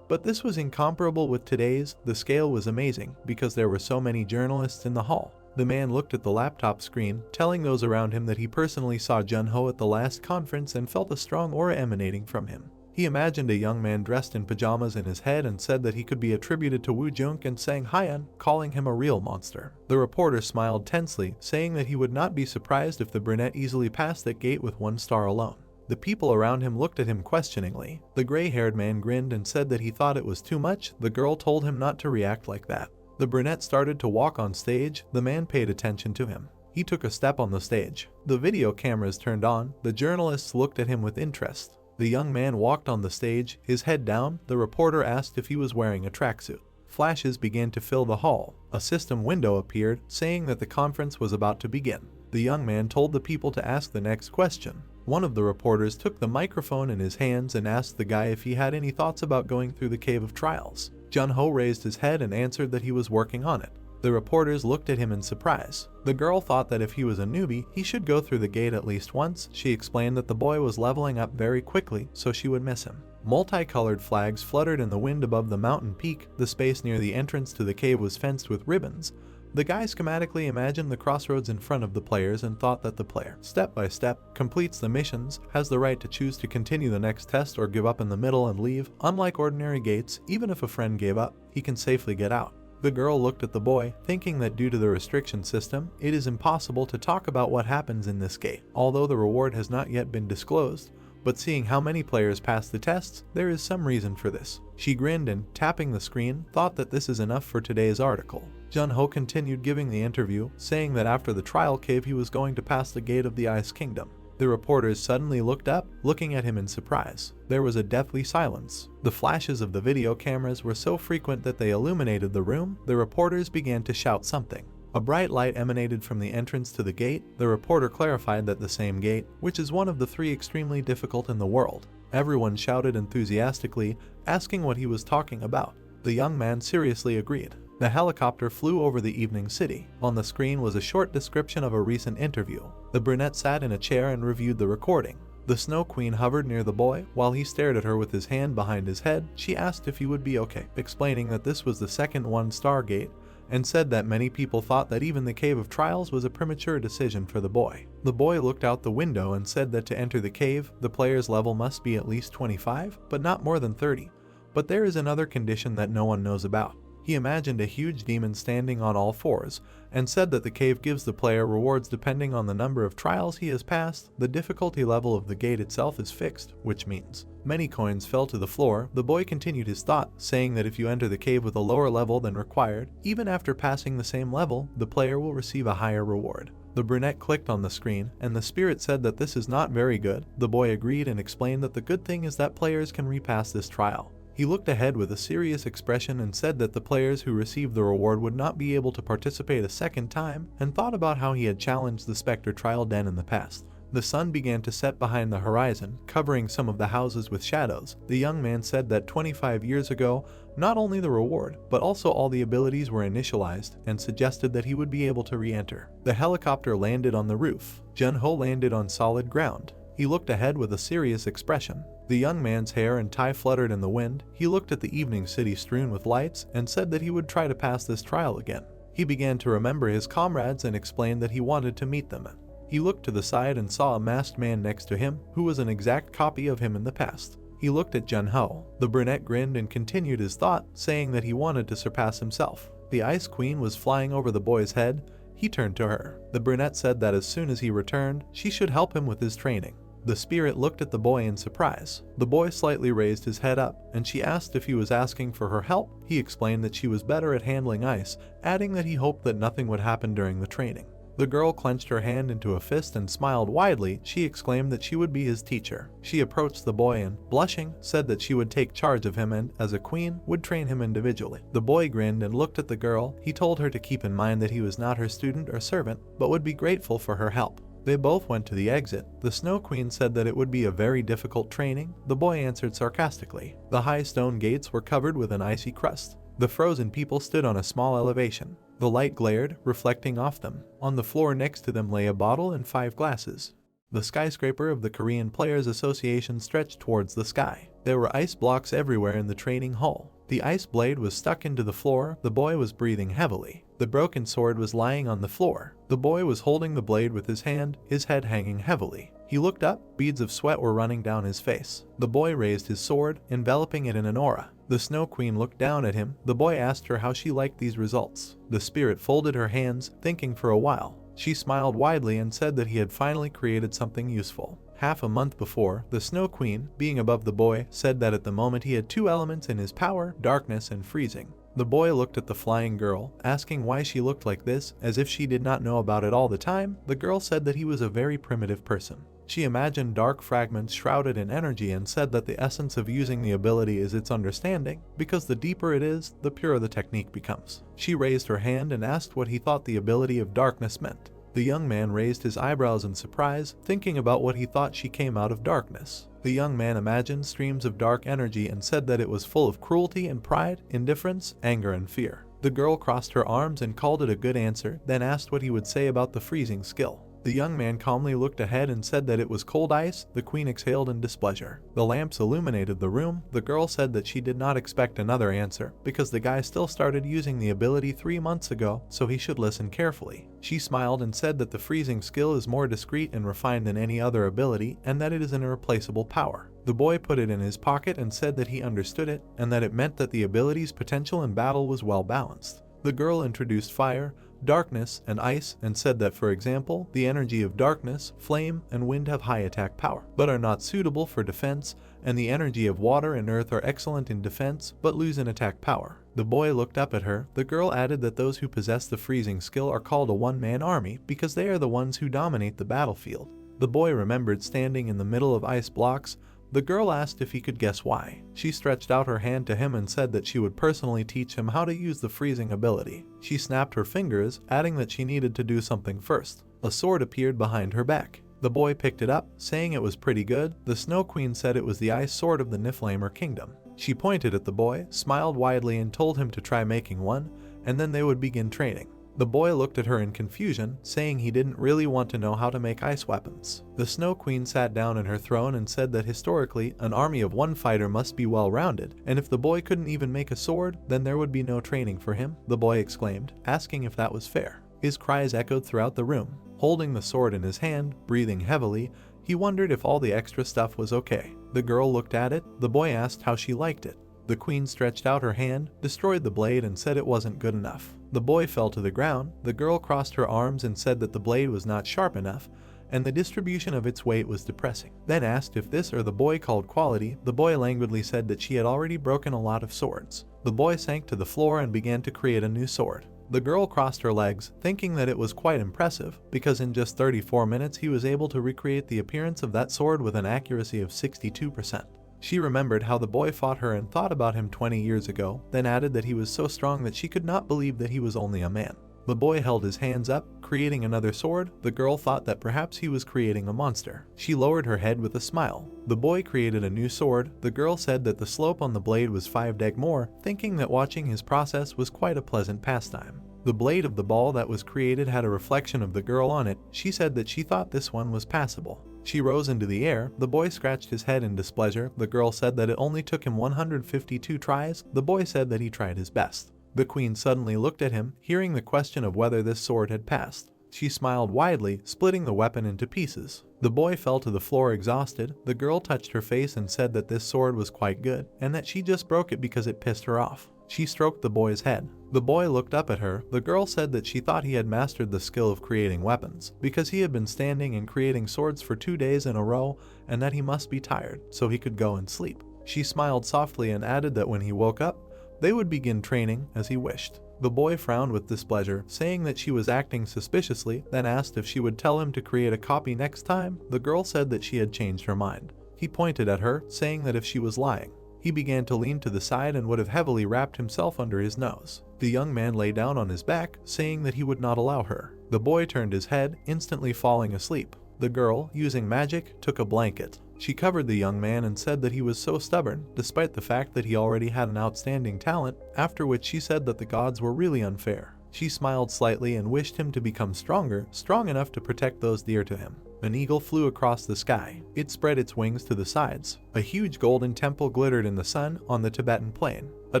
But this was incomparable with today's. The scale was amazing because there were so many journalists in the hall. The man looked at the laptop screen, telling those around him that he personally saw Junho at the last conference and felt a strong aura emanating from him. He imagined a young man dressed in pajamas in his head and said that he could be attributed to Wu Junk and sang Haiyan, calling him a real monster. The reporter smiled tensely, saying that he would not be surprised if the brunette easily passed that gate with 1 star alone. The people around him looked at him questioningly. The gray-haired man grinned and said that he thought it was too much. The girl told him not to react like that. The brunette started to walk on stage. The man paid attention to him. He took a step on the stage. The video cameras turned on. The journalists looked at him with interest. The young man walked on the stage, his head down. The reporter asked if he was wearing a tracksuit. Flashes began to fill the hall. A system window appeared, saying that the conference was about to begin. The young man told the people to ask the next question. One of the reporters took the microphone in his hands and asked the guy if he had any thoughts about going through the Cave of Trials. Junho raised his head and answered that he was working on it. The reporters looked at him in surprise. The girl thought that if he was a newbie, he should go through the gate at least once. She explained that the boy was leveling up very quickly, so she would miss him. Multicolored flags fluttered in the wind above the mountain peak. The space near the entrance to the cave was fenced with ribbons. The guy schematically imagined the crossroads in front of the players and thought that the player, step by step, completes the missions, has the right to choose to continue the next test or give up in the middle and leave. Unlike ordinary gates, even if a friend gave up, he can safely get out. The girl looked at the boy, thinking that due to the restriction system, it is impossible to talk about what happens in this gate. Although the reward has not yet been disclosed, but seeing how many players pass the tests, there is some reason for this. She grinned and, tapping the screen, thought that this is enough for today's article. Junho continued giving the interview, saying that after the trial cave he was going to pass the gate of the Ice Kingdom. The reporters suddenly looked up, looking at him in surprise. There was a deathly silence. The flashes of the video cameras were so frequent that they illuminated the room. The reporters began to shout something. A bright light emanated from the entrance to the gate. The reporter clarified that the same gate, which is one of the 3 extremely difficult in the world. Everyone shouted enthusiastically, asking what he was talking about. The young man seriously agreed. The helicopter flew over the evening city. On the screen was a short description of a recent interview. The brunette sat in a chair and reviewed the recording. The Snow Queen hovered near the boy. While he stared at her with his hand behind his head, she asked if he would be okay, explaining that this was the second 1-star gate, and said that many people thought that even the Cave of Trials was a premature decision for the boy. The boy looked out the window and said that to enter the cave, the player's level must be at least 25, but not more than 30. But there is another condition that no one knows about. He imagined a huge demon standing on all 4s, and said that the cave gives the player rewards depending on the number of trials he has passed. The difficulty level of the gate itself is fixed, which means many coins fell to the floor. The boy continued his thought, saying that if you enter the cave with a lower level than required, even after passing the same level, the player will receive a higher reward. The brunette clicked on the screen, and the spirit said that this is not very good. The boy agreed and explained that the good thing is that players can repass this trial. He looked ahead with a serious expression and said that the players who received the reward would not be able to participate a second time, and thought about how he had challenged the Spectre trial den in the past. The sun began to set behind the horizon, covering some of the houses with shadows. The young man said that 25 years ago, not only the reward, but also all the abilities were initialized, and suggested that he would be able to re-enter. The helicopter landed on the roof. Jun-ho landed on solid ground. He looked ahead with a serious expression. The young man's hair and tie fluttered in the wind. He looked at the evening city strewn with lights and said that he would try to pass this trial again. He began to remember his comrades and explained that he wanted to meet them. He looked to the side and saw a masked man next to him, who was an exact copy of him in the past. He looked at Jun-ho. The brunette grinned and continued his thought, saying that he wanted to surpass himself. The Ice Queen was flying over the boy's head. He turned to her. The brunette said that as soon as he returned, she should help him with his training. The spirit looked at the boy in surprise. The boy slightly raised his head up, and she asked if he was asking for her help. He explained that she was better at handling ice, adding that he hoped that nothing would happen during the training. The girl clenched her hand into a fist and smiled widely. She exclaimed that she would be his teacher. She approached the boy and, blushing, said that she would take charge of him and, as a queen, would train him individually. The boy grinned and looked at the girl. He told her to keep in mind that he was not her student or servant, but would be grateful for her help. They both went to the exit. The Snow Queen said that it would be a very difficult training. The boy answered sarcastically. The high stone gates were covered with an icy crust. The frozen people stood on a small elevation. The light glared, reflecting off them. On the floor next to them lay a bottle and 5 glasses. The skyscraper of the Korean Players Association stretched towards the sky. There were ice blocks everywhere in the training hall. The ice blade was stuck into the floor. The boy was breathing heavily. The broken sword was lying on the floor. The boy was holding the blade with his hand, his head hanging heavily. He looked up. Beads of sweat were running down his face. The boy raised his sword, enveloping it in an aura. The Snow Queen looked down at him. The boy asked her how she liked these results. The spirit folded her hands, thinking for a while. She smiled widely and said that he had finally created something useful. Half a month before, the Snow Queen, being above the boy, said that at the moment he had 2 elements in his power, darkness and freezing. The boy looked at the flying girl, asking why she looked like this, as if she did not know about it all the time. The girl said that he was a very primitive person. She imagined dark fragments shrouded in energy and said that the essence of using the ability is its understanding, because the deeper it is, the purer the technique becomes. She raised her hand and asked what he thought the ability of darkness meant. The young man raised his eyebrows in surprise, thinking about what he thought she came out of darkness. The young man imagined streams of dark energy and said that it was full of cruelty and pride, indifference, anger and fear. The girl crossed her arms and called it a good answer, then asked what he would say about the freezing skill. The young man calmly looked ahead and said that it was cold ice. The queen exhaled in displeasure. The lamps illuminated the room. The girl said that she did not expect another answer, because the guy still started using the ability 3 months ago, so he should listen carefully. She smiled and said that the freezing skill is more discreet and refined than any other ability, and that it is an irreplaceable power. The boy put it in his pocket and said that he understood it, and that it meant that the ability's potential in battle was well balanced. The girl introduced fire, darkness, and ice, and said that, for example, the energy of darkness, flame, and wind have high attack power, but are not suitable for defense, and the energy of water and earth are excellent in defense, but lose in attack power. The boy looked up at her. The girl added that those who possess the freezing skill are called a one-man army, because they are the ones who dominate the battlefield. The boy remembered standing in the middle of ice blocks. The girl asked if he could guess why. She stretched out her hand to him and said that she would personally teach him how to use the freezing ability. She snapped her fingers, adding that she needed to do something first. A sword appeared behind her back. The boy picked it up, saying it was pretty good. The Snow Queen said it was the ice sword of the Niflheimr kingdom. She pointed at the boy, smiled widely and told him to try making one, and then they would begin training. The boy looked at her in confusion, saying he didn't really want to know how to make ice weapons. The Snow Queen sat down in her throne and said that historically, an army of one fighter must be well-rounded, and if the boy couldn't even make a sword, then there would be no training for him. The boy exclaimed, asking if that was fair. His cries echoed throughout the room. Holding the sword in his hand, breathing heavily, he wondered if all the extra stuff was okay. The girl looked at it. The boy asked how she liked it. The queen stretched out her hand, destroyed the blade, and said it wasn't good enough. The boy fell to the ground. The girl crossed her arms and said that the blade was not sharp enough, and the distribution of its weight was depressing. Then asked if this or the boy called quality. The boy languidly said that she had already broken a lot of swords. The boy sank to the floor and began to create a new sword. The girl crossed her legs, thinking that it was quite impressive, because in just 34 minutes he was able to recreate the appearance of that sword with an accuracy of 62%. She remembered how the boy fought her and thought about him 20 years ago, then added that he was so strong that she could not believe that he was only a man. The boy held his hands up, creating another sword. The girl thought that perhaps he was creating a monster. She lowered her head with a smile. The boy created a new sword. The girl said that the slope on the blade was 5 deg more, thinking that watching his process was quite a pleasant pastime. The blade of the ball that was created had a reflection of the girl on it. She said that she thought this one was passable. She rose into the air. The boy scratched his head in displeasure. The girl said that it only took him 152 tries. The boy said that he tried his best. The queen suddenly looked at him, hearing the question of whether this sword had passed. She smiled widely, splitting the weapon into pieces. The boy fell to the floor exhausted. The girl touched her face and said that this sword was quite good, and that she just broke it because it pissed her off. She stroked the boy's head. The boy looked up at her. The girl said that she thought he had mastered the skill of creating weapons, because he had been standing and creating swords for 2 days in a row, and that he must be tired, so he could go and sleep. She smiled softly and added that when he woke up, they would begin training as he wished. The boy frowned with displeasure, saying that she was acting suspiciously, then asked if she would tell him to create a copy next time. The girl said that she had changed her mind. He pointed at her, saying that if she was lying. He began to lean to the side and would have heavily wrapped himself under his nose. The young man lay down on his back, saying that he would not allow her. The boy turned his head, instantly falling asleep. The girl, using magic, took a blanket. She covered the young man and said that he was so stubborn, despite the fact that he already had an outstanding talent, after which she said that the gods were really unfair. She smiled slightly and wished him to become stronger, strong enough to protect those dear to him. An eagle flew across the sky. It spread its wings to the sides. A huge golden temple glittered in the sun on the Tibetan plain. A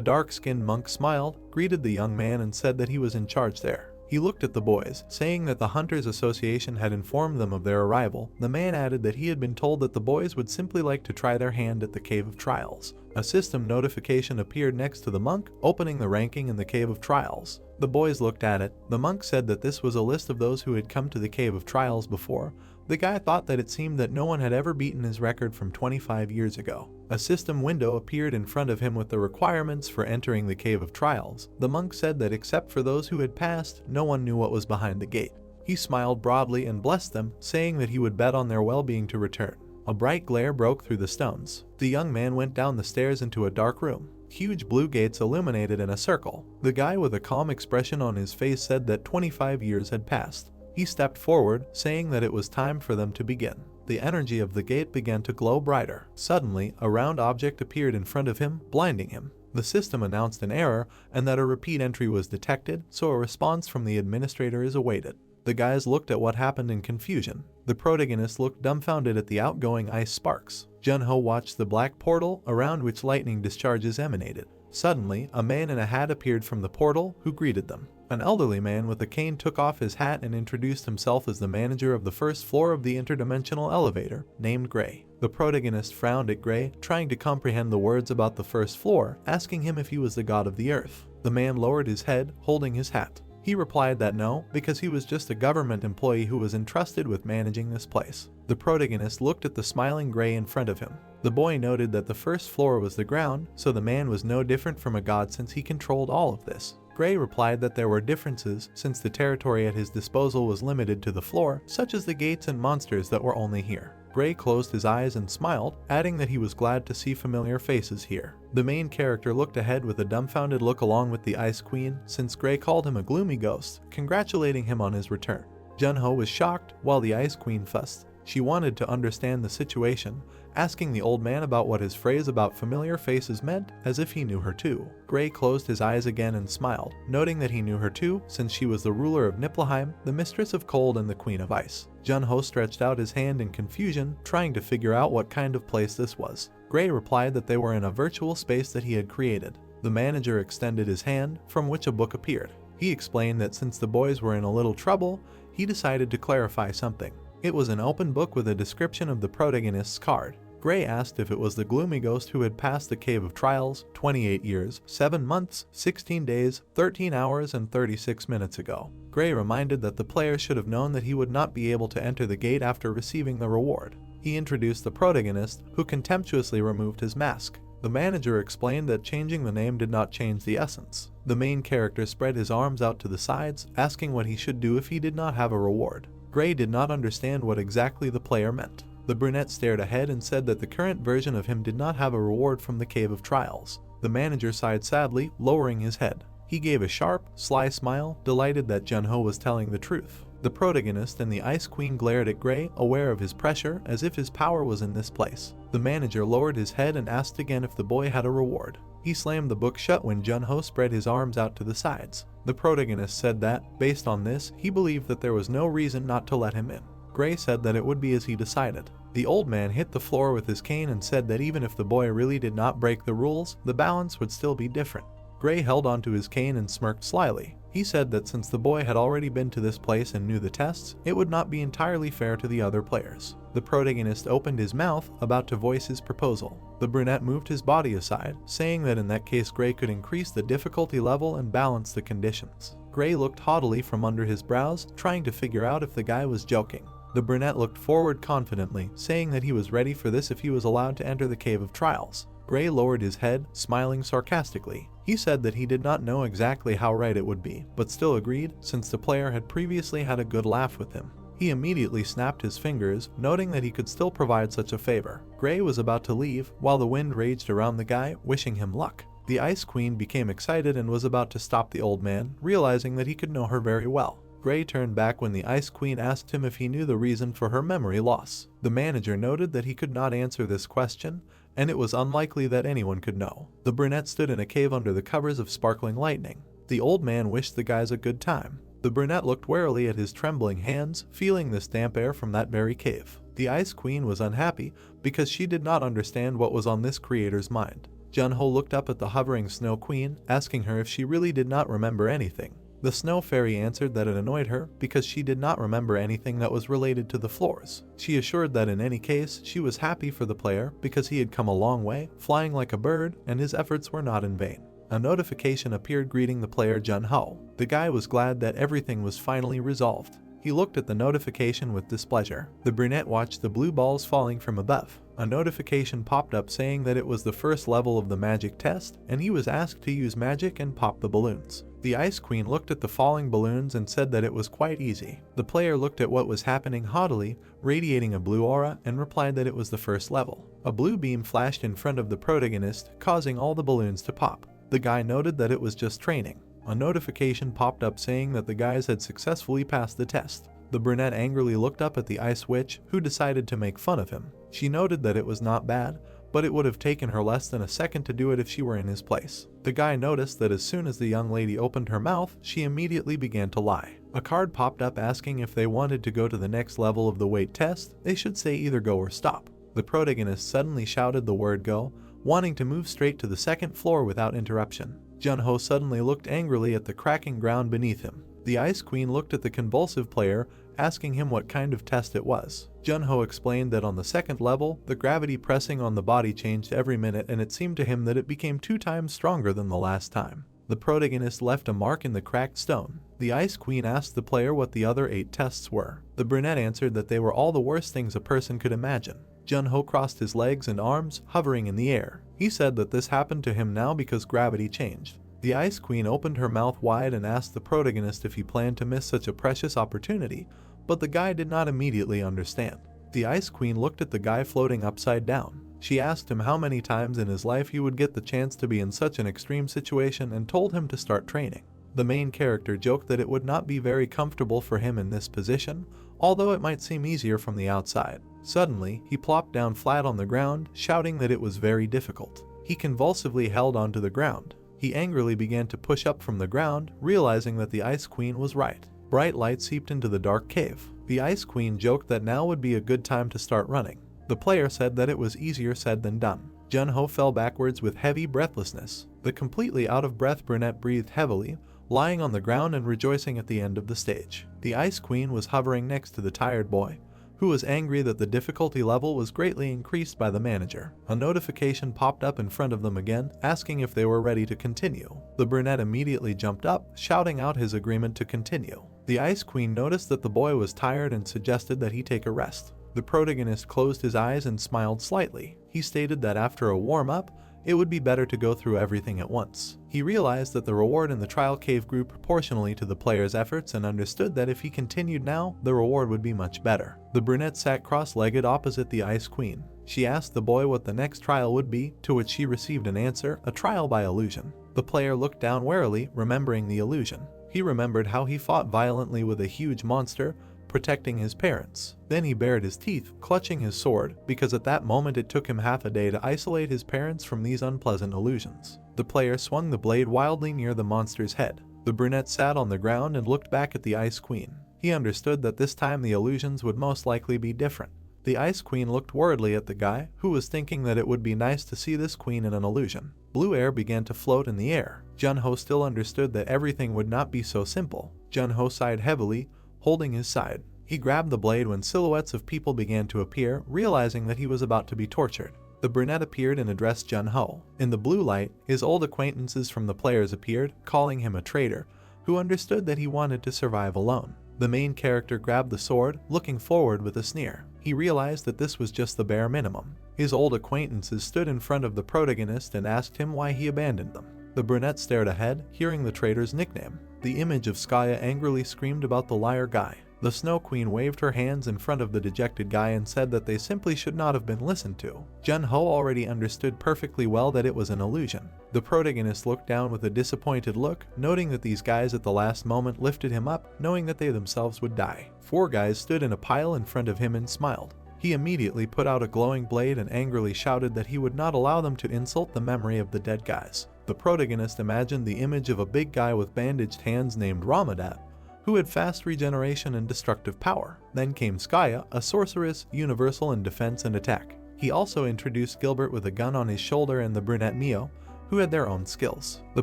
dark-skinned monk smiled, greeted the young man and said that he was in charge there. He looked at the boys, saying that the Hunters Association had informed them of their arrival. The man added that he had been told that the boys would simply like to try their hand at the Cave of Trials. A system notification appeared next to the monk, opening the ranking in the Cave of Trials. The boys looked at it. The monk said that this was a list of those who had come to the Cave of Trials before. The guy thought that it seemed that no one had ever beaten his record from 25 years ago. A system window appeared in front of him with the requirements for entering the Cave of Trials. The monk said that except for those who had passed, no one knew what was behind the gate. He smiled broadly and blessed them, saying that he would bet on their well-being to return. A bright glare broke through the stones. The young man went down the stairs into a dark room. Huge blue gates illuminated in a circle. The guy with a calm expression on his face said that 25 years had passed. He stepped forward, saying that it was time for them to begin. The energy of the gate began to glow brighter. Suddenly, a round object appeared in front of him, blinding him. The system announced an error and that a repeat entry was detected, so a response from the administrator is awaited. The guys looked at what happened in confusion. The protagonist looked dumbfounded at the outgoing ice sparks. Jun-ho watched the black portal around which lightning discharges emanated. Suddenly, a man in a hat appeared from the portal, who greeted them. An elderly man with a cane took off his hat and introduced himself as the manager of the first floor of the interdimensional elevator, named Gray. The protagonist frowned at Gray, trying to comprehend the words about the first floor, asking him if he was the god of the earth. The man lowered his head, holding his hat. He replied that no, because he was just a government employee who was entrusted with managing this place. The protagonist looked at the smiling Gray in front of him. The boy noted that the first floor was the ground, so the man was no different from a god since he controlled all of this. Gray replied that there were differences since the territory at his disposal was limited to the floor, such as the gates and monsters that were only here. Gray closed his eyes and smiled, adding that he was glad to see familiar faces here. The main character looked ahead with a dumbfounded look along with the Ice Queen, since Gray called him a gloomy ghost, congratulating him on his return. Jun-ho was shocked, while the Ice Queen fussed. She wanted to understand the situation, asking the old man about what his phrase about familiar faces meant, as if he knew her too. Gray closed his eyes again and smiled, noting that he knew her too, since she was the ruler of Niflheim, the mistress of cold and the queen of ice. Jun-ho stretched out his hand in confusion, trying to figure out what kind of place this was. Gray replied that they were in a virtual space that he had created. The manager extended his hand, from which a book appeared. He explained that since the boys were in a little trouble, he decided to clarify something. It was an open book with a description of the protagonist's card. Gray asked if it was the gloomy ghost who had passed the Cave of Trials 28 years, 7 months, 16 days, 13 hours, and 36 minutes ago. Gray reminded that the player should have known that he would not be able to enter the gate after receiving the reward. He introduced the protagonist, who contemptuously removed his mask. The manager explained that changing the name did not change the essence. The main character spread his arms out to the sides, asking what he should do if he did not have a reward. Gray did not understand what exactly the player meant. The brunette stared ahead and said that the current version of him did not have a reward from the Cave of Trials. The manager sighed sadly, lowering his head. He gave a sharp, sly smile, delighted that Junho was telling the truth. The protagonist and the Ice Queen glared at Gray, aware of his pressure, as if his power was in this place. The manager lowered his head and asked again if the boy had a reward. He slammed the book shut when Junho spread his arms out to the sides. The protagonist said that, based on this, he believed that there was no reason not to let him in. Gray said that it would be as he decided. The old man hit the floor with his cane and said that even if the boy really did not break the rules, the balance would still be different. Gray held onto his cane and smirked slyly. He said that since the boy had already been to this place and knew the tests, it would not be entirely fair to the other players. The protagonist opened his mouth, about to voice his proposal. The brunette moved his body aside, saying that in that case Gray could increase the difficulty level and balance the conditions. Gray looked haughtily from under his brows, trying to figure out if the guy was joking. The brunette looked forward confidently, saying that he was ready for this if he was allowed to enter the Cave of Trials. Gray lowered his head, smiling sarcastically. He said that he did not know exactly how right it would be, but still agreed, since the player had previously had a good laugh with him. He immediately snapped his fingers, noting that he could still provide such a favor. Gray was about to leave, while the wind raged around the guy, wishing him luck. The Ice Queen became excited and was about to stop the old man, realizing that he could know her very well. Gray turned back when the Ice Queen asked him if he knew the reason for her memory loss. The manager noted that he could not answer this question, and it was unlikely that anyone could know. The brunette stood in a cave under the covers of sparkling lightning. The old man wished the guys a good time. The brunette looked warily at his trembling hands, feeling this damp air from that very cave. The Ice Queen was unhappy because she did not understand what was on this creator's mind. Junho looked up at the hovering Snow Queen, asking her if she really did not remember anything. The Snow Fairy answered that it annoyed her because she did not remember anything that was related to the floors. She assured that in any case, she was happy for the player because he had come a long way, flying like a bird, and his efforts were not in vain. A notification appeared greeting the player Junho. The guy was glad that everything was finally resolved. He looked at the notification with displeasure. The brunette watched the blue balls falling from above. A notification popped up saying that it was the first level of the magic test, and he was asked to use magic and pop the balloons. The Ice Queen looked at the falling balloons and said that it was quite easy. The player looked at what was happening haughtily, radiating a blue aura, and replied that it was the first level. A blue beam flashed in front of the protagonist, causing all the balloons to pop. The guy noted that it was just training. A notification popped up saying that the guys had successfully passed the test. The brunette angrily looked up at the Ice Witch, who decided to make fun of him. She noted that it was not bad, but it would have taken her less than a second to do it if she were in his place. The guy noticed that as soon as the young lady opened her mouth, she immediately began to lie. A card popped up asking if they wanted to go to the next level of the weight test, they should say either go or stop. The protagonist suddenly shouted the word go, wanting to move straight to the second floor without interruption. Junho suddenly looked angrily at the cracking ground beneath him. The Ice Queen looked at the convulsive player, asking him what kind of test it was. Junho explained that on the second level, the gravity pressing on the body changed every minute and it seemed to him that it became 2 times stronger than the last time. The protagonist left a mark in the cracked stone. The Ice Queen asked the player what the other 8 tests were. The brunette answered that they were all the worst things a person could imagine. Junho crossed his legs and arms, hovering in the air. He said that this happened to him now because gravity changed. The Ice Queen opened her mouth wide and asked the protagonist if he planned to miss such a precious opportunity, but the guy did not immediately understand. The Ice Queen looked at the guy floating upside down. She asked him how many times in his life he would get the chance to be in such an extreme situation and told him to start training. The main character joked that it would not be very comfortable for him in this position, although it might seem easier from the outside. Suddenly, he plopped down flat on the ground, shouting that it was very difficult. He convulsively held onto the ground. He angrily began to push up from the ground, realizing that the Ice Queen was right. Bright light seeped into the dark cave. The Ice Queen joked that now would be a good time to start running. The player said that it was easier said than done. Junho fell backwards with heavy breathlessness. The completely out-of-breath brunette breathed heavily, lying on the ground and rejoicing at the end of the stage. The Ice Queen was hovering next to the tired boy, who was angry that the difficulty level was greatly increased by the manager. A notification popped up in front of them again, asking if they were ready to continue. The brunette immediately jumped up, shouting out his agreement to continue. The Ice Queen noticed that the boy was tired and suggested that he take a rest. The protagonist closed his eyes and smiled slightly. He stated that after a warm-up, It would be better to go through everything at once. He realized that the reward in the trial cave grew proportionally to the player's efforts and understood that if he continued now, the reward would be much better. The brunette sat cross-legged opposite the Ice Queen. She asked the boy what the next trial would be, to which she received an answer, a trial by illusion. The player looked down warily, remembering the illusion. He remembered how he fought violently with a huge monster, protecting his parents. Then he bared his teeth, clutching his sword, because at that moment it took him half a day to isolate his parents from these unpleasant illusions. The player swung the blade wildly near the monster's head. The brunette sat on the ground and looked back at the Ice Queen. He understood that this time the illusions would most likely be different. The Ice Queen looked worriedly at the guy, who was thinking that it would be nice to see this queen in an illusion. Blue air began to float in the air. Junho still understood that everything would not be so simple. Junho sighed heavily, holding his side. He grabbed the blade when silhouettes of people began to appear, realizing that he was about to be tortured. The brunette appeared and addressed Junho. In the blue light, his old acquaintances from the players appeared, calling him a traitor, who understood that he wanted to survive alone. The main character grabbed the sword, looking forward with a sneer. He realized that this was just the bare minimum. His old acquaintances stood in front of the protagonist and asked him why he abandoned them. The brunette stared ahead, hearing the traitor's nickname. The image of Skaya angrily screamed about the liar guy. The Snow Queen waved her hands in front of the dejected guy and said that they simply should not have been listened to. Junho already understood perfectly well that it was an illusion. The protagonist looked down with a disappointed look, noting that these guys at the last moment lifted him up, knowing that they themselves would die. 4 guys stood in a pile in front of him and smiled. He immediately put out a glowing blade and angrily shouted that he would not allow them to insult the memory of the dead guys. The protagonist imagined the image of a big guy with bandaged hands named Ramadat, who had fast regeneration and destructive power. Then came Skaya, a sorceress, universal in defense and attack. He also introduced Gilbert with a gun on his shoulder and the brunette Mio, who had their own skills. The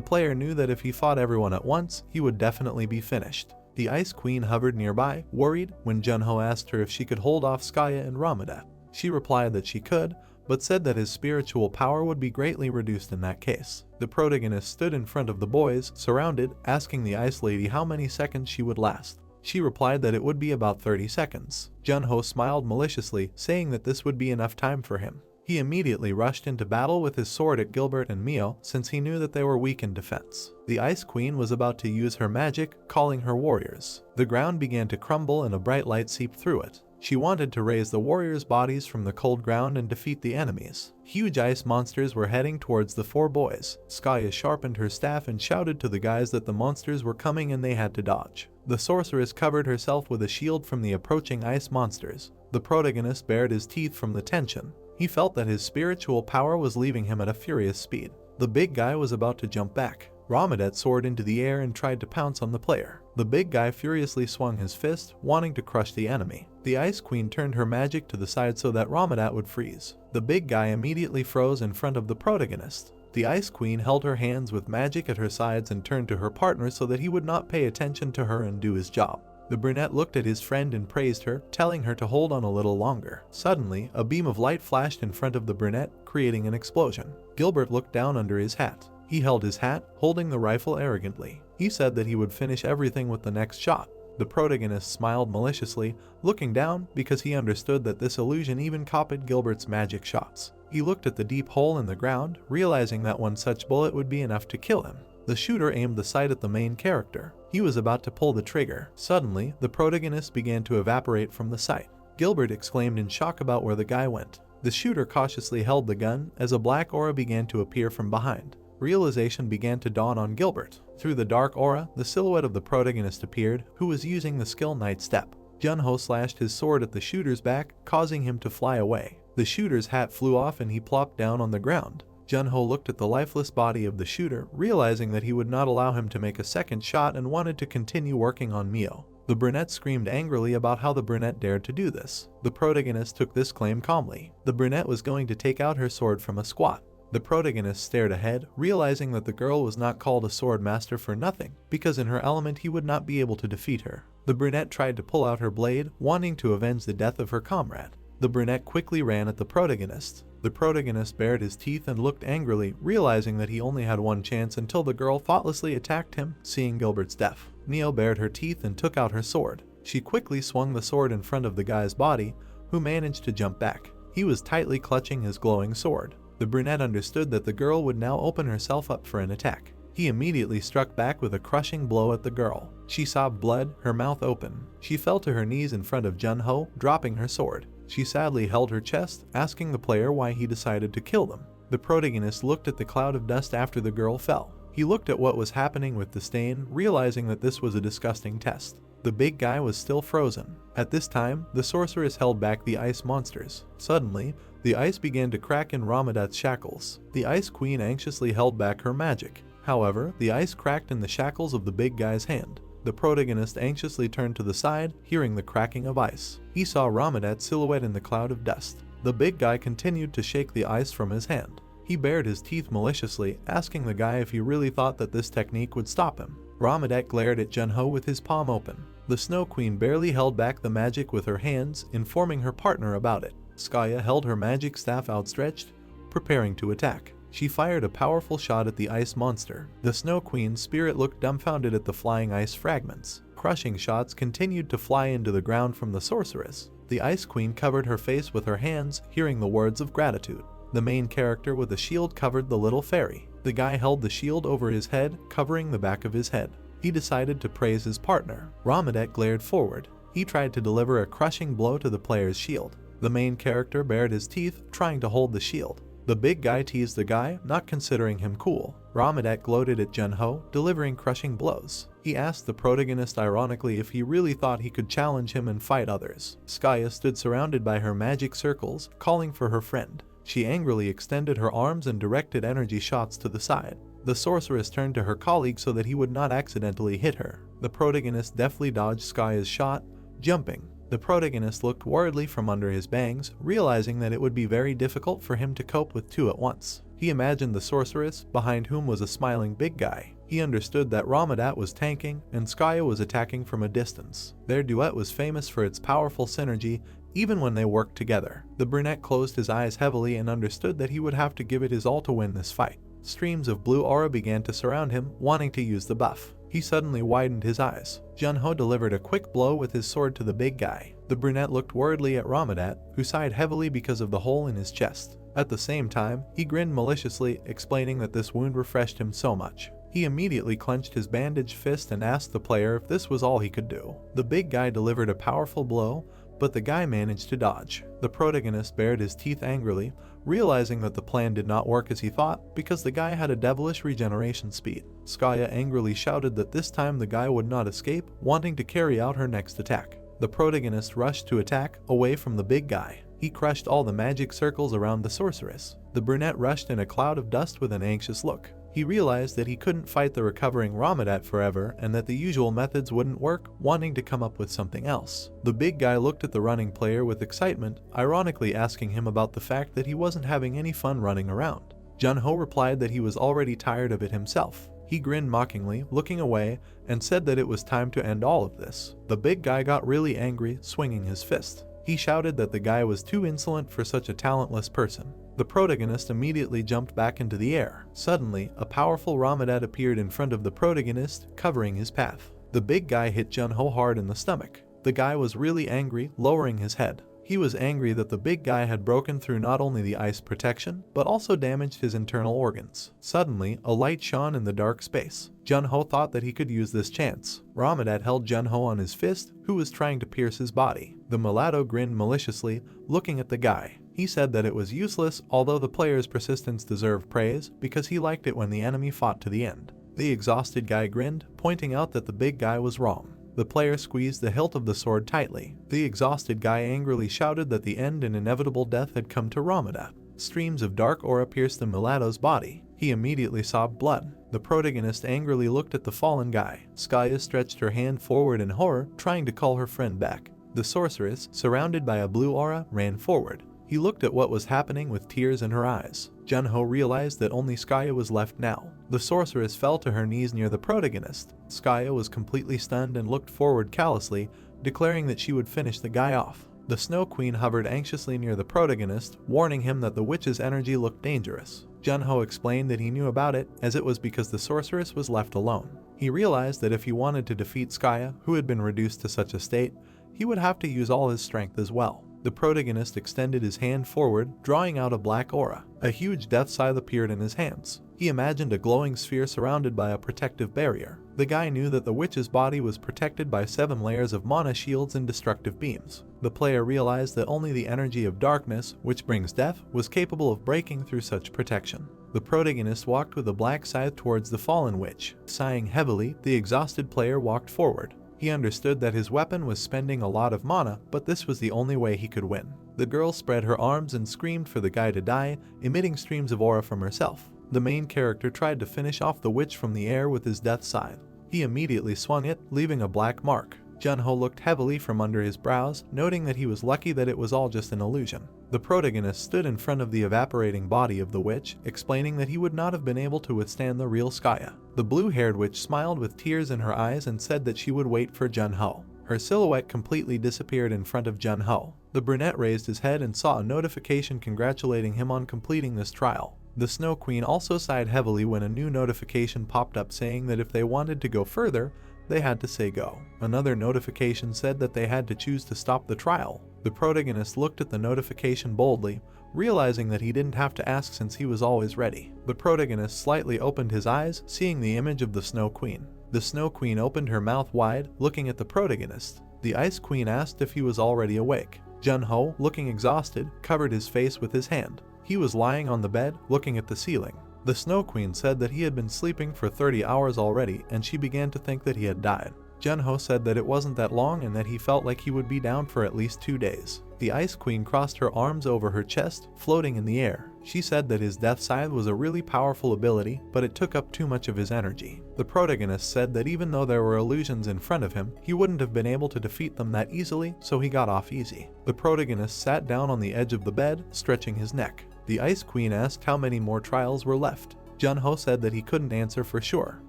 player knew that if he fought everyone at once, he would definitely be finished. The Ice Queen hovered nearby, worried, when Junho asked her if she could hold off Skaya and Ramadat. She replied that she could, but said that his spiritual power would be greatly reduced in that case. The protagonist stood in front of the boys, surrounded, asking the Ice Lady how many seconds she would last. She replied that it would be about 30 seconds. Junho smiled maliciously, saying that this would be enough time for him. He immediately rushed into battle with his sword at Gilbert and Mio, since he knew that they were weak in defense. The Ice Queen was about to use her magic, calling her warriors. The ground began to crumble and a bright light seeped through it. She wanted to raise the warriors' bodies from the cold ground and defeat the enemies. Huge ice monsters were heading towards the 4 boys. Skaya sharpened her staff and shouted to the guys that the monsters were coming and they had to dodge. The sorceress covered herself with a shield from the approaching ice monsters. The protagonist bared his teeth from the tension. He felt that his spiritual power was leaving him at a furious speed. The big guy was about to jump back. Ramadat soared into the air and tried to pounce on the player. The big guy furiously swung his fist, wanting to crush the enemy. The Ice Queen turned her magic to the side so that Ramadat would freeze. The big guy immediately froze in front of the protagonist. The Ice Queen held her hands with magic at her sides and turned to her partner so that he would not pay attention to her and do his job. The brunette looked at his friend and praised her, telling her to hold on a little longer. Suddenly, a beam of light flashed in front of the brunette, creating an explosion. Gilbert looked down under his hat. He held his hat, holding the rifle arrogantly. He said that he would finish everything with the next shot. The protagonist smiled maliciously, looking down because he understood that this illusion even copied Gilbert's magic shots. He looked at the deep hole in the ground, realizing that one such bullet would be enough to kill him. The shooter aimed the sight at the main character. He was about to pull the trigger. Suddenly, the protagonist began to evaporate from the sight. Gilbert exclaimed in shock about where the guy went. The shooter cautiously held the gun as a black aura began to appear from behind. Realization began to dawn on Gilbert. Through the dark aura, the silhouette of the protagonist appeared, who was using the skill Night Step. Junho slashed his sword at the shooter's back, causing him to fly away. The shooter's hat flew off and he plopped down on the ground. Junho looked at the lifeless body of the shooter, realizing that he would not allow him to make a second shot and wanted to continue working on Mio. The brunette screamed angrily about how the brunette dared to do this. The protagonist took this claim calmly. The brunette was going to take out her sword from a squat. The protagonist stared ahead, realizing that the girl was not called a sword master for nothing, because in her element he would not be able to defeat her. The brunette tried to pull out her blade, wanting to avenge the death of her comrade. The brunette quickly ran at the protagonist. The protagonist bared his teeth and looked angrily, realizing that he only had one chance until the girl thoughtlessly attacked him, seeing Gilbert's death. Neo bared her teeth and took out her sword. She quickly swung the sword in front of the guy's body, who managed to jump back. He was tightly clutching his glowing sword. The brunette understood that the girl would now open herself up for an attack. He immediately struck back with a crushing blow at the girl. She saw blood, her mouth open. She fell to her knees in front of Jun-ho, dropping her sword. She sadly held her chest, asking the player why he decided to kill them. The protagonist looked at the cloud of dust after the girl fell. He looked at what was happening with the stain, realizing that this was a disgusting test. The big guy was still frozen. At this time, the sorceress held back the ice monsters. Suddenly, the ice began to crack in Ramadat's shackles. The Ice Queen anxiously held back her magic. However, the ice cracked in the shackles of the big guy's hand. The protagonist anxiously turned to the side, hearing the cracking of ice. He saw Ramadat's silhouette in the cloud of dust. The big guy continued to shake the ice from his hand. He bared his teeth maliciously, asking the guy if he really thought that this technique would stop him. Ramadat glared at Jun-ho with his palm open. The Snow Queen barely held back the magic with her hands, informing her partner about it. Skaya held her magic staff outstretched, preparing to attack. She fired a powerful shot at the ice monster. The Snow Queen's spirit looked dumbfounded at the flying ice fragments. Crushing shots continued to fly into the ground from the sorceress. The Ice Queen covered her face with her hands, hearing the words of gratitude. The main character with a shield covered the little fairy. The guy held the shield over his head, covering the back of his head. He decided to praise his partner. Ramadat glared forward. He tried to deliver a crushing blow to the player's shield. The main character bared his teeth, trying to hold the shield. The big guy teased the guy, not considering him cool. Ramadat gloated at Jun-ho, delivering crushing blows. He asked the protagonist ironically if he really thought he could challenge him and fight others. Skaya stood surrounded by her magic circles, calling for her friend. She angrily extended her arms and directed energy shots to the side. The sorceress turned to her colleague so that he would not accidentally hit her. The protagonist deftly dodged Skaya's shot, jumping. The protagonist looked worriedly from under his bangs, realizing that it would be very difficult for him to cope with two at once. He imagined the sorceress, behind whom was a smiling big guy. He understood that Ramadat was tanking and Skaya was attacking from a distance. Their duet was famous for its powerful synergy, even when they worked together. The brunette closed his eyes heavily and understood that he would have to give it his all to win this fight. Streams of blue aura began to surround him, wanting to use the buff. He suddenly widened his eyes. Jun-ho delivered a quick blow with his sword to the big guy. The brunette looked worriedly at Ramadat, who sighed heavily because of the hole in his chest. At the same time, he grinned maliciously, explaining that this wound refreshed him so much. He immediately clenched his bandaged fist and asked the player if this was all he could do. The big guy delivered a powerful blow, but the guy managed to dodge. The protagonist bared his teeth angrily, realizing that the plan did not work as he thought because the guy had a devilish regeneration speed. Skaya angrily shouted that this time the guy would not escape, wanting to carry out her next attack. The protagonist rushed to attack, away from the big guy. He crushed all the magic circles around the sorceress. The brunette rushed in a cloud of dust with an anxious look. He realized that he couldn't fight the recovering Ramadat forever and that the usual methods wouldn't work, wanting to come up with something else. The big guy looked at the running player with excitement, ironically asking him about the fact that he wasn't having any fun running around. Jun-ho replied that he was already tired of it himself. He grinned mockingly, looking away, and said that it was time to end all of this. The big guy got really angry, swinging his fist. He shouted that the guy was too insolent for such a talentless person. The protagonist immediately jumped back into the air. Suddenly, a powerful Ramadat appeared in front of the protagonist, covering his path. The big guy hit Jun-ho hard in the stomach. The guy was really angry, lowering his head. He was angry that the big guy had broken through not only the ice protection, but also damaged his internal organs. Suddenly, a light shone in the dark space. Jun-ho thought that he could use this chance. Ramadat held Jun-ho on his fist, who was trying to pierce his body. The mulatto grinned maliciously, looking at the guy. He said that it was useless, although the player's persistence deserved praise, because he liked it when the enemy fought to the end. The exhausted guy grinned, pointing out that the big guy was wrong. The player squeezed the hilt of the sword tightly. The exhausted guy angrily shouted that the end and inevitable death had come to Ramadat. Streams of dark aura pierced the mulatto's body. He immediately saw blood. The protagonist angrily looked at the fallen guy. Skaya stretched her hand forward in horror, trying to call her friend back. The sorceress, surrounded by a blue aura, ran forward. He looked at what was happening with tears in her eyes. Jun-ho realized that only Skaya was left now. The sorceress fell to her knees near the protagonist. Skaya was completely stunned and looked forward callously, declaring that she would finish the guy off. The Snow Queen hovered anxiously near the protagonist, warning him that the witch's energy looked dangerous. Jun-ho explained that he knew about it, as it was because the sorceress was left alone. He realized that if he wanted to defeat Skaya, who had been reduced to such a state, he would have to use all his strength as well. The protagonist extended his hand forward, drawing out a black aura. A huge death scythe appeared in his hands. He imagined a glowing sphere surrounded by a protective barrier. The guy knew that the witch's body was protected by 7 layers of mana shields and destructive beams. The player realized that only the energy of darkness, which brings death, was capable of breaking through such protection. The protagonist walked with a black scythe towards the fallen witch. Sighing heavily, the exhausted player walked forward. He understood that his weapon was spending a lot of mana, but this was the only way he could win. The girl spread her arms and screamed for the guy to die, emitting streams of aura from herself. The main character tried to finish off the witch from the air with his death scythe. He immediately swung it, leaving a black mark. Jun-ho looked heavily from under his brows, noting that he was lucky that it was all just an illusion. The protagonist stood in front of the evaporating body of the witch, explaining that he would not have been able to withstand the real Skaya. The blue-haired witch smiled with tears in her eyes and said that she would wait for Jun-ho. Her silhouette completely disappeared in front of Jun-ho. The brunette raised his head and saw a notification congratulating him on completing this trial. The Snow Queen also sighed heavily when a new notification popped up saying that if they wanted to go further, they had to say go. Another notification said that they had to choose to stop the trial. The protagonist looked at the notification boldly, realizing that he didn't have to ask since he was always ready. The protagonist slightly opened his eyes, seeing the image of the Snow Queen. The Snow Queen opened her mouth wide, looking at the protagonist. The Ice Queen asked if he was already awake. Jun-ho, looking exhausted, covered his face with his hand. He was lying on the bed, looking at the ceiling. The Snow Queen said that he had been sleeping for 30 hours already, and she began to think that he had died. Jun-ho said that it wasn't that long and that he felt like he would be down for at least 2 days. The Ice Queen crossed her arms over her chest, floating in the air. She said that his death scythe was a really powerful ability, but it took up too much of his energy. The protagonist said that even though there were illusions in front of him, he wouldn't have been able to defeat them that easily, so he got off easy. The protagonist sat down on the edge of the bed, stretching his neck. The Ice Queen asked how many more trials were left. Jun-ho said that he couldn't answer for sure.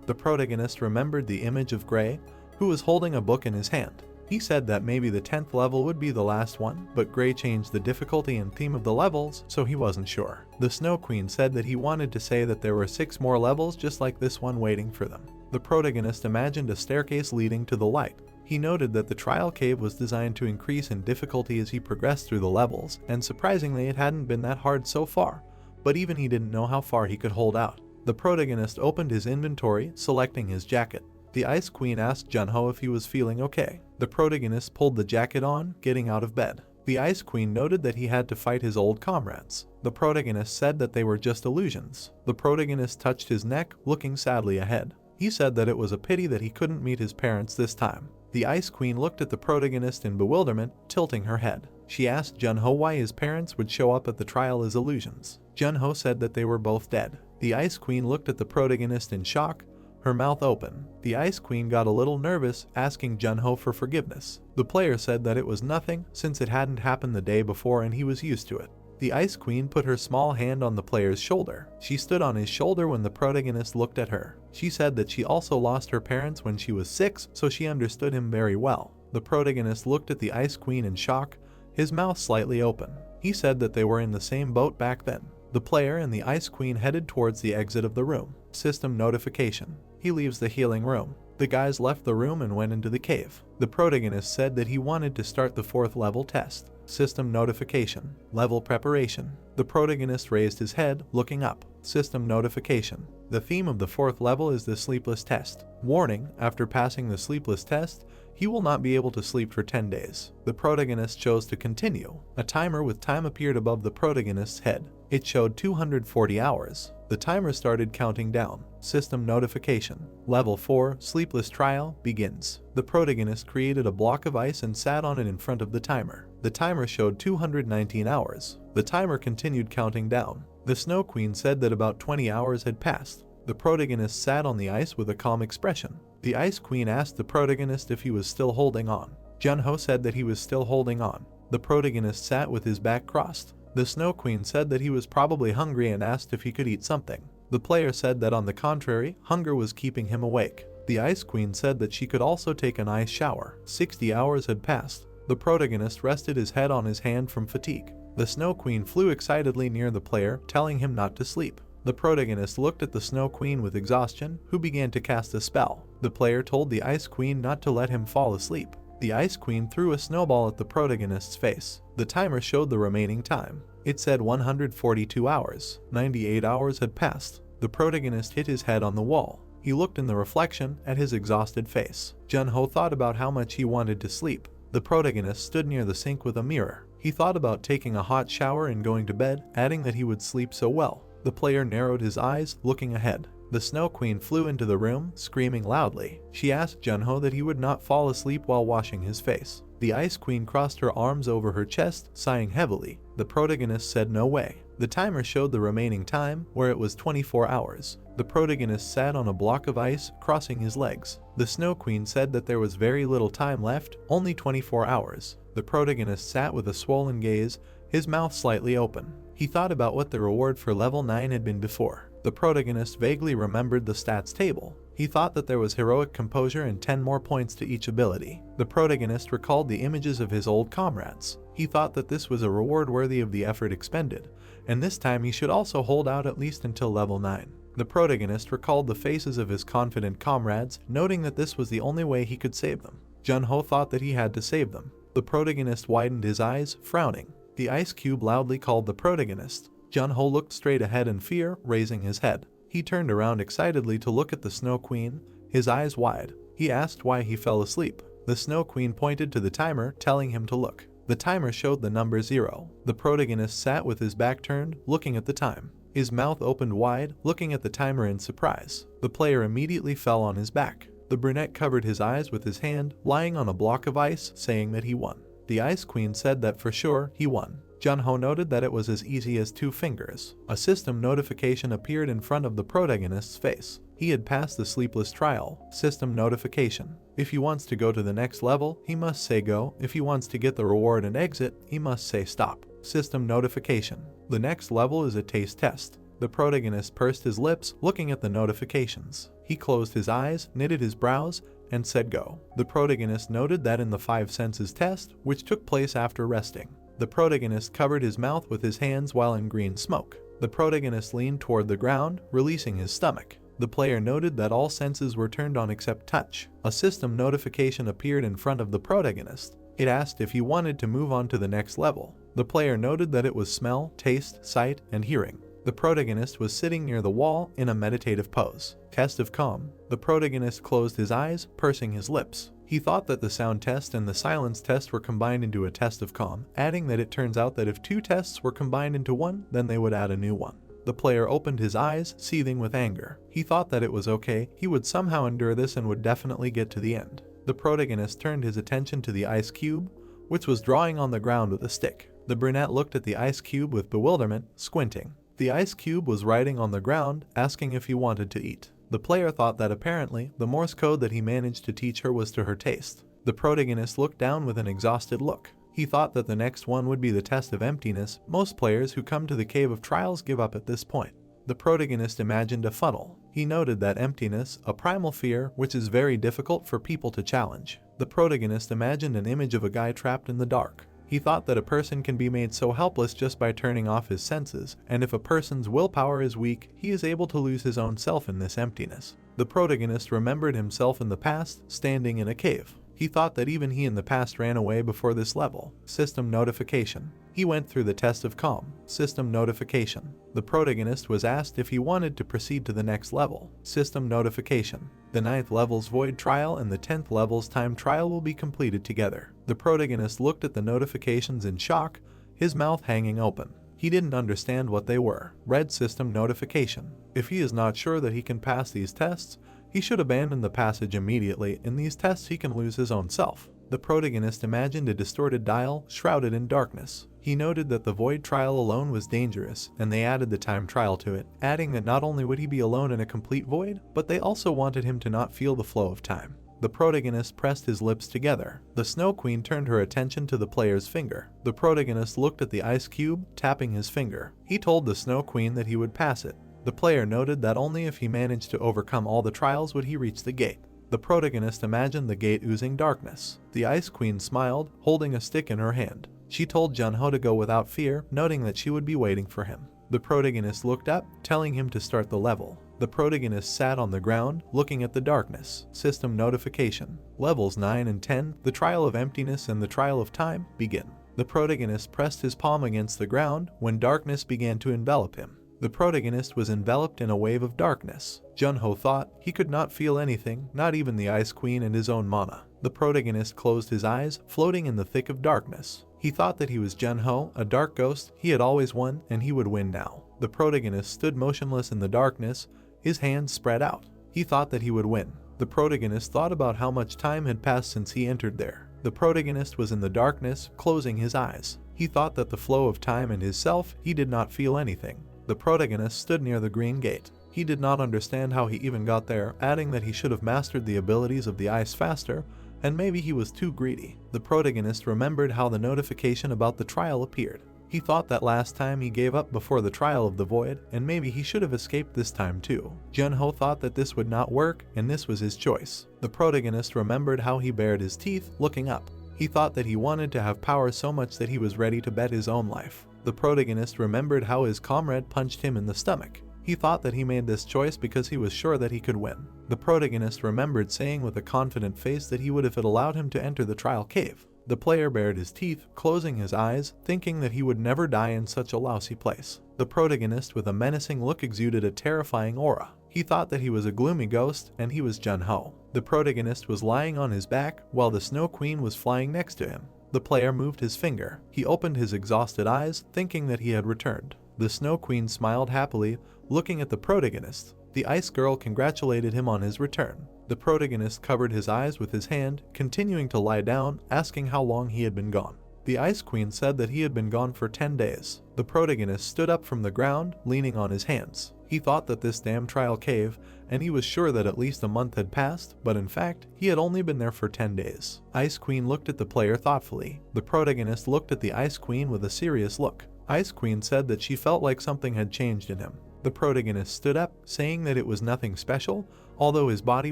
The protagonist remembered the image of Gray, who was holding a book in his hand. He said that maybe the 10th level would be the last one, but Gray changed the difficulty and theme of the levels, so he wasn't sure. The Snow Queen said that he wanted to say that there were 6 more levels just like this one waiting for them. The protagonist imagined a staircase leading to the light. He noted that the trial cave was designed to increase in difficulty as he progressed through the levels, and surprisingly it hadn't been that hard so far, but even he didn't know how far he could hold out. The protagonist opened his inventory, selecting his jacket. The Ice Queen asked Jun-ho if he was feeling okay. The protagonist pulled the jacket on, getting out of bed. The Ice Queen noted that he had to fight his old comrades. The protagonist said that they were just illusions. The protagonist touched his neck, looking sadly ahead. He said that it was a pity that he couldn't meet his parents this time. The Ice Queen looked at the protagonist in bewilderment, tilting her head. She asked Jun-ho why his parents would show up at the trial as illusions. Jun-ho said that they were both dead. The Ice Queen looked at the protagonist in shock, her mouth open. The Ice Queen got a little nervous, asking Jun-ho for forgiveness. The player said that it was nothing, since it hadn't happened the day before and he was used to it. The Ice Queen put her small hand on the player's shoulder. She stood on his shoulder when the protagonist looked at her. She said that she also lost her parents when she was 6, so she understood him very well. The protagonist looked at the Ice Queen in shock, his mouth slightly open. He said that they were in the same boat back then. The player and the Ice Queen headed towards the exit of the room. System notification. He leaves the healing room. The guys left the room and went into the cave. The protagonist said that he wanted to start the 4th level test. System notification. Level preparation. The protagonist raised his head, looking up. System notification. The theme of the 4th level is the sleepless test. Warning, after passing the sleepless test, he will not be able to sleep for 10 days. The protagonist chose to continue. A timer with time appeared above the protagonist's head. It showed 240 hours. The timer started counting down. System notification. Level 4, Sleepless Trial, begins. The protagonist created a block of ice and sat on it in front of the timer. The timer showed 219 hours. The timer continued counting down. The Snow Queen said that about 20 hours had passed. The protagonist sat on the ice with a calm expression. The Ice Queen asked the protagonist if he was still holding on. Jun-ho said that he was still holding on. The protagonist sat with his back crossed. The Snow Queen said that he was probably hungry and asked if he could eat something. The player said that on the contrary, hunger was keeping him awake. The Ice Queen said that she could also take an ice shower. 60 hours had passed. The protagonist rested his head on his hand from fatigue. The Snow Queen flew excitedly near the player, telling him not to sleep. The protagonist looked at the Snow Queen with exhaustion, who began to cast a spell. The player told the Ice Queen not to let him fall asleep. The Ice Queen threw a snowball at the protagonist's face. The timer showed the remaining time. It said 142 hours. 98 hours had passed. The protagonist hit his head on the wall. He looked in the reflection at his exhausted face. Jun-ho thought about how much he wanted to sleep. The protagonist stood near the sink with a mirror. He thought about taking a hot shower and going to bed, adding that he would sleep so well. The player narrowed his eyes, looking ahead. The Snow Queen flew into the room, screaming loudly. She asked Jun-ho that he would not fall asleep while washing his face. The Ice Queen crossed her arms over her chest, sighing heavily. The protagonist said no way. The timer showed the remaining time, where it was 24 hours. The protagonist sat on a block of ice, crossing his legs. The Snow Queen said that there was very little time left, only 24 hours. The protagonist sat with a swollen gaze, his mouth slightly open. He thought about what the reward for level 9 had been before. The protagonist vaguely remembered the stats table. He thought that there was heroic composure and 10 more points to each ability. The protagonist recalled the images of his old comrades. He thought that this was a reward worthy of the effort expended, and this time he should also hold out at least until level 9. The protagonist recalled the faces of his confident comrades, noting that this was the only way he could save them. Jun-ho thought that he had to save them. The protagonist widened his eyes, frowning. The ice cube loudly called the protagonist. Jun-ho looked straight ahead in fear, raising his head. He turned around excitedly to look at the Snow Queen, his eyes wide. He asked why he fell asleep. The Snow Queen pointed to the timer, telling him to look. The timer showed the number 0. The protagonist sat with his back turned, looking at the time. His mouth opened wide, looking at the timer in surprise. The player immediately fell on his back. The brunette covered his eyes with his hand, lying on a block of ice, saying that he won. The Ice Queen said that for sure he won. Jun-ho noted that it was as easy as 2 fingers. A system notification appeared in front of the protagonist's face. He had passed the sleepless trial. System notification. If he wants to go to the next level, he must say go. If he wants to get the reward and exit, he must say stop. System notification. The next level is a taste test. The protagonist pursed his lips, looking at the notifications. He closed his eyes, knitted his brows, and said go. The protagonist noted that in the 5 senses test, which took place after resting, the protagonist covered his mouth with his hands while in green smoke. The protagonist leaned toward the ground, releasing his stomach. The player noted that all senses were turned on except touch. A system notification appeared in front of the protagonist. It asked if he wanted to move on to the next level. The player noted that it was smell, taste, sight, and hearing. The protagonist was sitting near the wall in a meditative pose. Test of calm. The protagonist closed his eyes, pursing his lips. He thought that the sound test and the silence test were combined into a test of calm, adding that it turns out that if 2 tests were combined into one, then they would add a new one. The player opened his eyes, seething with anger. He thought that it was okay, he would somehow endure this and would definitely get to the end. The protagonist turned his attention to the ice cube, which was drawing on the ground with a stick. The brunette looked at the ice cube with bewilderment, squinting. The ice cube was writing on the ground, asking if he wanted to eat. The player thought that apparently, the Morse code that he managed to teach her was to her taste. The protagonist looked down with an exhausted look. He thought that the next one would be the test of emptiness. Most players who come to the Cave of Trials give up at this point. The protagonist imagined a funnel. He noted that emptiness, a primal fear, which is very difficult for people to challenge. The protagonist imagined an image of a guy trapped in the dark. He thought that a person can be made so helpless just by turning off his senses, and if a person's willpower is weak, he is able to lose his own self in this emptiness. The protagonist remembered himself in the past, standing in a cave. He thought that even he in the past ran away before this level. System notification. He went through the test of calm. System notification. The protagonist was asked if he wanted to proceed to the next level. System notification. The 9th level's void trial and the 10th level's time trial will be completed together. The protagonist looked at the notifications in shock, his mouth hanging open. He didn't understand what they were. Red system notification. If he is not sure that he can pass these tests, he should abandon the passage immediately. In these tests he can lose his own self. The protagonist imagined a distorted dial, shrouded in darkness. He noted that the void trial alone was dangerous, and they added the time trial to it, adding that not only would he be alone in a complete void, but they also wanted him to not feel the flow of time. The protagonist pressed his lips together. The Snow Queen turned her attention to the player's finger. The protagonist looked at the ice cube, tapping his finger. He told the Snow Queen that he would pass it. The player noted that only if he managed to overcome all the trials would he reach the gate. The protagonist imagined the gate oozing darkness. The Ice Queen smiled, holding a stick in her hand. She told Jun-ho to go without fear, noting that she would be waiting for him. The protagonist looked up, telling him to start the level. The protagonist sat on the ground, looking at the darkness. System notification. Levels 9 and 10, the Trial of Emptiness and the Trial of Time, begin. The protagonist pressed his palm against the ground when darkness began to envelop him. The protagonist was enveloped in a wave of darkness. Junho thought he could not feel anything, not even the Ice Queen and his own mana. The protagonist closed his eyes, floating in the thick of darkness. He thought that he was Junho, a dark ghost. He had always won, and he would win now. The protagonist stood motionless in the darkness, his hands spread out. He thought that he would win. The protagonist thought about how much time had passed since he entered there. The protagonist was in the darkness, closing his eyes. He thought that the flow of time and his self, he did not feel anything. The protagonist stood near the green gate. He did not understand how he even got there, adding that he should have mastered the abilities of the ice faster, and maybe he was too greedy. The protagonist remembered how the notification about the trial appeared. He thought that last time he gave up before the trial of the void, and maybe he should have escaped this time too. Junho thought that this would not work, and this was his choice. The protagonist remembered how he bared his teeth, looking up. He thought that he wanted to have power so much that he was ready to bet his own life. The protagonist remembered how his comrade punched him in the stomach. He thought that he made this choice because he was sure that he could win. The protagonist remembered saying with a confident face that he would if it allowed him to enter the trial cave. The player bared his teeth, closing his eyes, thinking that he would never die in such a lousy place. The protagonist with a menacing look exuded a terrifying aura. He thought that he was a gloomy ghost, and he was Junho. The protagonist was lying on his back, while the Snow Queen was flying next to him. The player moved his finger. He opened his exhausted eyes, thinking that he had returned. The Snow Queen smiled happily, looking at the protagonist. The Ice Girl congratulated him on his return. The protagonist covered his eyes with his hand, continuing to lie down, asking how long he had been gone. The Ice Queen said that he had been gone for 10 days. The protagonist stood up from the ground, leaning on his hands. He thought that this damn trial cave, and he was sure that at least a month had passed, but in fact, he had only been there for 10 days. Ice Queen looked at the player thoughtfully. The protagonist looked at the Ice Queen with a serious look. Ice Queen said that she felt like something had changed in him. The protagonist stood up, saying that it was nothing special, although his body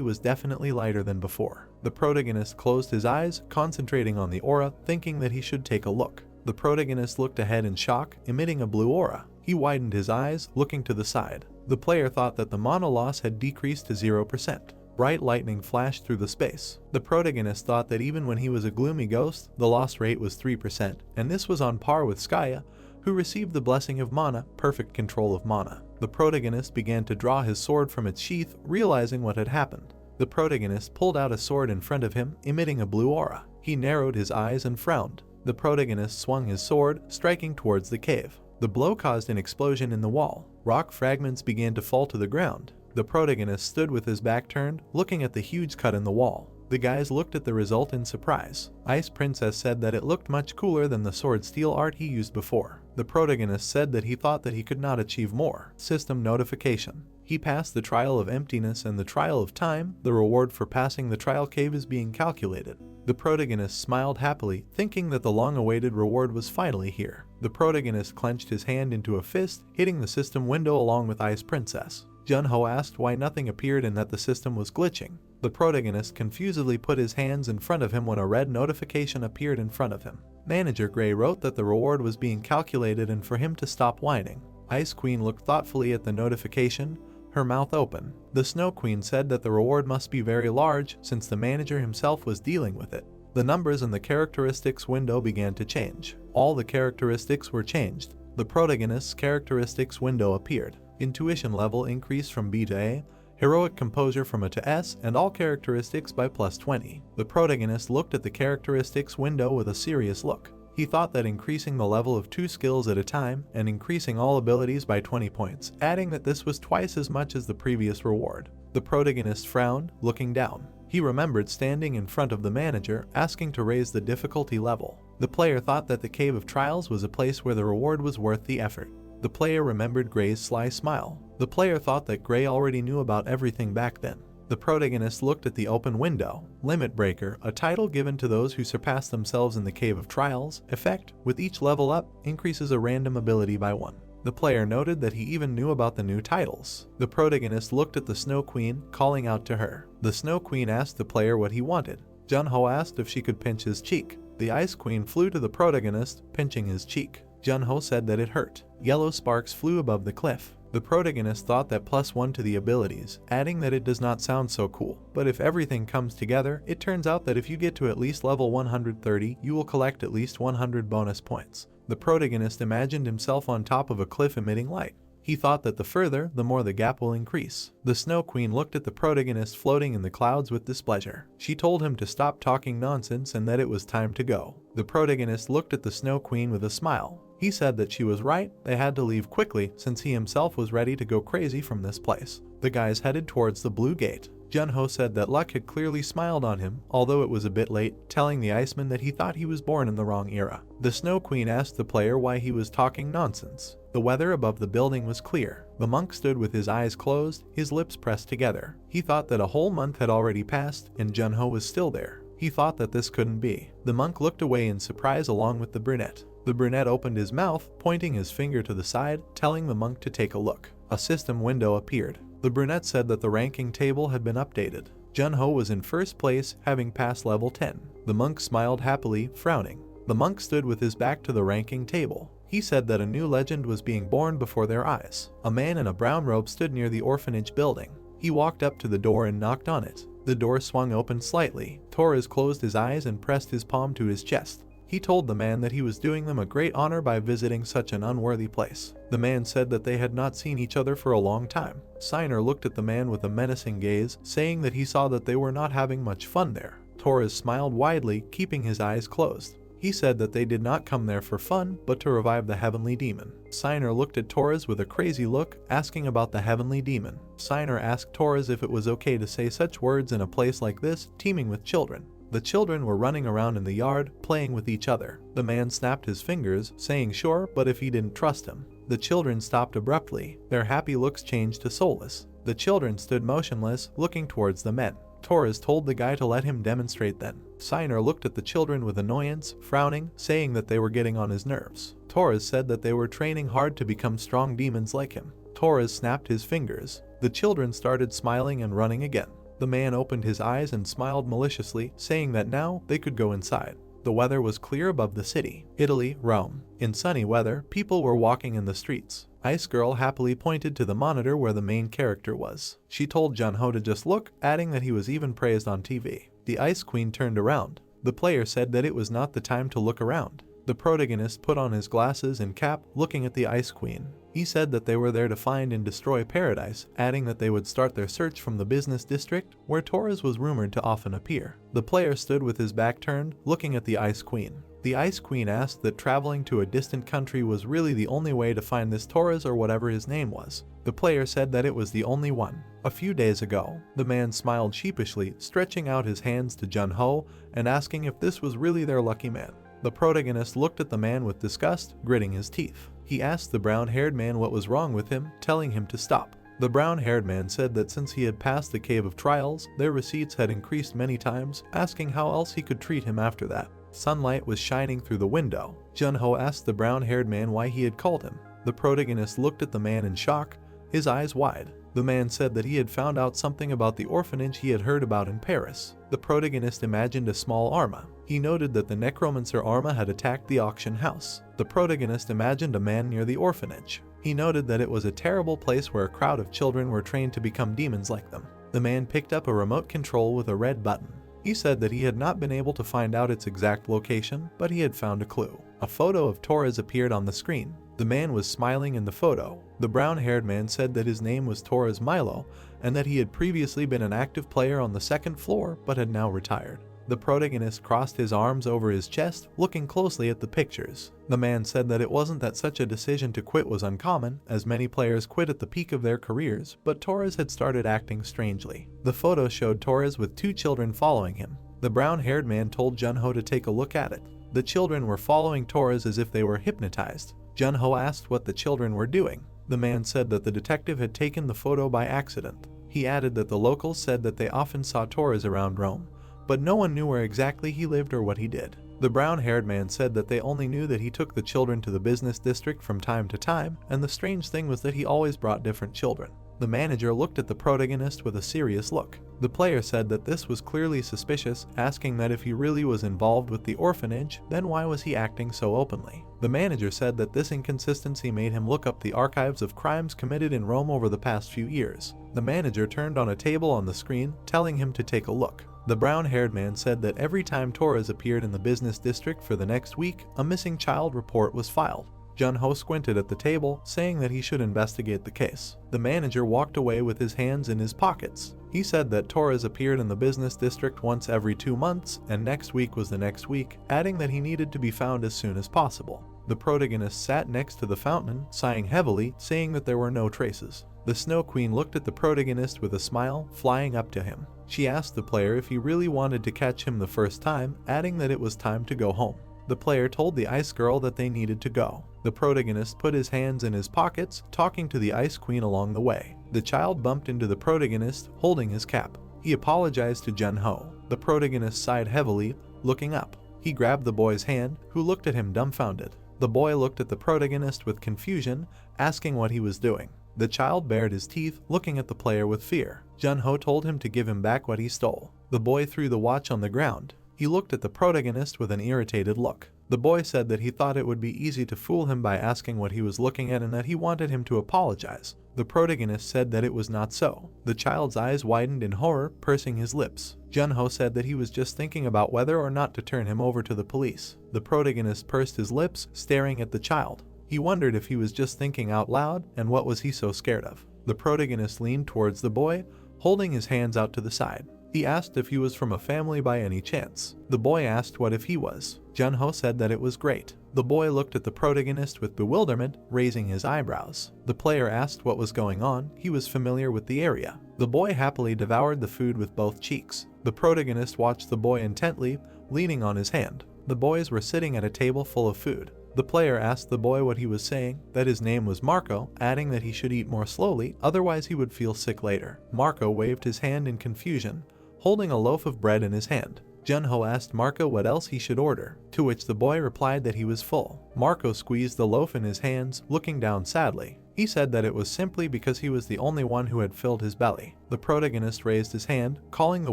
was definitely lighter than before. The protagonist closed his eyes, concentrating on the aura, thinking that he should take a look. The protagonist looked ahead in shock, emitting a blue aura. He widened his eyes, looking to the side. The player thought that the mana loss had decreased to 0%. Bright lightning flashed through the space. The protagonist thought that even when he was a gloomy ghost, the loss rate was 3%, and this was on par with Skaya, who received the blessing of mana, perfect control of mana. The protagonist began to draw his sword from its sheath, realizing what had happened. The protagonist pulled out a sword in front of him, emitting a blue aura. He narrowed his eyes and frowned. The protagonist swung his sword, striking towards the cave. The blow caused an explosion in the wall. Rock fragments began to fall to the ground. The protagonist stood with his back turned, looking at the huge cut in the wall. The guys looked at the result in surprise. Ice Princess said that it looked much cooler than the sword steel art he used before. The protagonist said that he thought that he could not achieve more. System notification. He passed the trial of emptiness and the trial of time. The reward for passing the trial cave is being calculated. The protagonist smiled happily, thinking that the long-awaited reward was finally here. The protagonist clenched his hand into a fist, hitting the system window along with Ice Princess. Junho asked why nothing appeared and that the system was glitching. The protagonist confusedly put his hands in front of him when a red notification appeared in front of him. Manager Gray wrote that the reward was being calculated and for him to stop whining. Ice Queen looked thoughtfully at the notification, her mouth open. The Snow Queen said that the reward must be very large since the manager himself was dealing with it. The numbers in the characteristics window began to change. All the characteristics were changed. The protagonist's characteristics window appeared. Intuition level increased from B to A, heroic composure from A to S, and all characteristics by +20. The protagonist looked at the characteristics window with a serious look. He thought that increasing the level of 2 skills at a time and increasing all abilities by 20 points, adding that this was twice as much as the previous reward. The protagonist frowned, looking down. He remembered standing in front of the manager, asking to raise the difficulty level. The player thought that the Cave of Trials was a place where the reward was worth the effort. The player remembered Gray's sly smile. The player thought that Gray already knew about everything back then. The protagonist looked at the open window. Limit Breaker, a title given to those who surpass themselves in the Cave of Trials. Effect, with each level up, increases a random ability by 1. The player noted that he even knew about the new titles. The protagonist looked at the Snow Queen, calling out to her. The Snow Queen asked the player what he wanted. Junho asked if she could pinch his cheek. The Ice Queen flew to the protagonist, pinching his cheek. Junho said that it hurt. Yellow sparks flew above the cliff. The protagonist thought that +1 to the abilities, adding that it does not sound so cool. But if everything comes together, it turns out that if you get to at least level 130, you will collect at least 100 bonus points. The protagonist imagined himself on top of a cliff emitting light. He thought that the further, the more the gap will increase. The Snow Queen looked at the protagonist floating in the clouds with displeasure. She told him to stop talking nonsense and that it was time to go. The protagonist looked at the Snow Queen with a smile. He said that she was right, they had to leave quickly since he himself was ready to go crazy from this place. The guys headed towards the blue gate. Junho said that luck had clearly smiled on him, although it was a bit late, telling the Iceman that he thought he was born in the wrong era. The Snow Queen asked the player why he was talking nonsense. The weather above the building was clear. The monk stood with his eyes closed, his lips pressed together. He thought that a whole month had already passed, and Junho was still there. He thought that this couldn't be. The monk looked away in surprise along with the brunette. The brunette opened his mouth, pointing his finger to the side, telling the monk to take a look. A system window appeared. The brunette said that the ranking table had been updated. Junho was in first place, having passed level 10. The monk smiled happily, frowning. The monk stood with his back to the ranking table. He said that a new legend was being born before their eyes. A man in a brown robe stood near the orphanage building. He walked up to the door and knocked on it. The door swung open slightly. Torres closed his eyes and pressed his palm to his chest. He told the man that he was doing them a great honor by visiting such an unworthy place. The man said that they had not seen each other for a long time. Signer looked at the man with a menacing gaze, saying that he saw that they were not having much fun there. Torres smiled widely, keeping his eyes closed. He said that they did not come there for fun, but to revive the heavenly demon. Signer looked at Torres with a crazy look, asking about the heavenly demon. Signer asked Torres if it was okay to say such words in a place like this, teeming with children. The children were running around in the yard, playing with each other. The man snapped his fingers, saying sure, but if he didn't trust him. The children stopped abruptly. Their happy looks changed to soulless. The children stood motionless, looking towards the men. Torres told the guy to let him demonstrate then. Signer looked at the children with annoyance, frowning, saying that they were getting on his nerves. Torres said that they were training hard to become strong demons like him. Torres snapped his fingers. The children started smiling and running again. The man opened his eyes and smiled maliciously, saying that now they could go inside. The weather was clear above the city. Italy, Rome. In sunny weather, people were walking in the streets. Ice Girl happily pointed to the monitor where the main character was. She told Junho to just look, adding that he was even praised on TV. The Ice Queen turned around. The player said that it was not the time to look around. The protagonist put on his glasses and cap, looking at the Ice Queen. He said that they were there to find and destroy paradise, adding that they would start their search from the business district, where Torres was rumored to often appear. The player stood with his back turned, looking at the Ice Queen. The Ice Queen asked that traveling to a distant country was really the only way to find this Torres or whatever his name was. The player said that it was the only one. A few days ago, the man smiled sheepishly, stretching out his hands to Junho and asking if this was really their lucky man. The protagonist looked at the man with disgust, gritting his teeth. He asked the brown-haired man what was wrong with him, telling him to stop. The brown-haired man said that since he had passed the Cave of Trials, their receipts had increased many times, asking how else he could treat him after that. Sunlight was shining through the window. Junho asked the brown-haired man why he had called him. The protagonist looked at the man in shock, his eyes wide. The man said that he had found out something about the orphanage he had heard about in Paris. The protagonist imagined a small Arma. He noted that the necromancer Arma had attacked the auction house. The protagonist imagined a man near the orphanage. He noted that it was a terrible place where a crowd of children were trained to become demons like them. The man picked up a remote control with a red button. He said that he had not been able to find out its exact location, but he had found a clue. A photo of Torres appeared on the screen. The man was smiling in the photo. The brown-haired man said that his name was Torres Milo, and that he had previously been an active player on the second floor, but had now retired. The protagonist crossed his arms over his chest, looking closely at the pictures. The man said that it wasn't that such a decision to quit was uncommon, as many players quit at the peak of their careers, but Torres had started acting strangely. The photo showed Torres with two children following him. The brown-haired man told Junho to take a look at it. The children were following Torres as if they were hypnotized. Junho asked what the children were doing. The man said that the detective had taken the photo by accident. He added that the locals said that they often saw Torres around Rome, but no one knew where exactly he lived or what he did. The brown-haired man said that they only knew that he took the children to the business district from time to time, and the strange thing was that he always brought different children. The manager looked at the protagonist with a serious look. The player said that this was clearly suspicious, asking that if he really was involved with the orphanage, then why was he acting so openly? The manager said that this inconsistency made him look up the archives of crimes committed in Rome over the past few years. The manager turned on a table on the screen, telling him to take a look. The brown-haired man said that every time Torres appeared in the business district for the next week, a missing child report was filed. Jun-ho squinted at the table, saying that he should investigate the case. The manager walked away with his hands in his pockets. He said that Torres appeared in the business district once every 2 months, and next week was the next week, adding that he needed to be found as soon as possible. The protagonist sat next to the fountain, sighing heavily, saying that there were no traces. The Snow Queen looked at the protagonist with a smile, flying up to him. She asked the player if he really wanted to catch him the first time, adding that it was time to go home. The player told the Ice Girl that they needed to go. The protagonist put his hands in his pockets, talking to the Ice Queen along the way. The child bumped into the protagonist, holding his cap. He apologized to Jun-ho. The protagonist sighed heavily, looking up. He grabbed the boy's hand, who looked at him dumbfounded. The boy looked at the protagonist with confusion, asking what he was doing. The child bared his teeth, looking at the player with fear. Jun-ho told him to give him back what he stole. The boy threw the watch on the ground. He looked at the protagonist with an irritated look. The boy said that he thought it would be easy to fool him by asking what he was looking at and that he wanted him to apologize. The protagonist said that it was not so. The child's eyes widened in horror, pursing his lips. Jun-ho said that he was just thinking about whether or not to turn him over to the police. The protagonist pursed his lips, staring at the child. He wondered if he was just thinking out loud, and what was he so scared of. The protagonist leaned towards the boy, holding his hands out to the side. He asked if he was from a family by any chance. The boy asked what if he was. Jun-ho said that it was great. The boy looked at the protagonist with bewilderment, raising his eyebrows. The player asked what was going on. He was familiar with the area. The boy happily devoured the food with both cheeks. The protagonist watched the boy intently, leaning on his hand. The boys were sitting at a table full of food. The player asked the boy what he was saying, that his name was Marco, adding that he should eat more slowly, otherwise he would feel sick later. Marco waved his hand in confusion, holding a loaf of bread in his hand. Jun-ho asked Marco what else he should order, to which the boy replied that he was full. Marco squeezed the loaf in his hands, looking down sadly. He said that it was simply because he was the only one who had filled his belly. The protagonist raised his hand, calling the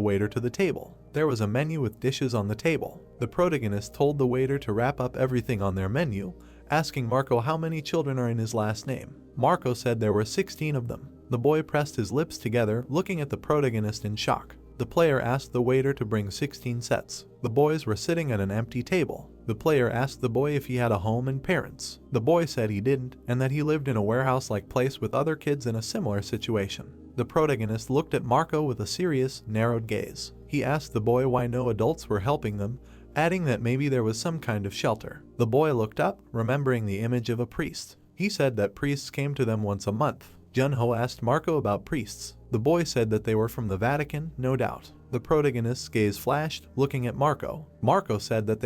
waiter to the table. There was a menu with dishes on the table. The protagonist told the waiter to wrap up everything on their menu, asking Marco how many children are in his last name. Marco said there were 16 of them. The boy pressed his lips together, looking at the protagonist in shock. The player asked the waiter to bring 16 sets. The boys were sitting at an empty table. The player asked the boy if he had a home and parents. The boy said he didn't, and that he lived in a warehouse-like place with other kids in a similar situation. The protagonist looked at Marco with a serious, narrowed gaze. He asked the boy why no adults were helping them, adding that maybe there was some kind of shelter. The boy looked up, remembering the image of a priest. He said that priests came to them once a month. Jun-ho asked Marco about priests. The boy said that they were from the Vatican, no doubt. The protagonist's gaze flashed, looking at Marco. Marco said that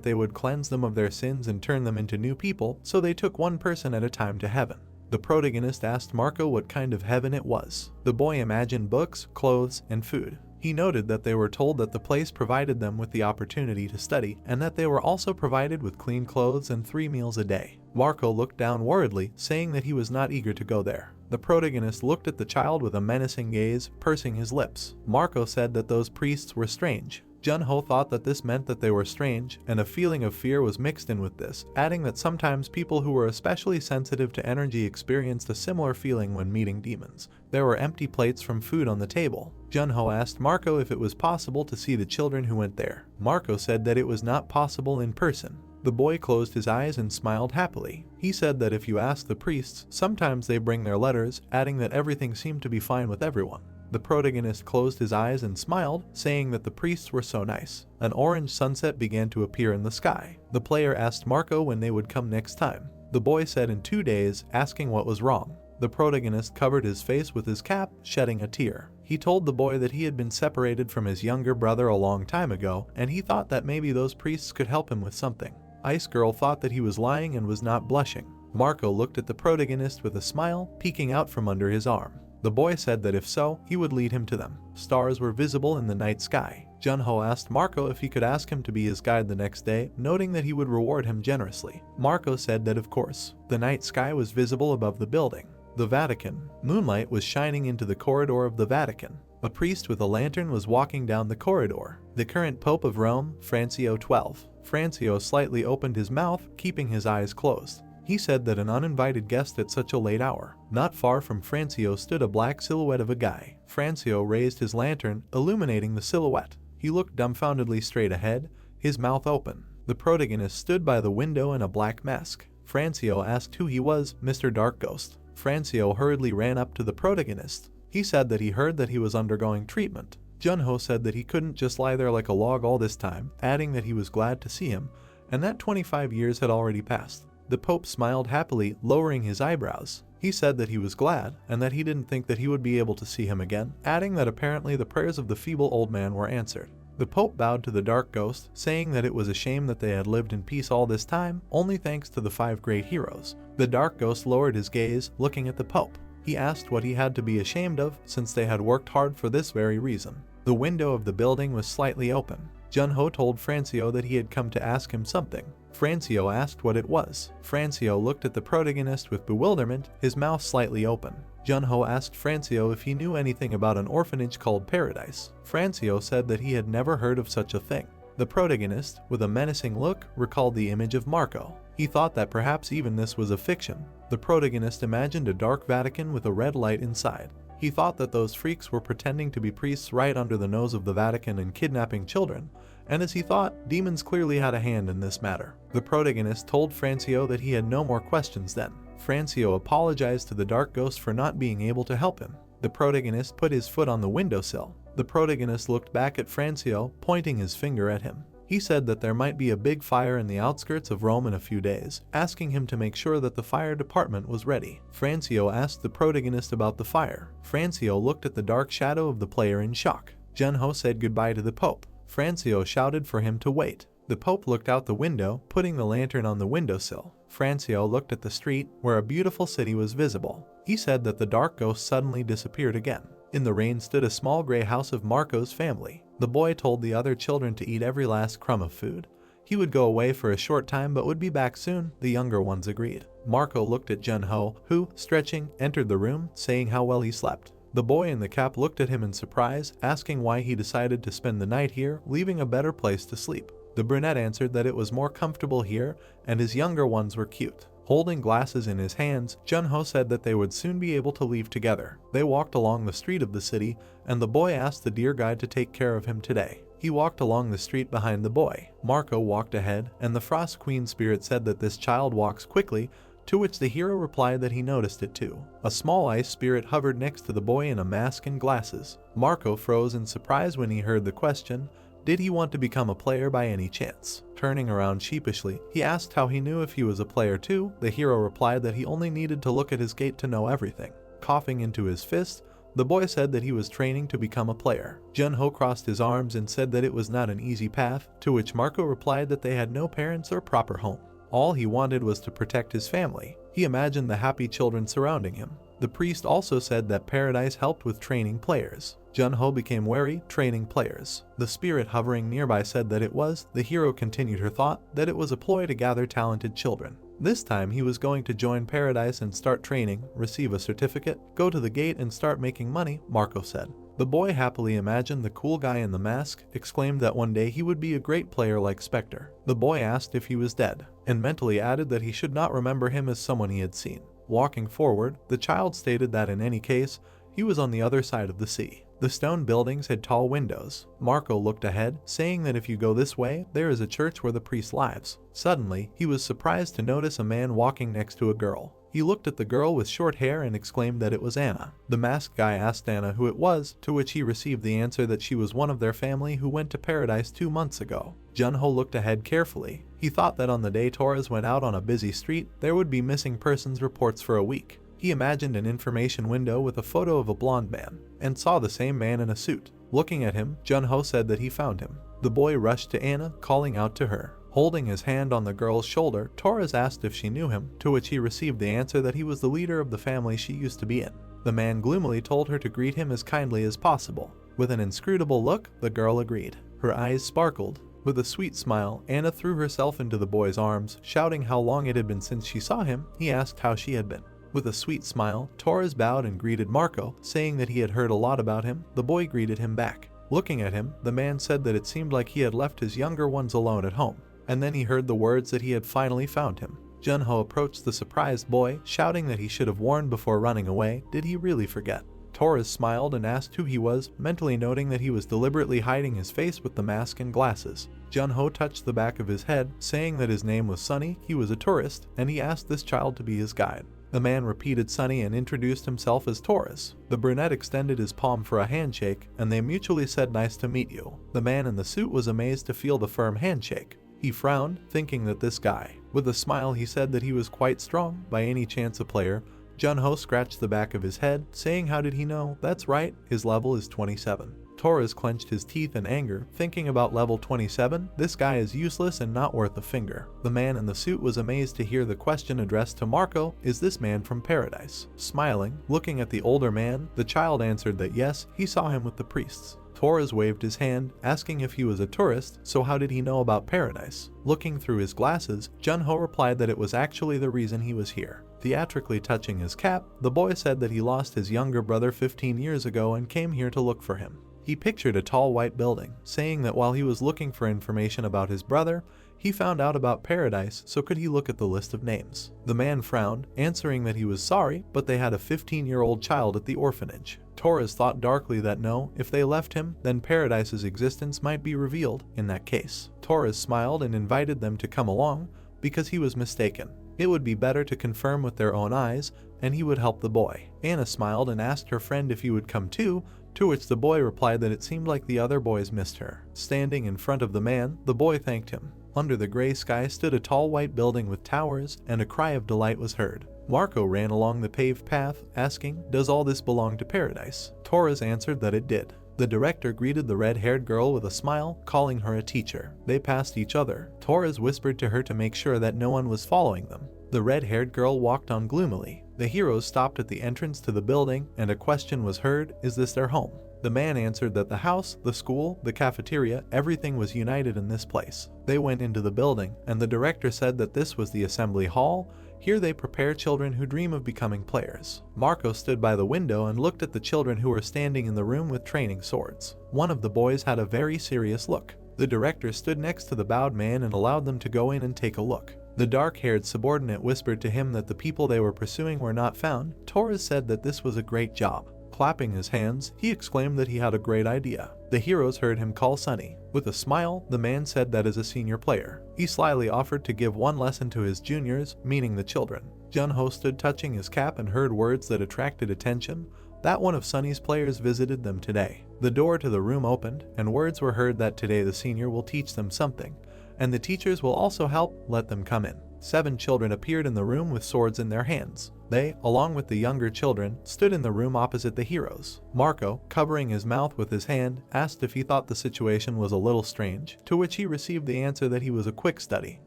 they would cleanse them of their sins and turn them into new people, so they took one person at a time to heaven. The protagonist asked Marco what kind of heaven it was. The boy imagined books, clothes, and food. He noted that they were told that the place provided them with the opportunity to study, and that they were also provided with clean clothes and 3 meals a day. Marco looked down worriedly, saying that he was not eager to go there. The protagonist looked at the child with a menacing gaze, pursing his lips. Marco said that those priests were strange. Jun-ho thought that this meant that they were strange, and a feeling of fear was mixed in with this, adding that sometimes people who were especially sensitive to energy experienced a similar feeling when meeting demons. There were empty plates from food on the table. Jun-ho asked Marco if it was possible to see the children who went there. Marco said that it was not possible in person. The boy closed his eyes and smiled happily. He said that if you ask the priests, sometimes they bring their letters, adding that everything seemed to be fine with everyone. The protagonist closed his eyes and smiled, saying that the priests were so nice. An orange sunset began to appear in the sky. The player asked Marco when they would come next time. The boy said in 2 days, asking what was wrong. The protagonist covered his face with his cap, shedding a tear. He told the boy that he had been separated from his younger brother a long time ago, and he thought that maybe those priests could help him with something. Ice Girl thought that he was lying and was not blushing. Marco looked at the protagonist with a smile, peeking out from under his arm. The boy said that if so, he would lead him to them. Stars were visible in the night sky. Jun-ho asked Marco if he could ask him to be his guide the next day, noting that he would reward him generously. Marco said that of course. The night sky was visible above the building. The Vatican. Moonlight was shining into the corridor of the Vatican. A priest with a lantern was walking down the corridor. The current Pope of Rome, Francio XII. Francio slightly opened his mouth, keeping his eyes closed. He said that an uninvited guest at such a late hour. Not far from Francio stood a black silhouette of a guy. Francio raised his lantern, illuminating the silhouette. He looked dumbfoundedly straight ahead, his mouth open. The protagonist stood by the window in a black mask. Francio asked who he was, Mr. Dark Ghost. Francio hurriedly ran up to the protagonist. He said that he heard that he was undergoing treatment. Junho said that he couldn't just lie there like a log all this time, adding that he was glad to see him, and that 25 years had already passed. The Pope smiled happily, lowering his eyebrows. He said that he was glad, and that he didn't think that he would be able to see him again, adding that apparently the prayers of the feeble old man were answered. The Pope bowed to the Dark Ghost, saying that it was a shame that they had lived in peace all this time, only thanks to the 5 great heroes. The Dark Ghost lowered his gaze, looking at the Pope. He asked what he had to be ashamed of, since they had worked hard for this very reason. The window of the building was slightly open. Junho told Francio that he had come to ask him something. Francio asked what it was. Francio looked at the protagonist with bewilderment, his mouth slightly open. Junho asked Francio if he knew anything about an orphanage called Paradise. Francio said that he had never heard of such a thing. The protagonist, with a menacing look, recalled the image of Marco. He thought that perhaps even this was a fiction. The protagonist imagined a dark Vatican with a red light inside. He thought that those freaks were pretending to be priests right under the nose of the Vatican and kidnapping children, and as he thought, demons clearly had a hand in this matter. The protagonist told Francio that he had no more questions then. Francio apologized to the Dark Ghost for not being able to help him. The protagonist put his foot on the windowsill. The protagonist looked back at Francio, pointing his finger at him. He said that there might be a big fire in the outskirts of Rome in a few days, asking him to make sure that the fire department was ready. Francio asked the protagonist about the fire. Francio looked at the dark shadow of the player in shock. Junho said goodbye to the Pope. Francio shouted for him to wait. The Pope looked out the window, putting the lantern on the windowsill. Francio looked at the street, where a beautiful city was visible. He said that the Dark Ghost suddenly disappeared again. In the rain stood a small gray house of Marco's family. The boy told the other children to eat every last crumb of food. He would go away for a short time but would be back soon, the younger ones agreed. Marco looked at Junho, who, stretching, entered the room, saying how well he slept. The boy in the cap looked at him in surprise, asking why he decided to spend the night here, leaving a better place to sleep. The brunette answered that it was more comfortable here, and his younger ones were cute. Holding glasses in his hands, Junho said that they would soon be able to leave together. They walked along the street of the city, and the boy asked the deer guide to take care of him today. He walked along the street behind the boy. Marco walked ahead, and the Frost Queen spirit said that this child walks quickly, to which the hero replied that he noticed it too. A small ice spirit hovered next to the boy in a mask and glasses. Marco froze in surprise when he heard the question. Did he want to become a player by any chance? Turning around sheepishly, he asked how he knew if he was a player too. The hero replied that he only needed to look at his gate to know everything. Coughing into his fist, the boy said that he was training to become a player. Junho crossed his arms and said that it was not an easy path, to which Marco replied that they had no parents or proper home. All he wanted was to protect his family. He imagined the happy children surrounding him. The priest also said that Paradise helped with training players. Junho became wary, training players. The spirit hovering nearby said that it was. The hero continued her thought that it was a ploy to gather talented children. This time he was going to join Paradise and start training, receive a certificate, go to the gate and start making money, Marco said. The boy happily imagined the cool guy in the mask, exclaimed that one day he would be a great player like Spectre. The boy asked if he was dead, and mentally added that he should not remember him as someone he had seen. Walking forward, the child stated that in any case, he was on the other side of the sea. The stone buildings had tall windows. Marco looked ahead, saying that if you go this way, there is a church where the priest lives. Suddenly, he was surprised to notice a man walking next to a girl. He looked at the girl with short hair and exclaimed that it was Anna. The masked guy asked Anna who it was, to which he received the answer that she was one of their family who went to Paradise 2 months ago. Junho looked ahead carefully. He thought that on the day Torres went out on a busy street, there would be missing persons reports for a week. He imagined an information window with a photo of a blonde man, and saw the same man in a suit. Looking at him, Junho said that he found him. The boy rushed to Anna, calling out to her. Holding his hand on the girl's shoulder, Torres asked if she knew him, to which he received the answer that he was the leader of the family she used to be in. The man gloomily told her to greet him as kindly as possible. With an inscrutable look, the girl agreed. Her eyes sparkled. With a sweet smile, Anna threw herself into the boy's arms, shouting how long it had been since she saw him. He asked how she had been. With a sweet smile, Torres bowed and greeted Marco, saying that he had heard a lot about him. The boy greeted him back. Looking at him, the man said that it seemed like he had left his younger ones alone at home, and then he heard the words that he had finally found him. Junho approached the surprised boy, shouting that he should have warned before running away. Did he really forget? Torres smiled and asked who he was, mentally noting that he was deliberately hiding his face with the mask and glasses. Junho touched the back of his head, saying that his name was Sunny, he was a tourist, and he asked this child to be his guide. The man repeated Sunny and introduced himself as Torres. The brunette extended his palm for a handshake, and they mutually said nice to meet you. The man in the suit was amazed to feel the firm handshake. He frowned, thinking that this guy. With a smile he said that he was quite strong, by any chance a player. Junho scratched the back of his head, saying how did he know? That's right, his level is 27. Torres clenched his teeth in anger, thinking about level 27, this guy is useless and not worth a finger. The man in the suit was amazed to hear the question addressed to Marco, is this man from paradise? Smiling, looking at the older man, the child answered that yes, he saw him with the priests. Torres waved his hand, asking if he was a tourist, so how did he know about paradise? Looking through his glasses, Junho replied that it was actually the reason he was here. Theatrically touching his cap, the boy said that he lost his younger brother 15 years ago and came here to look for him. He pictured a tall white building, saying that while he was looking for information about his brother, he found out about paradise, so could he look at the list of names? The man frowned, answering that he was sorry, but they had a 15-year-old child at the orphanage. Torres thought darkly that no, if they left him, then paradise's existence might be revealed in that case. Torres smiled and invited them to come along, because he was mistaken. It would be better to confirm with their own eyes, and he would help the boy. Anna smiled and asked her friend if he would come too, to which the boy replied that it seemed like the other boys missed her. Standing in front of the man, the boy thanked him. Under the gray sky stood a tall white building with towers, and a cry of delight was heard. Marco ran along the paved path, asking, does all this belong to paradise? Torres answered that it did. The director greeted the red-haired girl with a smile, calling her a teacher. They passed each other. Torres whispered to her to make sure that no one was following them. The red-haired girl walked on gloomily. The heroes stopped at the entrance to the building, and a question was heard, is this their home? The man answered that the house, the school, the cafeteria, everything was united in this place. They went into the building, and the director said that this was the assembly hall. Here they prepare children who dream of becoming players. Marco stood by the window and looked at the children who were standing in the room with training swords. One of the boys had a very serious look. The director stood next to the bowed man and allowed them to go in and take a look. The dark-haired subordinate whispered to him that the people they were pursuing were not found. Torres said that this was a great job. Clapping his hands, he exclaimed that he had a great idea. The heroes heard him call Sunny. With a smile, the man said that as a senior player, he slyly offered to give one lesson to his juniors, meaning the children. Junho stood touching his cap and heard words that attracted attention, that one of Sunny's players visited them today. The door to the room opened, and words were heard that today the senior will teach them something, and the teachers will also help, let them come in. 7 children appeared in the room with swords in their hands. They, along with the younger children, stood in the room opposite the heroes. Marco, covering his mouth with his hand, asked if he thought the situation was a little strange, to which he received the answer that he was a quick study.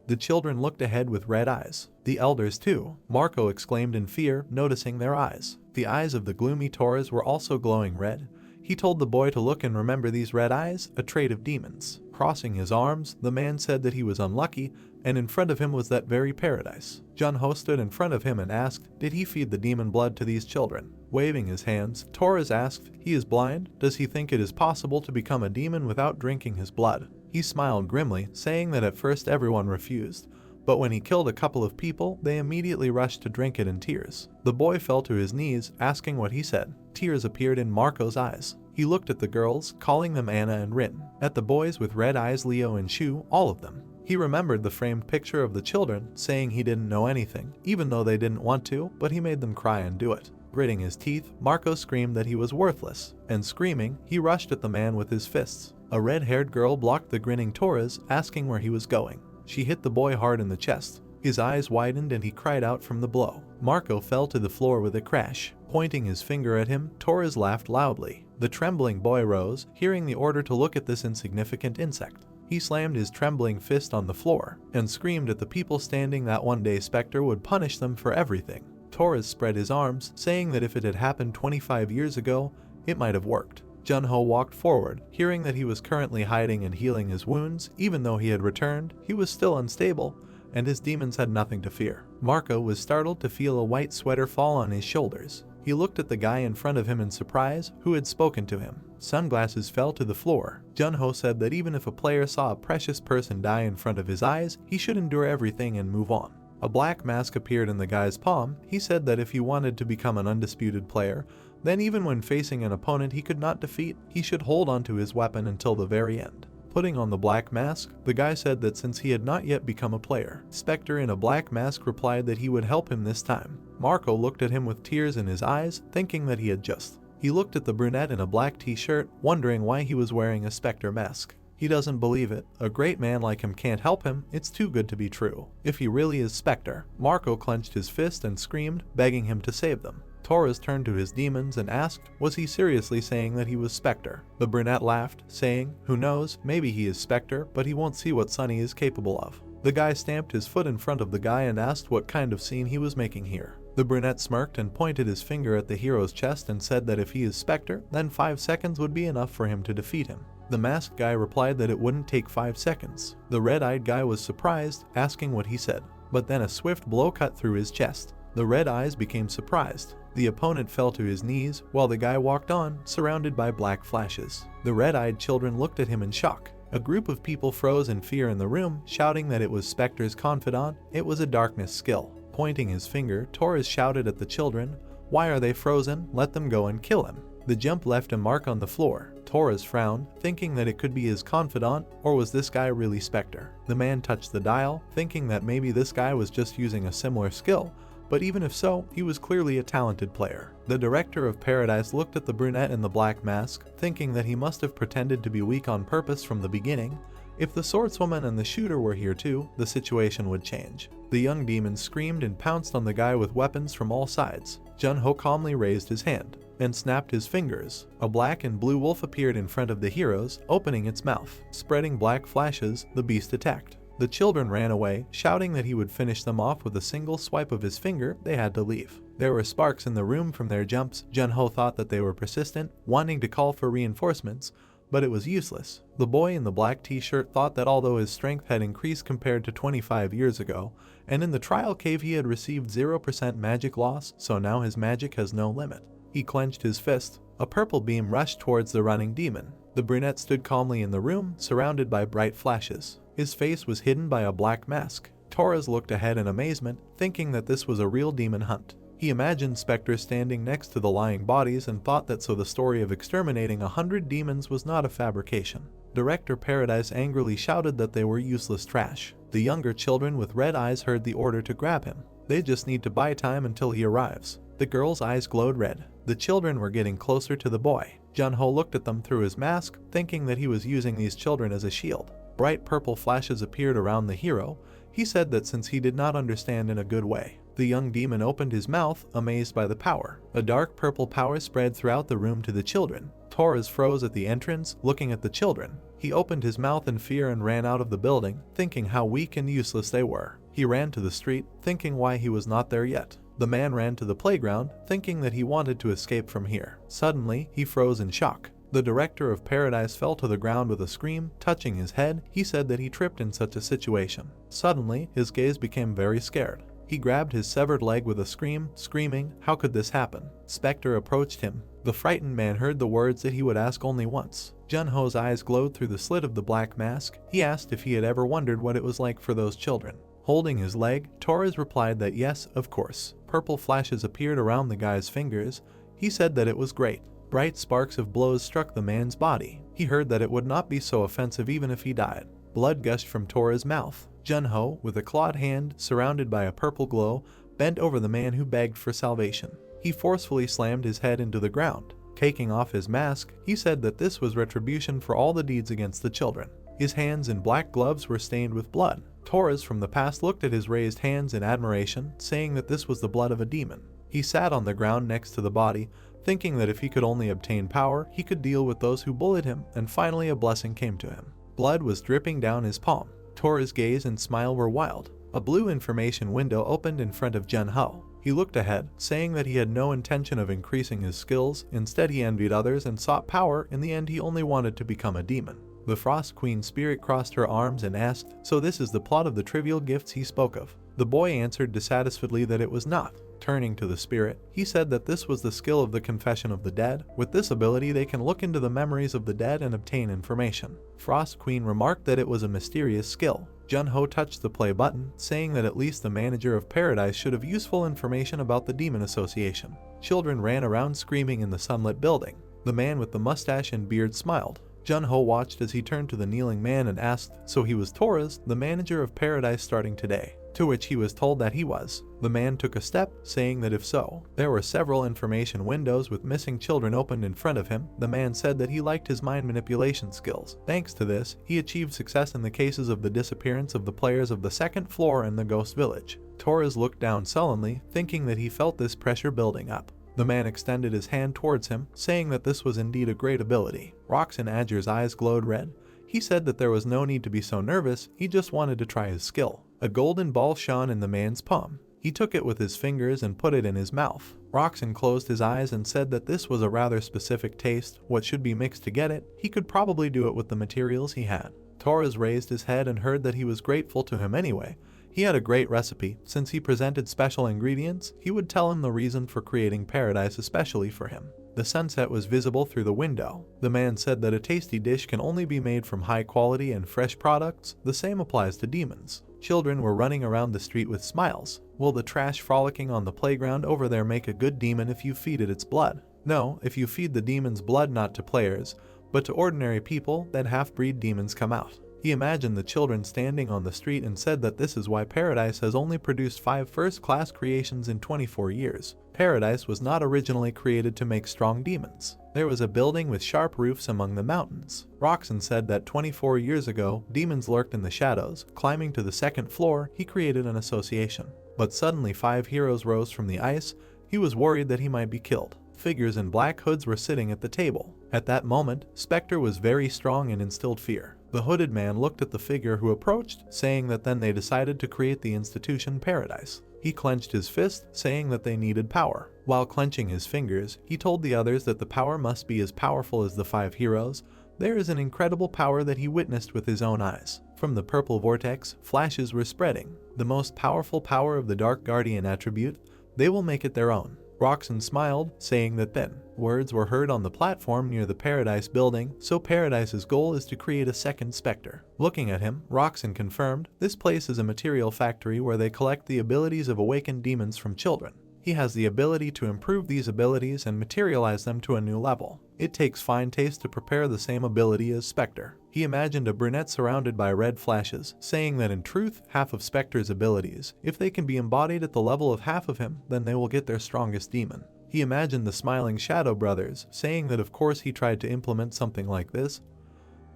The children looked ahead with red eyes. The elders too. Marco exclaimed in fear, noticing their eyes. The eyes of the gloomy Torres were also glowing red. He told the boy to look and remember these red eyes, a trait of demons. Crossing his arms, the man said that he was unlucky, and in front of him was that very paradise. Junho stood in front of him and asked, did he feed the demon blood to these children? Waving his hands, Torres asked, he is blind, does he think it is possible to become a demon without drinking his blood? He smiled grimly, saying that at first everyone refused, but when he killed a couple of people, they immediately rushed to drink it in tears. The boy fell to his knees, asking what he said. Tears appeared in Marco's eyes. He looked at the girls, calling them Anna and Rin, at the boys with red eyes Leo and Shu, all of them. He remembered the framed picture of the children, saying he didn't know anything, even though they didn't want to, but he made them cry and do it. Gritting his teeth, Marco screamed that he was worthless, and screaming, he rushed at the man with his fists. A red-haired girl blocked the grinning Torres, asking where he was going. She hit the boy hard in the chest. His eyes widened and he cried out from the blow. Marco fell to the floor with a crash. Pointing his finger at him, Torres laughed loudly. The trembling boy rose, hearing the order to look at this insignificant insect. He slammed his trembling fist on the floor, and screamed at the people standing that one day Spectre would punish them for everything. Torres spread his arms, saying that if it had happened 25 years ago, it might have worked. Junho walked forward, hearing that he was currently hiding and healing his wounds. Even though he had returned, he was still unstable, and his demons had nothing to fear. Marco was startled to feel a white sweater fall on his shoulders. He looked at the guy in front of him in surprise, who had spoken to him. Sunglasses fell to the floor. Junho said that even if a player saw a precious person die in front of his eyes, he should endure everything and move on. A black mask appeared in the guy's palm. He said that if he wanted to become an undisputed player, then even when facing an opponent he could not defeat, he should hold onto his weapon until the very end. Putting on the black mask, the guy said that since he had not yet become a player, Spectre in a black mask replied that he would help him this time. Marco looked at him with tears in his eyes, thinking that he had just. He looked at the brunette in a black t-shirt, wondering why he was wearing a Spectre mask. He doesn't believe it. A great man like him can't help him. It's too good to be true. If he really is Spectre. Marco clenched his fist and screamed, begging him to save them. Torres turned to his demons and asked, was he seriously saying that he was Spectre? The brunette laughed, saying, who knows, maybe he is Spectre, but he won't see what Sunny is capable of. The guy stamped his foot in front of the guy and asked what kind of scene he was making here. The brunette smirked and pointed his finger at the hero's chest and said that if he is Spectre, then 5 seconds would be enough for him to defeat him. The masked guy replied that it wouldn't take 5 seconds. The red-eyed guy was surprised, asking what he said. But then a swift blow cut through his chest. The red eyes became surprised. The opponent fell to his knees, while the guy walked on, surrounded by black flashes. The red-eyed children looked at him in shock. A group of people froze in fear in the room, shouting that it was Spectre's confidant. It was a darkness skill. Pointing his finger, Torres shouted at the children, why are they frozen? Let them go and kill him. The jump left a mark on the floor. Torres frowned, thinking that it could be his confidant, or was this guy really Spectre? The man touched the dial, thinking that maybe this guy was just using a similar skill, but even if so, he was clearly a talented player. The director of Paradise looked at the brunette in the black mask, thinking that he must have pretended to be weak on purpose from the beginning. If the swordswoman and the shooter were here too, the situation would change. The young demon screamed and pounced on the guy with weapons from all sides. Junho calmly raised his hand and snapped his fingers. A black and blue wolf appeared in front of the heroes, opening its mouth. Spreading black flashes, the beast attacked. The children ran away, shouting that he would finish them off with a single swipe of his finger. They had to leave. There were sparks in the room from their jumps. Junho thought that they were persistent, wanting to call for reinforcements, but it was useless. The boy in the black t-shirt thought that although his strength had increased compared to 25 years ago, and in the trial cave he had received 0% magic loss, so now his magic has no limit. He clenched his fist. A purple beam rushed towards the running demon. The brunette stood calmly in the room, surrounded by bright flashes. His face was hidden by a black mask. Torres looked ahead in amazement, thinking that this was a real demon hunt. He imagined Spectre standing next to the lying bodies and thought that so the story of exterminating 100 demons was not a fabrication. Director Paradise angrily shouted that they were useless trash. The younger children with red eyes heard the order to grab him. They just need to buy time until he arrives. The girl's eyes glowed red. The children were getting closer to the boy. Junho looked at them through his mask, thinking that he was using these children as a shield. Bright purple flashes appeared around the hero. He said that since he did not understand in a good way. The young demon opened his mouth, amazed by the power. A dark purple power spread throughout the room to the children. Torres froze at the entrance, looking at the children. He opened his mouth in fear and ran out of the building, thinking how weak and useless they were. He ran to the street, thinking why he was not there yet. The man ran to the playground, thinking that he wanted to escape from here. Suddenly, he froze in shock. The director of Paradise fell to the ground with a scream, touching his head. He said that he tripped in such a situation. Suddenly, his gaze became very scared. He grabbed his severed leg with a scream, screaming, how could this happen? Spectre approached him. The frightened man heard the words that he would ask only once. Junho's eyes glowed through the slit of the black mask. He asked if he had ever wondered what it was like for those children. Holding his leg, Torres replied that yes, of course. Purple flashes appeared around the guy's fingers. He said that it was great. Bright sparks of blows struck the man's body. He heard that it would not be so offensive even if he died. Blood gushed from Torres' mouth. Junho, with a clawed hand surrounded by a purple glow, bent over the man who begged for salvation. He forcefully slammed his head into the ground. Taking off his mask, he said that this was retribution for all the deeds against the children. His hands in black gloves were stained with blood. Torres from the past looked at his raised hands in admiration, saying that this was the blood of a demon. He sat on the ground next to the body, thinking that if he could only obtain power, he could deal with those who bullied him, and finally a blessing came to him. Blood was dripping down his palm. Torres' gaze and smile were wild. A blue information window opened in front of Junho. He looked ahead, saying that he had no intention of increasing his skills. Instead, he envied others and sought power. In the end, he only wanted to become a demon. The Frost Queen spirit crossed her arms and asked, "So this is the plot of the trivial gifts he spoke of?" The boy answered dissatisfiedly that it was not. Turning to the spirit, he said that this was the skill of the Confession of the Dead. With this ability they can look into the memories of the dead and obtain information. Frost Queen remarked that it was a mysterious skill. Jun-ho touched the play button, saying that at least the manager of Paradise should have useful information about the Demon Association. Children ran around screaming in the sunlit building. The man with the mustache and beard smiled. Jun-ho watched as he turned to the kneeling man and asked, "So he was Tora's, the manager of Paradise starting today?" To which he was told that he was. The man took a step, saying that if so, there were several information windows with missing children opened in front of him. The man said that he liked his mind manipulation skills. Thanks to this, he achieved success in the cases of the disappearance of the players of the second floor and the ghost village. Torres looked down sullenly, thinking that he felt this pressure building up. The man extended his hand towards him, saying that this was indeed a great ability. Roxanne Adger's eyes glowed red. He said that there was no need to be so nervous, he just wanted to try his skill. A golden ball shone in the man's palm. He took it with his fingers and put it in his mouth. Roxanne closed his eyes and said that this was a rather specific taste, what should be mixed to get it. He could probably do it with the materials he had. Torres raised his head and heard that he was grateful to him anyway. He had a great recipe. Since he presented special ingredients, he would tell him the reason for creating Paradise especially for him. The sunset was visible through the window. The man said that a tasty dish can only be made from high quality and fresh products. The same applies to demons. Children were running around the street with smiles. Will the trash frolicking on the playground over there make a good demon if you feed it its blood? No, if you feed the demon's blood not to players, but to ordinary people, then half-breed demons come out. He imagined the children standing on the street and said that this is why Paradise has only produced 5 first-class creations in 24 years. Paradise was not originally created to make strong demons. There was a building with sharp roofs among the mountains. Roxanne said that 24 years ago, demons lurked in the shadows. Climbing to the second floor, he created an association. But suddenly 5 heroes rose from the ice. He was worried that he might be killed. Figures in black hoods were sitting at the table. At that moment, Spectre was very strong and instilled fear. The hooded man looked at the figure who approached, saying that then they decided to create the institution Paradise. He clenched his fist, saying that they needed power. While clenching his fingers, he told the others that the power must be as powerful as the 5 heroes. There is an incredible power that he witnessed with his own eyes. From the purple vortex, flashes were spreading. The most powerful power of the Dark Guardian attribute. They will make it their own. Roxanne smiled, saying that then. Words were heard on the platform near the Paradise building, so Paradise's goal is to create a second Spectre. Looking at him, Roxanne confirmed, this place is a material factory where they collect the abilities of awakened demons from children. He has the ability to improve these abilities and materialize them to a new level. It takes fine taste to prepare the same ability as Spectre. He imagined a brunette surrounded by red flashes, saying that in truth, half of Spectre's abilities, if they can be embodied at the level of half of him, then they will get their strongest demon. He imagined the smiling Shadow Brothers, saying that of course he tried to implement something like this,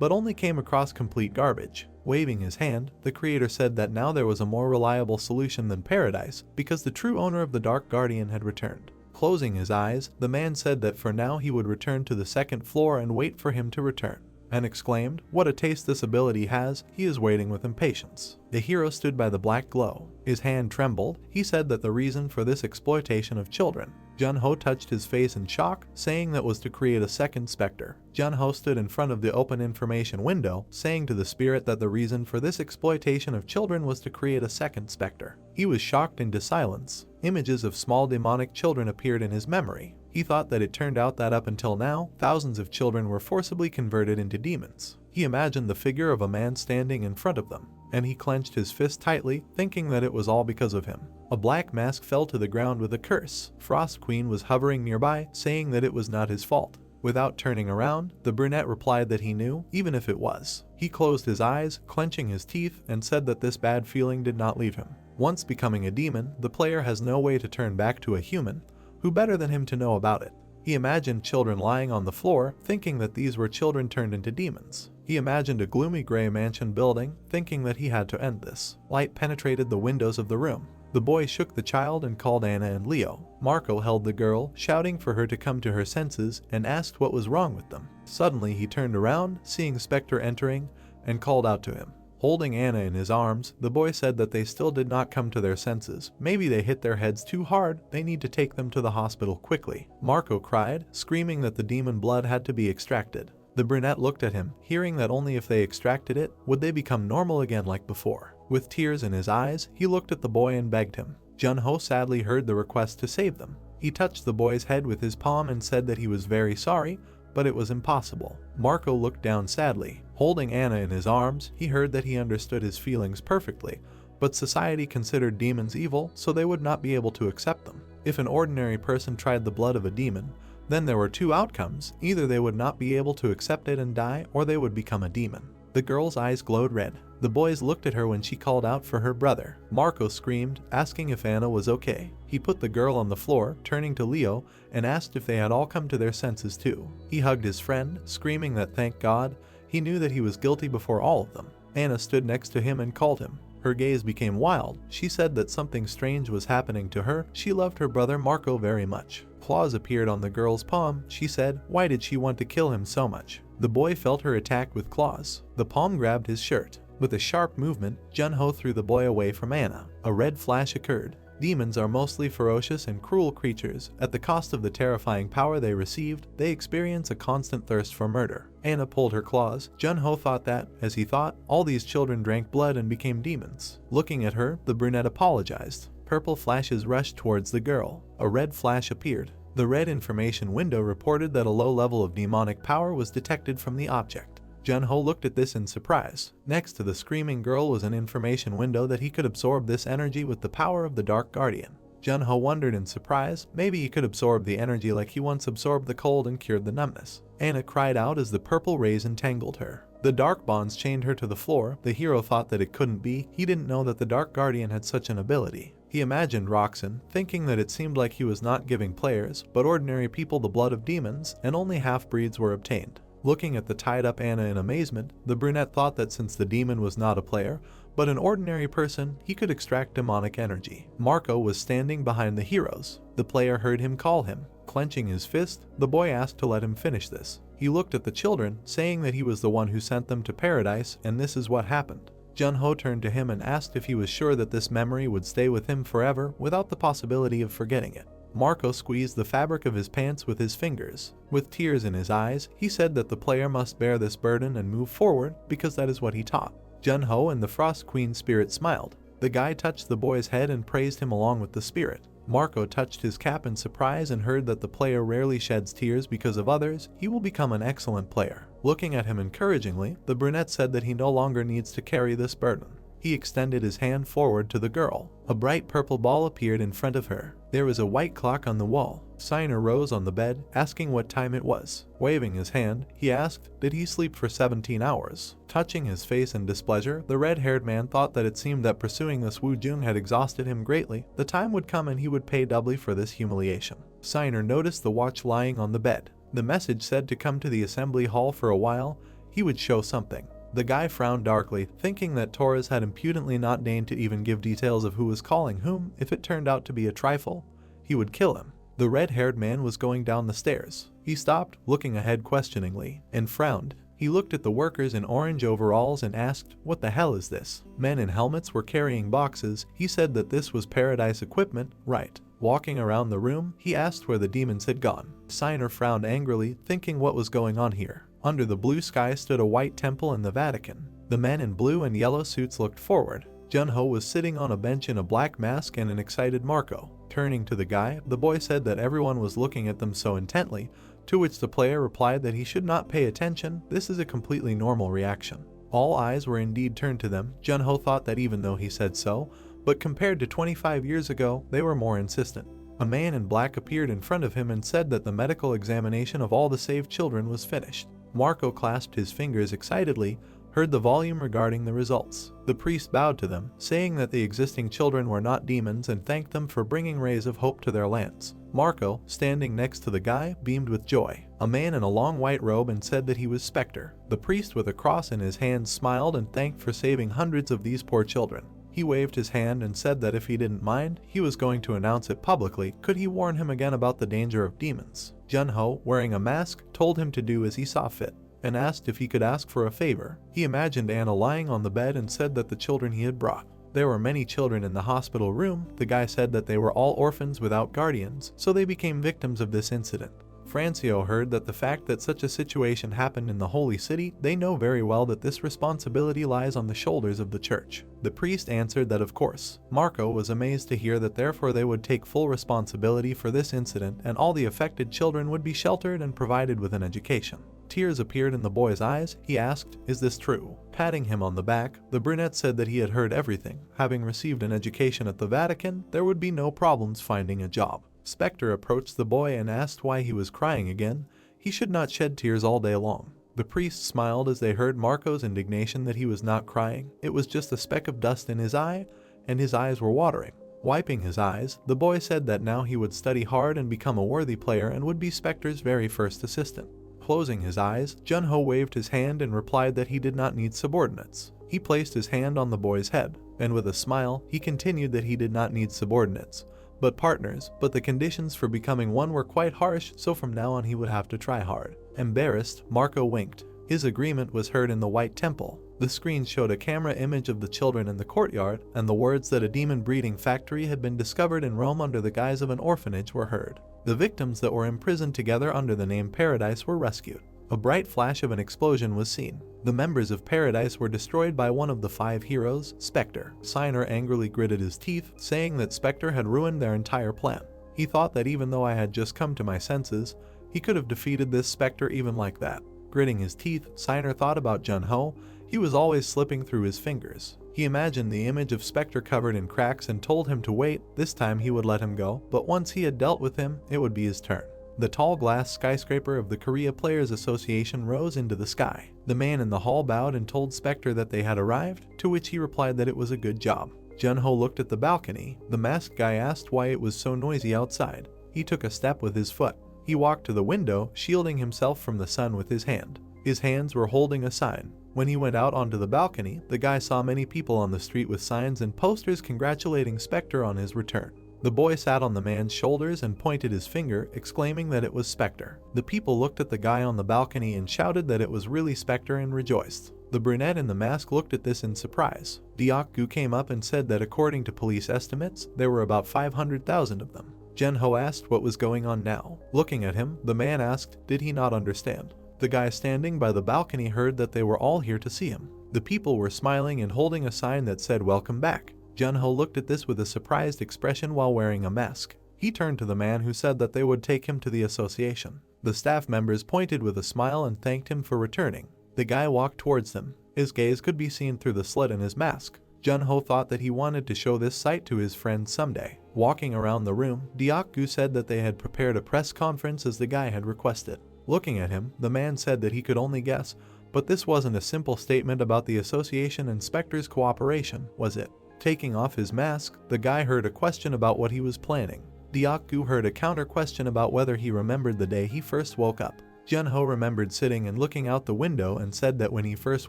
but only came across complete garbage. Waving his hand, the creator said that now there was a more reliable solution than Paradise, because the true owner of the Dark Guardian had returned. Closing his eyes, the man said that for now he would return to the second floor and wait for him to return, and exclaimed, "What a taste this ability has, he is waiting with impatience." The hero stood by the black glow. His hand trembled. He said that the reason for this exploitation of children. Jun-ho touched his face in shock, saying that was to create a second Spectre. Jun-ho stood in front of the open information window, saying to the spirit that the reason for this exploitation of children was to create a second Spectre. He was shocked into silence. Images of small demonic children appeared in his memory. He thought that it turned out that up until now, thousands of children were forcibly converted into demons. He imagined the figure of a man standing in front of them, and he clenched his fist tightly, thinking that it was all because of him. A black mask fell to the ground with a curse. Frost Queen was hovering nearby, saying that it was not his fault. Without turning around, the brunette replied that he knew, even if it was. He closed his eyes, clenching his teeth, and said that this bad feeling did not leave him. Once becoming a demon, the player has no way to turn back to a human. Who better than him to know about it? He imagined children lying on the floor, thinking that these were children turned into demons. He imagined a gloomy gray mansion building, thinking that he had to end this. Light penetrated the windows of the room. The boy shook the child and called Anna and Leo. Marco held the girl, shouting for her to come to her senses, and asked what was wrong with them. Suddenly he turned around, seeing Spectre entering, and called out to him. Holding Anna in his arms, the boy said that they still did not come to their senses. Maybe they hit their heads too hard, they need to take them to the hospital quickly. Marco cried, screaming that the demon blood had to be extracted. The brunette looked at him, hearing that only if they extracted it would they become normal again like before. With tears in his eyes, he looked at the boy and begged him. Jun-ho sadly heard the request to save them. He touched the boy's head with his palm and said that he was very sorry, but it was impossible. Marco looked down sadly. Holding Anna in his arms, he heard that he understood his feelings perfectly, but society considered demons evil, so they would not be able to accept them. If an ordinary person tried the blood of a demon, then there were two outcomes: either they would not be able to accept it and die, or they would become a demon. The girl's eyes glowed red. The boys looked at her when she called out for her brother. Marco screamed, asking if Anna was okay. He put the girl on the floor, turning to Leo, and asked if they had all come to their senses too. He hugged his friend, screaming that thank God, he knew that he was guilty before all of them. Anna stood next to him and called him. Her gaze became wild. She said that something strange was happening to her. She loved her brother Marco very much. Claws appeared on the girl's palm. She said, why did she want to kill him so much? The boy felt her attack with claws. The palm grabbed his shirt. With a sharp movement, Jun-ho threw the boy away from Anna. A red flash occurred. Demons are mostly ferocious and cruel creatures. At the cost of the terrifying power they received, they experience a constant thirst for murder. Anna pulled her claws. Jun-ho thought that, as he thought, all these children drank blood and became demons. Looking at her, the brunette apologized. Purple flashes rushed towards the girl. A red flash appeared. The red information window reported that a low level of demonic power was detected from the object. Jun-ho looked at this in surprise. Next to the screaming girl was an information window that he could absorb this energy with the power of the Dark Guardian. Jun-ho wondered in surprise, maybe he could absorb the energy like he once absorbed the cold and cured the numbness. Anna cried out as the purple rays entangled her. The dark bonds chained her to the floor. The hero thought that it couldn't be. He didn't know that the Dark Guardian had such an ability. He imagined Roxanne, thinking that it seemed like he was not giving players, but ordinary people the blood of demons, and only half-breeds were obtained. Looking at the tied-up Anna in amazement, the brunette thought that since the demon was not a player, but an ordinary person, he could extract demonic energy. Marco was standing behind the heroes. The player heard him call him. Clenching his fist, the boy asked to let him finish this. He looked at the children, saying that he was the one who sent them to paradise, and this is what happened. Jun-ho turned to him and asked if he was sure that this memory would stay with him forever without the possibility of forgetting it. Marco squeezed the fabric of his pants with his fingers. With tears in his eyes, he said that the player must bear this burden and move forward because that is what he taught. Jun-ho and the Frost Queen spirit smiled. The guy touched the boy's head and praised him along with the spirit. Marco touched his cap in surprise and heard that the player rarely sheds tears because of others. He will become an excellent player. Looking at him encouragingly, the brunette said that he no longer needs to carry this burden. He extended his hand forward to the girl. A bright purple ball appeared in front of her. There was a white clock on the wall. Siner rose on the bed, asking what time it was. Waving his hand, he asked, did he sleep for 17 hours? Touching his face in displeasure, the red-haired man thought that it seemed that pursuing this Wu Jung had exhausted him greatly. The time would come and he would pay doubly for this humiliation. Siner noticed the watch lying on the bed. The message said to come to the assembly hall for a while. He would show something. The guy frowned darkly, thinking that Torres had impudently not deigned to even give details of who was calling whom. If it turned out to be a trifle, he would kill him. The red-haired man was going down the stairs. He stopped, looking ahead questioningly, and frowned. He looked at the workers in orange overalls and asked, what the hell is this? Men in helmets were carrying boxes. He said that this was paradise equipment, right? Walking around the room, he asked where the demons had gone. Siner frowned angrily, thinking what was going on here. Under the blue sky stood a white temple in the Vatican. The men in blue and yellow suits looked forward. Jun-ho was sitting on a bench in a black mask and an excited Marco. Turning to the guy, the boy said that everyone was looking at them so intently, to which the player replied that he should not pay attention. This is a completely normal reaction. All eyes were indeed turned to them. Jun-ho thought that even though he said so, but compared to 25 years ago, they were more insistent. A man in black appeared in front of him and said that the medical examination of all the saved children was finished. Marco clasped his fingers excitedly, heard the volume regarding the results. The priest bowed to them, saying that the existing children were not demons and thanked them for bringing rays of hope to their lands. Marco, standing next to the guy, beamed with joy. A man in a long white robe and said that he was Spectre. The priest with a cross in his hand smiled and thanked for saving hundreds of these poor children. He waved his hand and said that if he didn't mind, he was going to announce it publicly. Could he warn him again about the danger of demons? Jun-ho, wearing a mask, told him to do as he saw fit, and asked if he could ask for a favor. He imagined Anna lying on the bed and said that the children he had brought. There were many children in the hospital room. The guy said that they were all orphans without guardians, so they became victims of this incident. Francio heard that the fact that such a situation happened in the holy city, they know very well that this responsibility lies on the shoulders of the church. The priest answered that of course. Marco was amazed to hear that therefore they would take full responsibility for this incident and all the affected children would be sheltered and provided with an education. Tears appeared in the boy's eyes. He asked, "Is this true?" Patting him on the back, the brunette said that he had heard everything. Having received an education at the Vatican, there would be no problems finding a job. Spectre approached the boy and asked why he was crying again. He should not shed tears all day long. The priest smiled as they heard Marco's indignation that he was not crying. It was just a speck of dust in his eye, and his eyes were watering. Wiping his eyes, the boy said that now he would study hard and become a worthy player and would be Spectre's very first assistant. Closing his eyes, Junho waved his hand and replied that he did not need subordinates. He placed his hand on the boy's head, and with a smile, he continued that he did not need subordinates, but partners, but the conditions for becoming one were quite harsh, so from now on he would have to try hard. Embarrassed, Marco winked. His agreement was heard in the White Temple. The screen showed a camera image of the children in the courtyard, and the words that a demon breeding factory had been discovered in Rome under the guise of an orphanage were heard. The victims that were imprisoned together under the name Paradise were rescued. A bright flash of an explosion was seen. The members of Paradise were destroyed by one of the 5 heroes, Spectre. Signer angrily gritted his teeth, saying that Spectre had ruined their entire plan. He thought that even though I had just come to my senses, he could have defeated this Spectre even like that. Gritting his teeth, Signer thought about Junho. He was always slipping through his fingers. He imagined the image of Spectre covered in cracks and told him to wait. This time he would let him go, but once he had dealt with him, it would be his turn. The tall glass skyscraper of the Korea Players Association rose into the sky. The man in the hall bowed and told Spectre that they had arrived, to which he replied that it was a good job. Junho looked at the balcony. The masked guy asked why it was so noisy outside. He took a step with his foot. He walked to the window, shielding himself from the sun with his hand. His hands were holding a sign. When he went out onto the balcony, the guy saw many people on the street with signs and posters congratulating Spectre on his return. The boy sat on the man's shoulders and pointed his finger, exclaiming that it was Spectre. The people looked at the guy on the balcony and shouted that it was really Spectre and rejoiced. The brunette in the mask looked at this in surprise. Diakgu came up and said that according to police estimates, there were about 500,000 of them. Junho asked what was going on now. Looking at him, the man asked, did he not understand? The guy standing by the balcony heard that they were all here to see him. The people were smiling and holding a sign that said welcome back. Junho looked at this with a surprised expression while wearing a mask. He turned to the man who said that they would take him to the association. The staff members pointed with a smile and thanked him for returning. The guy walked towards them. His gaze could be seen through the slit in his mask. Junho thought that he wanted to show this sight to his friends someday. Walking around the room, Diakgu said that they had prepared a press conference as the guy had requested. Looking at him, the man said that he could only guess, but this wasn't a simple statement about the association and Spectre's cooperation, was it? Taking off his mask, the guy heard a question about what he was planning. Diakgu heard a counter question about whether he remembered the day he first woke up. Junho remembered sitting and looking out the window and said that when he first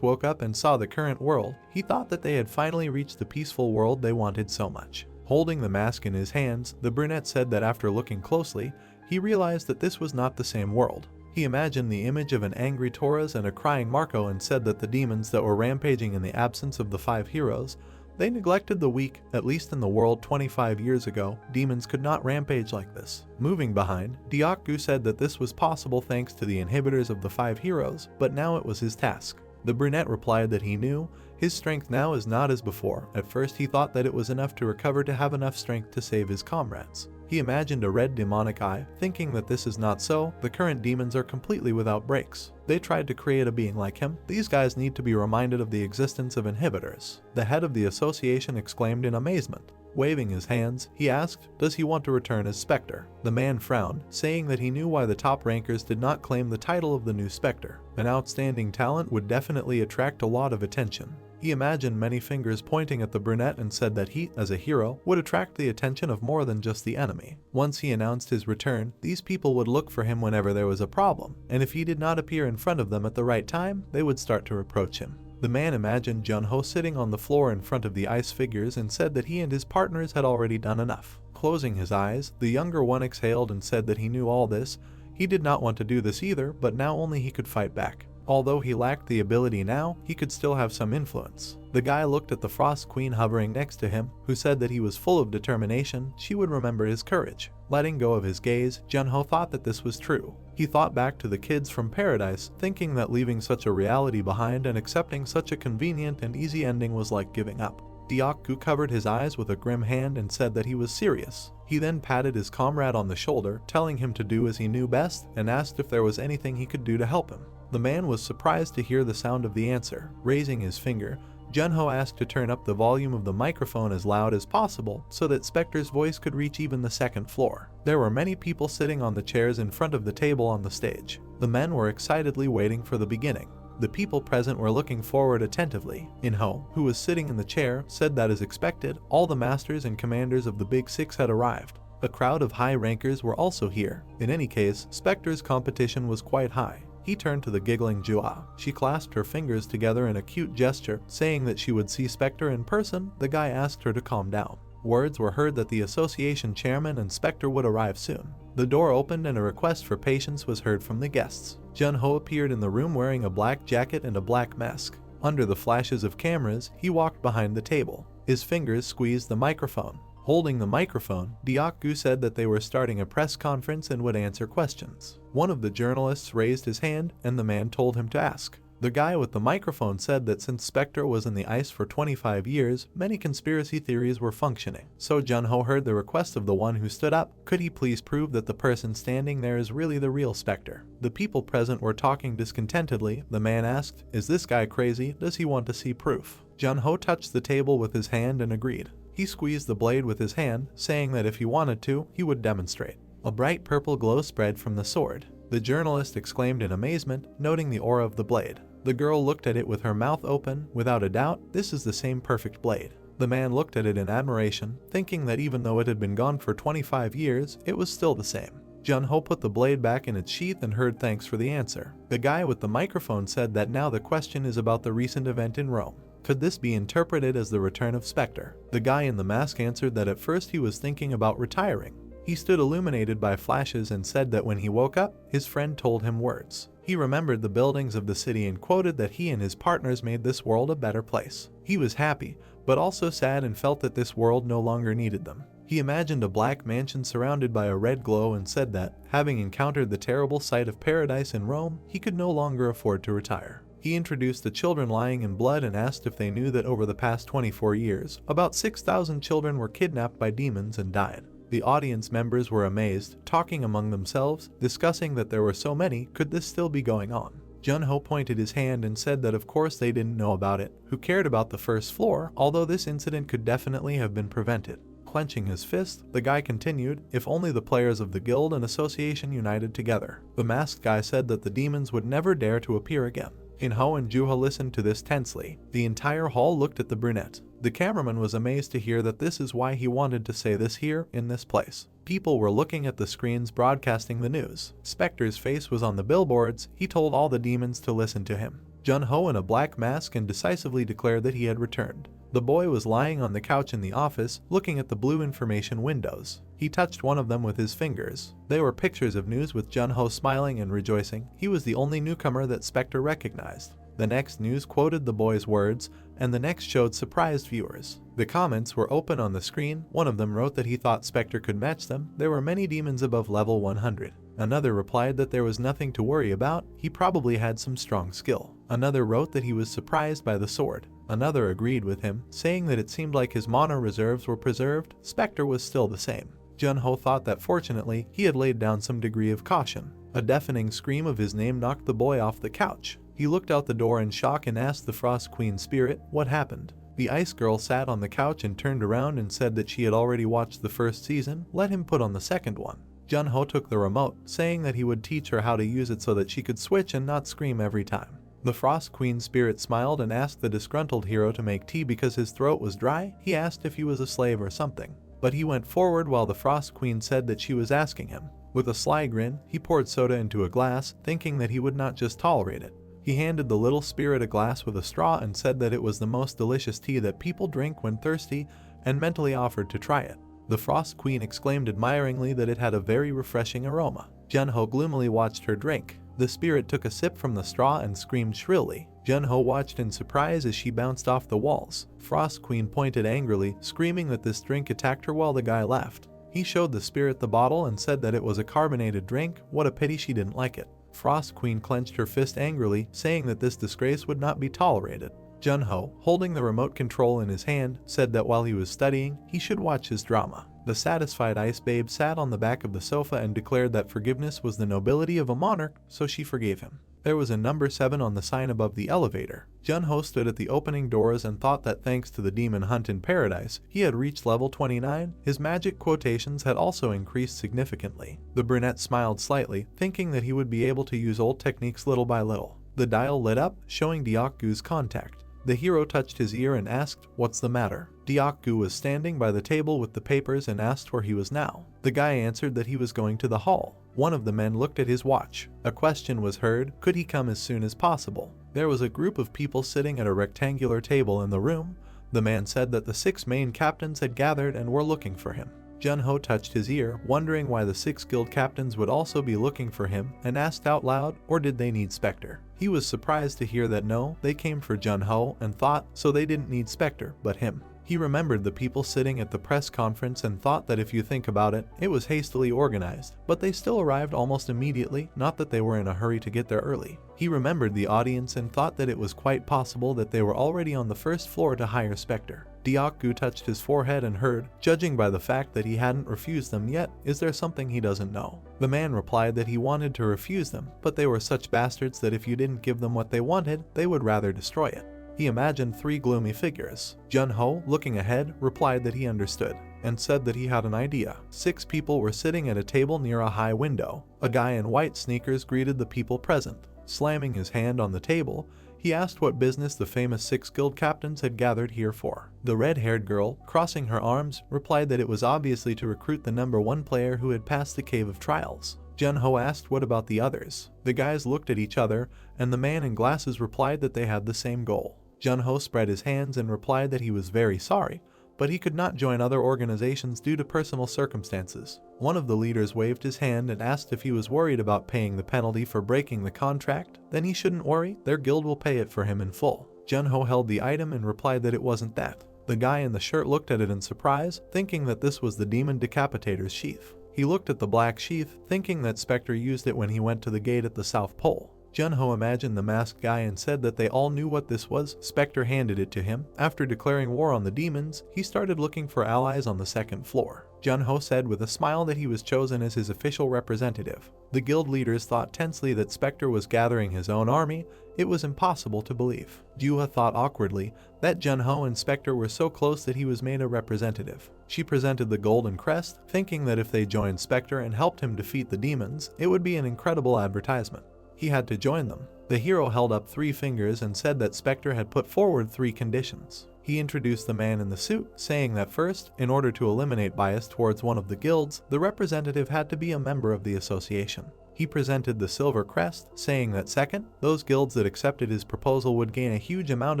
woke up and saw the current world, he thought that they had finally reached the peaceful world they wanted so much. Holding the mask in his hands, the brunette said that after looking closely, he realized that this was not the same world. He imagined the image of an angry Taurus and a crying Marco and said that the demons that were rampaging in the absence of the 5 heroes, they neglected the weak. At least in the world 25 years ago, demons could not rampage like this. Moving behind, Diakgu said that this was possible thanks to the inhibitors of the 5 heroes, but now it was his task. The brunette replied that he knew. His strength now is not as before. At first he thought that it was enough to recover to have enough strength to save his comrades. He imagined a red demonic eye, thinking that this is not so. The current demons are completely without brakes. They tried to create a being like him. These guys need to be reminded of the existence of inhibitors. The head of the association exclaimed in amazement. Waving his hands, he asked, does he want to return as Spectre? The man frowned, saying that he knew why the top rankers did not claim the title of the new Spectre. An outstanding talent would definitely attract a lot of attention. He imagined many fingers pointing at the brunette and said that he, as a hero, would attract the attention of more than just the enemy. Once he announced his return, these people would look for him whenever there was a problem, and if he did not appear in front of them at the right time, they would start to reproach him. The man imagined Junho sitting on the floor in front of the ice figures and said that he and his partners had already done enough. Closing his eyes, the younger one exhaled and said that he knew all this. He did not want to do this either, but now only he could fight back. Although he lacked the ability now, he could still have some influence. The guy looked at the Frost Queen hovering next to him, who said that he was full of determination. She would remember his courage. Letting go of his gaze, Junho thought that this was true. He thought back to the kids from paradise, thinking that leaving such a reality behind and accepting such a convenient and easy ending was like giving up. Deok-gu covered his eyes with a grim hand and said that he was serious. He then patted his comrade on the shoulder, telling him to do as he knew best, and asked if there was anything he could do to help him. The man was surprised to hear the sound of the answer. Raising his finger, Junho asked to turn up the volume of the microphone as loud as possible so that Spectre's voice could reach even the second floor. There were many people sitting on the chairs in front of the table on the stage. The men were excitedly waiting for the beginning. The people present were looking forward attentively. In-ho, who was sitting in the chair, said that as expected, all the masters and commanders of the Big Six had arrived. A crowd of high rankers were also here. In any case, Spectre's competition was quite high. He turned to the giggling Jua. She clasped her fingers together in a cute gesture, saying that she would see Spectre in person. The guy asked her to calm down. Words were heard that the association chairman and Spectre would arrive soon. The door opened and a request for patience was heard from the guests. Junho appeared in the room wearing a black jacket and a black mask. Under the flashes of cameras, he walked behind the table. His fingers squeezed the microphone. Holding the microphone, Deok-gu said that they were starting a press conference and would answer questions. One of the journalists raised his hand, and the man told him to ask. The guy with the microphone said that since Spectre was in the ice for 25 years, many conspiracy theories were functioning. So Junho heard the request of the one who stood up. Could he please prove that the person standing there is really the real Spectre? The people present were talking discontentedly. The man asked, "Is this guy crazy? Does he want to see proof?" Junho touched the table with his hand and agreed. He squeezed the blade with his hand, saying that if he wanted to, he would demonstrate. A bright purple glow spread from the sword. The journalist exclaimed in amazement, noting the aura of the blade. The girl looked at it with her mouth open. Without a doubt, this is the same perfect blade. The man looked at it in admiration, thinking that even though it had been gone for 25 years, it was still the same. Junho put the blade back in its sheath and heard thanks for the answer. The guy with the microphone said that now the question is about the recent event in Rome. Could this be interpreted as the return of Spectre? The guy in the mask answered that at first he was thinking about retiring. He stood illuminated by flashes and said that when he woke up, his friend told him words. He remembered the buildings of the city and quoted that he and his partners made this world a better place. He was happy, but also sad and felt that this world no longer needed them. He imagined a black mansion surrounded by a red glow and said that, having encountered the terrible sight of paradise in Rome, he could no longer afford to retire. He introduced the children lying in blood and asked if they knew that over the past 24 years, about 6,000 children were kidnapped by demons and died. The audience members were amazed, talking among themselves, discussing that there were so many. Could this still be going on? Junho pointed his hand and said that of course they didn't know about it. Who cared about the first floor, although this incident could definitely have been prevented. Clenching his fist, the guy continued, if only the players of the guild and association united together. The masked guy said that the demons would never dare to appear again. In-ho and Juha listened to this tensely. The entire hall looked at the brunette. The cameraman was amazed to hear that this is why he wanted to say this here, in this place. People were looking at the screens broadcasting the news. Spectre's face was on the billboards. He told all the demons to listen to him. Junho in a black mask and decisively declared that he had returned. The boy was lying on the couch in the office, looking at the blue information windows. He touched one of them with his fingers. They were pictures of news with Junho smiling and rejoicing. He was the only newcomer that Spectre recognized. The next news quoted the boy's words, and the next showed surprised viewers. The comments were open on the screen. One of them wrote that he thought Spectre could match them. There were many demons above level 100. Another replied that there was nothing to worry about. He probably had some strong skill. Another wrote that he was surprised by the sword. Another agreed with him, saying that it seemed like his mana reserves were preserved. Spectre was still the same. Junho thought that fortunately, he had laid down some degree of caution. A deafening scream of his name knocked the boy off the couch. He looked out the door in shock and asked the Frost Queen spirit, what happened? The ice girl sat on the couch and turned around and said that she had already watched the first season. Let him put on the second one. Junho took the remote, saying that he would teach her how to use it so that she could switch and not scream every time. The Frost Queen spirit smiled and asked the disgruntled hero to make tea because his throat was dry. He asked if he was a slave or something. But he went forward while the Frost Queen said that she was asking him. With a sly grin, he poured soda into a glass, thinking that he would not just tolerate it. He handed the little spirit a glass with a straw and said that it was the most delicious tea that people drink when thirsty, and mentally offered to try it. The Frost Queen exclaimed admiringly that it had a very refreshing aroma. Junho gloomily watched her drink. The spirit took a sip from the straw and screamed shrilly. Junho watched in surprise as she bounced off the walls. Frost Queen pointed angrily, screaming that this drink attacked her while the guy left. He showed the spirit the bottle and said that it was a carbonated drink. What a pity she didn't like it. Frost Queen clenched her fist angrily, saying that this disgrace would not be tolerated. Junho, holding the remote control in his hand, said that while he was studying, he should watch his drama. The satisfied Ice Babe sat on the back of the sofa and declared that forgiveness was the nobility of a monarch, so she forgave him. There was a number 7 on the sign above the elevator. Junho stood at the opening doors and thought that thanks to the demon hunt in paradise, he had reached level 29. His magic quotations had also increased significantly. The brunette smiled slightly, thinking that he would be able to use old techniques little by little. The dial lit up, showing Deokgu's contact. The hero touched his ear and asked, "What's the matter?" Deokgu was standing by the table with the papers and asked where he was now. The guy answered that he was going to the hall. One of the men looked at his watch. A question was heard, could he come as soon as possible? There was a group of people sitting at a rectangular table in the room. The man said that the 6 main captains had gathered and were looking for him. Junho touched his ear, wondering why the 6 guild captains would also be looking for him, and asked out loud, or did they need Spectre? He was surprised to hear that no, they came for Junho and thought, so they didn't need Spectre, but him. He remembered the people sitting at the press conference and thought that if you think about it, it was hastily organized, but they still arrived almost immediately, not that they were in a hurry to get there early. He remembered the audience and thought that it was quite possible that they were already on the first floor to hire Spectre. Deokgu touched his forehead and heard, judging by the fact that he hadn't refused them yet, is there something he doesn't know? The man replied that he wanted to refuse them, but they were such bastards that if you didn't give them what they wanted, they would rather destroy it. He imagined 3 gloomy figures. Junho, looking ahead, replied that he understood, and said that he had an idea. 6 people were sitting at a table near a high window. A guy in white sneakers greeted the people present. Slamming his hand on the table, he asked what business the famous 6 guild captains had gathered here for. The red-haired girl, crossing her arms, replied that it was obviously to recruit the number 1 player who had passed the Cave of Trials. Junho asked what about the others. The guys looked at each other, and the man in glasses replied that they had the same goal. Junho spread his hands and replied that he was very sorry, but he could not join other organizations due to personal circumstances. One of the leaders waved his hand and asked if he was worried about paying the penalty for breaking the contract. Then he shouldn't worry, their guild will pay it for him in full. Junho held the item and replied that it wasn't that. The guy in the shirt looked at it in surprise, thinking that this was the demon decapitator's sheath. He looked at the black sheath, thinking that Spectre used it when he went to the gate at the South Pole. Junho imagined the masked guy and said that they all knew what this was. Spectre handed it to him. After declaring war on the demons, he started looking for allies on the 2nd floor. Junho said with a smile that he was chosen as his official representative. The guild leaders thought tensely that Spectre was gathering his own army. It was impossible to believe. Juha thought awkwardly that Junho and Spectre were so close that he was made a representative. She presented the golden crest, thinking that if they joined Spectre and helped him defeat the demons, it would be an incredible advertisement. He had to join them. The hero held up 3 fingers and said that Spectre had put forward 3 conditions. He introduced the man in the suit, saying that first, in order to eliminate bias towards one of the guilds, the representative had to be a member of the association. He presented the silver crest, saying that second, those guilds that accepted his proposal would gain a huge amount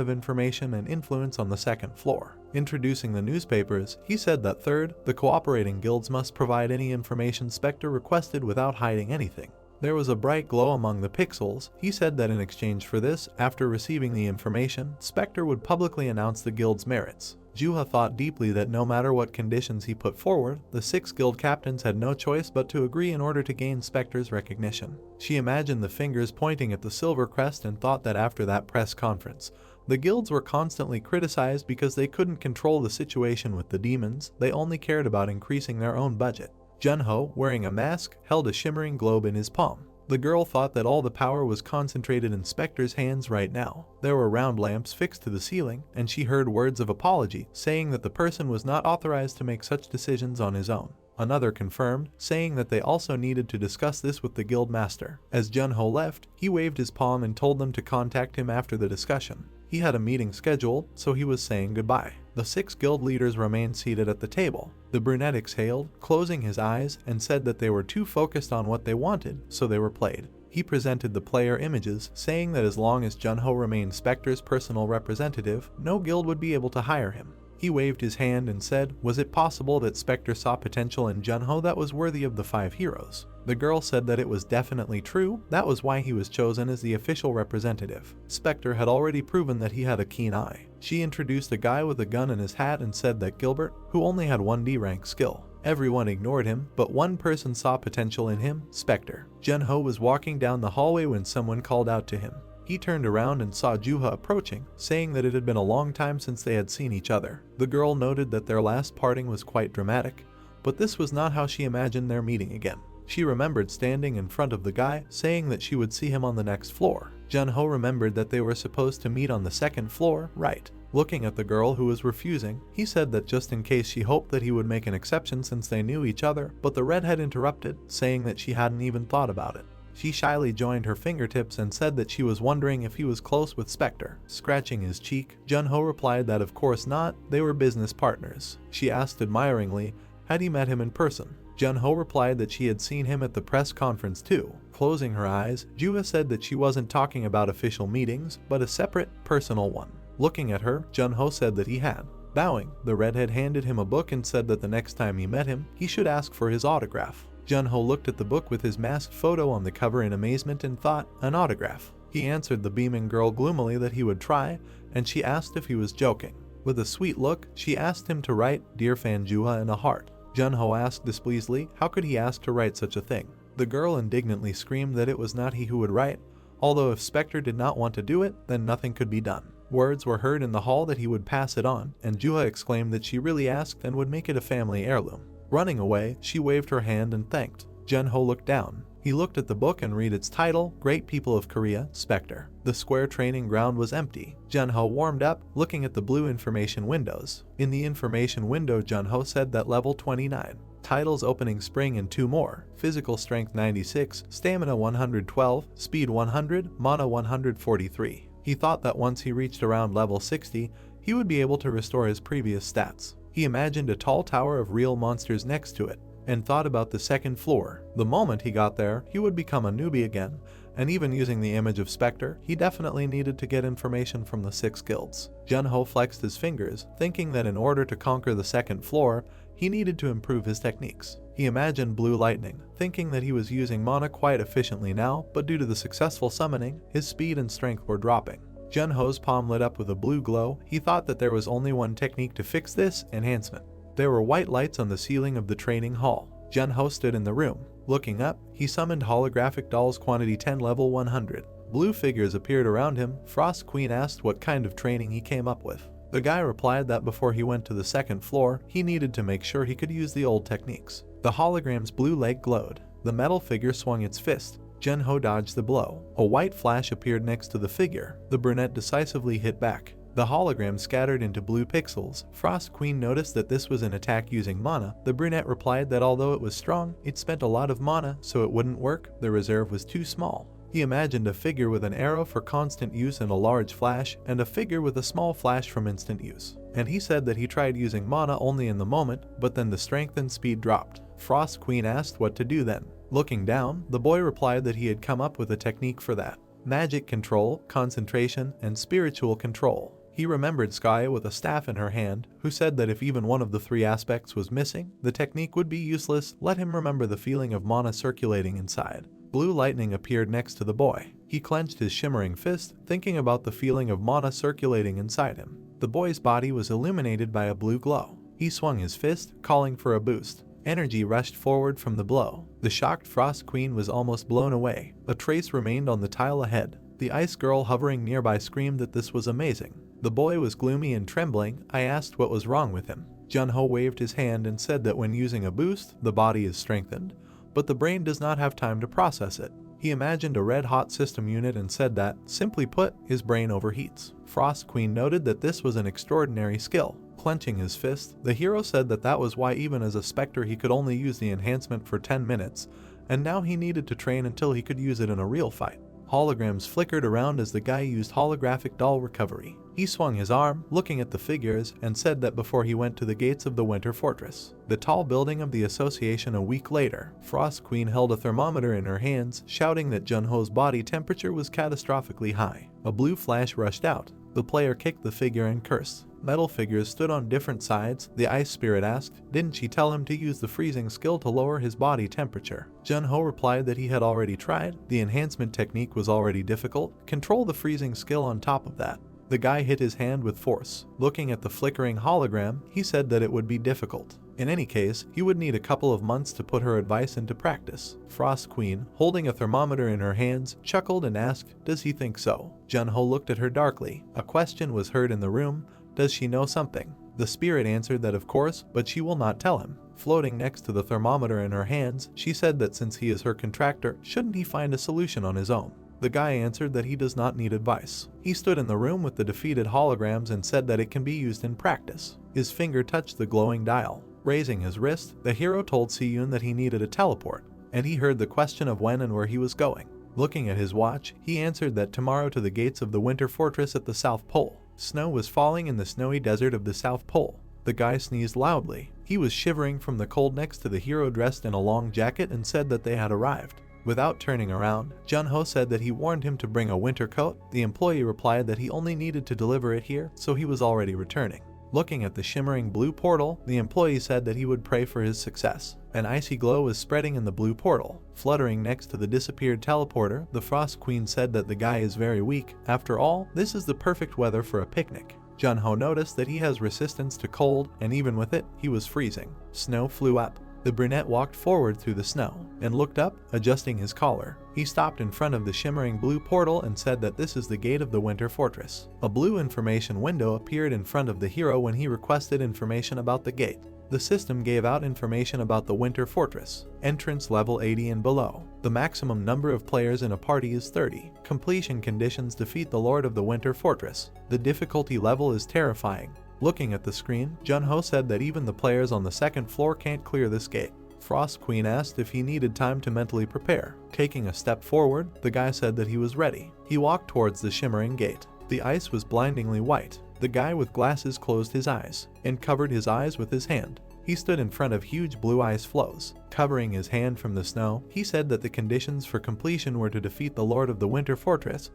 of information and influence on the 2nd floor. Introducing the newspapers, he said that third, the cooperating guilds must provide any information Spectre requested without hiding anything. There was a bright glow among the pixels. He said that in exchange for this, after receiving the information, Spectre would publicly announce the guild's merits. Juha thought deeply that no matter what conditions he put forward, the 6 guild captains had no choice but to agree in order to gain Spectre's recognition. She imagined the fingers pointing at the silver crest and thought that after that press conference, the guilds were constantly criticized because they couldn't control the situation with the demons, they only cared about increasing their own budget. Junho, wearing a mask, held a shimmering globe in his palm. The girl thought that all the power was concentrated in Spectre's hands right now. There were round lamps fixed to the ceiling, and she heard words of apology, saying that the person was not authorized to make such decisions on his own. Another confirmed, saying that they also needed to discuss this with the guild master. As Junho left, he waved his palm and told them to contact him after the discussion. He had a meeting scheduled, so he was saying goodbye. The 6 guild leaders remained seated at the table. The brunette exhaled, closing his eyes, and said that they were too focused on what they wanted, so they were played. He presented the player images, saying that as long as Junho remained Spectre's personal representative, no guild would be able to hire him. He waved his hand and said, was it possible that Spectre saw potential in Junho that was worthy of the 5 heroes? The girl said that it was definitely true, that was why he was chosen as the official representative. Spectre had already proven that he had a keen eye. She introduced a guy with a gun in his hat and said that Gilbert, who only had 1 D rank skill. Everyone ignored him, but one person saw potential in him, Spectre. Junho was walking down the hallway when someone called out to him. He turned around and saw Juha approaching, saying that it had been a long time since they had seen each other. The girl noted that their last parting was quite dramatic, but this was not how she imagined their meeting again. She remembered standing in front of the guy, saying that she would see him on the next floor. Junho remembered that they were supposed to meet on the second floor, right? Looking at the girl who was refusing, he said that just in case she hoped that he would make an exception since they knew each other, but the redhead interrupted, saying that she hadn't even thought about it. She shyly joined her fingertips and said that she was wondering if he was close with Spectre. Scratching his cheek, Junho replied that of course not, they were business partners. She asked admiringly, had he met him in person? Junho replied that she had seen him at the press conference too. Closing her eyes, Juha said that she wasn't talking about official meetings, but a separate, personal one. Looking at her, Junho said that he had. Bowing, the redhead handed him a book and said that the next time he met him, he should ask for his autograph. Junho looked at the book with his masked photo on the cover in amazement and thought, an autograph. He answered the beaming girl gloomily that he would try, and she asked if he was joking. With a sweet look, she asked him to write, Dear Fan Juha in a heart. Junho asked displeasedly, how could he ask to write such a thing? The girl indignantly screamed that it was not he who would write, although if Spectre did not want to do it, then nothing could be done. Words were heard in the hall that he would pass it on, and Juha exclaimed that she really asked and would make it a family heirloom. Running away, she waved her hand and thanked. Junho looked down. He looked at the book and read its title, Great People of Korea, Spectre. The square training ground was empty. Junho warmed up, looking at the blue information windows. In the information window, Junho said that level 29. Titles opening spring and 2 more. Physical strength 96, stamina 112, speed 100, mana 143. He thought that once he reached around level 60, he would be able to restore his previous stats. He imagined a tall tower of real monsters next to it, and thought about the second floor. The moment he got there, he would become a newbie again, and even using the image of Spectre, he definitely needed to get information from the 6 guilds. Junho flexed his fingers, thinking that in order to conquer the second floor, he needed to improve his techniques. He imagined blue lightning, thinking that he was using mana quite efficiently now, but due to the successful summoning, his speed and strength were dropping. Junho's palm lit up with a blue glow. He thought that there was only one technique to fix this enhancement. There were white lights on the ceiling of the training hall. Junho stood in the room. Looking up, he summoned holographic dolls quantity 10 level 100. Blue figures appeared around him. Frost Queen asked what kind of training he came up with. The guy replied that before he went to the second floor, he needed to make sure he could use the old techniques. The hologram's blue leg glowed. The metal figure swung its fist. Junho dodged the blow. A white flash appeared next to the figure. The brunette decisively hit back. The hologram scattered into blue pixels. Frost Queen noticed that this was an attack using mana. The brunette replied that although it was strong, it spent a lot of mana, so it wouldn't work. The reserve was too small. He imagined a figure with an arrow for constant use and a large flash, and a figure with a small flash from instant use. And he said that he tried using mana only in the moment, but then the strength and speed dropped. Frost Queen asked what to do then. Looking down, the boy replied that he had come up with a technique for that. Magic control, concentration, and spiritual control. He remembered Skye with a staff in her hand, who said that if even one of the 3 aspects was missing, the technique would be useless. Let him remember the feeling of mana circulating inside. Blue lightning appeared next to the boy. He clenched his shimmering fist, thinking about the feeling of mana circulating inside him. The boy's body was illuminated by a blue glow. He swung his fist, calling for a boost. Energy rushed forward from the blow. The shocked Frost Queen was almost blown away. A trace remained on the tile ahead. The ice girl hovering nearby screamed that this was amazing. The boy was gloomy and trembling. I asked what was wrong with him. Junho waved his hand and said that when using a boost, the body is strengthened, but the brain does not have time to process it. He imagined a red-hot system unit and said that, simply put, his brain overheats. Frost Queen noted that this was an extraordinary skill. Clenching his fist, the hero said that that was why even as a Spectre he could only use the enhancement for 10 minutes, and now he needed to train until he could use it in a real fight. Holograms flickered around as the guy used holographic doll recovery. He swung his arm, looking at the figures, and said that before he went to the gates of the Winter Fortress, the tall building of the association a week later, Frost Queen held a thermometer in her hands, shouting that Junho's body temperature was catastrophically high. A blue flash rushed out. The player kicked the figure and cursed. Metal figures stood on different sides. The ice spirit asked, didn't she tell him to use the freezing skill to lower his body temperature? Junho replied that he had already tried. The enhancement technique was already difficult. Control the freezing skill on top of that. The guy hit his hand with force. Looking at the flickering hologram, he said that it would be difficult. In any case, he would need a couple of months to put her advice into practice. Frost Queen, holding a thermometer in her hands, chuckled and asked, "Does he think so?" Junho looked at her darkly. A question was heard in the room. Does she know something? The spirit answered that of course, but she will not tell him. Floating next to the thermometer in her hands, she said that since he is her contractor, shouldn't he find a solution on his own? The guy answered that he does not need advice. He stood in the room with the defeated holograms and said that it can be used in practice. His finger touched the glowing dial. Raising his wrist, the hero told Siyun that he needed a teleport, and he heard the question of when and where he was going. Looking at his watch, he answered that tomorrow to the gates of the winter fortress at the South Pole. Snow was falling in the snowy desert of the South Pole. The guy sneezed loudly. He was shivering from the cold next to the hero dressed in a long jacket and said that they had arrived. Without turning around, Junho said that he warned him to bring a winter coat. The employee replied that he only needed to deliver it here, so he was already returning. Looking at the shimmering blue portal, the employee said that he would pray for his success. An icy glow was spreading in the blue portal. Fluttering next to the disappeared teleporter, the Frost Queen said that the guy is very weak. After all, this is the perfect weather for a picnic. Junho noticed that he has resistance to cold, and even with it, he was freezing. Snow flew up. The brunette walked forward through the snow and looked up, adjusting his collar. He stopped in front of the shimmering blue portal and said that this is the gate of the winter fortress. A blue information window appeared in front of the hero when he requested information about the gate. The system gave out information about the winter fortress. Entrance level 80 and below. The maximum number of players in a party is 30. Completion conditions: defeat the Lord of the Winter Fortress. The difficulty level is terrifying. Looking at the screen, Junho said that even the players on the second floor can't clear this gate. Frost Queen asked if he needed time to mentally prepare. Taking a step forward, the guy said that he was ready. He walked towards the shimmering gate. The ice was blindingly white. The guy with glasses closed his eyes and covered his eyes with his hand. He stood in front of huge blue ice floes. Covering his hand from the snow, he said that the conditions for completion were to defeat the Lord of the Winter Fortress,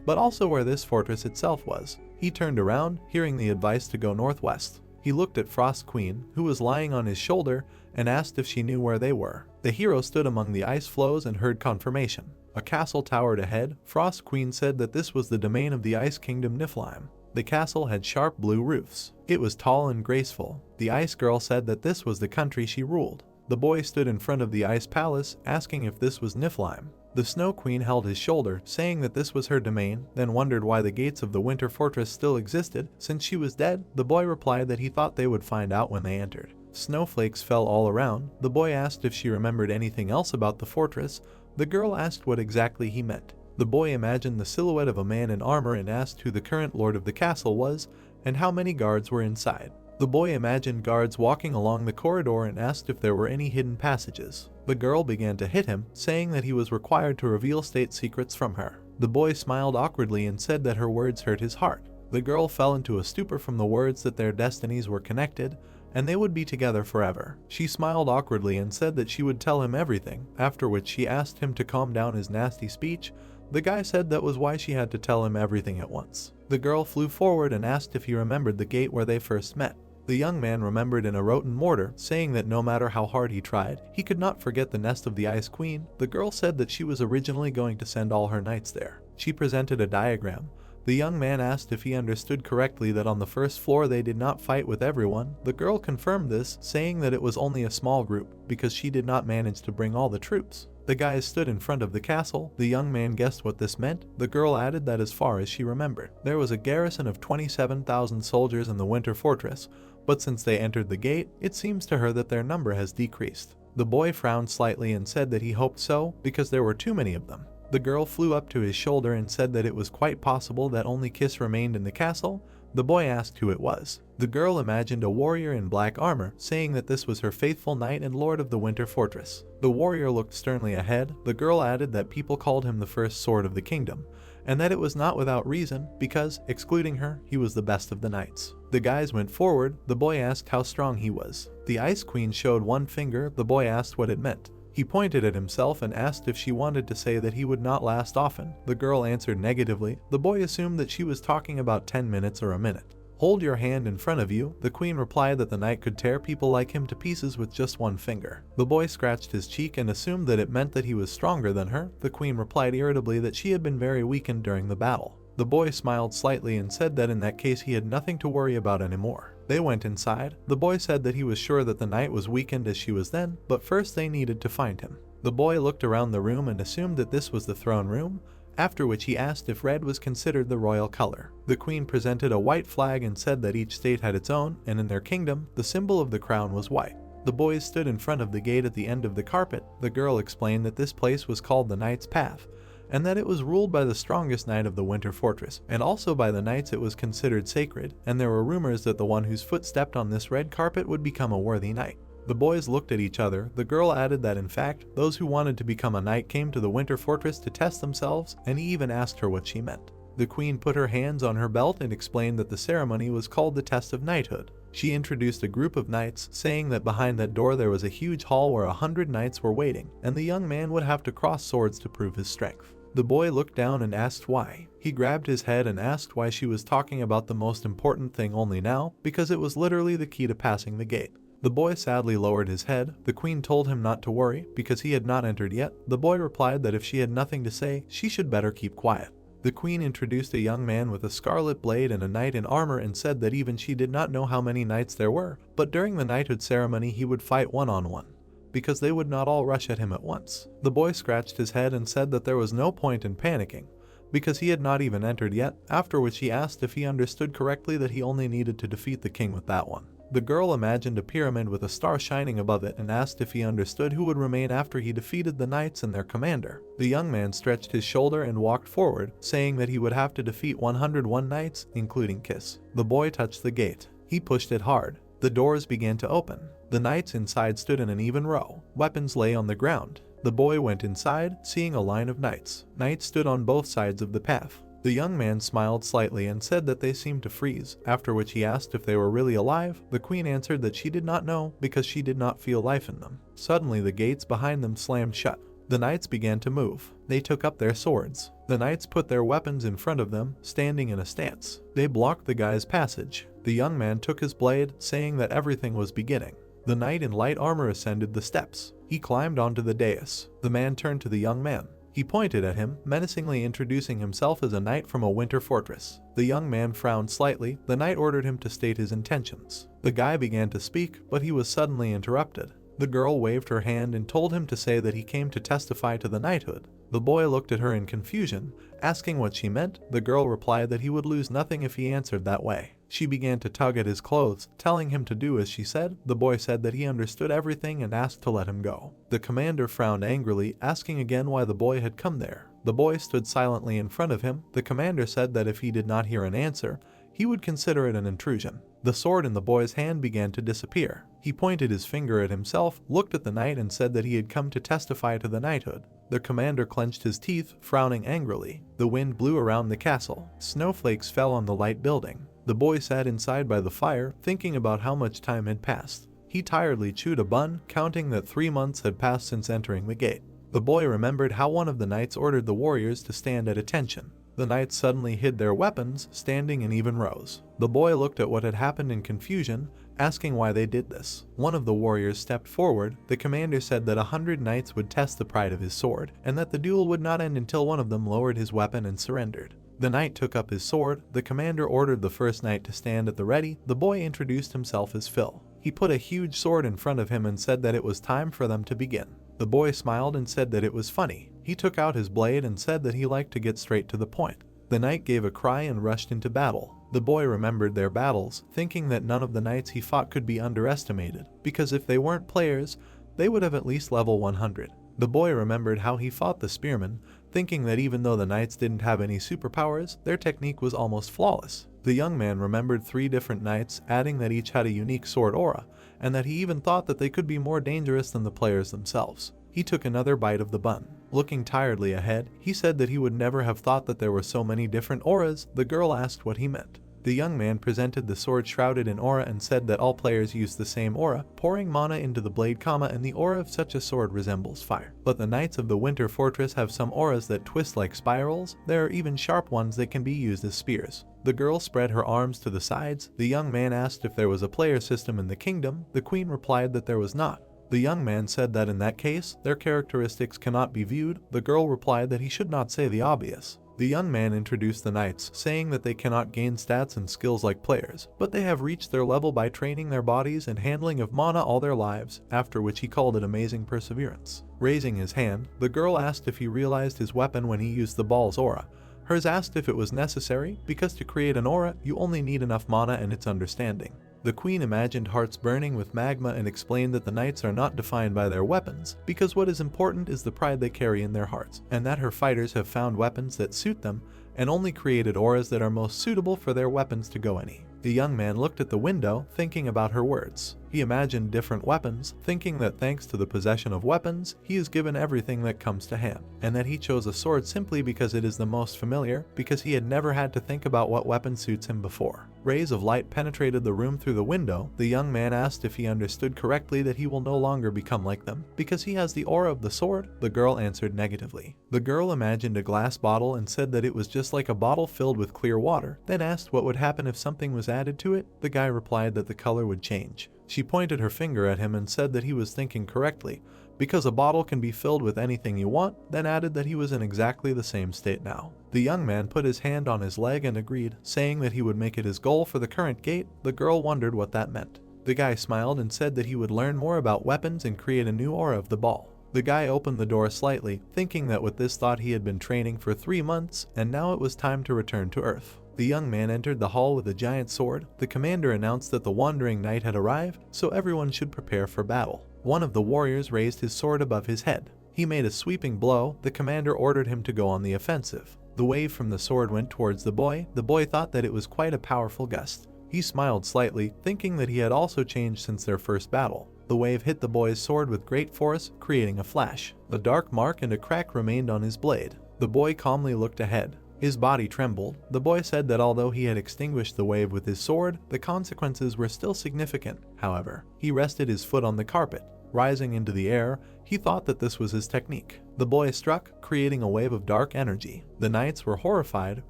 but also where this fortress itself was. He turned around, hearing the advice to go northwest. He looked at Frost Queen, who was lying on his shoulder, and asked if she knew where they were. The hero stood among the ice floes and heard confirmation. A castle towered ahead. Frost Queen said that this was the domain of the Ice Kingdom Niflheim. The castle had sharp blue roofs. It was tall and graceful. The ice girl said that this was the country she ruled. The boy stood in front of the ice palace, asking if this was Niflheim. The Snow Queen held his shoulder, saying that this was her domain, then wondered why the gates of the winter fortress still existed. Since she was dead, the boy replied that he thought they would find out when they entered. Snowflakes fell all around. The boy asked if she remembered anything else about the fortress. The girl asked what exactly he meant. The boy imagined the silhouette of a man in armor and asked who the current lord of the castle was and how many guards were inside. The boy imagined guards walking along the corridor and asked if there were any hidden passages. The girl began to hit him, saying that he was required to reveal state secrets from her. The boy smiled awkwardly and said that her words hurt his heart. The girl fell into a stupor from the words that their destinies were connected and they would be together forever. She smiled awkwardly and said that she would tell him everything, after which she asked him to calm down his nasty speech. The guy said that was why she had to tell him everything at once. The girl flew forward and asked if he remembered the gate where they first met. The young man remembered in a rotten mortar, saying that no matter how hard he tried, he could not forget the nest of the Ice Queen. The girl said that she was originally going to send all her knights there. She presented a diagram. The young man asked if he understood correctly that on the first floor they did not fight with everyone. The girl confirmed this, saying that it was only a small group, because she did not manage to bring all the troops. The guys stood in front of the castle. The young man guessed what this meant. The girl added that as far as she remembered, there was a garrison of 27,000 soldiers in the winter fortress, but since they entered the gate, it seems to her that their number has decreased. The boy frowned slightly and said that he hoped so, because there were too many of them. The girl flew up to his shoulder and said that it was quite possible that only Kiss remained in the castle. The boy asked who it was. The girl imagined a warrior in black armor, saying that this was her faithful knight and lord of the winter fortress. The warrior looked sternly ahead. The girl added that people called him the first sword of the kingdom, and that it was not without reason, because, excluding her, he was the best of the knights. The guys went forward. The boy asked how strong he was. The Ice Queen showed one finger. The boy asked what it meant. He pointed at himself and asked if she wanted to say that he would not last often. The girl answered negatively. The boy assumed that she was talking about 10 minutes or a minute. Hold your hand in front of you. The queen replied that the knight could tear people like him to pieces with just one finger. The boy scratched his cheek and assumed that it meant that he was stronger than her. The queen replied irritably that she had been very weakened during the battle. The boy smiled slightly and said that in that case he had nothing to worry about anymore. They went inside. The boy said that he was sure that the knight was weakened as she was then, but first they needed to find him. The boy looked around the room and assumed that this was the throne room, after which he asked if red was considered the royal color. The queen presented a white flag and said that each state had its own, and in their kingdom, the symbol of the crown was white. The boys stood in front of the gate at the end of the carpet. The girl explained that this place was called the Knight's Path, and that it was ruled by the strongest knight of the Winter Fortress, and also by the knights it was considered sacred, and there were rumors that the one whose foot stepped on this red carpet would become a worthy knight. The boys looked at each other. The girl added that in fact, those who wanted to become a knight came to the Winter Fortress to test themselves, and he even asked her what she meant. The queen put her hands on her belt and explained that the ceremony was called the test of knighthood. She introduced a group of knights, saying that behind that door there was a huge hall where 100 knights were waiting, and the young man would have to cross swords to prove his strength. The boy looked down and asked why. He grabbed his head and asked why she was talking about the most important thing only now, because it was literally the key to passing the gate. The boy sadly lowered his head. The queen told him not to worry, because he had not entered yet. The boy replied that if she had nothing to say, she should better keep quiet. The queen introduced a young man with a scarlet blade and a knight in armor and said that even she did not know how many knights there were, but during the knighthood ceremony he would fight one-on-one, because they would not all rush at him at once. The boy scratched his head and said that there was no point in panicking, because he had not even entered yet, after which he asked if he understood correctly that he only needed to defeat the king with that one. The girl imagined a pyramid with a star shining above it and asked if he understood who would remain after he defeated the knights and their commander. The young man stretched his shoulder and walked forward, saying that he would have to defeat 101 knights, including Kiss. The boy touched the gate. He pushed it hard. The doors began to open. The knights inside stood in an even row. Weapons lay on the ground. The boy went inside, seeing a line of knights. Knights stood on both sides of the path. The young man smiled slightly and said that they seemed to freeze, after which he asked if they were really alive. The queen answered that she did not know, because she did not feel life in them. Suddenly the gates behind them slammed shut. The knights began to move. They took up their swords. The knights put their weapons in front of them, standing in a stance. They blocked the guy's passage. The young man took his blade, saying that everything was beginning. The knight in light armor ascended the steps. He climbed onto the dais. The man turned to the young man. He pointed at him, menacingly introducing himself as a knight from a winter fortress. The young man frowned slightly. The knight ordered him to state his intentions. The guy began to speak, but he was suddenly interrupted. The girl waved her hand and told him to say that he came to testify to the knighthood. The boy looked at her in confusion, asking what she meant. The girl replied that he would lose nothing if he answered that way. She began to tug at his clothes, telling him to do as she said. The boy said that he understood everything and asked to let him go. The commander frowned angrily, asking again why the boy had come there. The boy stood silently in front of him. The commander said that if he did not hear an answer, he would consider it an intrusion. The sword in the boy's hand began to disappear. He pointed his finger at himself, looked at the knight and said that he had come to testify to the knighthood. The commander clenched his teeth, frowning angrily. The wind blew around the castle. Snowflakes fell on the light building. The boy sat inside by the fire, thinking about how much time had passed. He tiredly chewed a bun, counting that 3 months had passed since entering the gate. The boy remembered how one of the knights ordered the warriors to stand at attention. The knights suddenly hid their weapons, standing in even rows. The boy looked at what had happened in confusion, asking why they did this. One of the warriors stepped forward. The commander said that 100 knights would test the pride of his sword, and that the duel would not end until one of them lowered his weapon and surrendered. The knight took up his sword. The commander ordered the first knight to stand at the ready. The boy introduced himself as Phil. He put a huge sword in front of him and said that it was time for them to begin. The boy smiled and said that it was funny. He took out his blade and said that he liked to get straight to the point. The knight gave a cry and rushed into battle. The boy remembered their battles, thinking that none of the knights he fought could be underestimated, because if they weren't players, they would have at least level 100. The boy remembered how he fought the spearmen, thinking that even though the knights didn't have any superpowers, their technique was almost flawless. The young man remembered 3 different knights, adding that each had a unique sword aura, and that he even thought that they could be more dangerous than the players themselves. He took another bite of the bun. Looking tiredly ahead, he said that he would never have thought that there were so many different auras. The girl asked what he meant. The young man presented the sword shrouded in aura and said that all players use the same aura, pouring mana into the blade, and the aura of such a sword resembles fire. But the knights of the Winter Fortress have some auras that twist like spirals. There are even sharp ones that can be used as spears. The girl spread her arms to the sides. The young man asked if there was a player system in the kingdom. The queen replied that there was not. The young man said that in that case, their characteristics cannot be viewed. The girl replied that he should not say the obvious. The young man introduced the knights, saying that they cannot gain stats and skills like players, but they have reached their level by training their bodies and handling of mana all their lives, after which he called it amazing perseverance. Raising his hand, the girl asked if he realized his weapon when he used the ball's aura. Hers asked if it was necessary, because to create an aura, you only need enough mana and its understanding. The queen imagined hearts burning with magma and explained that the knights are not defined by their weapons, because what is important is the pride they carry in their hearts, and that her fighters have found weapons that suit them, and only created auras that are most suitable for their weapons to go any. The young man looked at the window, thinking about her words. He imagined different weapons, thinking that thanks to the possession of weapons, he is given everything that comes to hand, and that he chose a sword simply because it is the most familiar, because he had never had to think about what weapon suits him before. Rays of light penetrated the room through the window. The young man asked if he understood correctly that he will no longer become like them, because he has the aura of the sword. The girl answered negatively. The girl imagined a glass bottle and said that it was just like a bottle filled with clear water, then asked what would happen if something was added to it. The guy replied that the color would change. She pointed her finger at him and said that he was thinking correctly, because a bottle can be filled with anything you want, then added that he was in exactly the same state now. The young man put his hand on his leg and agreed, saying that he would make it his goal for the current gate. The girl wondered what that meant. The guy smiled and said that he would learn more about weapons and create a new aura of the ball. The guy opened the door slightly, thinking that with this thought he had been training for 3 months, and now it was time to return to Earth. The young man entered the hall with a giant sword. The commander announced that the wandering knight had arrived, so everyone should prepare for battle. One of the warriors raised his sword above his head. He made a sweeping blow. The commander ordered him to go on the offensive. The wave from the sword went towards the boy. The boy thought that it was quite a powerful gust. He smiled slightly, thinking that he had also changed since their first battle. The wave hit the boy's sword with great force, creating a flash. A dark mark and a crack remained on his blade. The boy calmly looked ahead. His body trembled. The boy said that although he had extinguished the wave with his sword, the consequences were still significant. However, he rested his foot on the carpet. Rising into the air, he thought that this was his technique. The boy struck, creating a wave of dark energy. The knights were horrified,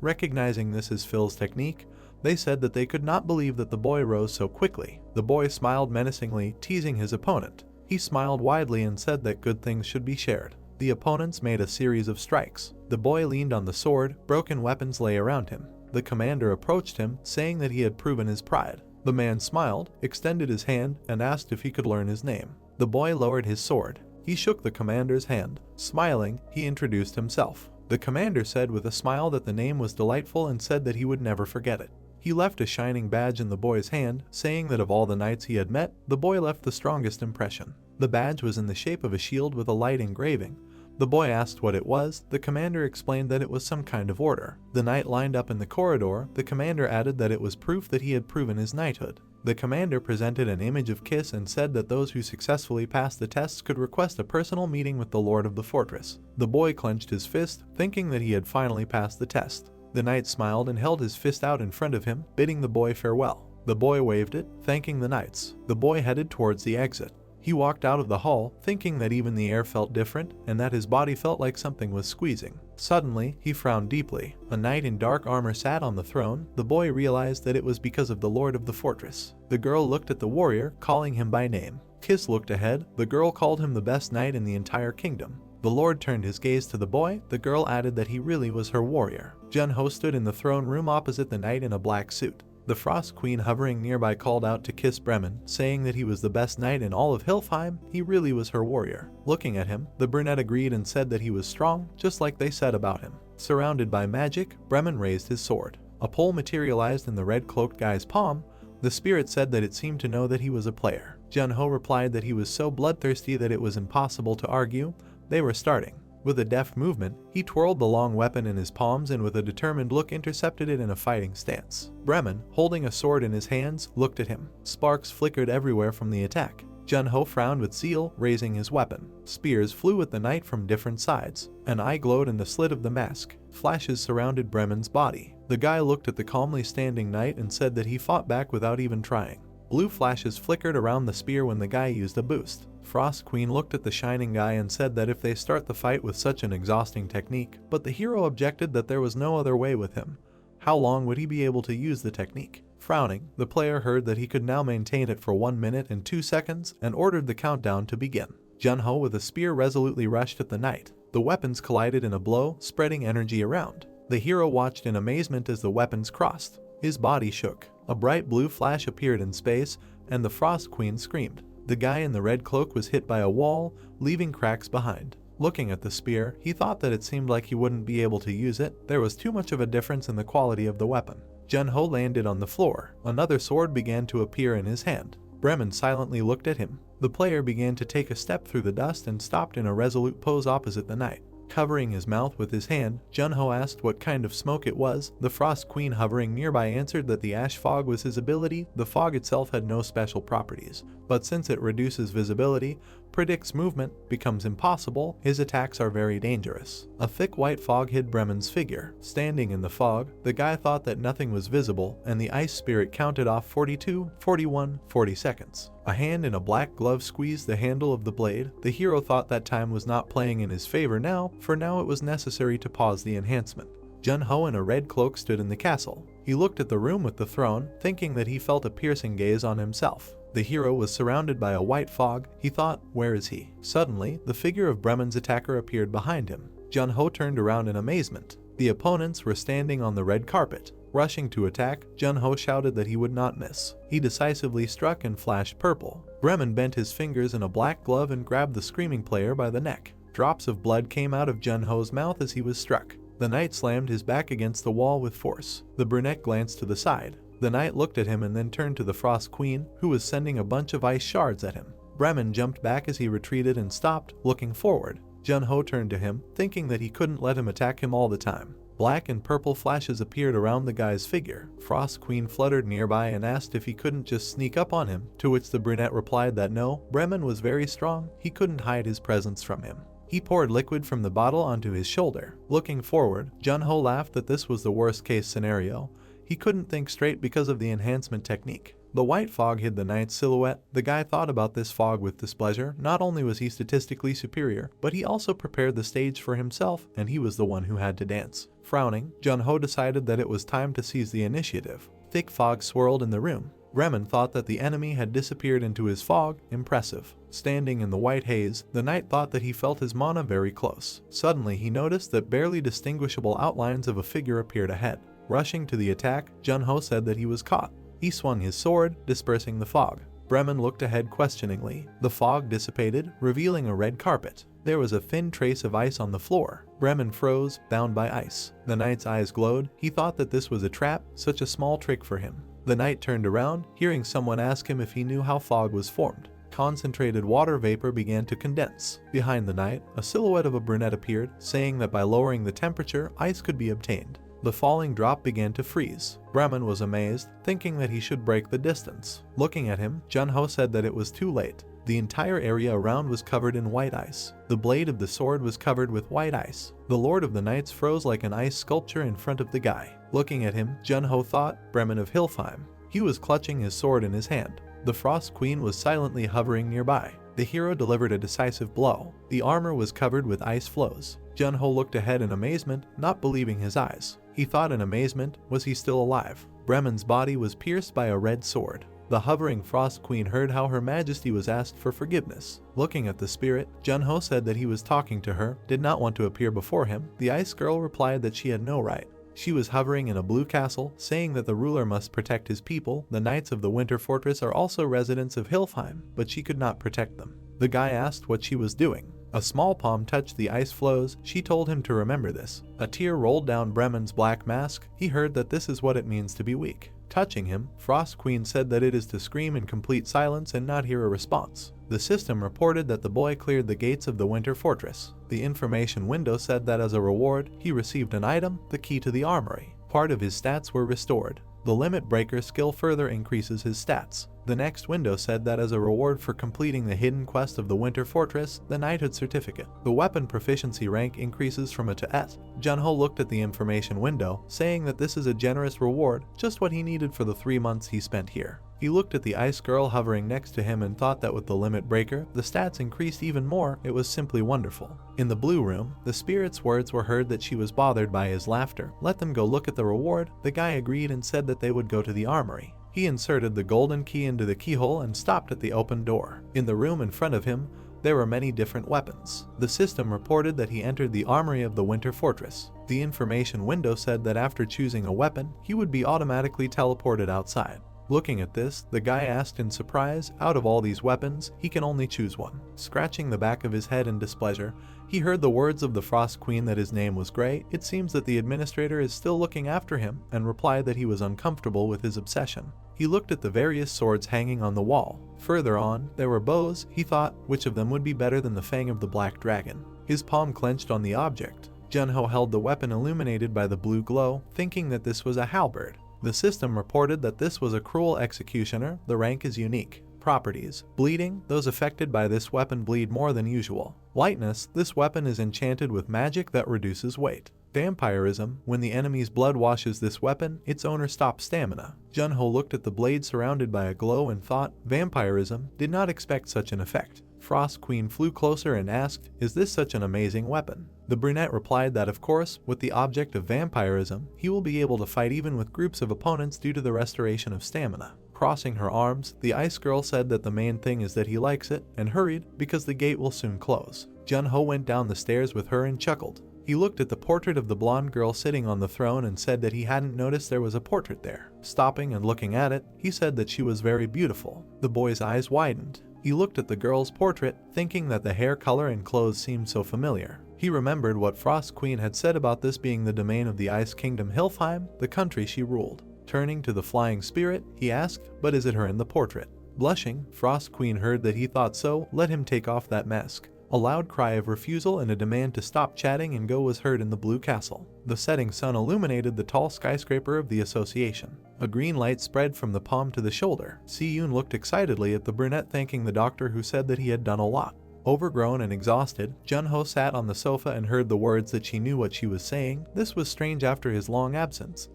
recognizing this as Phil's technique. They said that they could not believe that the boy rose so quickly. The boy smiled menacingly, teasing his opponent. He smiled widely and said that good things should be shared. The opponents made a series of strikes. The boy leaned on the sword. Broken weapons lay around him. The commander approached him, saying that he had proven his pride. The man smiled, extended his hand, and asked if he could learn his name. The boy lowered his sword. He shook the commander's hand. Smiling, he introduced himself. The commander said with a smile that the name was delightful and said that he would never forget it. He left a shining badge in the boy's hand, saying that of all the knights he had met, the boy left the strongest impression. The badge was in the shape of a shield with a light engraving. The boy asked what it was. The commander explained that it was some kind of order. The knight lined up in the corridor. The commander added that it was proof that he had proven his knighthood. The commander presented an image of Kiss and said that those who successfully passed the tests could request a personal meeting with the lord of the fortress. The boy clenched his fist, thinking that he had finally passed the test. The knight smiled and held his fist out in front of him, bidding the boy farewell. The boy waved it, thanking the knights. The boy headed towards the exit. He walked out of the hall, thinking that even the air felt different and that his body felt like something was squeezing. Suddenly, he frowned deeply. A knight in dark armor sat on the throne. The boy realized that it was because of the lord of the fortress. The girl looked at the warrior, calling him by name. Kiss looked ahead. The girl called him the best knight in the entire kingdom. The lord turned his gaze to the boy. The girl added that he really was her warrior. Jun-ho stood in the throne room opposite the knight in a black suit. The Frost Queen hovering nearby called out to Kiss Bremen, saying that he was the best knight in all of Hilfheim. He really was her warrior. Looking at him, the brunette agreed and said that he was strong, just like they said about him. Surrounded by magic, Bremen raised his sword. A pole materialized in the red-cloaked guy's palm. The spirit said that it seemed to know that he was a player. Jun-ho replied that he was so bloodthirsty that it was impossible to argue. They were starting. With a deft movement, he twirled the long weapon in his palms and with a determined look intercepted it in a fighting stance. Bremen, holding a sword in his hands, looked at him. Sparks flickered everywhere from the attack. Jun-ho frowned with zeal, raising his weapon. Spears flew at the knight from different sides. An eye glowed in the slit of the mask. Flashes surrounded Bremen's body. The guy looked at the calmly standing knight and said that he fought back without even trying. Blue flashes flickered around the spear when the guy used a boost. Frost Queen looked at the shining guy and said that if they start the fight with such an exhausting technique, but the hero objected that there was no other way with him. How long would he be able to use the technique? Frowning, the player heard that he could now maintain it for 1 minute and 2 seconds and ordered the countdown to begin. Jun-ho with a spear resolutely rushed at the knight. The weapons collided in a blow, spreading energy around. The hero watched in amazement as the weapons crossed. His body shook. A bright blue flash appeared in space, and the Frost Queen screamed. The guy in the red cloak was hit by a wall, leaving cracks behind. Looking at the spear, he thought that it seemed like he wouldn't be able to use it. There was too much of a difference in the quality of the weapon. Jun-ho landed on the floor. Another sword began to appear in his hand. Bremen silently looked at him. The player began to take a step through the dust and stopped in a resolute pose opposite the knight. Covering his mouth with his hand, Jun-ho asked what kind of smoke it was. The Frost Queen hovering nearby answered that the ash fog was his ability. The fog itself had no special properties, but since it reduces visibility, predicts movement, becomes impossible, his attacks are very dangerous. A thick white fog hid Bremen's figure. Standing in the fog, the guy thought that nothing was visible, and the ice spirit counted off 42, 41, 40 seconds. A hand in a black glove squeezed the handle of the blade. The hero thought that time was not playing in his favor now, for now it was necessary to pause the enhancement. Jun-ho in a red cloak stood in the castle. He looked at the room with the throne, thinking that he felt a piercing gaze on himself. The hero was surrounded by a white fog. He thought, where is he? Suddenly, the figure of Bremen's attacker appeared behind him. Jun-ho turned around in amazement. The opponents were standing on the red carpet. Rushing to attack, Jun-ho shouted that he would not miss. He decisively struck and flashed purple. Bremen bent his fingers in a black glove and grabbed the screaming player by the neck. Drops of blood came out of Jun-ho's mouth as he was struck. The knight slammed his back against the wall with force. The brunette glanced to the side. The knight looked at him and then turned to the Frost Queen, who was sending a bunch of ice shards at him. Bremen jumped back as he retreated and stopped, looking forward. Jun-ho turned to him, thinking that he couldn't let him attack him all the time. Black and purple flashes appeared around the guy's figure. Frost Queen fluttered nearby and asked if he couldn't just sneak up on him, to which the brunette replied that no, Bremen was very strong, he couldn't hide his presence from him. He poured liquid from the bottle onto his shoulder. Looking forward, Jun-ho laughed that this was the worst case scenario. He couldn't think straight because of the enhancement technique. The white fog hid the knight's silhouette. The guy thought about this fog with displeasure. Not only was he statistically superior, but he also prepared the stage for himself, and he was the one who had to dance. Frowning, Jun-ho decided that it was time to seize the initiative. Thick fog swirled in the room. Bremen thought that the enemy had disappeared into his fog. Impressive. Standing in the white haze, the knight thought that he felt his mana very close. Suddenly he noticed that barely distinguishable outlines of a figure appeared ahead. Rushing to the attack, Jun-ho said that he was caught. He swung his sword, dispersing the fog. Bremen looked ahead questioningly. The fog dissipated, revealing a red carpet. There was a thin trace of ice on the floor. Bremen froze, bound by ice. The knight's eyes glowed. He thought that this was a trap, such a small trick for him. The knight turned around, hearing someone ask him if he knew how fog was formed. Concentrated water vapor began to condense. Behind the knight, a silhouette of a brunette appeared, saying that by lowering the temperature, ice could be obtained. The falling drop began to freeze. Bremen was amazed, thinking that he should break the distance. Looking at him, Jun-ho said that it was too late. The entire area around was covered in white ice. The blade of the sword was covered with white ice. The Lord of the Knights froze like an ice sculpture in front of the guy. Looking at him, Jun-ho thought, Bremen of Hilfheim. He was clutching his sword in his hand. The Frost Queen was silently hovering nearby. The hero delivered a decisive blow. The armor was covered with ice flows. Jun-ho looked ahead in amazement, not believing his eyes. He thought in amazement, was he still alive? Bremen's body was pierced by a red sword. The hovering Frost Queen heard how Her Majesty was asked for forgiveness. Looking at the spirit, Jun-ho said that he was talking to her, did not want to appear before him. The ice girl replied that she had no right. She was hovering in a blue castle, saying that the ruler must protect his people. The knights of the Winter Fortress are also residents of Hilfheim, but she could not protect them. The guy asked what she was doing. A small palm touched the ice flows. She told him to remember this. A tear rolled down Bremen's black mask. He heard that this is what it means to be weak. Touching him, Frost Queen said that it is to scream in complete silence and not hear a response. The system reported that the boy cleared the gates of the Winter Fortress. The information window said that as a reward, he received an item, the key to the armory. Part of his stats were restored. The Limit Breaker skill further increases his stats. The next window said that as a reward for completing the hidden quest of the Winter Fortress, the Knighthood Certificate. The weapon proficiency rank increases from A to S. Jun-ho looked at the information window, saying that this is a generous reward, just what he needed for the 3 months he spent here. He looked at the ice girl hovering next to him and thought that with the Limit Breaker, the stats increased even more. It was simply wonderful. In the blue room, the spirit's words were heard that she was bothered by his laughter. Let them go look at the reward. The guy agreed and said that they would go to the armory. He inserted the golden key into the keyhole and stopped at the open door. In the room in front of him, There were many different weapons. The system reported that he entered the armory of the Winter Fortress. The information window said that after choosing a weapon, he would be automatically teleported outside. Looking at this, the guy asked in surprise, out of all these weapons, he can only choose one. Scratching the back of his head in displeasure, he heard the words of the Frost Queen that his name was Gray. It seems that the administrator is still looking after him, and replied that he was uncomfortable with his obsession. He looked at the various swords hanging on the wall. Further on, there were bows. He thought, which of them would be better than the fang of the Black Dragon? His palm clenched on the object. Junho held the weapon illuminated by the blue glow, thinking that this was a halberd. The system reported that this was a cruel executioner. The rank is unique. Properties: bleeding, those affected by this weapon bleed more than usual. Lightness, this weapon is enchanted with magic that reduces weight. Vampirism, when the enemy's blood washes this weapon, its owner stops stamina. Junho looked at the blade surrounded by a glow and thought, vampirism, did not expect such an effect. Frost Queen flew closer and asked, is this such an amazing weapon? The brunette replied that of course, with the object of vampirism, he will be able to fight even with groups of opponents due to the restoration of stamina. Crossing her arms, the ice girl said that the main thing is that he likes it, and hurried, because the gate will soon close. Junho went down the stairs with her and chuckled. He looked at the portrait of the blonde girl sitting on the throne and said that he hadn't noticed there was a portrait there. Stopping and looking at it, he said that she was very beautiful. The boy's eyes widened. He looked at the girl's portrait, thinking that the hair color and clothes seemed so familiar. He remembered what Frost Queen had said about this being the domain of the Ice Kingdom Hilfheim, the country she ruled. Turning to the flying spirit, he asked, but is it her in the portrait? Blushing, Frost Queen heard that he thought so. Let him take off that mask. A loud cry of refusal and a demand to stop chatting and go was heard in the blue castle. The setting sun illuminated the tall skyscraper of the association. A green light spread from the palm to the shoulder. Si-yoon looked excitedly at the brunette, thanking the doctor who said that he had done a lot. Overgrown and exhausted, Junho sat on the sofa and heard the words that she knew what she was saying. This was strange after his long absence.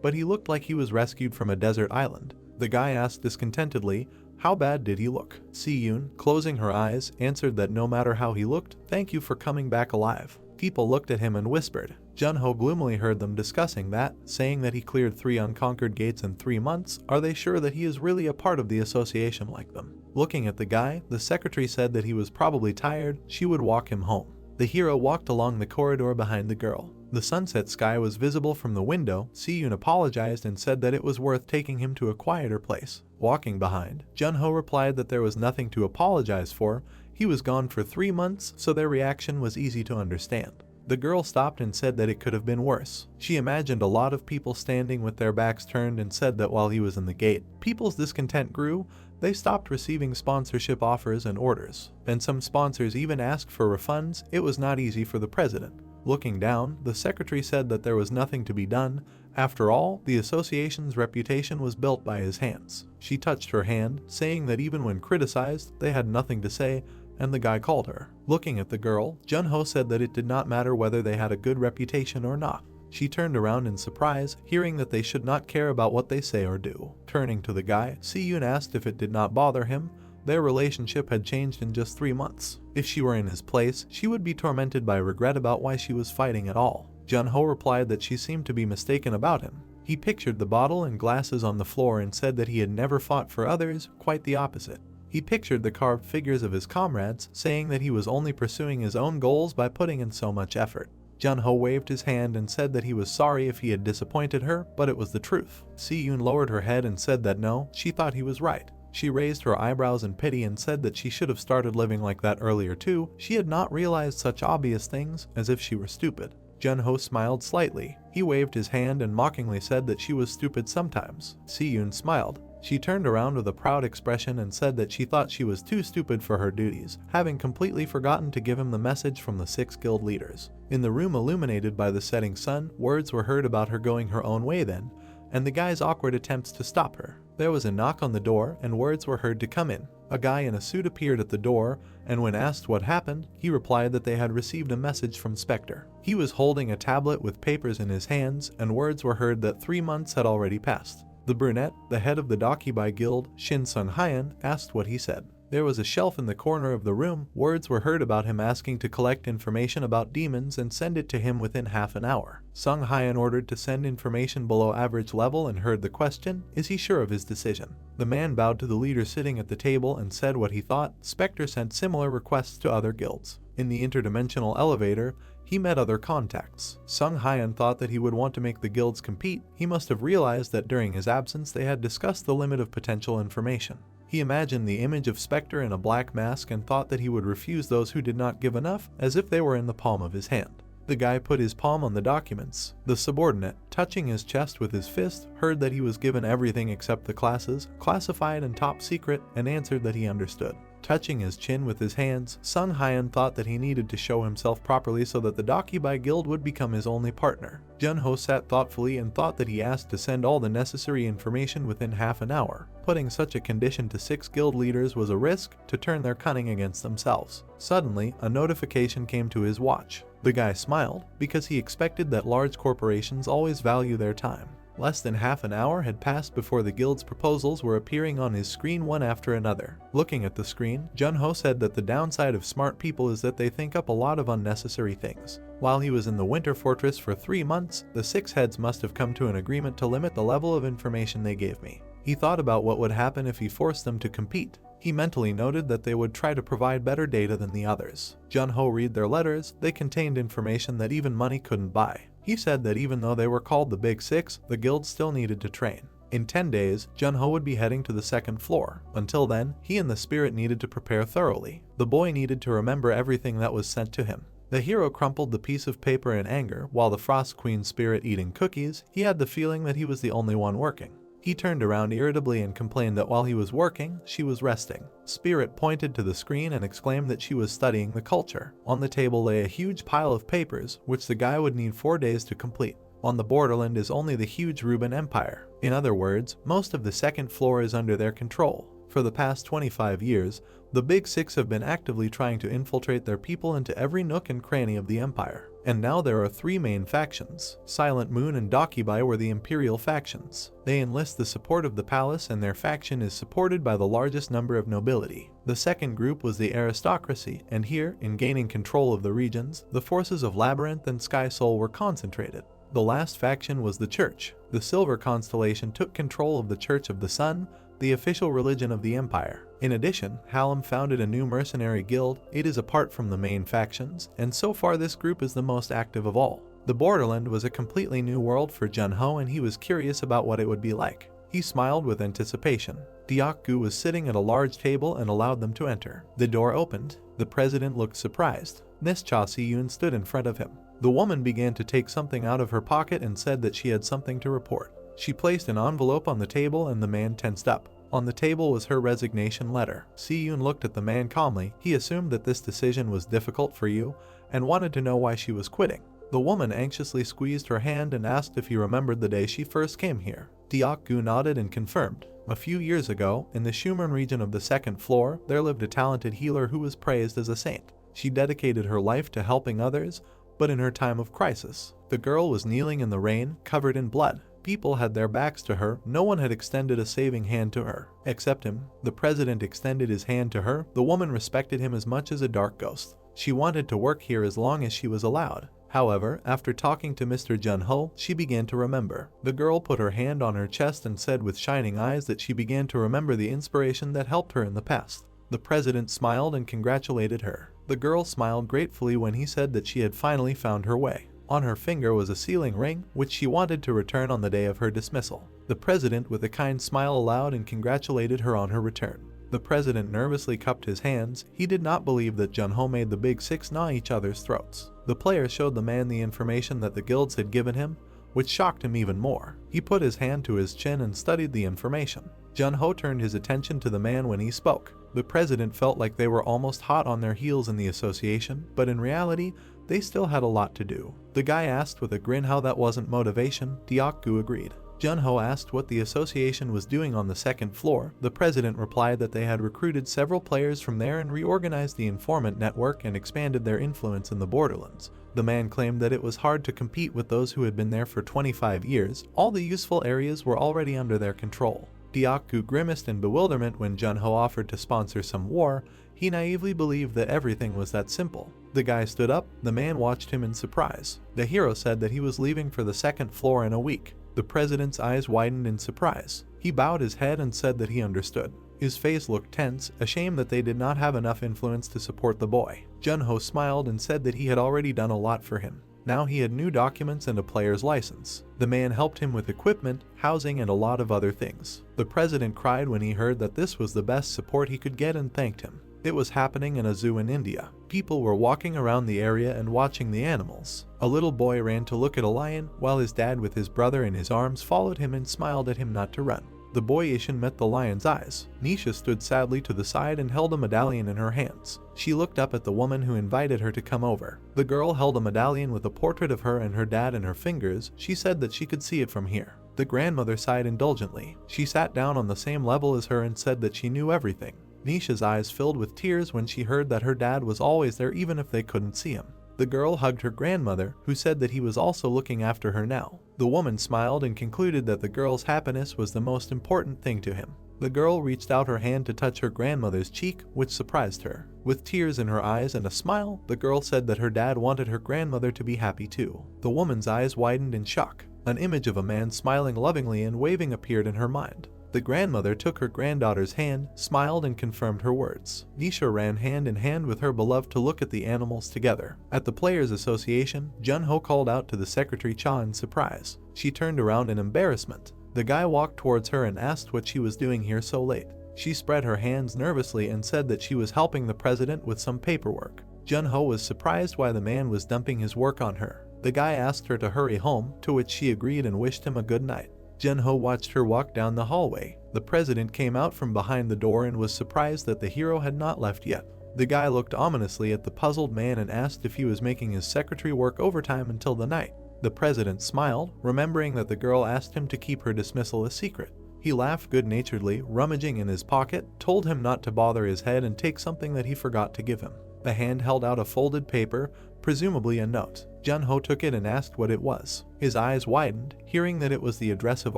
But he looked like he was rescued from a desert island. The guy asked discontentedly, how bad did he look? Si-yoon, closing her eyes, answered that no matter how he looked, thank you for coming back alive. People looked at him and whispered. Junho gloomily heard them discussing that, saying that he cleared 3 unconquered gates in 3 months. Are they sure that he is really a part of the association like them? Looking at the guy, the secretary said that he was probably tired. She would walk him home. The hero walked along the corridor behind the girl. The sunset sky was visible from the window. Si-yoon apologized and said that it was worth taking him to a quieter place. Walking behind, Junho replied that there was nothing to apologize for. He was gone for 3 months, so their reaction was easy to understand. The girl stopped and said that it could have been worse. She imagined a lot of people standing with their backs turned and said that while he was in the gate, people's discontent grew. They stopped receiving sponsorship offers and orders, and some sponsors even asked for refunds. It was not easy for the president. Looking down, the secretary said that there was nothing to be done. After all, the association's reputation was built by his hands. She touched her hand, saying that even when criticized, they had nothing to say, and the guy called her. Looking at the girl, Junho said that it did not matter whether they had a good reputation or not. She turned around in surprise, hearing that they should not care about what they say or do. Turning to the guy, Si-yoon asked if it did not bother him. Their relationship had changed in just 3 months. If she were in his place, she would be tormented by regret about why she was fighting at all. Junho replied that she seemed to be mistaken about him. He pictured the bottle and glasses on the floor and said that he had never fought for others, quite the opposite. He pictured the carved figures of his comrades, saying that he was only pursuing his own goals by putting in so much effort. Junho waved his hand and said that he was sorry if he had disappointed her, but it was the truth. Si-yoon lowered her head and said that no, she thought he was right. She raised her eyebrows in pity and said that she should have started living like that earlier too. She had not realized such obvious things, as if she were stupid. Junho smiled slightly. He waved his hand and mockingly said that she was stupid sometimes. Si-yoon smiled. She turned around with a proud expression and said that she thought she was too stupid for her duties, having completely forgotten to give him the message from the 6 guild leaders. In the room illuminated by the setting sun, words were heard about her going her own way then, and the guy's awkward attempts to stop her. There was a knock on the door, and words were heard to come in. A guy in a suit appeared at the door, and when asked what happened, he replied that they had received a message from Spectre. He was holding a tablet with papers in his hands, and words were heard that 3 months had already passed. The brunette, the head of the Dakibai Guild, Shin Sun Hyan, asked what he said. There was a shelf in the corner of the room. Words were heard about him asking to collect information about demons and send it to him within half an hour. Sung Hyan ordered to send information below average level and heard the question, is he sure of his decision? The man bowed to the leader sitting at the table and said what he thought. Spectre sent similar requests to other guilds. In the interdimensional elevator, he met other contacts. Sung Hyan thought that he would want to make the guilds compete. He must have realized that during his absence they had discussed the limit of potential information. He imagined the image of Spectre in a black mask and thought that he would refuse those who did not give enough, as if they were in the palm of his hand. The guy put his palm on the documents. The subordinate, touching his chest with his fist, heard that he was given everything except the classes, classified and top secret, and answered that he understood. Touching his chin with his hands, Sung Hyan thought that he needed to show himself properly so that the Dakibai guild would become his only partner. Junho sat thoughtfully and thought that he asked to send all the necessary information within half an hour. Putting such a condition to 6 guild leaders was a risk to turn their cunning against themselves. Suddenly, a notification came to his watch. The guy smiled, because he expected that large corporations always value their time. Less than half an hour had passed before the guild's proposals were appearing on his screen one after another. Looking at the screen, Junho said that the downside of smart people is that they think up a lot of unnecessary things. While he was in the Winter Fortress for 3 months, the 6 heads must have come to an agreement to limit the level of information they gave me. He thought about what would happen if he forced them to compete. He mentally noted that they would try to provide better data than the others. Junho read their letters. They contained information that even money couldn't buy. He said that even though they were called the Big Six, the guild still needed to train. In 10 days, Junho would be heading to the 2nd floor. Until then, he and the spirit needed to prepare thoroughly. The boy needed to remember everything that was sent to him. The hero crumpled the piece of paper in anger. While the Frost Queen spirit eating cookies, he had the feeling that he was the only one working. He turned around irritably and complained that while he was working, she was resting. Spirit pointed to the screen and exclaimed that she was studying the culture. On the table lay a huge pile of papers, which the guy would need 4 days to complete. On the borderland is only the huge Ruben Empire. In other words, most of the 2nd floor is under their control. For the past 25 years, the Big Six have been actively trying to infiltrate their people into every nook and cranny of the empire. And now there are 3 main factions. Silent Moon and Dakibai were the imperial factions. They enlist the support of the palace and their faction is supported by the largest number of nobility. The second group was the aristocracy, and here, in gaining control of the regions, the forces of Labyrinth and Sky Soul were concentrated. The last faction was the Church. The Silver Constellation took control of the Church of the Sun, the official religion of the empire. In addition, Hallam founded a new mercenary guild. It is apart from the main factions, and so far this group is the most active of all. The borderland was a completely new world for Junho and he was curious about what it would be like. He smiled with anticipation. Diakgu was sitting at a large table and allowed them to enter. The door opened. The president looked surprised. Miss Cha Si-yoon stood in front of him. The woman began to take something out of her pocket and said that she had something to report. She placed an envelope on the table and the man tensed up. On the table was her resignation letter. Si-yoon looked at the man calmly. He assumed that this decision was difficult for you and wanted to know why she was quitting. The woman anxiously squeezed her hand and asked if he remembered the day she first came here. Diakgu nodded and confirmed. A few years ago, in the Shuman region of the 2nd floor, there lived a talented healer who was praised as a saint. She dedicated her life to helping others, but in her time of crisis, the girl was kneeling in the rain, covered in blood. People had their backs to her. No one had extended a saving hand to her. Except him. The president extended his hand to her. The woman respected him as much as a dark ghost. She wanted to work here as long as she was allowed. However, after talking to Mr. Junho, she began to remember. The girl put her hand on her chest and said with shining eyes that she began to remember the inspiration that helped her in the past. The president smiled and congratulated her. The girl smiled gratefully when he said that she had finally found her way. On her finger was a sealing ring, which she wanted to return on the day of her dismissal. The president with a kind smile allowed and congratulated her on her return. The president nervously cupped his hands. He did not believe that Junho made the Big Six gnaw each other's throats. The player showed the man the information that the guilds had given him, which shocked him even more. He put his hand to his chin and studied the information. Junho turned his attention to the man when he spoke. The president felt like they were almost hot on their heels in the association, but in reality, they still had a lot to do. The guy asked with a grin how that wasn't motivation. Diakgu agreed. Junho asked what the association was doing on the 2nd floor. The president replied that they had recruited several players from there and reorganized the informant network and expanded their influence in the borderlands. The man claimed that it was hard to compete with those who had been there for 25 years. All the useful areas were already under their control. Deokgu grimaced in bewilderment when Junho offered to sponsor some war. He naively believed that everything was that simple. The guy stood up. The man watched him in surprise. The hero said that he was leaving for the second floor in a week. The president's eyes widened in surprise. He bowed his head and said that he understood. His face looked tense, ashamed that they did not have enough influence to support the boy. Junho smiled and said that he had already done a lot for him. Now he had new documents and a player's license. The man helped him with equipment, housing, and a lot of other things. The president cried when he heard that this was the best support he could get and thanked him. It was happening in a zoo in India. People were walking around the area and watching the animals. A little boy ran to look at a lion, while his dad with his brother in his arms followed him and smiled at him not to run. The boy Ishin met the lion's eyes. Nisha stood sadly to the side and held a medallion in her hands. She looked up at the woman who invited her to come over. The girl held a medallion with a portrait of her and her dad in her fingers. She said that she could see it from here. The grandmother sighed indulgently. She sat down on the same level as her and said that she knew everything. Nisha's eyes filled with tears when she heard that her dad was always there even if they couldn't see him. The girl hugged her grandmother, who said that he was also looking after her now. The woman smiled and concluded that the girl's happiness was the most important thing to him. The girl reached out her hand to touch her grandmother's cheek, which surprised her. With tears in her eyes and a smile, the girl said that her dad wanted her grandmother to be happy too. The woman's eyes widened in shock. An image of a man smiling lovingly and waving appeared in her mind. The grandmother took her granddaughter's hand, smiled, and confirmed her words. Nisha ran hand in hand with her beloved to look at the animals together. At the Players Association, Junho called out to the secretary Cha in surprise. She turned around in embarrassment. The guy walked towards her and asked what she was doing here so late. She spread her hands nervously and said that she was helping the president with some paperwork. Junho was surprised why the man was dumping his work on her. The guy asked her to hurry home, to which she agreed and wished him a good night. Junho watched her walk down the hallway. The president came out from behind the door and was surprised that the hero had not left yet. The guy looked ominously at the puzzled man and asked if he was making his secretary work overtime until the night. The president smiled, remembering that the girl asked him to keep her dismissal a secret. He laughed good-naturedly, rummaging in his pocket, told him not to bother his head and take something that he forgot to give him. The hand held out a folded paper, presumably a note. Junho took it and asked what it was. His eyes widened, hearing that it was the address of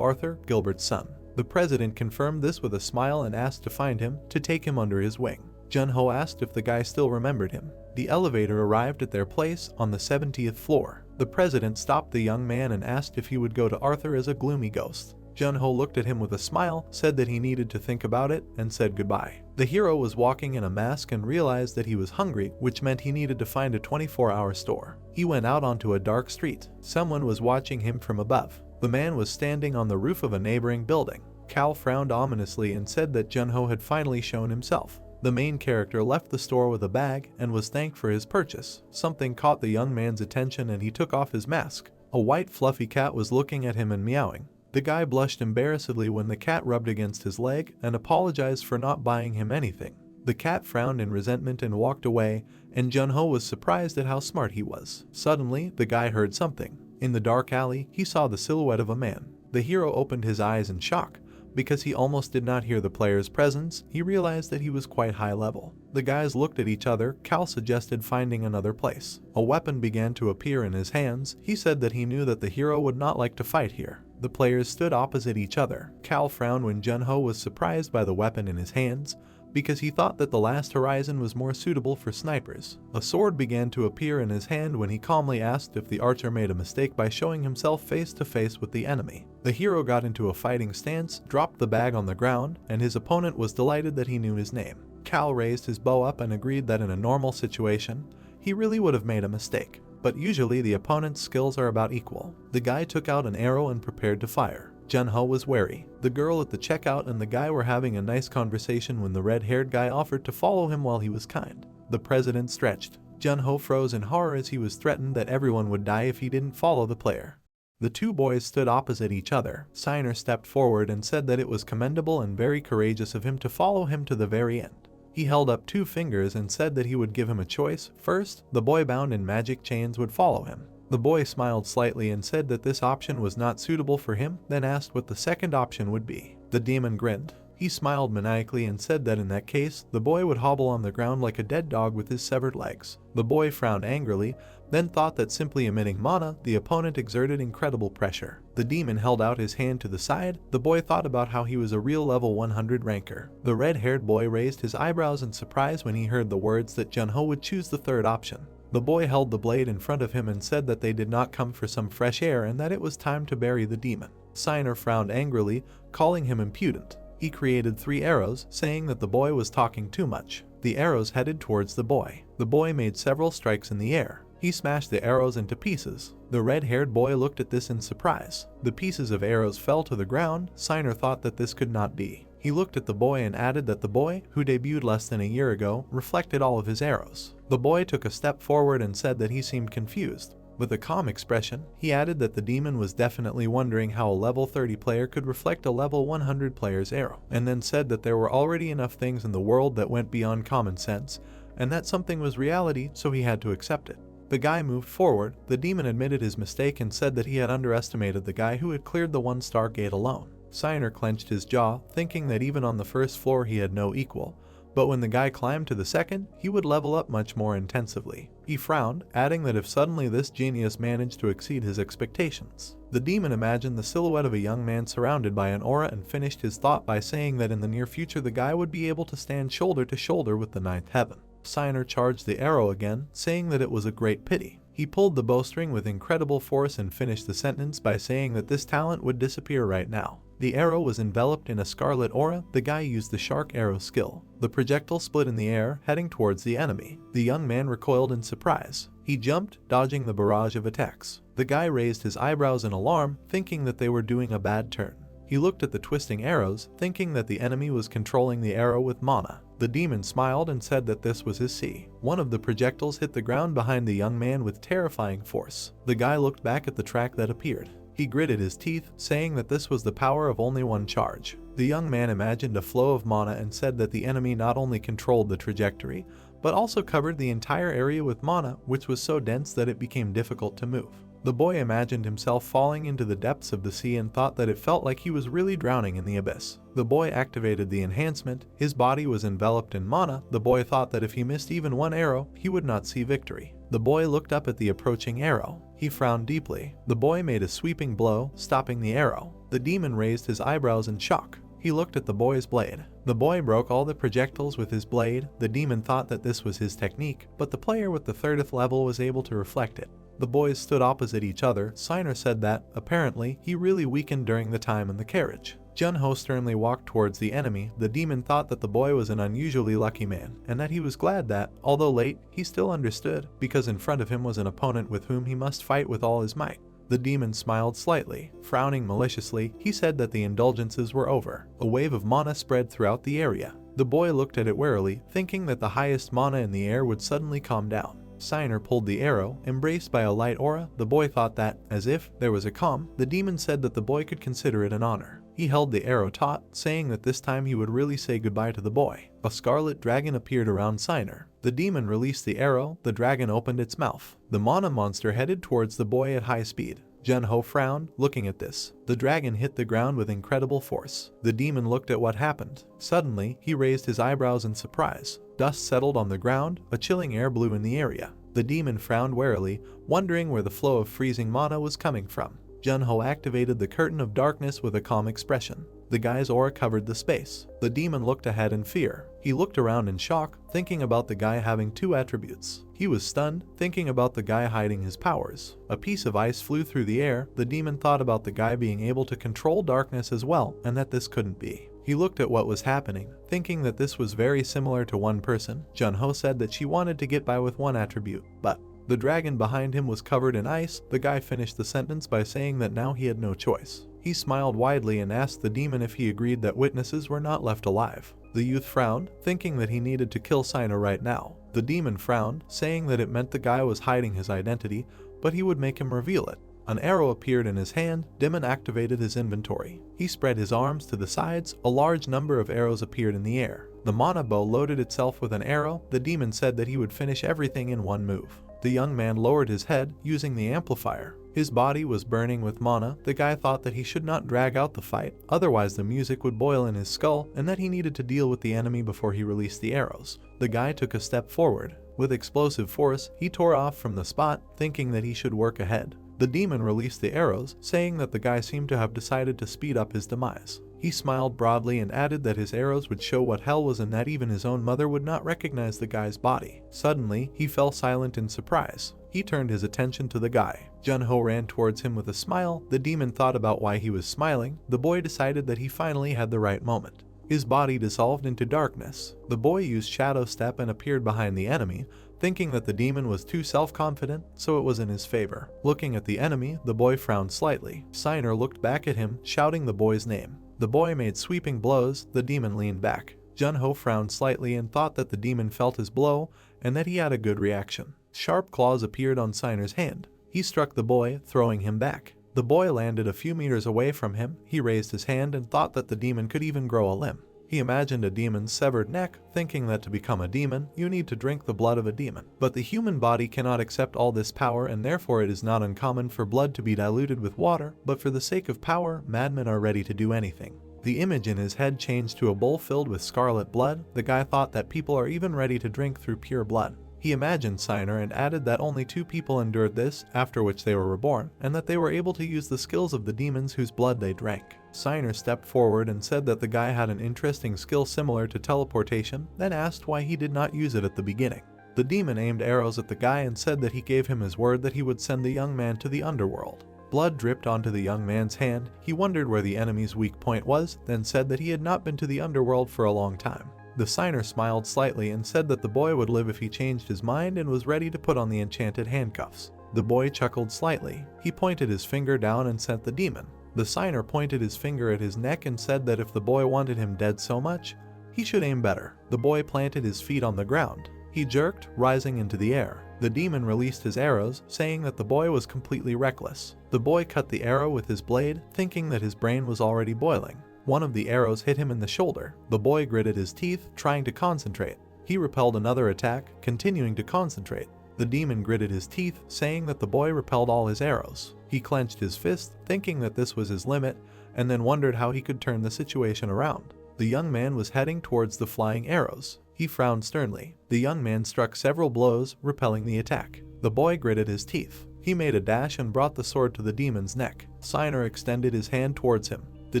Arthur, Gilbert's son. The president confirmed this with a smile and asked to find him, to take him under his wing. Junho asked if the guy still remembered him. The elevator arrived at their place on the 70th floor. The president stopped the young man and asked if he would go to Arthur as a gloomy ghost. Junho looked at him with a smile, said that he needed to think about it, and said goodbye. The hero was walking in a mask and realized that he was hungry, which meant he needed to find a 24-hour store. He went out onto a dark street. Someone was watching him from above. The man was standing on the roof of a neighboring building. Cal frowned ominously and said that Junho had finally shown himself. The main character left the store with a bag and was thanked for his purchase. Something caught the young man's attention and he took off his mask. A white fluffy cat was looking at him and meowing. The guy blushed embarrassedly when the cat rubbed against his leg and apologized for not buying him anything. The cat frowned in resentment and walked away, and Junho was surprised at how smart he was. Suddenly, the guy heard something. In the dark alley, he saw the silhouette of a man. The hero opened his eyes in shock. Because he almost did not hear the player's presence, he realized that he was quite high level. The guys looked at each other. Cal suggested finding another place. A weapon began to appear in his hands. He said that he knew that the hero would not like to fight here. The players stood opposite each other. Cal frowned when Junho was surprised by the weapon in his hands, because he thought that the last horizon was more suitable for snipers. A sword began to appear in his hand when he calmly asked if the archer made a mistake by showing himself face to face with the enemy. The hero got into a fighting stance, dropped the bag on the ground, and his opponent was delighted that he knew his name. Cal raised his bow up and agreed that in a normal situation, he really would have made a mistake. But usually the opponent's skills are about equal. The guy took out an arrow and prepared to fire. Junho was wary. The girl at the checkout and the guy were having a nice conversation when the red-haired guy offered to follow him while he was kind. The president stretched. Junho froze in horror as he was threatened that everyone would die if he didn't follow the player. The two boys stood opposite each other. Signer stepped forward and said that it was commendable and very courageous of him to follow him to the very end. He held up 2 fingers and said that he would give him a choice. First, the boy bound in magic chains would follow him. The boy smiled slightly and said that this option was not suitable for him, then asked what the second option would be. The demon grinned. He smiled maniacally and said that in that case, the boy would hobble on the ground like a dead dog with his severed legs. The boy frowned angrily, then thought that simply emitting mana, the opponent exerted incredible pressure. The demon held out his hand to the side. The boy thought about how he was a real level 100 ranker. The red-haired boy raised his eyebrows in surprise when he heard the words that Junho would choose the third option. The boy held the blade in front of him and said that they did not come for some fresh air and that it was time to bury the demon. Siner frowned angrily, calling him impudent. He created 3 arrows, saying that the boy was talking too much. The arrows headed towards the boy. The boy made several strikes in the air. He smashed the arrows into pieces. The red-haired boy looked at this in surprise. The pieces of arrows fell to the ground. Siner thought that this could not be. He looked at the boy and added that the boy, who debuted less than a year ago, reflected all of his arrows. The boy took a step forward and said that he seemed confused. With a calm expression, he added that the demon was definitely wondering how a level 30 player could reflect a level 100 player's arrow, and then said that there were already enough things in the world that went beyond common sense, and that something was reality, so he had to accept it. The guy moved forward. The demon admitted his mistake and said that he had underestimated the guy who had cleared the 1-star gate alone. Siner clenched his jaw, thinking that even on the first floor he had no equal, but when the guy climbed to the second, he would level up much more intensively. He frowned, adding that if suddenly this genius managed to exceed his expectations. The demon imagined the silhouette of a young man surrounded by an aura and finished his thought by saying that in the near future the guy would be able to stand shoulder to shoulder with the 9th heaven. Siner charged the arrow again, saying that it was a great pity. He pulled the bowstring with incredible force and finished the sentence by saying that this talent would disappear right now. The arrow was enveloped in a scarlet aura. The guy used the shark arrow skill. The projectile split in the air, heading towards the enemy. The young man recoiled in surprise. He jumped, dodging the barrage of attacks. The guy raised his eyebrows in alarm, thinking that they were doing a bad turn. He looked at the twisting arrows, thinking that the enemy was controlling the arrow with mana. The demon smiled and said that this was his C. One of the projectiles hit the ground behind the young man with terrifying force. The guy looked back at the track that appeared. He gritted his teeth, saying that this was the power of only one charge. The young man imagined a flow of mana and said that the enemy not only controlled the trajectory, but also covered the entire area with mana, which was so dense that it became difficult to move. The boy imagined himself falling into the depths of the sea and thought that it felt like he was really drowning in the abyss. The boy activated the enhancement. His body was enveloped in mana. The boy thought that if he missed even one arrow, he would not see victory. The boy looked up at the approaching arrow. He frowned deeply. The boy made a sweeping blow, stopping the arrow. The demon raised his eyebrows in shock. He looked at the boy's blade. The boy broke all the projectiles with his blade. The demon thought that this was his technique, but the player with the 30th level was able to reflect it. The boys stood opposite each other. Siner said that, apparently, he really weakened during the time in the carriage. Junho sternly walked towards the enemy. The demon thought that the boy was an unusually lucky man, and that he was glad that, although late, he still understood, because in front of him was an opponent with whom he must fight with all his might. The demon smiled slightly. Frowning maliciously, he said that the indulgences were over. A wave of mana spread throughout the area. The boy looked at it warily, thinking that the highest mana in the air would suddenly calm down. Siner pulled the arrow, embraced by a light aura. The boy thought that, as if there was a calm, the demon said that the boy could consider it an honor. He held the arrow taut, saying that this time he would really say goodbye to the boy. A scarlet dragon appeared around Siner. The demon released the arrow. The dragon opened its mouth. The mana monster headed towards the boy at high speed. Junho frowned, looking at this. The dragon hit the ground with incredible force. The demon looked at what happened. Suddenly, he raised his eyebrows in surprise. Dust settled on the ground. A chilling air blew in the area. The demon frowned warily, wondering where the flow of freezing mana was coming from. Junho activated the curtain of darkness with a calm expression. The guy's aura covered the space. The demon looked ahead in fear. He looked around in shock, thinking about the guy having 2 attributes. He was stunned, thinking about the guy hiding his powers. A piece of ice flew through the air. The demon thought about the guy being able to control darkness as well, and that this couldn't be. He looked at what was happening, thinking that this was very similar to one person. Junho said that she wanted to get by with one attribute, but the dragon behind him was covered in ice. The guy finished the sentence by saying that now he had no choice. He smiled widely and asked the demon if he agreed that witnesses were not left alive. The youth frowned, thinking that he needed to kill Siner right now. The demon frowned, saying that it meant the guy was hiding his identity, but he would make him reveal it. An arrow appeared in his hand. Demon activated his inventory. He spread his arms to the sides. A large number of arrows appeared in the air. The mana bow loaded itself with an arrow. The demon said that he would finish everything in one move. The young man lowered his head, using the amplifier. His body was burning with mana. The guy thought that he should not drag out the fight, otherwise the music would boil in his skull, and that he needed to deal with the enemy before he released the arrows. The guy took a step forward. With explosive force, he tore off from the spot, thinking that he should work ahead. The demon released the arrows, saying that the guy seemed to have decided to speed up his demise. He smiled broadly and added that his arrows would show what hell was and that even his own mother would not recognize the guy's body. Suddenly, he fell silent in surprise. He turned his attention to the guy. Jun-ho ran towards him with a smile. The demon thought about why he was smiling. The boy decided that he finally had the right moment. His body dissolved into darkness. The boy used Shadow Step and appeared behind the enemy, thinking that the demon was too self-confident, so it was in his favor. Looking at the enemy, the boy frowned slightly. Signer looked back at him, shouting the boy's name. The boy made sweeping blows. The demon leaned back. Jun-ho frowned slightly and thought that the demon felt his blow and that he had a good reaction. Sharp claws appeared on Signer's hand. He struck the boy, throwing him back. The boy landed a few meters away from him. He raised his hand and thought that the demon could even grow a limb. He imagined a demon's severed neck, thinking that to become a demon, you need to drink the blood of a demon. But the human body cannot accept all this power, and therefore it is not uncommon for blood to be diluted with water, but for the sake of power, madmen are ready to do anything. The image in his head changed to a bowl filled with scarlet blood. The guy thought that people are even ready to drink through pure blood. He imagined Signer and added that only 2 people endured this, after which they were reborn, and that they were able to use the skills of the demons whose blood they drank. Signer stepped forward and said that the guy had an interesting skill similar to teleportation, then asked why he did not use it at the beginning. The demon aimed arrows at the guy and said that he gave him his word that he would send the young man to the underworld. Blood dripped onto the young man's hand. He wondered where the enemy's weak point was, then said that he had not been to the underworld for a long time. The signer smiled slightly and said that the boy would live if he changed his mind and was ready to put on the enchanted handcuffs. The boy chuckled slightly. He pointed his finger down and sent the demon. The signer pointed his finger at his neck and said that if the boy wanted him dead so much, he should aim better. The boy planted his feet on the ground. He jerked, rising into the air. The demon released his arrows, saying that the boy was completely reckless. The boy cut the arrow with his blade, thinking that his brain was already boiling. One of the arrows hit him in the shoulder. The boy gritted his teeth, trying to concentrate. He repelled another attack, continuing to concentrate. The demon gritted his teeth, saying that the boy repelled all his arrows. He clenched his fist, thinking that this was his limit, and then wondered how he could turn the situation around. The young man was heading towards the flying arrows. He frowned sternly. The young man struck several blows, repelling the attack. The boy gritted his teeth. He made a dash and brought the sword to the demon's neck. Signer extended his hand towards him. The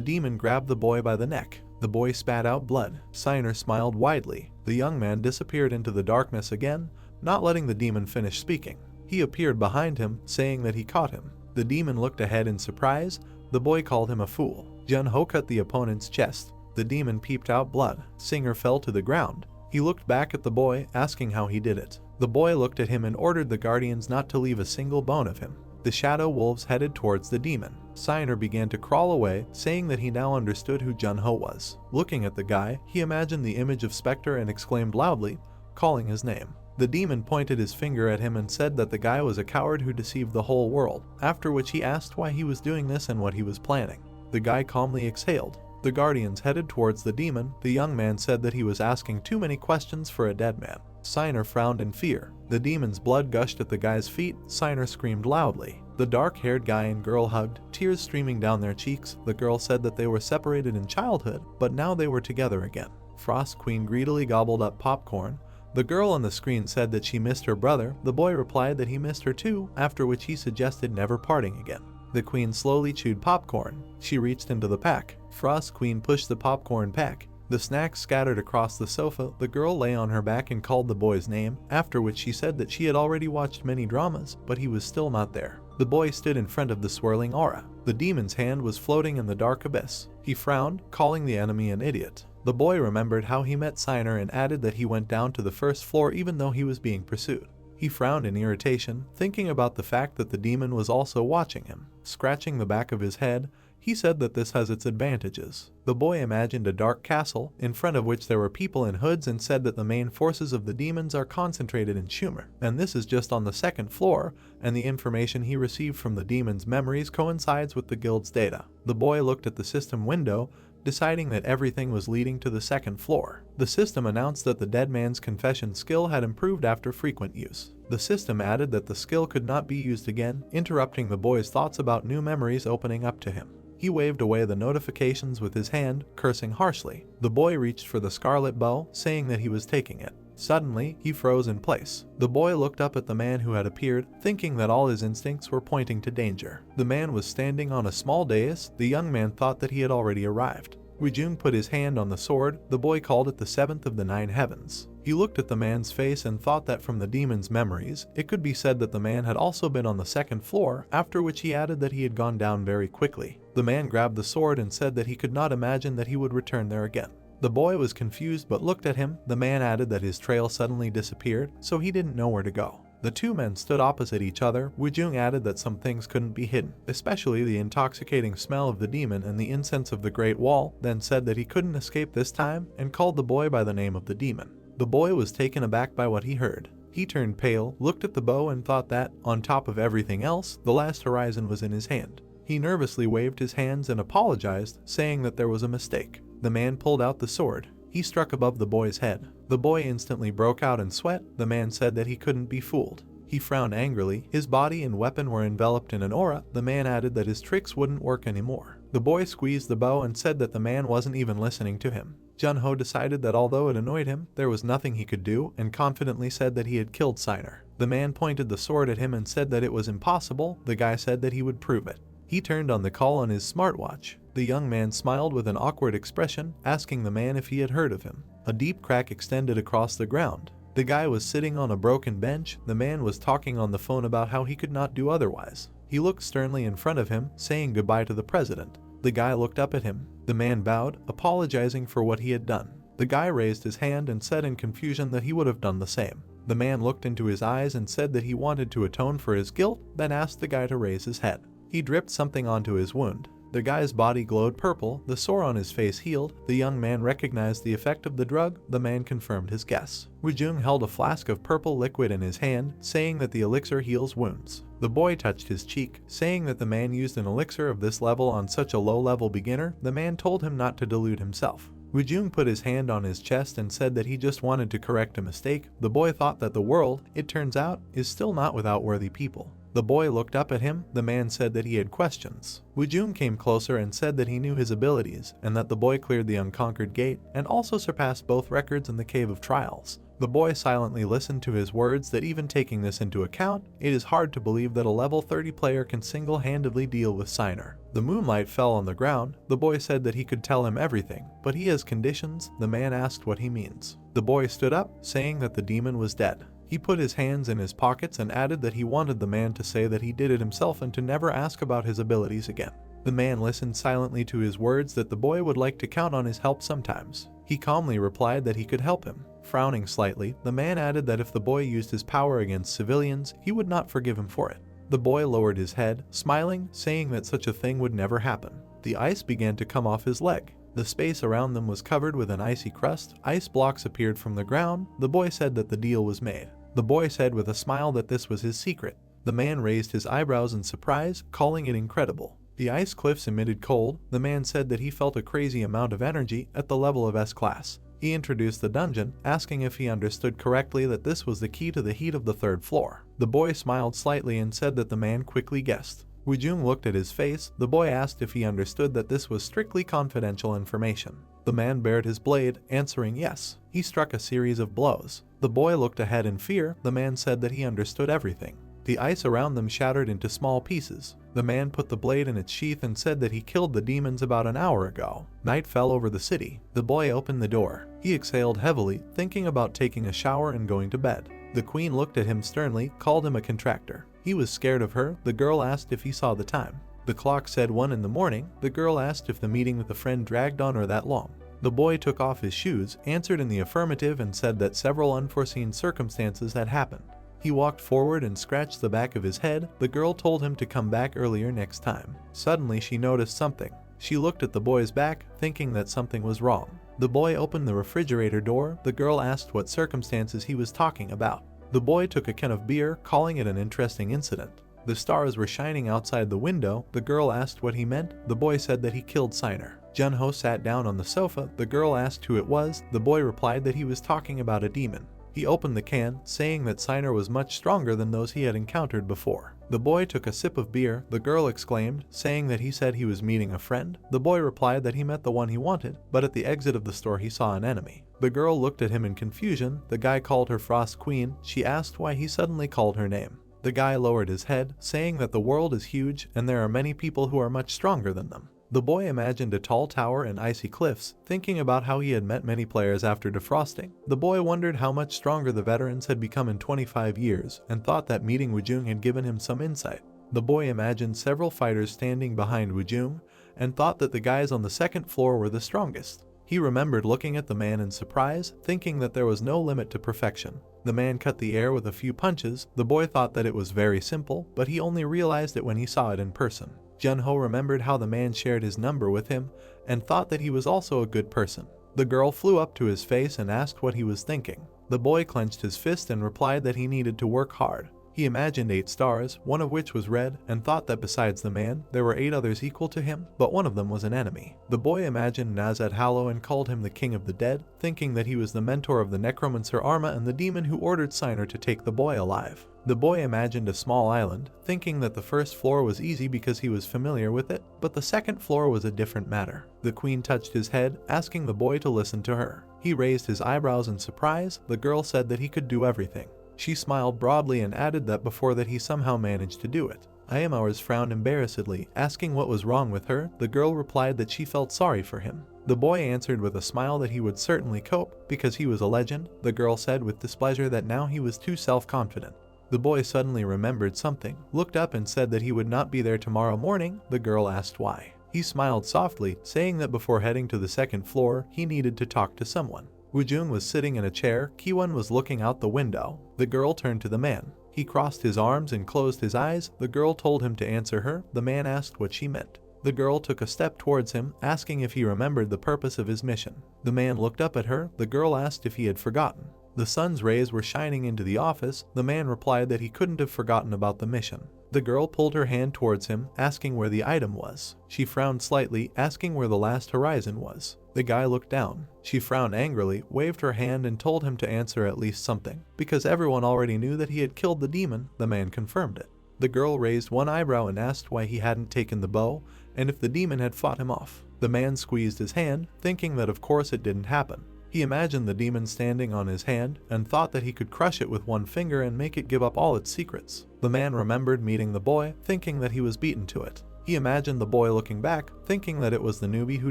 demon grabbed the boy by the neck. The boy spat out blood. Signer smiled widely. The young man disappeared into the darkness again, not letting the demon finish speaking. He appeared behind him, saying that he caught him. The demon looked ahead in surprise. The boy called him a fool. Jun-ho cut the opponent's chest. The demon peeped out blood. Singer fell to the ground. He looked back at the boy, asking how he did it. The boy looked at him and ordered the guardians not to leave a single bone of him. The shadow wolves headed towards the demon. Signer began to crawl away, saying that he now understood who Jun-ho was. Looking at the guy, he imagined the image of Spectre and exclaimed loudly, calling his name. The demon pointed his finger at him and said that the guy was a coward who deceived the whole world, after which he asked why he was doing this and what he was planning. The guy calmly exhaled. The guardians headed towards the demon. The young man said that he was asking too many questions for a dead man. Signer frowned in fear. The demon's blood gushed at the guy's feet. Signer screamed loudly. The dark-haired guy and girl hugged, tears streaming down their cheeks. The girl said that they were separated in childhood, but now they were together again. Frost Queen greedily gobbled up popcorn. The girl on the screen said that she missed her brother. The boy replied that he missed her too, after which he suggested never parting again. The queen slowly chewed popcorn. She reached into the pack. Frost Queen pushed the popcorn pack. The snacks scattered across the sofa. The girl lay on her back and called the boy's name, after which she said that she had already watched many dramas, but he was still not there. The boy stood in front of the swirling aura. The demon's hand was floating in the dark abyss. He frowned, calling the enemy an idiot. The boy remembered how he met Signer and added that he went down to the first floor even though he was being pursued. He frowned in irritation, thinking about the fact that the demon was also watching him. Scratching the back of his head, he said that this has its advantages. The boy imagined a dark castle, in front of which there were people in hoods, and said that the main forces of the demons are concentrated in Schumer. And this is just on the second floor, and the information he received from the demon's memories coincides with the guild's data. The boy looked at the system window, deciding that everything was leading to the second floor. The system announced that the dead man's confession skill had improved after frequent use. The system added that the skill could not be used again, interrupting the boy's thoughts about new memories opening up to him. He waved away the notifications with his hand, cursing harshly. The boy reached for the scarlet bow, saying that he was taking it. Suddenly, he froze in place. The boy looked up at the man who had appeared, thinking that all his instincts were pointing to danger. The man was standing on a small dais. The young man thought that he had already arrived. Wujung put his hand on the sword. The boy called it the seventh of the 9 heavens. He looked at the man's face and thought that from the demon's memories, it could be said that the man had also been on the 2nd floor, after which he added that he had gone down very quickly. The man grabbed the sword and said that he could not imagine that he would return there again. The boy was confused but looked at him. The man added that his trail suddenly disappeared, so he didn't know where to go. The two men stood opposite each other. Wujung added that some things couldn't be hidden, especially the intoxicating smell of the demon and the incense of the Great Wall, then said that he couldn't escape this time, and called the boy by the name of the demon. The boy was taken aback by what he heard. He turned pale, looked at the bow and thought that, on top of everything else, the last horizon was in his hand. He nervously waved his hands and apologized, saying that there was a mistake. The man pulled out the sword. He struck above the boy's head. The boy instantly broke out in sweat. The man said that he couldn't be fooled. He frowned angrily. His body and weapon were enveloped in an aura. The man added that his tricks wouldn't work anymore. The boy squeezed the bow and said that the man wasn't even listening to him. Junho decided that although it annoyed him, there was nothing he could do, and confidently said that he had killed Siner. The man pointed the sword at him and said that it was impossible. The guy said that he would prove it. He turned on the call on his smartwatch. The young man smiled with an awkward expression, asking the man if he had heard of him. A deep crack extended across the ground. The guy was sitting on a broken bench. The man was talking on the phone about how he could not do otherwise. He looked sternly in front of him, saying goodbye to the president. The guy looked up at him. The man bowed, apologizing for what he had done. The guy raised his hand and said in confusion that he would have done the same. The man looked into his eyes and said that he wanted to atone for his guilt, then asked the guy to raise his head. He dripped something onto his wound. The guy's body glowed purple. The sore on his face healed. The young man recognized the effect of the drug. The man confirmed his guess. Wujung held a flask of purple liquid in his hand, saying that the elixir heals wounds. The boy touched his cheek, saying that the man used an elixir of this level on such a low-level beginner. The man told him not to delude himself. Wujung put his hand on his chest and said that he just wanted to correct a mistake. The boy thought that the world, it turns out, is still not without worthy people. The boy looked up at him. The man said that he had questions. Wujung came closer and said that he knew his abilities, and that the boy cleared the unconquered gate, and also surpassed both records in the Cave of Trials. The boy silently listened to his words that even taking this into account, it is hard to believe that a level 30 player can single-handedly deal with Siner. The moonlight fell on the ground. The boy said that he could tell him everything, but he has conditions. The man asked what he means. The boy stood up, saying that the demon was dead. He put his hands in his pockets and added that he wanted the man to say that he did it himself and to never ask about his abilities again. The man listened silently to his words that the boy would like to count on his help sometimes. He calmly replied that he could help him. Frowning slightly, the man added that if the boy used his power against civilians, he would not forgive him for it. The boy lowered his head, smiling, saying that such a thing would never happen. The ice began to come off his leg. The space around them was covered with an icy crust. Ice blocks appeared from the ground. The boy said that the deal was made. The boy said with a smile that this was his secret. The man raised his eyebrows in surprise, calling it incredible. The ice cliffs emitted cold. The man said that he felt a crazy amount of energy at the level of S-class. He introduced the dungeon, asking if he understood correctly that this was the key to the heat of the 3rd floor. The boy smiled slightly and said that the man quickly guessed. Wujung looked at his face. The boy asked if he understood that this was strictly confidential information. The man bared his blade, answering yes. He struck a series of blows. The boy looked ahead in fear. The man said that he understood everything. The ice around them shattered into small pieces. The man put the blade in its sheath and said that he killed the demons about an hour ago. Night fell over the city. The boy opened the door. He exhaled heavily, thinking about taking a shower and going to bed. The queen looked at him sternly, called him a contractor. He was scared of her. The girl asked if he saw the time. The clock said 1 in the morning. The girl asked if the meeting with a friend dragged on or that long. The boy took off his shoes, answered in the affirmative and said that several unforeseen circumstances had happened. He walked forward and scratched the back of his head. The girl told him to come back earlier next time. Suddenly she noticed something. She looked at the boy's back, thinking that something was wrong. The boy opened the refrigerator door. The girl asked what circumstances he was talking about. The boy took a can of beer, calling it an interesting incident. The stars were shining outside the window. The girl asked what he meant. The boy said that he killed Siner. Junho sat down on the sofa. The girl asked who it was. The boy replied that he was talking about a demon. He opened the can, saying that Siner was much stronger than those he had encountered before. The boy took a sip of beer, the girl exclaimed, saying that he said he was meeting a friend. The boy replied that he met the one he wanted, but at the exit of the store he saw an enemy. The girl looked at him in confusion. The guy called her Frost Queen. She asked why he suddenly called her name. The guy lowered his head, saying that the world is huge and there are many people who are much stronger than them. The boy imagined a tall tower and icy cliffs, thinking about how he had met many players after defrosting. The boy wondered how much stronger the veterans had become in 25 years and thought that meeting Wujung had given him some insight. The boy imagined several fighters standing behind Wujung and thought that the guys on the second floor were the strongest. He remembered looking at the man in surprise, thinking that there was no limit to perfection. The man cut the air with a few punches. The boy thought that it was very simple, but he only realized it when he saw it in person. Jun-ho remembered how the man shared his number with him and thought that he was also a good person. The girl flew up to his face and asked what he was thinking. The boy clenched his fist and replied that he needed to work hard. He imagined 8 stars, one of which was red, and thought that besides the man, there were 8 others equal to him, but one of them was an enemy. The boy imagined Nazat Hallow and called him the King of the Dead, thinking that he was the mentor of the necromancer Arma and the demon who ordered Siner to take the boy alive. The boy imagined a small island, thinking that the first floor was easy because he was familiar with it, but the second floor was a different matter. The queen touched his head, asking the boy to listen to her. He raised his eyebrows in surprise. The girl said that he could do everything. She smiled broadly and added that before that he somehow managed to do it. Ayamawers frowned embarrassedly, asking what was wrong with her. The girl replied that she felt sorry for him. The boy answered with a smile that he would certainly cope, because he was a legend. The girl said with displeasure that now he was too self-confident. The boy suddenly remembered something, looked up and said that he would not be there tomorrow morning. The girl asked why. He smiled softly, saying that before heading to the second floor, he needed to talk to someone. Wujung was sitting in a chair. Kiwon was looking out the window. The girl turned to the man. He crossed his arms and closed his eyes. The girl told him to answer her. The man asked what she meant. The girl took a step towards him, asking if he remembered the purpose of his mission. The man looked up at her. The girl asked if he had forgotten. The sun's rays were shining into the office. The man replied that he couldn't have forgotten about the mission. The girl pulled her hand towards him, asking where the item was. She frowned slightly, asking where the last horizon was. The guy looked down. She frowned angrily, waved her hand and told him to answer at least something. Because everyone already knew that he had killed the demon, the man confirmed it. The girl raised one eyebrow and asked why he hadn't taken the bow, and if the demon had fought him off. The man squeezed his hand, thinking that of course it didn't happen. He imagined the demon standing on his hand and thought that he could crush it with one finger and make it give up all its secrets. The man remembered meeting the boy, thinking that he was beaten to it. He imagined the boy looking back, thinking that it was the newbie who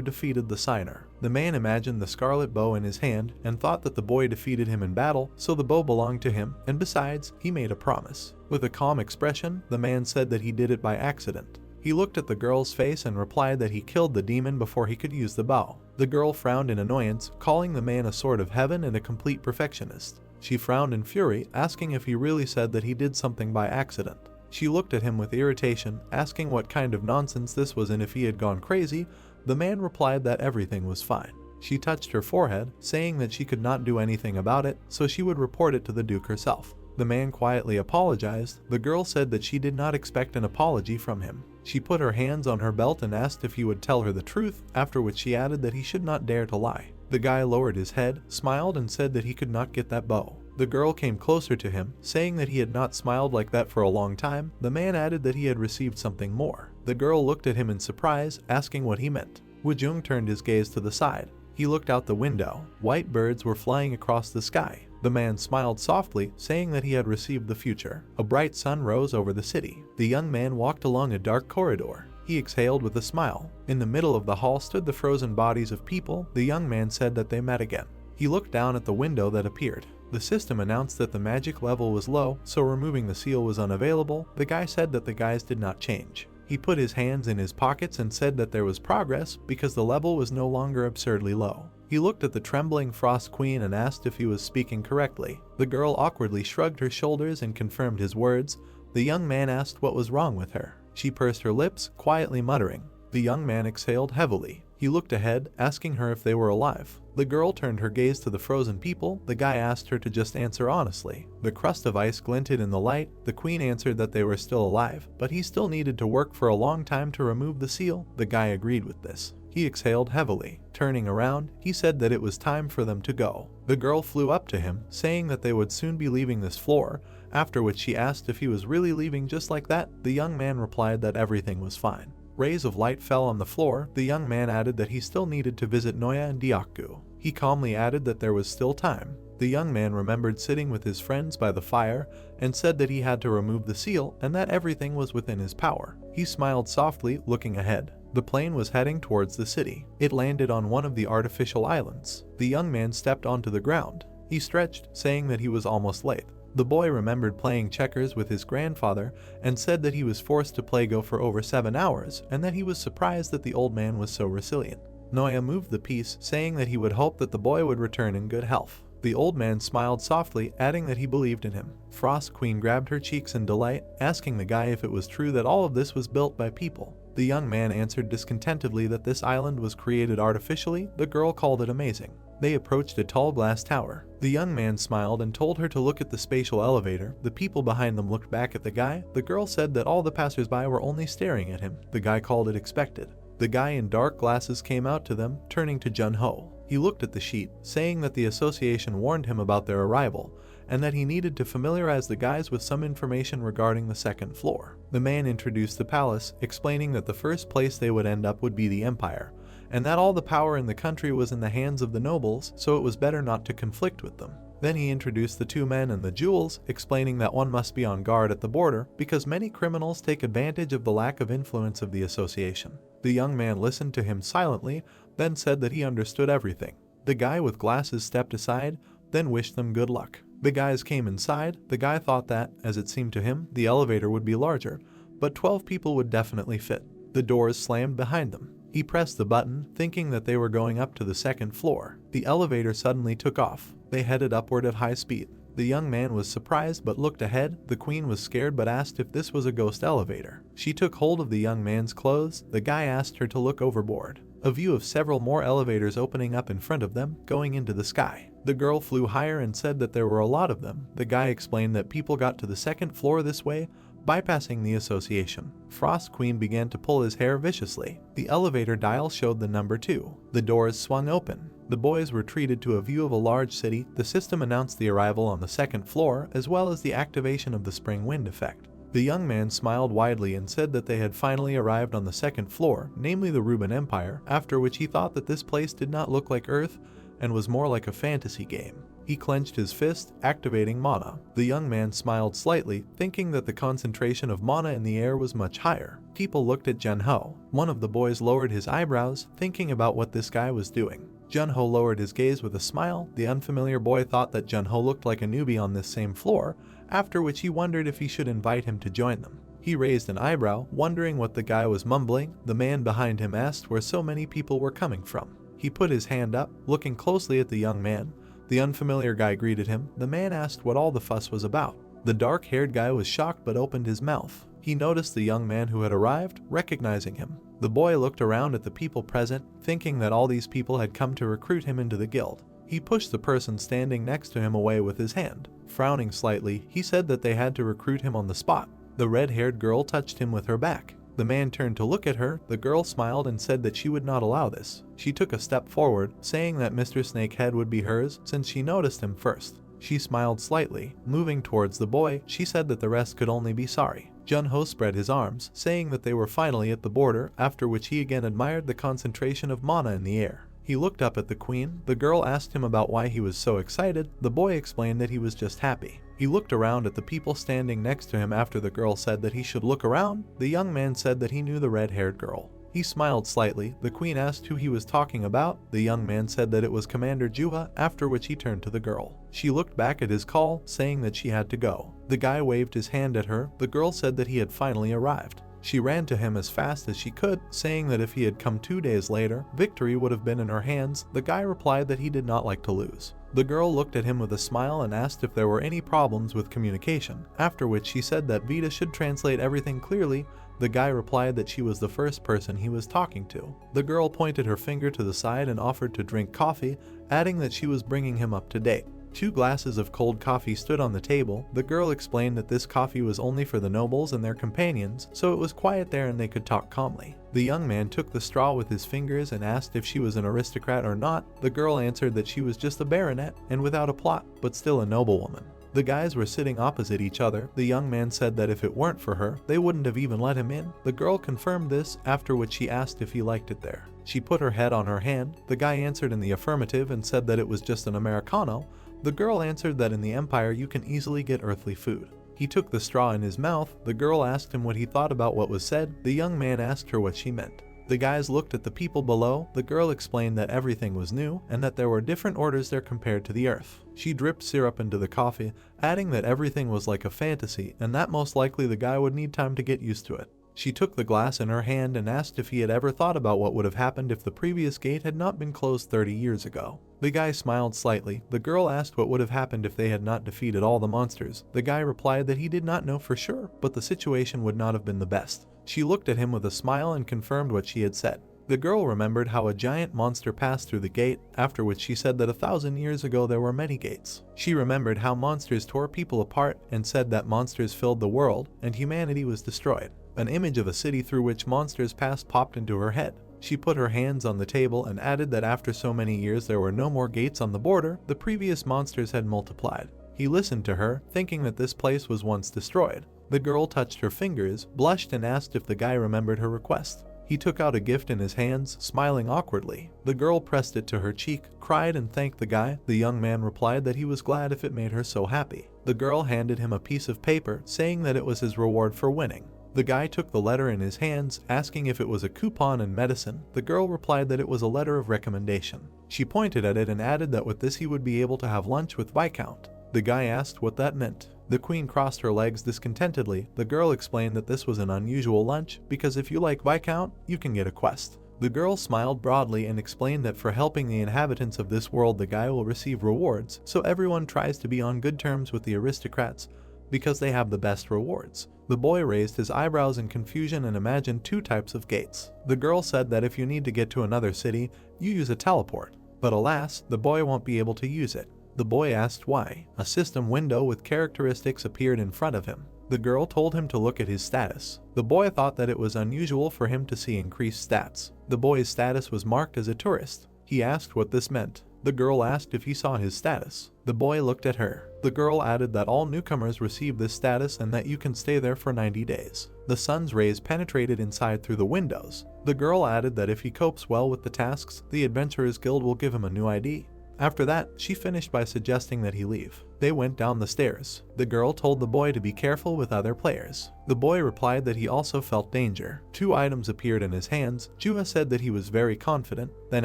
defeated the signer. The man imagined the scarlet bow in his hand and thought that the boy defeated him in battle, so the bow belonged to him, and besides, he made a promise. With a calm expression, the man said that he did it by accident. He looked at the girl's face and replied that he killed the demon before he could use the bow. The girl frowned in annoyance, calling the man a sword of heaven and a complete perfectionist. She frowned in fury, asking if he really said that he did something by accident. She looked at him with irritation, asking what kind of nonsense this was and if he had gone crazy. The man replied that everything was fine. She touched her forehead, saying that she could not do anything about it, so she would report it to the Duke herself. The man quietly apologized. The girl said that she did not expect an apology from him. She put her hands on her belt and asked if he would tell her the truth, after which she added that he should not dare to lie. The guy lowered his head, smiled and said that he could not get that bow. The girl came closer to him, saying that he had not smiled like that for a long time. The man added that he had received something more. The girl looked at him in surprise, asking what he meant. Wujung turned his gaze to the side. He looked out the window. White birds were flying across the sky. The man smiled softly, saying that he had received the future. A bright sun rose over the city. The young man walked along a dark corridor. He exhaled with a smile. In the middle of the hall stood the frozen bodies of people. The young man said that they met again. He looked down at the window that appeared. The system announced that the magic level was low, so removing the seal was unavailable. The guy said that the guys did not change. He put his hands in his pockets and said that there was progress because the level was no longer absurdly low. He looked at the trembling Frost Queen and asked if he was speaking correctly. The girl awkwardly shrugged her shoulders and confirmed his words. The young man asked what was wrong with her. She pursed her lips, quietly muttering. The young man exhaled heavily. He looked ahead, asking her if they were alive. The girl turned her gaze to the frozen people. The guy asked her to just answer honestly. The crust of ice glinted in the light. The queen answered that they were still alive, but he still needed to work for a long time to remove the seal. The guy agreed with this. He exhaled heavily. Turning around, he said that it was time for them to go. The girl flew up to him, saying that they would soon be leaving this floor, after which she asked if he was really leaving just like that. The young man replied that everything was fine. Rays of light fell on the floor. The young man added that he still needed to visit Noya and Dyaku. He calmly added that there was still time. The young man remembered sitting with his friends by the fire and said that he had to remove the seal and that everything was within his power. He smiled softly, looking ahead. The plane was heading towards the city. It landed on one of the artificial islands. The young man stepped onto the ground. He stretched, saying that he was almost late. The boy remembered playing checkers with his grandfather and said that he was forced to play Go for over 7 hours and that he was surprised that the old man was so resilient. Noya moved the piece, saying that he would hope that the boy would return in good health. The old man smiled softly, adding that he believed in him. Frost Queen grabbed her cheeks in delight, asking the guy if it was true that all of this was built by people. The young man answered discontentedly that this island was created artificially. The girl called it amazing. They approached a tall glass tower. The young man smiled and told her to look at the spatial elevator. The people behind them looked back at the guy. The girl said that all the passersby were only staring at him. The guy called it expected. The guy in dark glasses came out to them, turning to Jun-ho. He looked at the sheet, saying that the association warned him about their arrival, and that he needed to familiarize the guys with some information regarding the second floor. The man introduced the palace, explaining that the first place they would end up would be the empire, and that all the power in the country was in the hands of the nobles, so it was better not to conflict with them. Then he introduced the two men and the jewels, explaining that one must be on guard at the border because many criminals take advantage of the lack of influence of the association. The young man listened to him silently, then said that he understood everything. The guy with glasses stepped aside, then wished them good luck. The guys came inside. The guy thought that, as it seemed to him, the elevator would be larger, but 12 people would definitely fit. The doors slammed behind them. He pressed the button, thinking that they were going up to the second floor. The elevator suddenly took off. They headed upward at high speed. The young man was surprised but looked ahead. The queen was scared but asked if this was a ghost elevator. She took hold of the young man's clothes. The guy asked her to look overboard. A view of several more elevators opening up in front of them, going into the sky. The girl flew higher and said that there were a lot of them. The guy explained that people got to the second floor this way, bypassing the association. Frost Queen began to pull his hair viciously. The elevator dial showed the number 2. The doors swung open. The boys were treated to a view of a large city. The system announced the arrival on the second floor, as well as the activation of the spring wind effect. The young man smiled widely and said that they had finally arrived on the second floor, namely the Ruben Empire, after which he thought that this place did not look like Earth and was more like a fantasy game. He clenched his fist, activating mana. The young man smiled slightly, thinking that the concentration of mana in the air was much higher. People looked at Jun-ho. One of the boys lowered his eyebrows, thinking about what this guy was doing. Jun-ho lowered his gaze with a smile. The unfamiliar boy thought that Jun-ho looked like a newbie on this same floor, after which he wondered if he should invite him to join them. He raised an eyebrow, wondering what the guy was mumbling. The man behind him asked where so many people were coming from. He put his hand up, looking closely at the young man. The unfamiliar guy greeted him. The man asked what all the fuss was about. The dark-haired guy was shocked but opened his mouth. He noticed the young man who had arrived, recognizing him. The boy looked around at the people present, thinking that all these people had come to recruit him into the guild. He pushed the person standing next to him away with his hand. Frowning slightly, he said that they had to recruit him on the spot. The red-haired girl touched him with her back. The man turned to look at her. The girl smiled and said that she would not allow this. She took a step forward, saying that Mr. Snakehead would be hers since she noticed him first. She smiled slightly. Moving towards the boy, she said that the rest could only be sorry. Jun-ho spread his arms, saying that they were finally at the border, after which he again admired the concentration of mana in the air. He looked up at the queen. The girl asked him about why he was so excited. The boy explained that he was just happy. He looked around at the people standing next to him after the girl said that he should look around. The young man said that he knew the red-haired girl. He smiled slightly. The queen asked who he was talking about. The young man said that it was Commander Juha, after which he turned to the girl. She looked back at his call, saying that she had to go. The guy waved his hand at her. The girl said that he had finally arrived. She ran to him as fast as she could, saying that if he had come 2 days later, victory would have been in her hands. The guy replied that he did not like to lose. The girl looked at him with a smile and asked if there were any problems with communication, after which she said that Vita should translate everything clearly. The guy replied that she was the first person he was talking to. The girl pointed her finger to the side and offered to drink coffee, adding that she was bringing him up to date. 2 glasses of cold coffee stood on the table. The girl explained that this coffee was only for the nobles and their companions, so it was quiet there and they could talk calmly. The young man took the straw with his fingers and asked if she was an aristocrat or not. The girl answered that she was just a baronet and without a plot, but still a noblewoman. The guys were sitting opposite each other. The young man said that if it weren't for her, they wouldn't have even let him in. The girl confirmed this, after which she asked if he liked it there. She put her head on her hand. The guy answered in the affirmative and said that it was just an Americano. The girl answered that in the Empire you can easily get earthly food. He took the straw in his mouth. The girl asked him what he thought about what was said. The young man asked her what she meant. The guys looked at the people below. The girl explained that everything was new and that there were different orders there compared to the earth. She dripped syrup into the coffee, adding that everything was like a fantasy and that most likely the guy would need time to get used to it. She took the glass in her hand and asked if he had ever thought about what would have happened if the previous gate had not been closed 30 years ago. The guy smiled slightly. The girl asked what would have happened if they had not defeated all the monsters. The guy replied that he did not know for sure, but the situation would not have been the best. She looked at him with a smile and confirmed what she had said. The girl remembered how a giant monster passed through the gate, after which she said that 1,000 years ago there were many gates. She remembered how monsters tore people apart and said that monsters filled the world and humanity was destroyed. An image of a city through which monsters passed popped into her head. She put her hands on the table and added that after so many years there were no more gates on the border. The previous monsters had multiplied. He listened to her, thinking that this place was once destroyed. The girl touched her fingers, blushed and asked if the guy remembered her request. He took out a gift in his hands, smiling awkwardly. The girl pressed it to her cheek, cried and thanked the guy. The young man replied that he was glad if it made her so happy. The girl handed him a piece of paper, saying that it was his reward for winning. The guy took the letter in his hands, asking if it was a coupon and medicine. The girl replied that it was a letter of recommendation. She pointed at it and added that with this he would be able to have lunch with Viscount. The guy asked what that meant. The queen crossed her legs discontentedly. The girl explained that this was an unusual lunch because if you like Viscount, you can get a quest. The girl smiled broadly and explained that for helping the inhabitants of this world the guy will receive rewards, so everyone tries to be on good terms with the aristocrats because they have the best rewards. The boy raised his eyebrows in confusion and imagined 2 types of gates. The girl said that if you need to get to another city, you use a teleport. But alas, the boy won't be able to use it. The boy asked why. A system window with characteristics appeared in front of him. The girl told him to look at his status. The boy thought that it was unusual for him to see increased stats. The boy's status was marked as a tourist. He asked what this meant. The girl asked if he saw his status. The boy looked at her. The girl added that all newcomers receive this status and that you can stay there for 90 days. The sun's rays penetrated inside through the windows. The girl added that if he copes well with the tasks, the Adventurers Guild will give him a new ID. After that, she finished by suggesting that he leave. They went down the stairs. The girl told the boy to be careful with other players. The boy replied that he also felt danger. 2 items appeared in his hands. Juha said that he was very confident, then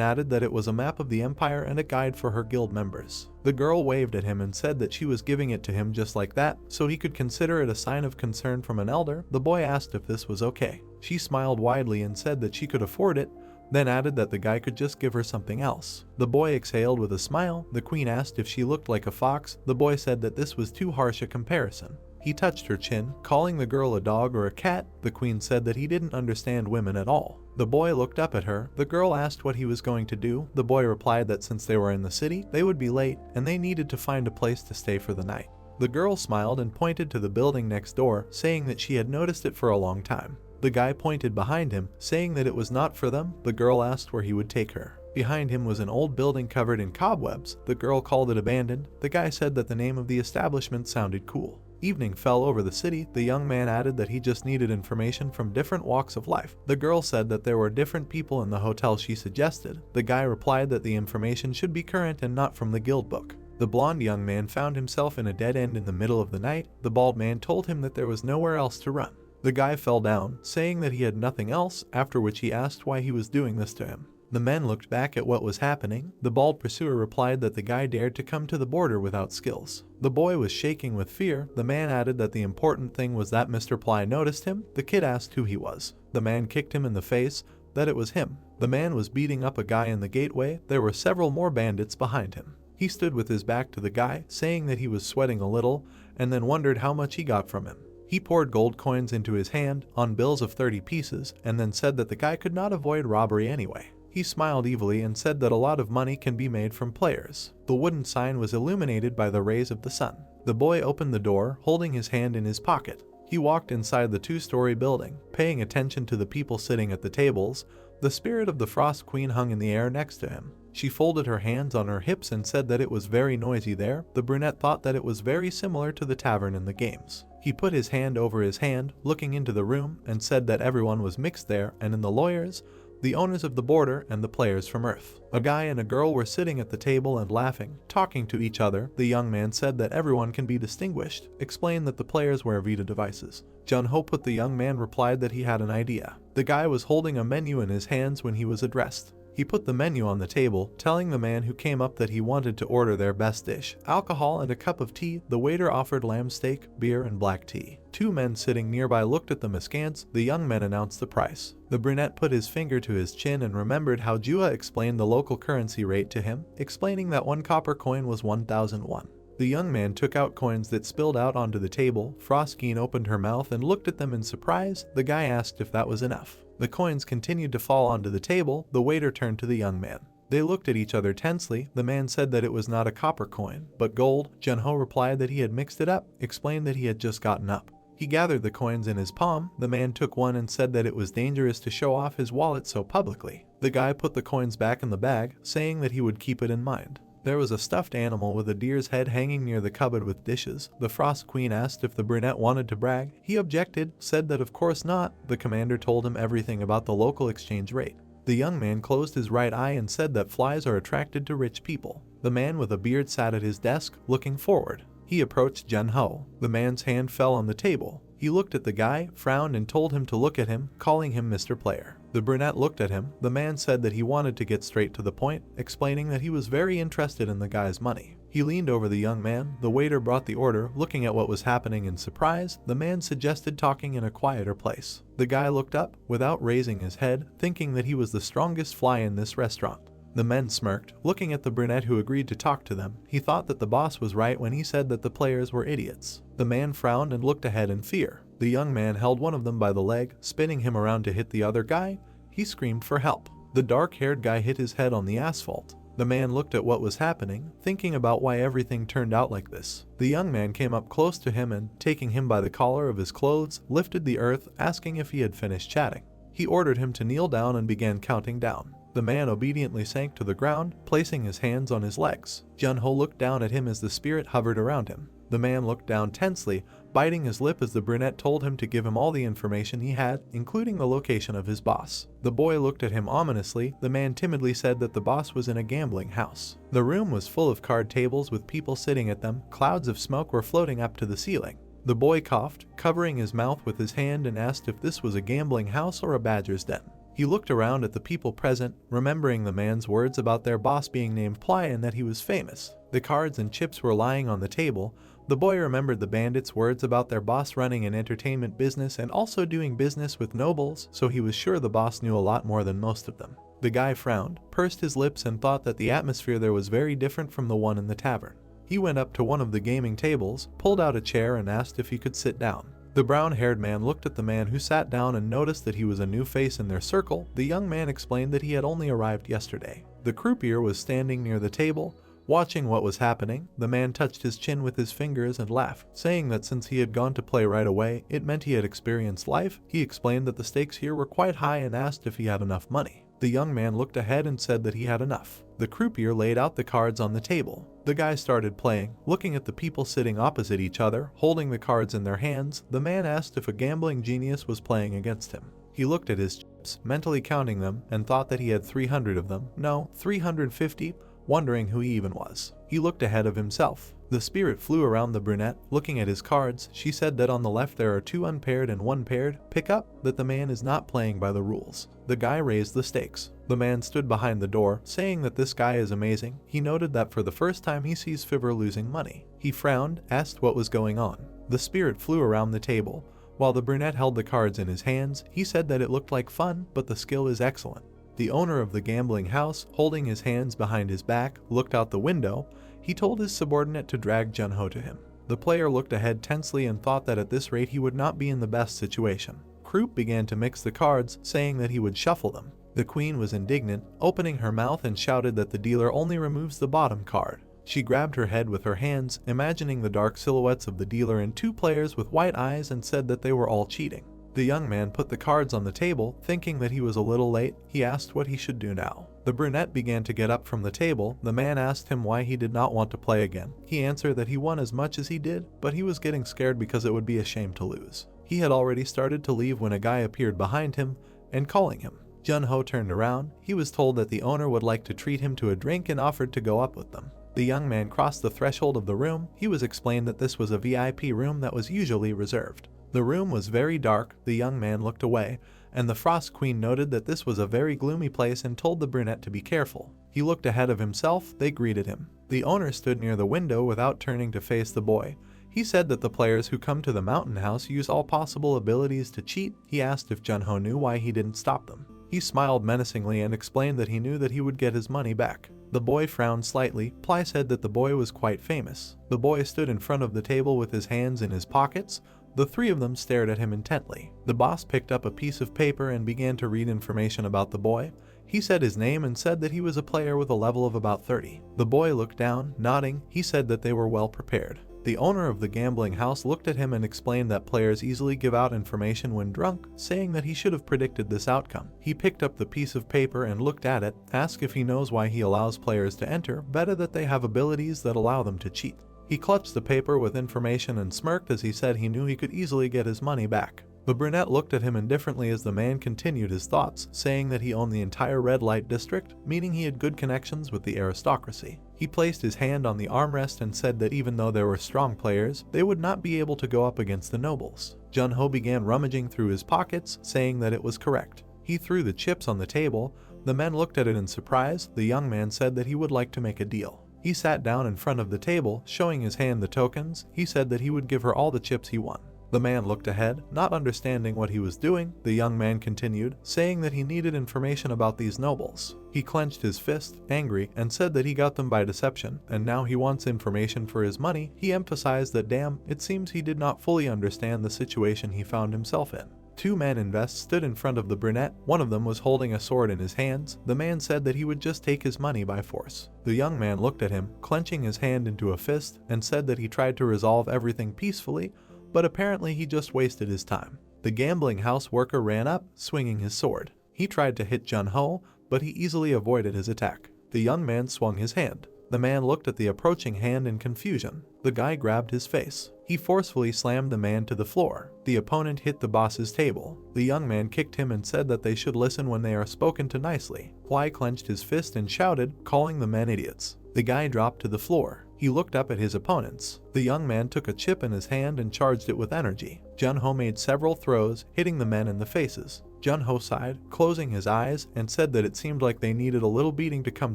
added that it was a map of the empire and a guide for her guild members. The girl waved at him and said that she was giving it to him just like that, so he could consider it a sign of concern from an elder. The boy asked if this was okay. She smiled widely and said that she could afford it, then added that the guy could just give her something else. The boy exhaled with a smile. The queen asked if she looked like a fox. The boy said that this was too harsh a comparison. He touched her chin, calling the girl a dog or a cat. The queen said that he didn't understand women at all. The boy looked up at her. The girl asked what he was going to do. The boy replied that since they were in the city, they would be late and they needed to find a place to stay for the night. The girl smiled and pointed to the building next door, saying that she had noticed it for a long time. The guy pointed behind him, saying that it was not for them. The girl asked where he would take her. Behind him was an old building covered in cobwebs. The girl called it abandoned. The guy said that the name of the establishment sounded cool. Evening fell over the city. The young man added that he just needed information from different walks of life. The girl said that there were different people in the hotel she suggested. The guy replied that the information should be current and not from the guild book. The blonde young man found himself in a dead end in the middle of the night. The bald man told him that there was nowhere else to run. The guy fell down, saying that he had nothing else, after which he asked why he was doing this to him. The men looked back at what was happening. The bald pursuer replied that the guy dared to come to the border without skills. The boy was shaking with fear. The man added that the important thing was that Mr. Ply noticed him. The kid asked who he was. The man kicked him in the face, that it was him. The man was beating up a guy in the gateway. There were several more bandits behind him. He stood with his back to the guy, saying that he was sweating a little, and then wondered how much he got from him. He poured gold coins into his hand, on bills of 30 pieces, and then said that the guy could not avoid robbery anyway. He smiled evilly and said that a lot of money can be made from players. The wooden sign was illuminated by the rays of the sun. The boy opened the door, holding his hand in his pocket. He walked inside the two-story building, paying attention to the people sitting at the tables. The spirit of the Frost Queen hung in the air next to him. She folded her hands on her hips and said that it was very noisy there. The brunette thought that it was very similar to the tavern in the games. He put his hand over his hand, looking into the room, and said that everyone was mixed there, and in the lawyers, the owners of the border, and the players from Earth. A guy and a girl were sitting at the table and laughing, talking to each other. The young man said that everyone can be distinguished, explained that the players wear Vita devices. Jun-ho put the young man replied that he had an idea. The guy was holding a menu in his hands when he was addressed. He put the menu on the table, telling the man who came up that he wanted to order their best dish, alcohol and a cup of tea. The waiter offered lamb steak, beer, and black tea. Two men sitting nearby looked at them askance. The young man announced the price. The brunette put his finger to his chin and remembered how Jua explained the local currency rate to him, explaining that 1 copper coin was 1,001. The young man took out coins that spilled out onto the table. Frostqueen opened her mouth and looked at them in surprise. The guy asked if that was enough. The coins continued to fall onto the table. The waiter turned to the young man. They looked at each other tensely. The man said that it was not a copper coin, but gold. Jun-ho replied that he had mixed it up, explained that he had just gotten up. He gathered the coins in his palm. The man took one and said that it was dangerous to show off his wallet so publicly. The guy put the coins back in the bag, saying that he would keep it in mind. There was a stuffed animal with a deer's head hanging near the cupboard with dishes. The Frost Queen asked if the brunette wanted to brag. He objected, said that of course not. The commander told him everything about the local exchange rate. The young man closed his right eye and said that flies are attracted to rich people. The man with a beard sat at his desk, looking forward. He approached Jun-ho. The man's hand fell on the table. He looked at the guy, frowned, and told him to look at him, calling him Mr. Player. The brunette looked at him. The man said that he wanted to get straight to the point, explaining that he was very interested in the guy's money. He leaned over the young man. The waiter brought the order. Looking at what was happening in surprise, the man suggested talking in a quieter place. The guy looked up, without raising his head, thinking that he was the strongest fly in this restaurant. The men smirked, looking at the brunette who agreed to talk to them. He thought that the boss was right when he said that the players were idiots. The man frowned and looked ahead in fear. The young man held one of them by the leg, spinning him around to hit the other guy. He screamed for help. The dark-haired guy hit his head on the asphalt. The man looked at what was happening, thinking about why everything turned out like this. The young man came up close to him and, taking him by the collar of his clothes, lifted the earth, asking if he had finished chatting. He ordered him to kneel down and began counting down. The man obediently sank to the ground, placing his hands on his legs. Jun-ho looked down at him as the spirit hovered around him. The man looked down tensely, biting his lip as the brunette told him to give him all the information he had, including the location of his boss. The boy looked at him ominously. The man timidly said that the boss was in a gambling house. The room was full of card tables with people sitting at them. Clouds of smoke were floating up to the ceiling. The boy coughed, covering his mouth with his hand, and asked if this was a gambling house or a badger's den. He looked around at the people present, remembering the man's words about their boss being named Ply and that he was famous. The cards and chips were lying on the table. The boy remembered the bandits' words about their boss running an entertainment business and also doing business with nobles, so he was sure the boss knew a lot more than most of them. The guy frowned, pursed his lips, and thought that the atmosphere there was very different from the one in the tavern. He went up to one of the gaming tables, pulled out a chair, and asked if he could sit down. The brown-haired man looked at the man who sat down and noticed that he was a new face in their circle. The young man explained that he had only arrived yesterday. The croupier was standing near the table, watching what was happening. The man touched his chin with his fingers and laughed, saying that since he had gone to play right away, it meant he had experienced life. He explained that the stakes here were quite high and asked if he had enough money. The young man looked ahead and said that he had enough. The croupier laid out the cards on the table. The guy started playing, looking at the people sitting opposite each other, holding the cards in their hands. The man asked if a gambling genius was playing against him. He looked at his chips, mentally counting them, and thought that he had 300 of them. No, 350, wondering who he even was. He looked ahead of himself. The spirit flew around the brunette, looking at his cards. She said that on the left there are 2 unpaired and 1 paired. Pick up that the man is not playing by the rules. The guy raised the stakes. The man stood behind the door, saying that this guy is amazing. He noted that for the first time he sees Fiver losing money. He frowned, asked what was going on. The spirit flew around the table. While the brunette held the cards in his hands, he said that it looked like fun, but the skill is excellent. The owner of the gambling house, holding his hands behind his back, looked out the window. He told his subordinate to drag Jun-ho to him. The player looked ahead tensely and thought that at this rate he would not be in the best situation. Croup began to mix the cards, saying that he would shuffle them. The queen was indignant, opening her mouth and shouted that the dealer only removes the bottom card. She grabbed her head with her hands, imagining the dark silhouettes of the dealer and two players with white eyes, and said that they were all cheating. The young man put the cards on the table, thinking that he was a little late. He asked what he should do now. The brunette began to get up from the table. The man asked him why he did not want to play again. He answered that he won as much as he did, but he was getting scared because it would be a shame to lose. He had already started to leave when a guy appeared behind him and calling him. Jun-ho turned around. He was told that the owner would like to treat him to a drink and offered to go up with them. The young man crossed the threshold of the room. He was explained that this was a VIP room that was usually reserved. The room was very dark. The young man looked away, and the Frost Queen noted that this was a very gloomy place and told the brunette to be careful. He looked ahead of himself. They greeted him. The owner stood near the window without turning to face the boy. He said that the players who come to the mountain house use all possible abilities to cheat. He asked if Jun-ho knew why he didn't stop them. He smiled menacingly and explained that he knew that he would get his money back. The boy frowned slightly. Ply said that the boy was quite famous. The boy stood in front of the table with his hands in his pockets. The three of them stared at him intently. The boss picked up a piece of paper and began to read information about the boy. He said his name and said that he was a player with a level of about 30. The boy looked down, nodding. He said that they were well prepared. The owner of the gambling house looked at him and explained that players easily give out information when drunk, saying that he should have predicted this outcome. He picked up the piece of paper and looked at it, asked if he knows why he allows players to enter, better that they have abilities that allow them to cheat. He clutched the paper with information and smirked as he said he knew he could easily get his money back. The brunette looked at him indifferently as the man continued his thoughts, saying that he owned the entire red light district, meaning he had good connections with the aristocracy. He placed his hand on the armrest and said that even though there were strong players, they would not be able to go up against the nobles. Jun-ho began rummaging through his pockets, saying that it was correct. He threw the chips on the table. The men looked at it in surprise. The young man said that he would like to make a deal. He sat down in front of the table, showing his hand the tokens. He said that he would give her all the chips he won. The man looked ahead, not understanding what he was doing. The young man continued, saying that he needed information about these nobles. He clenched his fist, angry, and said that he got them by deception, and now he wants information for his money. He emphasized that damn, it seems he did not fully understand the situation he found himself in. Two men in vests stood in front of the brunette. One of them was holding a sword in his hands. The man said that he would just take his money by force. The young man looked at him, clenching his hand into a fist, and said that he tried to resolve everything peacefully, but apparently he just wasted his time. The gambling house worker ran up, swinging his sword. He tried to hit Jun-ho, but he easily avoided his attack. The young man swung his hand. The man looked at the approaching hand in confusion. The guy grabbed his face. He forcefully slammed the man to the floor. The opponent hit the boss's table. The young man kicked him and said that they should listen when they are spoken to nicely. Hwai clenched his fist and shouted, calling the men idiots. The guy dropped to the floor. He looked up at his opponents. The young man took a chip in his hand and charged it with energy. Jun-ho made several throws, hitting the men in the faces. Jun-ho sighed, closing his eyes, and said that it seemed like they needed a little beating to come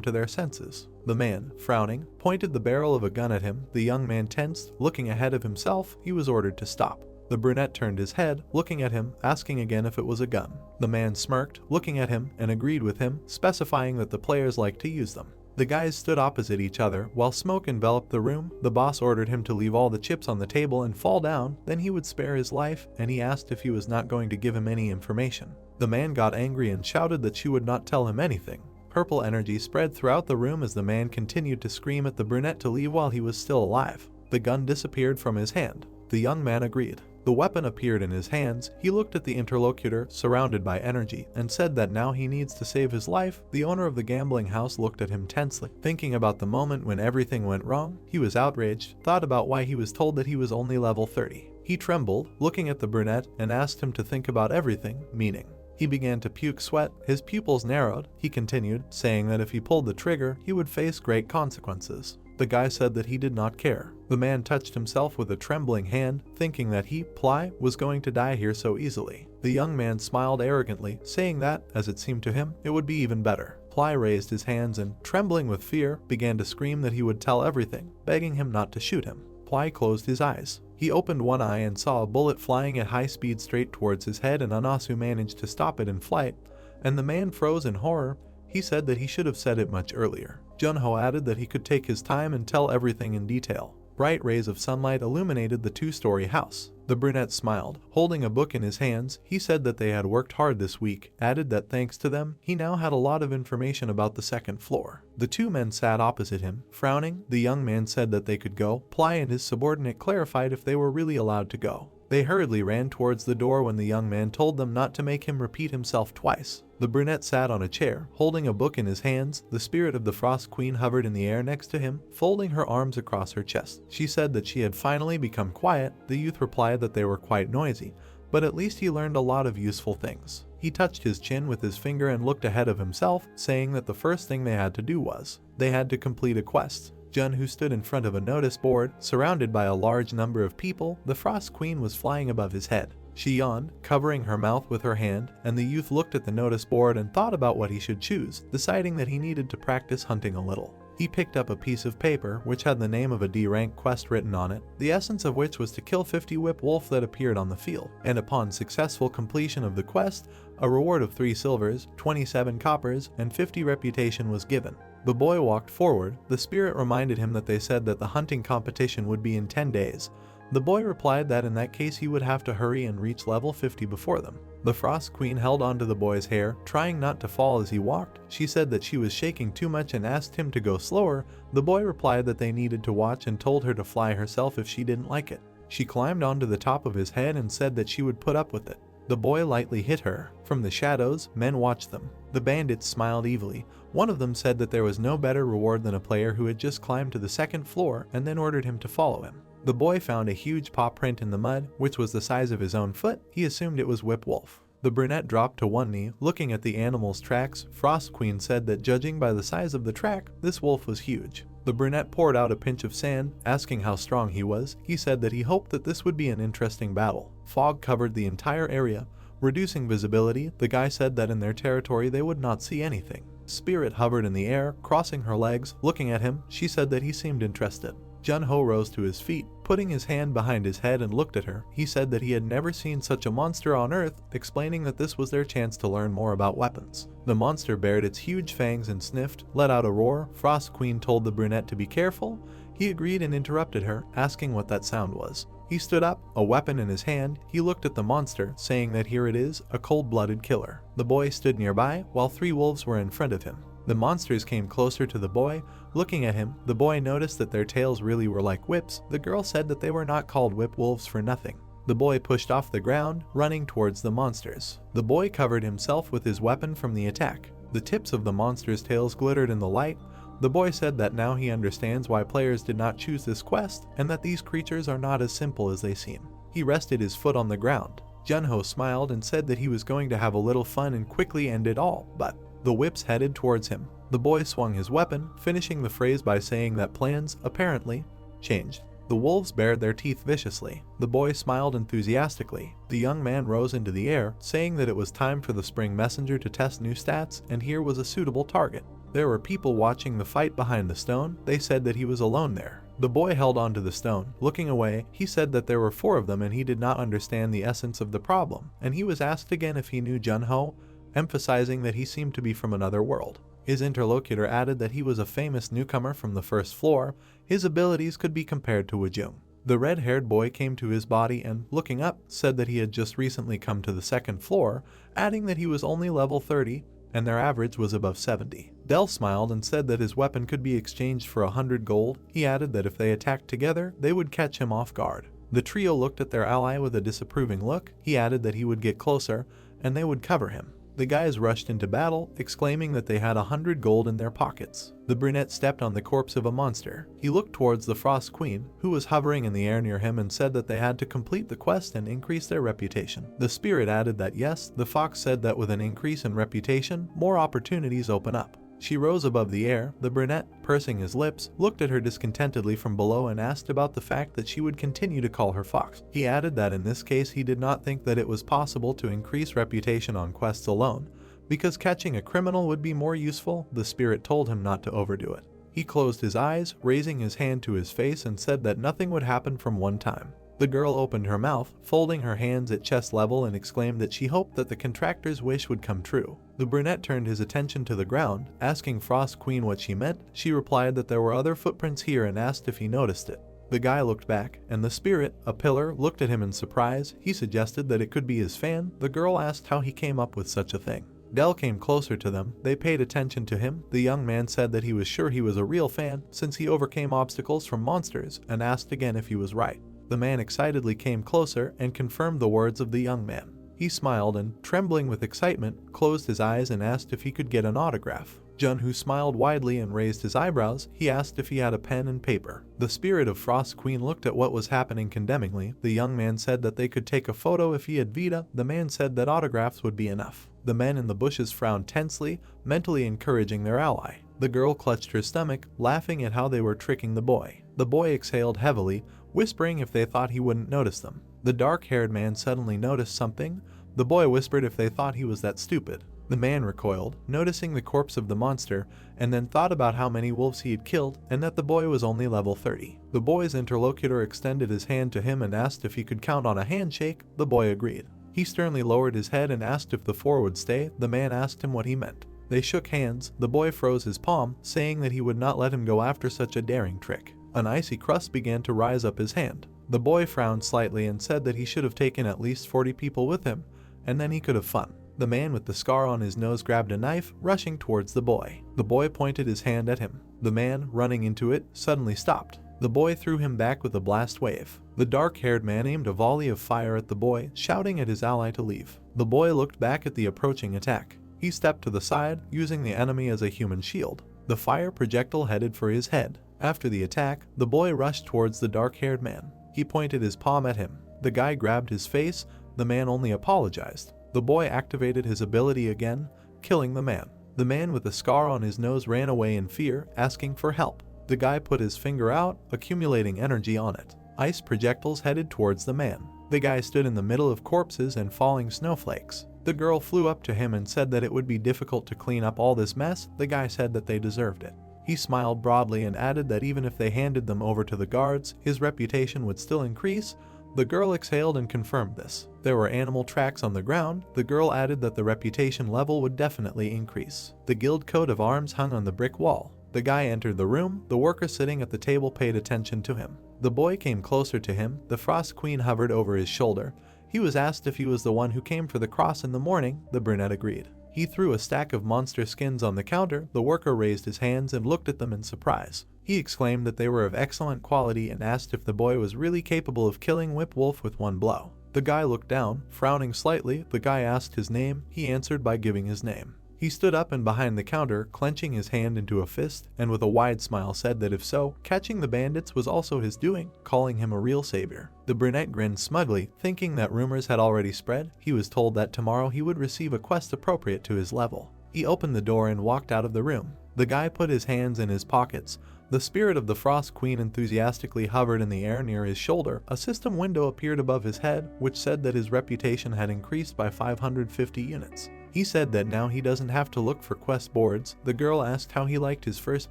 to their senses. The man, frowning, pointed the barrel of a gun at him. The young man tensed, looking ahead of himself. He was ordered to stop. The brunette turned his head, looking at him, asking again if it was a gun. The man smirked, looking at him, and agreed with him, specifying that the players liked to use them. The guys stood opposite each other. While smoke enveloped the room, the boss ordered him to leave all the chips on the table and fall down, then he would spare his life, and he asked if he was not going to give him any information. The man got angry and shouted that she would not tell him anything. Purple energy spread throughout the room as the man continued to scream at the brunette to leave while he was still alive. The gun disappeared from his hand. The young man agreed. The weapon appeared in his hands. He looked at the interlocutor, surrounded by energy, and said that now he needs to save his life. The owner of the gambling house looked at him tensely, thinking about the moment when everything went wrong. He was outraged, thought about why he was told that he was only level 30. He trembled, looking at the brunette, and asked him to think about everything, meaning. He began to puke sweat. His pupils narrowed. He continued, saying that if he pulled the trigger, he would face great consequences. The guy said that he did not care. The man touched himself with a trembling hand, thinking that he, Ply, was going to die here so easily. The young man smiled arrogantly, saying that, as it seemed to him, it would be even better. Ply raised his hands and, trembling with fear, began to scream that he would tell everything, begging him not to shoot him. Ply closed his eyes. He opened one eye and saw a bullet flying at high speed straight towards his head, and Anasu managed to stop it in flight, and the man froze in horror. He said that he should have said it much earlier. Jun-ho added that he could take his time and tell everything in detail. Bright rays of sunlight illuminated the two-story house. The brunette smiled. Holding a book in his hands, he said that they had worked hard this week, added that thanks to them, he now had a lot of information about the second floor. The two men sat opposite him, frowning. The young man said that they could go. Ply and his subordinate clarified if they were really allowed to go. They hurriedly ran towards the door when the young man told them not to make him repeat himself twice. The brunette sat on a chair, holding a book in his hands. The spirit of the Frost Queen hovered in the air next to him, folding her arms across her chest. She said that she had finally become quiet. The youth replied that they were quite noisy, but at least he learned a lot of useful things. He touched his chin with his finger and looked ahead of himself, saying that the first thing they had to do was, they had to complete a quest. Jun, who stood in front of a notice board, surrounded by a large number of people, the Frost Queen was flying above his head. She yawned, covering her mouth with her hand, and the youth looked at the notice board and thought about what he should choose, deciding that he needed to practice hunting a little. He picked up a piece of paper which had the name of a D-rank quest written on it, the essence of which was to kill 50 whip wolf that appeared on the field, and upon successful completion of the quest, a reward of 3 silvers, 27 coppers, and 50 reputation was given. The boy walked forward. The spirit reminded him that they said that the hunting competition would be in 10 days. The boy replied that in that case he would have to hurry and reach level 50 before them. The Frost Queen held onto the boy's hair, trying not to fall as he walked. She said that she was shaking too much and asked him to go slower. The boy replied that they needed to watch and told her to fly herself if she didn't like it. She climbed onto the top of his head and said that she would put up with it. The boy lightly hit her. From the shadows, men watched them. The bandits smiled evilly. One of them said that there was no better reward than a player who had just climbed to the second floor and then ordered him to follow him. The boy found a huge paw print in the mud, which was the size of his own foot. He assumed it was Whip Wolf. The brunette dropped to one knee, looking at the animal's tracks. Frost Queen said that judging by the size of the track, this wolf was huge. The brunette poured out a pinch of sand, asking how strong he was. He said that he hoped that this would be an interesting battle. Fog covered the entire area, reducing visibility. The guy said that in their territory they would not see anything. Spirit hovered in the air, crossing her legs, looking at him. She said that he seemed interested. Jun-ho rose to his feet, putting his hand behind his head and looked at her. He said that he had never seen such a monster on Earth, explaining that this was their chance to learn more about weapons. The monster bared its huge fangs and sniffed, let out a roar. Frost Queen told the brunette to be careful. He agreed and interrupted her, asking what that sound was. He stood up, a weapon in his hand. He looked at the monster, saying that here it is, a cold-blooded killer. The boy stood nearby, while 3 wolves were in front of him. The monsters came closer to the boy. Looking at him, the boy noticed that their tails really were like whips. The girl said that they were not called whip wolves for nothing. The boy pushed off the ground, running towards the monsters. The boy covered himself with his weapon from the attack. The tips of the monsters' tails glittered in the light. The boy said that now he understands why players did not choose this quest, and that these creatures are not as simple as they seem. He rested his foot on the ground. Jun-ho smiled and said that he was going to have a little fun and quickly end it all, but the whips headed towards him. The boy swung his weapon, finishing the phrase by saying that plans, apparently, changed. The wolves bared their teeth viciously. The boy smiled enthusiastically. The young man rose into the air, saying that it was time for the spring messenger to test new stats, and here was a suitable target. There were people watching the fight behind the stone. They said that he was alone there. The boy held onto the stone. Looking away, he said that there were 4 of them and he did not understand the essence of the problem, and he was asked again if he knew Jun-ho, emphasizing that he seemed to be from another world. His interlocutor added that he was a famous newcomer from the first floor. His abilities could be compared to Wajung. The red-haired boy came to his body and, looking up, said that he had just recently come to the second floor, adding that he was only level 30 and their average was above 70. Dell smiled and said that his weapon could be exchanged for 100 gold. He added that if they attacked together, they would catch him off guard. The trio looked at their ally with a disapproving look. He added that he would get closer and they would cover him. The guys rushed into battle, exclaiming that they had 100 gold in their pockets. The brunette stepped on the corpse of a monster. He looked towards the Frost Queen, who was hovering in the air near him, and said that they had to complete the quest and increase their reputation. The spirit added that yes, the fox said that with an increase in reputation, more opportunities open up. She rose above the air. The brunette, pursing his lips, looked at her discontentedly from below and asked about the fact that she would continue to call her fox. He added that in this case he did not think that it was possible to increase reputation on quests alone, because catching a criminal would be more useful. The spirit told him not to overdo it. He closed his eyes, raising his hand to his face, and said that nothing would happen from one time. The girl opened her mouth, folding her hands at chest level, and exclaimed that she hoped that the contractor's wish would come true. The brunette turned his attention to the ground, asking Frost Queen what she meant. She replied that there were other footprints here and asked if he noticed it. The guy looked back, and the spirit, a pillar, looked at him in surprise. He suggested that it could be his fan. The girl asked how he came up with such a thing. Dell came closer to them. They paid attention to him. The young man said that he was sure he was a real fan since he overcame obstacles from monsters, and asked again if he was right. The man excitedly came closer and confirmed the words of the young man. He smiled and, trembling with excitement, closed his eyes and asked if he could get an autograph. Jun, who smiled widely and raised his eyebrows, he asked if he had a pen and paper. The spirit of Frost Queen looked at what was happening condemningly. The young man said that they could take a photo if he had Vita. The man said that autographs would be enough. The men in the bushes frowned tensely, mentally encouraging their ally. The girl clutched her stomach, laughing at how they were tricking the boy. The boy exhaled heavily, whispering if they thought he wouldn't notice them. The dark-haired man suddenly noticed something. The boy whispered if they thought he was that stupid. The man recoiled, noticing the corpse of the monster, and then thought about how many wolves he had killed and that the boy was only level 30. The boy's interlocutor extended his hand to him and asked if he could count on a handshake. The boy agreed. He sternly lowered his head and asked if the four would stay. The man asked him what he meant. They shook hands. The boy froze his palm, saying that he would not let him go after such a daring trick. An icy crust began to rise up his hand. The boy frowned slightly and said that he should have taken at least 40 people with him, and then he could have fun. The man with the scar on his nose grabbed a knife, rushing towards the boy. The boy pointed his hand at him. The man, running into it, suddenly stopped. The boy threw him back with a blast wave. The dark-haired man aimed a volley of fire at the boy, shouting at his ally to leave. The boy looked back at the approaching attack. He stepped to the side, using the enemy as a human shield. The fire projectile headed for his head. After the attack, the boy rushed towards the dark-haired man. He pointed his palm at him. The guy grabbed his face. The man only apologized. The boy activated his ability again, killing the man. The man with the scar on his nose ran away in fear, asking for help. The guy put his finger out, accumulating energy on it. Ice projectiles headed towards the man. The guy stood in the middle of corpses and falling snowflakes. The girl flew up to him and said that it would be difficult to clean up all this mess. The guy said that they deserved it. He smiled broadly and added that even if they handed them over to the guards, his reputation would still increase. The girl exhaled and confirmed this. There were animal tracks on the ground. The girl added that the reputation level would definitely increase. The guild coat of arms hung on the brick wall. The guy entered the room. The worker sitting at the table paid attention to him. The boy came closer to him. The Frost Queen hovered over his shoulder. He was asked if he was the one who came for the cross in the morning. The brunette agreed. He threw a stack of monster skins on the counter. The worker raised his hands and looked at them in surprise. He exclaimed that they were of excellent quality and asked if the boy was really capable of killing Whip Wolf with one blow. The guy looked down, frowning slightly. The guy asked his name. He answered by giving his name. He stood up and behind the counter, clenching his hand into a fist, and with a wide smile said that if so, catching the bandits was also his doing, calling him a real savior. The brunette grinned smugly, thinking that rumors had already spread. He was told that tomorrow he would receive a quest appropriate to his level. He opened the door and walked out of the room. The guy put his hands in his pockets. The spirit of the Frost Queen enthusiastically hovered in the air near his shoulder. A system window appeared above his head, which said that his reputation had increased by 550 units. He said that now he doesn't have to look for quest boards. The girl asked how he liked his first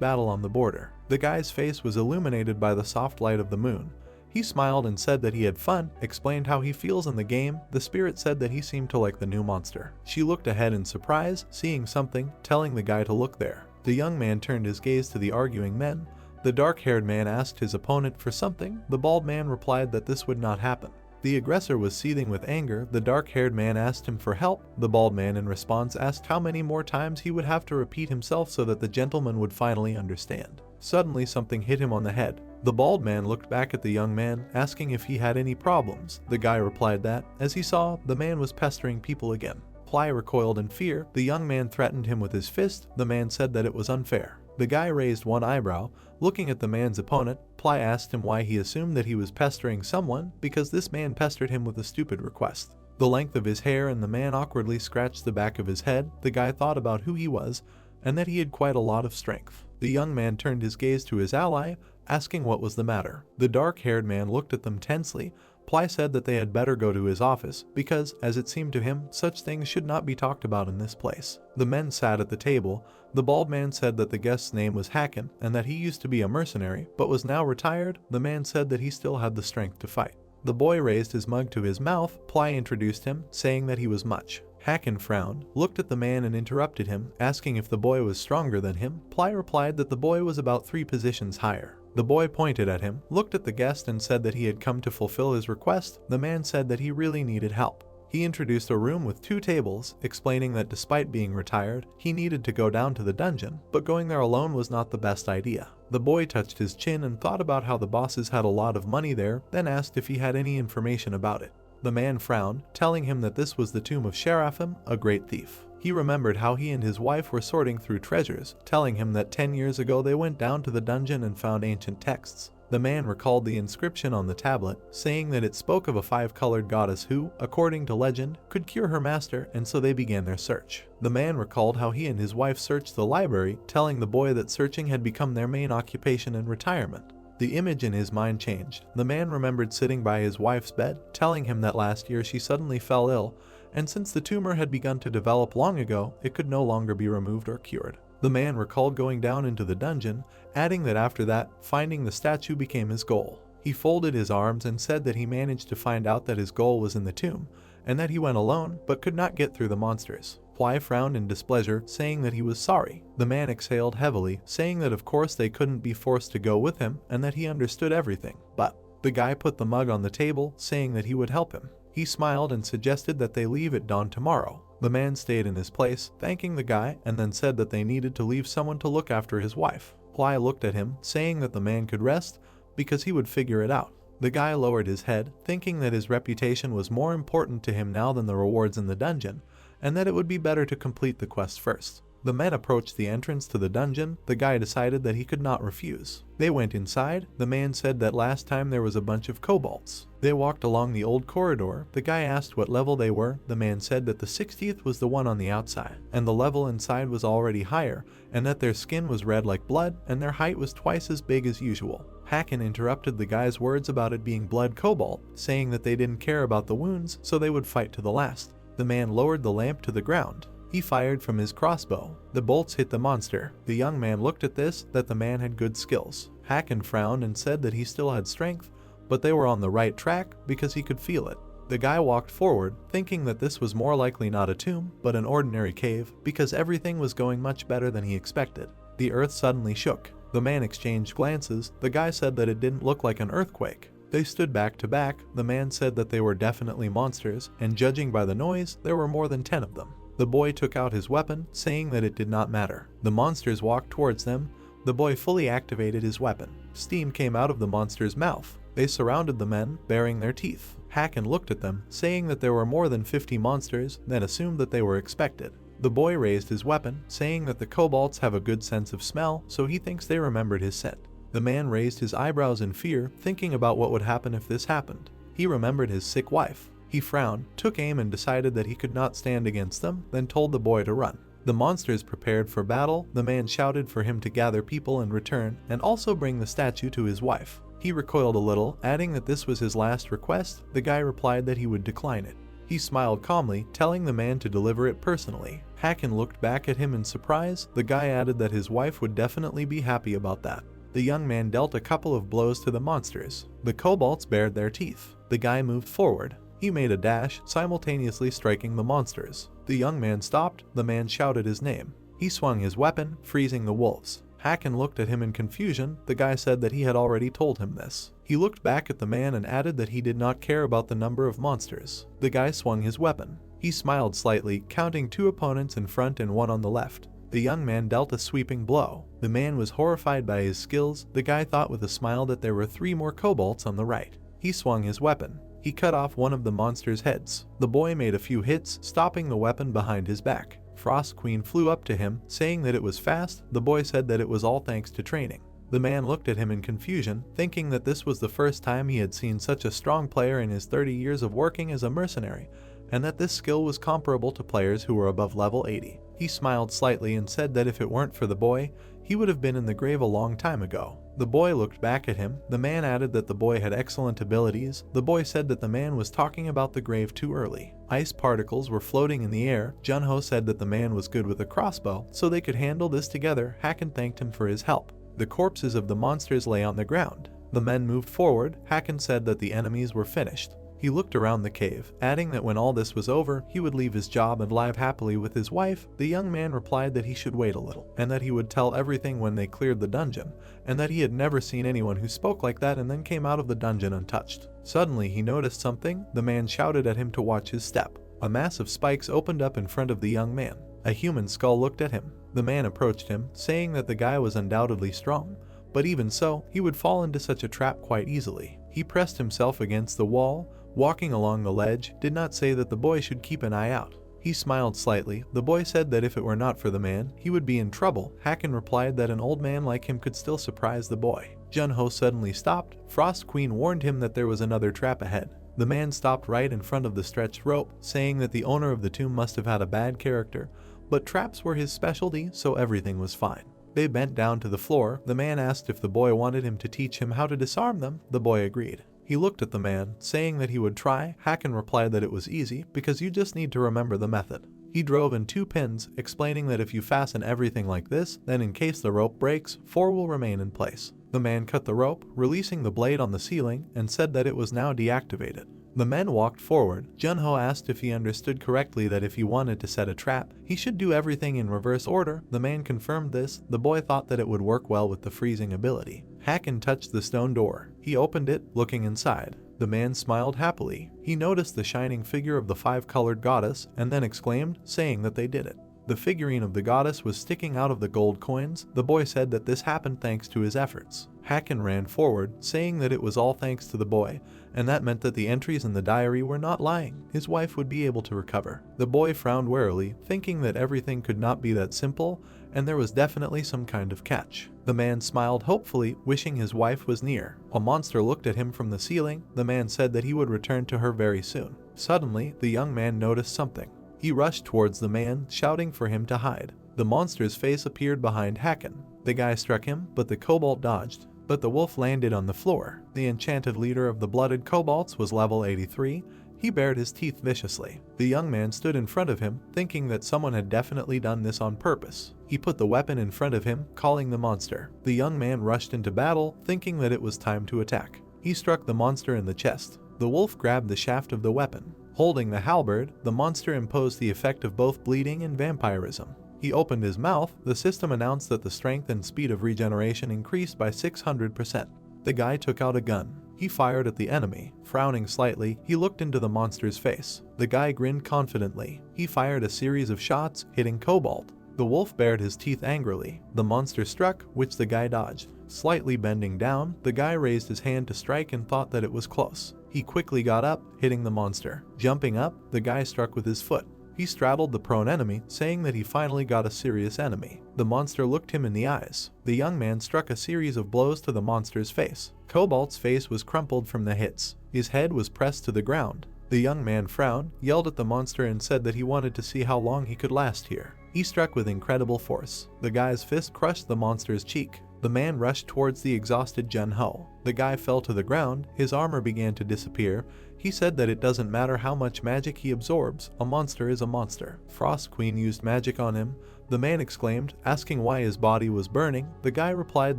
battle on the border. The guy's face was illuminated by the soft light of the moon. He smiled and said that he had fun, explained how he feels in the game. The spirit said that he seemed to like the new monster. She looked ahead in surprise, seeing something, telling the guy to look there. The young man turned his gaze to the arguing men. The dark-haired man asked his opponent for something. The bald man replied that this would not happen. The aggressor was seething with anger. The dark-haired man asked him for help. The bald man in response asked how many more times he would have to repeat himself so that the gentleman would finally understand. Suddenly something hit him on the head. The bald man looked back at the young man, asking if he had any problems. The guy replied that, as he saw, the man was pestering people again. Ply recoiled in fear. The young man threatened him with his fist. The man said that it was unfair. The guy raised one eyebrow. Looking at the man's opponent, Ply asked him why he assumed that he was pestering someone, because this man pestered him with a stupid request. The length of his hair, and the man awkwardly scratched the back of his head. The guy thought about who he was, and that he had quite a lot of strength. The young man turned his gaze to his ally, asking what was the matter. The dark-haired man looked at them tensely. Ply said that they had better go to his office, because, as it seemed to him, such things should not be talked about in this place. The men sat at the table. The bald man said that the guest's name was Hacken, and that he used to be a mercenary, but was now retired. The man said that he still had the strength to fight. The boy raised his mug to his mouth. Ply introduced him, saying that he was much. Hacken frowned, looked at the man and interrupted him, asking if the boy was stronger than him. Ply replied that the boy was about 3 positions higher. The boy pointed at him, looked at the guest and said that he had come to fulfill his request. The man said that he really needed help. He introduced a room with 2 tables, explaining that despite being retired, he needed to go down to the dungeon, but going there alone was not the best idea. The boy touched his chin and thought about how the bosses had a lot of money there, then asked if he had any information about it. The man frowned, telling him that this was the tomb of Sheraphim, a great thief. He remembered how he and his wife were sorting through treasures, telling him that 10 years ago they went down to the dungeon and found ancient texts. The man recalled the inscription on the tablet, saying that it spoke of a 5-colored goddess who, according to legend, could cure her master, and so they began their search. The man recalled how he and his wife searched the library, telling the boy that searching had become their main occupation in retirement. The image in his mind changed. The man remembered sitting by his wife's bed, telling him that last year she suddenly fell ill, and since the tumor had begun to develop long ago, it could no longer be removed or cured. The man recalled going down into the dungeon, adding that after that, finding the statue became his goal. He folded his arms and said that he managed to find out that his goal was in the tomb, and that he went alone but could not get through the monsters. Hwai frowned in displeasure, saying that he was sorry. The man exhaled heavily, saying that of course they couldn't be forced to go with him and that he understood everything. But the guy put the mug on the table, saying that he would help him. He smiled and suggested that they leave at dawn tomorrow. The man stayed in his place, thanking the guy, and then said that they needed to leave someone to look after his wife. Hwai looked at him, saying that the man could rest because he would figure it out. The guy lowered his head, thinking that his reputation was more important to him now than the rewards in the dungeon, and that it would be better to complete the quest first. The men approached the entrance to the dungeon. The guy decided that he could not refuse. They went inside. The man said that last time there was a bunch of kobolds. They walked along the old corridor. The guy asked what level they were. The man said that the 60th was the one on the outside, and the level inside was already higher, and that their skin was red like blood, and their height was twice as big as usual. Hacken interrupted the guy's words about it being blood kobold, saying that they didn't care about the wounds, so they would fight to the last. The man lowered the lamp to the ground. He fired from his crossbow. The bolts hit the monster. The young man looked at this, that the man had good skills. Hacken frowned and said that he still had strength, but they were on the right track because he could feel it. The guy walked forward, thinking that this was more likely not a tomb, but an ordinary cave, because everything was going much better than he expected. The earth suddenly shook. The man exchanged glances. The guy said that it didn't look like an earthquake. They stood back to back. The man said that they were definitely monsters, and judging by the noise, there were more than 10 of them. The boy took out his weapon, saying that it did not matter. The monsters walked towards them. The boy fully activated his weapon. Steam came out of the monster's mouth. They surrounded the men, baring their teeth. Hacken looked at them, saying that there were more than 50 monsters, then assumed that they were expected. The boy raised his weapon, saying that the kobolds have a good sense of smell, so he thinks they remembered his scent. The man raised his eyebrows in fear, thinking about what would happen if this happened. He remembered his sick wife. He frowned, took aim and decided that he could not stand against them, then told the boy to run. The monsters prepared for battle. The man shouted for him to gather people and return, and also bring the statue to his wife. He recoiled a little, adding that this was his last request. The guy replied that he would decline it. He smiled calmly, telling the man to deliver it personally. Hacken looked back at him in surprise. The guy added that his wife would definitely be happy about that. The young man dealt a couple of blows to the monsters. The kobolds bared their teeth. The guy moved forward. He made a dash, simultaneously striking the monsters. The young man stopped. The man shouted his name. He swung his weapon, freezing the wolves. Hacken looked at him in confusion. The guy said that he had already told him this. He looked back at the man and added that he did not care about the number of monsters. The guy swung his weapon. He smiled slightly, counting 2 opponents in front and 1 on the left. The young man dealt a sweeping blow. The man was horrified by his skills. The guy thought with a smile that there were 3 more kobolds on the right. He swung his weapon. He cut off one of the monster's heads. The boy made a few hits, stopping the weapon behind his back. Frost Queen flew up to him, saying that it was fast. The boy said that it was all thanks to training. The man looked at him in confusion, thinking that this was the first time he had seen such a strong player in his 30 years of working as a mercenary, and that this skill was comparable to players who were above level 80. He smiled slightly and said that if it weren't for the boy, he would have been in the grave a long time ago. The boy looked back at him. The man added that the boy had excellent abilities. The boy said that the man was talking about the grave too early. Ice particles were floating in the air. Junho said that the man was good with a crossbow, so they could handle this together. Hacken thanked him for his help. The corpses of the monsters lay on the ground. The men moved forward. Hacken said that the enemies were finished. He looked around the cave, adding that when all this was over, he would leave his job and live happily with his wife. The young man replied that he should wait a little, and that he would tell everything when they cleared the dungeon, and that he had never seen anyone who spoke like that and then came out of the dungeon untouched. Suddenly he noticed something. The man shouted at him to watch his step. A mass of spikes opened up in front of the young man. A human skull looked at him. The man approached him, saying that the guy was undoubtedly strong, but even so, he would fall into such a trap quite easily. He pressed himself against the wall, walking along the ledge, did not say that the boy should keep an eye out. He smiled slightly. The boy said that if it were not for the man, he would be in trouble. Haken replied that an old man like him could still surprise the boy. Jun-ho suddenly stopped. Frost Queen warned him that there was another trap ahead. The man stopped right in front of the stretched rope, saying that the owner of the tomb must have had a bad character, but traps were his specialty, so everything was fine. They bent down to the floor. The man asked if the boy wanted him to teach him how to disarm them. The boy agreed. He looked at the man, saying that he would try. Haken replied that it was easy, because you just need to remember the method. He drove in 2 pins, explaining that if you fasten everything like this, then in case the rope breaks, 4 will remain in place. The man cut the rope, releasing the blade on the ceiling, and said that it was now deactivated. The men walked forward. Jun-ho asked if he understood correctly that if he wanted to set a trap, he should do everything in reverse order. The man confirmed this. The boy thought that it would work well with the freezing ability. Haken touched the stone door. He opened it, looking inside. The man smiled happily. He noticed the shining figure of the 5-colored goddess, and then exclaimed, saying that they did it. The figurine of the goddess was sticking out of the gold coins. The boy said that this happened thanks to his efforts. Haken ran forward, saying that it was all thanks to the boy, and that meant that the entries in the diary were not lying. His wife would be able to recover. The boy frowned warily, thinking that everything could not be that simple, and there was definitely some kind of catch. The man smiled hopefully, wishing his wife was near. A monster looked at him from the ceiling. The man said that he would return to her very soon. Suddenly, the young man noticed something. He rushed towards the man, shouting for him to hide. The monster's face appeared behind Haken. The guy struck him, but the kobold dodged. But the wolf landed on the floor. The enchanted leader of the blooded kobolds was level 83. He bared his teeth viciously. The young man stood in front of him, thinking that someone had definitely done this on purpose. He put the weapon in front of him, calling the monster. The young man rushed into battle, thinking that it was time to attack. He struck the monster in the chest. The wolf grabbed the shaft of the weapon. Holding the halberd, the monster imposed the effect of both bleeding and vampirism. He opened his mouth. The system announced that the strength and speed of regeneration increased by 600%. The guy took out a gun. He fired at the enemy. Frowning slightly, he looked into the monster's face. The guy grinned confidently. He fired a series of shots, hitting Kobold. The wolf bared his teeth angrily. The monster struck, which the guy dodged. Slightly bending down, the guy raised his hand to strike and thought that it was close. He quickly got up, hitting the monster. Jumping up, the guy struck with his foot. He straddled the prone enemy, saying that he finally got a serious enemy. The monster looked him in the eyes. The young man struck a series of blows to the monster's face. Kobold's face was crumpled from the hits. His head was pressed to the ground. The young man frowned, yelled at the monster and said that he wanted to see how long he could last here. He struck with incredible force. The guy's fist crushed the monster's cheek. The man rushed towards the exhausted Jun-ho. The guy fell to the ground. His armor began to disappear. He said that it doesn't matter how much magic he absorbs, a monster is a monster. Frost Queen used magic on him. The man exclaimed, asking why his body was burning. The guy replied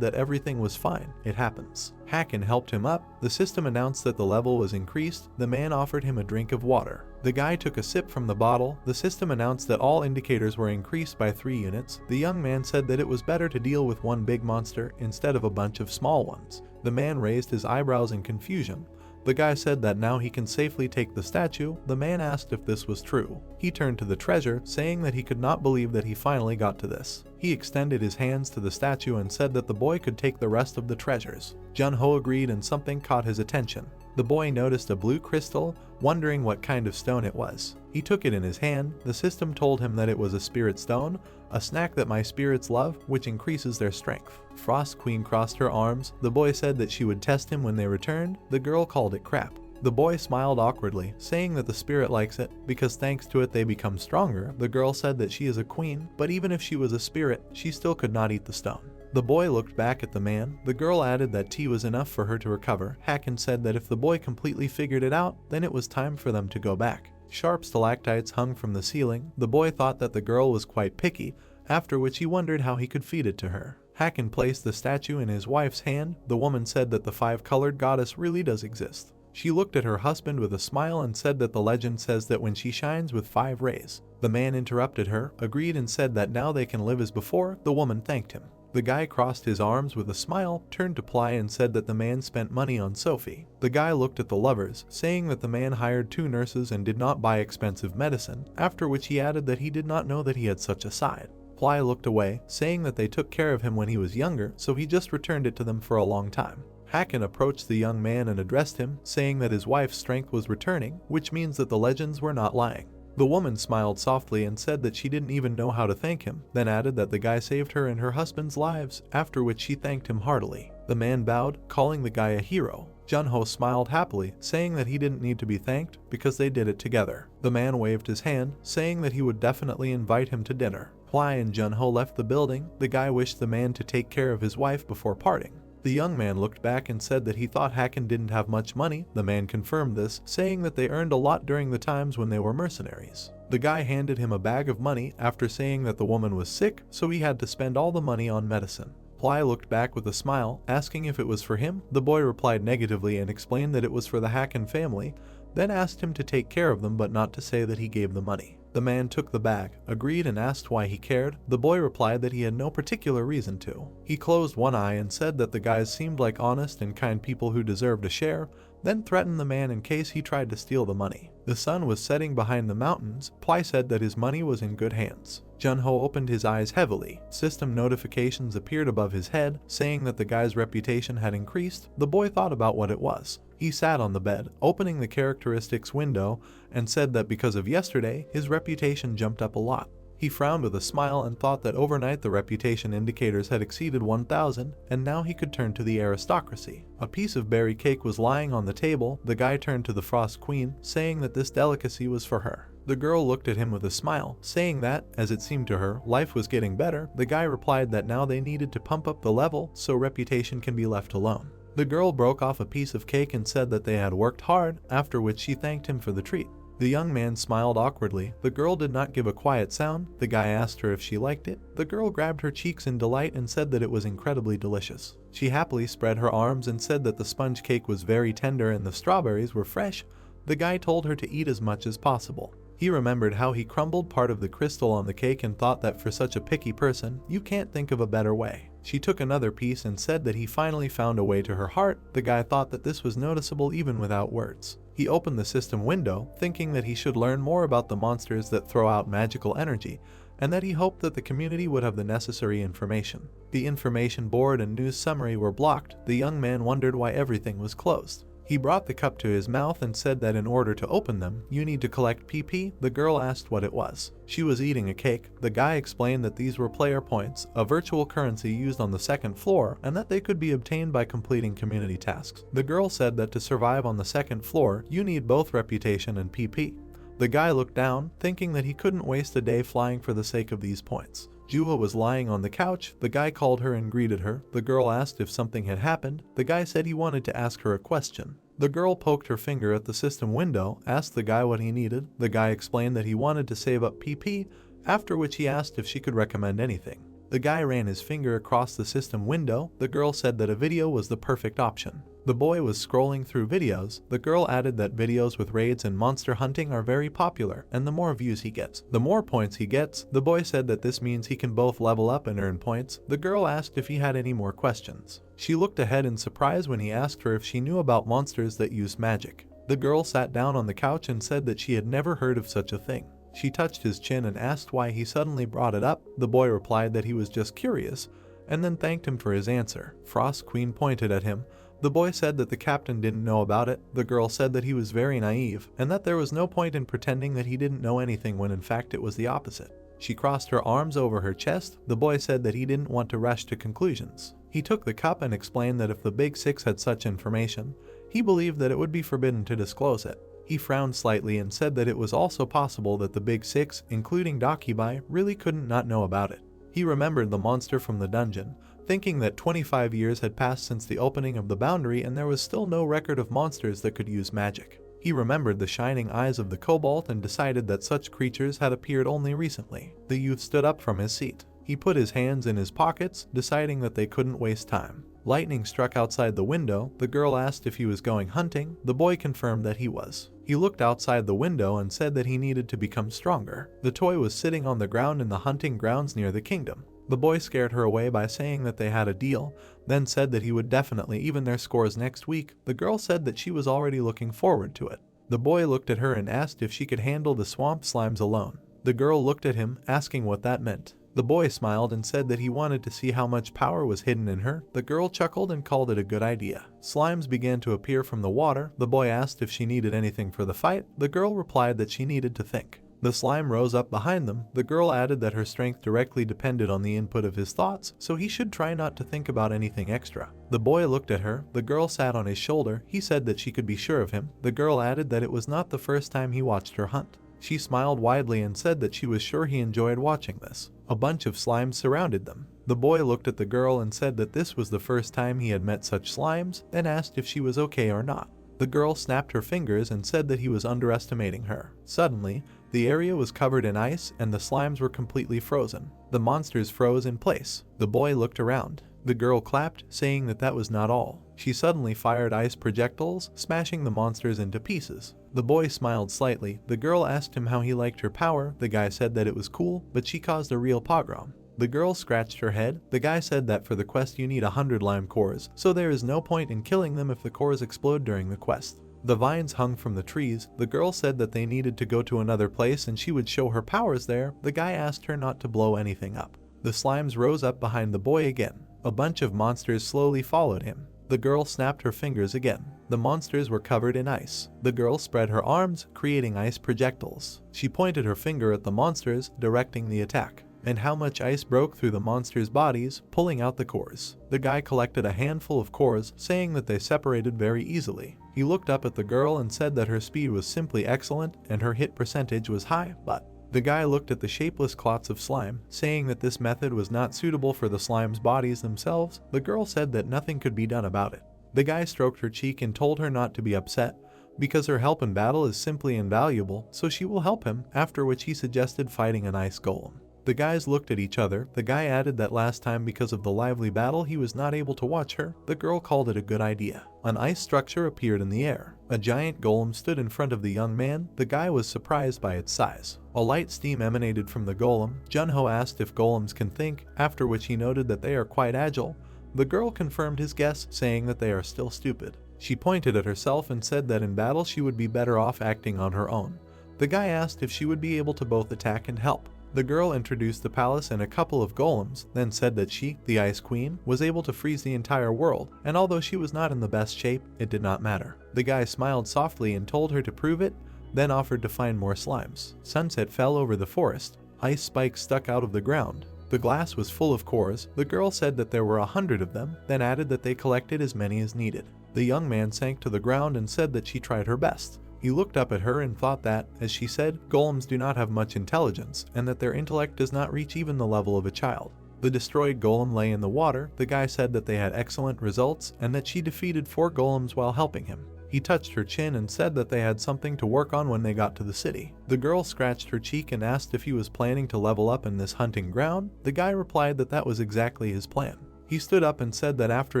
that everything was fine, it happens. Haken helped him up. The system announced that the level was increased. The man offered him a drink of water. The guy took a sip from the bottle. The system announced that all indicators were increased by 3 units. The young man said that it was better to deal with one big monster instead of a bunch of small ones. The man raised his eyebrows in confusion. The guy said that now he can safely take the statue. The man asked if this was true. He turned to the treasure, saying that he could not believe that he finally got to this. He extended his hands to the statue and said that the boy could take the rest of the treasures. Jun-ho agreed and something caught his attention. The boy noticed a blue crystal, wondering what kind of stone it was. He took it in his hand. The system told him that it was a spirit stone, a snack that my spirits love, which increases their strength. Frost Queen crossed her arms. The boy said that she would test him when they returned. The girl called it crap. The boy smiled awkwardly, saying that the spirit likes it, because thanks to it they become stronger. The girl said that she is a queen, but even if she was a spirit, she still could not eat the stone. The boy looked back at the man. The girl added that tea was enough for her to recover. Haken said that if the boy completely figured it out, then it was time for them to go back. Sharp stalactites hung from the ceiling. The boy thought that the girl was quite picky, after which he wondered how he could feed it to her. Haken placed the statue in his wife's hand. The woman said that the 5-colored goddess really does exist. She looked at her husband with a smile and said that the legend says that when she shines with 5 rays. The man interrupted her, agreed and said that now they can live as before. The woman thanked him. The guy crossed his arms with a smile, turned to Ply and said that the man spent money on Sophie. The guy looked at the lovers, saying that the man hired 2 nurses and did not buy expensive medicine, after which he added that he did not know that he had such a side. Ply looked away, saying that they took care of him when he was younger, so he just returned it to them for a long time. Hakan approached the young man and addressed him, saying that his wife's strength was returning, which means that the legends were not lying. The woman smiled softly and said that she didn't even know how to thank him, then added that the guy saved her and her husband's lives, after which she thanked him heartily. The man bowed, calling the guy a hero. Junho smiled happily, saying that he didn't need to be thanked because they did it together. The man waved his hand, saying that he would definitely invite him to dinner. Ply and Junho left the building. The guy wished the man to take care of his wife before parting. The young man looked back and said that he thought Hakan didn't have much money. The man confirmed this, saying that they earned a lot during the times when they were mercenaries. The guy handed him a bag of money after saying that the woman was sick, so he had to spend all the money on medicine. Ply looked back with a smile, asking if it was for him. The boy replied negatively and explained that it was for the Hakan family, then asked him to take care of them but not to say that he gave the money. The man took the bag, agreed and asked why he cared. The boy replied that he had no particular reason to. He closed one eye and said that the guys seemed like honest and kind people who deserved a share, then threatened the man in case he tried to steal the money. The sun was setting behind the mountains. Ply said that his money was in good hands. Junho opened his eyes heavily. System notifications appeared above his head, saying that the guy's reputation had increased. The boy thought about what it was. He sat on the bed, opening the characteristics window, and said that because of yesterday, his reputation jumped up a lot. He frowned with a smile and thought that overnight the reputation indicators had exceeded 1,000, and now he could turn to the aristocracy. A piece of berry cake was lying on the table. The guy turned to the Frost Queen, saying that this delicacy was for her. The girl looked at him with a smile, saying that, as it seemed to her, life was getting better. The guy replied that now they needed to pump up the level so reputation can be left alone. The girl broke off a piece of cake and said that they had worked hard, after which she thanked him for the treat. The young man smiled awkwardly. The girl did not give a quiet sound. The guy asked her if she liked it. The girl grabbed her cheeks in delight and said that it was incredibly delicious. She happily spread her arms and said that the sponge cake was very tender and the strawberries were fresh. The guy told her to eat as much as possible. He remembered how he crumbled part of the crystal on the cake and thought that for such a picky person, you can't think of a better way. She took another piece and said that he finally found a way to her heart. The guy thought that this was noticeable even without words. He opened the system window, thinking that he should learn more about the monsters that throw out magical energy, and that he hoped that the community would have the necessary information. The information board and news summary were blocked. The young man wondered why everything was closed. He brought the cup to his mouth and said that in order to open them, you need to collect PP. The girl asked what it was. She was eating a cake. The guy explained that these were player points, a virtual currency used on the 2nd floor, and that they could be obtained by completing community tasks. The girl said that to survive on the 2nd floor, you need both reputation and PP. The guy looked down, thinking that he couldn't waste a day flying for the sake of these points. Juha was lying on the couch. The guy called her and greeted her. The girl asked if something had happened. The guy said he wanted to ask her a question. The girl poked her finger at the system window, asked the guy what he needed. The guy explained that he wanted to save up PP, after which he asked if she could recommend anything. The guy ran his finger across the system window. The girl said that a video was the perfect option. The boy was scrolling through videos. The girl added that videos with raids and monster hunting are very popular, and the more views he gets, the more points he gets. The boy said that this means he can both level up and earn points. The girl asked if he had any more questions. She looked ahead in surprise when he asked her if she knew about monsters that use magic. The girl sat down on the couch and said that she had never heard of such a thing. She touched his chin and asked why he suddenly brought it up. The boy replied that he was just curious, and then thanked him for his answer. Frost Queen pointed at him. The boy said that the captain didn't know about it. The girl said that he was very naive, and that there was no point in pretending that he didn't know anything when in fact it was the opposite. She crossed her arms over her chest. The boy said that he didn't want to rush to conclusions. He took the cup and explained that if the Big Six had such information, he believed that it would be forbidden to disclose it. He frowned slightly and said that it was also possible that the Big Six, including Dakibai, really couldn't not know about it. He remembered the monster from the dungeon, thinking that 25 years had passed since the opening of the boundary and there was still no record of monsters that could use magic. He remembered the shining eyes of the kobold and decided that such creatures had appeared only recently. The youth stood up from his seat. He put his hands in his pockets, deciding that they couldn't waste time. Lightning struck outside the window. The girl asked if he was going hunting. The boy confirmed that he was. He looked outside the window and said that he needed to become stronger. The toy was sitting on the ground in the hunting grounds near the kingdom. The boy scared her away by saying that they had a deal, then said that he would definitely even their scores next week. The girl said that she was already looking forward to it. The boy looked at her and asked if she could handle the swamp slimes alone. The girl looked at him, asking what that meant. The boy smiled and said that he wanted to see how much power was hidden in her. The girl chuckled and called it a good idea. Slimes began to appear from the water. The boy asked if she needed anything for the fight. The girl replied that she needed to think. The slime rose up behind them. The girl added that her strength directly depended on the input of his thoughts, so he should try not to think about anything extra. The boy looked at her. The girl sat on his shoulder. He said that she could be sure of him. The girl added that it was not the first time he watched her hunt. She smiled widely and said that she was sure he enjoyed watching this. A bunch of slimes surrounded them. The boy looked at the girl and said that this was the first time he had met such slimes, then asked if she was okay or not. The girl snapped her fingers and said that he was underestimating her. Suddenly, the area was covered in ice and the slimes were completely frozen. The monsters froze in place. The boy looked around. The girl clapped, saying that that was not all. She suddenly fired ice projectiles, smashing the monsters into pieces. The boy smiled slightly. The girl asked him how he liked her power. The guy said that it was cool, but she caused a real pogrom. The girl scratched her head. The guy said that for the quest you need 100 lime cores, so there is no point in killing them if the cores explode during the quest. The vines hung from the trees. The girl said that they needed to go to another place and she would show her powers there. The guy asked her not to blow anything up. The slimes rose up behind the boy again. A bunch of monsters slowly followed him. The girl snapped her fingers again. The monsters were covered in ice. The girl spread her arms, creating ice projectiles. She pointed her finger at the monsters, directing the attack. And how much ice broke through the monsters' bodies, pulling out the cores. The guy collected a handful of cores, saying that they separated very easily. He looked up at the girl and said that her speed was simply excellent and her hit percentage was high, but the guy looked at the shapeless clots of slime, saying that this method was not suitable for the slime's bodies themselves. The girl said that nothing could be done about it. The guy stroked her cheek and told her not to be upset, because her help in battle is simply invaluable, so she will help him, after which he suggested fighting an ice golem. The guys looked at each other. The guy added that last time because of the lively battle he was not able to watch her. The girl called it a good idea. An ice structure appeared in the air. A giant golem stood in front of the young man. The guy was surprised by its size. A light steam emanated from the golem. Junho asked if golems can think, after which he noted that they are quite agile. The girl confirmed his guess, saying that they are still stupid. She pointed at herself and said that in battle she would be better off acting on her own. The guy asked if she would be able to both attack and help. The girl introduced the palace and a couple of golems, then said that she, the Ice Queen, was able to freeze the entire world, and although she was not in the best shape, it did not matter. The guy smiled softly and told her to prove it, then offered to find more slimes. Sunset fell over the forest. Ice spikes stuck out of the ground. The glass was full of cores. The girl said that there were 100 of them, then added that they collected as many as needed. The young man sank to the ground and said that she tried her best. He looked up at her and thought that, as she said, golems do not have much intelligence, and that their intellect does not reach even the level of a child. The destroyed golem lay in the water. The guy said that they had excellent results, and that she defeated 4 golems while helping him. He touched her chin and said that they had something to work on when they got to the city. The girl scratched her cheek and asked if he was planning to level up in this hunting ground. The guy replied that that was exactly his plan. He stood up and said that after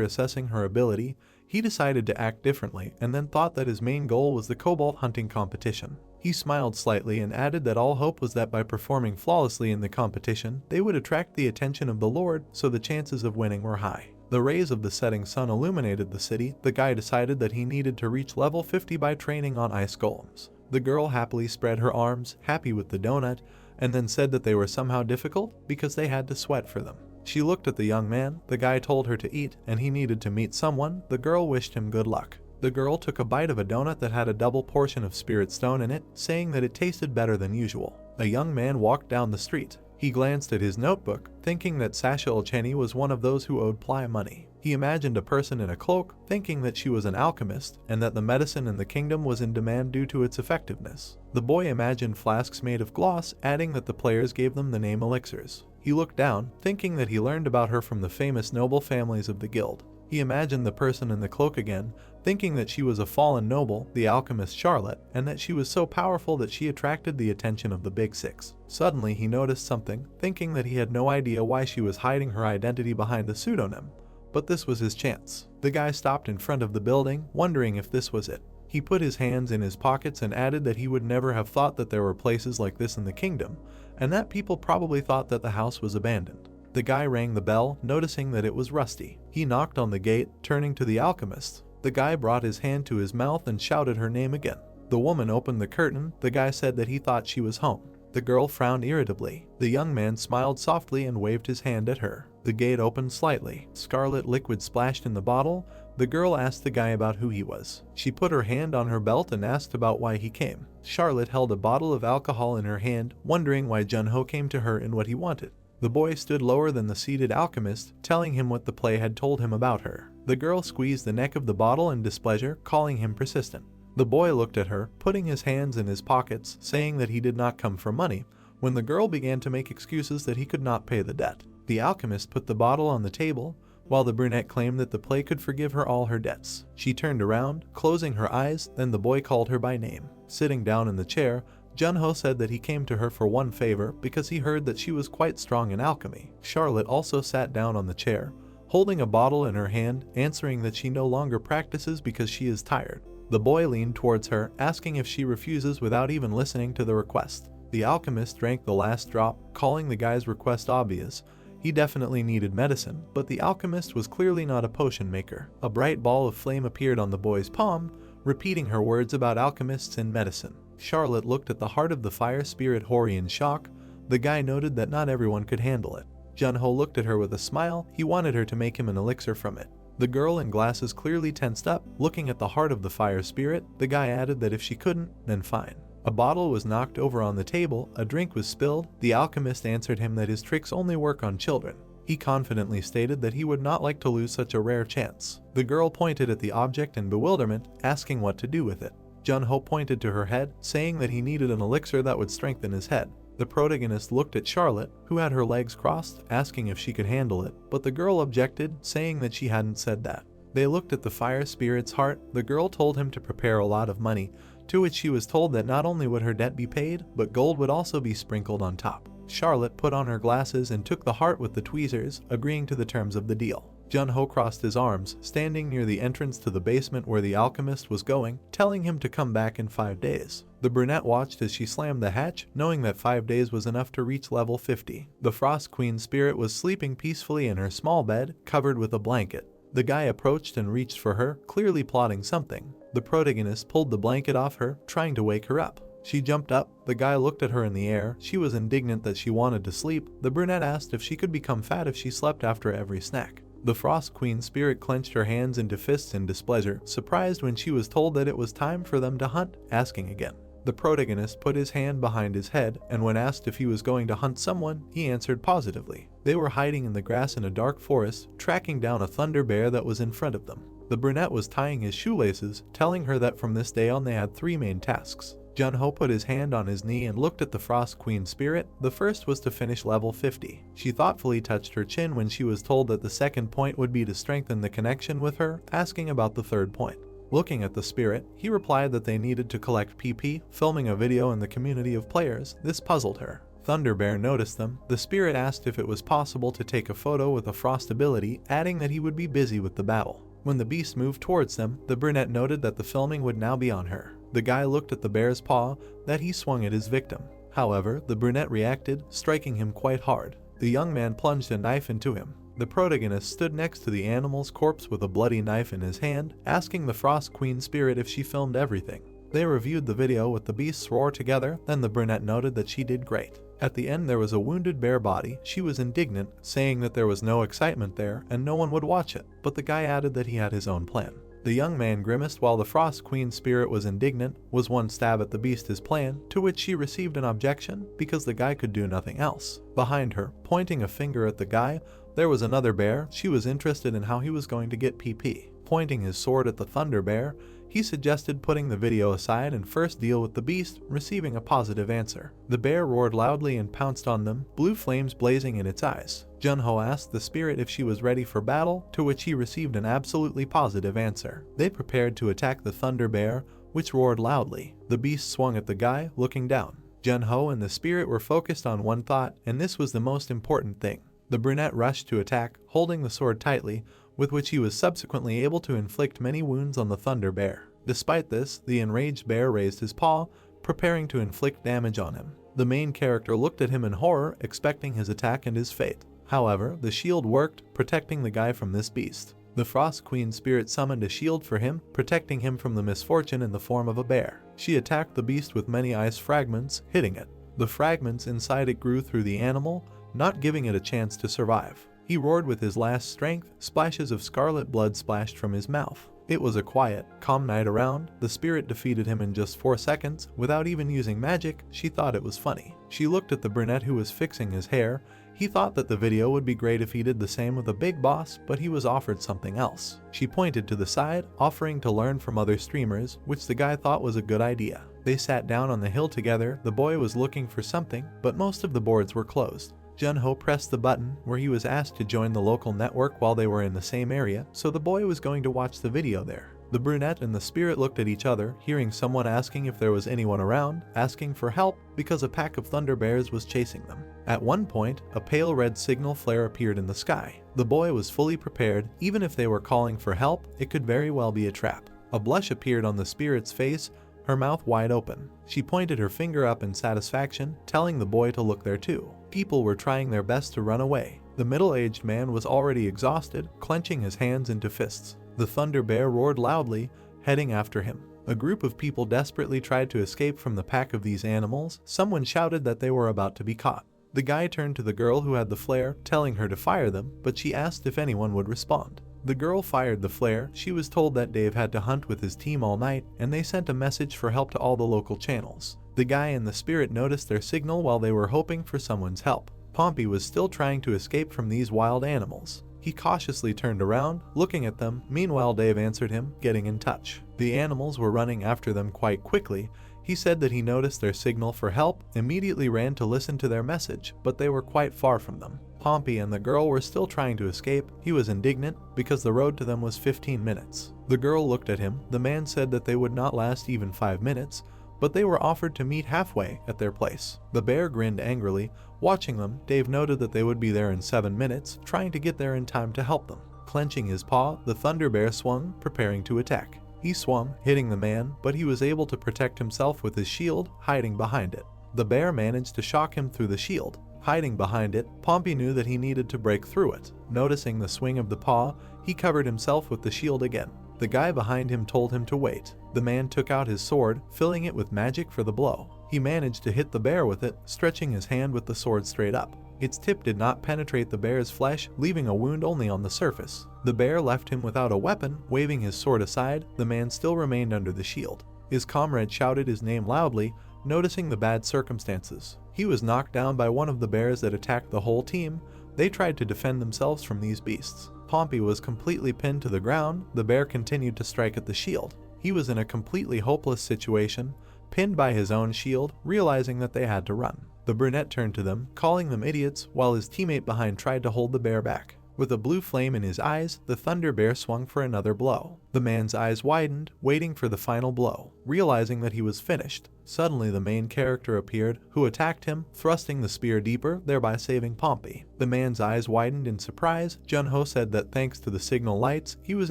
assessing her ability, he decided to act differently and then thought that his main goal was the cobalt hunting competition. He smiled slightly and added that all hope was that by performing flawlessly in the competition, they would attract the attention of the Lord, so the chances of winning were high. The rays of the setting sun illuminated the city. The guy decided that he needed to reach level 50 by training on ice golems. The girl happily spread her arms, happy with the donut, and then said that they were somehow difficult because they had to sweat for them. She looked at the young man. The guy told her to eat, and he needed to meet someone. The girl wished him good luck. The girl took a bite of a donut that had a double portion of spirit stone in it, saying that it tasted better than usual. A young man walked down the street. He glanced at his notebook, thinking that Sasha Elcheni was one of those who owed Ply money. He imagined a person in a cloak, thinking that she was an alchemist, and that the medicine in the kingdom was in demand due to its effectiveness. The boy imagined flasks made of gloss, adding that the players gave them the name elixirs. He looked down, thinking that he learned about her from the famous noble families of the guild. He imagined the person in the cloak again, thinking that she was a fallen noble, the alchemist Charlotte, and that she was so powerful that she attracted the attention of the Big Six. Suddenly he noticed something, thinking that he had no idea why she was hiding her identity behind the pseudonym. but this was his chance. The guy stopped in front of the building, wondering if this was it. He put his hands in his pockets and added that he would never have thought that there were places like this in the kingdom, and that people probably thought that the house was abandoned. The guy rang the bell, noticing that it was rusty. He knocked on the gate, turning to the alchemist. The guy brought his hand to his mouth and shouted her name again. The woman opened the curtain. The guy said that he thought she was home. The girl frowned irritably. The young man smiled softly and waved his hand at her. The gate opened slightly. Scarlet liquid splashed in the bottle. The girl asked the guy about who he was. She put her hand on her belt and asked about why he came. Charlotte held a bottle of alcohol in her hand, wondering why Junho came to her and what he wanted. The boy stood lower than the seated alchemist, telling him what the play had told him about her. The girl squeezed the neck of the bottle in displeasure, calling him persistent. The boy looked at her, putting his hands in his pockets, saying that he did not come for money, when the girl began to make excuses that he could not pay the debt. The alchemist put the bottle on the table, while the brunette claimed that the play could forgive her all her debts. She turned around, closing her eyes, then the boy called her by name. Sitting down in the chair, Junho said that he came to her for one favor because he heard that she was quite strong in alchemy. Charlotte also sat down on the chair, holding a bottle in her hand, answering that she no longer practices because she is tired. The boy leaned towards her, asking if she refuses without even listening to the request. The alchemist drank the last drop, calling the guy's request obvious. He definitely needed medicine, but the alchemist was clearly not a potion maker. A bright ball of flame appeared on the boy's palm, repeating her words about alchemists and medicine. Charlotte looked at the heart of the fire spirit Hori in shock. The guy noted that not everyone could handle it. Junho looked at her with a smile. He wanted her to make him an elixir from it. The girl in glasses clearly tensed up, looking at the heart of the fire spirit. The guy added that if she couldn't, then fine. A bottle was knocked over on the table, a drink was spilled. The alchemist answered him that his tricks only work on children. He confidently stated that he would not like to lose such a rare chance. The girl pointed at the object in bewilderment, asking what to do with it. Junho pointed to her head, saying that he needed an elixir that would strengthen his head. The protagonist looked at Charlotte, who had her legs crossed, asking if she could handle it, but the girl objected, saying that she hadn't said that. They looked at the fire spirit's heart. The girl told him to prepare a lot of money, to which she was told that not only would her debt be paid, but gold would also be sprinkled on top. Charlotte put on her glasses and took the heart with the tweezers, agreeing to the terms of the deal. Junho crossed his arms, standing near the entrance to the basement where the alchemist was going, telling him to come back in 5 days. The brunette watched as she slammed the hatch, knowing that 5 days was enough to reach level 50. The Frost Queen spirit was sleeping peacefully in her small bed, covered with a blanket. The guy approached and reached for her, clearly plotting something. The protagonist pulled the blanket off her, trying to wake her up. She jumped up. The guy looked at her in the air. She was indignant that she wanted to sleep. The brunette asked if she could become fat if she slept after every snack. The Frost Queen spirit clenched her hands into fists in displeasure, surprised when she was told that it was time for them to hunt, asking again. The protagonist put his hand behind his head, and when asked if he was going to hunt someone, he answered positively. They were hiding in the grass in a dark forest, tracking down a thunder bear that was in front of them. The brunette was tying his shoelaces, telling her that from this day on they had 3 main tasks. Junho put his hand on his knee and looked at the Frost Queen spirit. The first was to finish level 50. She thoughtfully touched her chin when she was told that the second point would be to strengthen the connection with her, asking about the third point. Looking at the spirit, he replied that they needed to collect PP, filming a video in the community of players. This puzzled her. Thunderbear noticed them. The spirit asked if it was possible to take a photo with a frost ability, adding that he would be busy with the battle. When the beast moved towards them, the brunette noted that the filming would now be on her. The guy looked at the bear's paw that he swung at his victim. However, the brunette reacted, striking him quite hard. The young man plunged a knife into him. The protagonist stood next to the animal's corpse with a bloody knife in his hand, asking the Frost Queen spirit if she filmed everything. They reviewed the video with the beasts roar together, then the brunette noted that she did great. At the end there was a wounded bear body. She was indignant, saying that there was no excitement there and no one would watch it, but the guy added that he had his own plan. The young man grimaced while the Frost Queen spirit was indignant. Was one stab at the beast his plan, to which she received an objection because the guy could do nothing else. Behind her, pointing a finger at the guy, there was another bear. She was interested in how he was going to get PP. Pointing his sword at the Thunder Bear, he suggested putting the video aside and first deal with the beast, receiving a positive answer. The bear roared loudly and pounced on them, blue flames blazing in its eyes. Junho asked the spirit if she was ready for battle, to which he received an absolutely positive answer. They prepared to attack the Thunder Bear, which roared loudly. The beast swung at the guy, looking down. Junho and the spirit were focused on one thought, and this was the most important thing. The brunette rushed to attack, holding the sword tightly, with which he was subsequently able to inflict many wounds on the Thunder Bear. Despite this, the enraged bear raised his paw, preparing to inflict damage on him. The main character looked at him in horror, expecting his attack and his fate. However, the shield worked, protecting the guy from this beast. The Frost Queen spirit summoned a shield for him, protecting him from the misfortune in the form of a bear. She attacked the beast with many ice fragments, hitting it. The fragments inside it grew through the animal, not giving it a chance to survive. He roared with his last strength, splashes of scarlet blood splashed from his mouth. It was a quiet, calm night around. The spirit defeated him in just 4 seconds, without even using magic. She thought it was funny. She looked at the brunette who was fixing his hair. He thought that the video would be great if he did the same with a big boss, but he was offered something else. She pointed to the side, offering to learn from other streamers, which the guy thought was a good idea. They sat down on the hill together. The boy was looking for something, but most of the boards were closed. Jun-ho pressed the button where he was asked to join the local network while they were in the same area, so the boy was going to watch the video there. The brunette and the spirit looked at each other, hearing someone asking if there was anyone around, asking for help because a pack of thunder bears was chasing them. At one point, a pale red signal flare appeared in the sky. The boy was fully prepared. Even if they were calling for help, it could very well be a trap. A blush appeared on the spirit's face, her mouth wide open. She pointed her finger up in satisfaction, telling the boy to look there too. People were trying their best to run away. The middle-aged man was already exhausted, clenching his hands into fists. The thunder bear roared loudly, heading after him. A group of people desperately tried to escape from the pack of these animals. Someone shouted that they were about to be caught. The guy turned to the girl who had the flare, telling her to fire them, but she asked if anyone would respond. The girl fired the flare. She was told that Dave had to hunt with his team all night, and they sent a message for help to all the local channels. The guy and the spirit noticed their signal while they were hoping for someone's help. Pompey was still trying to escape from these wild animals. He cautiously turned around, looking at them. Meanwhile, Dave answered him, getting in touch. The animals were running after them quite quickly. He said that he noticed their signal for help, immediately ran to listen to their message, but they were quite far from them. Pompey and the girl were still trying to escape. He was indignant because the road to them was 15 minutes. The girl looked at him. The man said that they would not last even 5 minutes, but they were offered to meet halfway at their place. The bear grinned angrily. Watching them, Dave noted that they would be there in 7 minutes, trying to get there in time to help them. Clenching his paw, the thunder bear swung, preparing to attack. He swung, hitting the man, but he was able to protect himself with his shield, hiding behind it. The bear managed to shock him through the shield. Hiding behind it, Pompey knew that he needed to break through it. Noticing the swing of the paw, he covered himself with the shield again. The guy behind him told him to wait. The man took out his sword, filling it with magic for the blow. He managed to hit the bear with it, stretching his hand with the sword straight up. Its tip did not penetrate the bear's flesh, leaving a wound only on the surface. The bear left him without a weapon. Waving his sword aside, the man still remained under the shield. His comrade shouted his name loudly, noticing the bad circumstances. He was knocked down by one of the bears that attacked the whole team. They tried to defend themselves from these beasts. Pompey was completely pinned to the ground. The bear continued to strike at the shield. He was in a completely hopeless situation, pinned by his own shield, realizing that they had to run. The brunette turned to them, calling them idiots, while his teammate behind tried to hold the bear back. With a blue flame in his eyes, the thunder bear swung for another blow. The man's eyes widened, waiting for the final blow. Realizing that he was finished, suddenly the main character appeared, who attacked him, thrusting the spear deeper, thereby saving Pompey. The man's eyes widened in surprise. Jun-ho said that thanks to the signal lights, he was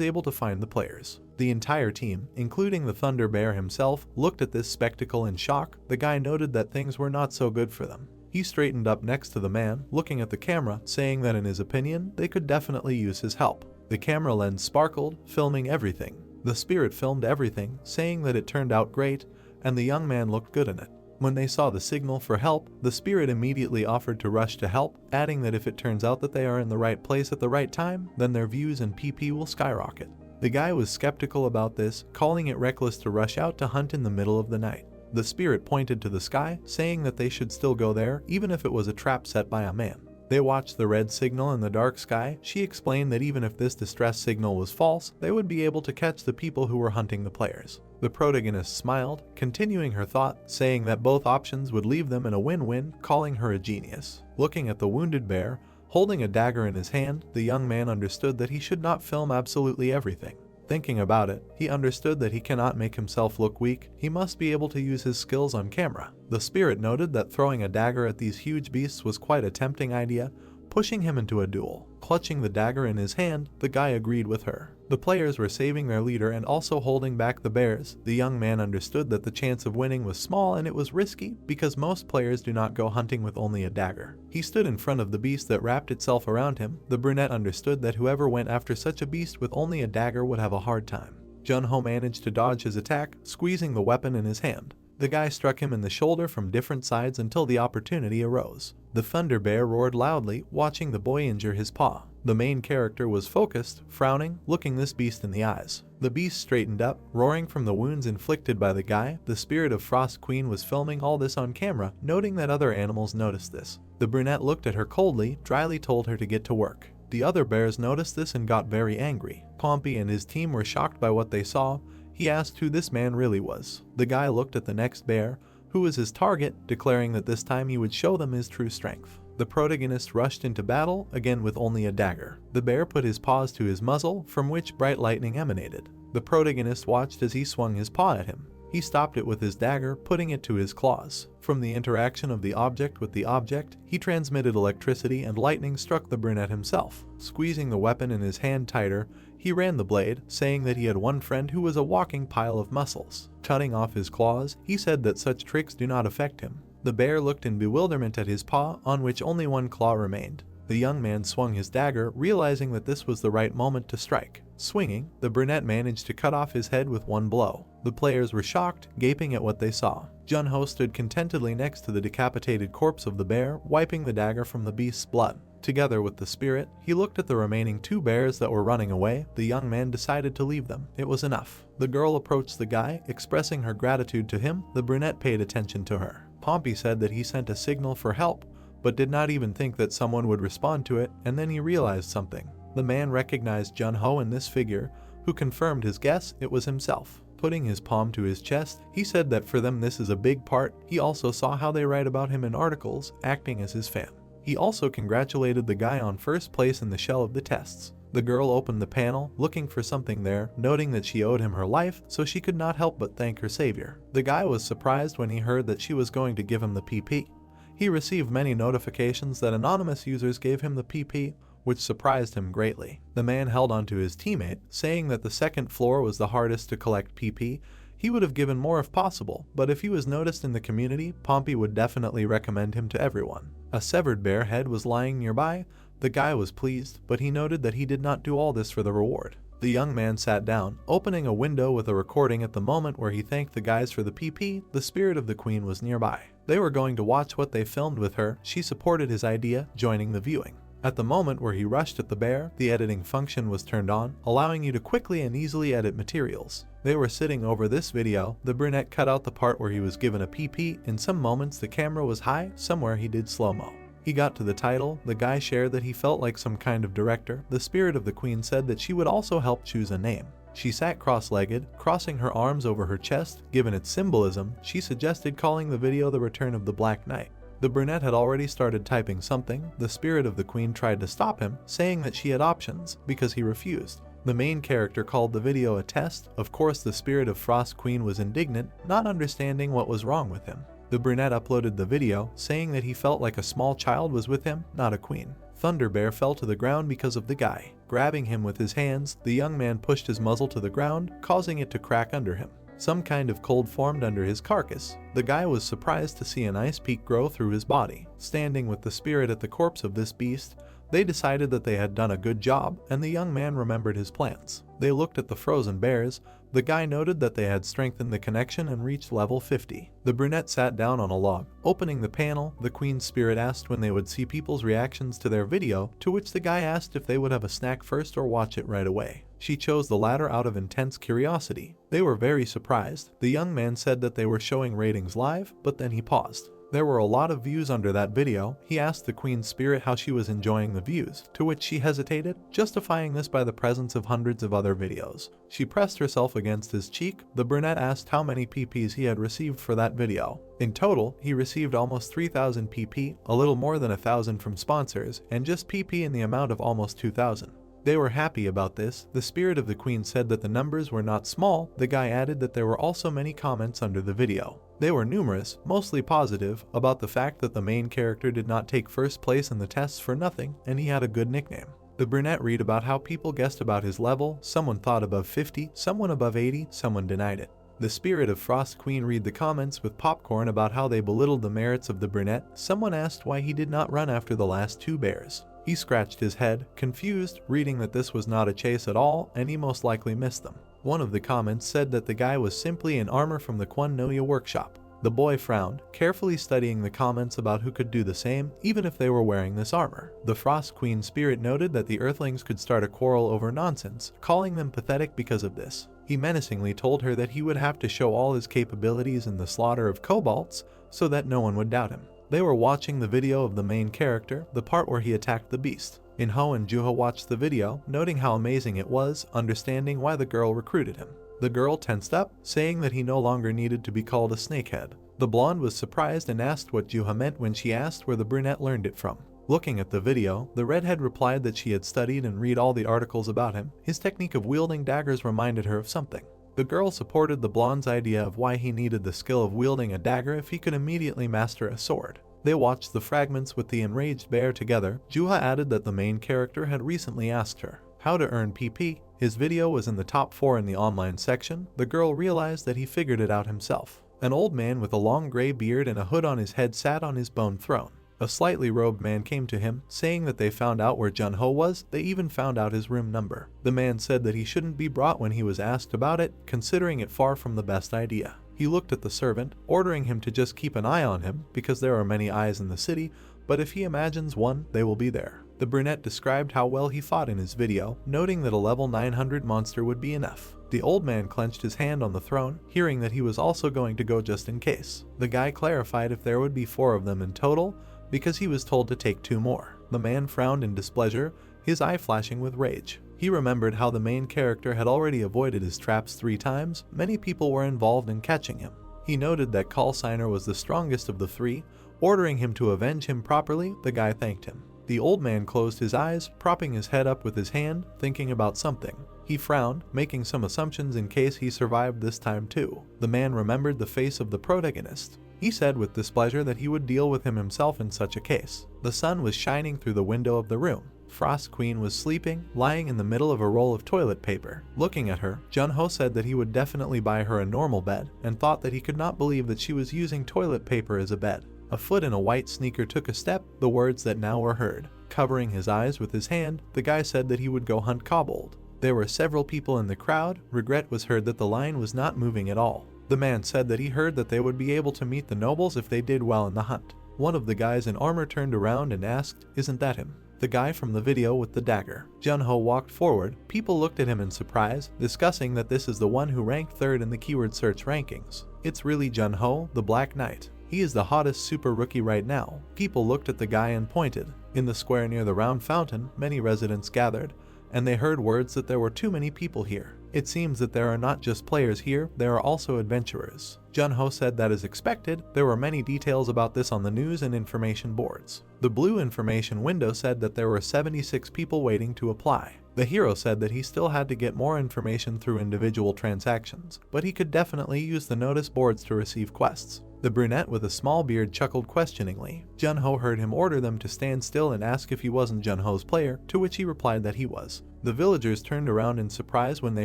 able to find the players. The entire team, including the thunder bear himself, looked at this spectacle in shock. The guy noted that things were not so good for them. He straightened up next to the man, looking at the camera, saying that in his opinion, they could definitely use his help. The camera lens sparkled, filming everything. The spirit filmed everything, saying that it turned out great, and the young man looked good in it. When they saw the signal for help, the spirit immediately offered to rush to help, adding that if it turns out that they are in the right place at the right time, then their views and PP will skyrocket. The guy was skeptical about this, calling it reckless to rush out to hunt in the middle of the night. The spirit pointed to the sky, saying that they should still go there, even if it was a trap set by a man. They watched the red signal in the dark sky. She explained that even if this distress signal was false, they would be able to catch the people who were hunting the players. The protagonist smiled, continuing her thought, saying that both options would leave them in a win-win, calling her a genius. Looking at the wounded bear, holding a dagger in his hand, the young man understood that he should not film absolutely everything. Thinking about it, he understood that he cannot make himself look weak. He must be able to use his skills on camera. The spirit noted that throwing a dagger at these huge beasts was quite a tempting idea, pushing him into a duel. Clutching the dagger in his hand, the guy agreed with her. The players were saving their leader and also holding back the bears. The young man understood that the chance of winning was small and it was risky because most players do not go hunting with only a dagger. He stood in front of the beast that wrapped itself around him. The brunette understood that whoever went after such a beast with only a dagger would have a hard time. Jun-ho managed to dodge his attack, squeezing the weapon in his hand. The guy struck him in the shoulder from different sides until the opportunity arose. The Thunder Bear roared loudly, watching the boy injure his paw. The main character was focused, frowning, looking this beast in the eyes. The beast straightened up, roaring from the wounds inflicted by the guy. The spirit of Frost Queen was filming all this on camera, noting that other animals noticed this. The brunette looked at her coldly, dryly told her to get to work. The other bears noticed this and got very angry. Pompey and his team were shocked by what they saw. He asked who this man really was. The guy looked at the next bear, who was his target, declaring that this time he would show them his true strength. The protagonist rushed into battle, again with only a dagger. The bear put his paws to his muzzle, from which bright lightning emanated. The protagonist watched as he swung his paw at him. He stopped it with his dagger, putting it to his claws. From the interaction of the object with the object, he transmitted electricity and lightning struck the brunette himself. Squeezing the weapon in his hand tighter, he ran the blade, saying that he had one friend who was a walking pile of muscles. Cutting off his claws, he said that such tricks do not affect him. The bear looked in bewilderment at his paw, on which only one claw remained. The young man swung his dagger, realizing that this was the right moment to strike. Swinging, the brunette managed to cut off his head with one blow. The players were shocked, gaping at what they saw. Jun-ho stood contentedly next to the decapitated corpse of the bear, wiping the dagger from the beast's blood. Together with the spirit, he looked at the remaining two bears that were running away. The young man decided to leave them. It was enough. The girl approached the guy, expressing her gratitude to him. The brunette paid attention to her. Pompey said that he sent a signal for help, but did not even think that someone would respond to it, and then he realized something. The man recognized Jun-ho in this figure, who confirmed his guess. It was himself. Putting his palm to his chest, he said that for them this is a big part. He also saw how they write about him in articles, acting as his fan. He also congratulated the guy on first place in the shell of the tests. The girl opened the panel, looking for something there, noting that she owed him her life, so she could not help but thank her savior. The guy was surprised when he heard that she was going to give him the PP. He received many notifications that anonymous users gave him the PP, which surprised him greatly. The man held onto his teammate, saying that the second floor was the hardest to collect PP. He would have given more if possible, but if he was noticed in the community, Pompey would definitely recommend him to everyone. A severed bear head was lying nearby. The guy was pleased, but he noted that he did not do all this for the reward. The young man sat down, opening a window with a recording at the moment where he thanked the guys for the PP. The spirit of the queen was nearby. They were going to watch what they filmed with her. She supported his idea, joining the viewing. At the moment where he rushed at the bear, the editing function was turned on, allowing you to quickly and easily edit materials. They were sitting over this video. The brunette cut out the part where he was given a PP. In some moments the camera was high, somewhere he did slow-mo. He got to the title. The guy shared that he felt like some kind of director. The spirit of the queen said that she would also help choose a name. She sat cross-legged, crossing her arms over her chest. Given its symbolism, she suggested calling the video The Return of the Black Knight. The brunette had already started typing something. The spirit of the queen tried to stop him, saying that she had options, because he refused. The main character called the video a test. Of course, the spirit of Frost Queen was indignant, not understanding what was wrong with him. The brunette uploaded the video, saying that he felt like a small child was with him, not a queen. Thunder Bear fell to the ground because of the guy. Grabbing him with his hands, the young man pushed his muzzle to the ground, causing it to crack under him. Some kind of cold formed under his carcass. The guy was surprised to see an ice peak grow through his body. Standing with the spirit at the corpse of this beast, they decided that they had done a good job, and the young man remembered his plans. They looked at the frozen bears. The guy noted that they had strengthened the connection and reached level 50. The brunette sat down on a log. Opening the panel, the queen's spirit asked when they would see people's reactions to their video, to which the guy asked if they would have a snack first or watch it right away. She chose the latter out of intense curiosity. They were very surprised. The young man said that they were showing ratings live, but then he paused. There were a lot of views under that video. He asked the queen's spirit how she was enjoying the views, to which she hesitated, justifying this by the presence of hundreds of other videos. She pressed herself against his cheek. The brunette asked how many PPs he had received for that video. In total, he received almost 3,000 PP, a little more than 1,000 from sponsors, and just PP in the amount of almost 2,000. They were happy about this. The spirit of the queen said that the numbers were not small. The guy added that there were also many comments under the video. They were numerous, mostly positive, about the fact that the main character did not take first place in the tests for nothing, and he had a good nickname. The brunette read about how people guessed about his level, someone thought above 50, someone above 80, someone denied it. The spirit of Frost Queen read the comments with popcorn about how they belittled the merits of the brunette. Someone asked why he did not run after the last 2 bears. He scratched his head, confused, reading that this was not a chase at all and he most likely missed them. One of the comments said that the guy was simply in armor from the Kwon Noya workshop. The boy frowned, carefully studying the comments about who could do the same, even if they were wearing this armor. The Frost Queen spirit noted that the Earthlings could start a quarrel over nonsense, calling them pathetic because of this. He menacingly told her that he would have to show all his capabilities in the slaughter of kobolds so that no one would doubt him. They were watching the video of the main character, the part where he attacked the beast. In-ho and Juho watched the video, noting how amazing it was, understanding why the girl recruited him. The girl tensed up, saying that he no longer needed to be called a snakehead. The blonde was surprised and asked what Juho meant when she asked where the brunette learned it from. Looking at the video, the redhead replied that she had studied and read all the articles about him. His technique of wielding daggers reminded her of something. The girl supported the blonde's idea of why he needed the skill of wielding a dagger if he could immediately master a sword. They watched the fragments with the enraged bear together. Juha added that the main character had recently asked her how to earn PP. His video was in the top 4 in the online section. The girl realized that he figured it out himself. An old man with a long gray beard and a hood on his head sat on his bone throne. A slightly robed man came to him, saying that they found out where Jun-ho was. They even found out his room number. The man said that he shouldn't be brought when he was asked about it, considering it far from the best idea. He looked at the servant, ordering him to just keep an eye on him, because there are many eyes in the city, but if he imagines one, they will be there. The brunette described how well he fought in his video, noting that a level 900 monster would be enough. The old man clenched his hand on the throne, hearing that he was also going to go just in case. The guy clarified if there would be 4 of them in total, because he was told to take 2 more. The man frowned in displeasure, his eye flashing with rage. He remembered how the main character had already avoided his traps 3 times. Many people were involved in catching him. He noted that Call Signer was the strongest of the 3, ordering him to avenge him properly. The guy thanked him. The old man closed his eyes, propping his head up with his hand, thinking about something. He frowned, making some assumptions in case he survived this time too. The man remembered the face of the protagonist. He said with displeasure that he would deal with him himself in such a case. The sun was shining through the window of the room. Frost Queen was sleeping, lying in the middle of a roll of toilet paper. Looking at her, Jun-ho said that he would definitely buy her a normal bed, and thought that he could not believe that she was using toilet paper as a bed. A foot in a white sneaker took a step, the words that now were heard. Covering his eyes with his hand, the guy said that he would go hunt kobold. There were several people in the crowd. Regret was heard that the line was not moving at all. The man said that he heard that they would be able to meet the nobles if they did well in the hunt. One of the guys in armor turned around and asked, "Isn't that him?" The guy from the video with the dagger. Jun-ho walked forward. People looked at him in surprise, discussing that this is the one who ranked 3rd in the keyword search rankings. It's really Jun-ho, the Black Knight. He is the hottest super rookie right now. People looked at the guy and pointed. In the square near the round fountain, many residents gathered, and they heard words that there were too many people here. It seems that there are not just players here, there are also adventurers. Jun-ho said that as expected. There were many details about this on the news and information boards. The blue information window said that there were 76 people waiting to apply. The hero said that he still had to get more information through individual transactions, but he could definitely use the notice boards to receive quests. The brunette with a small beard chuckled questioningly. Jun-ho heard him order them to stand still and ask if he wasn't Jun-ho's player, to which he replied that he was. The villagers turned around in surprise when they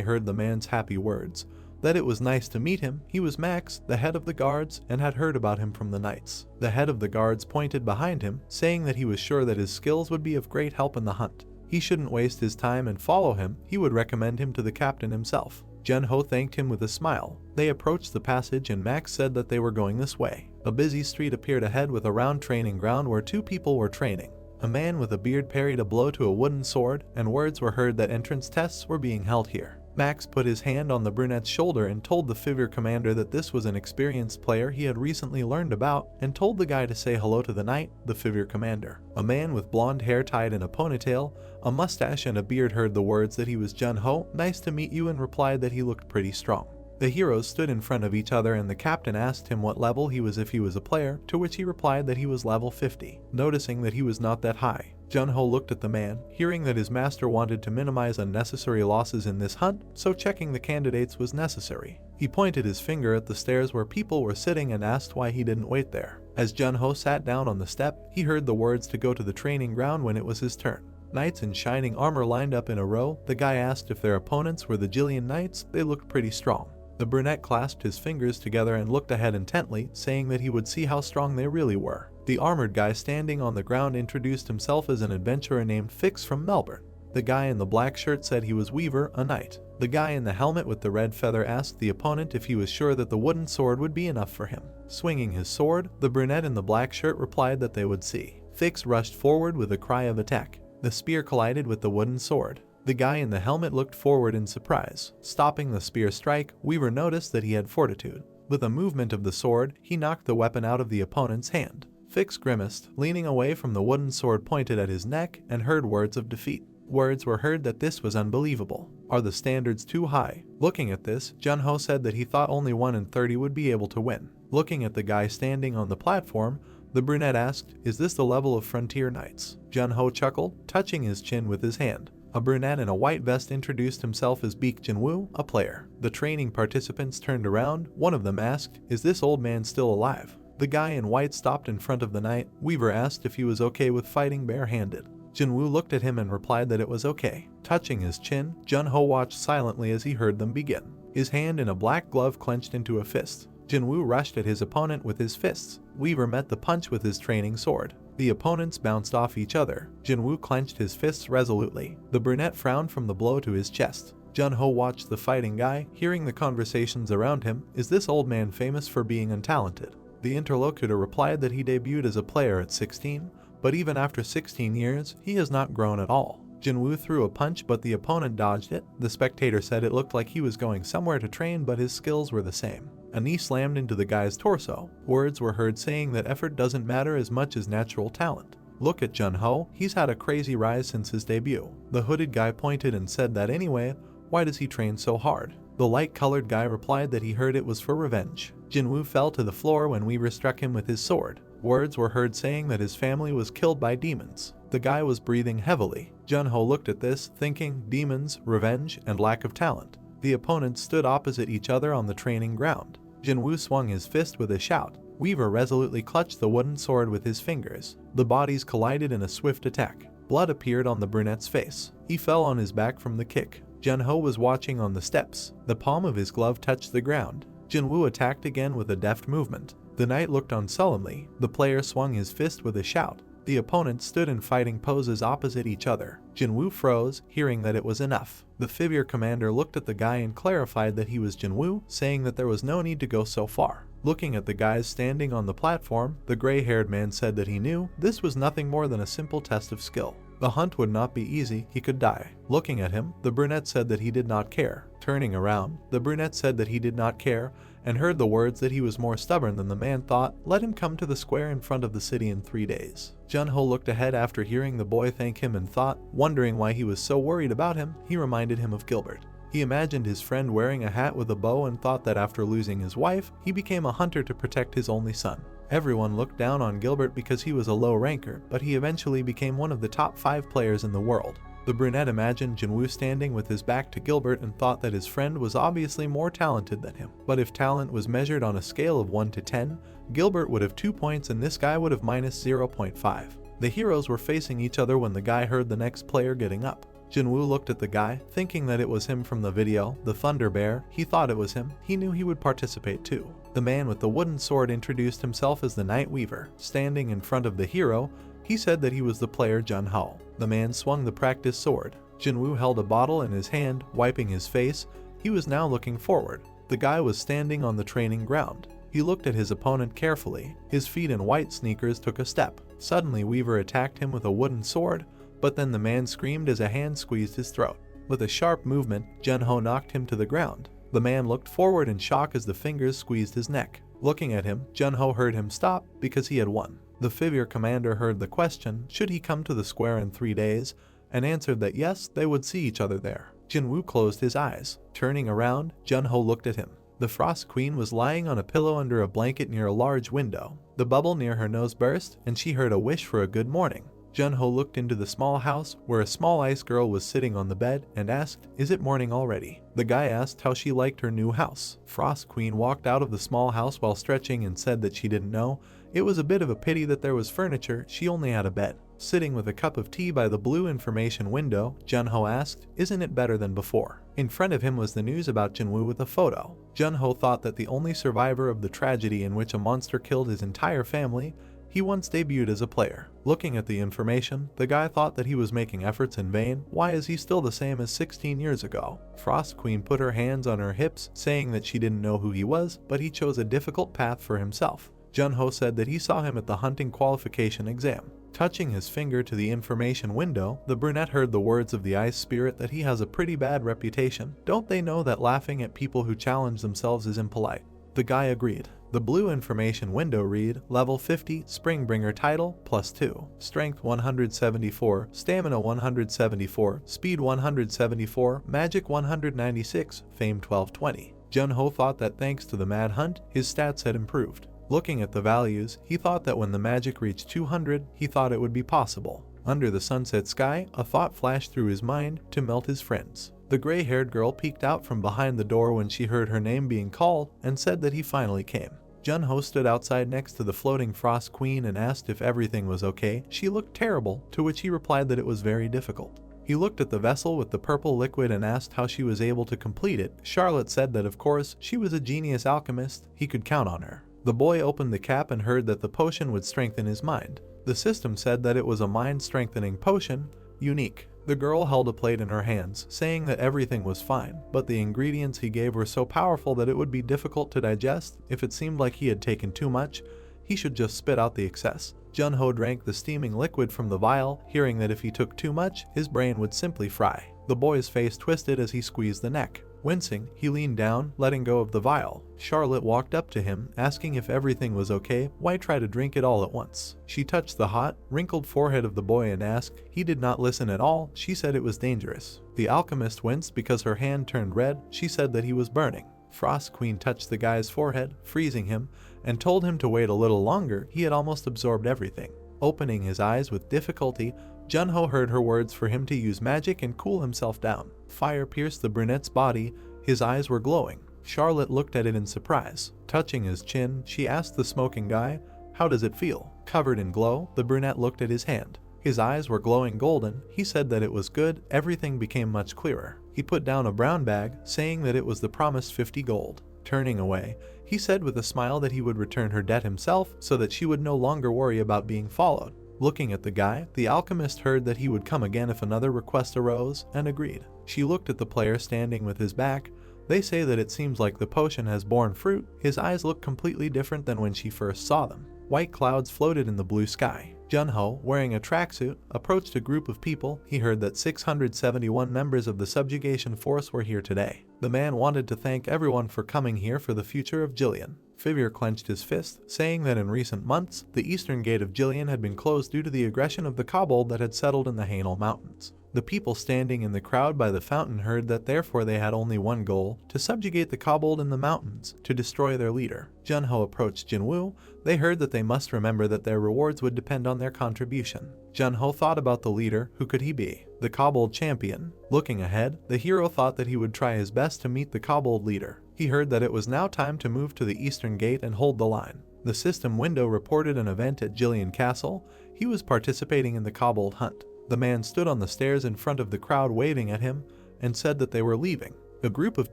heard the man's happy words, that it was nice to meet him. He was Max, the head of the guards, and had heard about him from the knights. The head of the guards pointed behind him, saying that he was sure that his skills would be of great help in the hunt. He shouldn't waste his time and follow him. He would recommend him to the captain himself. Jun-ho thanked him with a smile. They approached the passage and Max said that they were going this way. A busy street appeared ahead with a round training ground where 2 people were training. A man with a beard parried a blow to a wooden sword, and words were heard that entrance tests were being held here. Max put his hand on the brunette's shoulder and told the figure commander that this was an experienced player he had recently learned about, and told the guy to say hello to the knight, the figure commander. A man with blonde hair tied in a ponytail, a mustache and a beard heard the words that he was Jun-ho, nice to meet you, and replied that he looked pretty strong. The heroes stood in front of each other and the captain asked him what level he was if he was a player, to which he replied that he was level 50, noticing that he was not that high. Jun-ho looked at the man, hearing that his master wanted to minimize unnecessary losses in this hunt, so checking the candidates was necessary. He pointed his finger at the stairs where people were sitting and asked why he didn't wait there. As Jun-ho sat down on the step, he heard the words to go to the training ground when it was his turn. Knights in shining armor lined up in a row. The guy asked if their opponents were the Jillian Knights. They looked pretty strong. The brunette clasped his fingers together and looked ahead intently, saying that he would see how strong they really were. The armored guy standing on the ground introduced himself as an adventurer named Fix from Melbourne. The guy in the black shirt said he was Weaver, a knight. The guy in the helmet with the red feather asked the opponent if he was sure that the wooden sword would be enough for him. Swinging his sword, the brunette in the black shirt replied that they would see. Fix rushed forward with a cry of attack. The spear collided with the wooden sword. The guy in the helmet looked forward in surprise. Stopping the spear strike, Weaver noticed that he had fortitude. With a movement of the sword, he knocked the weapon out of the opponent's hand. Fix grimaced, leaning away from the wooden sword pointed at his neck, and heard words of defeat. Words were heard that this was unbelievable. Are the standards too high? Looking at this, Junho said that he thought only 1 in 30 would be able to win. Looking at the guy standing on the platform, the brunette asked, "Is this the level of Frontier Knights?" Junho chuckled, touching his chin with his hand. A brunette in a white vest introduced himself as Baek Jinwoo, a player. The training participants turned around. One of them asked, "Is this old man still alive?" The guy in white stopped in front of the knight. Weaver asked if he was okay with fighting barehanded. Jinwoo looked at him and replied that it was okay. Touching his chin, Junho watched silently as he heard them begin. His hand in a black glove clenched into a fist. Jinwoo rushed at his opponent with his fists. Weaver met the punch with his training sword. The opponents bounced off each other. Jinwoo clenched his fists resolutely. The brunette frowned from the blow to his chest. Junho watched the fighting guy, hearing the conversations around him. Is this old man famous for being untalented? The interlocutor replied that he debuted as a player at 16, but even after 16 years, he has not grown at all. Jinwoo threw a punch, but the opponent dodged it. The spectator said it looked like he was going somewhere to train, but his skills were the same. A knee slammed into the guy's torso. Words were heard saying that effort doesn't matter as much as natural talent. Look at Junho, he's had a crazy rise since his debut. The hooded guy pointed and said that anyway, why does he train so hard? The light-colored guy replied that he heard it was for revenge. Jinwoo fell to the floor when Weaver struck him with his sword. Words were heard saying that his family was killed by demons. The guy was breathing heavily. Junho looked at this, thinking demons, revenge, and lack of talent. The opponents stood opposite each other on the training ground. Jinwoo swung his fist with a shout. Weaver resolutely clutched the wooden sword with his fingers. The bodies collided in a swift attack. Blood appeared on the brunette's face. He fell on his back from the kick. Junho was watching on the steps. The palm of his glove touched the ground. Jinwoo attacked again with a deft movement. The knight looked on sullenly. The player swung his fist with a shout. The opponents stood in fighting poses opposite each other. Jinwoo froze, hearing that it was enough. The figure commander looked at the guy and clarified that he was Jinwoo, saying that there was no need to go so far. Looking at the guys standing on the platform, the gray-haired man said that he knew this was nothing more than a simple test of skill. The hunt would not be easy, he could die. Looking at him, the brunette said that he did not care. Turning around, the brunette said that he did not care, and heard the words that he was more stubborn than the man thought. Let him come to the square in front of the city in 3 days. Junho looked ahead after hearing the boy thank him and thought, wondering why he was so worried about him. He reminded him of Gilbert. He imagined his friend wearing a hat with a bow and thought that after losing his wife, he became a hunter to protect his only son. Everyone looked down on Gilbert because he was a low ranker, but he eventually became one of the top 5 players in the world. The brunette imagined Jinwoo standing with his back to Gilbert and thought that his friend was obviously more talented than him. But if talent was measured on a scale of 1 to 10, Gilbert would have 2 points and this guy would have minus 0.5. The heroes were facing each other when the guy heard the next player getting up. Jinwoo looked at the guy, thinking that it was him from the video, the Thunder Bear. He thought it was him. He knew he would participate too. The man with the wooden sword introduced himself as the Night Weaver. Standing in front of the hero, he said that he was the player Junho. The man swung the practice sword. Jinwoo held a bottle in his hand, wiping his face. He was now looking forward. The guy was standing on the training ground. He looked at his opponent carefully. His feet in white sneakers took a step. Suddenly Weaver attacked him with a wooden sword, but then the man screamed as a hand squeezed his throat. With a sharp movement, Junho knocked him to the ground. The man looked forward in shock as the fingers squeezed his neck. Looking at him, Junho heard him stop because he had won. The figure commander heard the question, should he come to the square in 3 days, and answered that yes, they would see each other there. Jinwoo closed his eyes. Turning around, Junho looked at him. The Frost Queen was lying on a pillow under a blanket near a large window. The bubble near her nose burst, and she heard a wish for a good morning. Junho looked into the small house, where a small ice girl was sitting on the bed, and asked, is it morning already? The guy asked how she liked her new house. Frost Queen walked out of the small house while stretching and said that she didn't know. It was a bit of a pity that there was furniture, she only had a bed. Sitting with a cup of tea by the blue information window, Jun-ho asked, "Isn't it better than before?" In front of him was the news about Jin-woo with a photo. Jun-ho thought that the only survivor of the tragedy in which a monster killed his entire family, he once debuted as a player. Looking at the information, the guy thought that he was making efforts in vain. Why is he still the same as 16 years ago? Frost Queen put her hands on her hips, saying that she didn't know who he was, but he chose a difficult path for himself. Jun-ho said that he saw him at the hunting qualification exam. Touching his finger to the information window, the brunette heard the words of the ice spirit that he has a pretty bad reputation. Don't they know that laughing at people who challenge themselves is impolite? The guy agreed. The blue information window read, level 50, Springbringer title, +2, strength 174, stamina 174, speed 174, magic 196, fame 1220. Jun-ho thought that thanks to the mad hunt, his stats had improved. Looking at the values, he thought that when the magic reached 200, he thought it would be possible. Under the sunset sky, a thought flashed through his mind to melt his friends. The gray-haired girl peeked out from behind the door when she heard her name being called and said that he finally came. Jun-ho stood outside next to the floating Frost Queen and asked if everything was okay. She looked terrible, to which he replied that it was very difficult. He looked at the vessel with the purple liquid and asked how she was able to complete it. Charlotte said that of course, she was a genius alchemist, he could count on her. The boy opened the cap and heard that the potion would strengthen his mind. The system said that it was a mind-strengthening potion, unique. The girl held a plate in her hands, saying that everything was fine, but the ingredients he gave were so powerful that it would be difficult to digest. If it seemed like he had taken too much, he should just spit out the excess. Jun-ho drank the steaming liquid from the vial, hearing that if he took too much, his brain would simply fry. The boy's face twisted as he squeezed the neck. Wincing, he leaned down, letting go of the vial. Charlotte walked up to him, asking if everything was okay. Why try to drink it all at once? She touched the hot, wrinkled forehead of the boy and asked. He did not listen at all. She said it was dangerous. The alchemist winced because her hand turned red. She said that he was burning. Frost Queen touched the guy's forehead, freezing him, and told him to wait a little longer. He had almost absorbed everything. Opening his eyes with difficulty, Jun-ho heard her words for him to use magic and cool himself down. Fire pierced the brunette's body. His eyes were glowing. Charlotte looked at it in surprise. Touching his chin, she asked the smoking guy, "How does it feel?" Covered in glow, the brunette looked at his hand. His eyes were glowing golden. He said that it was good. Everything became much clearer. He put down a brown bag, saying that it was the promised 50 gold. Turning away, he said with a smile that he would return her debt himself so that she would no longer worry about being followed. Looking at the guy, the alchemist heard that he would come again if another request arose, and agreed. She looked at the player standing with his back. They say that it seems like the potion has borne fruit. His eyes look completely different than when she first saw them. White clouds floated in the blue sky. Jun-ho, wearing a tracksuit, approached a group of people. He heard that 671 members of the subjugation force were here today. The man wanted to thank everyone for coming here for the future of Jillian. Fivir clenched his fist, saying that in recent months, the eastern gate of Jillian had been closed due to the aggression of the kobold that had settled in the Hainal Mountains. The people standing in the crowd by the fountain heard that therefore they had only one goal, to subjugate the kobold in the mountains, to destroy their leader. Jun-ho approached Jin-woo. They heard that they must remember that their rewards would depend on their contribution. Jun-ho thought about the leader. Who could he be? The kobold champion. Looking ahead, the hero thought that he would try his best to meet the kobold leader. He heard that it was now time to move to the eastern gate and hold the line. The system window reported an event at Jillian Castle. He was participating in the kobold hunt. The man stood on the stairs in front of the crowd waving at him and said that they were leaving. A group of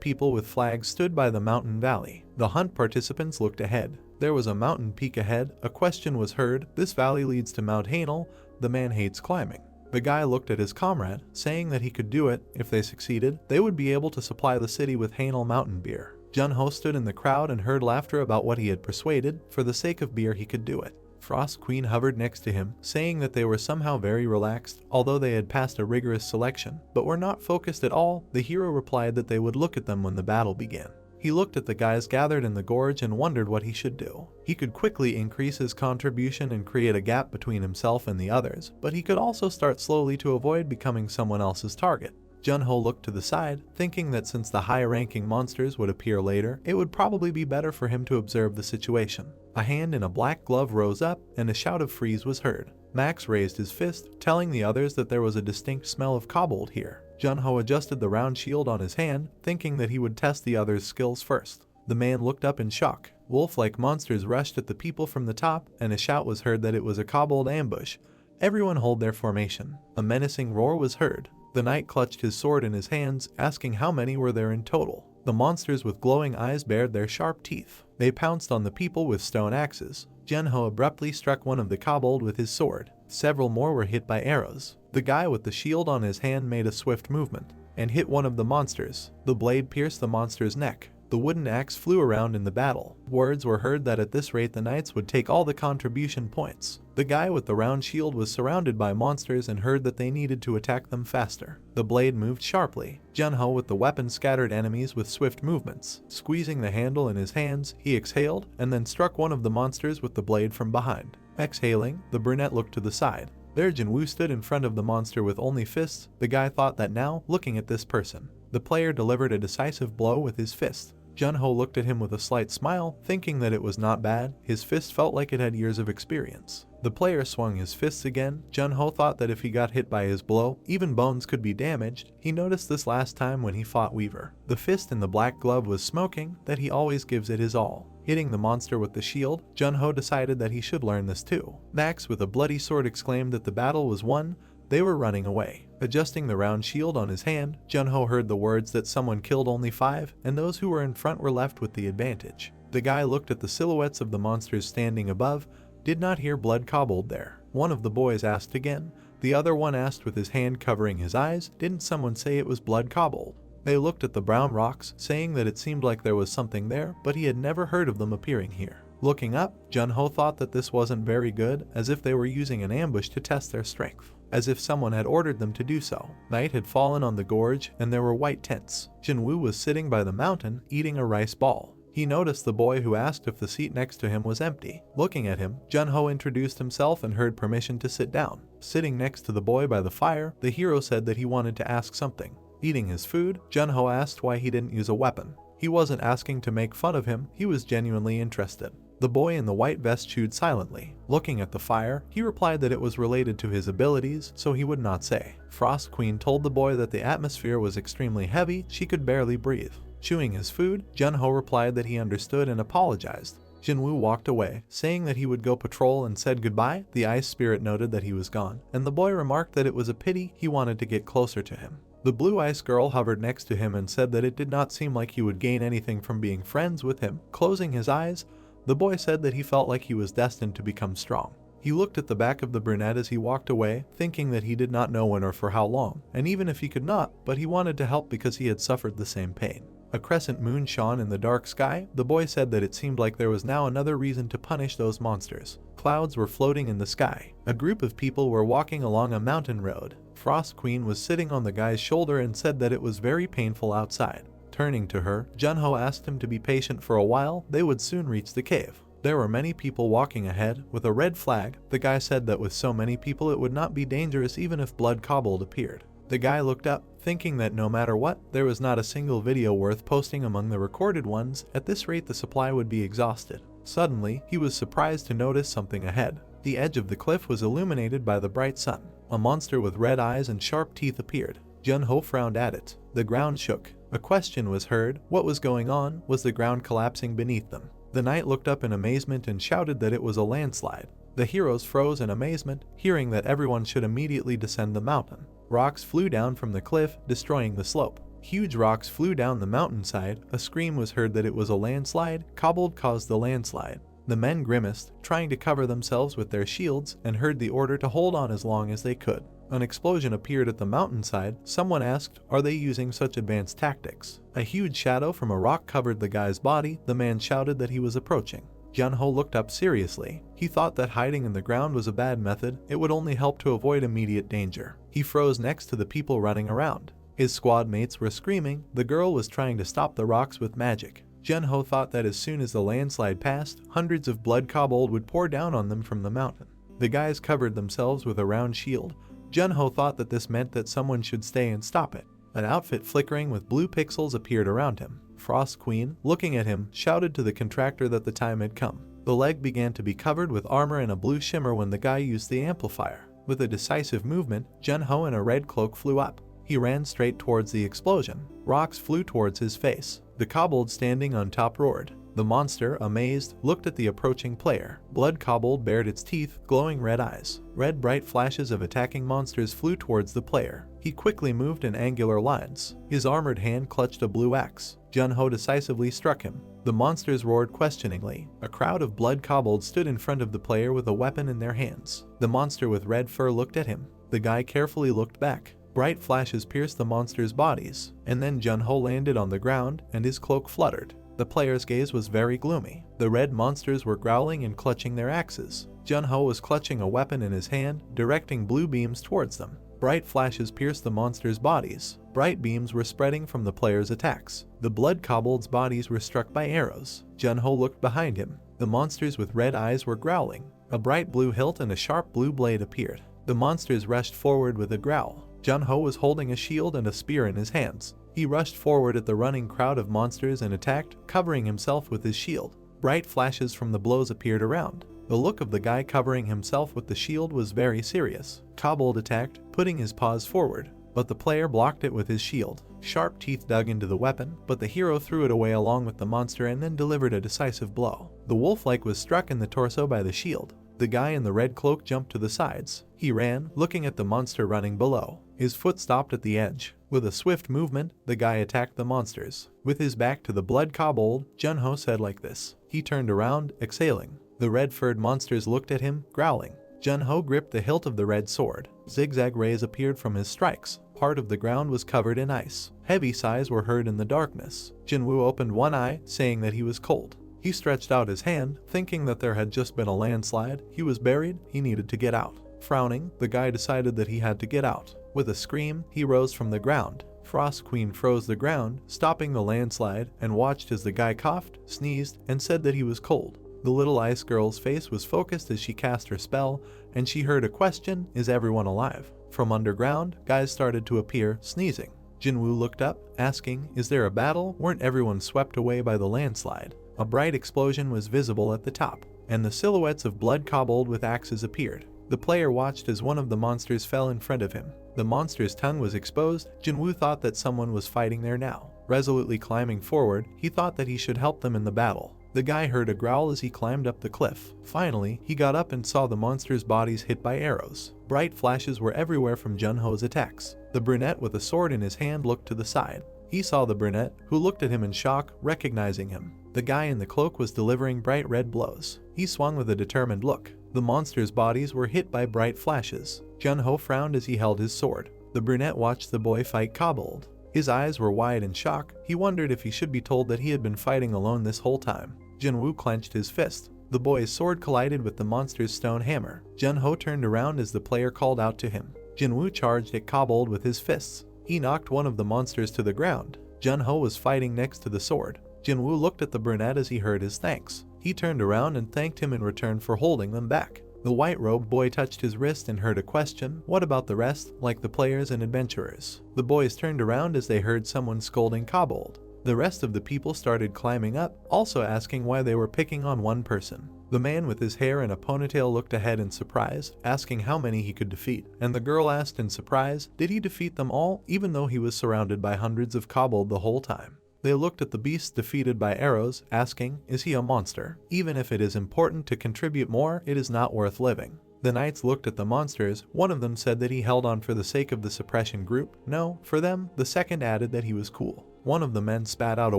people with flags stood by the mountain valley. The hunt participants looked ahead. There was a mountain peak ahead. A question was heard. This valley leads to Mount Hainal. The man hates climbing. The guy looked at his comrade, saying that he could do it. If they succeeded, they would be able to supply the city with Hainal mountain beer. Jun-ho stood in the crowd and heard laughter about what he had persuaded. For the sake of beer, he could do it. Frost Queen hovered next to him, saying that they were somehow very relaxed, although they had passed a rigorous selection, but were not focused at all. The hero replied that they would look at them when the battle began. He looked at the guys gathered in the gorge and wondered what he should do. He could quickly increase his contribution and create a gap between himself and the others, but he could also start slowly to avoid becoming someone else's target. Jun-ho looked to the side, thinking that since the high-ranking monsters would appear later, it would probably be better for him to observe the situation. A hand in a black glove rose up, and a shout of freeze was heard. Max raised his fist, telling the others that there was a distinct smell of kobold here. Jun-ho adjusted the round shield on his hand, thinking that he would test the others' skills first. The man looked up in shock. Wolf-like monsters rushed at the people from the top, and a shout was heard that it was a kobold ambush. Everyone hold their formation. A menacing roar was heard. The knight clutched his sword in his hands, asking how many were there in total. The monsters with glowing eyes bared their sharp teeth. They pounced on the people with stone axes. Junho abruptly struck one of the kobold with his sword. Several more were hit by arrows. The guy with the shield on his hand made a swift movement and hit one of the monsters. The blade pierced the monster's neck. The wooden axe flew around in the battle. Words were heard that at this rate the knights would take all the contribution points. The guy with the round shield was surrounded by monsters and heard that they needed to attack them faster. The blade moved sharply. Junho with the weapon scattered enemies with swift movements. Squeezing the handle in his hands, he exhaled and then struck one of the monsters with the blade from behind. Exhaling, the brunette looked to the side. There Jinwoo stood in front of the monster with only fists. The guy thought that now, looking at this person, the player delivered a decisive blow with his fist. Junho looked at him with a slight smile, thinking that it was not bad. His fist felt like it had years of experience. The player swung his fists again. Junho thought that if he got hit by his blow, even bones could be damaged. He noticed this last time when he fought Weaver. The fist in the black glove was smoking, that he always gives it his all. Hitting the monster with the shield, Junho decided that he should learn this too. Max with a bloody sword exclaimed that the battle was won. They were running away. Adjusting the round shield on his hand, Junho heard the words that someone killed only 5, and those who were in front were left with the advantage. The guy looked at the silhouettes of the monsters standing above, did not hear blood kobold there. One of the boys asked again. The other one asked with his hand covering his eyes, didn't someone say it was blood kobold? They looked at the brown rocks, saying that it seemed like there was something there, but he had never heard of them appearing here. Looking up, Junho thought that this wasn't very good, as if they were using an ambush to test their strength. As if someone had ordered them to do so. Night had fallen on the gorge, and there were white tents. Jinwoo was sitting by the mountain, eating a rice ball. He noticed the boy who asked if the seat next to him was empty. Looking at him, Junho introduced himself and heard permission to sit down. Sitting next to the boy by the fire, the hero said that he wanted to ask something. Eating his food, Junho asked why he didn't use a weapon. He wasn't asking to make fun of him, he was genuinely interested. The boy in the white vest chewed silently. Looking at the fire, he replied that it was related to his abilities, so he would not say. Frost Queen told the boy that the atmosphere was extremely heavy, she could barely breathe. Chewing his food, Junho replied that he understood and apologized. Jinwoo walked away, saying that he would go patrol and said goodbye. The ice spirit noted that he was gone, and the boy remarked that it was a pity, he wanted to get closer to him. The blue ice girl hovered next to him and said that it did not seem like he would gain anything from being friends with him. Closing his eyes, the boy said that he felt like he was destined to become strong. He looked at the back of the brunette as he walked away, thinking that he did not know when or for how long, and even if he could not, but he wanted to help because he had suffered the same pain. A crescent moon shone in the dark sky. The boy said that it seemed like there was now another reason to punish those monsters. Clouds were floating in the sky. A group of people were walking along a mountain road. Frost Queen was sitting on the guy's shoulder and said that it was very painful outside. Turning to her, Junho asked him to be patient for a while, they would soon reach the cave. There were many people walking ahead, with a red flag. The guy said that with so many people it would not be dangerous even if blood kobold appeared. The guy looked up, thinking that no matter what, there was not a single video worth posting among the recorded ones. At this rate the supply would be exhausted. Suddenly, he was surprised to notice something ahead. The edge of the cliff was illuminated by the bright sun. A monster with red eyes and sharp teeth appeared. Junho frowned at it. The ground shook. A question was heard. What was going on? Was the ground collapsing beneath them? The knight looked up in amazement and shouted that it was a landslide. The heroes froze in amazement, hearing that everyone should immediately descend the mountain. Rocks flew down from the cliff, destroying the slope. Huge rocks flew down the mountainside. A scream was heard that it was a landslide. Kobold caused the landslide. The men grimaced, trying to cover themselves with their shields, and heard the order to hold on as long as they could. An explosion appeared at the mountainside. Someone asked, are they using such advanced tactics? A huge shadow from a rock covered the guy's body. The man shouted that he was approaching. Junho looked up seriously. He thought that hiding in the ground was a bad method. It would only help to avoid immediate danger. He froze next to the people running around. His squad mates were screaming. The girl was trying to stop the rocks with magic. Junho thought that as soon as the landslide passed, hundreds of blood kobold would pour down on them from the mountain. The guys covered themselves with a round shield. Junho thought that this meant that someone should stay and stop it. An outfit flickering with blue pixels appeared around him. Frost Queen, looking at him, shouted to the contractor that the time had come. The leg began to be covered with armor and a blue shimmer when the guy used the amplifier. With a decisive movement, Junho in a red cloak flew up. He ran straight towards the explosion. Rocks flew towards his face. The kobold standing on top roared. The monster, amazed, looked at the approaching player. Blood Kobold bared its teeth, glowing red eyes. Red bright flashes of attacking monsters flew towards the player. He quickly moved in angular lines. His armored hand clutched a blue axe. Jun-Ho decisively struck him. The monsters roared questioningly. A crowd of blood kobolds stood in front of the player with a weapon in their hands. The monster with red fur looked at him. The guy carefully looked back. Bright flashes pierced the monsters' bodies, and then Jun-Ho landed on the ground and his cloak fluttered. The player's gaze was very gloomy. The red monsters were growling and clutching their axes. Jun-Ho was clutching a weapon in his hand, directing blue beams towards them. Bright flashes pierced the monsters' bodies. Bright beams were spreading from the player's attacks. The blood kobolds' bodies were struck by arrows. Jun-Ho looked behind him. The monsters with red eyes were growling. A bright blue hilt and a sharp blue blade appeared. The monsters rushed forward with a growl. Jun-Ho was holding a shield and a spear in his hands. He rushed forward at the running crowd of monsters and attacked, covering himself with his shield. Bright flashes from the blows appeared around. The look of the guy covering himself with the shield was very serious. Kobold attacked, putting his paws forward, but the player blocked it with his shield. Sharp teeth dug into the weapon, but the hero threw it away along with the monster and then delivered a decisive blow. The wolf-like was struck in the torso by the shield. The guy in the red cloak jumped to the sides. He ran, looking at the monster running below. His foot stopped at the edge. With a swift movement, the guy attacked the monsters. With his back to the blood kobold, Jun-Ho said like this. He turned around, exhaling. The red-furred monsters looked at him, growling. Jun-Ho gripped the hilt of the red sword. Zigzag rays appeared from his strikes. Part of the ground was covered in ice. Heavy sighs were heard in the darkness. Jinwoo opened one eye, saying that he was cold. He stretched out his hand, thinking that there had just been a landslide. He was buried, he needed to get out. Frowning, the guy decided that he had to get out. With a scream, he rose from the ground. Frost Queen froze the ground, stopping the landslide, and watched as the guy coughed, sneezed, and said that he was cold. The little ice girl's face was focused as she cast her spell, and she heard a question, "Is everyone alive?" From underground, guys started to appear, sneezing. Jinwoo looked up, asking, "Is there a battle? Weren't everyone swept away by the landslide?" A bright explosion was visible at the top, and the silhouettes of blood kobold with axes appeared. The player watched as one of the monsters fell in front of him. The monster's tongue was exposed. Jinwoo thought that someone was fighting there now. Resolutely climbing forward, he thought that he should help them in the battle. The guy heard a growl as he climbed up the cliff. Finally, he got up and saw the monsters' bodies hit by arrows. Bright flashes were everywhere from Jun-Ho's attacks. The brunette with a sword in his hand looked to the side. He saw the brunette, who looked at him in shock, recognizing him. The guy in the cloak was delivering bright red blows. He swung with a determined look. The monsters' bodies were hit by bright flashes. Jun-Ho frowned as he held his sword. The brunette watched the boy fight kobold. His eyes were wide in shock. He wondered if he should be told that he had been fighting alone this whole time. Jinwoo clenched his fist. The boy's sword collided with the monster's stone hammer. Jun-Ho turned around as the player called out to him. Jinwoo charged at kobold with his fists. He knocked one of the monsters to the ground. Jun-Ho was fighting next to the sword. Jinwoo looked at the brunette as he heard his thanks. He turned around and thanked him in return for holding them back. The white-robed boy touched his wrist and heard a question, "What about the rest, like the players and adventurers?" The boys turned around as they heard someone scolding kobold. The rest of the people started climbing up, also asking why they were picking on one person. The man with his hair in a ponytail looked ahead in surprise, asking how many he could defeat, and the girl asked in surprise, did he defeat them all, even though he was surrounded by hundreds of kobold the whole time? They looked at the beast defeated by arrows, asking, is he a monster? Even if it is important to contribute more, it is not worth living. The knights looked at the monsters. One of them said that he held on for the sake of the suppression group. No, for them. The second added that he was cool. One of the men spat out a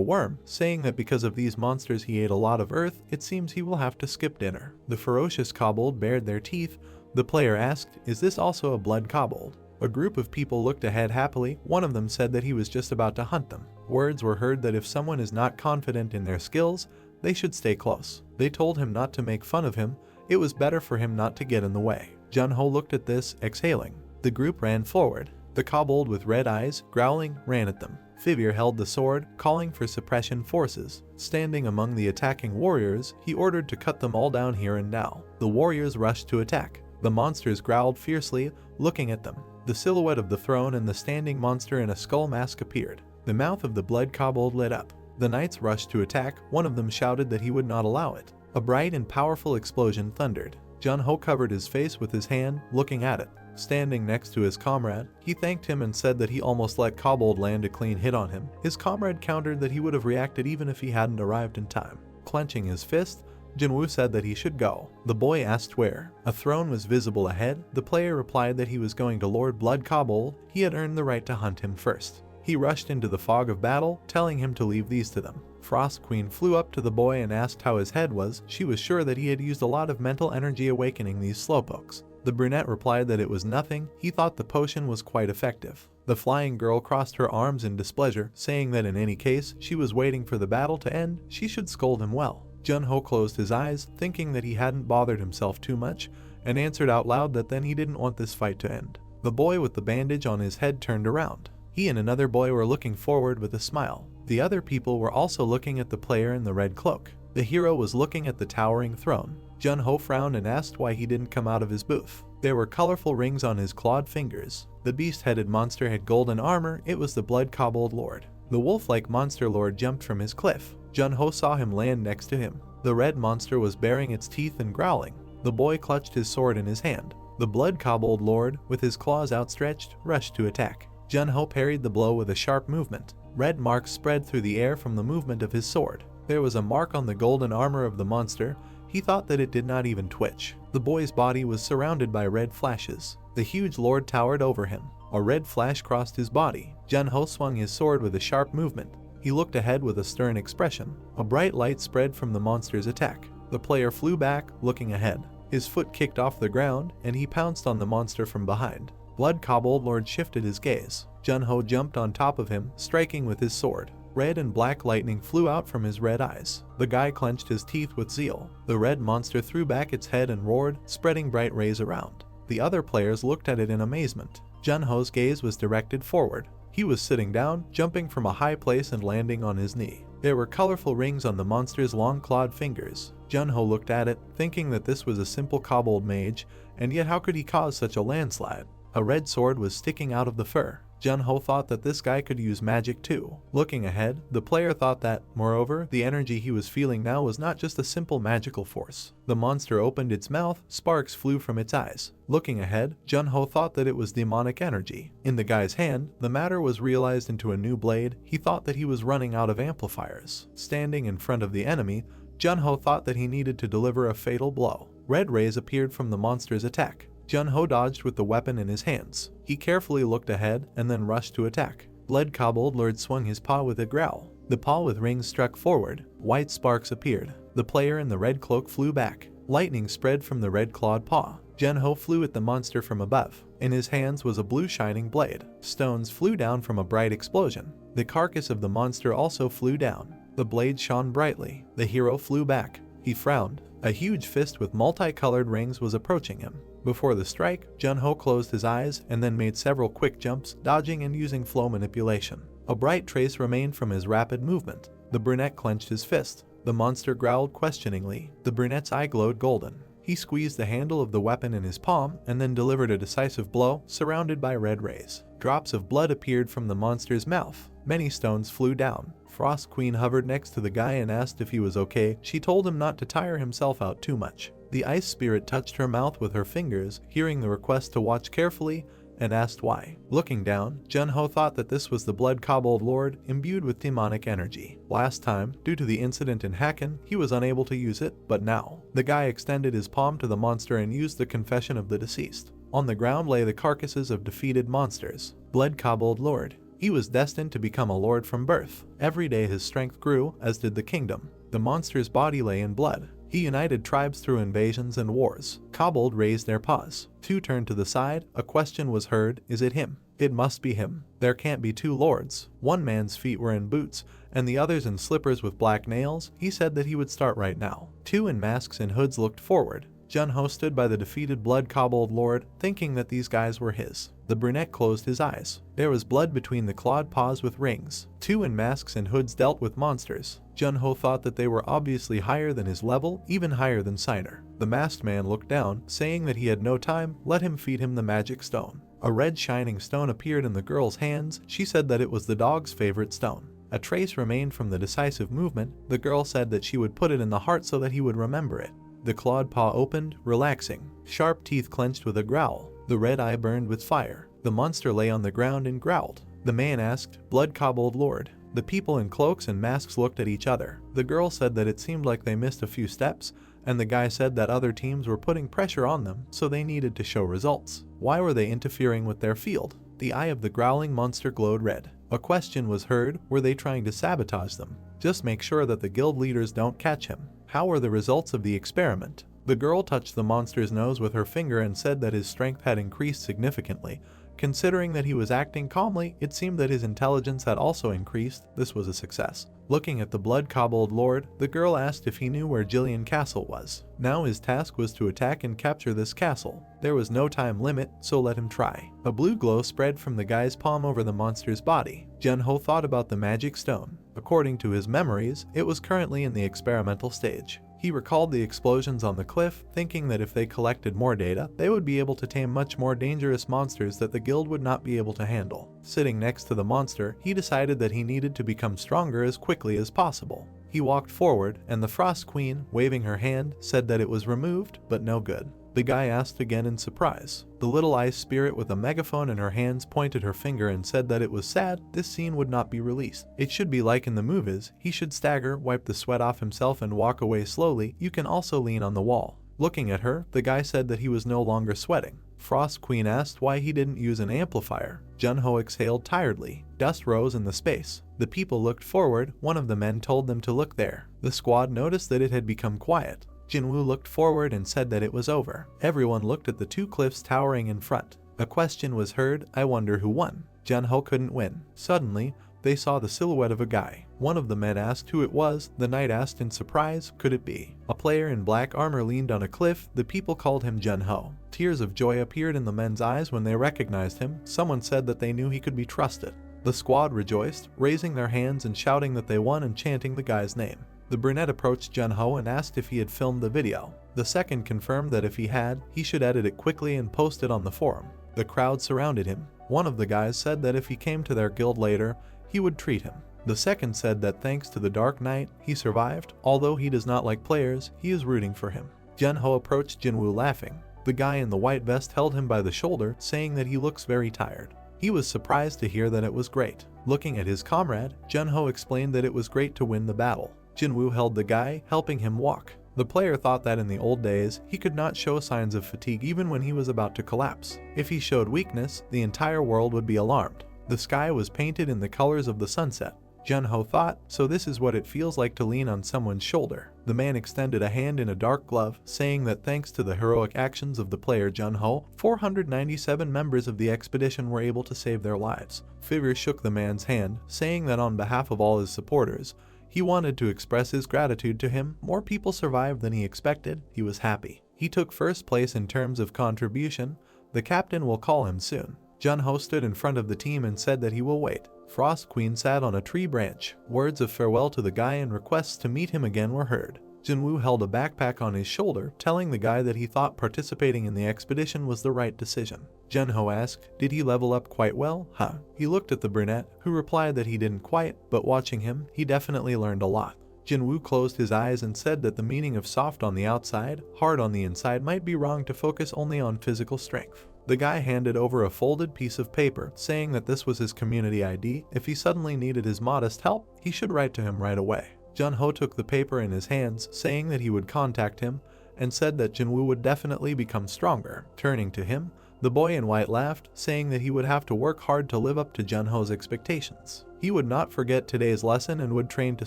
worm, saying that because of these monsters he ate a lot of earth, it seems he will have to skip dinner. The ferocious kobold bared their teeth. The player asked, is this also a blood kobold? A group of people looked ahead happily. One of them said that he was just about to hunt them. Words were heard that if someone is not confident in their skills, they should stay close. They told him not to make fun of him. It was better for him not to get in the way. Jun-Ho looked at this, exhaling. The group ran forward. The kobold with red eyes, growling, ran at them. Fivir held the sword, calling for suppression forces. Standing among the attacking warriors, he ordered to cut them all down here and now. The warriors rushed to attack. The monsters growled fiercely, looking at them. The silhouette of the throne and the standing monster in a skull mask appeared. The mouth of the blood kobold lit up. The knights rushed to attack. One of them shouted that he would not allow it. A bright and powerful explosion thundered. Jun-Ho covered his face with his hand, looking at it. Standing next to his comrade, he thanked him and said that he almost let kobold land a clean hit on him. His comrade countered that he would have reacted even if he hadn't arrived in time. clenching his fist, Jinwoo said that he should go. The boy asked where. A throne was visible ahead. The player replied that he was going to Lord Blood Kobold. He had earned the right to hunt him first. He rushed into the fog of battle, telling him to leave these to them. Frost Queen flew up to the boy and asked how his head was. She was sure that he had used a lot of mental energy awakening these slowpokes. The brunette replied that it was nothing. He thought the potion was quite effective. The flying girl crossed her arms in displeasure, saying that in any case, she was waiting for the battle to end. She should scold him well. Junho closed his eyes, thinking that he hadn't bothered himself too much, and answered out loud that then he didn't want this fight to end. The boy with the bandage on his head turned around. He and another boy were looking forward with a smile. The other people were also looking at the player in the red cloak. The hero was looking at the towering throne. Junho frowned and asked why he didn't come out of his booth. There were colorful rings on his clawed fingers. The beast-headed monster had golden armor. It was the Blood Kobold Lord. The wolf-like monster lord jumped from his cliff. Junho saw him land next to him. The red monster was baring its teeth and growling. The boy clutched his sword in his hand. The Blood Kobold Lord, with his claws outstretched, rushed to attack. Junho parried the blow with a sharp movement. Red marks spread through the air from the movement of his sword. There was a mark on the golden armor of the monster. He thought that it did not even twitch. The boy's body was surrounded by red flashes. The huge lord towered over him. A red flash crossed his body. Junho swung his sword with a sharp movement. He looked ahead with a stern expression. A bright light spread from the monster's attack. The player flew back, looking ahead. His foot kicked off the ground, and he pounced on the monster from behind. Blood Kobold Lord shifted his gaze. Junho jumped on top of him, striking with his sword. Red and black lightning flew out from his red eyes. The guy clenched his teeth with zeal. The red monster threw back its head and roared, spreading bright rays around. The other players looked at it in amazement. Junho's gaze was directed forward. He was sitting down, jumping from a high place and landing on his knee. There were colorful rings on the monster's long clawed fingers. Junho looked at it, thinking that this was a simple kobold mage, and yet how could he cause such a landslide? A red sword was sticking out of the fur. Junho thought that this guy could use magic too. Looking ahead, the player thought that, moreover, the energy he was feeling now was not just a simple magical force. The monster opened its mouth, sparks flew from its eyes. Looking ahead, Junho thought that it was demonic energy. In the guy's hand, the matter was realized into a new blade. He thought that he was running out of amplifiers. Standing in front of the enemy, Junho thought that he needed to deliver a fatal blow. Red rays appeared from the monster's attack. Junho dodged with the weapon in his hands. He carefully looked ahead and then rushed to attack. Blood Kobold Lord swung his paw with a growl. The paw with rings struck forward. White sparks appeared. The player in the red cloak flew back. Lightning spread from the red clawed paw. Junho flew at the monster from above. In his hands was a blue shining blade. Stones flew down from a bright explosion. The carcass of the monster also flew down. The blade shone brightly. The hero flew back. He frowned. A huge fist with multicolored rings was approaching him. Before the strike, Junho closed his eyes and then made several quick jumps, dodging and using flow manipulation. A bright trace remained from his rapid movement. The brunette clenched his fist. The monster growled questioningly. The brunette's eye glowed golden. He squeezed the handle of the weapon in his palm and then delivered a decisive blow, surrounded by red rays. Drops of blood appeared from the monster's mouth. Many stones flew down. Frost Queen hovered next to the guy and asked if he was okay. She told him not to tire himself out too much. The ice spirit touched her mouth with her fingers, hearing the request to watch carefully, and asked why. Looking down, Junho thought that this was the Blood Kobold Lord, imbued with demonic energy. Last time, due to the incident in Hakken, he was unable to use it, but now. The guy extended his palm to the monster and used the confession of the deceased. On the ground lay the carcasses of defeated monsters. Blood Kobold Lord. He was destined to become a lord from birth. Every day his strength grew, as did the kingdom. The monster's body lay in blood. He united tribes through invasions and wars. Kobold raised their paws. Two turned to the side. A question was heard, is it him? It must be him. There can't be two lords. One man's feet were in boots, and the others in slippers with black nails. He said that he would start right now. Two in masks and hoods looked forward. Junho stood by the defeated Blood Kobold Lord, thinking that these guys were his. The brunette closed his eyes. There was blood between the clawed paws with rings. Two in masks and hoods dealt with monsters. Junho thought that they were obviously higher than his level, even higher than Siner. The masked man looked down, saying that he had no time. Let him feed him the magic stone. A red shining stone appeared in the girl's hands. She said that it was the dog's favorite stone. A trace remained from the decisive movement. The girl said that she would put it in the heart so that he would remember it. The clawed paw opened, relaxing. Sharp teeth clenched with a growl. The red eye burned with fire. The monster lay on the ground and growled. The man asked, Blood Kobold Lord, The people in cloaks and masks looked at each other. The girl said that it seemed like they missed a few steps, and the guy said that other teams were putting pressure on them, so they needed to show results. Why were they interfering with their field? The eye of the growling monster glowed red. A question was heard, were they trying to sabotage them? Just make sure that the guild leaders don't catch him. How were the results of the experiment? The girl touched the monster's nose with her finger and said that his strength had increased significantly. Considering that he was acting calmly, it seemed that his intelligence had also increased. This was a success. Looking at the blood-cobbled lord, the girl asked if he knew where Jillian Castle was. Now his task was to attack and capture this castle. There was no time limit, so let him try. A blue glow spread from the guy's palm over the monster's body. Junho thought about the magic stone. According to his memories, it was currently in the experimental stage. He recalled the explosions on the cliff, thinking that if they collected more data, they would be able to tame much more dangerous monsters that the guild would not be able to handle. Sitting next to the monster, he decided that he needed to become stronger as quickly as possible. He walked forward, and the Frost Queen, waving her hand, said that it was removed, but no good. The guy asked again in surprise. The little ice spirit with a megaphone in her hands pointed her finger and said that it was sad this scene would not be released. It should be like in the movies. He should stagger, wipe the sweat off himself and walk away slowly. You can also lean on the wall. Looking at her, the guy said that he was no longer sweating. Frost Queen asked why he didn't use an amplifier. Junho exhaled tiredly. Dust rose in the space. The people looked forward. One of the men told them to look there. The squad noticed that it had become quiet. Jinwoo looked forward and said that it was over. Everyone looked at the two cliffs towering in front. A question was heard, I wonder who won. Junho couldn't win. Suddenly, they saw the silhouette of a guy. One of the men asked who it was. The knight asked in surprise, could it be? A player in black armor leaned on a cliff. The people called him Junho. Tears of joy appeared in the men's eyes when they recognized him. Someone said that they knew he could be trusted. The squad rejoiced, raising their hands and shouting that they won and chanting the guy's name. The brunette approached Junho and asked if he had filmed the video. The second confirmed that if he had, he should edit it quickly and post it on the forum. The crowd surrounded him. One of the guys said that if he came to their guild later, he would treat him. The second said that thanks to the Dark Knight, he survived. Although he does not like players, he is rooting for him. Junho approached Jinwoo laughing. The guy in the white vest held him by the shoulder, saying that he looks very tired. He was surprised to hear that it was great. Looking at his comrade, Junho explained that it was great to win the battle. Jinwoo held the guy, helping him walk. The player thought that in the old days, he could not show signs of fatigue even when he was about to collapse. If he showed weakness, the entire world would be alarmed. The sky was painted in the colors of the sunset. Junho thought, so this is what it feels like to lean on someone's shoulder. The man extended a hand in a dark glove, saying that thanks to the heroic actions of the player Junho, 497 members of the expedition were able to save their lives. Figure shook the man's hand, saying that on behalf of all his supporters, he wanted to express his gratitude to him. More people survived than he expected. He was happy. He took first place in terms of contribution. The captain will call him soon. Junho stood in front of the team and said that he will wait. Frost Queen sat on a tree branch. Words of farewell to the guy and requests to meet him again were heard. Jinwoo held a backpack on his shoulder, telling the guy that he thought participating in the expedition was the right decision. Junho asked, did he level up quite well? He looked at the brunette, who replied that he didn't quite, but watching him, he definitely learned a lot. Jinwoo closed his eyes and said that the meaning of soft on the outside, hard on the inside might be wrong to focus only on physical strength. The guy handed over a folded piece of paper, saying that this was his community ID. If he suddenly needed his modest help, he should write to him right away. Junho took the paper in his hands, saying that he would contact him, and said that Jinwoo would definitely become stronger. Turning to him, the boy in white laughed, saying that he would have to work hard to live up to Junho's expectations. He would not forget today's lesson and would train to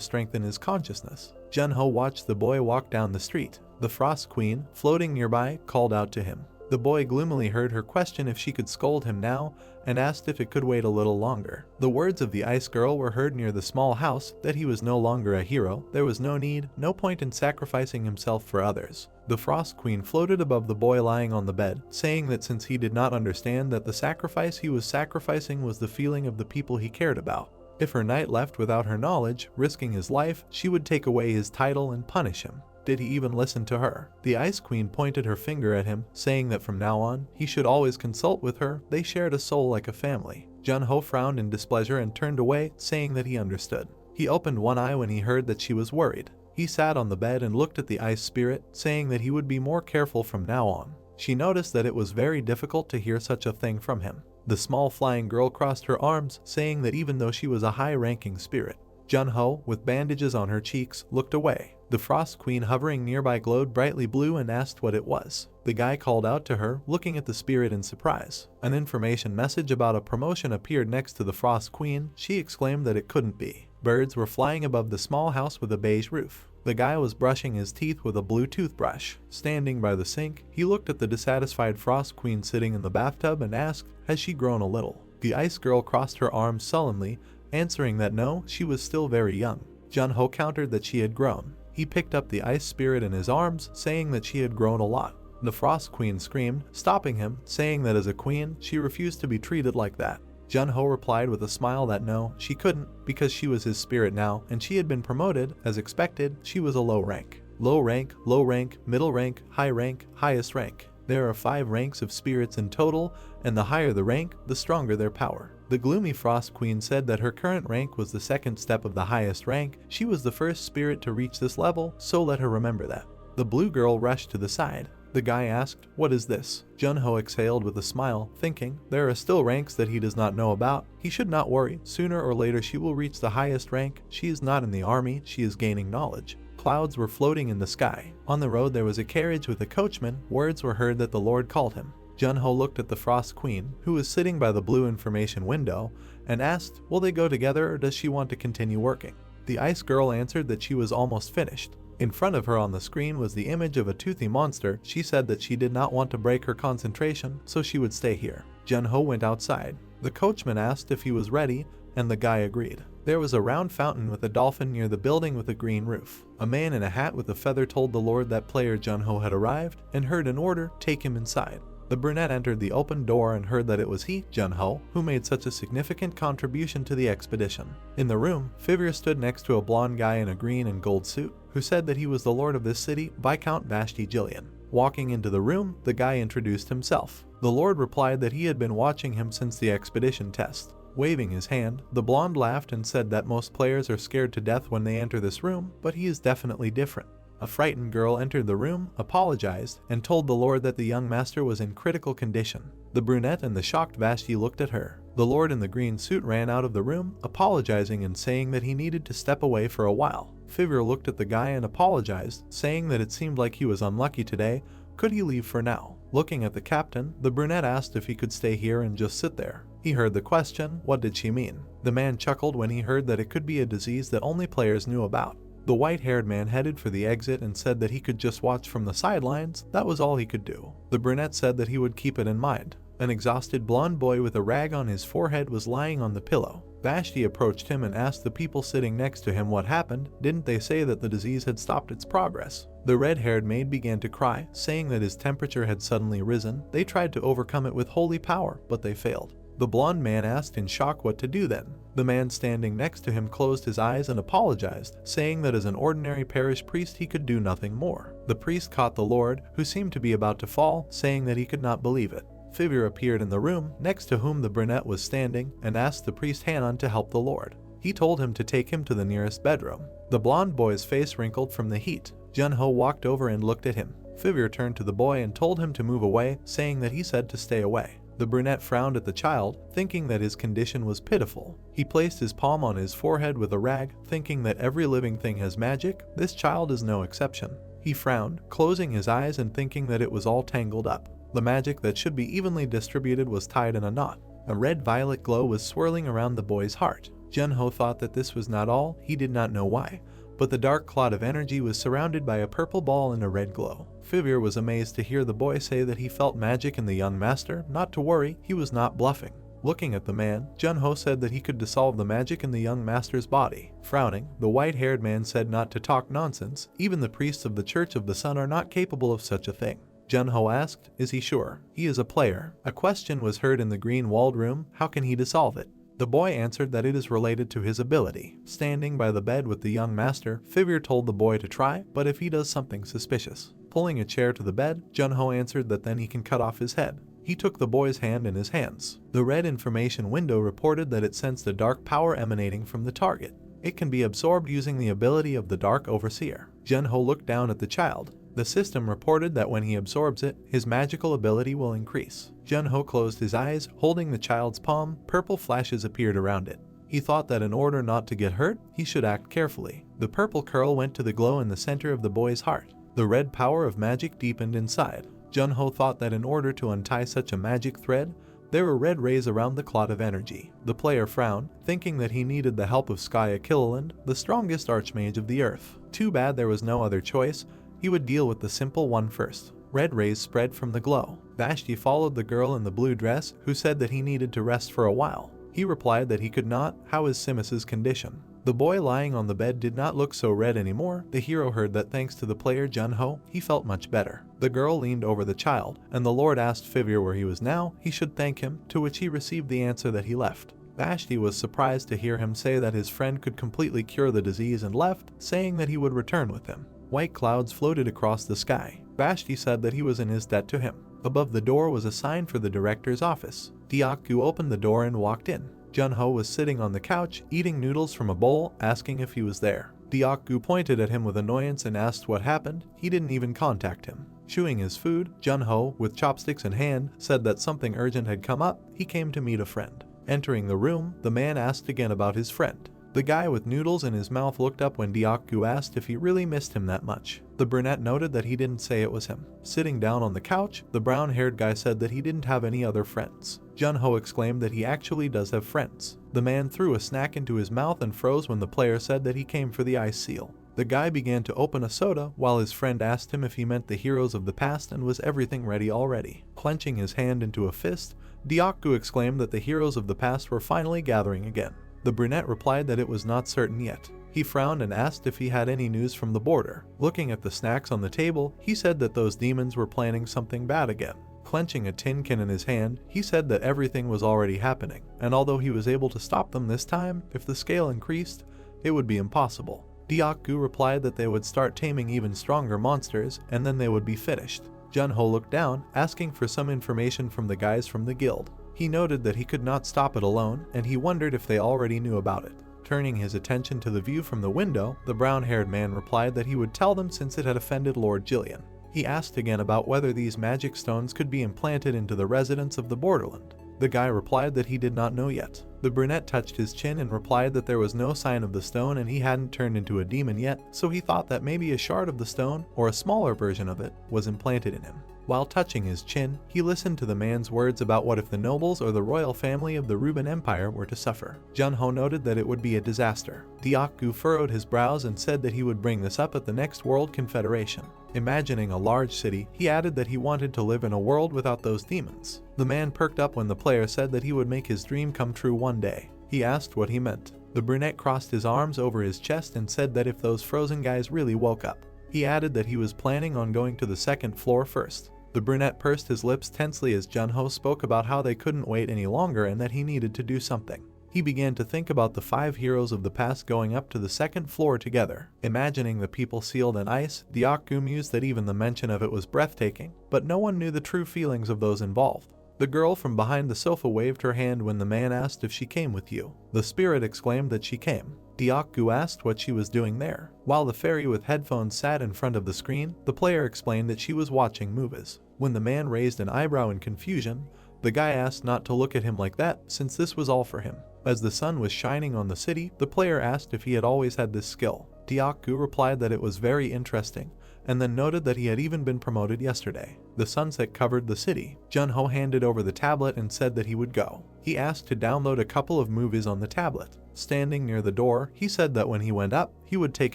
strengthen his consciousness. Junho watched the boy walk down the street. The Frost Queen, floating nearby, called out to him. The boy gloomily heard her question if she could scold him now, and asked if it could wait a little longer. The words of the ice girl were heard near the small house, that he was no longer a hero. There was no need, no point in sacrificing himself for others. The Frost Queen floated above the boy lying on the bed, saying that since he did not understand that the sacrifice he was sacrificing was the feeling of the people he cared about. If her knight left without her knowledge, risking his life, she would take away his title and punish him. Did he even listen to her? The Ice Queen pointed her finger at him, saying that from now on, he should always consult with her. They shared a soul like a family. Junho frowned in displeasure and turned away, saying that he understood. He opened one eye when he heard that she was worried. He sat on the bed and looked at the ice spirit, saying that he would be more careful from now on. She noticed that it was very difficult to hear such a thing from him. The small flying girl crossed her arms, saying that even though she was a high-ranking spirit, Junho, with bandages on her cheeks, looked away. The Frost Queen hovering nearby glowed brightly blue and asked what it was. The guy called out to her, looking at the spirit in surprise. An information message about a promotion appeared next to the Frost Queen. She exclaimed that it couldn't be. Birds were flying above the small house with a beige roof. The guy was brushing his teeth with a blue toothbrush. Standing by the sink, he looked at the dissatisfied Frost Queen sitting in the bathtub and asked, "Has she grown a little?" The ice girl crossed her arms sullenly, answering that no, she was still very young. Junho countered that she had grown. He picked up the ice spirit in his arms, saying that she had grown a lot. The Frost Queen screamed, stopping him, saying that as a queen, she refused to be treated like that. Junho replied with a smile that no, she couldn't, because she was his spirit now, and she had been promoted. As expected, she was a low rank. Low rank, middle rank, highest rank. There are 5 ranks of spirits in total, and the higher the rank, the stronger their power. The gloomy Frost Queen said that her current rank was the second step of the highest rank. She was the first spirit to reach this level, so let her remember that. The blue girl rushed to the side. The guy asked, "What is this?" Junho exhaled with a smile, thinking, there are still ranks that he does not know about. He should not worry, sooner or later she will reach the highest rank. She is not in the army, she is gaining knowledge. Clouds were floating in the sky. On the road there was a carriage with a coachman. Words were heard that the Lord called him. Junho looked at the Frost Queen, who was sitting by the blue information window, and asked, will they go together or does she want to continue working? The ice girl answered that she was almost finished. In front of her on the screen was the image of a toothy monster. She said that she did not want to break her concentration, so she would stay here. Junho went outside. The coachman asked if he was ready, and the guy agreed. There was a round fountain with a dolphin near the building with a green roof. A man in a hat with a feather told the Lord that player Junho had arrived, and heard an order, take him inside. The brunette entered the open door and heard that it was he, Junho, who made such a significant contribution to the expedition. In the room, Fivir stood next to a blonde guy in a green and gold suit, who said that he was the lord of this city, Viscount Vashti Jillian. Walking into the room, the guy introduced himself. The lord replied that he had been watching him since the expedition test. Waving his hand, the blonde laughed and said that most players are scared to death when they enter this room, but he is definitely different. A frightened girl entered the room, apologized, and told the lord that the young master was in critical condition. The brunette and the shocked Vashti looked at her. The lord in the green suit ran out of the room, apologizing and saying that he needed to step away for a while. Fivir looked at the guy and apologized, saying that it seemed like he was unlucky today. Could he leave for now? Looking at the captain, the brunette asked if he could stay here and just sit there. He heard the question. What did she mean? The man chuckled when he heard that it could be a disease that only players knew about. The white-haired man headed for the exit and said that he could just watch from the sidelines. That was all he could do. The brunette said that he would keep it in mind. An exhausted blonde boy with a rag on his forehead was lying on the pillow. Vashti approached him and asked the people sitting next to him what happened. Didn't they say that the disease had stopped its progress? The red-haired maid began to cry, saying that his temperature had suddenly risen. They tried to overcome it with holy power, but they failed. The blonde man asked in shock what to do then. The man standing next to him closed his eyes and apologized, saying that as an ordinary parish priest he could do nothing more. The priest caught the lord, who seemed to be about to fall, saying that he could not believe it. Fivir appeared in the room, next to whom the brunette was standing, and asked the priest Hanan to help the lord. He told him to take him to the nearest bedroom. The blonde boy's face wrinkled from the heat. Junho walked over and looked at him. Fivir turned to the boy and told him to move away, saying that he said to stay away. The brunette frowned at the child, thinking that his condition was pitiful. He placed his palm on his forehead with a rag, thinking that every living thing has magic. This child is no exception. He frowned, closing his eyes and thinking that it was all tangled up. The magic that should be evenly distributed was tied in a knot. A red-violet glow was swirling around the boy's heart. Junho thought that this was not all. He did not know why, but the dark cloud of energy was surrounded by a purple ball and a red glow. Fivir was amazed to hear the boy say that he felt magic in the young master. Not to worry, he was not bluffing. Looking at the man, Junho said that he could dissolve the magic in the young master's body. Frowning, the white-haired man said not to talk nonsense. Even the priests of the Church of the Sun are not capable of such a thing. Junho asked, is he sure? He is a player. A question was heard in the green-walled room. How can he dissolve it? The boy answered that it is related to his ability. Standing by the bed with the young master, Fivir told the boy to try, but if he does something suspicious. Pulling a chair to the bed, Junho answered that then he can cut off his head. He took the boy's hand in his hands. The red information window reported that it sensed a dark power emanating from the target. It can be absorbed using the ability of the Dark Overseer. Junho looked down at the child. The system reported that when he absorbs it, his magical ability will increase. Junho closed his eyes, holding the child's palm. Purple flashes appeared around it. He thought that in order not to get hurt, he should act carefully. The purple curl went to the glow in the center of the boy's heart. The red power of magic deepened inside. Junho thought that in order to untie such a magic thread, there were red rays around the clot of energy. The player frowned, thinking that he needed the help of Skya Killiland, the strongest archmage of the earth. Too bad there was no other choice. He would deal with the simple one first. Red rays spread from the glow. Vashti followed the girl in the blue dress, who said that he needed to rest for a while. He replied that he could not. How is Simus's condition? The boy lying on the bed did not look so red anymore. The hero heard that thanks to the player Junho, he felt much better. The girl leaned over the child, and the Lord asked Fivir where he was now. He should thank him, to which he received the answer that he left. Vashti was surprised to hear him say that his friend could completely cure the disease and left, saying that he would return with him. White clouds floated across the sky. Vashti said that he was in his debt to him. Above the door was a sign for the director's office. Diaku opened the door and walked in. Junho was sitting on the couch, eating noodles from a bowl, asking if he was there. Diaku pointed at him with annoyance and asked what happened. He didn't even contact him. Chewing his food, Junho, with chopsticks in hand, said that something urgent had come up. He came to meet a friend. Entering the room, the man asked again about his friend. The guy with noodles in his mouth looked up when Diaku asked if he really missed him that much. The brunette noted that he didn't say it was him. Sitting down on the couch, the brown-haired guy said that he didn't have any other friends. Junho exclaimed that he actually does have friends. The man threw a snack into his mouth and froze when the player said that he came for the ice seal. The guy began to open a soda while his friend asked him if he meant the heroes of the past and was everything ready already. Clenching his hand into a fist, Diaku exclaimed that the heroes of the past were finally gathering again. The brunette replied that it was not certain yet. He frowned and asked if he had any news from the border. Looking at the snacks on the table, he said that those demons were planning something bad again. Clenching a tin can in his hand, he said that everything was already happening, and although he was able to stop them this time, if the scale increased, it would be impossible. Diaku replied that they would start taming even stronger monsters, and then they would be finished. Junho looked down, asking for some information from the guys from the guild. He noted that he could not stop it alone, and he wondered if they already knew about it. Turning his attention to the view from the window, the brown-haired man replied that he would tell them since it had offended Lord Jillian. He asked again about whether these magic stones could be implanted into the residents of the borderland. The guy replied that he did not know yet. The brunette touched his chin and replied that there was no sign of the stone and he hadn't turned into a demon yet, so he thought that maybe a shard of the stone, or a smaller version of it, was implanted in him. While touching his chin, he listened to the man's words about what if the nobles or the royal family of the Ruben Empire were to suffer. Junho noted that it would be a disaster. Diaku furrowed his brows and said that he would bring this up at the next World Confederation. Imagining a large city, he added that he wanted to live in a world without those demons. The man perked up when the player said that he would make his dream come true one day. He asked what he meant. The brunette crossed his arms over his chest and said that if those frozen guys really woke up. He added that he was planning on going to the second floor first. The brunette pursed his lips tensely as Junho spoke about how they couldn't wait any longer and that he needed to do something. He began to think about the 5 heroes of the past going up to the second floor together. Imagining the people sealed in ice, Diaku mused that even the mention of it was breathtaking, but no one knew the true feelings of those involved. The girl from behind the sofa waved her hand when the man asked if she came with you. The spirit exclaimed that she came. Diaku asked what she was doing there. While the fairy with headphones sat in front of the screen, the player explained that she was watching movies. When the man raised an eyebrow in confusion, the guy asked not to look at him like that since this was all for him. As the sun was shining on the city, the player asked if he had always had this skill. Diaku replied that it was very interesting, and then noted that he had even been promoted yesterday. The sunset covered the city. Junho handed over the tablet and said that he would go. He asked to download a couple of movies on the tablet. Standing near the door, he said that when he went up, he would take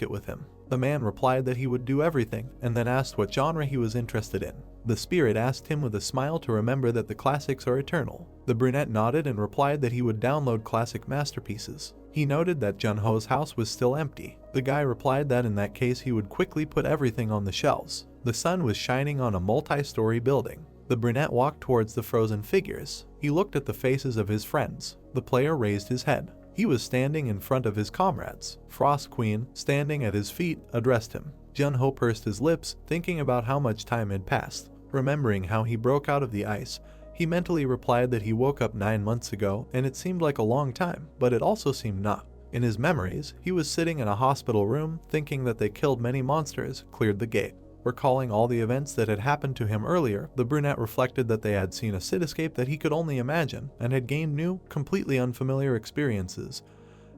it with him. The man replied that he would do everything, and then asked what genre he was interested in. The spirit asked him with a smile to remember that the classics are eternal. The brunette nodded and replied that he would download classic masterpieces. He noted that Junho's house was still empty. The guy replied that in that case he would quickly put everything on the shelves. The sun was shining on a multi-story building. The brunette walked towards the frozen figures. He looked at the faces of his friends. The player raised his head. He was standing in front of his comrades. Frost Queen, standing at his feet, addressed him. Junho pursed his lips, thinking about how much time had passed. Remembering how he broke out of the ice, he mentally replied that he woke up 9 months ago, and it seemed like a long time, but it also seemed not. In his memories, he was sitting in a hospital room, thinking that they killed many monsters, cleared the gate. Recalling all the events that had happened to him earlier, the brunette reflected that they had seen a cityscape that he could only imagine and had gained new, completely unfamiliar experiences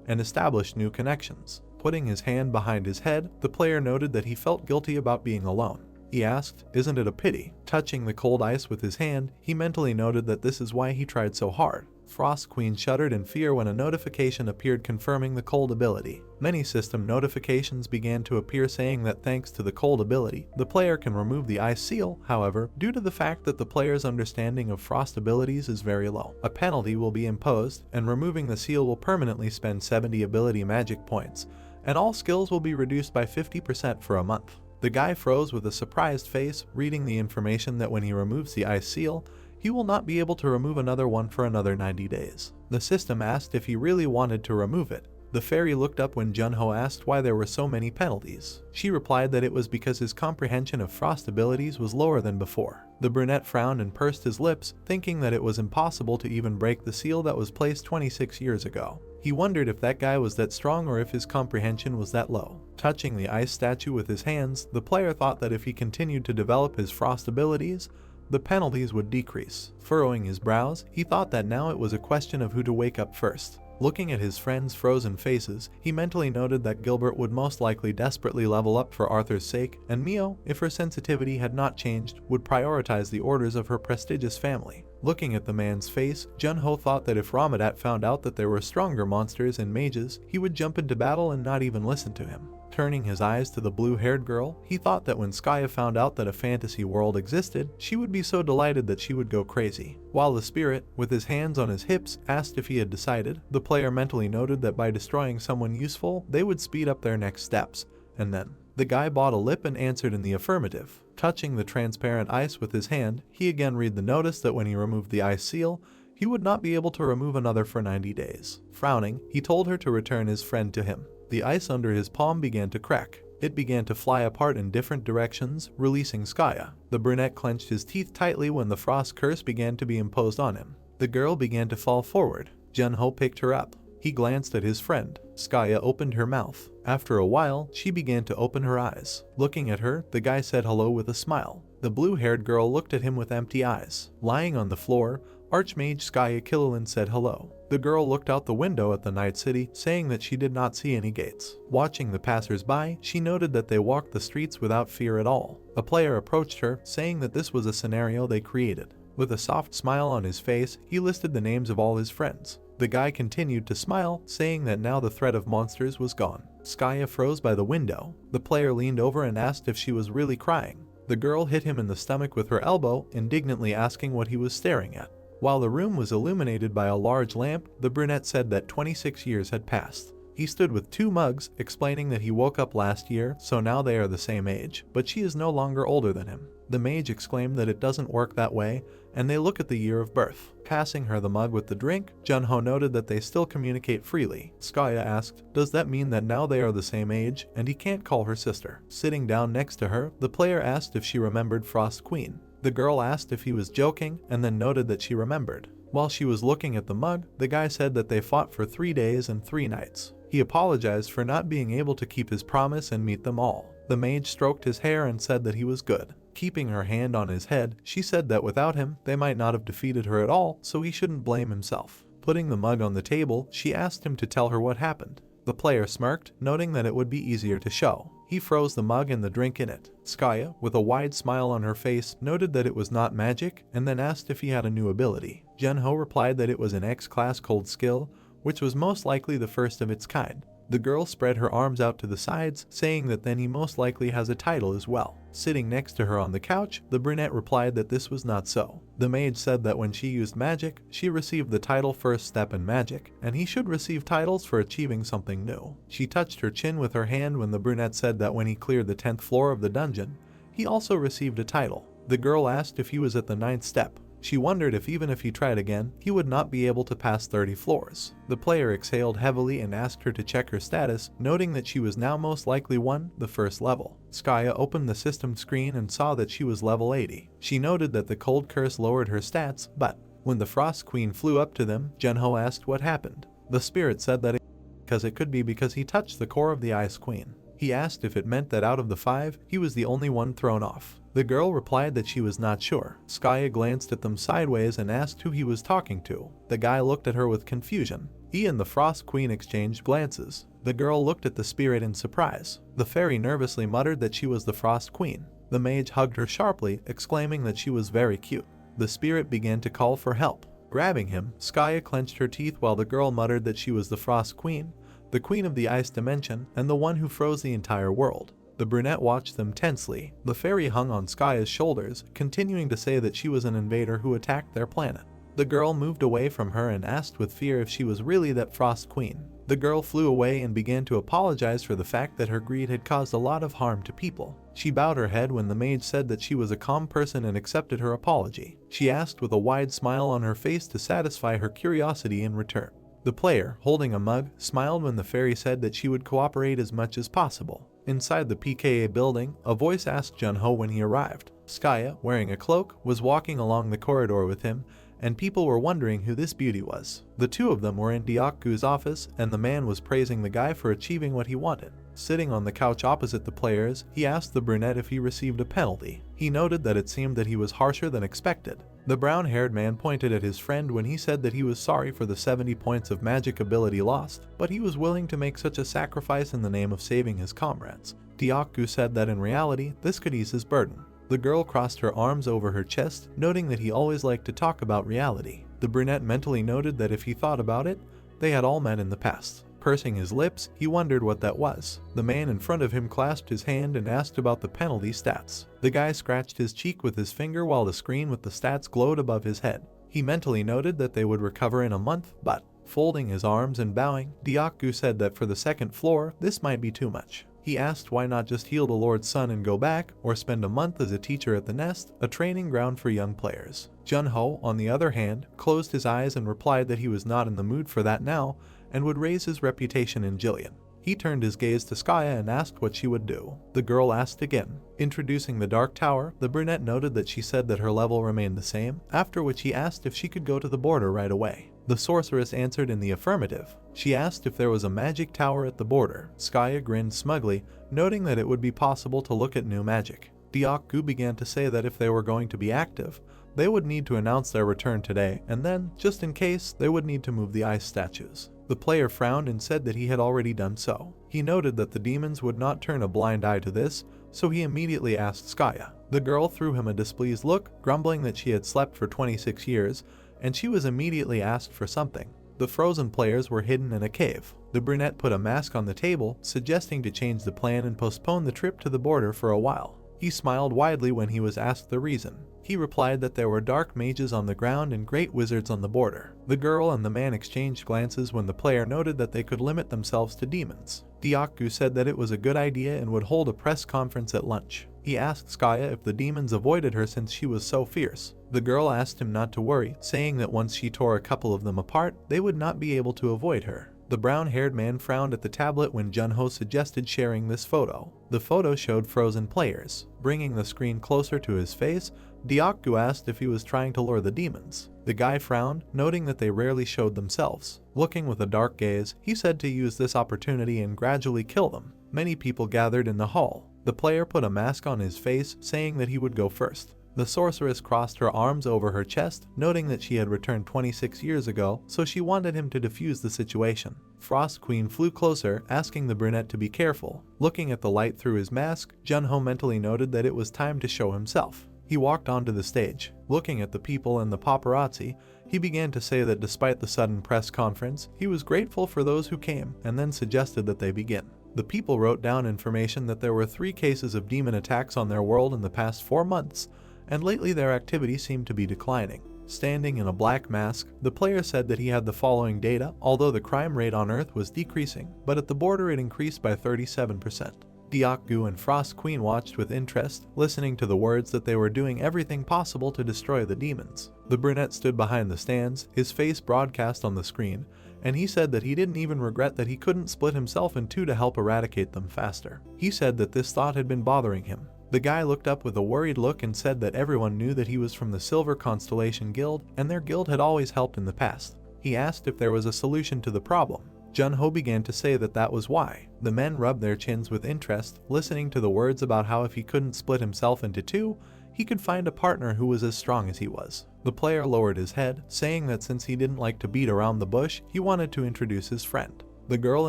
and established new connections. Putting his hand behind his head, the player noted that he felt guilty about being alone. He asked, "Isn't it a pity?" Touching the cold ice with his hand, he mentally noted that this is why he tried so hard. Frost Queen shuddered in fear when a notification appeared confirming the cold ability. Many system notifications began to appear saying that thanks to the cold ability, the player can remove the ice seal. However, due to the fact that the player's understanding of frost abilities is very low, a penalty will be imposed, and removing the seal will permanently spend 70 ability magic points, and all skills will be reduced by 50% for a month. The guy froze with a surprised face, reading the information that when he removes the ice seal, he will not be able to remove another one for another 90 days. The system asked if he really wanted to remove it. The fairy looked up when Junho asked why there were so many penalties. She replied that it was because his comprehension of frost abilities was lower than before. The brunette frowned and pursed his lips, thinking that it was impossible to even break the seal that was placed 26 years ago. He wondered if that guy was that strong or if his comprehension was that low. Touching the ice statue with his hands, the player thought that if he continued to develop his frost abilities, the penalties would decrease. Furrowing his brows, he thought that now it was a question of who to wake up first. Looking at his friends' frozen faces, he mentally noted that Gilbert would most likely desperately level up for Arthur's sake, and Mio, if her sensitivity had not changed, would prioritize the orders of her prestigious family. Looking at the man's face, Junho thought that if Ramadat found out that there were stronger monsters and mages, he would jump into battle and not even listen to him. Turning his eyes to the blue-haired girl, he thought that when Skaya found out that a fantasy world existed, she would be so delighted that she would go crazy. While the spirit, with his hands on his hips, asked if he had decided, the player mentally noted that by destroying someone useful, they would speed up their next steps. And then, the guy bought a lip and answered in the affirmative. Touching the transparent ice with his hand, he again read the notice that when he removed the ice seal, he would not be able to remove another for 90 days. Frowning, he told her to return his friend to him. The ice under his palm began to crack. It began to fly apart in different directions, releasing Skaya. The brunette clenched his teeth tightly when the frost curse began to be imposed on him. The girl began to fall forward. Junho picked her up. He glanced at his friend. Skaya opened her mouth. After a while, she began to open her eyes. Looking at her, the guy said hello with a smile. The blue-haired girl looked at him with empty eyes. Lying on the floor, Archmage Skaya Killalin said hello. The girl looked out the window at the night city, saying that she did not see any gates. Watching the passers-by, she noted that they walked the streets without fear at all. A player approached her, saying that this was a scenario they created. With a soft smile on his face, he listed the names of all his friends. The guy continued to smile, saying that now the threat of monsters was gone. Skaya froze by the window. The player leaned over and asked if she was really crying. The girl hit him in the stomach with her elbow, indignantly asking what he was staring at. While the room was illuminated by a large lamp, the brunette said that 26 years had passed. He stood with 2 mugs, explaining that he woke up last year, so now they are the same age, but she is no longer older than him. The mage exclaimed that it doesn't work that way, and they look at the year of birth. Passing her the mug with the drink, Junho noted that they still communicate freely. Skaya asked, "Does that mean that now they are the same age, and he can't call her sister?" Sitting down next to her, the player asked if she remembered Frost Queen. The girl asked if he was joking, and then noted that she remembered. While she was looking at the mug, the guy said that they fought for 3 days and 3 nights. He apologized for not being able to keep his promise and meet them all. The mage stroked his hair and said that he was good. Keeping her hand on his head, she said that without him, they might not have defeated her at all, so he shouldn't blame himself. Putting the mug on the table, she asked him to tell her what happened. The player smirked, noting that it would be easier to show. He froze the mug and the drink in it. Skaya, with a wide smile on her face, noted that it was not magic, and then asked if he had a new ability. Junho replied that it was an X-class cold skill, which was most likely the first of its kind. The girl spread her arms out to the sides, saying that then he most likely has a title as well. Sitting next to her on the couch, the brunette replied that this was not so. The mage said that when she used magic, she received the title First Step in Magic, and he should receive titles for achieving something new. She touched her chin with her hand when the brunette said that when he cleared the 10th floor of the dungeon, he also received a title. The girl asked if he was at the 9th step. She wondered if even if he tried again, he would not be able to pass 30 floors. The player exhaled heavily and asked her to check her status, noting that she was now most likely the first level. Skaya opened the system screen and saw that she was level 80. She noted that the cold curse lowered her stats, but when the Frost Queen flew up to them, Junho asked what happened. The spirit said that it could be because he touched the core of the Ice Queen. He asked if it meant that out of the 5, he was the only one thrown off. The girl replied that she was not sure. Skaya glanced at them sideways and asked who he was talking to. The guy looked at her with confusion. He and the Frost Queen exchanged glances. The girl looked at the spirit in surprise. The fairy nervously muttered that she was the Frost Queen. The mage hugged her sharply, exclaiming that she was very cute. The spirit began to call for help. Grabbing him, Skaya clenched her teeth while the girl muttered that she was the Frost Queen, the queen of the ice dimension, and the one who froze the entire world. The brunette watched them tensely. The fairy hung on Skaya's shoulders, continuing to say that she was an invader who attacked their planet. The girl moved away from her and asked with fear if she was really that Frost Queen. The girl flew away and began to apologize for the fact that her greed had caused a lot of harm to people. She bowed her head when the mage said that she was a calm person and accepted her apology. She asked with a wide smile on her face to satisfy her curiosity in return. The player, holding a mug, smiled when the fairy said that she would cooperate as much as possible. Inside the PKA building, a voice asked Junho when he arrived. Skaya, wearing a cloak, was walking along the corridor with him, and people were wondering who this beauty was. The two of them were in Deokgu's office, and the man was praising the guy for achieving what he wanted. Sitting on the couch opposite the players, he asked the brunette if he received a penalty. He noted that it seemed that he was harsher than expected. The brown-haired man pointed at his friend when he said that he was sorry for the 70 points of magic ability lost, but he was willing to make such a sacrifice in the name of saving his comrades. Deokgu said that in reality, this could ease his burden. The girl crossed her arms over her chest, noting that he always liked to talk about reality. The brunette mentally noted that if he thought about it, they had all met in the past. Pursing his lips, he wondered what that was. The man in front of him clasped his hand and asked about the penalty stats. The guy scratched his cheek with his finger while the screen with the stats glowed above his head. He mentally noted that they would recover in a month, but, folding his arms and bowing, Deokgu said that for the second floor, this might be too much. He asked why not just heal the Lord's son and go back, or spend a month as a teacher at the Nest, a training ground for young players. Junho, on the other hand, closed his eyes and replied that he was not in the mood for that now, and would raise his reputation in Jillian. He turned his gaze to Skaya and asked what she would do. The girl asked again. Introducing the Dark Tower, the brunette noted that she said that her level remained the same, after which he asked if she could go to the border right away. The sorceress answered in the affirmative. She asked if there was a magic tower at the border. Skaya grinned smugly, noting that it would be possible to look at new magic. Deokgu began to say that if they were going to be active, they would need to announce their return today, and then, just in case, they would need to move the ice statues. The player frowned and said that he had already done so. He noted that the demons would not turn a blind eye to this, so he immediately asked Skaya. The girl threw him a displeased look, grumbling that she had slept for 26 years, and she was immediately asked for something. The frozen players were hidden in a cave. The brunette put a mask on the table, suggesting to change the plan and postpone the trip to the border for a while. He smiled widely when he was asked the reason. He replied that there were dark mages on the ground and great wizards on the border. The girl and the man exchanged glances when the player noted that they could limit themselves to demons. Deokgu said that it was a good idea and would hold a press conference at lunch. He asked Skaya if the demons avoided her since she was so fierce. The girl asked him not to worry, saying that once she tore a couple of them apart, they would not be able to avoid her. The brown-haired man frowned at the tablet when Junho suggested sharing this photo. The photo showed frozen players. Bringing the screen closer to his face, Deokgu asked if he was trying to lure the demons. The guy frowned, noting that they rarely showed themselves. Looking with a dark gaze, he said to use this opportunity and gradually kill them. Many people gathered in the hall. The player put a mask on his face, saying that he would go first. The sorceress crossed her arms over her chest, noting that she had returned 26 years ago, so she wanted him to defuse the situation. Frost Queen flew closer, asking the brunette to be careful. Looking at the light through his mask, Junho mentally noted that it was time to show himself. He walked onto the stage. Looking at the people and the paparazzi, he began to say that despite the sudden press conference, he was grateful for those who came, and then suggested that they begin. The people wrote down information that there were 3 cases of demon attacks on their world in the past 4 months, and lately their activity seemed to be declining. Standing in a black mask, the player said that he had the following data, although the crime rate on Earth was decreasing, but at the border it increased by 37%. Deokgu and Frost Queen watched with interest, listening to the words that they were doing everything possible to destroy the demons. The brunette stood behind the stands, his face broadcast on the screen, and he said that he didn't even regret that he couldn't split himself in 2 to help eradicate them faster. He said that this thought had been bothering him. The guy looked up with a worried look and said that everyone knew that he was from the Silver Constellation Guild, and their guild had always helped in the past. He asked if there was a solution to the problem. Jun-ho began to say that that was why. The men rubbed their chins with interest, listening to the words about how if he couldn't split himself into two, he could find a partner who was as strong as he was. The player lowered his head, saying that since he didn't like to beat around the bush, he wanted to introduce his friend. The girl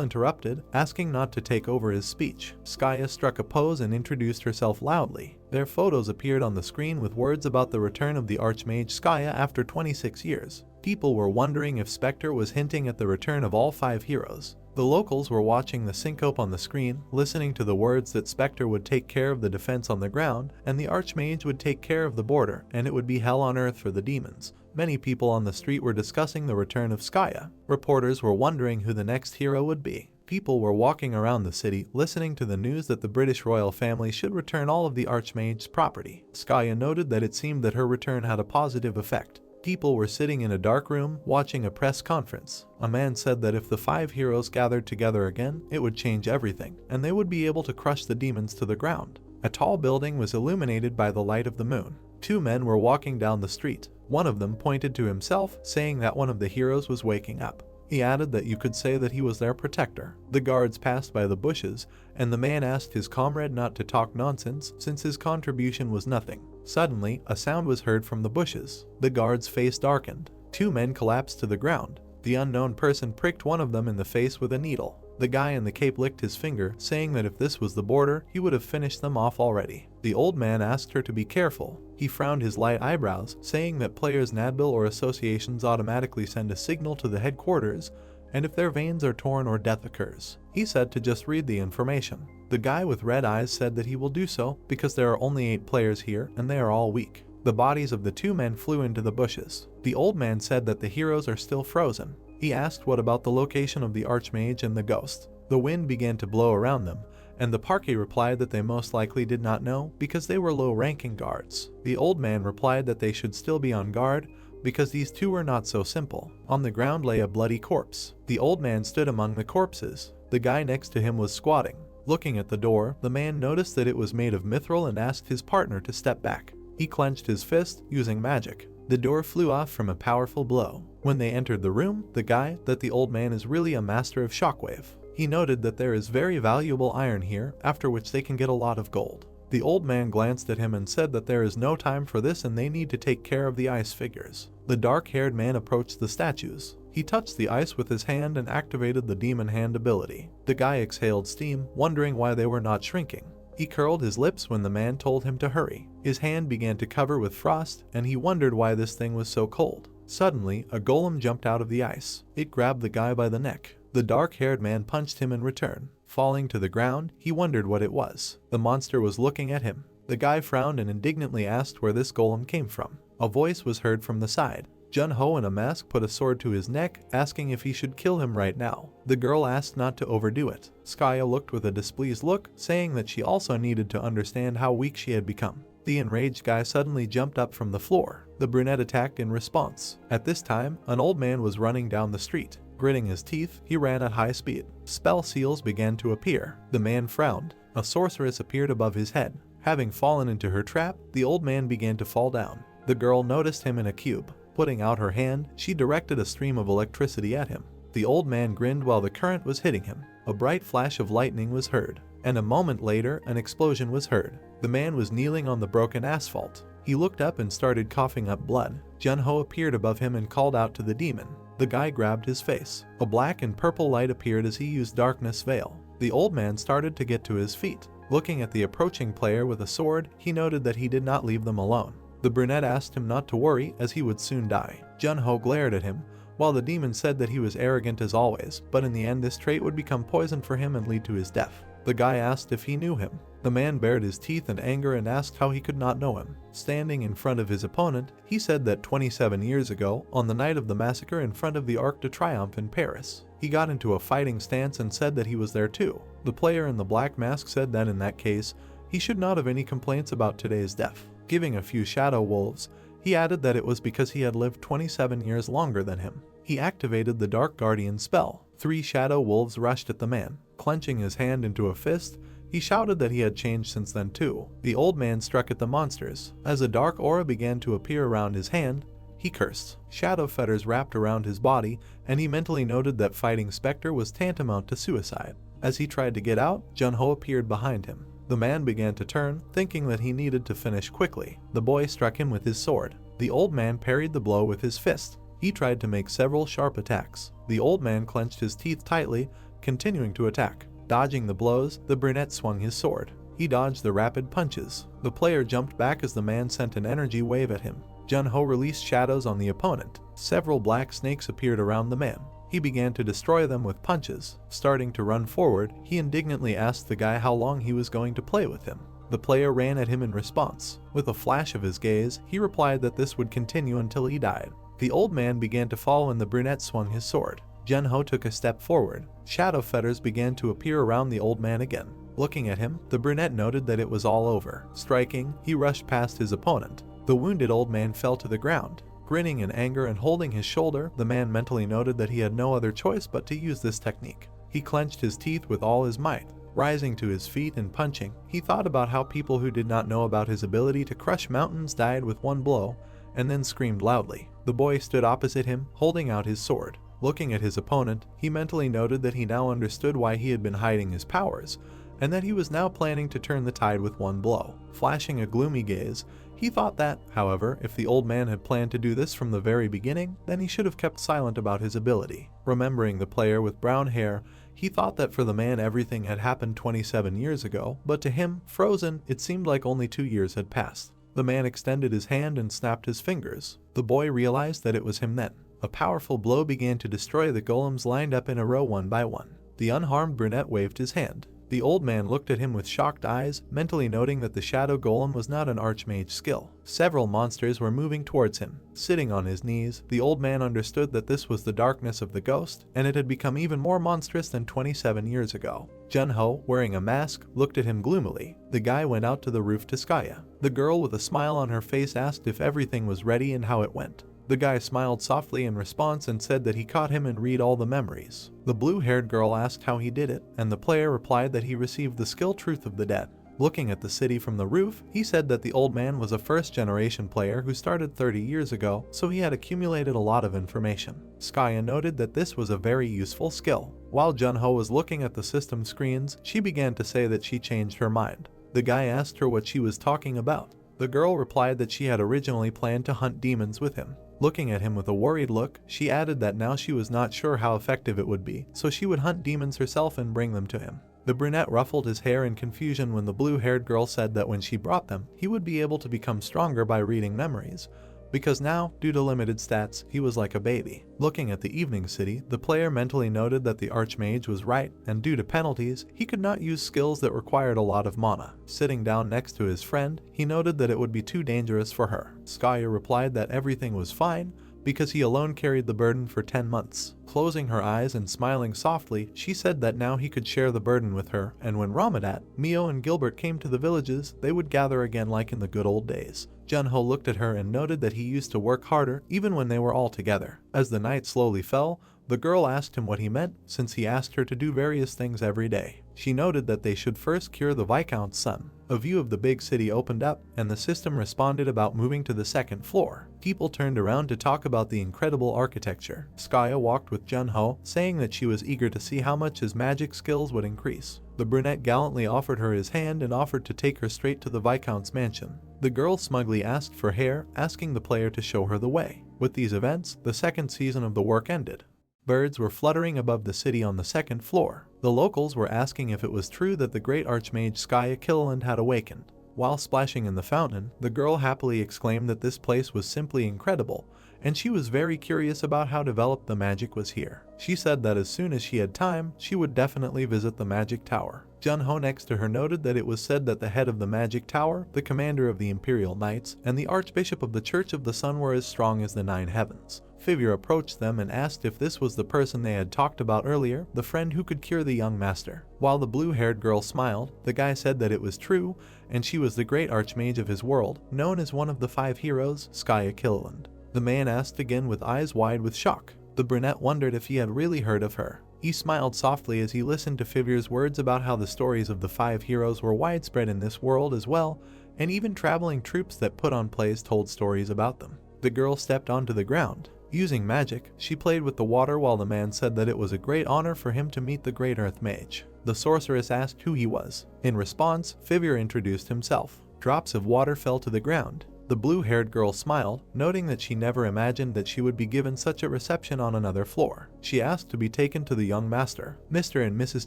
interrupted, asking not to take over his speech. Skaya struck a pose and introduced herself loudly. Their photos appeared on the screen with words about the return of the Archmage Skaya after 26 years. People were wondering if Spectre was hinting at the return of all 5 heroes. The locals were watching the syncope on the screen, listening to the words that Spectre would take care of the defense on the ground, and the Archmage would take care of the border, and it would be hell on earth for the demons. Many people on the street were discussing the return of Skaya. Reporters were wondering who the next hero would be. People were walking around the city, listening to the news that the British royal family should return all of the Archmage's property. Skaya noted that it seemed that her return had a positive effect. People were sitting in a dark room, watching a press conference. A man said that if the 5 heroes gathered together again, it would change everything, and they would be able to crush the demons to the ground. A tall building was illuminated by the light of the moon. 2 men were walking down the street. One of them pointed to himself, saying that one of the heroes was waking up. He added that you could say that he was their protector. The guards passed by the bushes, and the man asked his comrade not to talk nonsense since his contribution was nothing. Suddenly, a sound was heard from the bushes. The guard's face darkened. 2 men collapsed to the ground. The unknown person pricked one of them in the face with a needle. The guy in the cape licked his finger, saying that if this was the border, he would have finished them off already. The old man asked her to be careful. He frowned his light eyebrows, saying that players' Nadbil or associations automatically send a signal to the headquarters, and if their veins are torn or death occurs. He said to just read the information. The guy with red eyes said that he will do so because there are only 8 players here and they are all weak. The bodies of the 2 men flew into the bushes. The old man said that the heroes are still frozen. He asked what about the location of the Archmage and the ghost. The wind began to blow around them, and the parquet replied that they most likely did not know because they were low-ranking guards. The old man replied that they should still be on guard because these 2 were not so simple. On the ground lay a bloody corpse. The old man stood among the corpses. The guy next to him was squatting. Looking at the door, the man noticed that it was made of mithril and asked his partner to step back. He clenched his fist, using magic. The door flew off from a powerful blow. When they entered the room, the guy, that the old man is really a master of shockwave. He noted that there is very valuable iron here, after which they can get a lot of gold. The old man glanced at him and said that there is no time for this and they need to take care of the ice figures. The dark-haired man approached the statues. He touched the ice with his hand and activated the demon hand ability. The guy exhaled steam, wondering why they were not shrinking. He curled his lips when the man told him to hurry. His hand began to cover with frost, and he wondered why this thing was so cold. Suddenly, a golem jumped out of the ice. It grabbed the guy by the neck. The dark-haired man punched him in return. Falling to the ground, he wondered what it was. The monster was looking at him. The guy frowned and indignantly asked where this golem came from. A voice was heard from the side. Jun-ho in a mask put a sword to his neck, asking if he should kill him right now. The girl asked not to overdo it. Skaya looked with a displeased look, saying that she also needed to understand how weak she had become. The enraged guy suddenly jumped up from the floor. The brunette attacked in response. At this time, an old man was running down the street. Gritting his teeth, he ran at high speed. Spell seals began to appear. The man frowned. A sorceress appeared above his head. Having fallen into her trap, the old man began to fall down. The girl noticed him in a cube. Putting out her hand, she directed a stream of electricity at him. The old man grinned while the current was hitting him. A bright flash of lightning was heard, and a moment later, an explosion was heard. The man was kneeling on the broken asphalt. He looked up and started coughing up blood. Jun-ho appeared above him and called out to the demon. The guy grabbed his face. A black and purple light appeared as he used darkness veil. The old man started to get to his feet. Looking at the approaching player with a sword, he noted that he did not leave them alone. The brunette asked him not to worry, as he would soon die. Jun-ho glared at him, while the demon said that he was arrogant as always, but in the end this trait would become poison for him and lead to his death. The guy asked if he knew him. The man bared his teeth in anger and asked how he could not know him. Standing in front of his opponent, he said that 27 years ago, on the night of the massacre in front of the Arc de Triomphe in Paris, he got into a fighting stance and said that he was there too. The player in the black mask said that in that case, he should not have any complaints about today's death. Giving a few shadow wolves, he added that it was because he had lived 27 years longer than him. He activated the Dark Guardian spell. 3 shadow wolves rushed at the man. Clenching his hand into a fist, he shouted that he had changed since then too. The old man struck at the monsters. As a dark aura began to appear around his hand, he cursed. Shadow fetters wrapped around his body, and he mentally noted that fighting Spectre was tantamount to suicide. As he tried to get out, Jun-ho appeared behind him. The man began to turn, thinking that he needed to finish quickly. The boy struck him with his sword. The old man parried the blow with his fist. He tried to make several sharp attacks. The old man clenched his teeth tightly, continuing to attack. Dodging the blows, the brunette swung his sword. He dodged the rapid punches. The player jumped back as the man sent an energy wave at him. Jun-ho released shadows on the opponent. Several black snakes appeared around the man. He began to destroy them with punches. Starting to run forward, he indignantly asked the guy how long he was going to play with him. The player ran at him in response. With a flash of his gaze, he replied that this would continue until he died. The old man began to fall and the brunette swung his sword. Jun-ho took a step forward. Shadow fetters began to appear around the old man again. Looking at him, the brunette noted that it was all over. Striking, he rushed past his opponent. The wounded old man fell to the ground. Grinning in anger and holding his shoulder, the man mentally noted that he had no other choice but to use this technique. He clenched his teeth with all his might. Rising to his feet and punching, he thought about how people who did not know about his ability to crush mountains died with one blow, and then screamed loudly. The boy stood opposite him, holding out his sword. Looking at his opponent, he mentally noted that he now understood why he had been hiding his powers, and that he was now planning to turn the tide with one blow. Flashing a gloomy gaze, he thought that, however, if the old man had planned to do this from the very beginning, then he should have kept silent about his ability. Remembering the player with brown hair, he thought that for the man everything had happened 27 years ago, but to him, frozen, it seemed like only 2 years had passed. The man extended his hand and snapped his fingers. The boy realized that it was him then. A powerful blow began to destroy the golems lined up in a row one by one. The unharmed brunette waved his hand. The old man looked at him with shocked eyes, mentally noting that the shadow golem was not an archmage skill. Several monsters were moving towards him. Sitting on his knees, the old man understood that this was the darkness of the ghost, and it had become even more monstrous than 27 years ago. Jun-ho, wearing a mask, looked at him gloomily. The guy went out to the roof to Skaya. The girl with a smile on her face asked if everything was ready and how it went. The guy smiled softly in response and said that he caught him and read all the memories. The blue-haired girl asked how he did it, and the player replied that he received the skill Truth of the Dead. Looking at the city from the roof, he said that the old man was a first-generation player who started 30 years ago, so he had accumulated a lot of information. Skaya noted that this was a very useful skill. While Jun-ho was looking at the system screens, she began to say that she changed her mind. The guy asked her what she was talking about. The girl replied that she had originally planned to hunt demons with him. Looking at him with a worried look, she added that now she was not sure how effective it would be, so she would hunt demons herself and bring them to him. The brunette ruffled his hair in confusion when the blue-haired girl said that when she brought them, he would be able to become stronger by reading memories, because now, due to limited stats, he was like a baby. Looking at the evening city, the player mentally noted that the archmage was right, and due to penalties, he could not use skills that required a lot of mana. Sitting down next to his friend, he noted that it would be too dangerous for her. Skaya replied that everything was fine, because he alone carried the burden for 10 months. Closing her eyes and smiling softly, she said that now he could share the burden with her, and when Ramadat, Mio and Gilbert came to the villages, they would gather again like in the good old days. Jun-ho looked at her and noted that he used to work harder even when they were all together. As the night slowly fell, the girl asked him what he meant, since he asked her to do various things every day. She noted that they should first cure the Viscount's son. A view of the big city opened up, and the system responded about moving to the second floor. People turned around to talk about the incredible architecture. Skaya walked with Jun-ho, saying that she was eager to see how much his magic skills would increase. The brunette gallantly offered her his hand and offered to take her straight to the Viscount's mansion. The girl smugly asked for hair, asking the player to show her the way. With these events, the second season of the work ended. Birds were fluttering above the city on the second floor. The locals were asking if it was true that the great archmage Skaya Killand had awakened. While splashing in the fountain, the girl happily exclaimed that this place was simply incredible, and she was very curious about how developed the magic was here. She said that as soon as she had time, she would definitely visit the magic tower. Jun-ho next to her noted that it was said that the head of the magic tower, the commander of the Imperial Knights, and the archbishop of the Church of the Sun were as strong as the 9 heavens. Figure approached them and asked if this was the person they had talked about earlier, the friend who could cure the young master. While the blue-haired girl smiled, the guy said that it was true, and she was the great archmage of his world, known as one of the 5 heroes, Skaya Killand. The man asked again with eyes wide with shock. The brunette wondered if he had really heard of her. He smiled softly as he listened to Fivir's words about how the stories of the 5 heroes were widespread in this world as well, and even traveling troops that put on plays told stories about them. The girl stepped onto the ground. Using magic, she played with the water while the man said that it was a great honor for him to meet the Great Earth Mage. The sorceress asked who he was. In response, Fivir introduced himself. Drops of water fell to the ground. The blue-haired girl smiled, noting that she never imagined that she would be given such a reception on another floor. She asked to be taken to the young master. Mr. and Mrs.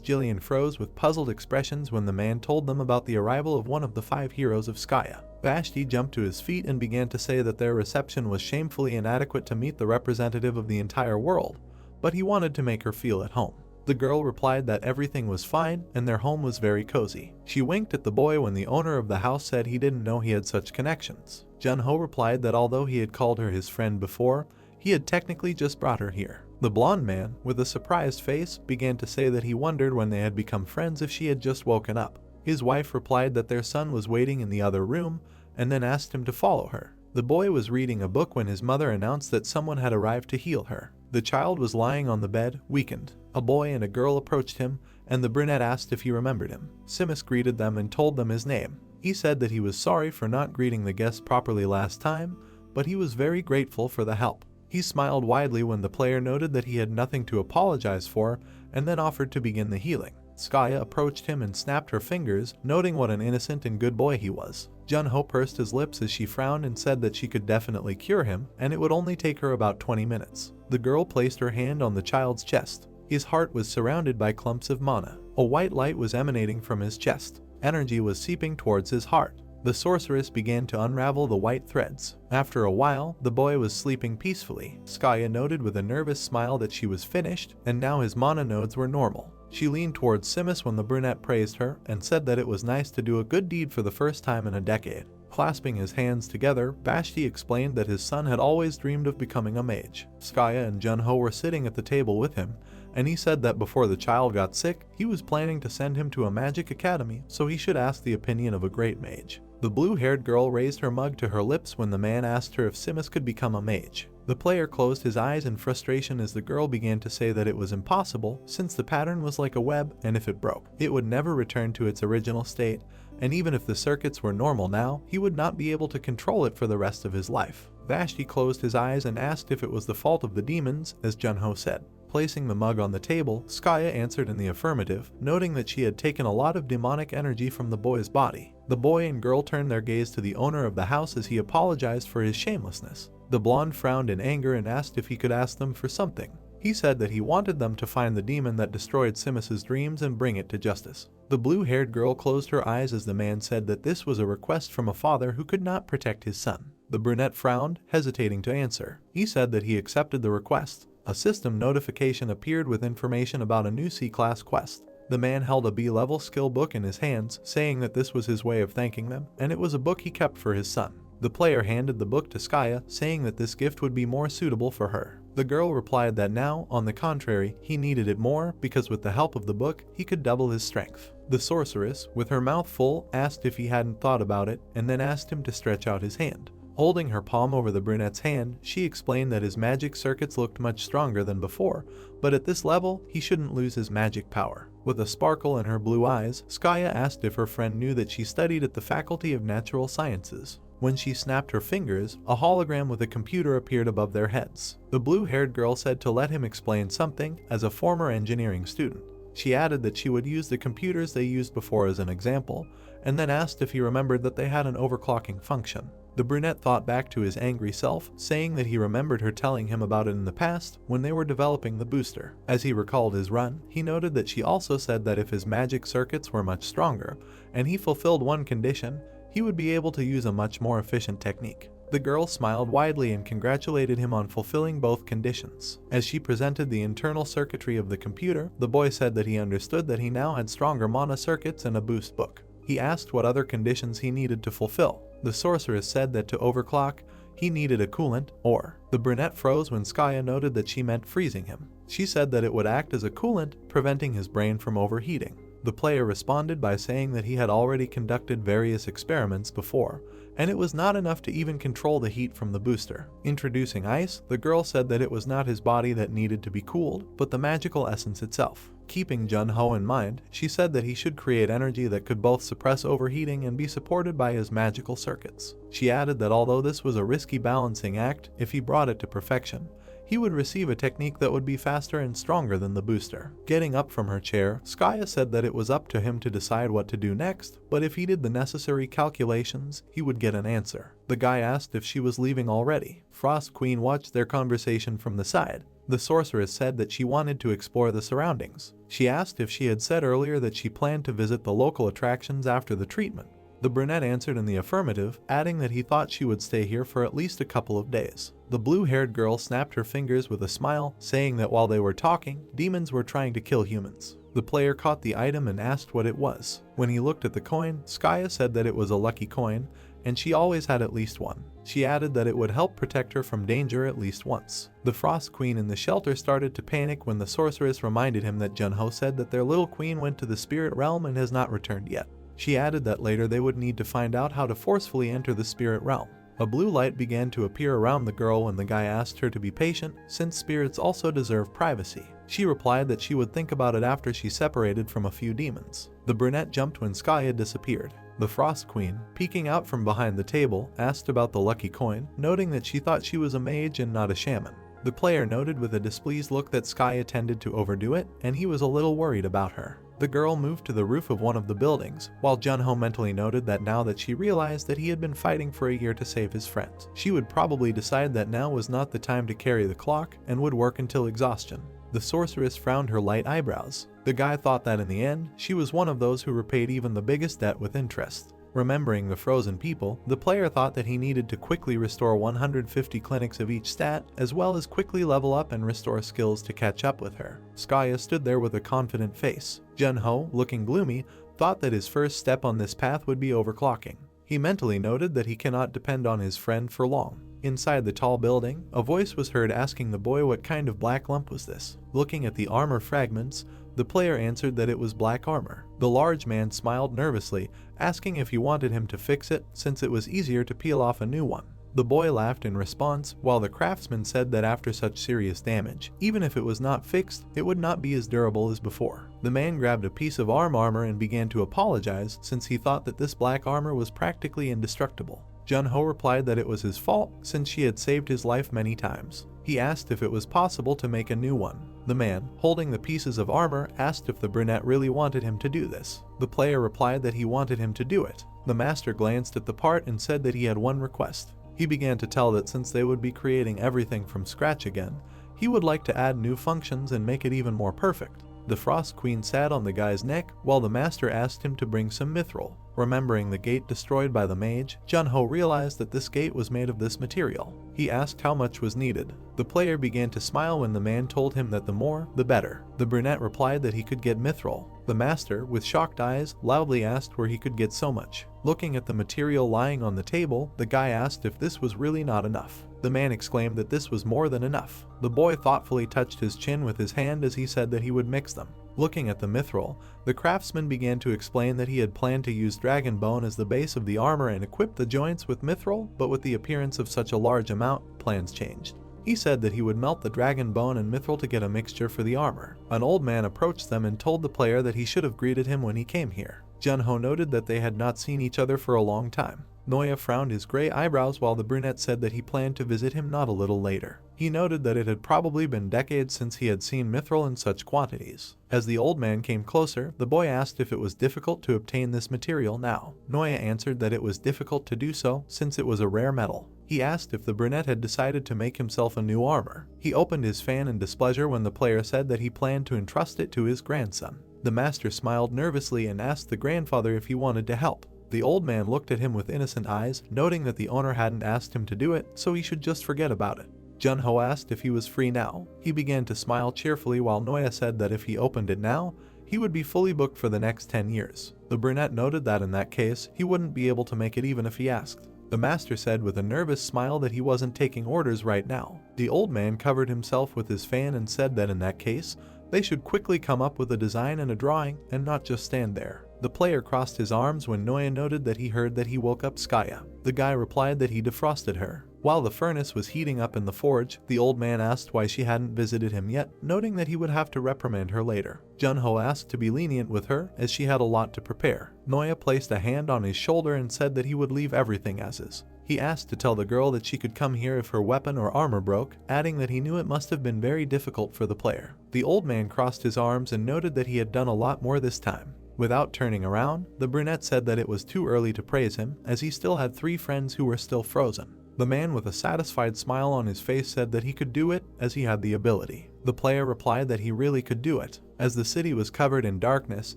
Jillian froze with puzzled expressions when the man told them about the arrival of one of the 5 heroes of Skaya. Vashti jumped to his feet and began to say that their reception was shamefully inadequate to meet the representative of the entire world, but he wanted to make her feel at home. The girl replied that everything was fine and their home was very cozy. She winked at the boy when the owner of the house said he didn't know he had such connections. Jun-ho replied that although he had called her his friend before, he had technically just brought her here. The blonde man, with a surprised face, began to say that he wondered when they had become friends if she had just woken up. His wife replied that their son was waiting in the other room and then asked him to follow her. The boy was reading a book when his mother announced that someone had arrived to heal her. The child was lying on the bed, weakened. A boy and a girl approached him, and the brunette asked if he remembered him. Simus greeted them and told them his name. He said that he was sorry for not greeting the guests properly last time, but he was very grateful for the help. He smiled widely when the player noted that he had nothing to apologize for, and then offered to begin the healing. Skaya approached him and snapped her fingers, noting what an innocent and good boy he was. Jun-ho pursed his lips as she frowned and said that she could definitely cure him, and it would only take her about 20 minutes. The girl placed her hand on the child's chest. His heart was surrounded by clumps of mana. A white light was emanating from his chest. Energy was seeping towards his heart. The sorceress began to unravel the white threads. After a while, the boy was sleeping peacefully. Skaya noted with a nervous smile that she was finished, and now his mana nodes were normal. She leaned towards Simus when the brunette praised her and said that it was nice to do a good deed for the first time in a decade. Clasping his hands together, Vashti explained that his son had always dreamed of becoming a mage. Skaya and Jun-ho were sitting at the table with him, and he said that before the child got sick, he was planning to send him to a magic academy, so he should ask the opinion of a great mage. The blue-haired girl raised her mug to her lips when the man asked her if Simus could become a mage. The player closed his eyes in frustration as the girl began to say that it was impossible, since the pattern was like a web, and if it broke, it would never return to its original state, and even if the circuits were normal now, he would not be able to control it for the rest of his life. Vashti closed his eyes and asked if it was the fault of the demons, as Jun-ho said. Placing the mug on the table, Skaya answered in the affirmative, noting that she had taken a lot of demonic energy from the boy's body. The boy and girl turned their gaze to the owner of the house as he apologized for his shamelessness. The blonde frowned in anger and asked if he could ask them for something. He said that he wanted them to find the demon that destroyed Simus's dreams and bring it to justice. The blue-haired girl closed her eyes as the man said that this was a request from a father who could not protect his son. The brunette frowned, hesitating to answer. He said that he accepted the request. A system notification appeared with information about a new C-class quest. The man held a B-level skill book in his hands, saying that this was his way of thanking them, and it was a book he kept for his son. The player handed the book to Skaya, saying that this gift would be more suitable for her. The girl replied that now, on the contrary, he needed it more because with the help of the book, he could double his strength. The sorceress, with her mouth full, asked if he hadn't thought about it, and then asked him to stretch out his hand. Holding her palm over the brunette's hand, she explained that his magic circuits looked much stronger than before, but at this level, he shouldn't lose his magic power. With a sparkle in her blue eyes, Skaya asked if her friend knew that she studied at the Faculty of Natural Sciences. When she snapped her fingers, a hologram with a computer appeared above their heads. The blue-haired girl said to let him explain something as a former engineering student. She added that she would use the computers they used before as an example, and then asked if he remembered that they had an overclocking function. The brunette thought back to his angry self, saying that he remembered her telling him about it in the past when they were developing the booster. As he recalled his run, he noted that she also said that if his magic circuits were much stronger, and he fulfilled one condition, he would be able to use a much more efficient technique. The girl smiled widely and congratulated him on fulfilling both conditions. As she presented the internal circuitry of the computer, the boy said that he understood that he now had stronger mana circuits and a boost book. He asked what other conditions he needed to fulfill. The sorceress said that to overclock, he needed a coolant, or. The brunette froze when Skaya noted that she meant freezing him. She said that it would act as a coolant, preventing his brain from overheating. The player responded by saying that he had already conducted various experiments before, and it was not enough to even control the heat from the booster. Introducing ice, the girl said that it was not his body that needed to be cooled, but the magical essence itself. Keeping Jun-ho in mind, she said that he should create energy that could both suppress overheating and be supported by his magical circuits. She added that although this was a risky balancing act, if he brought it to perfection, he would receive a technique that would be faster and stronger than the booster. Getting up from her chair, Skaya said that it was up to him to decide what to do next, but if he did the necessary calculations, he would get an answer. The guy asked if she was leaving already. Frost Queen watched their conversation from the side. The sorceress said that she wanted to explore the surroundings. She asked if she had said earlier that she planned to visit the local attractions after the treatment. The brunette answered in the affirmative, adding that he thought she would stay here for at least a couple of days. The blue-haired girl snapped her fingers with a smile, saying that while they were talking, demons were trying to kill humans. The player caught the item and asked what it was. When he looked at the coin, Skaya said that it was a lucky coin, and she always had at least one. She added that it would help protect her from danger at least once. The Frost Queen in the shelter started to panic when the sorceress reminded him that Jun-ho said that their little queen went to the spirit realm and has not returned yet. She added that later they would need to find out how to forcefully enter the spirit realm. A blue light began to appear around the girl when the guy asked her to be patient, since spirits also deserve privacy. She replied that she would think about it after she separated from a few demons. The brunette jumped when Skaya disappeared. The Frost Queen, peeking out from behind the table, asked about the lucky coin, noting that she thought she was a mage and not a shaman. The player noted with a displeased look that Skaya tended to overdo it, and he was a little worried about her. The girl moved to the roof of one of the buildings, while Jun-ho mentally noted that now that she realized that he had been fighting for a year to save his friends, she would probably decide that now was not the time to carry the clock and would work until exhaustion. The sorceress frowned her light eyebrows. The guy thought that in the end, she was one of those who repaid even the biggest debt with interest. Remembering the frozen people, the player thought that he needed to quickly restore 150 clinics of each stat, as well as quickly level up and restore skills to catch up with her. Skaya stood there with a confident face. Jun-ho, looking gloomy, thought that his first step on this path would be overclocking. He mentally noted that he cannot depend on his friend for long. Inside the tall building, a voice was heard asking the boy what kind of black lump was this. Looking at the armor fragments, the player answered that it was black armor. The large man smiled nervously, asking if he wanted him to fix it, since it was easier to peel off a new one. The boy laughed in response, while the craftsman said that after such serious damage, even if it was not fixed, it would not be as durable as before. The man grabbed a piece of armor and began to apologize, since he thought that this black armor was practically indestructible. Jun-ho replied that it was his fault, since she had saved his life many times. He asked if it was possible to make a new one. The man, holding the pieces of armor, asked if the brunette really wanted him to do this. The player replied that he wanted him to do it. The master glanced at the part and said that he had one request. He began to tell that since they would be creating everything from scratch again, he would like to add new functions and make it even more perfect. The Frost Queen sat on the guy's neck while the master asked him to bring some mithril. Remembering the gate destroyed by the mage, Jun-ho realized that this gate was made of this material. He asked how much was needed. The player began to smile when the man told him that the more, the better. The brunette replied that he could get mithril. The master, with shocked eyes, loudly asked where he could get so much. Looking at the material lying on the table, the guy asked if this was really not enough. The man exclaimed that this was more than enough. The boy thoughtfully touched his chin with his hand as he said that he would mix them. Looking at the mithril, the craftsman began to explain that he had planned to use dragon bone as the base of the armor and equip the joints with mithril, but with the appearance of such a large amount, plans changed. He said that he would melt the dragon bone and mithril to get a mixture for the armor. An old man approached them and told the player that he should have greeted him when he came here. Jun-ho noted that they had not seen each other for a long time. Noya frowned his gray eyebrows while the brunette said that he planned to visit him not a little later. He noted that it had probably been decades since he had seen mithril in such quantities. As the old man came closer, the boy asked if it was difficult to obtain this material now. Noya answered that it was difficult to do so since it was a rare metal. He asked if the brunette had decided to make himself a new armor. He opened his fan in displeasure when the player said that he planned to entrust it to his grandson. The master smiled nervously and asked the grandfather if he wanted to help. The old man looked at him with innocent eyes, noting that the owner hadn't asked him to do it, so he should just forget about it. Jun-ho asked if he was free now. He began to smile cheerfully while Noya said that if he opened it now, he would be fully booked for the next 10 years. The brunette noted that in that case, he wouldn't be able to make it even if he asked. The master said with a nervous smile that he wasn't taking orders right now. The old man covered himself with his fan and said that in that case, they should quickly come up with a design and a drawing and not just stand there. The player crossed his arms when Noya noted that he heard that he woke up Skaya. The guy replied that he defrosted her. While the furnace was heating up in the forge, the old man asked why she hadn't visited him yet, noting that he would have to reprimand her later. Junho asked to be lenient with her, as she had a lot to prepare. Noya placed a hand on his shoulder and said that he would leave everything as is. He asked to tell the girl that she could come here if her weapon or armor broke, adding that he knew it must have been very difficult for the player. The old man crossed his arms and noted that he had done a lot more this time. Without turning around, the brunette said that it was too early to praise him, as he still had 3 friends who were still frozen. The man with a satisfied smile on his face said that he could do it, as he had the ability. The player replied that he really could do it. As the city was covered in darkness,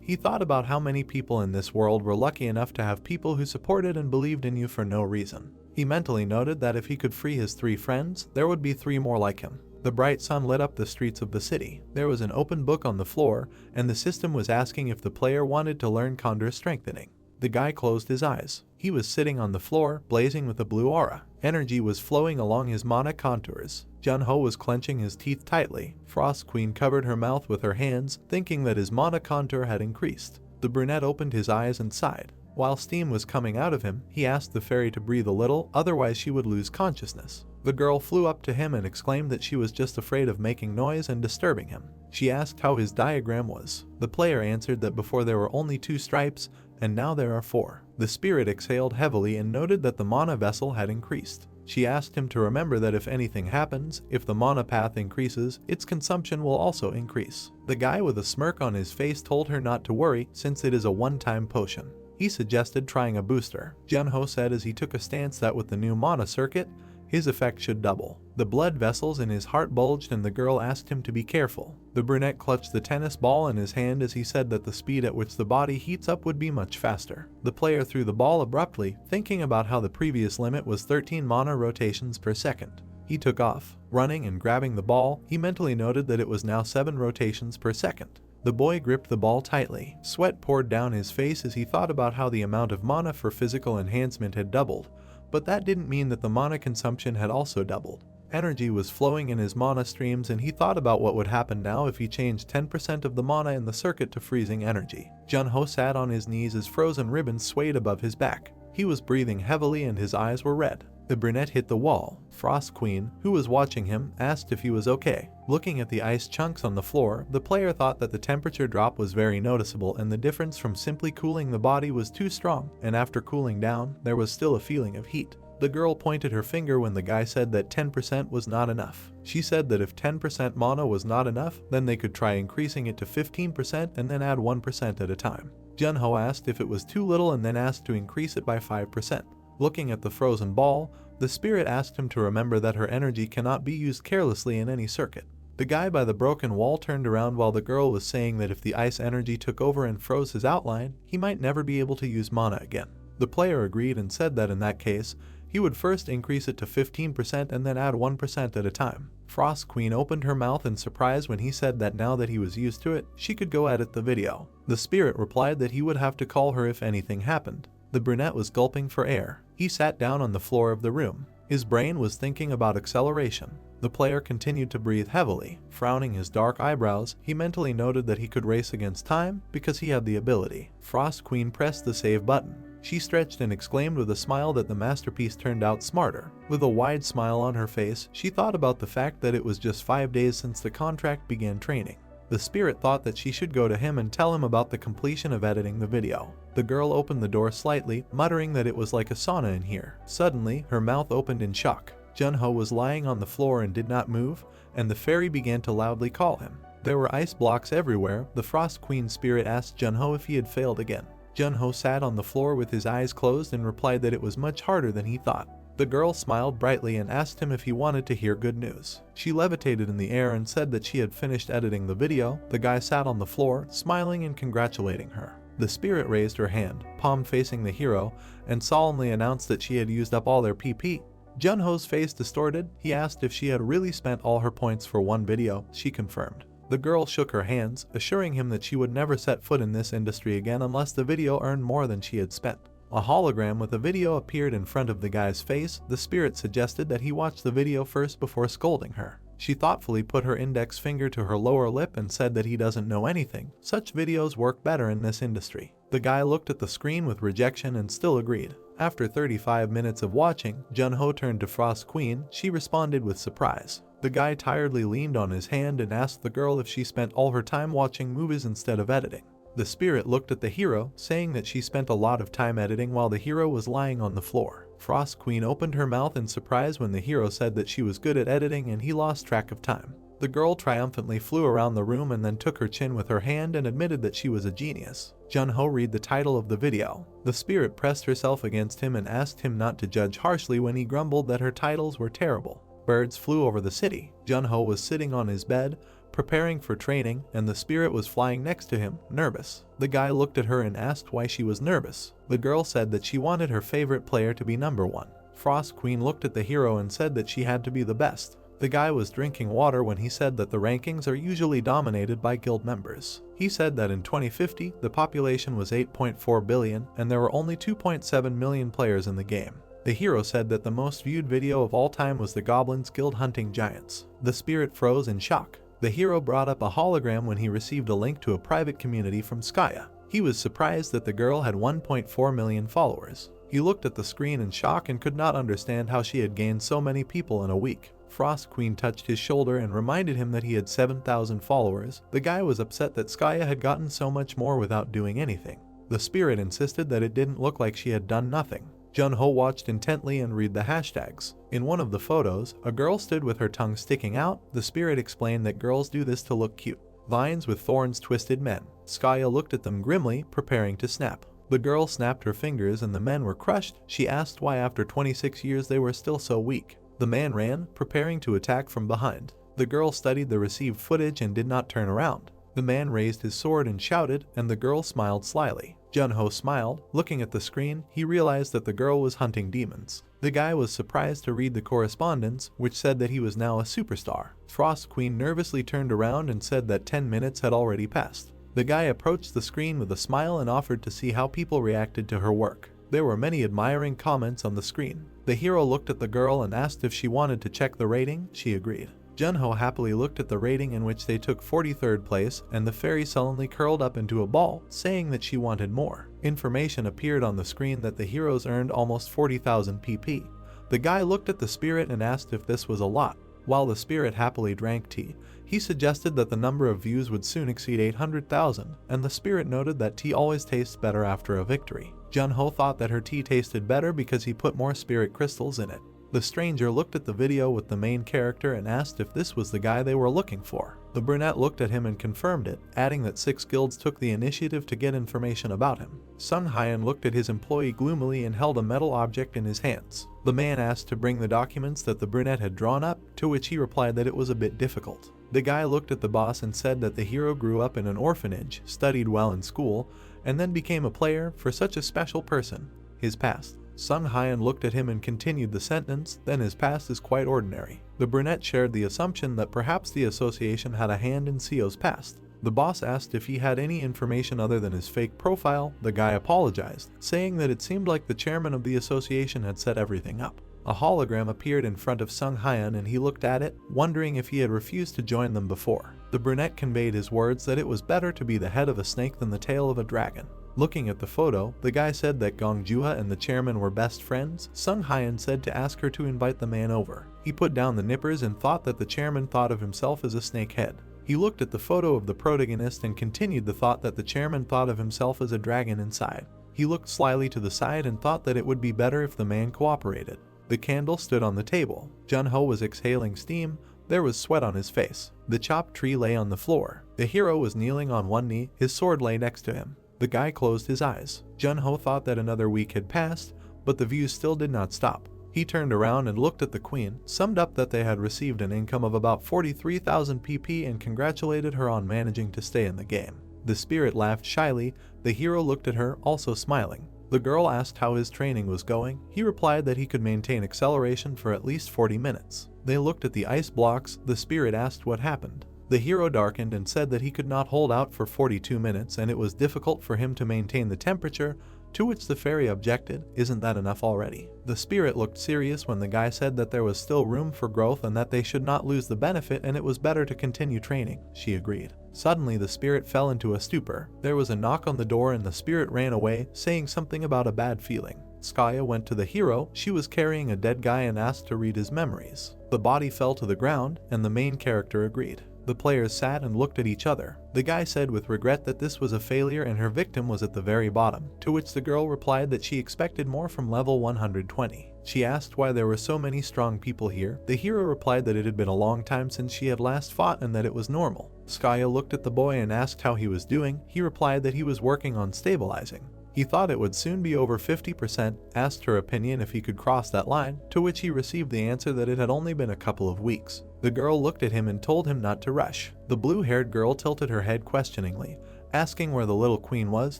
he thought about how many people in this world were lucky enough to have people who supported and believed in you for no reason. He mentally noted that if he could free his 3 friends, there would be 3 more like him. The bright sun lit up the streets of the city. There was an open book on the floor, and the system was asking if the player wanted to learn Conjure Strengthening. The guy closed his eyes. He was sitting on the floor, blazing with a blue aura. Energy was flowing along his mana contours. Junho was clenching his teeth tightly. Frost Queen covered her mouth with her hands, thinking that his mana contour had increased. The brunette opened his eyes and sighed. While steam was coming out of him, he asked the fairy to breathe a little, otherwise she would lose consciousness. The girl flew up to him and exclaimed that she was just afraid of making noise and disturbing him. She asked how his diagram was. The player answered that before there were only 2 stripes, and now there are 4. The spirit exhaled heavily and noted that the mana vessel had increased. She asked him to remember that if anything happens, if the mana path increases, its consumption will also increase. The guy with a smirk on his face told her not to worry, since it is a one-time potion. He suggested trying a booster. Junho said as he took a stance that with the new mana circuit, his effect should double. The blood vessels in his heart bulged and the girl asked him to be careful. The brunette clutched the tennis ball in his hand as he said that the speed at which the body heats up would be much faster. The player threw the ball abruptly, thinking about how the previous limit was 13 mana rotations per second. He took off. Running and grabbing the ball, he mentally noted that it was now 7 rotations per second. The boy gripped the ball tightly. Sweat poured down his face as he thought about how the amount of mana for physical enhancement had doubled, but that didn't mean that the mana consumption had also doubled. Energy was flowing in his mana streams and he thought about what would happen now if he changed 10% of the mana in the circuit to freezing energy. Junho sat on his knees as frozen ribbons swayed above his back. He was breathing heavily and his eyes were red. The brunette hit the wall. Frost Queen, who was watching him, asked if he was okay. Looking at the ice chunks on the floor, the player thought that the temperature drop was very noticeable and the difference from simply cooling the body was too strong, and after cooling down, there was still a feeling of heat. The girl pointed her finger when the guy said that 10% was not enough. She said that if 10% mana was not enough, then they could try increasing it to 15% and then add 1% at a time. Junho asked if it was too little and then asked to increase it by 5%. Looking at the frozen ball, the spirit asked him to remember that her energy cannot be used carelessly in any circuit. The guy by the broken wall turned around while the girl was saying that if the ice energy took over and froze his outline, he might never be able to use mana again. The player agreed and said that in that case, he would first increase it to 15% and then add 1% at a time. Frost Queen opened her mouth in surprise when he said that now that he was used to it, she could go edit the video. The spirit replied that he would have to call her if anything happened. The brunette was gulping for air. He sat down on the floor of the room. His brain was thinking about acceleration. The player continued to breathe heavily. Frowning his dark eyebrows, he mentally noted that he could race against time because he had the ability. Frost Queen pressed the save button. She stretched and exclaimed with a smile that the masterpiece turned out smarter. With a wide smile on her face, she thought about the fact that it was just 5 days since the contract began training. The spirit thought that she should go to him and tell him about the completion of editing the video. The girl opened the door slightly, muttering that it was like a sauna in here. Suddenly, her mouth opened in shock. Junho was lying on the floor and did not move, and the fairy began to loudly call him. There were ice blocks everywhere. The Frost Queen spirit asked Junho if he had failed again. Junho sat on the floor with his eyes closed and replied that it was much harder than he thought. The girl smiled brightly and asked him if he wanted to hear good news. She levitated in the air and said that she had finished editing the video. The guy sat on the floor, smiling and congratulating her. The spirit raised her hand, palm facing the hero, and solemnly announced that she had used up all their PP. Junho's face distorted. He asked if she had really spent all her points for one video. She confirmed. The girl shook her hands, assuring him that she would never set foot in this industry again unless the video earned more than she had spent. A hologram with a video appeared in front of the guy's face. The spirit suggested that he watch the video first before scolding her. She thoughtfully put her index finger to her lower lip and said that he doesn't know anything. Such videos work better in this industry. The guy looked at the screen with rejection and still agreed. After 35 minutes of watching, Jun-ho turned to Frost Queen. She responded with surprise. The guy tiredly leaned on his hand and asked the girl if she spent all her time watching movies instead of editing. The spirit looked at the hero, saying that she spent a lot of time editing while the hero was lying on the floor. Frost Queen opened her mouth in surprise when the hero said that she was good at editing and he lost track of time. The girl triumphantly flew around the room and then took her chin with her hand and admitted that she was a genius. Jun-ho read the title of the video. The spirit pressed herself against him and asked him not to judge harshly when he grumbled that her titles were terrible. Birds flew over the city. Jun-ho was sitting on his bed, preparing for training, and the spirit was flying next to him, nervous. The guy looked at her and asked why she was nervous. The girl said that she wanted her favorite player to be number 1. Frost Queen looked at the hero and said that she had to be the best. The guy was drinking water when he said that the rankings are usually dominated by guild members. He said that in 2050, the population was 8.4 billion and there were only 2.7 million players in the game. The hero said that the most viewed video of all time was the Goblins Guild hunting giants. The spirit froze in shock. The hero brought up a hologram when he received a link to a private community from Skaya. He was surprised that the girl had 1.4 million followers. He looked at the screen in shock and could not understand how she had gained so many people in a week. Frost Queen touched his shoulder and reminded him that he had 7,000 followers. The guy was upset that Skaya had gotten so much more without doing anything. The spirit insisted that it didn't look like she had done nothing. Jun-ho watched intently and read the hashtags. In one of the photos, a girl stood with her tongue sticking out. The spirit explained that girls do this to look cute. Vines with thorns twisted men. Skaya looked at them grimly, preparing to snap. The girl snapped her fingers and the men were crushed. She asked why after 26 years they were still so weak. The man ran, preparing to attack from behind. The girl studied the received footage and did not turn around. The man raised his sword and shouted, and the girl smiled slyly. Jun-ho smiled. Looking at the screen, he realized that the girl was hunting demons. The guy was surprised to read the correspondence, which said that he was now a superstar. Frost Queen nervously turned around and said that 10 minutes had already passed. The guy approached the screen with a smile and offered to see how people reacted to her work. There were many admiring comments on the screen. The hero looked at the girl and asked if she wanted to check the rating. She agreed. Jun-ho happily looked at the rating in which they took 43rd place, and the fairy sullenly curled up into a ball, saying that she wanted more. Information appeared on the screen that the heroes earned almost 40,000 PP. The guy looked at the spirit and asked if this was a lot. While the spirit happily drank tea, he suggested that the number of views would soon exceed 800,000, and the spirit noted that tea always tastes better after a victory. Jun-ho thought that her tea tasted better because he put more spirit crystals in it. The stranger looked at the video with the main character and asked if this was the guy they were looking for. The brunette looked at him and confirmed it, adding that 6 guilds took the initiative to get information about him. Sun Hyan looked at his employee gloomily and held a metal object in his hands. The man asked to bring the documents that the brunette had drawn up, to which he replied that it was a bit difficult. The guy looked at the boss and said that the hero grew up in an orphanage, studied well in school, and then became a player. For such a special person, his past. Sun Hyan looked at him and continued the sentence, then his past is quite ordinary. The brunette shared the assumption that perhaps the association had a hand in Seo's past. The boss asked if he had any information other than his fake profile. The guy apologized, saying that it seemed like the chairman of the association had set everything up. A hologram appeared in front of Sun Hyan and he looked at it, wondering if he had refused to join them before. The brunette conveyed his words that it was better to be the head of a snake than the tail of a dragon. Looking at the photo, the guy said that Gong Juha and the chairman were best friends. Sun Hyan said to ask her to invite the man over. He put down the nippers and thought that the chairman thought of himself as a snake head. He looked at the photo of the protagonist and continued the thought that the chairman thought of himself as a dragon inside. He looked slyly to the side and thought that it would be better if the man cooperated. The candle stood on the table. Jun-ho was exhaling steam. There was sweat on his face. The chopped tree lay on the floor. The hero was kneeling on one knee. His sword lay next to him. The guy closed his eyes. Jun-ho thought that another week had passed, but the views still did not stop. He turned around and looked at the queen, summed up that they had received an income of about 43,000 PP and congratulated her on managing to stay in the game. The spirit laughed shyly. The hero looked at her, also smiling. The girl asked how his training was going. He replied that he could maintain acceleration for at least 40 minutes. They looked at the ice blocks. The spirit asked what happened. The hero darkened and said that he could not hold out for 42 minutes and it was difficult for him to maintain the temperature, to which the fairy objected, "Isn't that enough already?" The spirit looked serious when the guy said that there was still room for growth and that they should not lose the benefit and it was better to continue training. She agreed. Suddenly the spirit fell into a stupor. There was a knock on the door and the spirit ran away, saying something about a bad feeling. Skaya went to the hero. She was carrying a dead guy and asked to read his memories. The body fell to the ground, and the main character agreed. The players sat and looked at each other. The guy said with regret that this was a failure and her victim was at the very bottom, to which the girl replied that she expected more from level 120. She asked why there were so many strong people here. The hero replied that it had been a long time since she had last fought and that it was normal. Skaya looked at the boy and asked how he was doing. He replied that he was working on stabilizing. He thought it would soon be over 50%, asked her opinion if he could cross that line, to which he received the answer that it had only been a couple of weeks. The girl looked at him and told him not to rush. The blue-haired girl tilted her head questioningly, asking where the little queen was,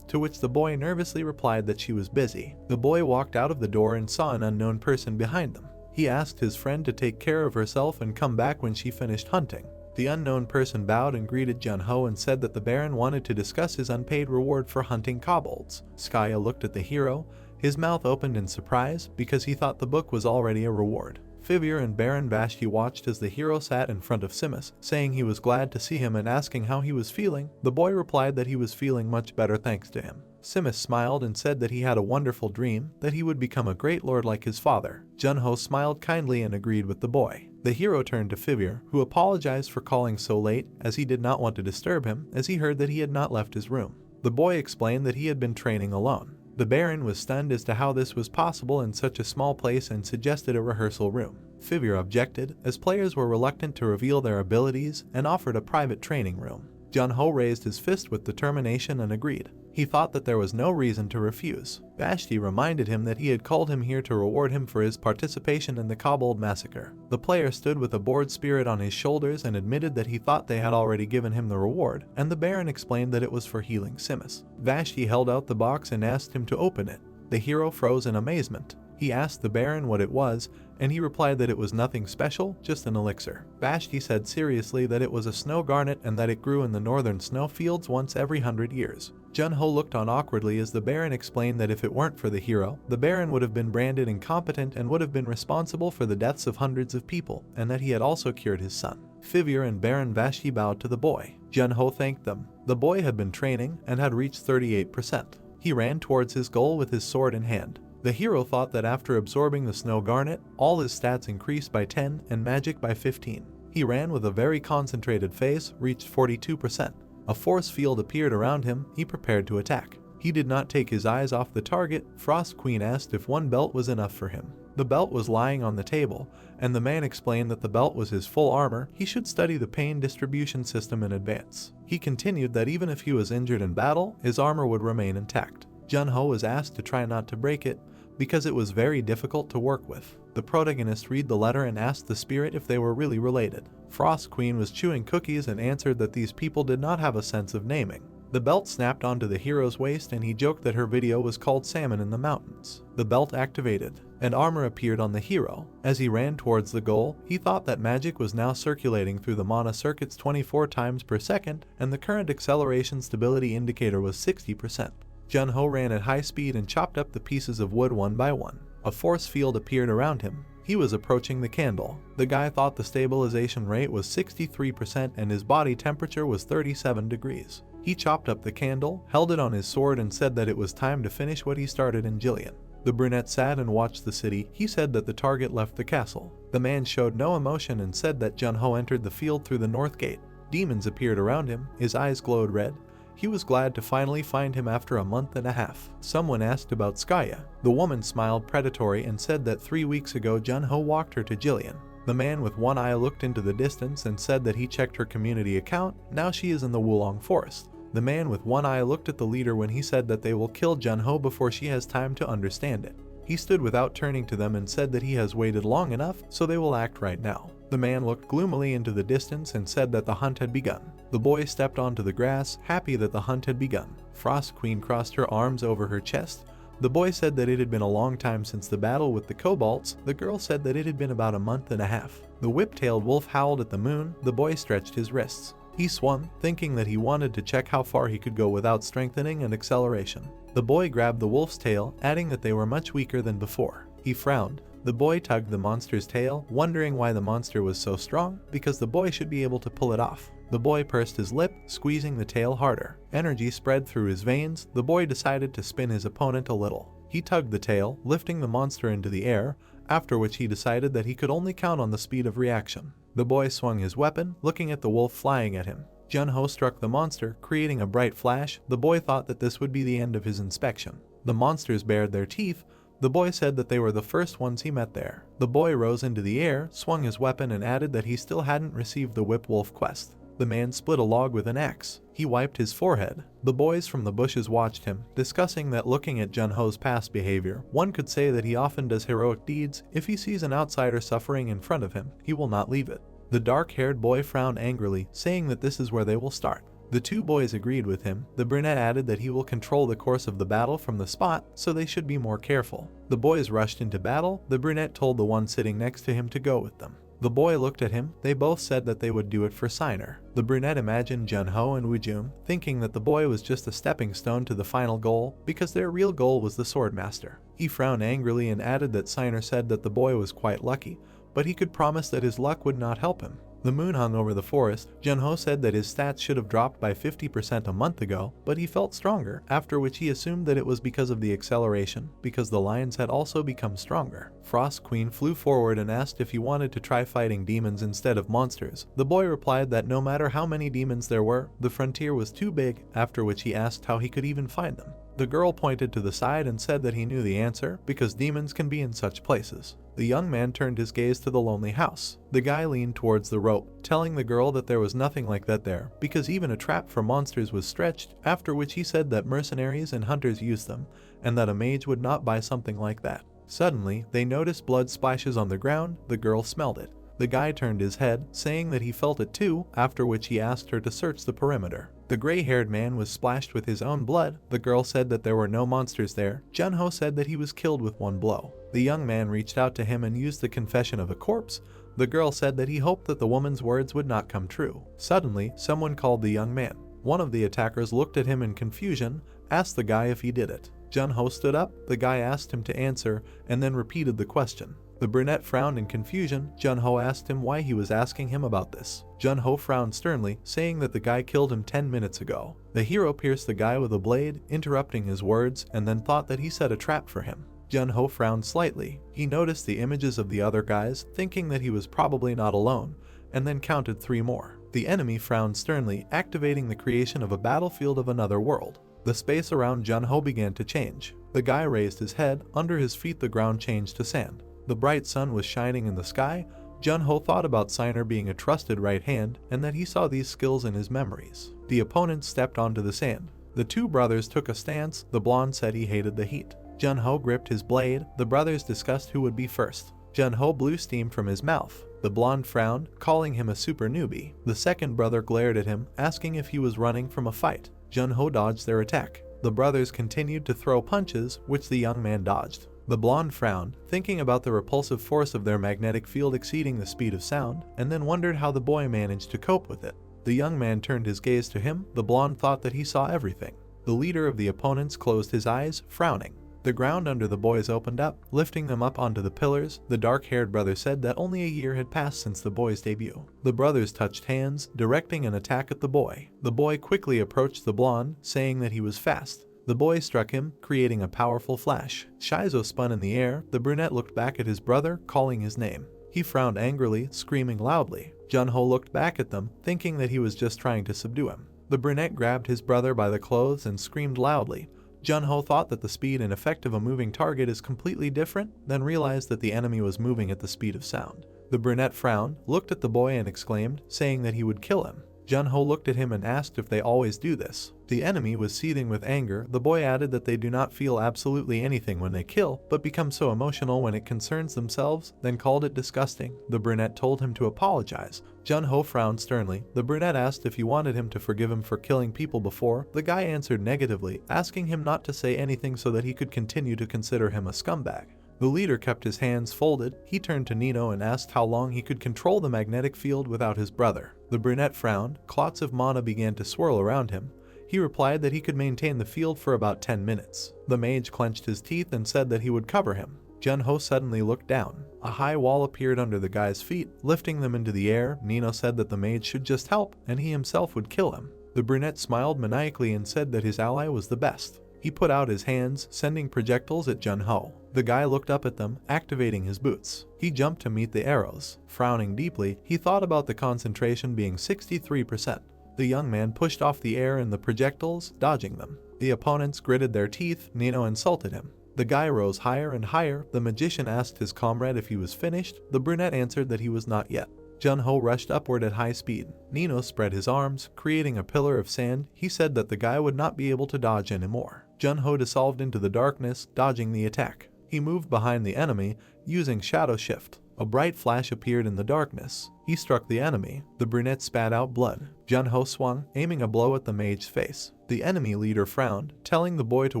to which the boy nervously replied that she was busy. The boy walked out of the door and saw an unknown person behind them. He asked his friend to take care of herself and come back when she finished hunting. The unknown person bowed and greeted Jun-ho and said that the Baron wanted to discuss his unpaid reward for hunting kobolds. Skaya looked at the hero. His mouth opened in surprise because he thought the book was already a reward. Fivir and Baron Vashti watched as the hero sat in front of Simus, saying he was glad to see him and asking how he was feeling. The boy replied that he was feeling much better thanks to him. Simus smiled and said that he had a wonderful dream, that he would become a great lord like his father. Jun-ho smiled kindly and agreed with the boy. The hero turned to Fivir, who apologized for calling so late, as he did not want to disturb him, as he heard that he had not left his room. The boy explained that he had been training alone. The Baron was stunned as to how this was possible in such a small place and suggested a rehearsal room. Fivir objected, as players were reluctant to reveal their abilities, and offered a private training room. Jun-ho raised his fist with determination and agreed. He thought that there was no reason to refuse. Vashti reminded him that he had called him here to reward him for his participation in the kobold massacre. The player stood with a bored spirit on his shoulders and admitted that he thought they had already given him the reward, and the Baron explained that it was for healing Simus. Vashti held out the box and asked him to open it. The hero froze in amazement. He asked the Baron what it was, and he replied that it was nothing special, just an elixir. Vashti said seriously that it was a snow garnet and that it grew in the northern snow fields once every 100 years. Jun-ho looked on awkwardly as the Baron explained that if it weren't for the hero, the Baron would have been branded incompetent and would have been responsible for the deaths of hundreds of people, and that he had also cured his son. Fivir and Baron Vashti bowed to the boy. Jun-ho thanked them. The boy had been training and had reached 38%. He ran towards his goal with his sword in hand. The hero thought that after absorbing the snow garnet, all his stats increased by 10 and magic by 15. He ran with a very concentrated face, reached 42%. A force field appeared around him. He prepared to attack. He did not take his eyes off the target. Frost Queen asked if one belt was enough for him. The belt was lying on the table, and the man explained that the belt was his full armor. He should study the pain distribution system in advance. He continued that even if he was injured in battle, his armor would remain intact. Jun-ho was asked to try not to break it, because it was very difficult to work with. The protagonist read the letter and asked the spirit if they were really related. Frost Queen was chewing cookies and answered that these people did not have a sense of naming. The belt snapped onto the hero's waist and he joked that her video was called Salmon in the Mountains. The belt activated, and armor appeared on the hero. As he ran towards the goal, he thought that magic was now circulating through the mana circuits 24 times per second, and the current acceleration stability indicator was 60%. Jun-ho ran at high speed and chopped up the pieces of wood one by one. A force field appeared around him. He was approaching the candle. The guy thought the stabilization rate was 63% and his body temperature was 37 degrees. He chopped up the candle, held it on his sword and said that it was time to finish what he started in Jillian. The brunette sat and watched the city. He said that the target left the castle. The man showed no emotion and said that Jun-ho entered the field through the north gate. Demons appeared around him. His eyes glowed red. He was glad to finally find him after a month and a half. Someone asked about Skaya. The woman smiled predatory and said that 3 weeks ago Jun-ho walked her to Jillian. The man with one eye looked into the distance and said that he checked her community account. Now she is in the Wulong Forest. The man with one eye looked at the leader when he said that they will kill Jun-ho before she has time to understand it. He stood without turning to them and said that he has waited long enough, so they will act right now. The man looked gloomily into the distance and said that the hunt had begun. The boy stepped onto the grass, happy that the hunt had begun. Frost Queen crossed her arms over her chest. The boy said that it had been a long time since the battle with the kobolds. The girl said that it had been about a month and a half. The whip-tailed wolf howled at the moon. The boy stretched his wrists. He swung, thinking that he wanted to check how far he could go without strengthening and acceleration. The boy grabbed the wolf's tail, adding that they were much weaker than before. He frowned. The boy tugged the monster's tail, wondering why the monster was so strong, because the boy should be able to pull it off. The boy pursed his lip, squeezing the tail harder. Energy spread through his veins. The boy decided to spin his opponent a little. He tugged the tail, lifting the monster into the air, after which he decided that he could only count on the speed of reaction. The boy swung his weapon, looking at the wolf flying at him. Jun-ho struck the monster, creating a bright flash. The boy thought that this would be the end of his inspection. The monsters bared their teeth. The boy said that they were the first ones he met there. The boy rose into the air, swung his weapon, and added that he still hadn't received the Whip Wolf quest. The man split a log with an axe. He wiped his forehead. The boys from the bushes watched him, discussing that looking at Jun-ho's past behavior, one could say that he often does heroic deeds. If he sees an outsider suffering in front of him, he will not leave it. The dark-haired boy frowned angrily, saying that this is where they will start. The two boys agreed with him. The brunette added that he will control the course of the battle from the spot, so they should be more careful. The boys rushed into battle. The brunette told the one sitting next to him to go with them. The boy looked at him. They both said that they would do it for S1-3. The brunette imagined Jun-ho and Woo-jun, thinking that the boy was just a stepping stone to the final goal, because their real goal was the swordmaster. He frowned angrily and added that S1-3 said that the boy was quite lucky, but he could promise that his luck would not help him. The moon hung over the forest. Jun-ho said that his stats should have dropped by 50% a month ago, but he felt stronger, after which he assumed that it was because of the acceleration, because the lions had also become stronger. Frost Queen flew forward and asked if he wanted to try fighting demons instead of monsters. The boy replied that no matter how many demons there were, the frontier was too big, after which he asked how he could even find them. The girl pointed to the side and said that he knew the answer, because demons can be in such places. The young man turned his gaze to the lonely house. The guy leaned towards the rope, telling the girl that there was nothing like that there, because even a trap for monsters was stretched, after which he said that mercenaries and hunters used them, and that a mage would not buy something like that. Suddenly, they noticed blood splashes on the ground. The girl smelled it. The guy turned his head, saying that he felt it too, after which he asked her to search the perimeter. The gray-haired man was splashed with his own blood. The girl said that there were no monsters there. Jun-ho said that he was killed with one blow. The young man reached out to him and used the confession of a corpse. The girl said that he hoped that the woman's words would not come true. Suddenly, someone called the young man. One of the attackers looked at him in confusion, asked the guy if he did it. Jun-ho stood up. The guy asked him to answer, and then repeated the question. The brunette frowned in confusion. Jun-ho asked him why he was asking him about this. Jun-ho frowned sternly, saying that the guy killed him 10 minutes ago. The hero pierced the guy with a blade, interrupting his words, and then thought that he set a trap for him. Jun-ho frowned slightly. He noticed the images of the other guys, thinking that he was probably not alone, and then counted 3 more. The enemy frowned sternly, activating the creation of a battlefield of another world. The space around Jun-ho began to change. The guy raised his head. Under his feet the ground changed to sand. The bright sun was shining in the sky. Jun-ho thought about S1-3 being a trusted right hand, and that he saw these skills in his memories. The opponent stepped onto the sand. The two brothers took a stance. The blonde said he hated the heat. Jun-ho gripped his blade. The brothers discussed who would be first. Jun-ho blew steam from his mouth. The blonde frowned, calling him a super newbie. The second brother glared at him, asking if he was running from a fight. Jun-ho dodged their attack. The brothers continued to throw punches, which the young man dodged. The blonde frowned, thinking about the repulsive force of their magnetic field exceeding the speed of sound, and then wondered how the boy managed to cope with it. The young man turned his gaze to him. The blonde thought that he saw everything. The leader of the opponents closed his eyes, frowning. The ground under the boys opened up, lifting them up onto the pillars. The dark-haired brother said that only a year had passed since the boy's debut. The brothers touched hands, directing an attack at the boy. The boy quickly approached the blonde, saying that he was fast. The boy struck him, creating a powerful flash. Shizo spun in the air. The brunette looked back at his brother, calling his name. He frowned angrily, screaming loudly. Jun-ho looked back at them, thinking that he was just trying to subdue him. The brunette grabbed his brother by the clothes and screamed loudly. Jun-ho thought that the speed and effect of a moving target is completely different, then realized that the enemy was moving at the speed of sound. The brunette frowned, looked at the boy and exclaimed, saying that he would kill him. Jun-ho looked at him and asked if they always do this. The enemy was seething with anger. The boy added that they do not feel absolutely anything when they kill, but become so emotional when it concerns themselves, then called it disgusting. The brunette told him to apologize. Jun-ho frowned sternly. The brunette asked if he wanted him to forgive him for killing people before. The guy answered negatively, asking him not to say anything so that he could continue to consider him a scumbag. The leader kept his hands folded. He turned to Nino and asked how long he could control the magnetic field without his brother. The brunette frowned. Clots of mana began to swirl around him. He replied that he could maintain the field for about 10 minutes. The mage clenched his teeth and said that he would cover him. Jun-ho suddenly looked down. A high wall appeared under the guy's feet, lifting them into the air. Nino said that the mage should just help, and he himself would kill him. The brunette smiled maniacally and said that his ally was the best. He put out his hands, sending projectiles at Jun-ho. The guy looked up at them, activating his boots. He jumped to meet the arrows. Frowning deeply, he thought about the concentration being 63%. The young man pushed off the air and the projectiles, dodging them. The opponents gritted their teeth. Nino insulted him. The guy rose higher and higher. The magician asked his comrade if he was finished. The brunette answered that he was not yet. Jun-ho rushed upward at high speed. Nino spread his arms, creating a pillar of sand. He said that the guy would not be able to dodge anymore. Jun-ho dissolved into the darkness, dodging the attack. He moved behind the enemy, using shadow shift. A bright flash appeared in the darkness. He struck the enemy. The brunette spat out blood. Jun-ho swung, aiming a blow at the mage's face. The enemy leader frowned, telling the boy to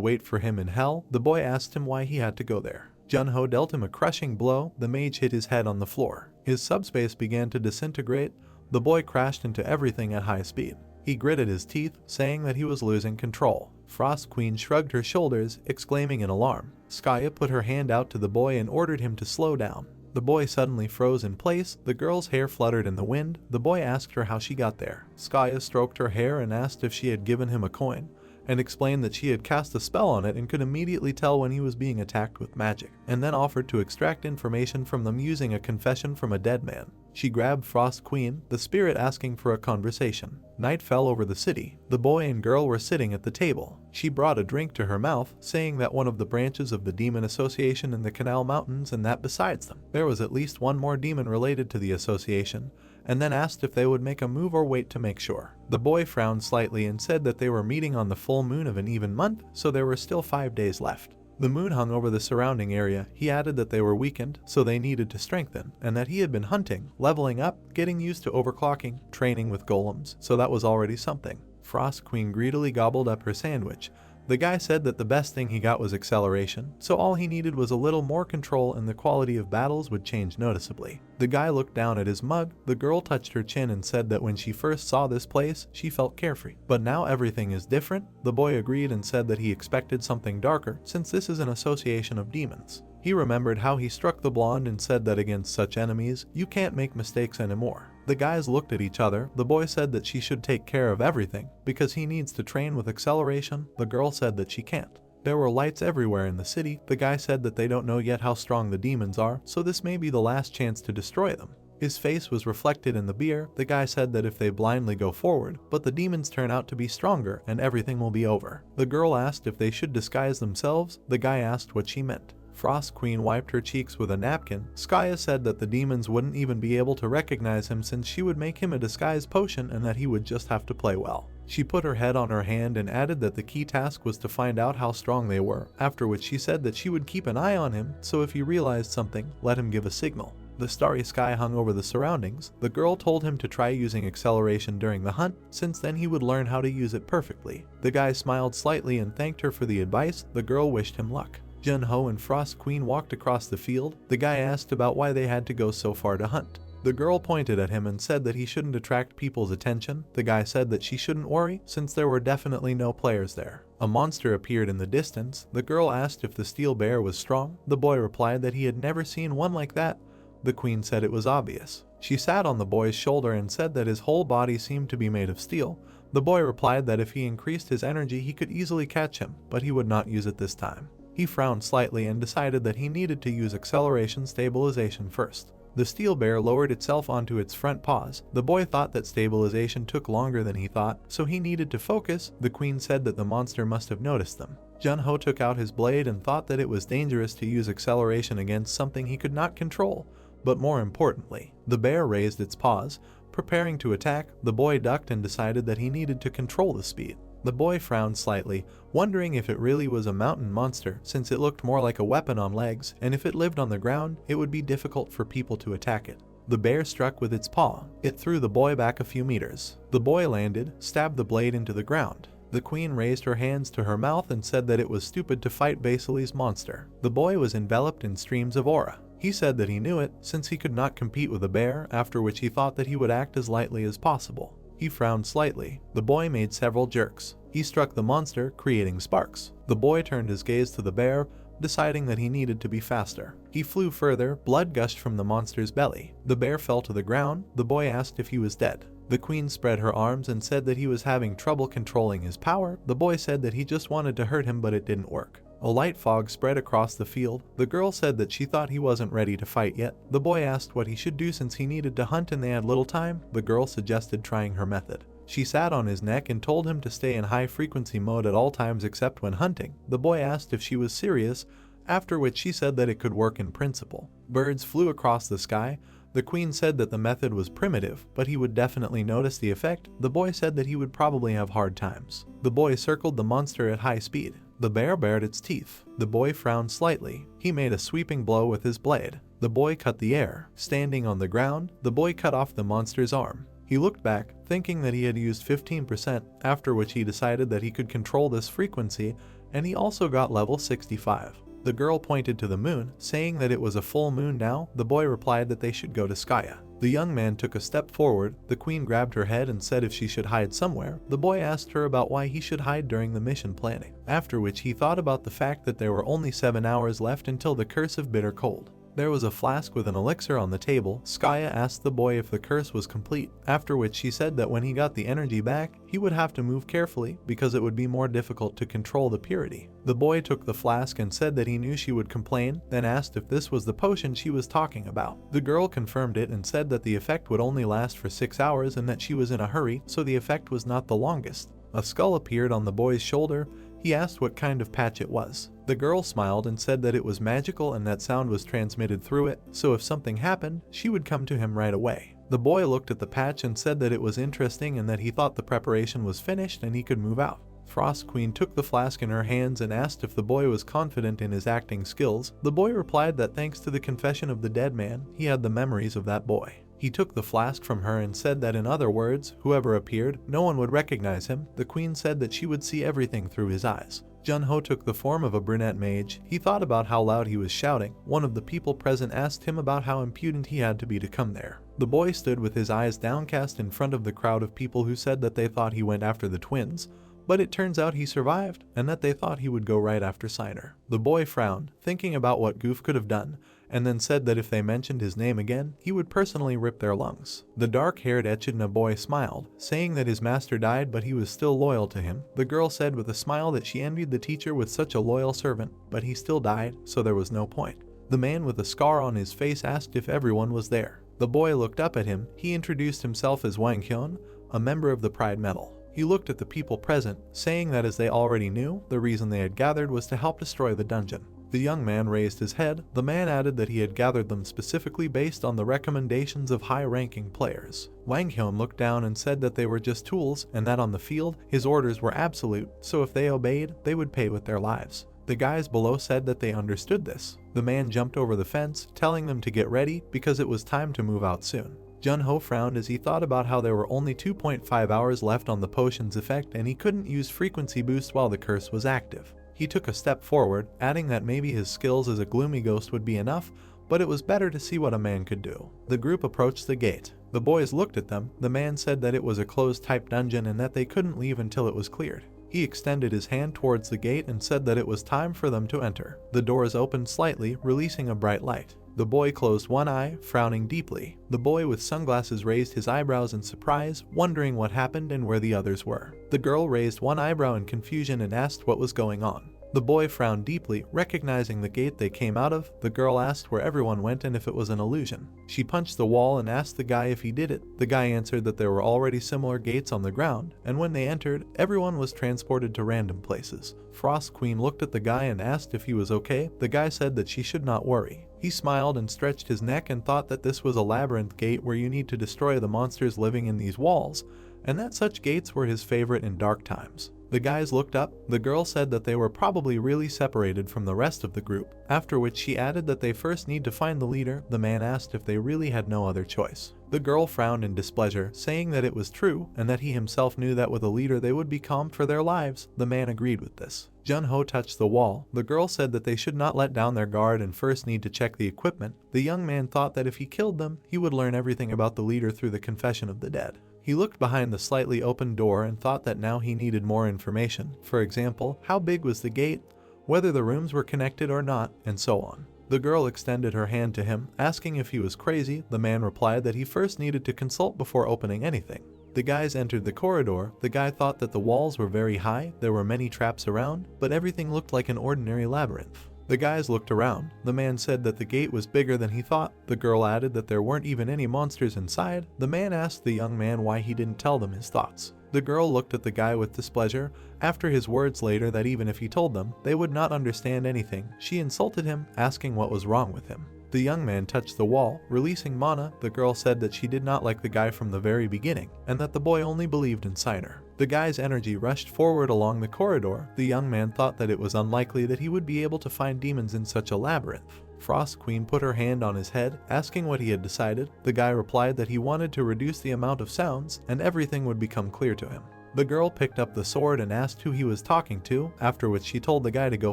wait for him in hell. The boy asked him why he had to go there. Jun-ho dealt him a crushing blow. The mage hit his head on the floor. His subspace began to disintegrate. The boy crashed into everything at high speed. He gritted his teeth, saying that he was losing control. Frost Queen shrugged her shoulders, exclaiming in alarm. Skaya put her hand out to the boy and ordered him to slow down. The boy suddenly froze in place. The girl's hair fluttered in the wind. The boy asked her how she got there. Skaya stroked her hair and asked if she had given him a coin, and explained that she had cast a spell on it and could immediately tell when he was being attacked with magic, and then offered to extract information from them using a confession from a dead man. She grabbed Frost Queen, the spirit asking for a conversation. Night fell over the city. The boy and girl were sitting at the table. She brought a drink to her mouth, saying that one of the branches of the demon association in the Canal Mountains, and that besides them, there was at least one more demon related to the association, and then asked if they would make a move or wait to make sure. The boy frowned slightly and said that they were meeting on the full moon of an even month, so there were still 5 days left. The moon hung over the surrounding area. He added that they were weakened, so they needed to strengthen, and that he had been hunting, leveling up, getting used to overclocking, training with golems, so that was already something. Frost Queen greedily gobbled up her sandwich. The guy said that the best thing he got was acceleration, so all he needed was a little more control and the quality of battles would change noticeably. The guy looked down at his mug. The girl touched her chin and said that when she first saw this place, she felt carefree. But now everything is different. The boy agreed and said that he expected something darker, since this is an association of demons. He remembered how he struck the blonde and said that against such enemies, you can't make mistakes anymore. The guys looked at each other. The boy said that she should take care of everything, because he needs to train with acceleration. The girl said that she can't. There were lights everywhere in the city. The guy said that they don't know yet how strong the demons are, so this may be the last chance to destroy them. His face was reflected in the beer. The guy said that if they blindly go forward, but the demons turn out to be stronger and everything will be over. The girl asked if they should disguise themselves. The guy asked what she meant. Frost Queen wiped her cheeks with a napkin. Skaya said that the demons wouldn't even be able to recognize him since she would make him a disguise potion and that he would just have to play well. She put her head on her hand and added that the key task was to find out how strong they were, after which she said that she would keep an eye on him, so if he realized something, let him give a signal. The starry sky hung over the surroundings. The girl told him to try using acceleration during the hunt, since then he would learn how to use it perfectly. The guy smiled slightly and thanked her for the advice. The girl wished him luck. Jun-ho and Frost Queen walked across the field. The guy asked about why they had to go so far to hunt. The girl pointed at him and said that he shouldn't attract people's attention. The guy said that she shouldn't worry, since there were definitely no players there. A monster appeared in the distance. The girl asked if the steel bear was strong. The boy replied that he had never seen one like that. The queen said it was obvious. She sat on the boy's shoulder and said that his whole body seemed to be made of steel. The boy replied that if he increased his energy he could easily catch him, but he would not use it this time. He frowned slightly and decided that he needed to use acceleration stabilization first. The steel bear lowered itself onto its front paws. The boy thought that stabilization took longer than he thought, so he needed to focus. The queen said that the monster must have noticed them. Jun-ho took out his blade and thought that it was dangerous to use acceleration against something he could not control. But more importantly, the bear raised its paws, preparing to attack. The boy ducked and decided that he needed to control the speed. The boy frowned slightly, wondering if it really was a mountain monster, since it looked more like a weapon on legs, and if it lived on the ground, it would be difficult for people to attack it. The bear struck with its paw. It threw the boy back a few meters. The boy landed, stabbed the blade into the ground. The queen raised her hands to her mouth and said that it was stupid to fight Basili's monster. The boy was enveloped in streams of aura. He said that he knew it, since he could not compete with a bear, after which he thought that he would act as lightly as possible. He frowned slightly. The boy made several jerks. He struck the monster, creating sparks. The boy turned his gaze to the bear. deciding that he needed to be faster. He flew further, blood gushed from the monster's belly. The bear fell to the ground. The boy asked if he was dead. The queen spread her arms and said that he was having trouble controlling his power. The boy said that he just wanted to hurt him, but it didn't work. A light fog spread across the field. The girl said that she thought he wasn't ready to fight yet. The boy asked what he should do since he needed to hunt and they had little time. The girl suggested trying her method. She sat on his neck and told him to stay in high frequency mode at all times except when hunting. The boy asked if she was serious, after which she said that it could work in principle. Birds flew across the sky. The queen said that the method was primitive, but he would definitely notice the effect. The boy said that he would probably have hard times. The boy circled the monster at high speed. The bear bared its teeth. The boy frowned slightly. He made a sweeping blow with his blade. The boy cut the air. Standing on the ground, the boy cut off the monster's arm. He looked back, thinking that he had used 15%, after which he decided that he could control this frequency, and he also got level 65. The girl pointed to the moon, saying that it was a full moon now. The boy replied that they should go to Skaya. The young man took a step forward. The queen grabbed her head and said if she should hide somewhere. The boy asked her about why he should hide during the mission planning, after which he thought about the fact that there were only 7 hours left until the curse of bitter cold. There was a flask with an elixir on the table. Skaya asked the boy if the curse was complete, after which she said that when he got the energy back, he would have to move carefully because it would be more difficult to control the purity. The boy took the flask and said that he knew she would complain, then asked if this was the potion she was talking about. The girl confirmed it and said that the effect would only last for 6 hours and that she was in a hurry, so the effect was not the longest. A skull appeared on the boy's shoulder. He asked what kind of patch it was. The girl smiled and said that it was magical and that sound was transmitted through it, so if something happened, she would come to him right away. The boy looked at the patch and said that it was interesting and that he thought the preparation was finished and he could move out. Frost Queen took the flask in her hands and asked if the boy was confident in his acting skills. The boy replied that thanks to the confession of the dead man, he had the memories of that boy. He took the flask from her and said that in other words, whoever appeared, no one would recognize him. The queen said that she would see everything through his eyes. Jun-ho took the form of a brunette mage. He thought about how loud he was shouting. One of the people present asked him about how impudent he had to be to come there. The boy stood with his eyes downcast in front of the crowd of people who said that they thought he went after the twins, but it turns out he survived and that they thought he would go right after Siner. The boy frowned, thinking about what Goof could have done, and then said that if they mentioned his name again, he would personally rip their lungs. The dark-haired Echidna boy smiled, saying that his master died but he was still loyal to him. The girl said with a smile that she envied the teacher with such a loyal servant, but he still died, so there was no point. The man with a scar on his face asked if everyone was there. The boy looked up at him. He introduced himself as Wang Hyun, a member of the Pride Medal. He looked at the people present, saying that as they already knew, the reason they had gathered was to help destroy the dungeon. The young man raised his head. The man added that he had gathered them specifically based on the recommendations of high-ranking players. Wang Hyun looked down and said that they were just tools and that on the field, his orders were absolute, so if they obeyed, they would pay with their lives. The guys below said that they understood this. The man jumped over the fence, telling them to get ready because it was time to move out soon. Jun-ho frowned as he thought about how there were only 2.5 hours left on the potion's effect and he couldn't use frequency boost while the curse was active. He took a step forward, adding that maybe his skills as a gloomy ghost would be enough, but it was better to see what a man could do. The group approached the gate. The boys looked at them. The man said that it was a closed-type dungeon and that they couldn't leave until it was cleared. He extended his hand towards the gate and said that it was time for them to enter. The doors opened slightly, releasing a bright light. The boy closed one eye, frowning deeply. The boy with sunglasses raised his eyebrows in surprise, wondering what happened and where the others were. The girl raised one eyebrow in confusion and asked what was going on. The boy frowned deeply, recognizing the gate they came out of. The girl asked where everyone went and if it was an illusion. She punched the wall and asked the guy if he did it. The guy answered that there were already similar gates on the ground, and when they entered, everyone was transported to random places. Frost Queen looked at the guy and asked if he was okay. The guy said that she should not worry. He smiled and stretched his neck and thought that this was a labyrinth gate where you need to destroy the monsters living in these walls, and that such gates were his favorite in dark times. The guys looked up. The girl said that they were probably really separated from the rest of the group, after which she added that they first need to find the leader. The man asked if they really had no other choice. The girl frowned in displeasure, saying that it was true and that he himself knew that with a leader they would be calmed for their lives. The man agreed with this. Jun-ho touched the wall. The girl said that they should not let down their guard and first need to check the equipment. The young man thought that if he killed them, he would learn everything about the leader through the confession of the dead. He looked behind the slightly open door and thought that now he needed more information. For example, how big was the gate? whether the rooms were connected or not, and so on. The girl extended her hand to him, asking if he was crazy. The man replied that he first needed to consult before opening anything. The guys entered the corridor. The guy thought that the walls were very high, there were many traps around, but everything looked like an ordinary labyrinth. The guys looked around. The man said that the gate was bigger than he thought. The girl added that there weren't even any monsters inside. The man asked the young man why he didn't tell them his thoughts. The girl looked at the guy with displeasure. After his words later that even if he told them, they would not understand anything, she insulted him, asking what was wrong with him. The young man touched the wall, releasing mana. The girl said that she did not like the guy from the very beginning, and that the boy only believed inside her. The guy's energy rushed forward along the corridor. The young man thought that it was unlikely that he would be able to find demons in such a labyrinth. Frost Queen put her hand on his head, asking what he had decided. The guy replied that he wanted to reduce the amount of sounds, and everything would become clear to him. The girl picked up the sword and asked who he was talking to, after which she told the guy to go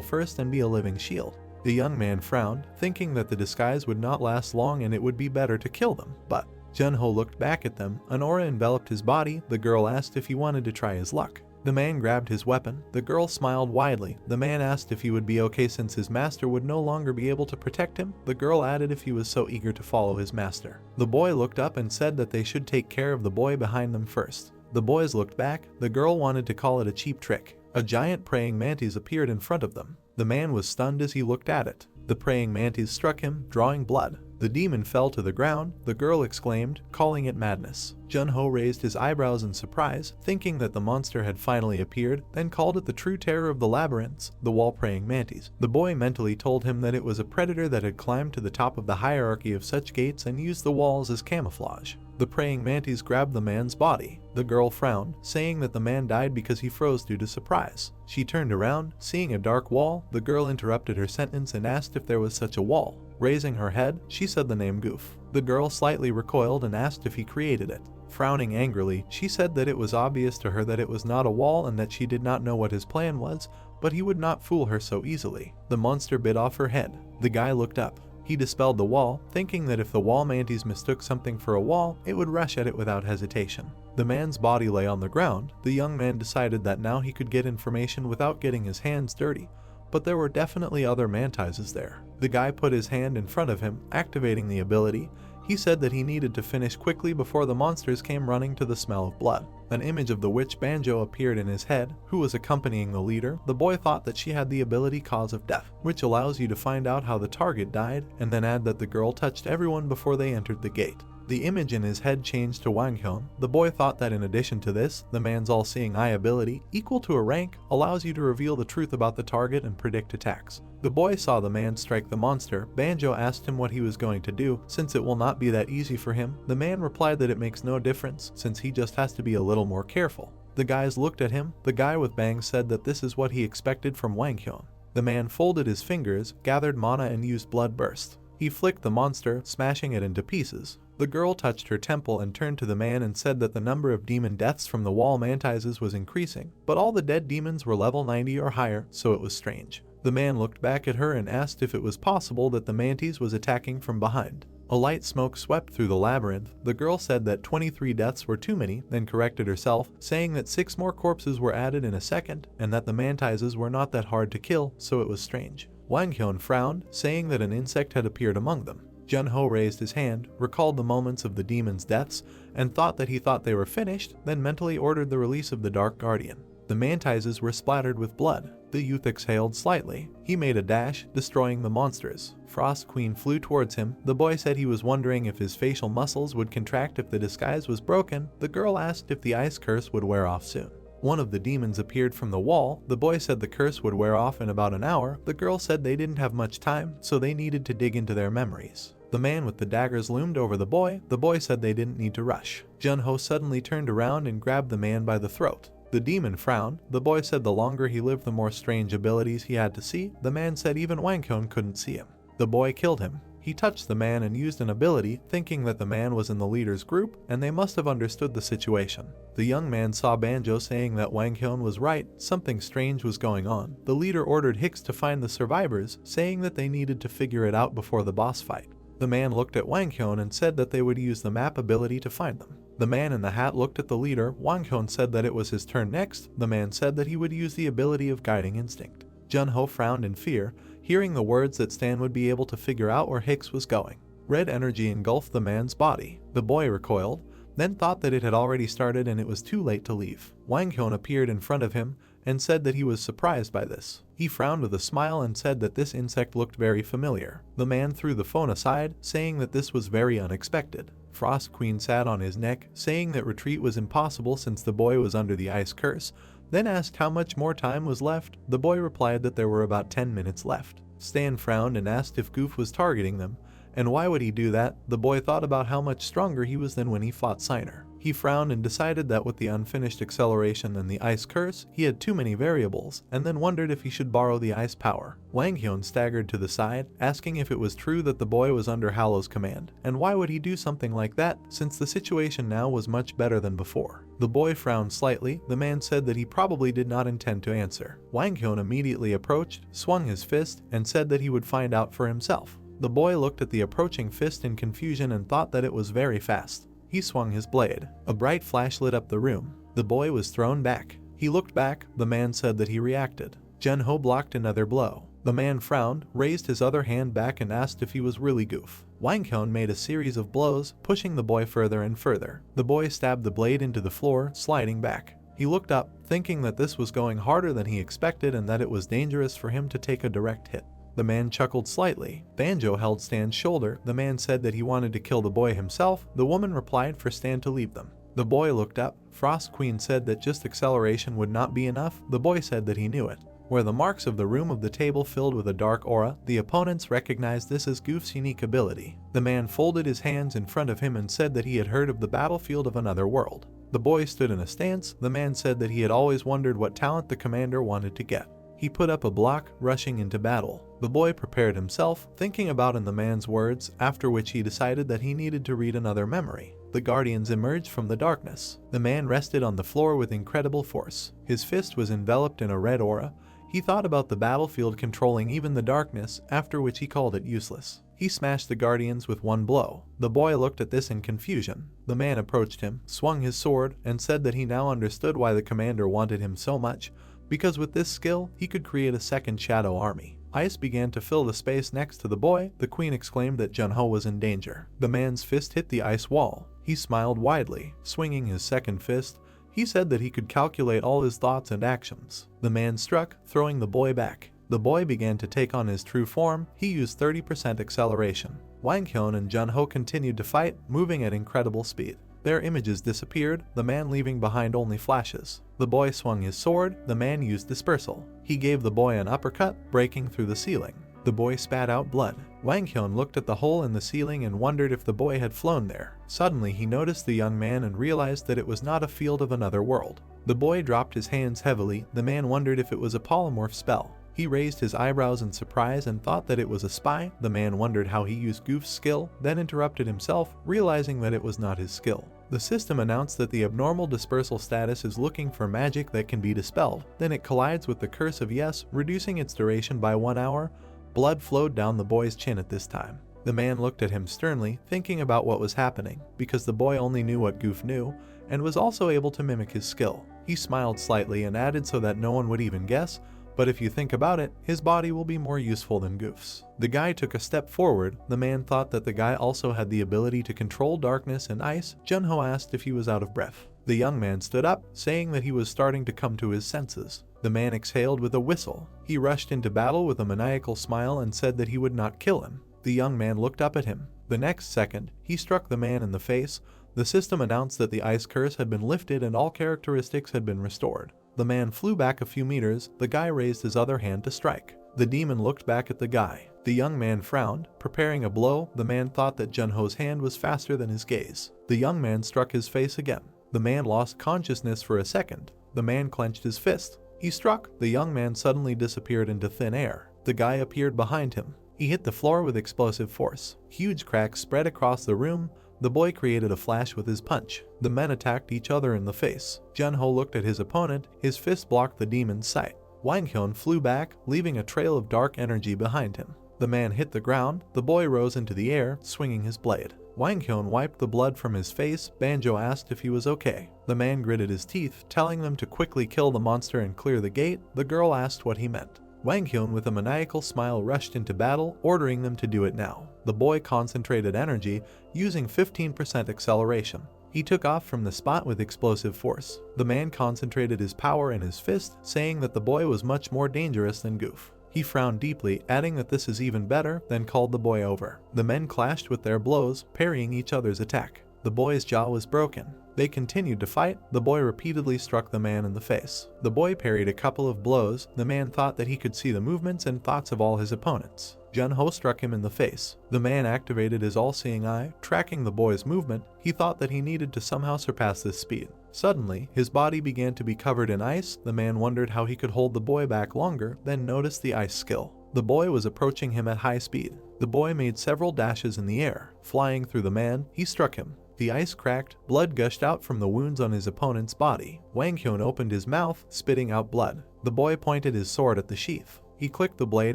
first and be a living shield. The young man frowned, thinking that the disguise would not last long and it would be better to kill them, but Junho looked back at them. An aura enveloped his body. The girl asked if he wanted to try his luck. The man grabbed his weapon. The girl smiled widely. The man asked if he would be okay since his master would no longer be able to protect him. The girl added if he was so eager to follow his master. The boy looked up and said that they should take care of the boy behind them first. The boys looked back. The girl wanted to call it a cheap trick. A giant praying mantis appeared in front of them. The man was stunned as he looked at it. The praying mantis struck him, drawing blood. The demon fell to the ground. The girl exclaimed, calling it madness. Junho raised his eyebrows in surprise, thinking that the monster had finally appeared, then called it the true terror of the labyrinths, the wall-praying mantis. The boy mentally told him that it was a predator that had climbed to the top of the hierarchy of such gates and used the walls as camouflage. The praying mantis grabbed the man's body. The girl frowned, saying that the man died because he froze due to surprise. She turned around, seeing a dark wall. The girl interrupted her sentence and asked if there was such a wall. Raising her head, she said the name Goof. The girl slightly recoiled and asked if he created it. Frowning angrily, she said that it was obvious to her that it was not a wall and that she did not know what his plan was, but he would not fool her so easily. The monster bit off her head. The guy looked up. He dispelled the wall, thinking that if the wall mantis mistook something for a wall, it would rush at it without hesitation. The man's body lay on the ground. The young man decided that now he could get information without getting his hands dirty, but there were definitely other mantises there. The guy put his hand in front of him, activating the ability. He said that he needed to finish quickly before the monsters came running to the smell of blood. An image of the witch Banjo appeared in his head, who was accompanying the leader. The boy thought that she had the ability Cause of Death, which allows you to find out how the target died, and then add that the girl touched everyone before they entered the gate. The image in his head changed to Wang Hyun. The boy thought that in addition to this, the man's all-seeing eye ability, equal to a rank, allows you to reveal the truth about the target and predict attacks. The boy saw the man strike the monster. Banjo asked him what he was going to do, since it will not be that easy for him. The man replied that it makes no difference, since he just has to be a little more careful. The guys looked at him. The guy with bangs said that this is what he expected from Wang Hyun. The man folded his fingers, gathered mana and used blood burst. He flicked the monster, smashing it into pieces. The girl touched her temple and turned to the man and said that the number of demon deaths from the wall mantises was increasing, but all the dead demons were level 90 or higher, so it was strange. The man looked back at her and asked if it was possible that the mantis was attacking from behind. A light smoke swept through the labyrinth. The girl said that 23 deaths were too many, then corrected herself, saying that 6 more corpses were added in a second, and that the mantises were not that hard to kill, so it was strange. Wang Hyun frowned, saying that an insect had appeared among them. Junho raised his hand, recalled the moments of the demons' deaths, and thought they were finished, then mentally ordered the release of the Dark Guardian. The mantises were splattered with blood. The youth exhaled slightly. He made a dash, destroying the monsters. Frost Queen flew towards him. The boy said he was wondering if his facial muscles would contract if the disguise was broken. The girl asked if the ice curse would wear off soon. One of the demons appeared from the wall. The boy said the curse would wear off in about an hour. The girl said they didn't have much time, so they needed to dig into their memories. The man with the daggers loomed over the boy. The boy said they didn't need to rush. Junho suddenly turned around and grabbed the man by the throat. The demon frowned. The boy said the longer he lived, the more strange abilities he had to see. The man said even Wang Hyun couldn't see him. The boy killed him. He touched the man and used an ability, thinking that the man was in the leader's group, and they must have understood the situation. The young man saw Banjo saying that Wang Hyun was right, something strange was going on. The leader ordered Hicks to find the survivors, saying that they needed to figure it out before the boss fight. The man looked at Wang Hyun and said that they would use the map ability to find them. The man in the hat looked at the leader. Wang Hyun said that it was his turn next. The man said that he would use the ability of Guiding Instinct. Jun-ho frowned in fear, hearing the words that Stan would be able to figure out where Hicks was going. Red energy engulfed the man's body. The boy recoiled, then thought that it had already started and it was too late to leave. Wang Hyun appeared in front of him and said that he was surprised by this. He frowned with a smile and said that this insect looked very familiar. The man threw the phone aside, saying that this was very unexpected. Frost Queen sat on his neck, saying that retreat was impossible since the boy was under the ice curse, then asked how much more time was left. The boy replied that there were about 10 minutes left. Stan frowned and asked if Goof was targeting them, and why would he do that? The boy thought about how much stronger he was than when he fought Siner. He frowned and decided that with the unfinished acceleration and the ice curse, he had too many variables, and then wondered if he should borrow the ice power. Wang Hyun staggered to the side, asking if it was true that the boy was under Hallow's command, and why would he do something like that, since the situation now was much better than before. The boy frowned slightly. The man said that he probably did not intend to answer. Wang Hyun immediately approached, swung his fist, and said that he would find out for himself. The boy looked at the approaching fist in confusion and thought that it was very fast. He swung his blade. A bright flash lit up the room. The boy was thrown back. He looked back. The man said that he reacted. Jun-ho blocked another blow. The man frowned, raised his other hand back and asked if he was really Goof. Wang Hyun made a series of blows, pushing the boy further and further. The boy stabbed the blade into the floor, sliding back. He looked up, thinking that this was going harder than he expected and that it was dangerous for him to take a direct hit. The man chuckled slightly. Banjo held Stan's shoulder. The man said that he wanted to kill the boy himself. The woman replied for Stan to leave them. The boy looked up. Frost Queen said that just acceleration would not be enough. The boy said that he knew it. Where the marks of the room of the table filled with a dark aura, the opponents recognized this as Goof's unique ability. The man folded his hands in front of him and said that he had heard of the battlefield of another world. The boy stood in a stance. The man said that he had always wondered what talent the commander wanted to get. He put up a block, rushing into battle. The boy prepared himself, thinking about in the man's words, after which he decided that he needed to read another memory. The guardians emerged from the darkness. The man rested on the floor with incredible force. His fist was enveloped in a red aura. He thought about the battlefield controlling even the darkness, after which he called it useless. He smashed the guardians with one blow. The boy looked at this in confusion. The man approached him, swung his sword, and said that he now understood why the commander wanted him so much, because with this skill, he could create a second shadow army. Ice began to fill the space next to the boy. The queen exclaimed that Jun-ho was in danger. The man's fist hit the ice wall. He smiled widely, swinging his second fist. He said that he could calculate all his thoughts and actions. The man struck, throwing the boy back. The boy began to take on his true form. He used 30% acceleration. Wang Hyun and Jun-ho continued to fight, moving at incredible speed. Their images disappeared, the man leaving behind only flashes. The boy swung his sword. The man used dispersal. He gave the boy an uppercut, breaking through the ceiling. The boy spat out blood. Wang Hyun looked at the hole in the ceiling and wondered if the boy had flown there. Suddenly he noticed the young man and realized that it was not a field of another world. The boy dropped his hands heavily. The man wondered if it was a polymorph spell. He raised his eyebrows in surprise and thought that it was a spy. The man wondered how he used Goof's skill, then interrupted himself, realizing that it was not his skill. The system announced that the abnormal dispersal status is looking for magic that can be dispelled. Then it collides with the curse of yes, reducing its duration by 1 hour. Blood flowed down the boy's chin at this time. The man looked at him sternly, thinking about what was happening, because the boy only knew what Goof knew, and was also able to mimic his skill. He smiled slightly and added so that no one would even guess, but if you think about it, his body will be more useful than Goof's. The guy took a step forward. The man thought that the guy also had the ability to control darkness and ice. Jun-ho asked if he was out of breath. The young man stood up, saying that he was starting to come to his senses. The man exhaled with a whistle. He rushed into battle with a maniacal smile and said that he would not kill him. The young man looked up at him. The next second, he struck the man in the face. The system announced that the ice curse had been lifted and all characteristics had been restored. The man flew back a few meters. The guy raised his other hand to strike. The demon looked back at the guy. The young man frowned, preparing a blow. The man thought that Jun-ho's hand was faster than his gaze. The young man struck his face again. The man lost consciousness for a second. The man clenched his fist. He struck. The young man suddenly disappeared into thin air. The guy appeared behind him. He hit the floor with explosive force. Huge cracks spread across the room. The boy created a flash with his punch. The men attacked each other in the face. Jun-ho looked at his opponent. His fist blocked the demon's sight. Wang Hyun flew back, leaving a trail of dark energy behind him. The man hit the ground. The boy rose into the air, swinging his blade. Wang Hyun wiped the blood from his face. Banjo asked if he was okay. The man gritted his teeth, telling them to quickly kill the monster and clear the gate. The girl asked what he meant. Wang Hyun with a maniacal smile rushed into battle, ordering them to do it now. The boy concentrated energy, using 15% acceleration. He took off from the spot with explosive force. The man concentrated his power in his fist, saying that the boy was much more dangerous than Goof. He frowned deeply, adding that this is even better, then called the boy over. The men clashed with their blows, parrying each other's attack. The boy's jaw was broken. They continued to fight. The boy repeatedly struck the man in the face. The boy parried a couple of blows. The man thought that he could see the movements and thoughts of all his opponents. Jun-ho struck him in the face. The man activated his all-seeing eye, tracking the boy's movement. He thought that he needed to somehow surpass this speed. Suddenly, his body began to be covered in ice. The man wondered how he could hold the boy back longer, then noticed the ice skill. The boy was approaching him at high speed. The boy made several dashes in the air. Flying through the man, he struck him. The ice cracked, blood gushed out from the wounds on his opponent's body. Wang Hyun opened his mouth, spitting out blood. The boy pointed his sword at the sheath. He clicked the blade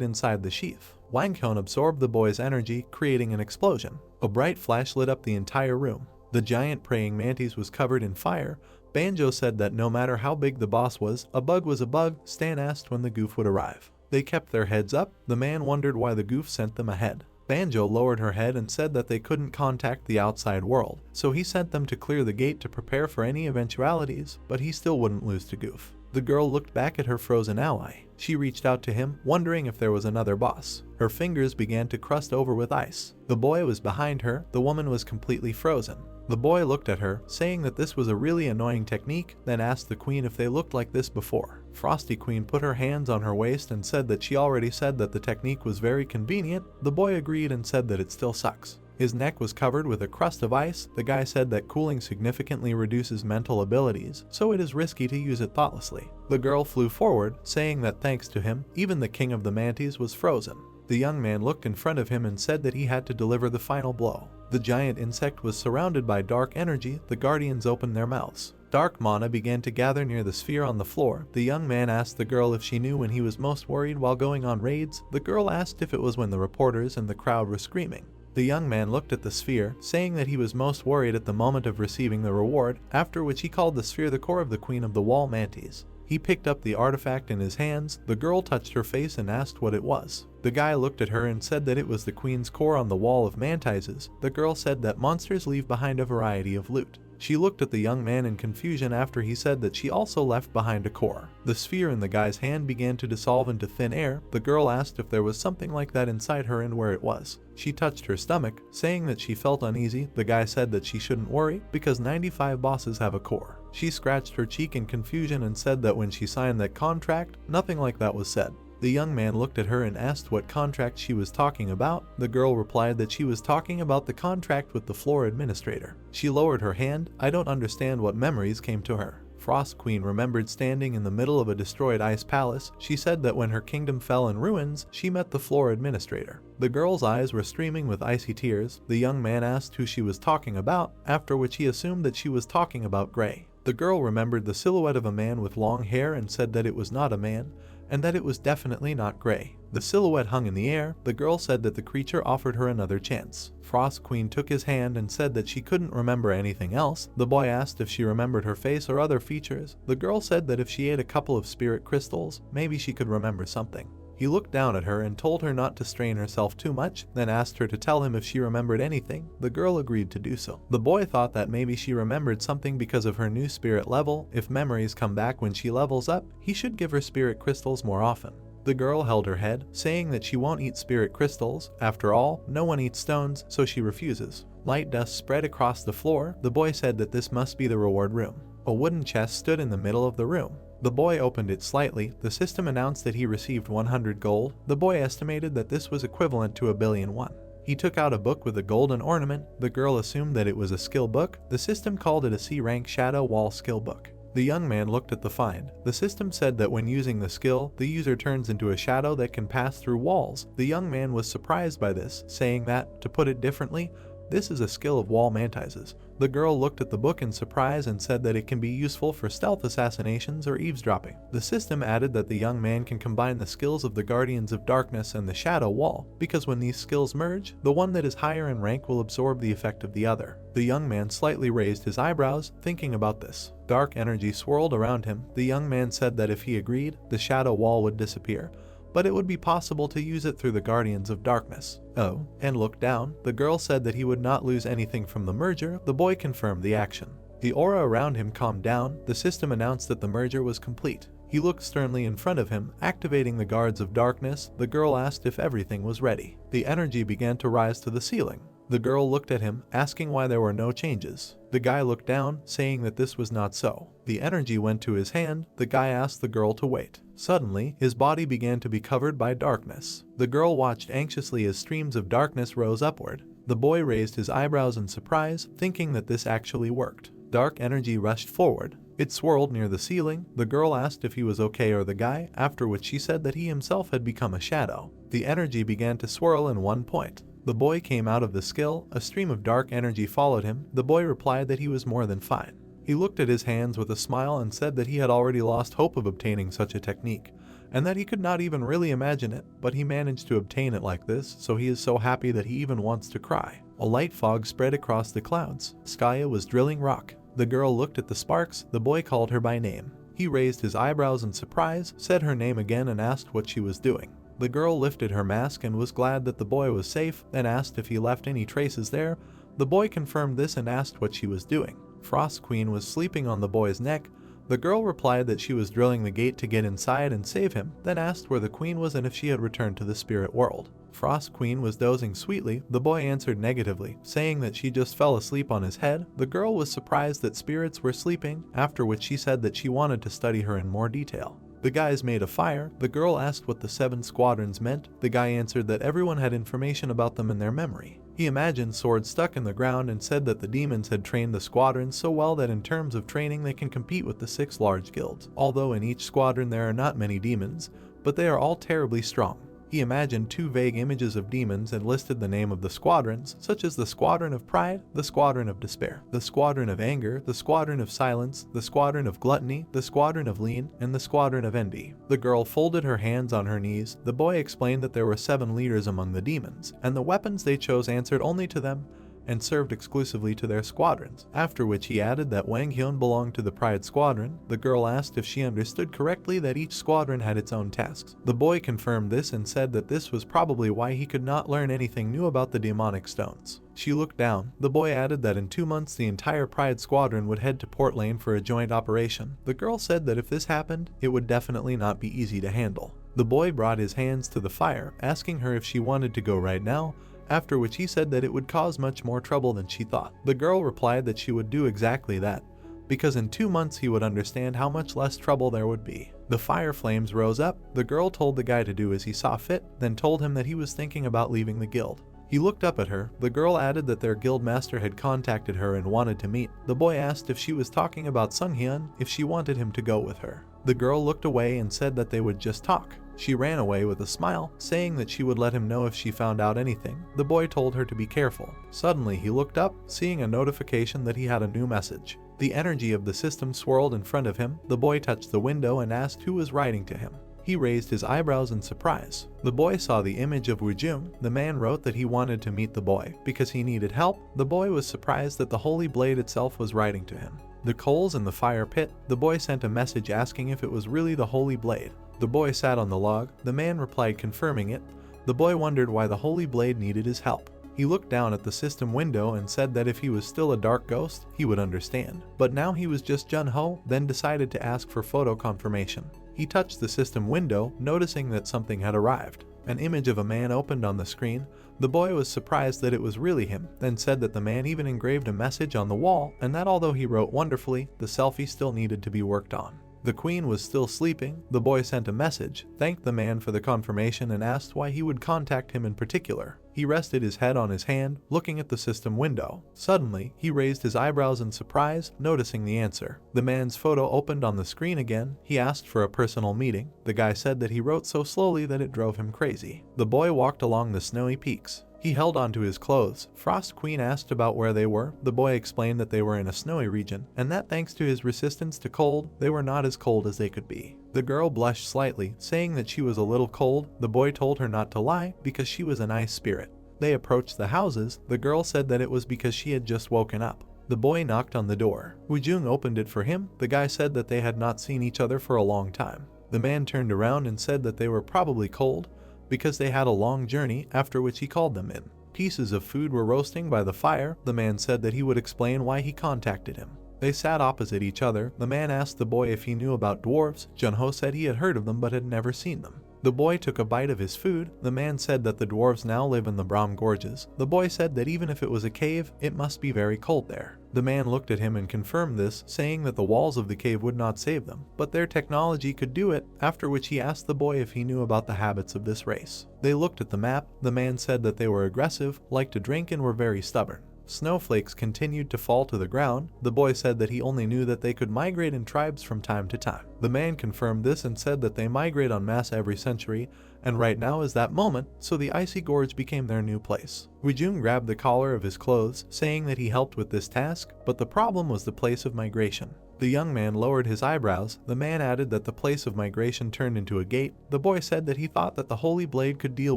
inside the sheath. Wang Hyun absorbed the boy's energy, creating an explosion. A bright flash lit up the entire room. The giant praying mantis was covered in fire. Banjo said that no matter how big the boss was a bug. Stan asked when the Goof would arrive. They kept their heads up. The man wondered why the Goof sent them ahead. Banjo lowered her head and said that they couldn't contact the outside world, so he sent them to clear the gate to prepare for any eventualities, but he still wouldn't lose to Goof. The girl looked back at her frozen ally. She reached out to him, wondering if there was another boss. Her fingers began to crust over with ice. The boy was behind her. The woman was completely frozen. The boy looked at her, saying that this was a really annoying technique, then asked the queen if they looked like this before. Frosty Queen put her hands on her waist and said that she already said that the technique was very convenient. The boy agreed and said that it still sucks. His neck was covered with a crust of ice. The guy said that cooling significantly reduces mental abilities, so it is risky to use it thoughtlessly. The girl flew forward, saying that thanks to him, even the king of the mantis was frozen. The young man looked in front of him and said that he had to deliver the final blow. The giant insect was surrounded by dark energy. The guardians opened their mouths. Dark mana began to gather near the sphere on the floor. The young man asked the girl if she knew when he was most worried while going on raids. The girl asked if it was when the reporters and the crowd were screaming. The young man looked at the sphere, saying that he was most worried at the moment of receiving the reward, after which he called the sphere the core of the queen of the wall mantis. He picked up the artifact in his hands. The girl touched her face and asked what it was. The guy looked at her and said that it was the queen's core on the wall of mantises. The girl said that monsters leave behind a variety of loot. She looked at the young man in confusion after he said that she also left behind a core. The sphere in the guy's hand began to dissolve into thin air. The girl asked if there was something like that inside her and where it was. She touched her stomach, saying that she felt uneasy. The guy said that she shouldn't worry because 95 bosses have a core. She scratched her cheek in confusion and said that when she signed that contract, nothing like that was said. The young man looked at her and asked what contract she was talking about. The girl replied that she was talking about the contract with the floor administrator. She lowered her hand. I don't understand what memories came to her. Frost Queen remembered standing in the middle of a destroyed ice palace. She said that when her kingdom fell in ruins, she met the floor administrator. The girl's eyes were streaming with icy tears. The young man asked who she was talking about, after which he assumed that she was talking about Gray. The girl remembered the silhouette of a man with long hair and said that it was not a man, and that it was definitely not Gray. The silhouette hung in the air. The girl said that the creature offered her another chance. Frost Queen took his hand and said that she couldn't remember anything else. The boy asked if she remembered her face or other features. The girl said that if she ate a couple of spirit crystals, maybe she could remember something. He looked down at her and told her not to strain herself too much, then asked her to tell him if she remembered anything. The girl agreed to do so. The boy thought that maybe she remembered something because of her new spirit level. If memories come back when she levels up, he should give her spirit crystals more often. The girl held her head, saying that she won't eat spirit crystals. After all, no one eats stones, so she refuses. Light dust spread across the floor. The boy said that this must be the reward room. A wooden chest stood in the middle of the room. The boy opened it slightly. The system announced that he received 100 gold. The boy estimated that this was equivalent to 1,000,000,001. He took out a book with a golden ornament. The girl assumed that it was a skill book. The system called it a C-rank Shadow Wall skill book. The young man looked at the find. The system said that when using the skill, the user turns into a shadow that can pass through walls. The young man was surprised by this, saying that, to put it differently, this is a skill of wall mantises. The girl looked at the book in surprise and said that it can be useful for stealth assassinations or eavesdropping. The system added that the young man can combine the skills of the Guardians of Darkness and the Shadow Wall, because when these skills merge, the one that is higher in rank will absorb the effect of the other. The young man slightly raised his eyebrows, thinking about this. Dark energy swirled around him. The young man said that if he agreed, the Shadow Wall would disappear, but it would be possible to use it through the Guardians of Darkness. Oh, and look down. The girl said that he would not lose anything from the merger. The boy confirmed the action. The aura around him calmed down. The system announced that the merger was complete. He looked sternly in front of him, activating the Guards of Darkness. The girl asked if everything was ready. The energy began to rise to the ceiling. The girl looked at him, asking why there were no changes. The guy looked down, saying that this was not so. The energy went to his hand. The guy asked the girl to wait. Suddenly, his body began to be covered by darkness. The girl watched anxiously as streams of darkness rose upward. The boy raised his eyebrows in surprise, thinking that this actually worked. Dark energy rushed forward. It swirled near the ceiling. The girl asked if he was okay or the guy, after which he said that he himself had become a shadow. The energy began to swirl in one point. The boy came out of the skill. A stream of dark energy followed him. The boy replied that he was more than fine. He looked at his hands with a smile and said that he had already lost hope of obtaining such a technique, and that he could not even really imagine it, but he managed to obtain it like this, so he is so happy that he even wants to cry. A light fog spread across the clouds. Skaya was drilling rock. The girl looked at the sparks. The boy called her by name. He raised his eyebrows in surprise, said her name again and asked what she was doing. The girl lifted her mask and was glad that the boy was safe, then asked if he left any traces there. The boy confirmed this and asked what she was doing. Frost Queen was sleeping on the boy's neck. The girl replied that she was drilling the gate to get inside and save him, then asked where the queen was and if she had returned to the spirit world. Frost Queen was dozing sweetly. The boy answered negatively, saying that she just fell asleep on his head. The girl was surprised that spirits were sleeping, after which she said that she wanted to study her in more detail. The guys made a fire. The girl asked what the 7 squadrons meant. The guy answered that everyone had information about them in their memory. He imagined swords stuck in the ground and said that the demons had trained the squadrons so well that in terms of training they can compete with the 6 large guilds. Although in each squadron there are not many demons, but they are all terribly strong. He imagined 2 vague images of demons and listed the name of the squadrons, such as the Squadron of Pride, the Squadron of Despair, the Squadron of Anger, the Squadron of Silence, the Squadron of Gluttony, the Squadron of Lean, and the Squadron of Envy. The girl folded her hands on her knees. The boy explained that there were 7 leaders among the demons, and the weapons they chose answered only to them and served exclusively to their squadrons, after which he added that Wang Hyun belonged to the Pride Squadron. The girl asked if she understood correctly that each squadron had its own tasks. The boy confirmed this and said that this was probably why he could not learn anything new about the demonic stones. She looked down. The boy added that in 2 months the entire Pride Squadron would head to Port Lane for a joint operation. The girl said that if this happened, it would definitely not be easy to handle. The boy brought his hands to the fire, asking her if she wanted to go right now, after which he said that it would cause much more trouble than she thought. The girl replied that she would do exactly that, because in 2 months he would understand how much less trouble there would be. The fire flames rose up. The girl told the guy to do as he saw fit, then told him that he was thinking about leaving the guild. He looked up at her. The girl added that their guild master had contacted her and wanted to meet. The boy asked if she was talking about Sunghyun, if she wanted him to go with her. The girl looked away and said that they would just talk. She ran away with a smile, saying that she would let him know if she found out anything. The boy told her to be careful. Suddenly he looked up, seeing a notification that he had a new message. The energy of the system swirled in front of him. The boy touched the window and asked who was writing to him. He raised his eyebrows in surprise. The boy saw the image of Woo-jung. The man wrote that he wanted to meet the boy because he needed help. The boy was surprised that the Holy Blade itself was writing to him. The coals in the fire pit. The boy sent a message asking if it was really the Holy Blade. The boy sat on the log. The man replied confirming it. The boy wondered why the Holy Blade needed his help. He looked down at the system window and said that if he was still a dark ghost, he would understand. But now he was just Jun-ho, then decided to ask for photo confirmation. He touched the system window, noticing that something had arrived. An image of a man opened on the screen. The boy was surprised that it was really him, then said that the man even engraved a message on the wall, and that although he wrote wonderfully, the selfie still needed to be worked on. The queen was still sleeping. The boy sent a message, thanked the man for the confirmation and asked why he would contact him in particular. He rested his head on his hand, looking at the system window. Suddenly, he raised his eyebrows in surprise, noticing the answer. The man's photo opened on the screen again. He asked for a personal meeting. The guy said that he wrote so slowly that it drove him crazy. The boy walked along the snowy peaks. He held onto his clothes. Frost Queen asked about where they were. The boy explained that they were in a snowy region, and that thanks to his resistance to cold, they were not as cold as they could be. The girl blushed slightly, saying that she was a little cold. The boy told her not to lie, because she was a nice spirit. They approached the houses. The girl said that it was because she had just woken up. The boy knocked on the door. Woo-jung opened it for him. The guy said that they had not seen each other for a long time. The man turned around and said that they were probably cold because they had a long journey, after which he called them in. Pieces of food were roasting by the fire. The man said that he would explain why he contacted him. They sat opposite each other. The man asked the boy if he knew about dwarves. Junho said he had heard of them but had never seen them. The boy took a bite of his food. The man said that the dwarves now live in the Brahm Gorges. The boy said that even if it was a cave, it must be very cold there. The man looked at him and confirmed this, saying that the walls of the cave would not save them, but their technology could do it, after which he asked the boy if he knew about the habits of this race. They looked at the map. The man said that they were aggressive, liked to drink, and were very stubborn. Snowflakes continued to fall to the ground. The boy said that he only knew that they could migrate in tribes from time to time. The man confirmed this and said that they migrate en masse every century, and right now is that moment, so the icy gorge became their new place. Wujung grabbed the collar of his clothes, saying that he helped with this task, but the problem was the place of migration. The young man lowered his eyebrows. The man added that the place of migration turned into a gate. The boy said that he thought that the holy blade could deal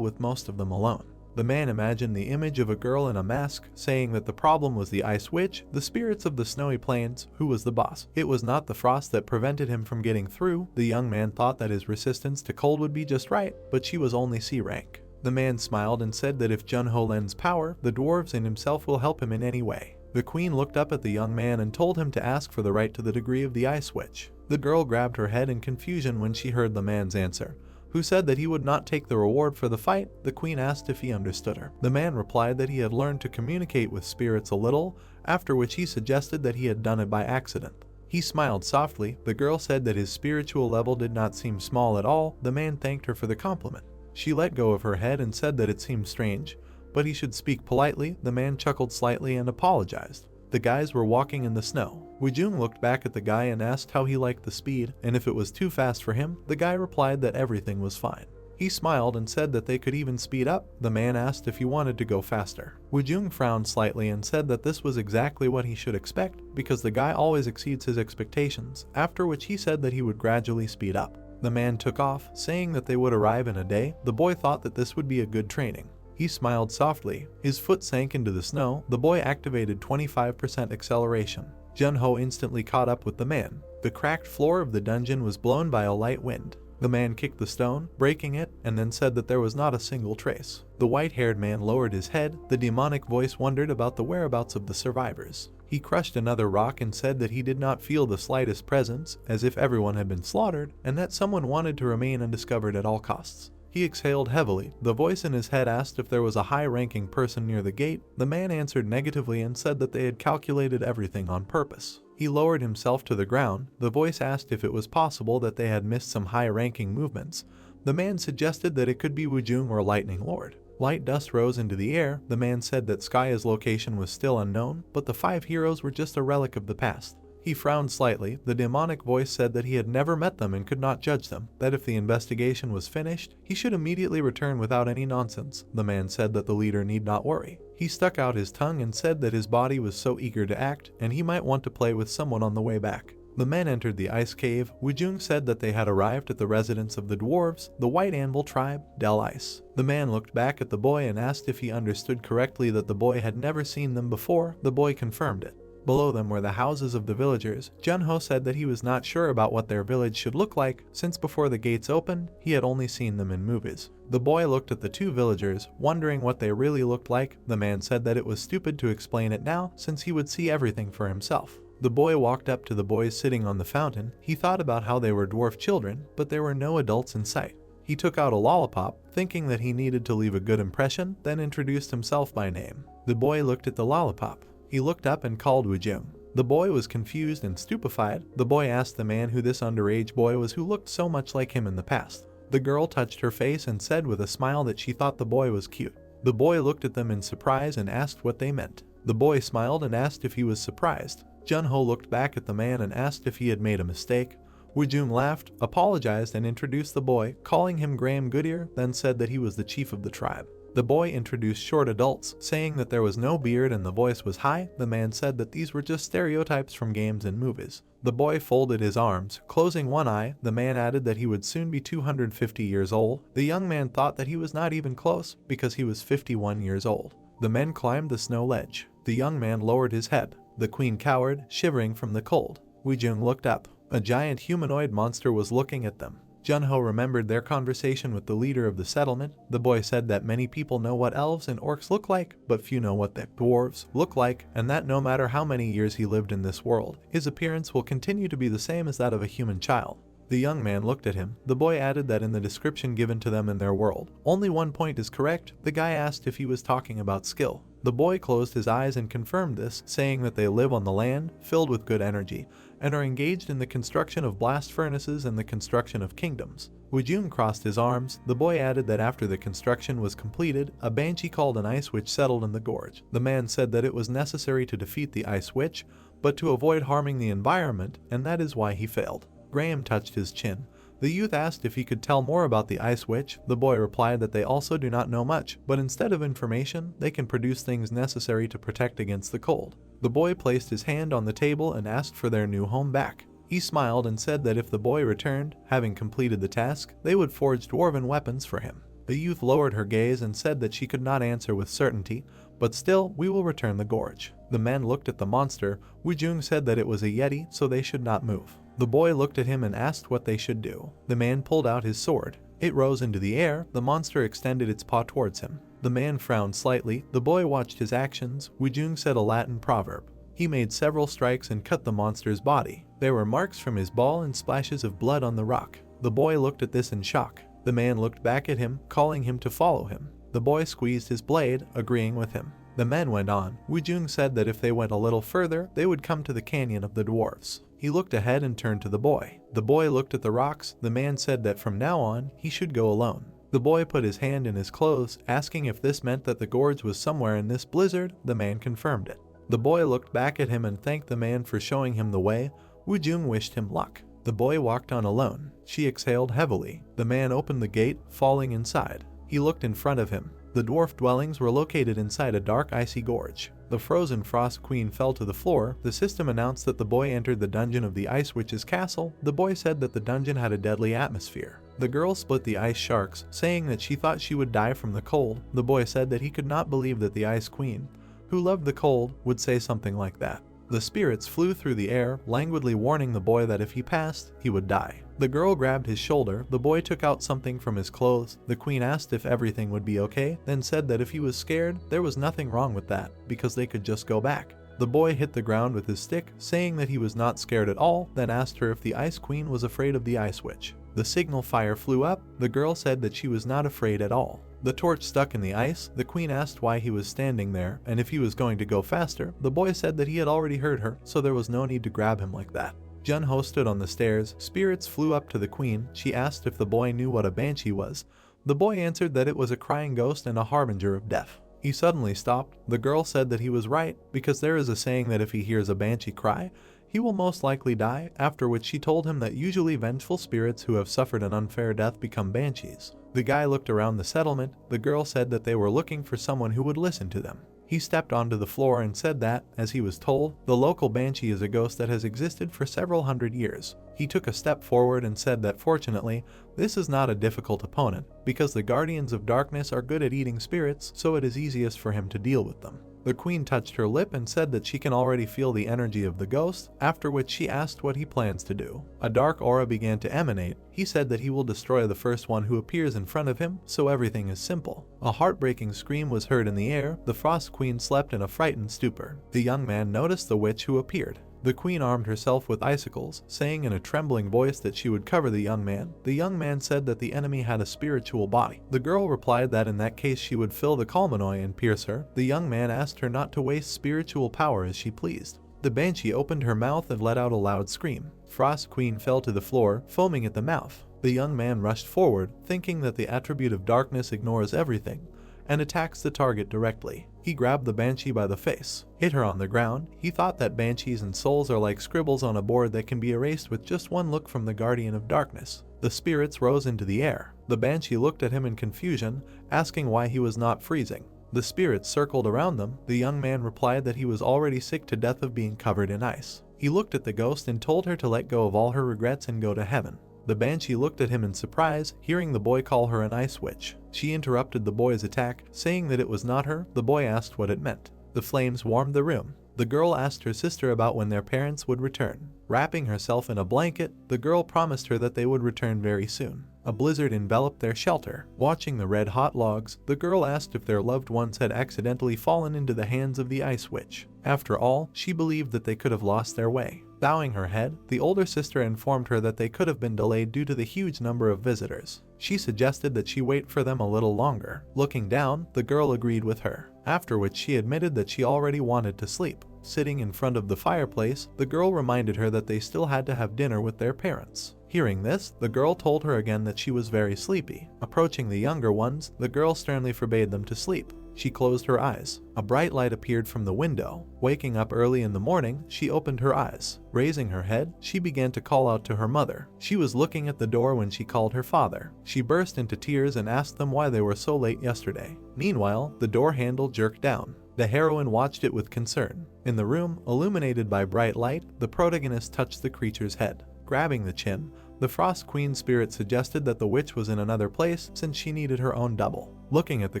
with most of them alone. The man imagined the image of a girl in a mask, saying that the problem was the ice witch, the spirits of the snowy plains, who was the boss. It was not the frost that prevented him from getting through. The young man thought that his resistance to cold would be just right, but she was only C rank. The man smiled and said that if Junho lends power, the dwarves and himself will help him in any way. The queen looked up at the young man and told him to ask for the right to the degree of the ice witch. The girl grabbed her head in confusion when she heard the man's answer, who said that he would not take the reward for the fight. The queen asked if he understood her. The man replied that he had learned to communicate with spirits a little, after which he suggested that he had done it by accident. He smiled softly. The girl said that his spiritual level did not seem small at all. The man thanked her for the compliment. She let go of her head and said that it seemed strange, but he should speak politely. The man chuckled slightly and apologized. The guys were walking in the snow. Wujung looked back at the guy and asked how he liked the speed, and if it was too fast for him. The guy replied that everything was fine. He smiled and said that they could even speed up. The man asked if he wanted to go faster. Wujung frowned slightly and said that this was exactly what he should expect, because the guy always exceeds his expectations, after which he said that he would gradually speed up. The man took off, saying that they would arrive in a day. The boy thought that this would be a good training. He smiled softly. His foot sank into the snow. The boy activated 25% acceleration. Junho instantly caught up with the man. The cracked floor of the dungeon was blown by a light wind. The man kicked the stone, breaking it, and then said that there was not a single trace. The white-haired man lowered his head. The demonic voice wondered about the whereabouts of the survivors. He crushed another rock and said that he did not feel the slightest presence, as if everyone had been slaughtered, and that someone wanted to remain undiscovered at all costs. He exhaled heavily. The voice in his head asked if there was a high-ranking person near the gate. The man answered negatively and said that they had calculated everything on purpose. He lowered himself to the ground. The voice asked if it was possible that they had missed some high-ranking movements. The man suggested that it could be Wujung or Lightning Lord. Light dust rose into the air. The man said that Skaya's location was still unknown, but the 5 heroes were just a relic of the past. He frowned slightly. The demonic voice said that he had never met them and could not judge them, that if the investigation was finished, he should immediately return without any nonsense. The man said that the leader need not worry. He stuck out his tongue and said that his body was so eager to act, and he might want to play with someone on the way back. The men entered the ice cave. Wujung said that they had arrived at the residence of the dwarves, the White Anvil tribe, Del Ice. The man looked back at the boy and asked if he understood correctly that the boy had never seen them before. The boy confirmed it. Below them were the houses of the villagers. Junho said that he was not sure about what their village should look like, since before the gates opened, he had only seen them in movies. The boy looked at the 2 villagers, wondering what they really looked like. The man said that it was stupid to explain it now, since he would see everything for himself. The boy walked up to the boys sitting on the fountain. He thought about how they were dwarf children, but there were no adults in sight. He took out a lollipop, thinking that he needed to leave a good impression, then introduced himself by name. The boy looked at the lollipop. He looked up and called Wujung. The boy was confused and stupefied. The boy asked the man who this underage boy was who looked so much like him in the past. The girl touched her face and said with a smile that she thought the boy was cute. The boy looked at them in surprise and asked what they meant. The boy smiled and asked if he was surprised. Junho looked back at the man and asked if he had made a mistake. Wujung laughed, apologized, and introduced the boy, calling him Graham Goodyear, then said that he was the chief of the tribe. The boy introduced short adults, saying that there was no beard and the voice was high. The man said that these were just stereotypes from games and movies. The boy folded his arms, closing one eye. The man added that he would soon be 250 years old. The young man thought that he was not even close, because he was 51 years old. The men climbed the snow ledge. The young man lowered his head. The queen cowered, shivering from the cold. Wujung looked up. A giant humanoid monster was looking at them. Junho remembered their conversation with the leader of the settlement. The boy said that many people know what elves and orcs look like, but few know what the dwarves look like, and that no matter how many years he lived in this world, his appearance will continue to be the same as that of a human child. The young man looked at him. The boy added that in the description given to them in their world, only one point is correct. The guy asked if he was talking about skill. The boy closed his eyes and confirmed this, saying that they live on the land, filled with good energy, and are engaged in the construction of blast furnaces and the construction of kingdoms. Wujun crossed his arms. The boy added that after the construction was completed, a banshee called an ice witch settled in the gorge. The man said that it was necessary to defeat the ice witch, but to avoid harming the environment, and that is why he failed. Graham touched his chin. The youth asked if he could tell more about the Ice Witch. The boy replied that they also do not know much, but instead of information, they can produce things necessary to protect against the cold. The boy placed his hand on the table and asked for their new home back. He smiled and said that if the boy returned, having completed the task, they would forge dwarven weapons for him. The youth lowered her gaze and said that she could not answer with certainty, but still, we will return the gorge. The men looked at the monster. Wujun said that it was a yeti, so they should not move. The boy looked at him and asked what they should do. The man pulled out his sword. It rose into the air. The monster extended its paw towards him. The man frowned slightly. The boy watched his actions. Wujun said a Latin proverb. He made several strikes and cut the monster's body. There were marks from his ball and splashes of blood on the rock. The boy looked at this in shock. The man looked back at him, calling him to follow him. The boy squeezed his blade, agreeing with him. The men went on. Wujun said that if they went a little further, they would come to the canyon of the dwarves. He looked ahead and turned to the boy. The boy looked at the rocks. The man said that from now on, he should go alone. The boy put his hand in his clothes, asking if this meant that the gorge was somewhere in this blizzard. The man confirmed it. The boy looked back at him and thanked the man for showing him the way. Wujun wished him luck. The boy walked on alone. She exhaled heavily. The man opened the gate, falling inside. He looked in front of him. The dwarf dwellings were located inside a dark icy gorge. The frozen Frost Queen fell to the floor. The system announced that the boy entered the dungeon of the Ice Witch's castle. The boy said that the dungeon had a deadly atmosphere. The girl split the ice sharks, saying that she thought she would die from the cold. The boy said that he could not believe that the Ice Queen, who loved the cold, would say something like that. The spirits flew through the air, languidly warning the boy that if he passed, he would die. The girl grabbed his shoulder. The boy took out something from his clothes. The queen asked if everything would be okay, then said that if he was scared, there was nothing wrong with that, because they could just go back. The boy hit the ground with his stick, saying that he was not scared at all, then asked her if the Ice Queen was afraid of the Ice Witch. The signal fire flew up. The girl said that she was not afraid at all. The torch stuck in the ice. The queen asked why he was standing there, and if he was going to go faster. The boy said that he had already heard her, so there was no need to grab him like that. Junho stood on the stairs. Spirits flew up to the queen. She asked if the boy knew what a banshee was. The boy answered that it was a crying ghost and a harbinger of death. He suddenly stopped. The girl said that he was right, because there is a saying that if he hears a banshee cry, he will most likely die, after which she told him that usually vengeful spirits who have suffered an unfair death become banshees. The guy looked around the settlement. The girl said that they were looking for someone who would listen to them. He stepped onto the floor and said that, as he was told, the local banshee is a ghost that has existed for several hundred years. He took a step forward and said that fortunately, this is not a difficult opponent, because the guardians of darkness are good at eating spirits, so it is easiest for him to deal with them. The queen touched her lip and said that she can already feel the energy of the ghost, after which she asked what he plans to do. A dark aura began to emanate. He said that he will destroy the first one who appears in front of him, so everything is simple. A heartbreaking scream was heard in the air. The Frost Queen slept in a frightened stupor. The young man noticed the witch who appeared. The queen armed herself with icicles, saying in a trembling voice that she would cover the young man. The young man said that the enemy had a spiritual body. The girl replied that in that case she would fill the Kalmanoi and pierce her. The young man asked her not to waste spiritual power as she pleased. The banshee opened her mouth and let out a loud scream. Frost Queen fell to the floor, foaming at the mouth. The young man rushed forward, thinking that the attribute of darkness ignores everything, and attacks the target directly. He grabbed the banshee by the face, hit her on the ground. He thought that banshees and souls are like scribbles on a board that can be erased with just one look from the guardian of darkness. The spirits rose into the air. The banshee looked at him in confusion, asking why he was not freezing. The spirits circled around them. The young man replied that he was already sick to death of being covered in ice. He looked at the ghost and told her to let go of all her regrets and go to heaven. The banshee looked at him in surprise, hearing the boy call her an ice witch. She interrupted the boy's attack, saying that it was not her. The boy asked what it meant. The flames warmed the room. The girl asked her sister about when their parents would return. Wrapping herself in a blanket, the girl promised her that they would return very soon. A blizzard enveloped their shelter. Watching the red-hot logs, the girl asked if their loved ones had accidentally fallen into the hands of the ice witch. After all, she believed that they could have lost their way. Bowing her head, the older sister informed her that they could have been delayed due to the huge number of visitors. She suggested that she wait for them a little longer. Looking down, the girl agreed with her, after which she admitted that she already wanted to sleep. Sitting in front of the fireplace, the girl reminded her that they still had to have dinner with their parents. Hearing this, the girl told her again that she was very sleepy. Approaching the younger ones, the girl sternly forbade them to sleep. She closed her eyes. A bright light appeared from the window. Waking up early in the morning, she opened her eyes. Raising her head, she began to call out to her mother. She was looking at the door when she called her father. She burst into tears and asked them why they were so late yesterday. Meanwhile, the door handle jerked down. The heroine watched it with concern. In the room, illuminated by bright light, the protagonist touched the creature's head. Grabbing the chin, the Frost Queen spirit suggested that the witch was in another place since she needed her own double. Looking at the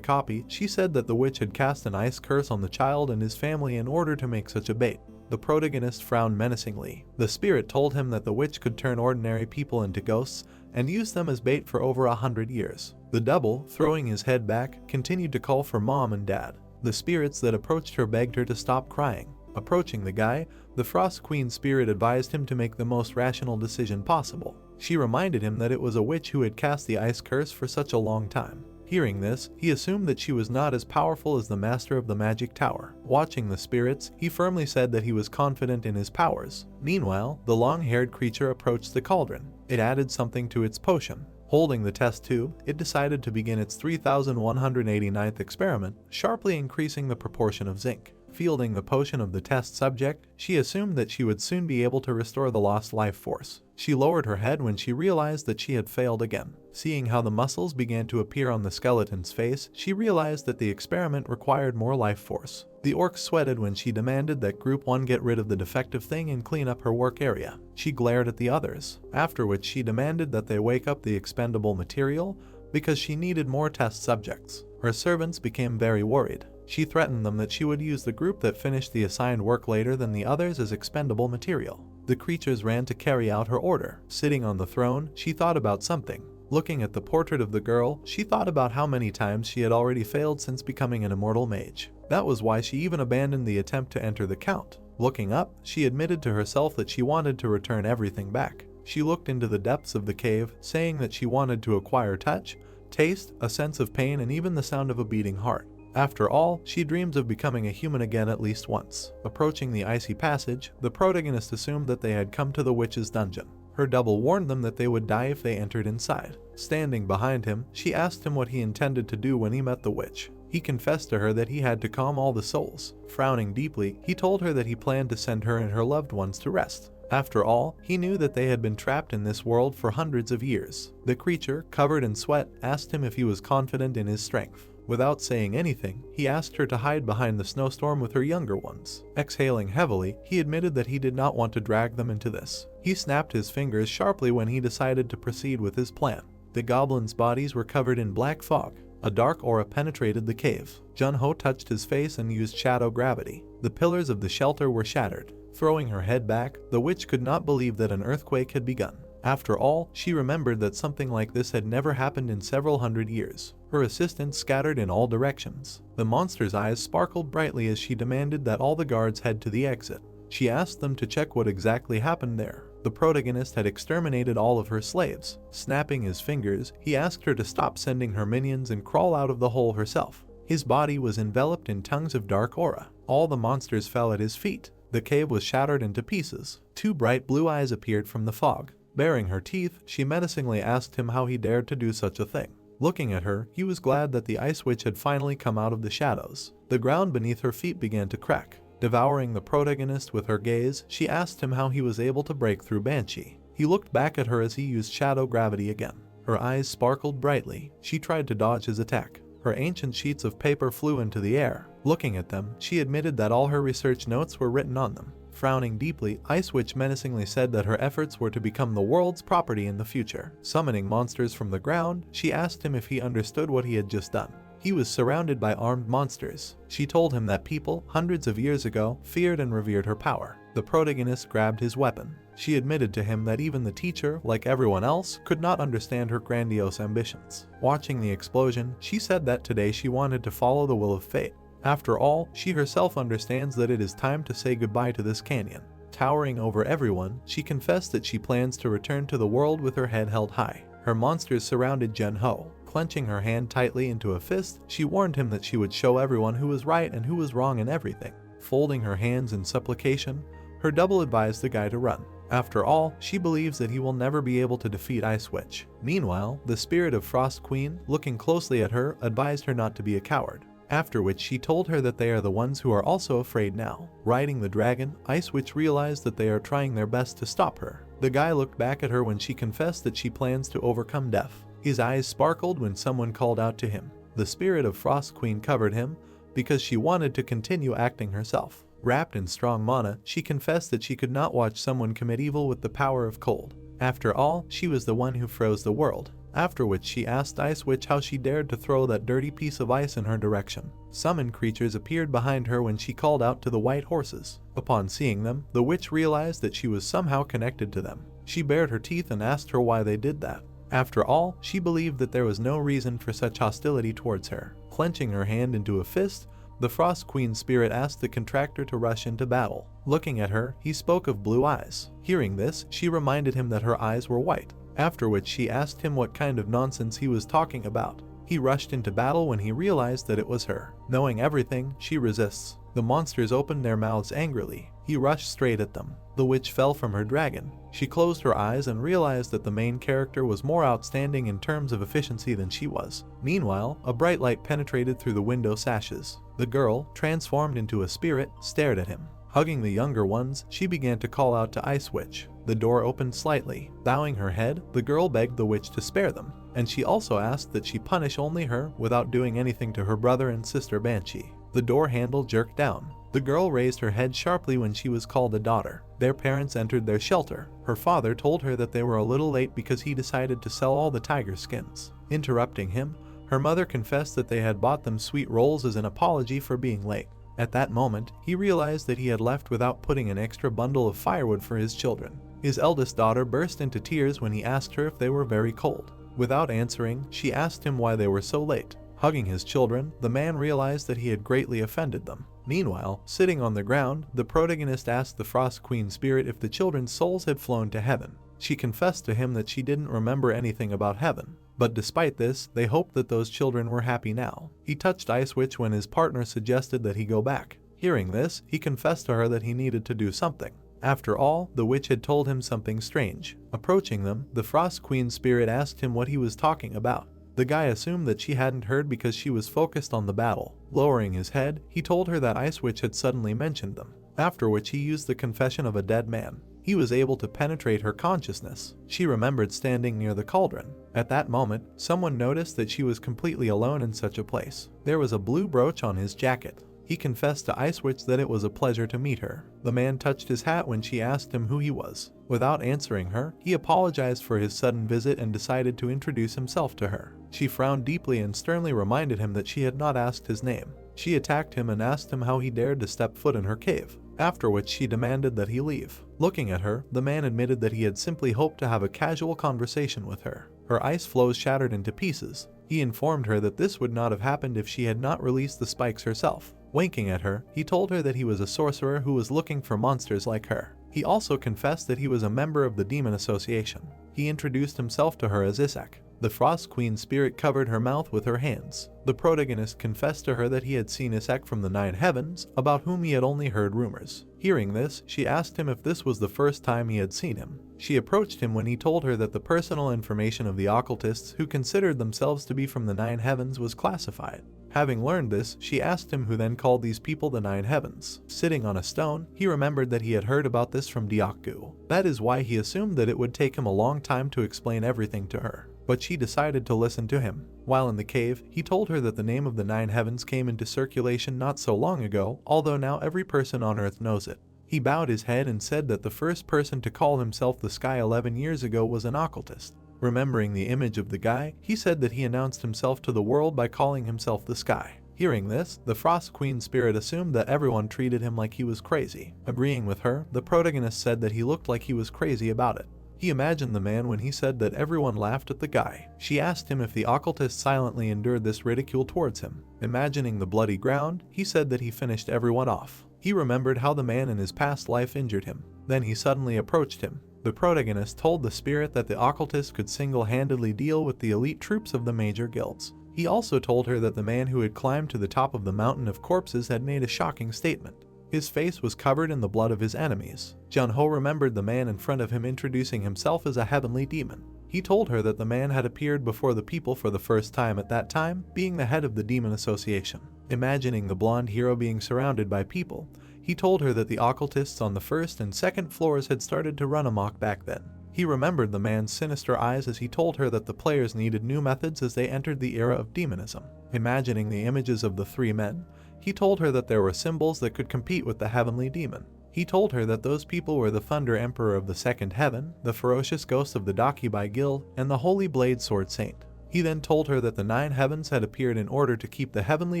copy, she said that the witch had cast an ice curse on the child and his family in order to make such a bait. The protagonist frowned menacingly. The spirit told him that the witch could turn ordinary people into ghosts and use them as bait for over 100 years. The double, throwing his head back, continued to call for mom and dad. The spirits that approached her begged her to stop crying. Approaching the guy, the Frost Queen spirit advised him to make the most rational decision possible. She reminded him that it was a witch who had cast the ice curse for such a long time. Hearing this, he assumed that she was not as powerful as the master of the magic tower. Watching the spirits, he firmly said that he was confident in his powers. Meanwhile, the long-haired creature approached the cauldron. It added something to its potion. Holding the test tube, it decided to begin its 3189th experiment, sharply increasing the proportion of zinc. Fielding the potion of the test subject, she assumed that she would soon be able to restore the lost life force. She lowered her head when she realized that she had failed again. Seeing how the muscles began to appear on the skeleton's face, she realized that the experiment required more life force. The orc sweated when she demanded that Group 1 get rid of the defective thing and clean up her work area. She glared at the others, after which she demanded that they wake up the expendable material because she needed more test subjects. Her servants became very worried. She threatened them that she would use the group that finished the assigned work later than the others as expendable material. The creatures ran to carry out her order. Sitting on the throne, she thought about something. Looking at the portrait of the girl, she thought about how many times she had already failed since becoming an immortal mage. That was why she even abandoned the attempt to enter the count. Looking up, she admitted to herself that she wanted to return everything back. She looked into the depths of the cave, saying that she wanted to acquire touch, taste, a sense of pain, and even the sound of a beating heart. After all, she dreams of becoming a human again at least once. Approaching the icy passage, the protagonist assumed that they had come to the witch's dungeon. Her double warned them that they would die if they entered inside. Standing behind him, she asked him what he intended to do when he met the witch. He confessed to her that he had to calm all the souls. Frowning deeply, he told her that he planned to send her and her loved ones to rest. After all, he knew that they had been trapped in this world for hundreds of years. The creature, covered in sweat, asked him if he was confident in his strength. Without saying anything, he asked her to hide behind the snowstorm with her younger ones. Exhaling heavily, he admitted that he did not want to drag them into this. He snapped his fingers sharply when he decided to proceed with his plan. The goblins' bodies were covered in black fog. A dark aura penetrated the cave. Jun-Ho touched his face and used shadow gravity. The pillars of the shelter were shattered. Throwing her head back, the witch could not believe that an earthquake had begun. After all, she remembered that something like this had never happened in several hundred years. Her assistants scattered in all directions. The monster's eyes sparkled brightly as she demanded that all the guards head to the exit. She asked them to check what exactly happened there. The protagonist had exterminated all of her slaves. Snapping his fingers, he asked her to stop sending her minions and crawl out of the hole herself. His body was enveloped in tongues of dark aura. All the monsters fell at his feet. The cave was shattered into pieces. Two bright blue eyes appeared from the fog. Baring her teeth, she menacingly asked him how he dared to do such a thing. Looking at her, he was glad that the ice witch had finally come out of the shadows. The ground beneath her feet began to crack. Devouring the protagonist with her gaze, she asked him how he was able to break through Banshee. He looked back at her as he used shadow gravity again. Her eyes sparkled brightly. She tried to dodge his attack. Her ancient sheets of paper flew into the air. Looking at them, she admitted that all her research notes were written on them. Frowning deeply, Ice Witch menacingly said that her efforts were to become the world's property in the future. Summoning monsters from the ground, she asked him if he understood what he had just done. He was surrounded by armed monsters. She told him that people, hundreds of years ago, feared and revered her power. The protagonist grabbed his weapon. She admitted to him that even the teacher, like everyone else, could not understand her grandiose ambitions. Watching the explosion, she said that today she wanted to follow the will of fate. After all, she herself understands that it is time to say goodbye to this canyon. Towering over everyone, she confessed that she plans to return to the world with her head held high. Her monsters surrounded Jin-ho. Clenching her hand tightly into a fist, she warned him that she would show everyone who was right and who was wrong in everything. Folding her hands in supplication, her double advised the guy to run. After all, she believes that he will never be able to defeat Ice Witch. Meanwhile, the spirit of Frost Queen, looking closely at her, advised her not to be a coward. After which she told her that they are the ones who are also afraid now. Riding the dragon, Ice Witch realized that they are trying their best to stop her. The guy looked back at her when she confessed that she plans to overcome death. His eyes sparkled when someone called out to him. The spirit of Frost Queen covered him because she wanted to continue acting herself. Wrapped in strong mana, she confessed that she could not watch someone commit evil with the power of cold. After all, she was the one who froze the world. After which she asked Ice Witch how she dared to throw that dirty piece of ice in her direction. Summoned creatures appeared behind her when she called out to the white horses. Upon seeing them, the witch realized that she was somehow connected to them. She bared her teeth and asked her why they did that. After all, she believed that there was no reason for such hostility towards her. Clenching her hand into a fist, the Frost Queen spirit asked the contractor to rush into battle. Looking at her, he spoke of blue eyes. Hearing this, she reminded him that her eyes were white. After which she asked him what kind of nonsense he was talking about. He rushed into battle when he realized that it was her. Knowing everything, she resists. The monsters opened their mouths angrily. He rushed straight at them. The witch fell from her dragon. She closed her eyes and realized that the main character was more outstanding in terms of efficiency than she was. Meanwhile, a bright light penetrated through the window sashes. The girl, transformed into a spirit, stared at him. Hugging the younger ones, she began to call out to Ice Witch. The door opened slightly. Bowing her head, the girl begged the witch to spare them, and she also asked that she punish only her without doing anything to her brother and sister Banshee. The door handle jerked down. The girl raised her head sharply when she was called a daughter. Their parents entered their shelter. Her father told her that they were a little late because he decided to sell all the tiger skins. Interrupting him, her mother confessed that they had bought them sweet rolls as an apology for being late. At that moment, he realized that he had left without putting an extra bundle of firewood for his children. His eldest daughter burst into tears when he asked her if they were very cold. Without answering, she asked him why they were so late. Hugging his children, the man realized that he had greatly offended them. Meanwhile, sitting on the ground, the protagonist asked the Frost Queen spirit if the children's souls had flown to heaven. She confessed to him that she didn't remember anything about heaven. But despite this, they hoped that those children were happy now. He touched Ice Witch when his partner suggested that he go back. Hearing this, he confessed to her that he needed to do something. After all, the witch had told him something strange. Approaching them, the Frost Queen spirit asked him what he was talking about. The guy assumed that she hadn't heard because she was focused on the battle. Lowering his head, he told her that Ice Witch had suddenly mentioned them, after which he used the confession of a dead man. He was able to penetrate her consciousness. She remembered standing near the cauldron. At that moment, someone noticed that she was completely alone in such a place. There was a blue brooch on his jacket. He confessed to Ice Witch that it was a pleasure to meet her. The man touched his hat when she asked him who he was. Without answering her, he apologized for his sudden visit and decided to introduce himself to her. She frowned deeply and sternly reminded him that she had not asked his name. She attacked him and asked him how he dared to step foot in her cave, after which she demanded that he leave. Looking at her, the man admitted that he had simply hoped to have a casual conversation with her. Her ice flows shattered into pieces. He informed her that this would not have happened if she had not released the spikes herself. Winking at her, he told her that he was a sorcerer who was looking for monsters like her. He also confessed that he was a member of the Demon Association. He introduced himself to her as Isaac. The Frost Queen spirit covered her mouth with her hands. The protagonist confessed to her that he had seen Isaac from the 9 heavens, about whom he had only heard rumors. Hearing this, she asked him if this was the first time he had seen him. She approached him when he told her that the personal information of the occultists who considered themselves to be from the 9 heavens was classified. Having learned this, she asked him who then called these people the 9 heavens. Sitting on a stone, he remembered that he had heard about this from Diakgu. That is why he assumed that it would take him a long time to explain everything to her. But she decided to listen to him. While in the cave, he told her that the name of the 9 heavens came into circulation not so long ago, although now every person on Earth knows it. He bowed his head and said that the first person to call himself the Sky 11 years ago was an occultist. Remembering the image of the guy, he said that he announced himself to the world by calling himself the Sky. Hearing this, the Frost Queen spirit assumed that everyone treated him like he was crazy. Agreeing with her, the protagonist said that he looked like he was crazy about it. He imagined the man when he said that everyone laughed at the guy. She asked him if the occultist silently endured this ridicule towards him. Imagining the bloody ground, he said that he finished everyone off. He remembered how the man in his past life injured him. Then he suddenly approached him. The protagonist told the spirit that the occultist could single-handedly deal with the elite troops of the major guilds. He also told her that the man who had climbed to the top of the mountain of corpses had made a shocking statement. His face was covered in the blood of his enemies. Jun-ho remembered the man in front of him introducing himself as a heavenly demon. He told her that the man had appeared before the people for the first time at that time, being the head of the demon association. Imagining the blonde hero being surrounded by people, he told her that the occultists on the first and second floors had started to run amok back then. He remembered the man's sinister eyes as he told her that the players needed new methods as they entered the era of demonism. Imagining the images of the three men, he told her that there were symbols that could compete with the heavenly demon. He told her that those people were the Thunder Emperor of the Second Heaven, the Ferocious Ghost of the Dakibai Guild, and the Holy Blade Sword Saint. He then told her that the 9 heavens had appeared in order to keep the heavenly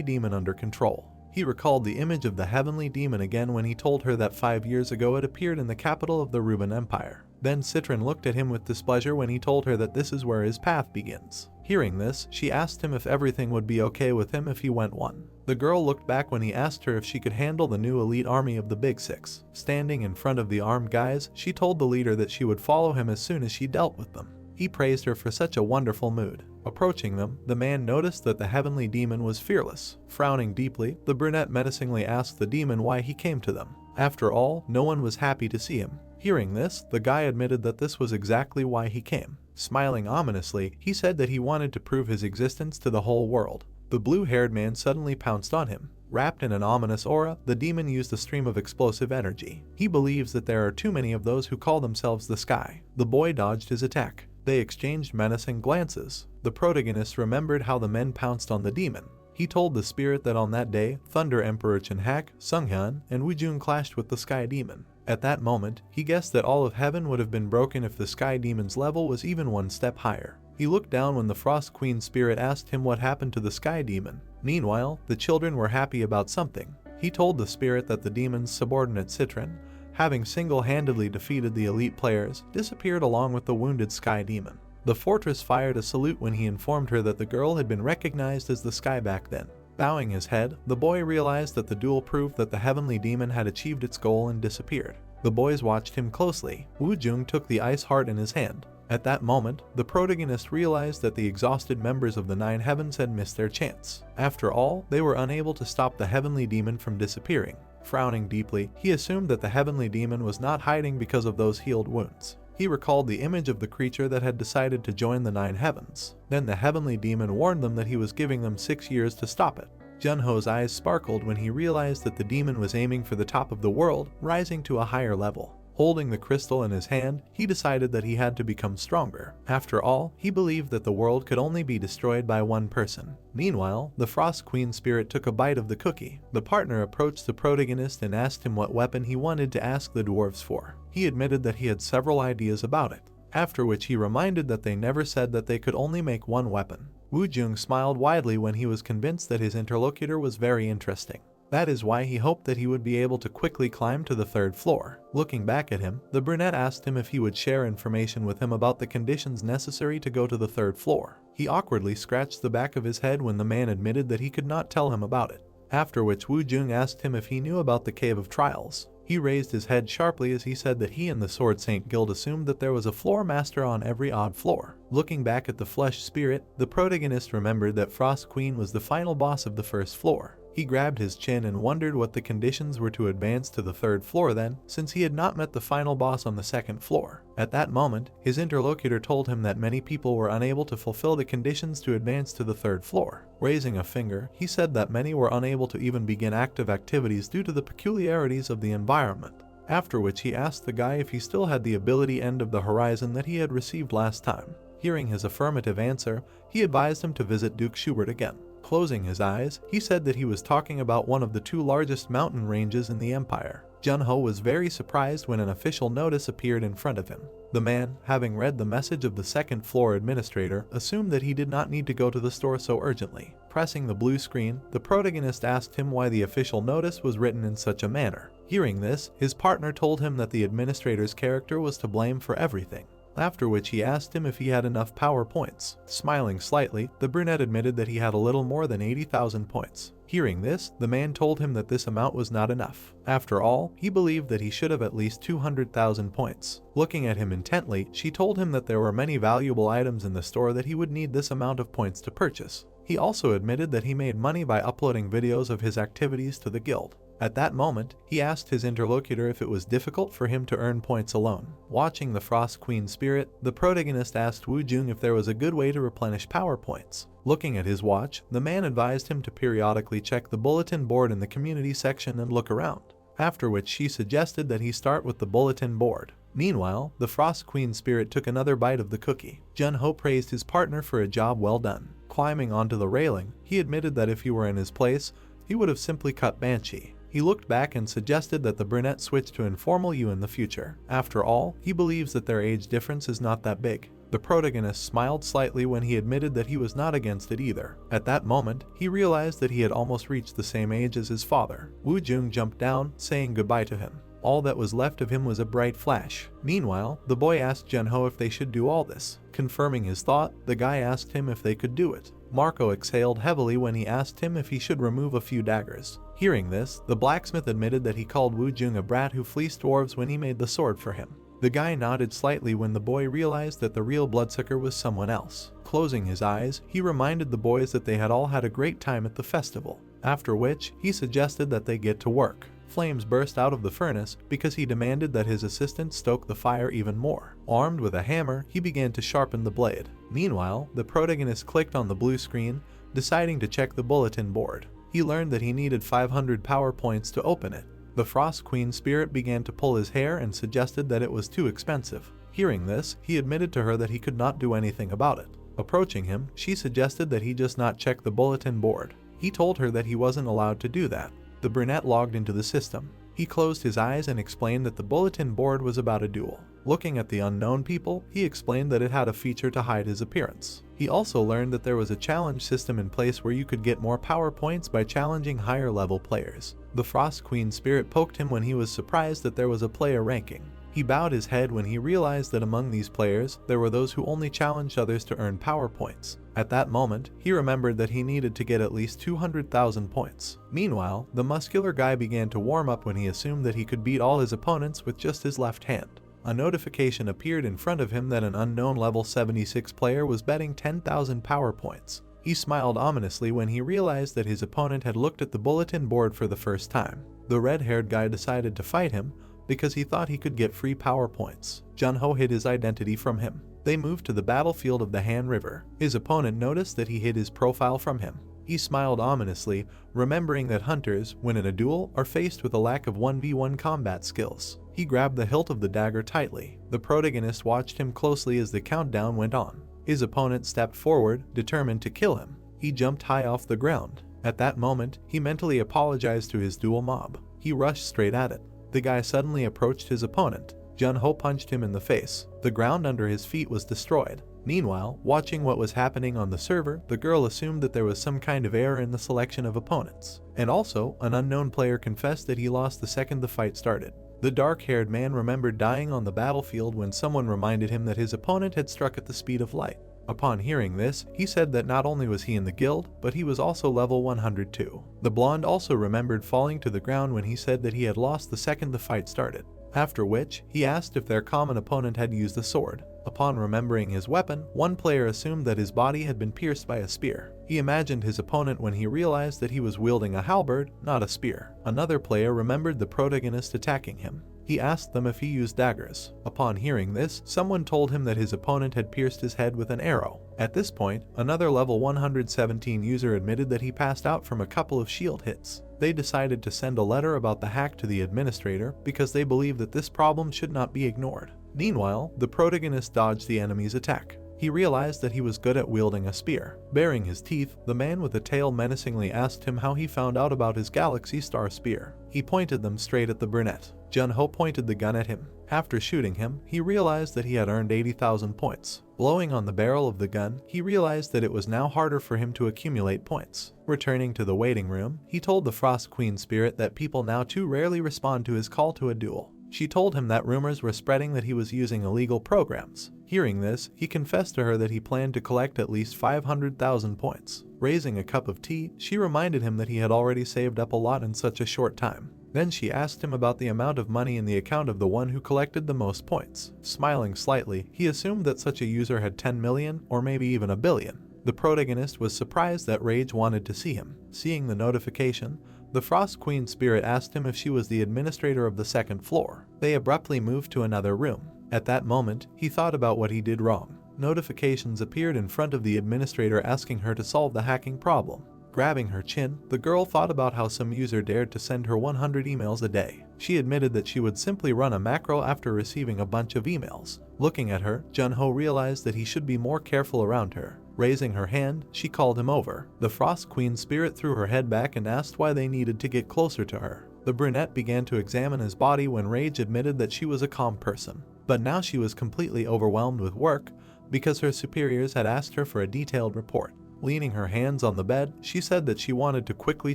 demon under control. He recalled the image of the heavenly demon again when he told her that 5 years ago it appeared in the capital of the Ruben Empire. Then Citron looked at him with displeasure when he told her that this is where his path begins. Hearing this, she asked him if everything would be okay with him if he went one. The girl looked back when he asked her if she could handle the new elite army of the Big Six. Standing in front of the armed guys, she told the leader that she would follow him as soon as she dealt with them. He praised her for such a wonderful mood. Approaching them, the man noticed that the heavenly demon was fearless. Frowning deeply, the brunette menacingly asked the demon why he came to them. After all, no one was happy to see him. Hearing this, the guy admitted that this was exactly why he came. Smiling ominously, he said that he wanted to prove his existence to the whole world. The blue-haired man suddenly pounced on him. Wrapped in an ominous aura, the demon used a stream of explosive energy. He believes that there are too many of those who call themselves the Sky. The boy dodged his attack. They exchanged menacing glances. The protagonist remembered how the men pounced on the demon. He told the spirit that on that day, Thunder Emperor Chenhak, Sunghyun, and Woojung clashed with the Sky Demon. At that moment, he guessed that all of heaven would have been broken if the Sky Demon's level was even one step higher. He looked down when the Frost Queen spirit asked him what happened to the Sky Demon. Meanwhile, the children were happy about something. He told the spirit that the demon's subordinate Citron, having single-handedly defeated the elite players, disappeared along with the wounded Sky Demon. The fortress fired a salute when he informed her that the girl had been recognized as the Sky back then. Bowing his head, the boy realized that the duel proved that the heavenly demon had achieved its goal and disappeared. The boys watched him closely. Woojung took the ice heart in his hand. At that moment, the protagonist realized that the exhausted members of the 9 heavens had missed their chance. After all, they were unable to stop the heavenly demon from disappearing. Frowning deeply, he assumed that the heavenly demon was not hiding because of those healed wounds. He recalled the image of the creature that had decided to join the 9 heavens. Then the heavenly demon warned them that he was giving them 6 years to stop it. Jun-ho's eyes sparkled when he realized that the demon was aiming for the top of the world, rising to a higher level. Holding the crystal in his hand, he decided that he had to become stronger. After all, he believed that the world could only be destroyed by one person. Meanwhile, the Frost Queen spirit took a bite of the cookie. The partner approached the protagonist and asked him what weapon he wanted to ask the dwarves for. He admitted that he had several ideas about it, after which he reminded that they never said that they could only make one weapon. Woojung smiled widely when he was convinced that his interlocutor was very interesting. That is why he hoped that he would be able to quickly climb to the 3rd floor. Looking back at him, the brunette asked him if he would share information with him about the conditions necessary to go to the 3rd floor. He awkwardly scratched the back of his head when the man admitted that he could not tell him about it. After which Woojung asked him if he knew about the Cave of Trials. He raised his head sharply as he said that he and the Sword Saint Guild assumed that there was a floor master on every odd floor. Looking back at the flesh spirit, the protagonist remembered that Frost Queen was the final boss of the 1st floor. He grabbed his chin and wondered what the conditions were to advance to the 3rd floor then, since he had not met the final boss on the 2nd floor. At that moment, his interlocutor told him that many people were unable to fulfill the conditions to advance to the 3rd floor. Raising a finger, he said that many were unable to even begin active activities due to the peculiarities of the environment. After which he asked the guy if he still had the ability End of the Horizon that he had received last time. Hearing his affirmative answer, he advised him to visit Duke Schubert again. Closing his eyes, he said that he was talking about one of the 2 largest mountain ranges in the empire. Jun-ho was very surprised when an official notice appeared in front of him. The man, having read the message of the second-floor administrator, assumed that he did not need to go to the store so urgently. Pressing the blue screen, the protagonist asked him why the official notice was written in such a manner. Hearing this, his partner told him that the administrator's character was to blame for everything. After which he asked him if he had enough power points. Smiling slightly, the brunette admitted that he had a little more than 80,000 points. Hearing this, the man told him that this amount was not enough. After all, he believed that he should have at least 200,000 points. Looking at him intently, she told him that there were many valuable items in the store that he would need this amount of points to purchase. He also admitted that he made money by uploading videos of his activities to the guild. At that moment, he asked his interlocutor if it was difficult for him to earn points alone. Watching the Frost Queen spirit, the protagonist asked Woo Jung if there was a good way to replenish power points. Looking at his watch, the man advised him to periodically check the bulletin board in the community section and look around. After which she suggested that he start with the bulletin board. Meanwhile, the Frost Queen spirit took another bite of the cookie. Jun-ho praised his partner for a job well done. Climbing onto the railing, he admitted that if he were in his place, he would have simply cut Banshee. He looked back and suggested that the brunette switch to informal you in the future. After all, he believes that their age difference is not that big. The protagonist smiled slightly when he admitted that he was not against it either. At that moment, he realized that he had almost reached the same age as his father. Woo Jung jumped down, saying goodbye to him. All that was left of him was a bright flash. Meanwhile, the boy asked Jun-ho if they should do all this. Confirming his thought, the guy asked him if they could do it. Marco exhaled heavily when he asked him if he should remove a few daggers. Hearing this, the blacksmith admitted that he called Woo Jung a brat who fleeced dwarves when he made the sword for him. The guy nodded slightly when the boy realized that the real bloodsucker was someone else. Closing his eyes, he reminded the boys that they had all had a great time at the festival. After which, he suggested that they get to work. Flames burst out of the furnace because he demanded that his assistant stoke the fire even more. Armed with a hammer, he began to sharpen the blade. Meanwhile, the protagonist clicked on the blue screen, deciding to check the bulletin board. He learned that he needed 500 power points to open it. The Frost Queen spirit began to pull his hair and suggested that it was too expensive. Hearing this, he admitted to her that he could not do anything about it. Approaching him, she suggested that he just not check the bulletin board. He told her that he wasn't allowed to do that. The brunette logged into the system. He closed his eyes and explained that the bulletin board was about a duel. Looking at the unknown people, he explained that it had a feature to hide his appearance. He also learned that there was a challenge system in place where you could get more power points by challenging higher level players. The Frost Queen spirit poked him when he was surprised that there was a player ranking. He bowed his head when he realized that among these players, there were those who only challenged others to earn power points. At that moment, he remembered that he needed to get at least 200,000 points. Meanwhile, the muscular guy began to warm up when he assumed that he could beat all his opponents with just his left hand. A notification appeared in front of him that an unknown level 76 player was betting 10,000 power points. He smiled ominously when he realized that his opponent had looked at the bulletin board for the first time. The red-haired guy decided to fight him because he thought he could get free power points. Jun-ho hid his identity from him. They moved to the battlefield of the Han River. His opponent noticed that he hid his profile from him. He smiled ominously, remembering that hunters, when in a duel, are faced with a lack of 1v1 combat skills. He grabbed the hilt of the dagger tightly. The protagonist watched him closely as the countdown went on. His opponent stepped forward, determined to kill him. He jumped high off the ground. At that moment, he mentally apologized to his duel mob. He rushed straight at it. The guy suddenly approached his opponent. Jun-ho punched him in the face. The ground under his feet was destroyed. Meanwhile, watching what was happening on the server, the girl assumed that there was some kind of error in the selection of opponents. And also, an unknown player confessed that he lost the second the fight started. The dark-haired man remembered dying on the battlefield when someone reminded him that his opponent had struck at the speed of light. Upon hearing this, he said that not only was he in the guild, but he was also level 102. The blonde also remembered falling to the ground when he said that he had lost the second the fight started. After which, he asked if their common opponent had used a sword. Upon remembering his weapon, one player assumed that his body had been pierced by a spear. He imagined his opponent when he realized that he was wielding a halberd, not a spear. Another player remembered the protagonist attacking him. He asked them if he used daggers. Upon hearing this, someone told him that his opponent had pierced his head with an arrow. At this point, another level 117 user admitted that he passed out from a couple of shield hits. They decided to send a letter about the hack to the administrator because they believed that this problem should not be ignored. Meanwhile, the protagonist dodged the enemy's attack. he realized that he was good at wielding a spear. Baring his teeth, the man with the tail menacingly asked him how he found out about his Galaxy Star spear. He pointed them straight at the brunette. Jun-ho pointed the gun at him. After shooting him, he realized that he had earned 80,000 points. Blowing on the barrel of the gun, he realized that it was now harder for him to accumulate points. Returning to the waiting room, he told the Frost Queen spirit that people now too rarely respond to his call to a duel. She told him that rumors were spreading that he was using illegal programs. Hearing this, he confessed to her that he planned to collect at least 500,000 points. Raising a cup of tea, she reminded him that he had already saved up a lot in such a short time. Then she asked him about the amount of money in the account of the one who collected the most points. Smiling slightly, he assumed that such a user had 10 million or maybe even a billion. The protagonist was surprised that Rage wanted to see him. Seeing the notification, the Frost Queen spirit asked him if she was the administrator of the second floor. They abruptly moved to another room. At that moment, he thought about what he did wrong. Notifications appeared in front of the administrator asking her to solve the hacking problem. Grabbing her chin, the girl thought about how some user dared to send her 100 emails a day. She admitted that she would simply run a macro after receiving a bunch of emails. Looking at her, Jun-ho realized that he should be more careful around her. Raising her hand, she called him over. The Frost Queen spirit threw her head back and asked why they needed to get closer to her. The brunette began to examine his body when Rage admitted that she was a calm person. But now she was completely overwhelmed with work because her superiors had asked her for a detailed report. Leaning her hands on the bed, she said that she wanted to quickly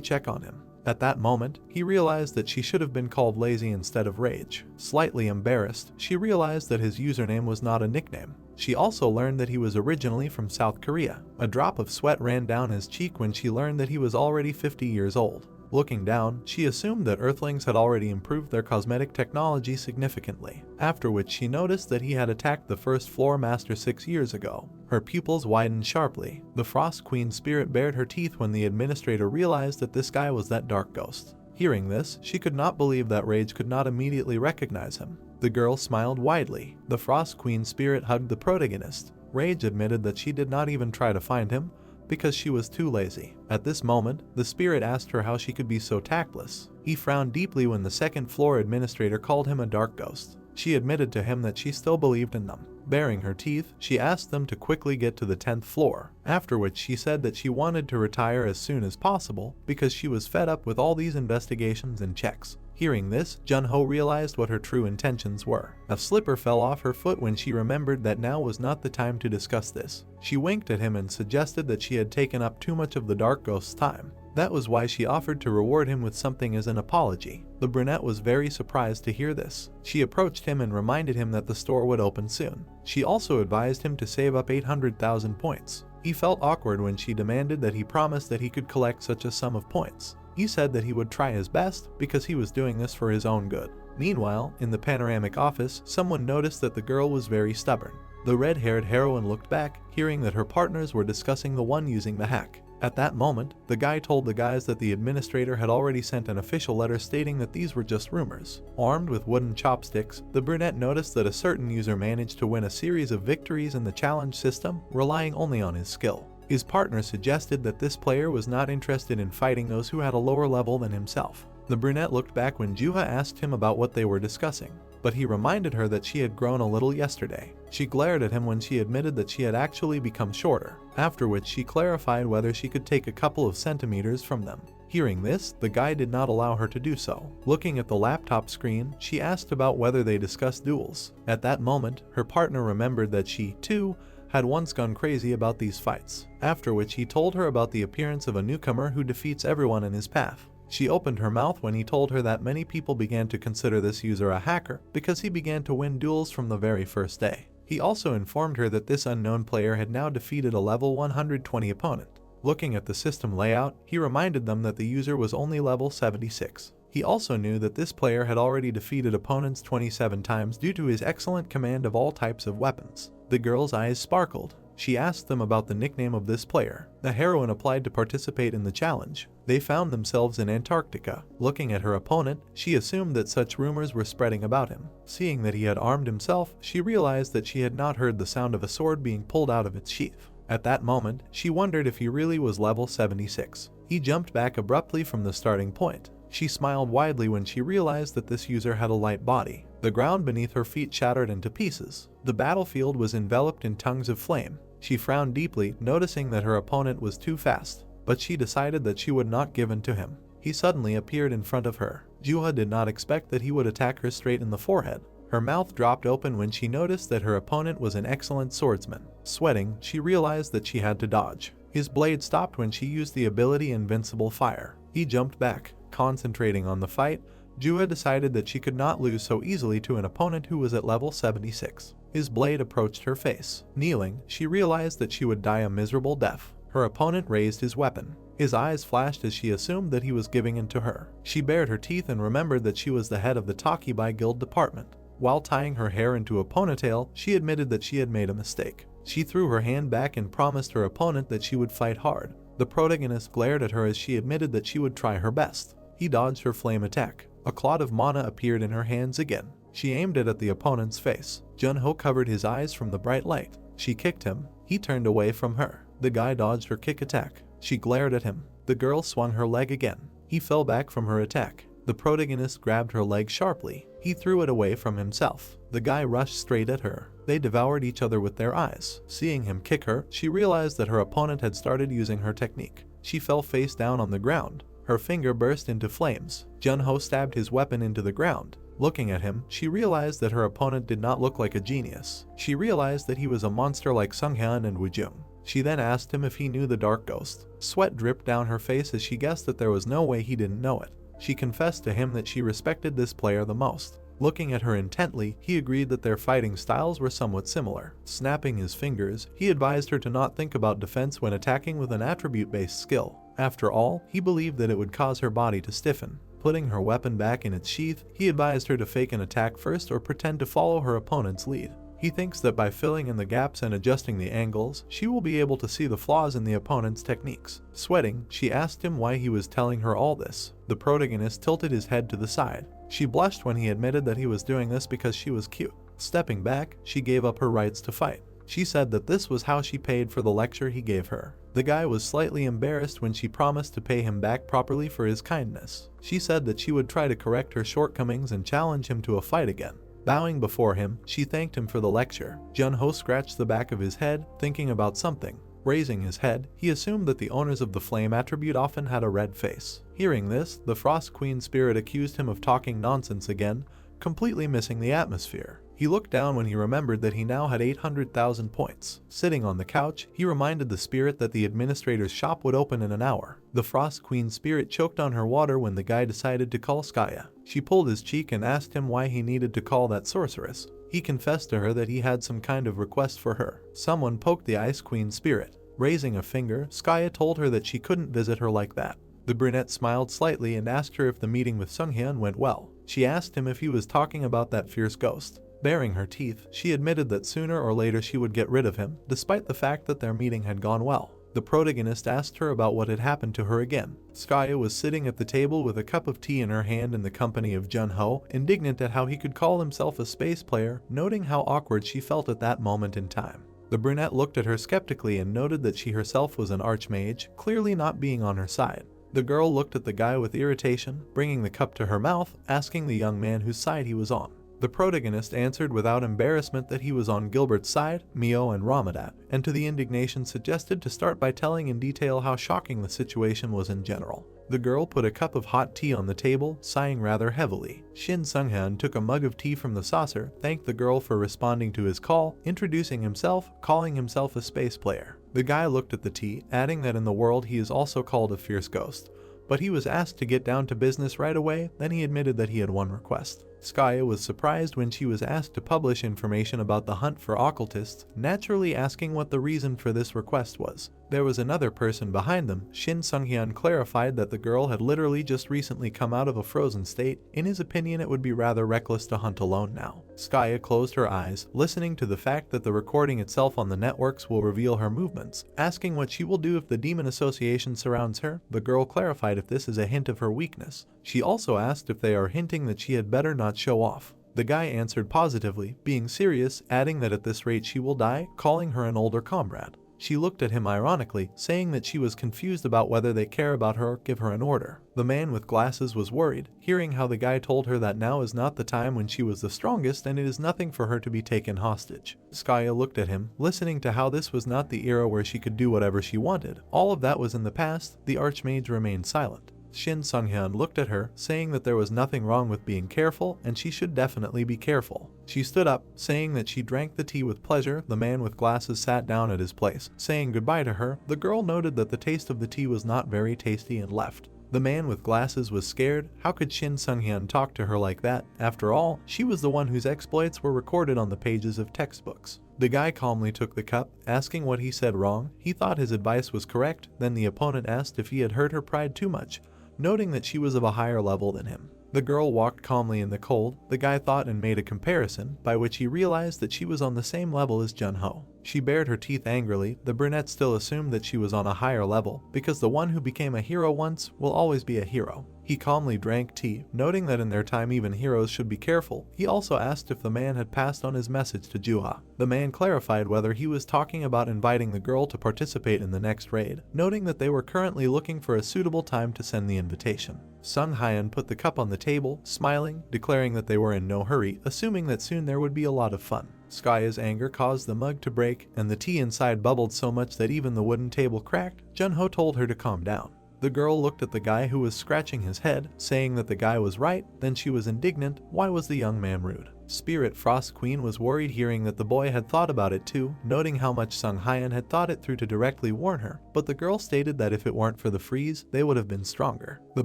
check on him. At that moment, he realized that she should have been called lazy instead of Rage. Slightly embarrassed, she realized that his username was not a nickname. She also learned that he was originally from South Korea. A drop of sweat ran down his cheek when she learned that he was already 50 years old. Looking down, she assumed that Earthlings had already improved their cosmetic technology significantly, after which she noticed that he had attacked the first floor master 6 years ago. Her pupils widened sharply. The Frost Queen spirit bared her teeth when the administrator realized that this guy was that dark ghost. Hearing this, she could not believe that Rage could not immediately recognize him. The girl smiled widely. The Frost Queen spirit hugged the protagonist. Rage admitted that she did not even try to find him, because she was too lazy. At this moment, the spirit asked her how she could be so tactless. He frowned deeply when the second floor administrator called him a dark ghost. She admitted to him that she still believed in them. Baring her teeth, she asked them to quickly get to the 10th floor, after which she said that she wanted to retire as soon as possible because she was fed up with all these investigations and checks. Hearing this, Jun-ho realized what her true intentions were. A slipper fell off her foot when she remembered that now was not the time to discuss this. She winked at him and suggested that she had taken up too much of the dark ghost's time. That was why she offered to reward him with something as an apology. The brunette was very surprised to hear this. She approached him and reminded him that the store would open soon. She also advised him to save up 800,000 points. He felt awkward when she demanded that he promise that he could collect such a sum of points. He said that he would try his best because he was doing this for his own good. Meanwhile, in the panoramic office, someone noticed that the girl was very stubborn. The red-haired heroine looked back, hearing that her partners were discussing the one using the hack. At that moment, the guy told the guys that the administrator had already sent an official letter stating that these were just rumors. Armed with wooden chopsticks, the brunette noticed that a certain user managed to win a series of victories in the challenge system, relying only on his skill. His partner suggested that this player was not interested in fighting those who had a lower level than himself. The brunette looked back when Juha asked him about what they were discussing, but he reminded her that she had grown a little yesterday. She glared at him when she admitted that she had actually become shorter, after which she clarified whether she could take a couple of centimeters from them. Hearing this, the guy did not allow her to do so. Looking at the laptop screen, she asked about whether they discussed duels. At that moment, her partner remembered that she, too, had once gone crazy about these fights, after which he told her about the appearance of a newcomer who defeats everyone in his path. She opened her mouth when he told her that many people began to consider this user a hacker because he began to win duels from the very first day. He also informed her that this unknown player had now defeated a level 120 opponent. Looking at the system layout, he reminded them that the user was only level 76. He also knew that this player had already defeated opponents 27 times due to his excellent command of all types of weapons. The girl's eyes sparkled. She asked them about the nickname of this player. The heroine applied to participate in the challenge. They found themselves in Antarctica. Looking at her opponent, she assumed that such rumors were spreading about him. Seeing that he had armed himself, she realized that she had not heard the sound of a sword being pulled out of its sheath. At that moment, she wondered if he really was level 76. He jumped back abruptly from the starting point. She smiled widely when she realized that this user had a light body. The ground beneath her feet shattered into pieces. The battlefield was enveloped in tongues of flame. She frowned deeply, noticing that her opponent was too fast, but she decided that she would not give in to him. He suddenly appeared in front of her. Juha did not expect that he would attack her straight in the forehead. Her mouth dropped open when she noticed that her opponent was an excellent swordsman. Sweating, she realized that she had to dodge. His blade stopped when she used the ability Invincible Fire. He jumped back. Concentrating on the fight, Juha decided that she could not lose so easily to an opponent who was at level 76. His blade approached her face. Kneeling, she realized that she would die a miserable death. Her opponent raised his weapon. His eyes flashed as she assumed that he was giving in to her. She bared her teeth and remembered that she was the head of the Takibai Guild department. While tying her hair into a ponytail, she admitted that she had made a mistake. She threw her hand back and promised her opponent that she would fight hard. The protagonist glared at her as she admitted that she would try her best. He dodged her flame attack. A clot of mana appeared in her hands again. She aimed it at the opponent's face. Junho covered his eyes from the bright light. She kicked him. He turned away from her. The guy dodged her kick attack. She glared at him. The girl swung her leg again. He fell back from her attack. The protagonist grabbed her leg sharply. He threw it away from himself. The guy rushed straight at her. They devoured each other with their eyes. Seeing him kick her, she realized that her opponent had started using her technique. She fell face down on the ground. Her finger burst into flames. Junho stabbed his weapon into the ground. Looking at him, she realized that her opponent did not look like a genius. She realized that he was a monster like Sunghyun and Woojung. She then asked him if he knew the Dark Ghost. Sweat dripped down her face as she guessed that there was no way he didn't know it. She confessed to him that she respected this player the most. Looking at her intently, he agreed that their fighting styles were somewhat similar. Snapping his fingers, he advised her to not think about defense when attacking with an attribute-based skill. After all, he believed that it would cause her body to stiffen. Putting her weapon back in its sheath, he advised her to fake an attack first or pretend to follow her opponent's lead. He thinks that by filling in the gaps and adjusting the angles, she will be able to see the flaws in the opponent's techniques. Sweating, she asked him why he was telling her all this. The protagonist tilted his head to the side. She blushed when he admitted that he was doing this because she was cute. Stepping back, she gave up her rights to fight. She said that this was how she paid for the lecture he gave her. The guy was slightly embarrassed when she promised to pay him back properly for his kindness. She said that she would try to correct her shortcomings and challenge him to a fight again. Bowing before him, she thanked him for the lecture. Junho scratched the back of his head, thinking about something. Raising his head, he assumed that the owners of the flame attribute often had a red face. Hearing this, the Frost Queen spirit accused him of talking nonsense again, completely missing the atmosphere. He looked down when he remembered that he now had 800,000 points. Sitting on the couch, he reminded the spirit that the administrator's shop would open in an hour. The Frost Queen spirit choked on her water when the guy decided to call Skaya. She pulled his cheek and asked him why he needed to call that sorceress. He confessed to her that he had some kind of request for her. Someone poked the Ice Queen spirit. Raising a finger, Skaya told her that she couldn't visit her like that. The brunette smiled slightly and asked her if the meeting with Sunghyun went well. She asked him if he was talking about that fierce ghost. Baring her teeth, she admitted that sooner or later she would get rid of him, despite the fact that their meeting had gone well. The protagonist asked her about what had happened to her again. Skaya was sitting at the table with a cup of tea in her hand in the company of Junho, indignant at how he could call himself a space player, noting how awkward she felt at that moment in time. The brunette looked at her skeptically and noted that she herself was an archmage, clearly not being on her side. The girl looked at the guy with irritation, bringing the cup to her mouth, asking the young man whose side he was on. The protagonist answered without embarrassment that he was on Gilbert's side, Mio and Ramadat, and to the indignation suggested to start by telling in detail how shocking the situation was in general. The girl put a cup of hot tea on the table, sighing rather heavily. Shin Sunghyun took a mug of tea from the saucer, thanked the girl for responding to his call, introducing himself, calling himself a space player. The guy looked at the tea, adding that in the world he is also called a fierce ghost. But he was asked to get down to business right away, then he admitted that he had one request. Skaya was surprised when she was asked to publish information about the hunt for occultists, naturally asking what the reason for this request was. There was another person behind them. Shin Sunghyun clarified that the girl had literally just recently come out of a frozen state. In his opinion, it would be rather reckless to hunt alone now. Skaya closed her eyes, listening to the fact that the recording itself on the networks will reveal her movements. Asking what she will do if the demon association surrounds her, the girl clarified if this is a hint of her weakness. She also asked if they are hinting that she had better not show off. The guy answered positively, being serious, adding that at this rate she will die, calling her an older comrade. She looked at him ironically, saying that she was confused about whether they care about her or give her an order. The man with glasses was worried, hearing how the guy told her that now is not the time when she was the strongest and it is nothing for her to be taken hostage. Skaya looked at him, listening to how this was not the era where she could do whatever she wanted. All of that was in the past. The archmage remained silent. Shin Sunghyun looked at her, saying that there was nothing wrong with being careful and she should definitely be careful. She stood up, saying that she drank the tea with pleasure. The man with glasses sat down at his place, saying goodbye to her. The girl noted that the taste of the tea was not very tasty and left. The man with glasses was scared. How could Shin Sunghyun talk to her like that? After all, she was the one whose exploits were recorded on the pages of textbooks. The guy calmly took the cup, asking what he said wrong. He thought his advice was correct. Then the opponent asked if he had hurt her pride too much, noting that she was of a higher level than him. The girl walked calmly in the cold. The guy thought and made a comparison, by which he realized that she was on the same level as Junho. She bared her teeth angrily. The brunette still assumed that she was on a higher level, because the one who became a hero once will always be a hero. He calmly drank tea, noting that in their time even heroes should be careful. He also asked if the man had passed on his message to Juha. The man clarified whether he was talking about inviting the girl to participate in the next raid, noting that they were currently looking for a suitable time to send the invitation. Sung Hyun put the cup on the table, smiling, declaring that they were in no hurry, assuming that soon there would be a lot of fun. Skaya's anger caused the mug to break, and the tea inside bubbled so much that even the wooden table cracked. Junho told her to calm down. The girl looked at the guy who was scratching his head, saying that the guy was right. Then she was indignant. Why was the young man rude? Spirit Frost Queen was worried, hearing that the boy had thought about it too, noting how much Sung Hyun had thought it through to directly warn her, but the girl stated that if it weren't for the freeze, they would have been stronger. The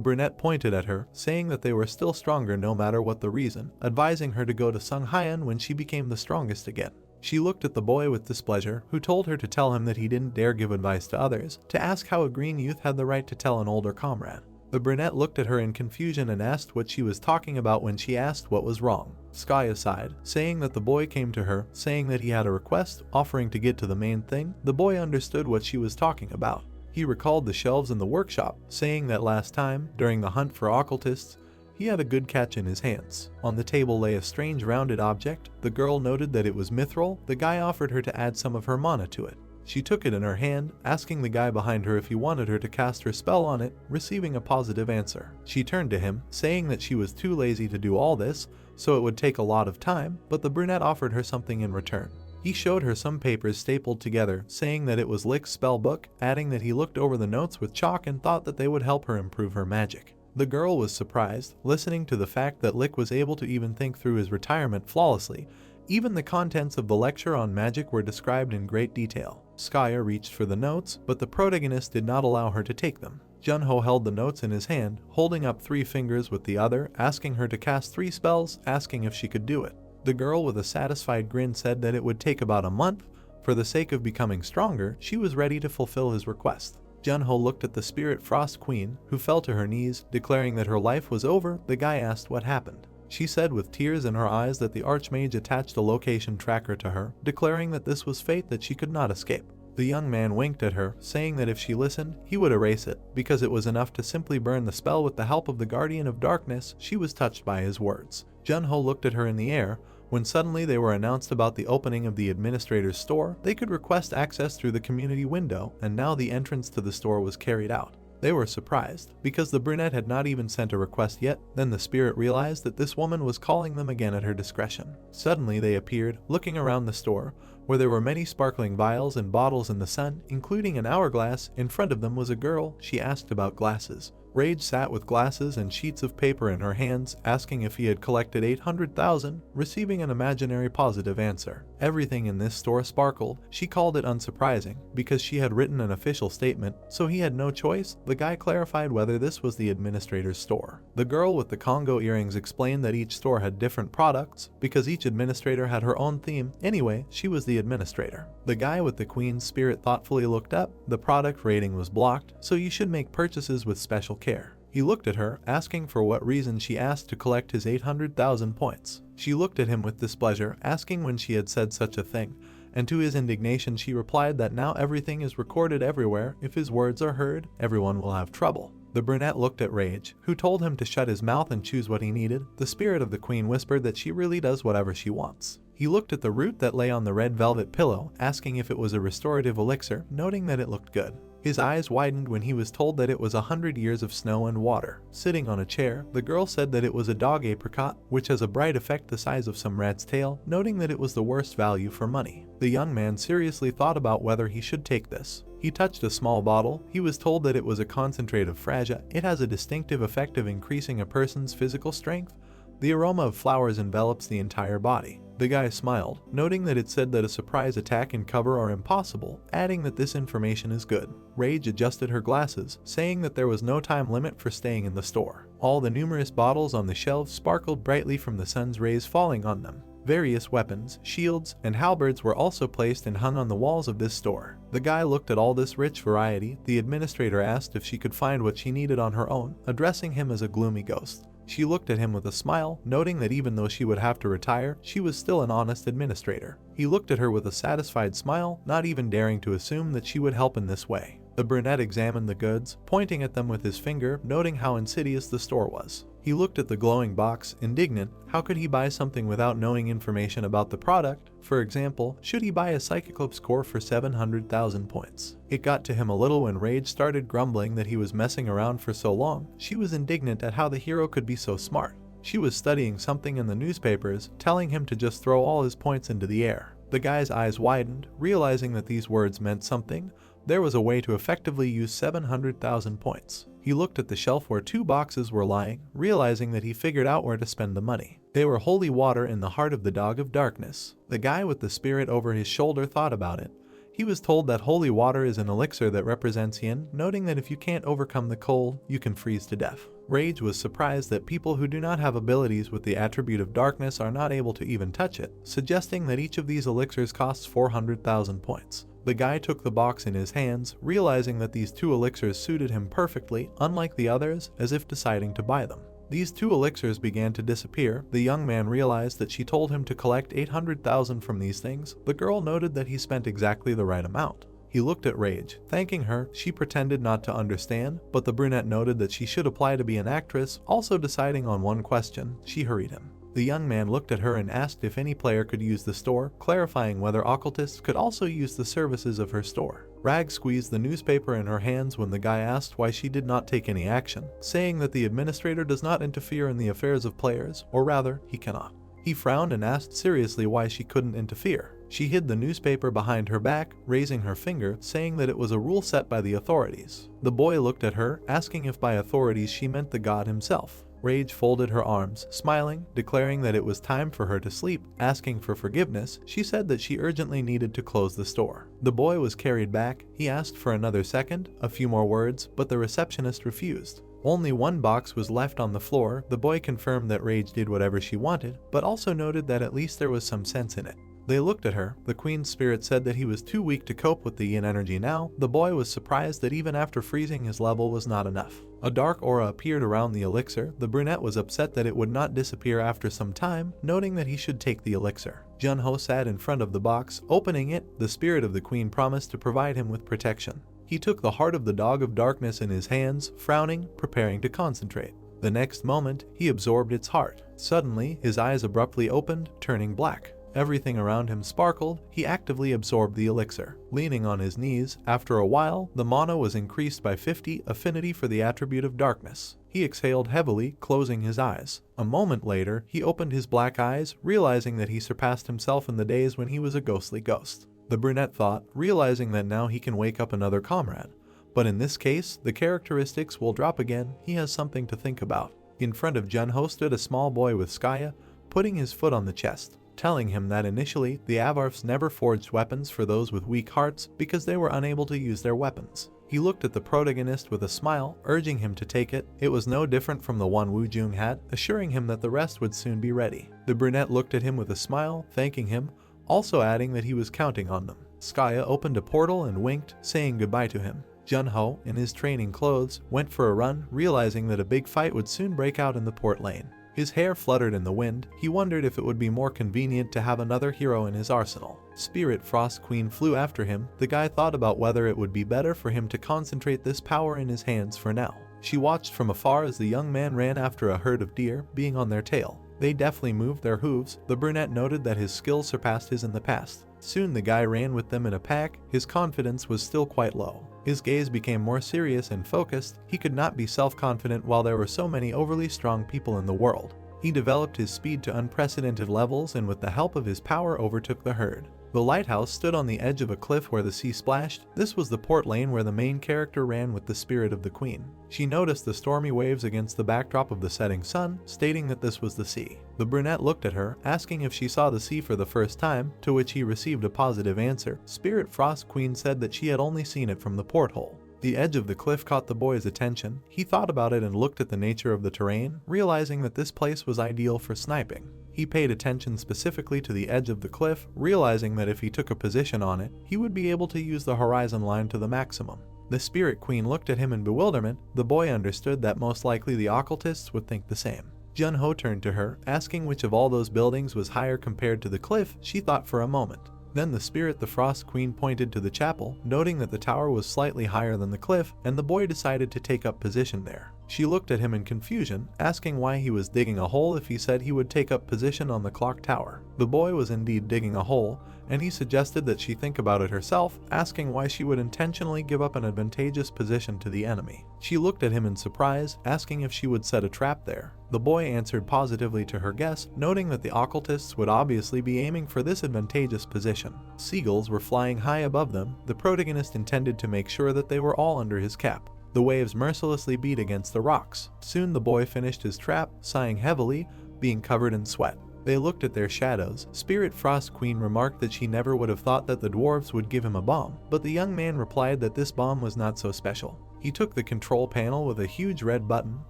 brunette pointed at her, saying that they were still stronger no matter what the reason, advising her to go to Sung Hyun when she became the strongest again. She looked at the boy with displeasure, who told her to tell him that he didn't dare give advice to others, to ask how a green youth had the right to tell an older comrade. The brunette looked at her in confusion and asked what she was talking about when she asked what was wrong. Skaya sighed, saying that the boy came to her, saying that he had a request, offering to get to the main thing. The boy understood what she was talking about. He recalled the shelves in the workshop, saying that last time, during the hunt for occultists, he had a good catch in his hands. On the table lay a strange rounded object. The girl noted that it was mithril. The guy offered her to add some of her mana to it. She took it in her hand, asking the guy behind her if he wanted her to cast her spell on it, receiving a positive answer. She turned to him, saying that she was too lazy to do all this, so it would take a lot of time, but the brunette offered her something in return. He showed her some papers stapled together, saying that it was Lick's spell book, adding that he looked over the notes with chalk and thought that they would help her improve her magic. The girl was surprised, listening to the fact that Lick was able to even think through his retirement flawlessly. Even the contents of the lecture on magic were described in great detail. Skaya reached for the notes, but the protagonist did not allow her to take them. Junho held the notes in his hand, holding up 3 fingers with the other, asking her to cast 3 spells, asking if she could do it. The girl with a satisfied grin said that it would take about a month. For the sake of becoming stronger, she was ready to fulfill his request. Junho looked at the Spirit Frost Queen, who fell to her knees, declaring that her life was over. The guy asked what happened. She said with tears in her eyes that the Archmage attached a location tracker to her, declaring that this was fate, that she could not escape. The young man winked at her, saying that if she listened, he would erase it, because it was enough to simply burn the spell with the help of the Guardian of Darkness. She was touched by his words. Junho looked at her in the air, when suddenly they were announced about the opening of the administrator's store. They could request access through the community window, and now the entrance to the store was carried out. They were surprised, because the brunette had not even sent a request yet. Then the spirit realized that this woman was calling them again at her discretion. Suddenly they appeared, looking around the store, where there were many sparkling vials and bottles in the sun, including an hourglass. In front of them was a girl. She asked about glasses. Rage sat with glasses and sheets of paper in her hands, asking if he had collected 800,000, receiving an imaginary positive answer. Everything in this store sparkled. She called it unsurprising, because she had written an official statement, so he had no choice. The guy clarified whether this was the administrator's store. The girl with the Congo earrings explained that each store had different products, because each administrator had her own theme. Anyway, she was the administrator. The guy with the Queen's spirit thoughtfully looked up. The product rating was blocked, so you should make purchases with special care. He looked at her, asking for what reason she asked to collect his 800,000 points. She looked at him with displeasure, asking when she had said such a thing, and to his indignation she replied that now everything is recorded everywhere. If his words are heard, everyone will have trouble. The brunette looked at Rage, who told him to shut his mouth and choose what he needed. The spirit of the Queen whispered that she really does whatever she wants. He looked at the root that lay on the red velvet pillow, asking if it was a restorative elixir, noting that it looked good. His eyes widened when he was told that it was 100 years of snow and water. Sitting on a chair, the girl said that it was a dog apricot, which has a bright effect the size of some rat's tail, noting that it was the worst value for money. The young man seriously thought about whether he should take this. He touched a small bottle. He was told that it was a concentrate of freesia. It has a distinctive effect of increasing a person's physical strength. The aroma of flowers envelops the entire body. The guy smiled, noting that it said that a surprise attack and cover are impossible, adding that this information is good. Rage adjusted her glasses, saying that there was no time limit for staying in the store. All the numerous bottles on the shelves sparkled brightly from the sun's rays falling on them. Various weapons, shields, and halberds were also placed and hung on the walls of this store. The guy looked at all this rich variety. The administrator asked if she could find what she needed on her own, addressing him as a gloomy ghost. She looked at him with a smile, noting that even though she would have to retire, she was still an honest administrator. He looked at her with a satisfied smile, not even daring to assume that she would help in this way. The brunette examined the goods, pointing at them with his finger, noting how insidious the store was. He looked at the glowing box, indignant. How could he buy something without knowing information about the product? For example, should he buy a Psychiclops core for 700,000 points? It got to him a little when Rage started grumbling that he was messing around for so long. She was indignant at how the hero could be so smart. She was studying something in the newspapers, telling him to just throw all his points into the air. The guy's eyes widened, realizing that these words meant something. There was a way to effectively use 700,000 points. He looked at the shelf where 2 boxes were lying, realizing that he figured out where to spend the money. They were holy water in the heart of the Dog of Darkness. The guy with the spirit over his shoulder thought about it. He was told that holy water is an elixir that represents yin, noting that if you can't overcome the cold, you can freeze to death. Rage was surprised that people who do not have abilities with the attribute of darkness are not able to even touch it, suggesting that each of these elixirs costs 400,000 points. The guy took the box in his hands, realizing that these 2 elixirs suited him perfectly, unlike the others, as if deciding to buy them. These 2 elixirs began to disappear. The young man realized that she told him to collect 800,000 from these things. The girl noted that he spent exactly the right amount. He looked at Rage, thanking her. She pretended not to understand, but the brunette noted that she should apply to be an actress, also deciding on one question. She hurried him. The young man looked at her and asked if any player could use the store, clarifying whether occultists could also use the services of her store. Rag squeezed the newspaper in her hands when the guy asked why she did not take any action, saying that the administrator does not interfere in the affairs of players, or rather, he cannot. He frowned and asked seriously why she couldn't interfere. She hid the newspaper behind her back, raising her finger, saying that it was a rule set by the authorities. The boy looked at her, asking if by authorities she meant the god himself. Rage folded her arms, smiling, declaring that it was time for her to sleep. Asking for forgiveness, she said that she urgently needed to close the store. The boy was carried back. He asked for another second, a few more words, but the receptionist refused. Only 1 box was left on the floor. The boy confirmed that Rage did whatever she wanted, but also noted that at least there was some sense in it. They looked at her. The queen's spirit said that he was too weak to cope with the yin energy now. The boy was surprised that even after freezing his level was not enough. A dark aura appeared around the elixir. The brunette was upset that it would not disappear after some time, noting that he should take the elixir. Junho sat in front of the box. Opening it, the spirit of the queen promised to provide him with protection. He took the heart of the Dog of Darkness in his hands, frowning, preparing to concentrate. The next moment, he absorbed its heart. Suddenly, his eyes abruptly opened, turning black. Everything around him sparkled. He actively absorbed the elixir. Leaning on his knees, after a while, the mana was increased by 50, affinity for the attribute of darkness. He exhaled heavily, closing his eyes. A moment later, he opened his black eyes, realizing that he surpassed himself in the days when he was a ghostly ghost. The brunette thought, realizing that now he can wake up another comrade. But in this case, the characteristics will drop again. He has something to think about. In front of Junho stood a small boy with Skaya, putting his foot on the chest, telling him that initially, the Avarfs never forged weapons for those with weak hearts because they were unable to use their weapons. He looked at the protagonist with a smile, urging him to take it. It was no different from the one Wu Jung had, assuring him that the rest would soon be ready. The brunette looked at him with a smile, thanking him, also adding that he was counting on them. Skaya opened a portal and winked, saying goodbye to him. Junho, in his training clothes, went for a run, realizing that a big fight would soon break out in the port lane. His hair fluttered in the wind. He wondered if it would be more convenient to have another hero in his arsenal. Spirit Frost Queen flew after him. The guy thought about whether it would be better for him to concentrate this power in his hands for now. She watched from afar as the young man ran after a herd of deer, being on their tail. They deftly moved their hooves. The brunette noted that his skills surpassed his in the past. Soon the guy ran with them in a pack. His confidence was still quite low. His gaze became more serious and focused. He could not be self-confident while there were so many overly strong people in the world. He developed his speed to unprecedented levels and with the help of his power overtook the herd. The lighthouse stood on the edge of a cliff where the sea splashed. This was the port lane where the main character ran with the spirit of the queen. She noticed the stormy waves against the backdrop of the setting sun, stating that this was the sea. The brunette looked at her, asking if she saw the sea for the first time, to which he received a positive answer. Spirit Frost Queen said that she had only seen it from the porthole. The edge of the cliff caught the boy's attention. He thought about it and looked at the nature of the terrain, realizing that this place was ideal for sniping. He paid attention specifically to the edge of the cliff, realizing that if he took a position on it, he would be able to use the horizon line to the maximum. The Spirit Queen looked at him in bewilderment. The boy understood that most likely the occultists would think the same. Jun-ho turned to her, asking which of all those buildings was higher compared to the cliff. She thought for a moment. Then the Frost Queen pointed to the chapel, noting that the tower was slightly higher than the cliff, and the boy decided to take up position there. She looked at him in confusion, asking why he was digging a hole if he said he would take up position on the clock tower. The boy was indeed digging a hole, and he suggested that she think about it herself, asking why she would intentionally give up an advantageous position to the enemy. She looked at him in surprise, asking if she would set a trap there. The boy answered positively to her guess, noting that the occultists would obviously be aiming for this advantageous position. Seagulls were flying high above them. The protagonist intended to make sure that they were all under his cap. The waves mercilessly beat against the rocks. Soon the boy finished his trap, sighing heavily, being covered in sweat. They looked at their shadows. Spirit Frost Queen remarked that she never would have thought that the dwarves would give him a bomb, but the young man replied that this bomb was not so special. He took the control panel with a huge red button,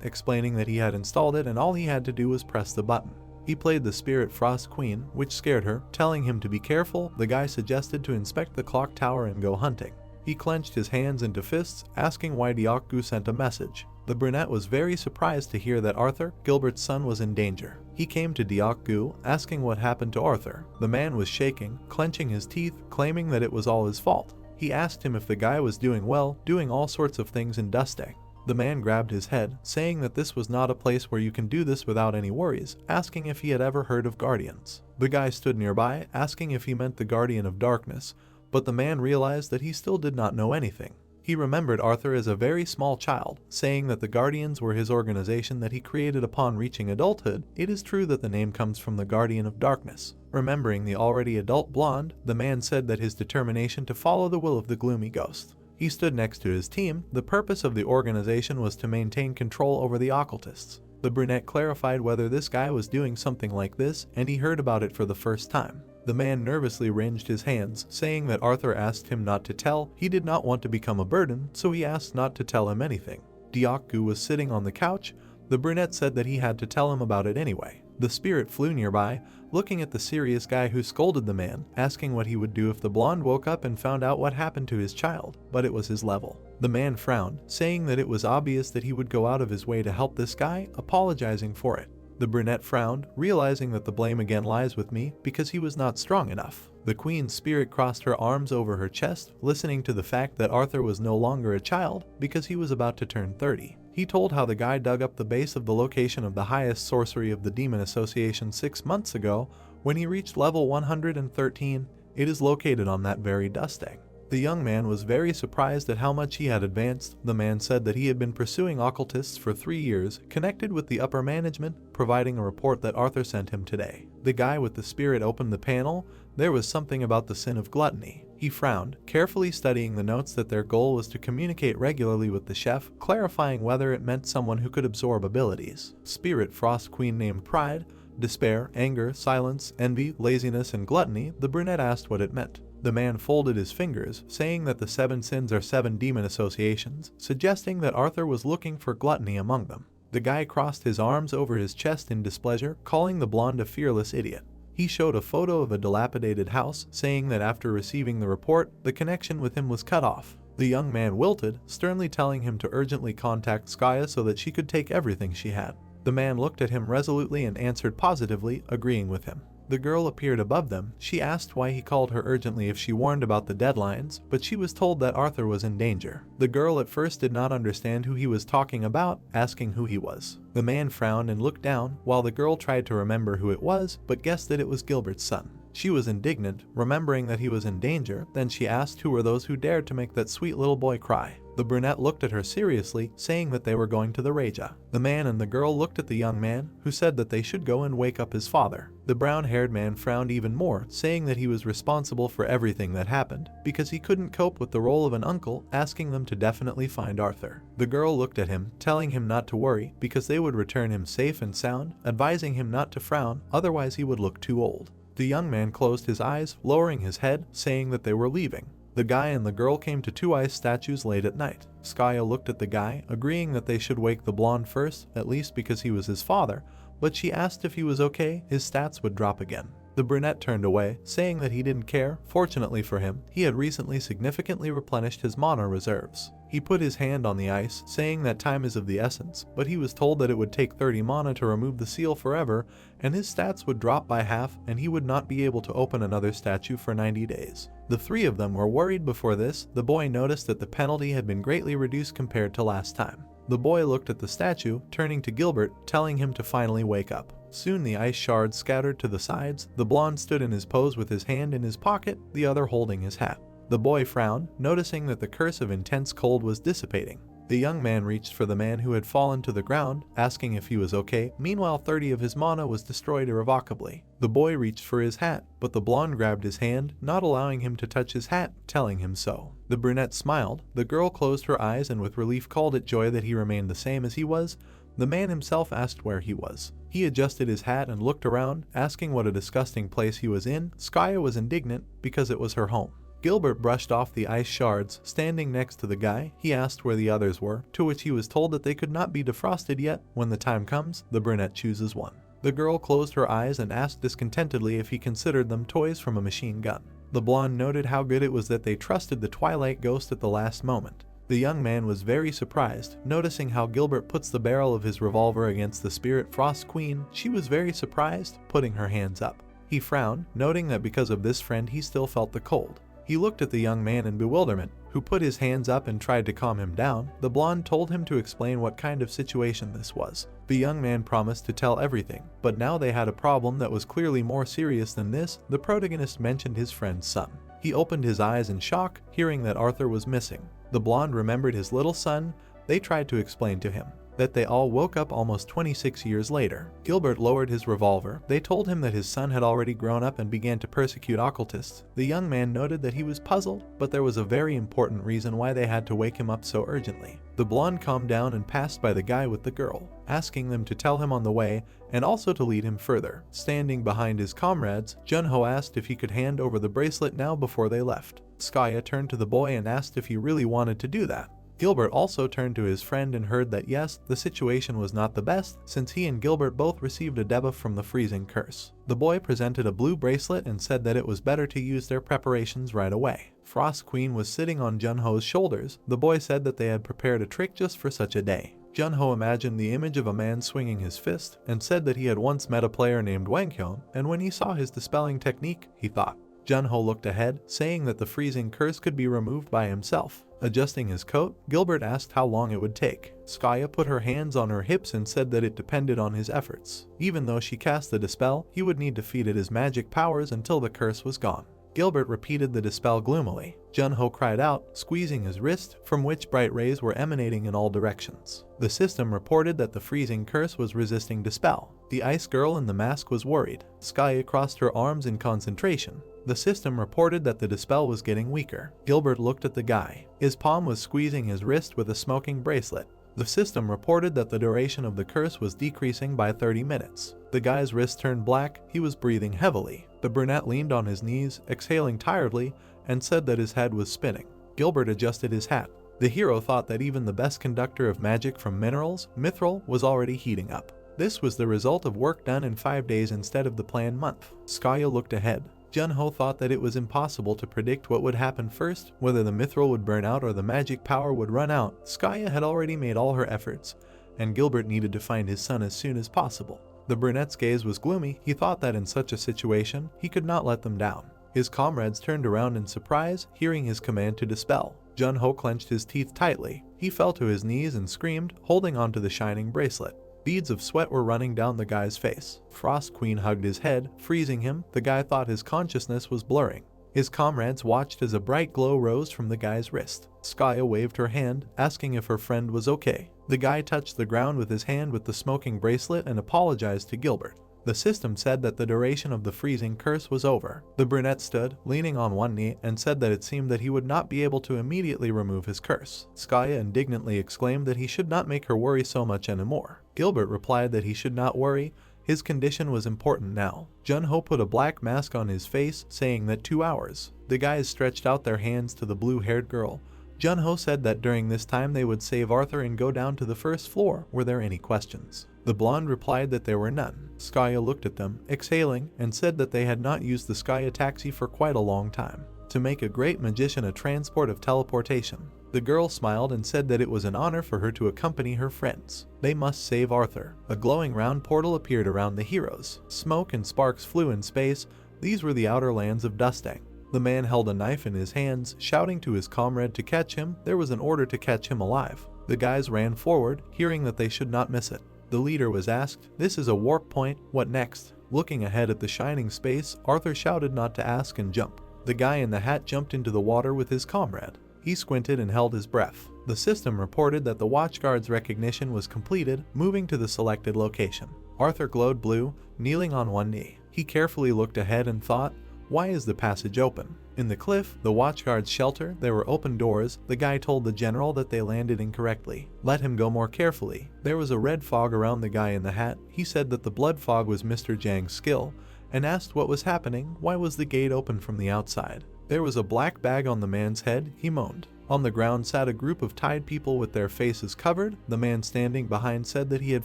explaining that he had installed it and all he had to do was press the button. He played the Spirit Frost Queen, which scared her, telling him to be careful. The guy suggested to inspect the clock tower and go hunting. He clenched his hands into fists, asking why Deokgu sent a message. The brunette was very surprised to hear that Arthur, Gilbert's son, was in danger. He came to Deokgu, asking what happened to Arthur. The man was shaking, clenching his teeth, claiming that it was all his fault. He asked him if the guy was doing well, doing all sorts of things and dusting. The man grabbed his head, saying that this was not a place where you can do this without any worries, asking if he had ever heard of guardians. The guy stood nearby, asking if he meant the Guardian of Darkness, but the man realized that he still did not know anything. He remembered Arthur as a very small child, saying that the Guardians were his organization that he created upon reaching adulthood. It is true that the name comes from the Guardian of Darkness. Remembering the already adult blonde, the man said that his determination to follow the will of the gloomy ghost. He stood next to his team. The purpose of the organization was to maintain control over the occultists. The brunette clarified whether this guy was doing something like this, and he heard about it for the first time. The man nervously wringed his hands, saying that Arthur asked him not to tell. He did not want to become a burden, so he asked not to tell him anything. Deokgu was sitting on the couch. The brunette said that he had to tell him about it anyway. The spirit flew nearby, looking at the serious guy who scolded the man, asking what he would do if the blonde woke up and found out what happened to his child, but it was his level. The man frowned, saying that it was obvious that he would go out of his way to help this guy, apologizing for it. The brunette frowned, realizing that the blame again lies with me because he was not strong enough. The queen's spirit crossed her arms over her chest, listening to the fact that Arthur was no longer a child because he was about to turn 30. He told how the guy dug up the base of the location of the highest sorcery of the Demon Association 6 months ago when he reached level 113. It is located on that very dusting. The young man was very surprised at how much he had advanced. The man said that he had been pursuing occultists for 3 years, connected with the upper management, providing a report that Arthur sent him today. The guy with the spirit opened the panel. There was something about the sin of gluttony. He frowned, carefully studying the notes that their goal was to communicate regularly with the chef, clarifying whether it meant someone who could absorb abilities. Spirit Frost Queen named Pride, Despair, Anger, Silence, Envy, Laziness, and Gluttony. The brunette asked what it meant. The man folded his fingers, saying that the 7 sins are 7 demon associations, suggesting that Arthur was looking for gluttony among them. The guy crossed his arms over his chest in displeasure, calling the blonde a fearless idiot. He showed a photo of a dilapidated house, saying that after receiving the report, the connection with him was cut off. The young man wilted, sternly telling him to urgently contact Skaya so that she could take everything she had. The man looked at him resolutely and answered positively, agreeing with him. The girl appeared above them. She asked why he called her urgently if she warned about the deadlines, but she was told that Arthur was in danger. The girl at first did not understand who he was talking about, asking who he was. The man frowned and looked down, while the girl tried to remember who it was, but guessed that it was Gilbert's son. She was indignant, remembering that he was in danger. Then she asked who were those who dared to make that sweet little boy cry. The brunette looked at her seriously, saying that they were going to the Reja. The man and the girl looked at the young man, who said that they should go and wake up his father. The brown-haired man frowned even more, saying that he was responsible for everything that happened, because he couldn't cope with the role of an uncle, asking them to definitely find Arthur. The girl looked at him, telling him not to worry, because they would return him safe and sound, advising him not to frown, otherwise he would look too old. The young man closed his eyes, lowering his head, saying that they were leaving. The guy and the girl came to two ice statues late at night. Skaya looked at the guy, agreeing that they should wake the blonde first, at least because he was his father, but she asked if he was okay, his stats would drop again. The brunette turned away, saying that he didn't care. Fortunately for him, he had recently significantly replenished his mana reserves. He put his hand on the ice, saying that time is of the essence, but he was told that it would take 30 mana to remove the seal forever, and his stats would drop by half, and he would not be able to open another statue for 90 days. The three of them were worried before this. The boy noticed that the penalty had been greatly reduced compared to last time. The boy looked at the statue, turning to Gilbert, telling him to finally wake up. Soon the ice shards scattered to the sides. The blonde stood in his pose with his hand in his pocket, the other holding his hat. The boy frowned, noticing that the curse of intense cold was dissipating. The young man reached for the man who had fallen to the ground, asking if he was okay. Meanwhile, 30 of his mana was destroyed irrevocably. The boy reached for his hat, but the blonde grabbed his hand, not allowing him to touch his hat, telling him so. The brunette smiled. The girl closed her eyes and with relief called it joy that he remained the same as he was. The man himself asked where he was. He adjusted his hat and looked around, asking what a disgusting place he was in. Skaya was indignant because it was her home. Gilbert brushed off the ice shards, standing next to the guy. He asked where the others were, to which he was told that they could not be defrosted yet. When the time comes, the brunette chooses one. The girl closed her eyes and asked discontentedly if he considered them toys from a machine gun. The blonde noted how good it was that they trusted the Twilight Ghost at the last moment. The young man was very surprised, noticing how Gilbert puts the barrel of his revolver against the Spirit Frost Queen. She was very surprised, putting her hands up. He frowned, noting that because of this friend he still felt the cold. He looked at the young man in bewilderment, who put his hands up and tried to calm him down. The blonde told him to explain what kind of situation this was. The young man promised to tell everything, but now they had a problem that was clearly more serious than this. The protagonist mentioned his friend's son. He opened his eyes in shock, hearing that Arthur was missing. The blonde remembered his little son. They tried to explain to him that they all woke up almost 26 years later. Gilbert lowered his revolver. They told him that his son had already grown up and began to persecute occultists. The young man noted that he was puzzled, but there was a very important reason why they had to wake him up so urgently. The blonde calmed down and passed by the guy with the girl, asking them to tell him on the way and also to lead him further. Standing behind his comrades, Junho asked if he could hand over the bracelet now before they left. Skaya turned to the boy and asked if he really wanted to do that. Gilbert also turned to his friend and heard that yes, the situation was not the best, since he and Gilbert both received a debuff from the freezing curse. The boy presented a blue bracelet and said that it was better to use their preparations right away. Frost Queen was sitting on Junho's shoulders. The boy said that they had prepared a trick just for such a day. Junho imagined the image of a man swinging his fist and said that he had once met a player named Wanghyun, and when he saw his dispelling technique, he thought. Junho looked ahead, saying that the freezing curse could be removed by himself. Adjusting his coat, Gilbert asked how long it would take. Skaya put her hands on her hips and said that it depended on his efforts. Even though she cast the dispel, he would need to feed it his magic powers until the curse was gone. Gilbert repeated the dispel gloomily. Junho cried out, squeezing his wrist, from which bright rays were emanating in all directions. The system reported that the freezing curse was resisting dispel. The ice girl in the mask was worried. Skaya crossed her arms in concentration. The system reported that the dispel was getting weaker. Gilbert looked at the guy. His palm was squeezing his wrist with a smoking bracelet. The system reported that the duration of the curse was decreasing by 30 minutes. The guy's wrist turned black. He was breathing heavily. The brunette leaned on his knees, exhaling tiredly, and said that his head was spinning. Gilbert adjusted his hat. The hero thought that even the best conductor of magic from minerals, mithril, was already heating up. This was the result of work done in 5 days instead of the planned month. Skaya looked ahead. Junho thought that it was impossible to predict what would happen first, whether the mithril would burn out or the magic power would run out. Skaya had already made all her efforts, and Gilbert needed to find his son as soon as possible. The brunette's gaze was gloomy. He thought that in such a situation, he could not let them down. His comrades turned around in surprise, hearing his command to dispel. Jun-ho clenched his teeth tightly. He fell to his knees and screamed, holding onto the shining bracelet. Beads of sweat were running down the guy's face. Frost Queen hugged his head, freezing him. The guy thought his consciousness was blurring. His comrades watched as a bright glow rose from the guy's wrist. Skaya waved her hand, asking if her friend was okay. The guy touched the ground with his hand with the smoking bracelet and apologized to Gilbert. The system said that the duration of the freezing curse was over. The brunette stood, leaning on one knee, and said that it seemed that he would not be able to immediately remove his curse. Skaya indignantly exclaimed that he should not make her worry so much anymore. Gilbert replied that he should not worry. His condition was important now. Jun-ho put a black mask on his face, saying that 2 hours. The guys stretched out their hands to the blue-haired girl. Jun-ho said that during this time they would save Arthur and go down to the first floor. Were there any questions? The blonde replied that there were none. Skaya looked at them, exhaling, and said that they had not used the Skaya taxi for quite a long time. To make a great magician a transport of teleportation. The girl smiled and said that it was an honor for her to accompany her friends. They must save Arthur. A glowing round portal appeared around the heroes. Smoke and sparks flew in space. These were the outer lands of Dustang. The man held a knife in his hands, shouting to his comrade to catch him. There was an order to catch him alive. The guys ran forward, hearing that they should not miss it. The leader was asked, "This is a warp point, what next?" Looking ahead at the shining space, Arthur shouted not to ask and jump. The guy in the hat jumped into the water with his comrade. He squinted and held his breath. The system reported that the watchguard's recognition was completed, moving to the selected location. Arthur glowed blue, kneeling on one knee. He carefully looked ahead and thought, why is the passage open? In the cliff, the watchguard's shelter, there were open doors. The guy told the general that they landed incorrectly. Let him go more carefully. There was a red fog around the guy in the hat. He said that the blood fog was Mr. Jang's skill, and asked what was happening. Why was the gate open from the outside? There was a black bag on the man's head, he moaned. On the ground sat a group of tied people with their faces covered. The man standing behind said that he had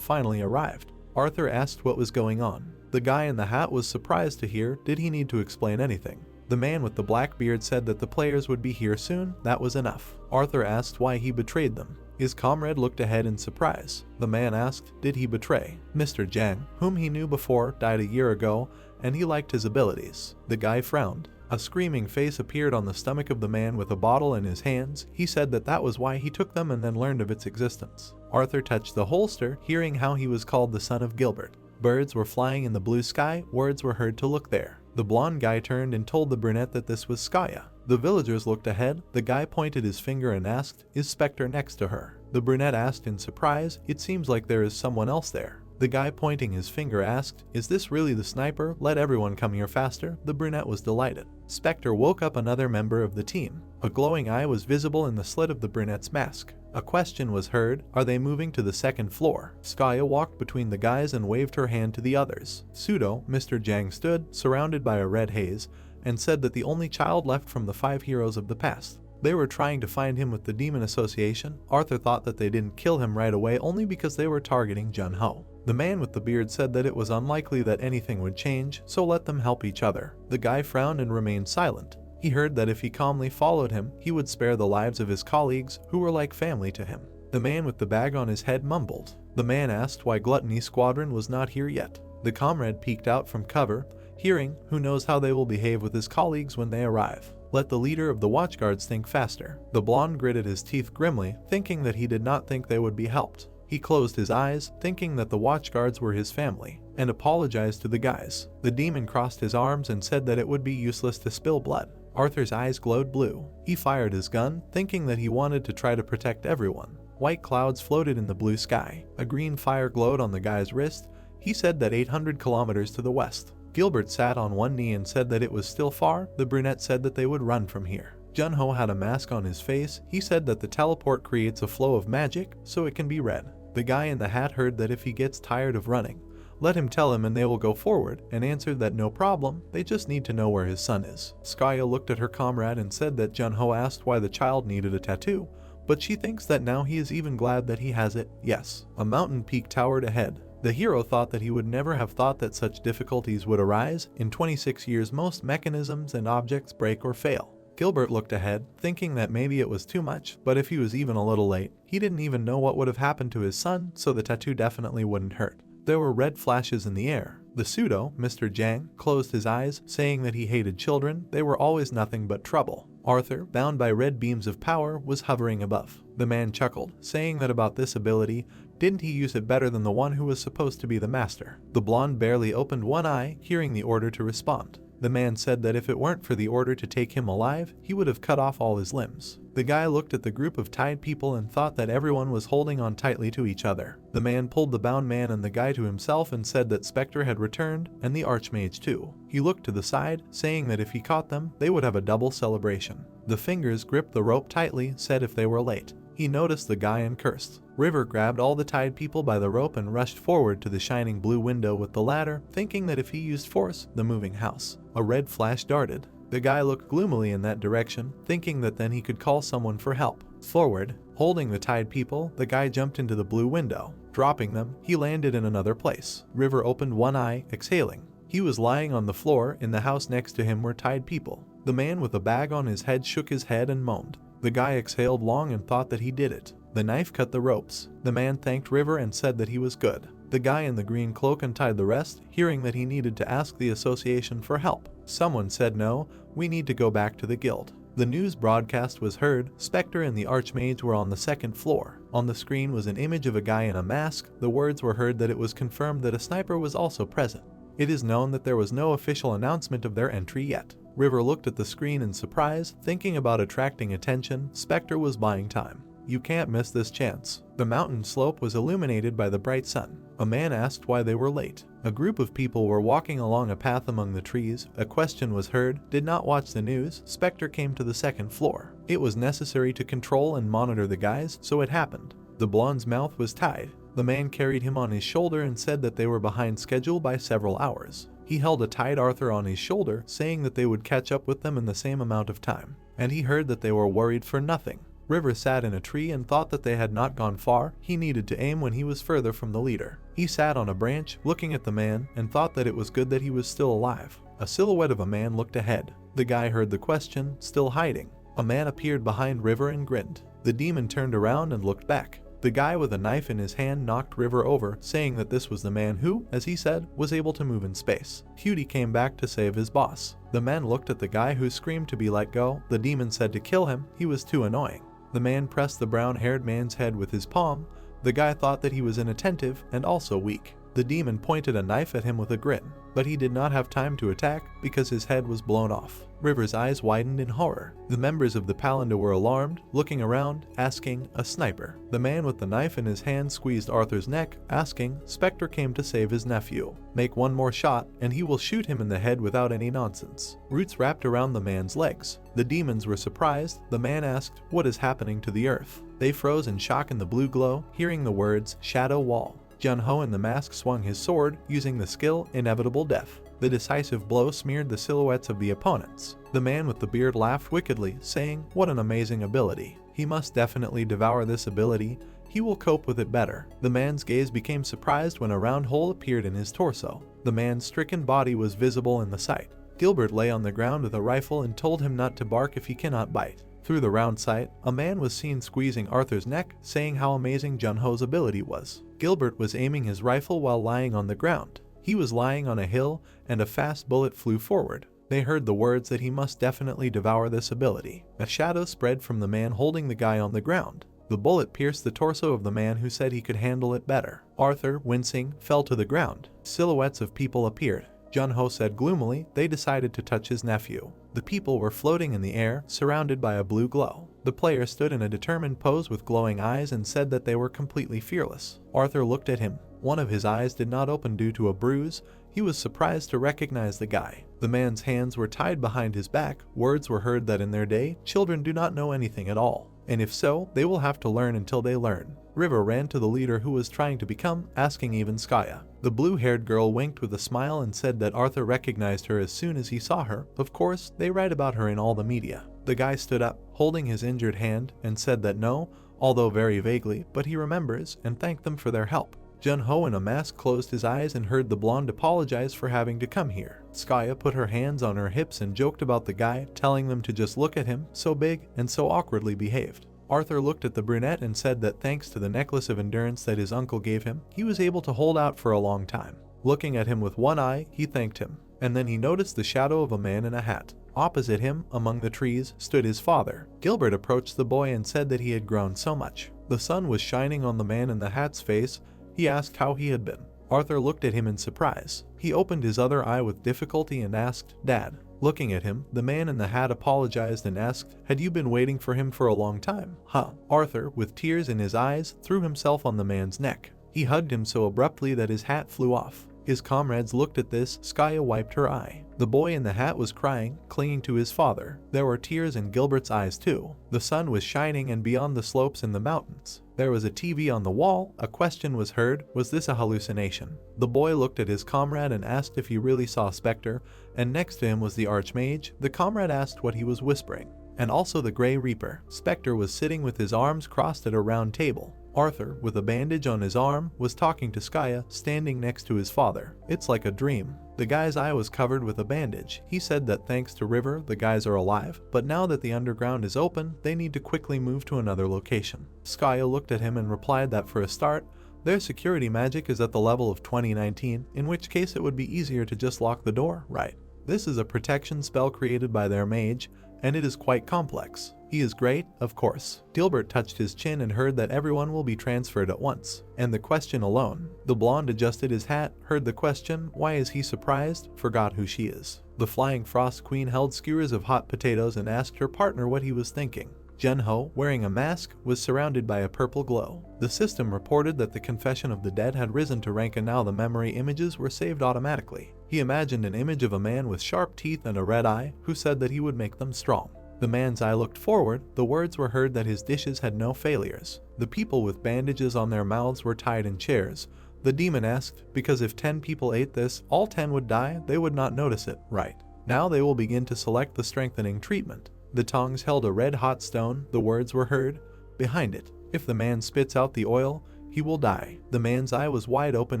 finally arrived. Arthur asked what was going on. The guy in the hat was surprised to hear. Did he need to explain anything? The man with the black beard said that the players would be here soon. That was enough. Arthur asked why he betrayed them. His comrade looked ahead in surprise. The man asked, did he betray? Mr. Jang, whom he knew before, died a year ago, and he liked his abilities. The guy frowned. A screaming face appeared on the stomach of the man with a bottle in his hands. He said that that was why he took them and then learned of its existence. Arthur touched the holster, hearing how he was called the son of Gilbert. Birds were flying in the blue sky. Words were heard to look there. The blonde guy turned and told the brunette that this was Skaya. The villagers looked ahead. The guy pointed his finger and asked, is Spectre next to her? The brunette asked in surprise, it seems like there is someone else there. The guy pointing his finger asked, is this really the sniper? Let everyone come here faster. The brunette was delighted. Spectre woke up another member of the team. A glowing eye was visible in the slit of the brunette's mask. A question was heard, are they moving to the second floor? Skaya walked between the guys and waved her hand to the others. Pseudo, Mr. Jang stood, surrounded by a red haze, and said that the only child left from the 5 heroes of the past. They were trying to find him with the Demon Association. Arthur thought that they didn't kill him right away only because they were targeting Jun-ho. The man with the beard said that it was unlikely that anything would change, so let them help each other. The guy frowned and remained silent. He heard that if he calmly followed him, he would spare the lives of his colleagues, who were like family to him. The man with the bag on his head mumbled. The man asked why Gluttony Squadron was not here yet. The comrade peeked out from cover, hearing, who knows how they will behave with his colleagues when they arrive. Let the leader of the watchguards think faster. The blonde gritted his teeth grimly, thinking that he did not think they would be helped. He closed his eyes, thinking that the watchguards were his family, and apologized to the guys. The demon crossed his arms and said that it would be useless to spill blood. Arthur's eyes glowed blue. He fired his gun, thinking that he wanted to try to protect everyone. White clouds floated in the blue sky. A green fire glowed on the guy's wrist. He said that 800 kilometers to the west. Gilbert sat on one knee and said that it was still far. The brunette said that they would run from here. Jun-ho had a mask on his face. He said that the teleport creates a flow of magic, so it can be read. The guy in the hat heard that if he gets tired of running, let him tell him and they will go forward, and answered that no problem, they just need to know where his son is. Skaya looked at her comrade and said that Jun-ho asked why the child needed a tattoo, but she thinks that now he is even glad that he has it. Yes. A mountain peak towered ahead. The hero thought that he would never have thought that such difficulties would arise. In 26 years most mechanisms and objects break or fail. Gilbert looked ahead, thinking that maybe it was too much, but if he was even a little late, he didn't even know what would have happened to his son, so the tattoo definitely wouldn't hurt. There were red flashes in the air. The pseudo, Mr. Jang, closed his eyes, saying that he hated children, they were always nothing but trouble. Arthur, bound by red beams of power, was hovering above. The man chuckled, saying that about this ability, didn't he use it better than the one who was supposed to be the master? The blonde barely opened one eye, hearing the order to respond. The man said that if it weren't for the order to take him alive, he would have cut off all his limbs. The guy looked at the group of tied people and thought that everyone was holding on tightly to each other. The man pulled the bound man and the guy to himself and said that Spectre had returned, and the Archmage too. He looked to the side, saying that if he caught them, they would have a double celebration. The fingers gripped the rope tightly, said if they were late. He noticed the guy and cursed. River grabbed all the tied people by the rope and rushed forward to the shining blue window with the ladder, thinking that if he used force, the moving house. A red flash darted. The guy looked gloomily in that direction, thinking that then he could call someone for help. Forward, holding the tied people, the guy jumped into the blue window. Dropping them, he landed in another place. River opened one eye, exhaling. He was lying on the floor. In the house next to him were tied people. The man with a bag on his head shook his head and moaned. The guy exhaled long and thought that he did it. The knife cut the ropes. The man thanked River and said that he was good. The guy in the green cloak untied the rest, hearing that he needed to ask the association for help. Someone said no, we need to go back to the guild. The news broadcast was heard. Spectre and the Archmage were on the second floor. On the screen was an image of a guy in a mask. The words were heard that it was confirmed that a sniper was also present. It is known that there was no official announcement of their entry yet. River looked at the screen in surprise, thinking about attracting attention. Spectre was buying time. You can't miss this chance. The mountain slope was illuminated by the bright sun. A man asked why they were late. A group of people were walking along a path among the trees. A question was heard. Did not watch the news. Spectre came to the second floor. It was necessary to control and monitor the guys, so it happened. The blonde's mouth was tied. The man carried him on his shoulder and said that they were behind schedule by several hours. He held a tied Arthur on his shoulder, saying that they would catch up with them in the same amount of time. And he heard that they were worried for nothing. River sat in a tree and thought that they had not gone far. He needed to aim when he was further from the leader. He sat on a branch, looking at the man, and thought that it was good that he was still alive. A silhouette of a man looked ahead. The guy heard the question, still hiding. A man appeared behind River and grinned. The demon turned around and looked back. The guy with a knife in his hand knocked River over, saying that this was the man who, as he said, was able to move in space. Hughie came back to save his boss. The man looked at the guy who screamed to be let go. The demon said to kill him. He was too annoying. The man pressed the brown-haired man's head with his palm. The guy thought that he was inattentive and also weak. The demon pointed a knife at him with a grin, but he did not have time to attack because his head was blown off. River's eyes widened in horror. The members of the Palinda were alarmed, looking around, asking, a sniper. The man with the knife in his hand squeezed Arthur's neck, asking, Spectre came to save his nephew. Make one more shot, and he will shoot him in the head without any nonsense. Roots wrapped around the man's legs. The demons were surprised. The man asked, what is happening to the earth? They froze in shock in the blue glow, hearing the words, Shadow Wall. Jun-Ho in the mask swung his sword, using the skill, Inevitable Death. The decisive blow smeared the silhouettes of the opponents. The man with the beard laughed wickedly, saying, what an amazing ability. He must definitely devour this ability. He will cope with it better. The man's gaze became surprised when a round hole appeared in his torso. The man's stricken body was visible in the sight. Gilbert lay on the ground with a rifle and told him not to bark if he cannot bite. Through the round sight, a man was seen squeezing Arthur's neck, saying how amazing Jun-Ho's ability was. Gilbert was aiming his rifle while lying on the ground. He was lying on a hill, and a fast bullet flew forward. They heard the words that he must definitely devour this ability. A shadow spread from the man holding the guy on the ground. The bullet pierced the torso of the man who said he could handle it better. Arthur, wincing, fell to the ground. Silhouettes of people appeared. Jun-Ho said gloomily they decided to touch his nephew. The people were floating in the air, surrounded by a blue glow. The player stood in a determined pose with glowing eyes and said that they were completely fearless. Arthur looked at him. One of his eyes did not open due to a bruise. He was surprised to recognize the guy. The man's hands were tied behind his back. Words were heard that in their day, children do not know anything at all. And if so, they will have to learn until they learn. River ran to the leader who was trying to become, asking even Skaya. The blue-haired girl winked with a smile and said that Arthur recognized her as soon as he saw her. Of course, they write about her in all the media. The guy stood up, holding his injured hand, and said that no, although very vaguely, but he remembers, and thanked them for their help. Jun-Ho in a mask closed his eyes and heard the blonde apologize for having to come here. Skaya put her hands on her hips and joked about the guy, telling them to just look at him, so big and so awkwardly behaved. Arthur looked at the brunette and said that thanks to the necklace of endurance that his uncle gave him, he was able to hold out for a long time. Looking at him with one eye, he thanked him, and then he noticed the shadow of a man in a hat. Opposite him, among the trees, stood his father. Gilbert approached the boy and said that he had grown so much. The sun was shining on the man in the hat's face. He asked how he had been. Arthur looked at him in surprise. He opened his other eye with difficulty and asked, "Dad." Looking at him, the man in the hat apologized and asked, "Had you been waiting for him for a long time?" "Huh." Arthur, with tears in his eyes, threw himself on the man's neck. He hugged him so abruptly that his hat flew off. His comrades looked at this. Skaya wiped her eye. The boy in the hat was crying, clinging to his father. There were tears in Gilbert's eyes too. The sun was shining, and beyond the slopes and the mountains, there was a TV on the wall. A question was heard: was this a hallucination? The boy looked at his comrade and asked if he really saw a specter, and next to him was the Archmage. The comrade asked what he was whispering. And also the Grey Reaper. Spectre was sitting with his arms crossed at a round table. Arthur, with a bandage on his arm, was talking to Skaya, standing next to his father. "It's like a dream." The guy's eye was covered with a bandage. He said that thanks to River, the guys are alive, but now that the underground is open, they need to quickly move to another location. Skaya looked at him and replied that for a start, their security magic is at the level of 2019, in which case it would be easier to just lock the door, right? This is a protection spell created by their mage, and it is quite complex. He is great, of course. Gilbert touched his chin and heard that everyone will be transferred at once. And the question alone. The blonde adjusted his hat, heard the question, why is he surprised, forgot who she is. The Flying Frost Queen held skewers of hot potatoes and asked her partner what he was thinking. Junho, wearing a mask, was surrounded by a purple glow. The system reported that the confession of the dead had risen to rank, and now the memory images were saved automatically. He imagined an image of a man with sharp teeth and a red eye, who said that he would make them strong. The man's eye looked forward. The words were heard that his dishes had no failures. The people with bandages on their mouths were tied in chairs. The demon asked, because if 10 people ate this, all 10 would die, they would not notice it, right? Now they will begin to select the strengthening treatment. The tongs held a red-hot stone. The words were heard. Behind it, if the man spits out the oil, he will die. The man's eye was wide open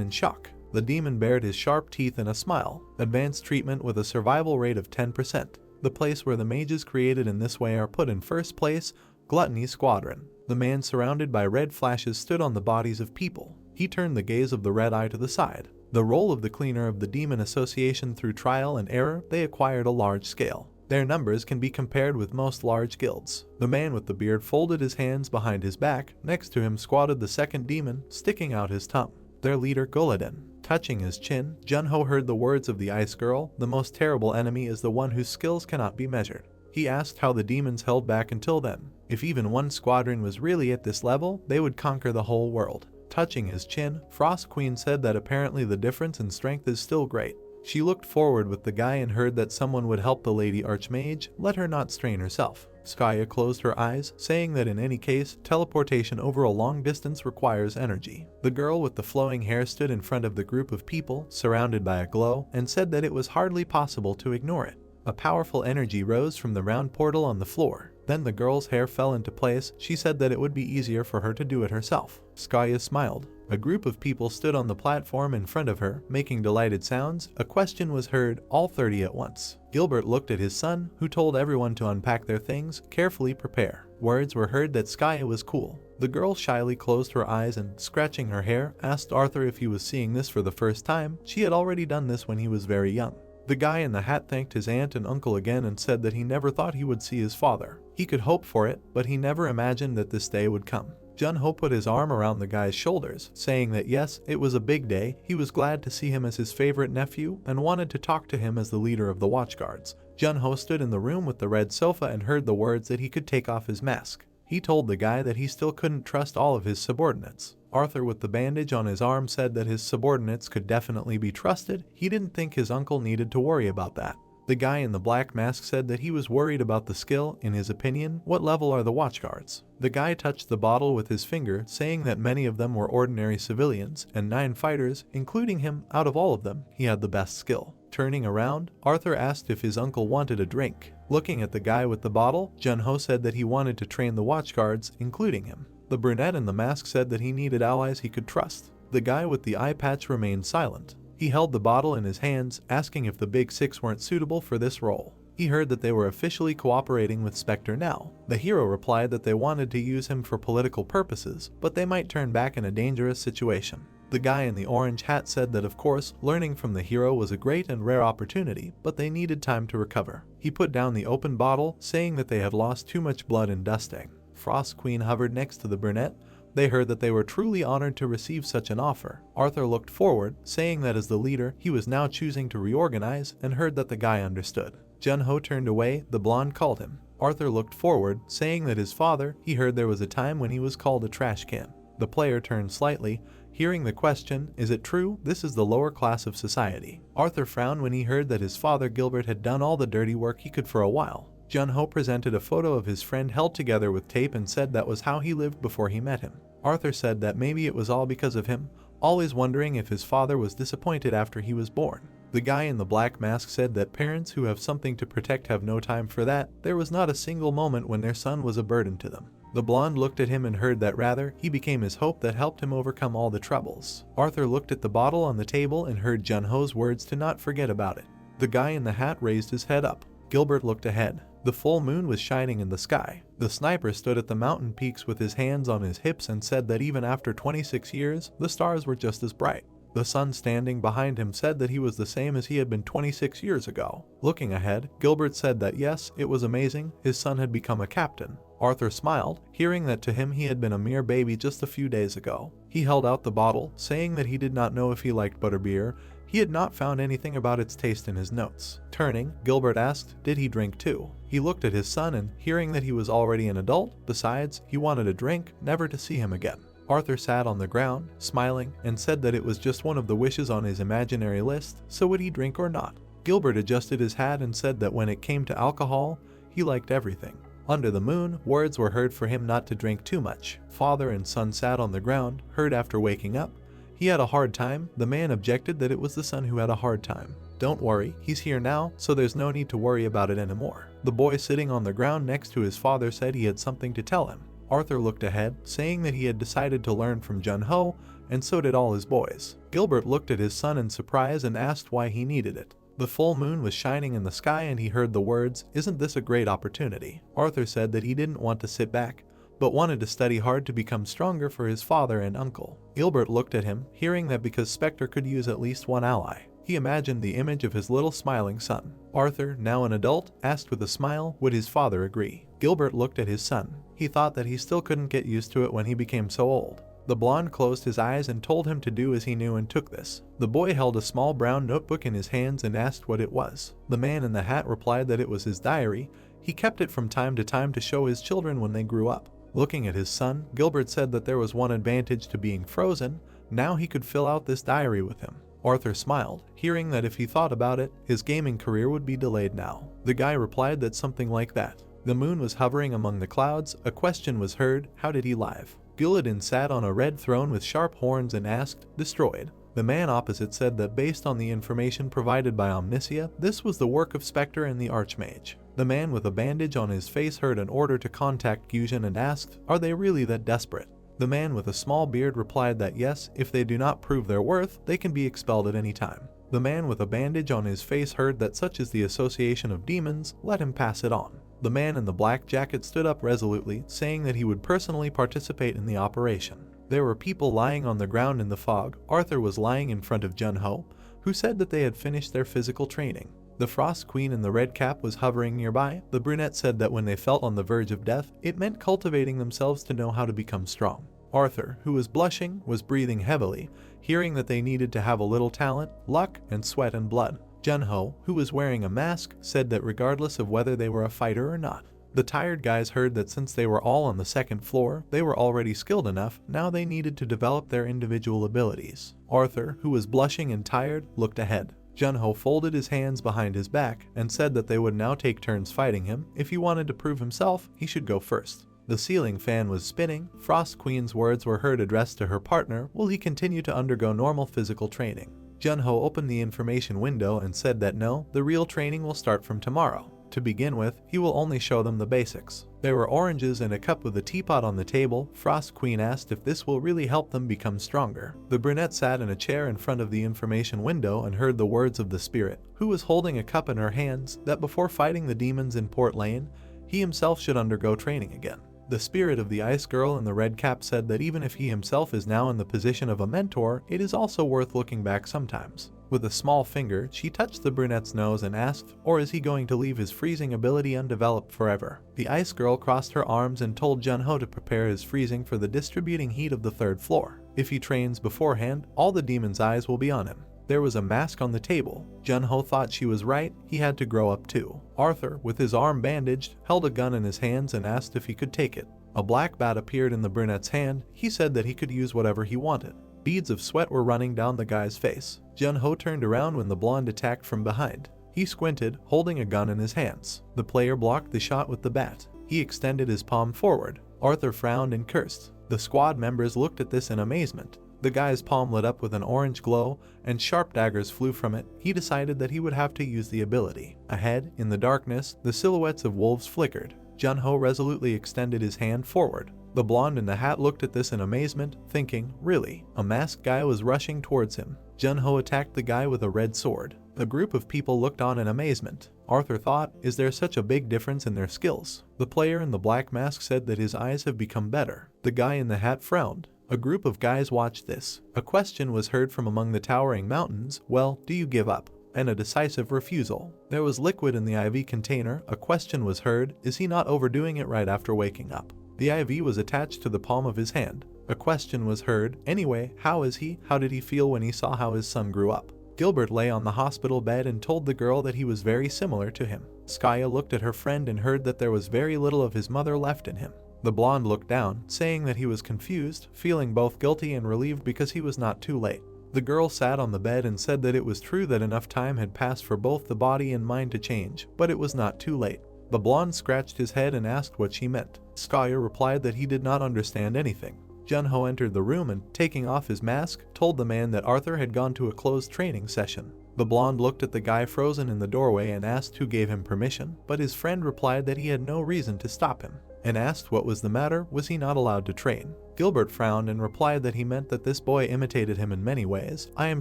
in shock. The demon bared his sharp teeth in a smile. Advanced treatment with a survival rate of 10%. The place where the mages created in this way are put in first place. Gluttony Squadron. The man surrounded by red flashes stood on the bodies of people. He turned the gaze of the red eye to the side. The role of the cleaner of the demon association. Through trial and error, they acquired a large scale. Their numbers can be compared with most large guilds. The man with the beard folded his hands behind his back. Next to him squatted the second demon, sticking out his tongue. Their leader, Gul'dan. Touching his chin, Junho heard the words of the ice girl. The most terrible enemy is the one whose skills cannot be measured. He asked how the demons held back until then. If even one squadron was really at this level, they would conquer the whole world. Touching his chin, Frost Queen said that apparently the difference in strength is still great. She looked forward with the guy and heard that someone would help the Lady Archmage. Let her not strain herself. Skaya closed her eyes, saying that in any case, teleportation over a long distance requires energy. The girl with the flowing hair stood in front of the group of people, surrounded by a glow, and said that it was hardly possible to ignore it. A powerful energy rose from the round portal on the floor. Then the girl's hair fell into place. She said that it would be easier for her to do it herself. Skaya smiled. A group of people stood on the platform in front of her, making delighted sounds. A question was heard, all 30 at once. Gilbert looked at his son, who told everyone to unpack their things, carefully prepare. Words were heard that Skaya was cool. The girl shyly closed her eyes and, scratching her hair, asked Arthur if he was seeing this for the first time. She had already done this when he was very young. The guy in the hat thanked his aunt and uncle again and said that he never thought he would see his father. He could hope for it, but he never imagined that this day would come. Junho put his arm around the guy's shoulders, saying that yes, it was a big day. He was glad to see him as his favorite nephew and wanted to talk to him as the leader of the watchguards. Junho stood in the room with the red sofa and heard the words that he could take off his mask. He told the guy that he still couldn't trust all of his subordinates. Arthur, with the bandage on his arm, said that his subordinates could definitely be trusted. He didn't think his uncle needed to worry about that. The guy in the black mask said that he was worried about the skill. In his opinion, what level are the watchguards? The guy touched the bottle with his finger, saying that many of them were ordinary civilians, and 9 fighters, including him. Out of all of them, he had the best skill. Turning around, Arthur asked if his uncle wanted a drink. Looking at the guy with the bottle, Junho said that he wanted to train the watchguards, including him. The brunette in the mask said that he needed allies he could trust. The guy with the eye patch remained silent. He held the bottle in his hands, asking if the big 6 weren't suitable for this role. He heard that they were officially cooperating with Spectre now. The hero replied that they wanted to use him for political purposes, but they might turn back in a dangerous situation. The guy in the orange hat said that of course, learning from the hero was a great and rare opportunity, but they needed time to recover. He put down the open bottle, saying that they had lost too much blood in dusting. Frost Queen hovered next to the brunette. They heard that they were truly honored to receive such an offer. Arthur looked forward, saying that as the leader, he was now choosing to reorganize, and heard that the guy understood. Jun-ho turned away, the blonde called him. Arthur looked forward, saying that his father, he heard there was a time when he was called a trash can. The player turned slightly, hearing the question, is it true? This is the lower class of society. Arthur frowned when he heard that his father Gilbert had done all the dirty work he could for a while. Jun-ho presented a photo of his friend held together with tape and said that was how he lived before he met him. Arthur said that maybe it was all because of him, always wondering if his father was disappointed after he was born. The guy in the black mask said that parents who have something to protect have no time for that. There was not a single moment when their son was a burden to them. The blonde looked at him and heard that rather, he became his hope that helped him overcome all the troubles. Arthur looked at the bottle on the table and heard Jun-ho's words to not forget about it. The guy in the hat raised his head up. Gilbert looked ahead. The full moon was shining in the sky. The sniper stood at the mountain peaks with his hands on his hips and said that even after 26 years, the stars were just as bright. The son standing behind him said that he was the same as he had been 26 years ago. Looking ahead, Gilbert said that yes, it was amazing, his son had become a captain. Arthur smiled, hearing that to him he had been a mere baby just a few days ago. He held out the bottle, saying that he did not know if he liked butterbeer. He had not found anything about its taste in his notes. Turning, Gilbert asked, did he drink too? He looked at his son and, hearing that he was already an adult, besides, he wanted a drink, never to see him again. Arthur sat on the ground, smiling, and said that it was just one of the wishes on his imaginary list, so would he drink or not? Gilbert adjusted his hat and said that when it came to alcohol, he liked everything. Under the moon, words were heard for him not to drink too much. Father and son sat on the ground, heard after waking up. He had a hard time. The man objected that it was the son who had a hard time. Don't worry, he's here now, so there's no need to worry about it anymore. The boy sitting on the ground next to his father said he had something to tell him. Arthur looked ahead, saying that he had decided to learn from Jun-ho, and so did all his boys. Gilbert looked at his son in surprise and asked why he needed it. The full moon was shining in the sky and he heard the words, isn't this a great opportunity? Arthur said that he didn't want to sit back, but wanted to study hard to become stronger for his father and uncle. Gilbert looked at him, hearing that because Spectre could use at least one ally. He imagined the image of his little smiling son. Arthur, now an adult, asked with a smile, would his father agree? Gilbert looked at his son. He thought that he still couldn't get used to it when he became so old. The blonde closed his eyes and told him to do as he knew and took this. The boy held a small brown notebook in his hands and asked what it was. The man in the hat replied that it was his diary. He kept it from time to show his children when they grew up. Looking at his son, Gilbert said that there was one advantage to being frozen. Now he could fill out this diary with him. Arthur smiled, hearing that if he thought about it, his gaming career would be delayed now. The guy replied that something like that. The moon was hovering among the clouds. A question was heard, how did he live? Gillidan sat on a red throne with sharp horns and asked, destroyed. The man opposite said that based on the information provided by Omniscia, this was the work of Spectre and the Archmage. The man with a bandage on his face heard an order to contact Fusion and asked, are they really that desperate? The man with a small beard replied that yes, if they do not prove their worth, they can be expelled at any time. The man with a bandage on his face heard that such is the association of demons, let him pass it on. The man in the black jacket stood up resolutely, saying that he would personally participate in the operation. There were people lying on the ground in the fog. Arthur was lying in front of Jun-ho, who said that they had finished their physical training. The Frost Queen in the red cap was hovering nearby. The brunette said that when they felt on the verge of death, it meant cultivating themselves to know how to become strong. Arthur, who was blushing, was breathing heavily, hearing that they needed to have a little talent, luck, and sweat and blood. Jun-ho, who was wearing a mask, said that regardless of whether they were a fighter or not. The tired guys heard that since they were all on the second floor, they were already skilled enough, now they needed to develop their individual abilities. Arthur, who was blushing and tired, looked ahead. Jun-ho folded his hands behind his back and said that they would now take turns fighting him. If he wanted to prove himself, he should go first. The ceiling fan was spinning. Frost Queen's words were heard addressed to her partner. Will he continue to undergo normal physical training? Jun-ho opened the information window and said that no, the real training will start from tomorrow. To begin with, he will only show them the basics. There were oranges and a cup with a teapot on the table. Frost Queen asked if this will really help them become stronger. The brunette sat in a chair in front of the information window and heard the words of the spirit, who was holding a cup in her hands, that before fighting the demons in Port Lane, he himself should undergo training again. The spirit of the ice girl in the red cap said that even if he himself is now in the position of a mentor, it is also worth looking back sometimes. With a small finger, she touched the brunette's nose and asked, or is he going to leave his freezing ability undeveloped forever? The ice girl crossed her arms and told Junho to prepare his freezing for the distributing heat of the 3rd floor. If he trains beforehand, all the demons' eyes will be on him. There was a mask on the table. Junho thought she was right, he had to grow up too. Arthur, with his arm bandaged, held a gun in his hands and asked if he could take it. A black bat appeared in the brunette's hand. He said that he could use whatever he wanted. Beads of sweat were running down the guy's face. Junho turned around when the blonde attacked from behind. He squinted, holding a gun in his hands. The player blocked the shot with the bat. He extended his palm forward. Arthur frowned and cursed. The squad members looked at this in amazement. The guy's palm lit up with an orange glow, and sharp daggers flew from it. He decided that he would have to use the ability. Ahead, in the darkness, the silhouettes of wolves flickered. Junho resolutely extended his hand forward. The blonde in the hat looked at this in amazement, thinking, really? A masked guy was rushing towards him. Junho attacked the guy with a red sword. A group of people looked on in amazement. Arthur thought, is there such a big difference in their skills? The player in the black mask said that his eyes have become better. The guy in the hat frowned. A group of guys watched this. A question was heard from among the towering mountains, well, do you give up? And a decisive refusal. There was liquid in the IV container. A question was heard, is he not overdoing it right after waking up? The IV was attached to the palm of his hand. A question was heard, anyway, how is he? How did he feel when he saw how his son grew up? Gilbert lay on the hospital bed and told the girl that he was very similar to him. Skaya looked at her friend and heard that there was very little of his mother left in him. The blonde looked down, saying that he was confused, feeling both guilty and relieved because he was not too late. The girl sat on the bed and said that it was true that enough time had passed for both the body and mind to change, but it was not too late. The blonde scratched his head and asked what she meant. Skaya replied that he did not understand anything. Junho entered the room and, taking off his mask, told the man that Arthur had gone to a closed training session. The blonde looked at the guy frozen in the doorway and asked who gave him permission, but his friend replied that he had no reason to stop him, and asked what was the matter, was he not allowed to train? Gilbert frowned and replied that he meant that this boy imitated him in many ways. I am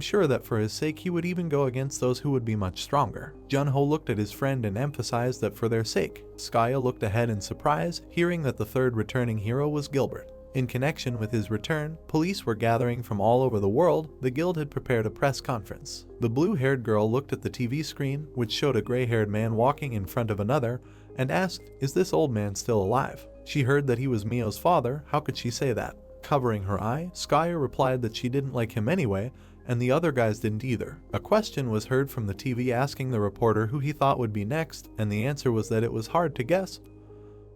sure that for his sake he would even go against those who would be much stronger. Junho looked at his friend and emphasized that for their sake. Skaya looked ahead in surprise, hearing that the 3rd returning hero was Gilbert. In connection with his return, police were gathering from all over the world. The guild had prepared a press conference. The blue-haired girl looked at the TV screen, which showed a gray-haired man walking in front of another, and asked, is this old man still alive? She heard that he was Mio's father. How could she say that? Covering her eye, Skaya replied that she didn't like him anyway, and the other guys didn't either. A question was heard from the TV asking the reporter who he thought would be next, and the answer was that it was hard to guess,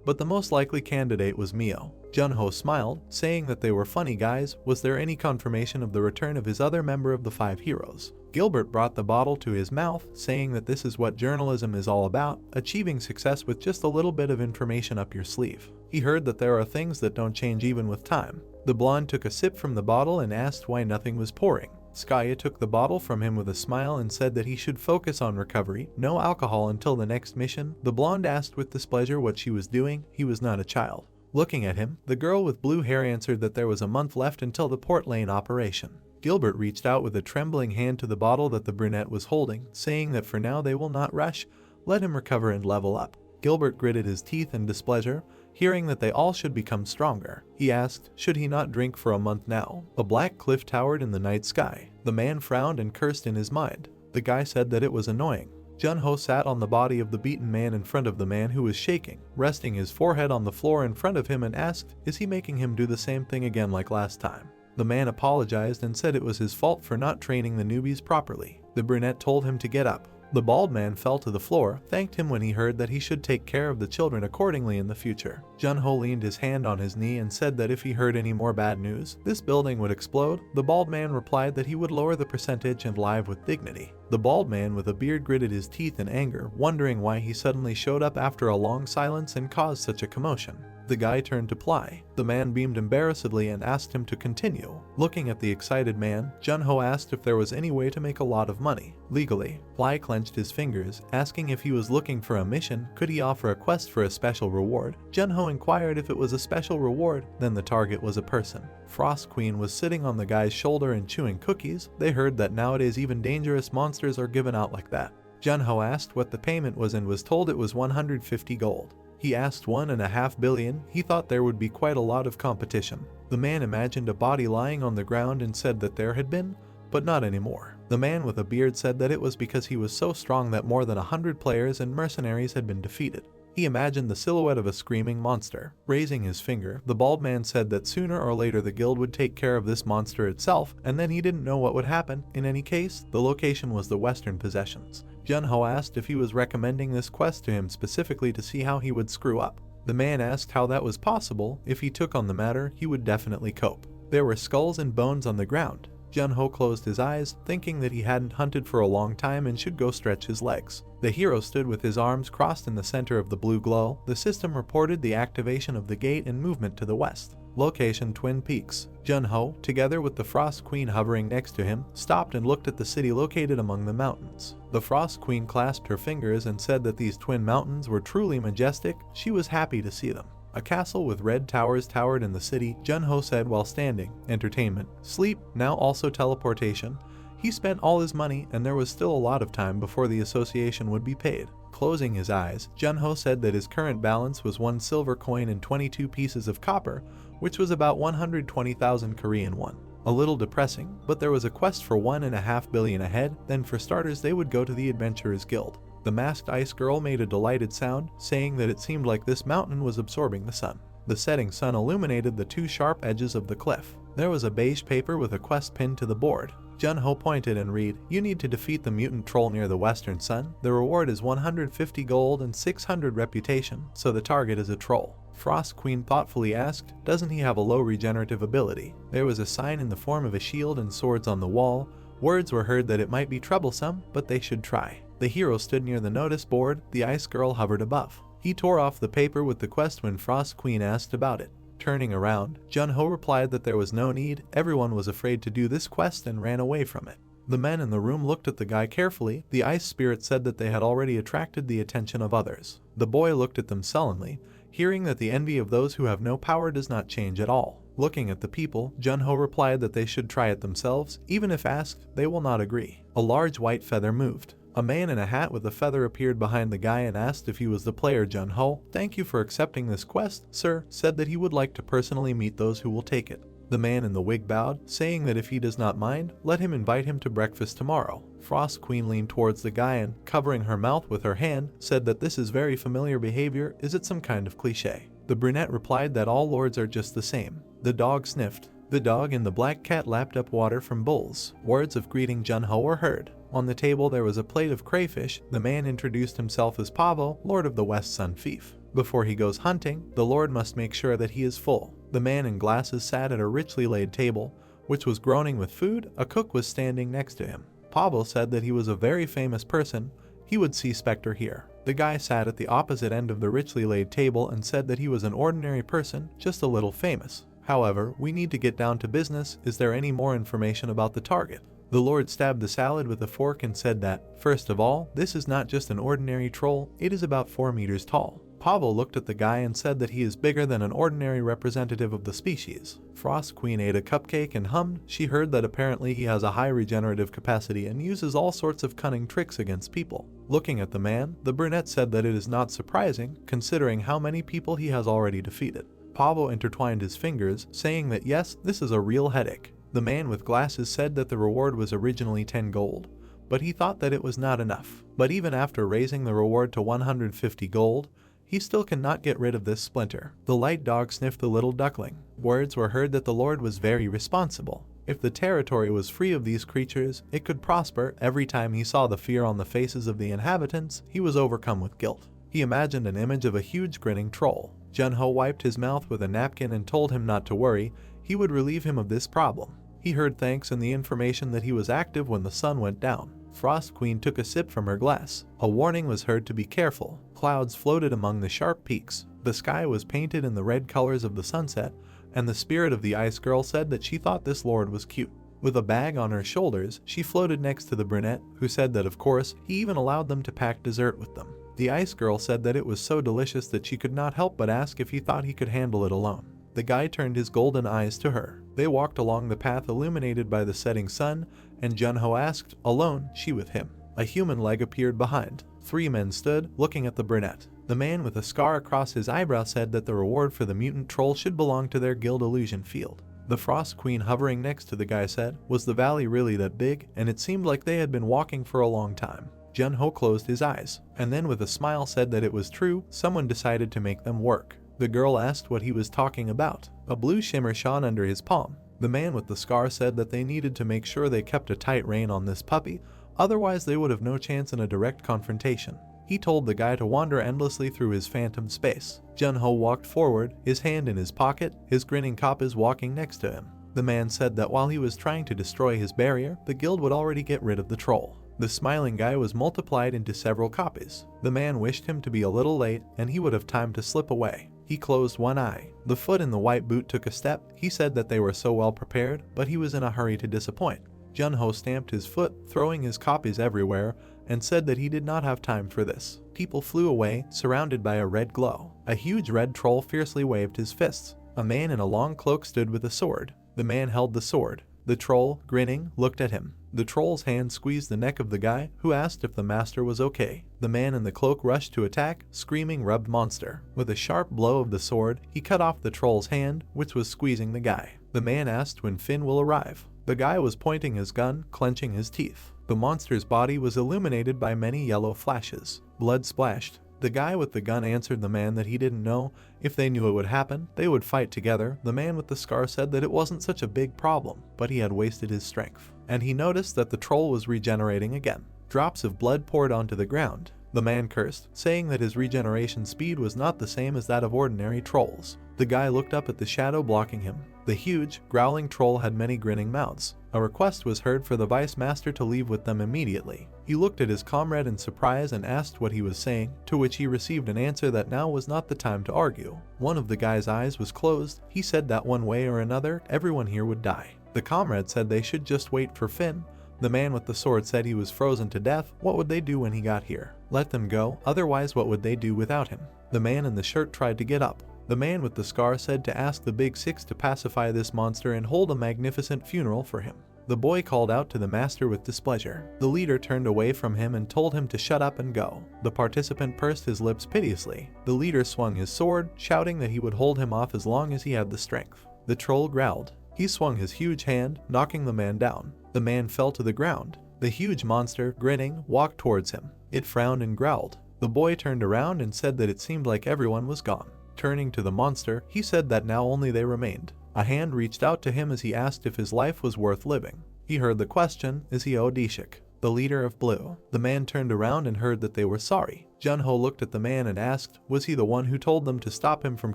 but the most likely candidate was Mio. Junho smiled, saying that they were funny guys. Was there any confirmation of the return of his other member of the 5 heroes? Gilbert brought the bottle to his mouth, saying that this is what journalism is all about, achieving success with just a little bit of information up your sleeve. He heard that there are things that don't change even with time. The blonde took a sip from the bottle and asked why nothing was pouring. Skaya took the bottle from him with a smile and said that he should focus on recovery, no alcohol until the next mission. The blonde asked with displeasure what she was doing. He was not a child. Looking at him, the girl with blue hair answered that there was a month left until the Port Lane operation. Gilbert reached out with a trembling hand to the bottle that the brunette was holding, saying that for now they will not rush, let him recover and level up. Gilbert gritted his teeth in displeasure, hearing that they all should become stronger. He asked, should he not drink for a month now? A black cliff towered in the night sky. The man frowned and cursed in his mind. The guy said that it was annoying. Junho sat on the body of the beaten man in front of the man who was shaking, resting his forehead on the floor in front of him and asked, is he making him do the same thing again like last time? The man apologized and said it was his fault for not training the newbies properly. The brunette told him to get up. The bald man fell to the floor, thanked him when he heard that he should take care of the children accordingly in the future. Junho leaned his hand on his knee and said that if he heard any more bad news, this building would explode. The bald man replied that he would lower the percentage and live with dignity. The bald man with a beard gritted his teeth in anger, wondering why he suddenly showed up after a long silence and caused such a commotion. The guy turned to Ply. The man beamed embarrassedly and asked him to continue. Looking at the excited man, Jun-ho asked if there was any way to make a lot of money legally. Ply clenched his fingers, asking if he was looking for a mission. Could he offer a quest for a special reward? Jun-ho inquired if it was a special reward, then the target was a person. Frost Queen was sitting on the guy's shoulder and chewing cookies. They heard that nowadays even dangerous monsters are given out like that. Jun-ho asked what the payment was and was told it was 150 gold. He asked 1.5 billion. He thought there would be quite a lot of competition. The man imagined a body lying on the ground and said that there had been, but not anymore. The man with a beard said that it was because he was so strong that more than 100 players and mercenaries had been defeated. He imagined the silhouette of a screaming monster. Raising his finger, the bald man said that sooner or later the guild would take care of this monster itself, and then he didn't know what would happen. In any case, the location was the Western Possessions. Jun-ho asked if he was recommending this quest to him specifically to see how he would screw up. The man asked how that was possible. If he took on the matter, he would definitely cope. There were skulls and bones on the ground. Jun-ho closed his eyes, thinking that he hadn't hunted for a long time and should go stretch his legs. The hero stood with his arms crossed in the center of the blue glow. The system reported the activation of the gate and movement to the west. Location: Twin Peaks. Jun-ho, together with the Frost Queen hovering next to him, stopped and looked at the city located among the mountains. The Frost Queen clasped her fingers and said that these twin mountains were truly majestic. She was happy to see them. A castle with red towers towered in the city, Jun-ho said while standing. Entertainment, sleep, now also teleportation. He spent all his money and there was still a lot of time before the association would be paid. Closing his eyes, Jun-ho said that his current balance was 1 silver coin and 22 pieces of copper, which was about 120,000 Korean won. A little depressing, but there was a quest for 1.5 billion ahead. Then for starters they would go to the Adventurers Guild. The masked ice girl made a delighted sound, saying that it seemed like this mountain was absorbing the sun. The setting sun illuminated the two sharp edges of the cliff. There was a beige paper with a quest pinned to the board. Jun-ho pointed and read, "You need to defeat the mutant troll near the western sun. The reward is 150 gold and 600 reputation, so the target is a troll." Frost Queen thoughtfully asked, "Doesn't he have a low regenerative ability?" There was a sign in the form of a shield and swords on the wall. Words were heard that it might be troublesome, but they should try. The hero stood near the notice board. The ice girl hovered above. He tore off the paper with the quest when Frost Queen asked about it. Turning around, Jun-ho replied that there was no need. Everyone was afraid to do this quest and ran away from it. The men in the room looked at the guy carefully. The ice spirit said that they had already attracted the attention of others. The boy looked at them sullenly, hearing that the envy of those who have no power does not change at all. Looking at the people, Jun-ho replied that they should try it themselves. Even if asked, they will not agree. A large white feather moved. A man in a hat with a feather appeared behind the guy and asked if he was the player. Jun-ho, "Thank you for accepting this quest, sir," said that he would like to personally meet those who will take it. The man in the wig bowed, saying that if he does not mind, let him invite him to breakfast tomorrow. Frost Queen leaned towards the guy and, covering her mouth with her hand, said that this is very familiar behavior. Is it some kind of cliche? The brunette replied that all lords are just the same. The dog sniffed. The dog and the black cat lapped up water from bowls. Words of greeting Jun-ho were heard. On the table there was a plate of crayfish. The man introduced himself as Pavo, Lord of the West Sun Fief. Before he goes hunting, the Lord must make sure that he is full. The man in glasses sat at a richly laid table, which was groaning with food. A cook was standing next to him. Pavo said that he was a very famous person. He would see Spectre here. The guy sat at the opposite end of the richly laid table and said that he was an ordinary person, just a little famous. However, we need to get down to business. Is there any more information about the target? The Lord stabbed the salad with a fork and said that, first of all, this is not just an ordinary troll, it is about 4 meters tall. Pavo looked at the guy and said that he is bigger than an ordinary representative of the species. Frost Queen ate a cupcake and hummed. She heard that apparently he has a high regenerative capacity and uses all sorts of cunning tricks against people. Looking at the man, the brunette said that it is not surprising, considering how many people he has already defeated. Pavo intertwined his fingers, saying that yes, this is a real headache. The man with glasses said that the reward was originally 10 gold, but he thought that it was not enough. But even after raising the reward to 150 gold, he still cannot get rid of this splinter. The light dog sniffed the little duckling. Words were heard that the Lord was very responsible. If the territory was free of these creatures, it could prosper. Every time he saw the fear on the faces of the inhabitants, he was overcome with guilt. He imagined an image of a huge grinning troll. Jun-ho wiped his mouth with a napkin and told him not to worry, he would relieve him of this problem. He heard thanks and the information that he was active when the sun went down. Frost Queen took a sip from her glass. A warning was heard to be careful. Clouds floated among the sharp peaks. The sky was painted in the red colors of the sunset, and the spirit of the ice girl said that she thought this lord was cute. With a bag on her shoulders, she floated next to the brunette, who said that of course, he even allowed them to pack dessert with them. The ice girl said that it was so delicious that she could not help but ask if he thought he could handle it alone. The guy turned his golden eyes to her. They walked along the path illuminated by the setting sun, and Junho asked, alone, she with him. A human leg appeared behind. 3 men stood, looking at the brunette. The man with a scar across his eyebrow said that the reward for the mutant troll should belong to their guild illusion field. The Frost Queen hovering next to the guy said, was the valley really that big? And it seemed like they had been walking for a long time. Junho closed his eyes, and then with a smile said that it was true, someone decided to make them work. The girl asked what he was talking about. A blue shimmer shone under his palm. The man with the scar said that they needed to make sure they kept a tight rein on this puppy, otherwise they would have no chance in a direct confrontation. He told the guy to wander endlessly through his phantom space. Junho walked forward, his hand in his pocket, his grinning cop is walking next to him. The man said that while he was trying to destroy his barrier, the guild would already get rid of the troll. The smiling guy was multiplied into several copies. The man wished him to be a little late, and he would have time to slip away. He closed one eye. The foot in the white boot took a step. He said that they were so well prepared, but he was in a hurry to disappoint. Junho stamped his foot, throwing his copies everywhere, and said that he did not have time for this. People flew away, surrounded by a red glow. A huge red troll fiercely waved his fists. A man in a long cloak stood with a sword. The man held the sword. The troll, grinning, looked at him. The troll's hand squeezed the neck of the guy, who asked if the master was okay. The man in the cloak rushed to attack, screaming rubbed monster. With a sharp blow of the sword, he cut off the troll's hand, which was squeezing the guy. The man asked when Finn will arrive. The guy was pointing his gun, clenching his teeth. The monster's body was illuminated by many yellow flashes. Blood splashed. The guy with the gun answered the man that he didn't know. If they knew it would happen, they would fight together. The man with the scar said that it wasn't such a big problem, but he had wasted his strength. And he noticed that the troll was regenerating again. Drops of blood poured onto the ground. The man cursed, saying that his regeneration speed was not the same as that of ordinary trolls. The guy looked up at the shadow blocking him. The huge, growling troll had many grinning mouths. A request was heard for the vice master to leave with them immediately. He looked at his comrade in surprise and asked what he was saying, to which he received an answer that now was not the time to argue. One of the guy's eyes was closed. He said that one way or another, everyone here would die. The comrade said they should just wait for Finn. The man with the sword said he was frozen to death. What would they do when he got here? Let them go, otherwise what would they do without him? The man in the shirt tried to get up. The man with the scar said to ask the Big Six to pacify this monster and hold a magnificent funeral for him. The boy called out to the master with displeasure. The leader turned away from him and told him to shut up and go. The participant pursed his lips piteously. The leader swung his sword, shouting that he would hold him off as long as he had the strength. The troll growled. He swung his huge hand, knocking the man down. The man fell to the ground. The huge monster, grinning, walked towards him. It frowned and growled. The boy turned around and said that it seemed like everyone was gone. Turning to the monster, he said that now only they remained. A hand reached out to him as he asked if his life was worth living. He heard the question, is he Odishik, the leader of Blue? The man turned around and heard that they were sorry. Junho looked at the man and asked, was he the one who told them to stop him from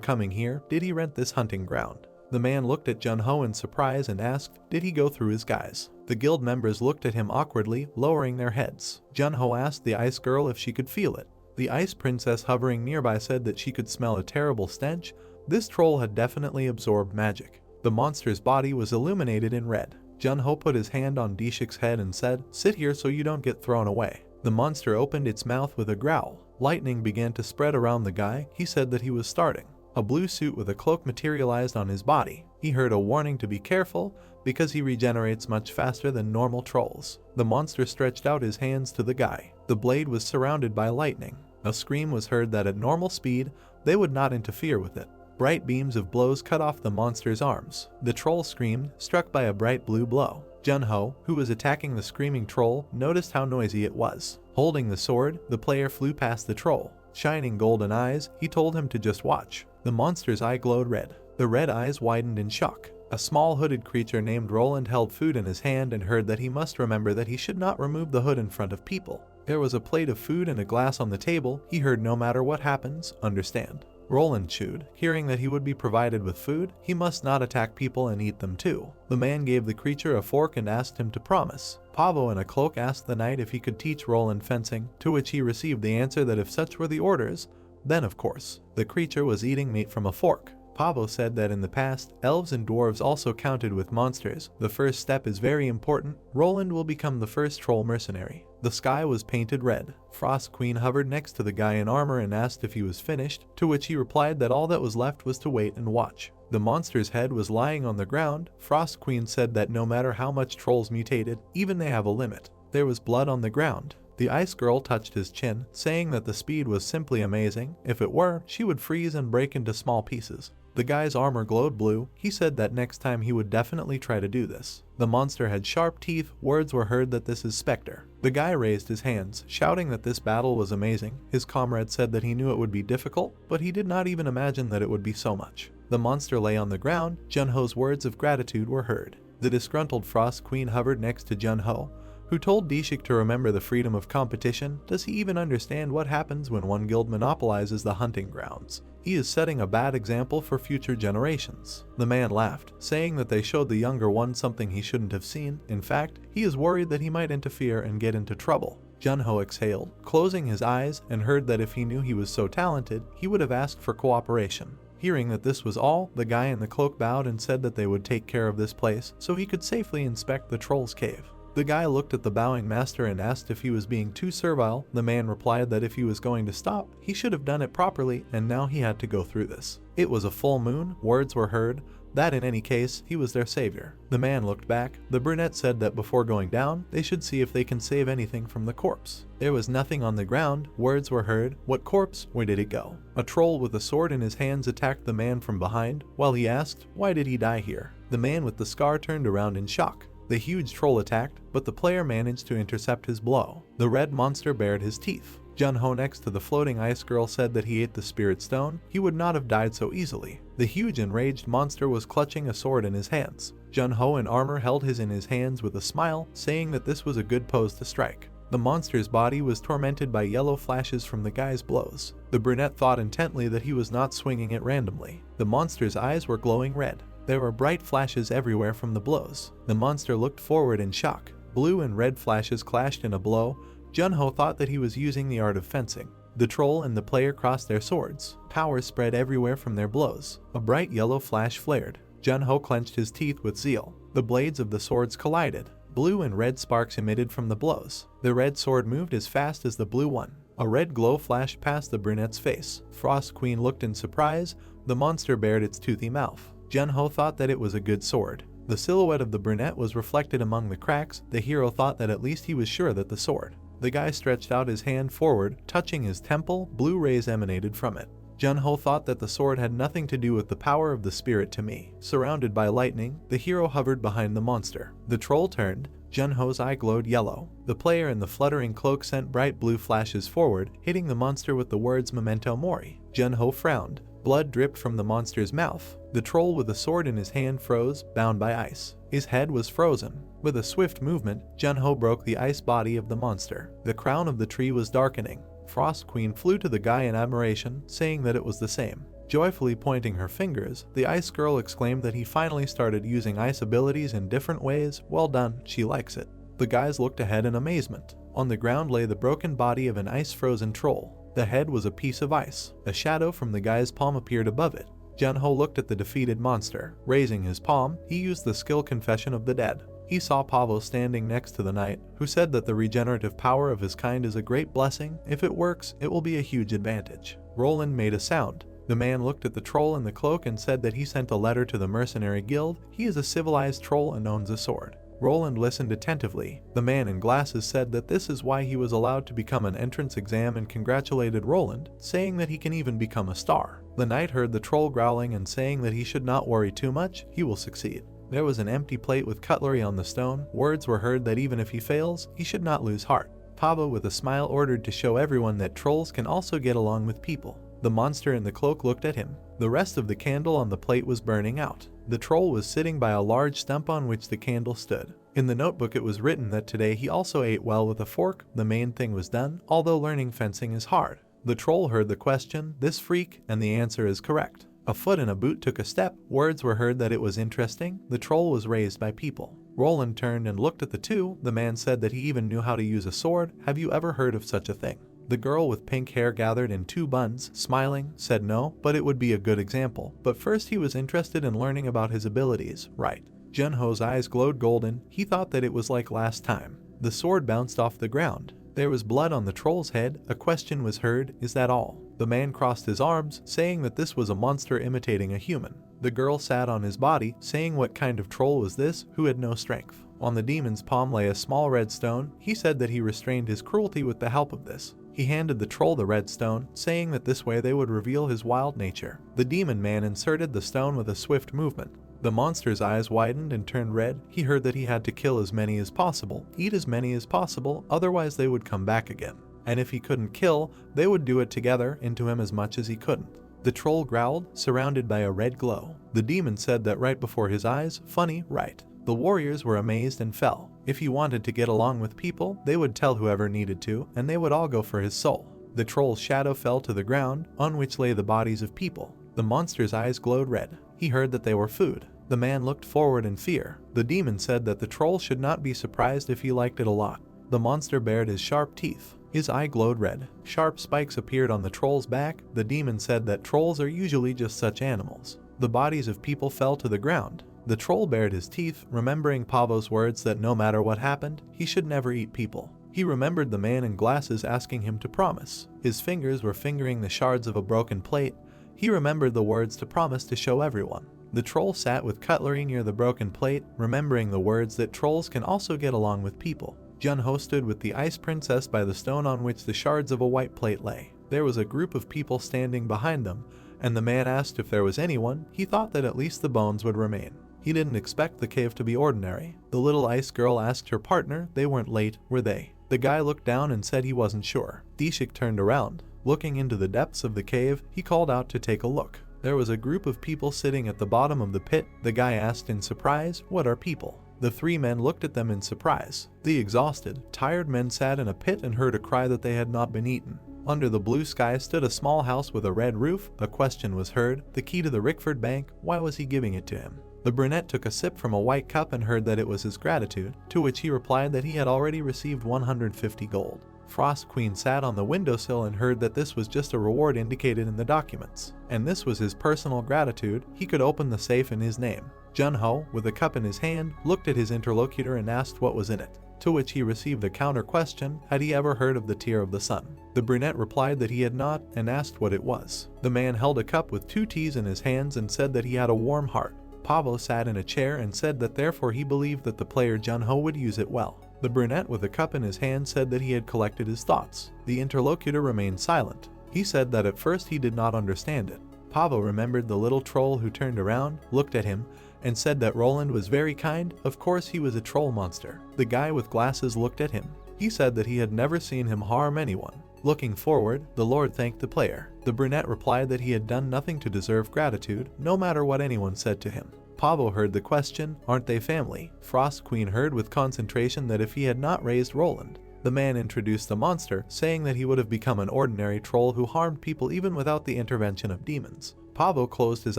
coming here? Did he rent this hunting ground? The man looked at Junho in surprise and asked, did he go through his guys? The guild members looked at him awkwardly, lowering their heads. Junho asked the ice girl if she could feel it. The ice princess hovering nearby said that she could smell a terrible stench. This troll had definitely absorbed magic. The monster's body was illuminated in red. Junho put his hand on Dishik's head and said, sit here so you don't get thrown away. The monster opened its mouth with a growl. Lightning began to spread around the guy. He said that he was starting. A blue suit with a cloak materialized on his body. He heard a warning to be careful because he regenerates much faster than normal trolls. The monster stretched out his hands to the guy. The blade was surrounded by lightning. A scream was heard that at normal speed, they would not interfere with it. Bright beams of blows cut off the monster's arms. The troll screamed, struck by a bright blue blow. Junho, who was attacking the screaming troll, noticed how noisy it was. Holding the sword, the player flew past the troll. Shining golden eyes, he told him to just watch. The monster's eye glowed red. The red eyes widened in shock. A small hooded creature named Roland held food in his hand and heard that he must remember that he should not remove the hood in front of people. There was a plate of food and a glass on the table. He heard no matter what happens, understand. Roland chewed. Hearing that he would be provided with food, he must not attack people and eat them too. The man gave the creature a fork and asked him to promise. Pavo in a cloak asked the knight if he could teach Roland fencing, to which he received the answer that if such were the orders, Then of course, the creature was eating meat from a fork. Pavo said that in the past, elves and dwarves also counted with monsters. The first step is very important. Roland will become the first troll mercenary. The sky was painted red. Frost Queen hovered next to the guy in armor and asked if he was finished, to which he replied that all that was left was to wait and watch. The monster's head was lying on the ground. Frost Queen said that no matter how much trolls mutated, even they have a limit. There was blood on the ground. The ice girl touched his chin, saying that the speed was simply amazing. If it were, she would freeze and break into small pieces. The guy's armor glowed blue. He said that next time he would definitely try to do this. The monster had sharp teeth. Words were heard that this is Spectre. The guy raised his hands, shouting that this battle was amazing. His comrade said that he knew it would be difficult, but he did not even imagine that it would be so much. The monster lay on the ground. Junho's words of gratitude were heard. The disgruntled Frost Queen hovered next to Junho, who told Dishik to remember the freedom of competition. Does he even understand what happens when one guild monopolizes the hunting grounds? He is setting a bad example for future generations. The man laughed, saying that they showed the younger one something he shouldn't have seen. In fact, he is worried that he might interfere and get into trouble. Junho exhaled, closing his eyes, and heard that if he knew he was so talented, he would have asked for cooperation. Hearing that this was all, the guy in the cloak bowed and said that they would take care of this place so he could safely inspect the troll's cave. The guy looked at the bowing master and asked if he was being too servile. The man replied that if he was going to stop, he should have done it properly, and now he had to go through this. It was a full moon. Words were heard that in any case, he was their savior. The man looked back. The brunette said that before going down, they should see if they can save anything from the corpse. There was nothing on the ground. Words were heard. What corpse? Where did it go? A troll with a sword in his hands attacked the man from behind, while he asked, why did he die here? The man with the scar turned around in shock. The huge troll attacked, but the player managed to intercept his blow. The red monster bared his teeth. Junho next to the floating ice girl said that he ate the spirit stone. He would not have died so easily. The huge enraged monster was clutching a sword in his hands. Junho in armor held his in his hands with a smile, saying that this was a good pose to strike. The monster's body was tormented by yellow flashes from the guy's blows. The brunette thought intently that he was not swinging it randomly. The monster's eyes were glowing red. There were bright flashes everywhere from the blows. The monster looked forward in shock. Blue and red flashes clashed in a blow. Junho thought that he was using the art of fencing. The troll and the player crossed their swords. Power spread everywhere from their blows. A bright yellow flash flared. Junho clenched his teeth with zeal. The blades of the swords collided. Blue and red sparks emitted from the blows. The red sword moved as fast as the blue one. A red glow flashed past the brunette's face. Frost Queen looked in surprise. The monster bared its toothy mouth. Junho thought that it was a good sword. The silhouette of the brunette was reflected among the cracks. The hero thought that at least he was sure that the sword. The guy stretched out his hand forward, touching his temple. Blue rays emanated from it. Junho thought that the sword had nothing to do with the power of the spirit to me. Surrounded by lightning, the hero hovered behind the monster. The troll turned. Junho's eye glowed yellow. The player in the fluttering cloak sent bright blue flashes forward, hitting the monster with the words Memento Mori. Junho frowned. Blood dripped from the monster's mouth. The troll with a sword in his hand froze, bound by ice. His head was frozen. With a swift movement, Junho broke the ice body of the monster. The crown of the tree was darkening. Frost Queen flew to the guy in admiration, saying that it was the same. Joyfully pointing her fingers, the ice girl exclaimed that he finally started using ice abilities in different ways. Well done, she likes it. The guys looked ahead in amazement. On the ground lay the broken body of an ice-frozen troll. The head was a piece of ice. A shadow from the guy's palm appeared above it. Junho looked at the defeated monster. Raising his palm, he used the skill Confession of the Dead. He saw Pavo standing next to the knight, who said that the regenerative power of his kind is a great blessing. If it works, it will be a huge advantage. Roland made a sound. The man looked at the troll in the cloak and said that he sent a letter to the mercenary guild. He is a civilized troll and owns a sword. Roland listened attentively. The man in glasses said that this is why he was allowed to become an entrance exam and congratulated Roland, saying that he can even become a star. The knight heard the troll growling and saying that he should not worry too much, he will succeed. There was an empty plate with cutlery on the stone. Words were heard that even if he fails, he should not lose heart. Pavo with a smile ordered to show everyone that trolls can also get along with people. The monster in the cloak looked at him. The rest of the candle on the plate was burning out. The troll was sitting by a large stump on which the candle stood. In the notebook it was written that today he also ate well with a fork. The main thing was done, although learning fencing is hard. The troll heard the question, this freak, and the answer is correct. A foot in a boot took a step. Words were heard that it was interesting. The troll was raised by people. Roland turned and looked at the two. The man said that he even knew how to use a sword. Have you ever heard of such a thing? The girl with pink hair gathered in 2 buns, smiling, said no, but it would be a good example. But first he was interested in learning about his abilities, right? Junho's eyes glowed golden. He thought that it was like last time. The sword bounced off the ground. There was blood on the troll's head. A question was heard, is that all? The man crossed his arms, saying that this was a monster imitating a human. The girl sat on his body, saying what kind of troll was this, who had no strength. On the demon's palm lay a small red stone. He said that he restrained his cruelty with the help of this. He handed the troll the red stone, saying that this way they would reveal his wild nature. The demon man inserted the stone with a swift movement. The monster's eyes widened and turned red. He heard that he had to kill as many as possible, eat as many as possible, otherwise they would come back again. And if he couldn't kill, they would do it together into him as much as he couldn't. The troll growled, surrounded by a red glow. The demon said that right before his eyes, funny, right? The warriors were amazed and fell. If he wanted to get along with people, they would tell whoever needed to, and they would all go for his soul. The troll's shadow fell to the ground, on which lay the bodies of people. The monster's eyes glowed red. He heard that they were food. The man looked forward in fear. The demon said that the troll should not be surprised if he liked it a lot. The monster bared his sharp teeth. His eye glowed red. Sharp spikes appeared on the troll's back. The demon said that trolls are usually just such animals. The bodies of people fell to the ground. The troll bared his teeth, remembering Pavo's words that no matter what happened, he should never eat people. He remembered the man in glasses asking him to promise. His fingers were fingering the shards of a broken plate. He remembered the words to promise to show everyone. The troll sat with cutlery near the broken plate, remembering the words that trolls can also get along with people. Junho stood with the ice princess by the stone on which the shards of a white plate lay. There was a group of people standing behind them, and the man asked if there was anyone. He thought that at least the bones would remain. He didn't expect the cave to be ordinary. The little ice girl asked her partner. They weren't late, were they? The guy looked down and said he wasn't sure. Dishik turned around. Looking into the depths of the cave, he called out to take a look. There was a group of people sitting at the bottom of the pit. The guy asked in surprise, "What are people?" The 3 men looked at them in surprise. The exhausted, tired men sat in a pit and heard a cry that they had not been eaten. Under the blue sky stood a small house with a red roof. A question was heard. The key to the Rickford Bank, why was he giving it to him? The brunette took a sip from a white cup and heard that it was his gratitude, to which he replied that he had already received 150 gold. Frost Queen sat on the windowsill and heard that this was just a reward indicated in the documents. And this was his personal gratitude. He could open the safe in his name. Junho, with a cup in his hand, looked at his interlocutor and asked what was in it, to which he received a counter question. Had he ever heard of the tear of the sun? The brunette replied that he had not, and asked what it was. The man held a cup with 2 teas in his hands and said that he had a warm heart. Pavo sat in a chair and said that therefore he believed that the player Junho would use it well. The brunette with a cup in his hand said that he had collected his thoughts. The interlocutor remained silent. He said that at first he did not understand it. Pavo remembered the little troll who turned around, looked at him, and said that Roland was very kind. Of course he was a troll monster. The guy with glasses looked at him. He said that he had never seen him harm anyone. Looking forward, the Lord thanked the player. The brunette replied that he had done nothing to deserve gratitude, no matter what anyone said to him. Pavo heard the question, aren't they family? Frost Queen heard with concentration that if he had not raised Roland. The man introduced the monster, saying that he would have become an ordinary troll who harmed people even without the intervention of demons. Pavo closed his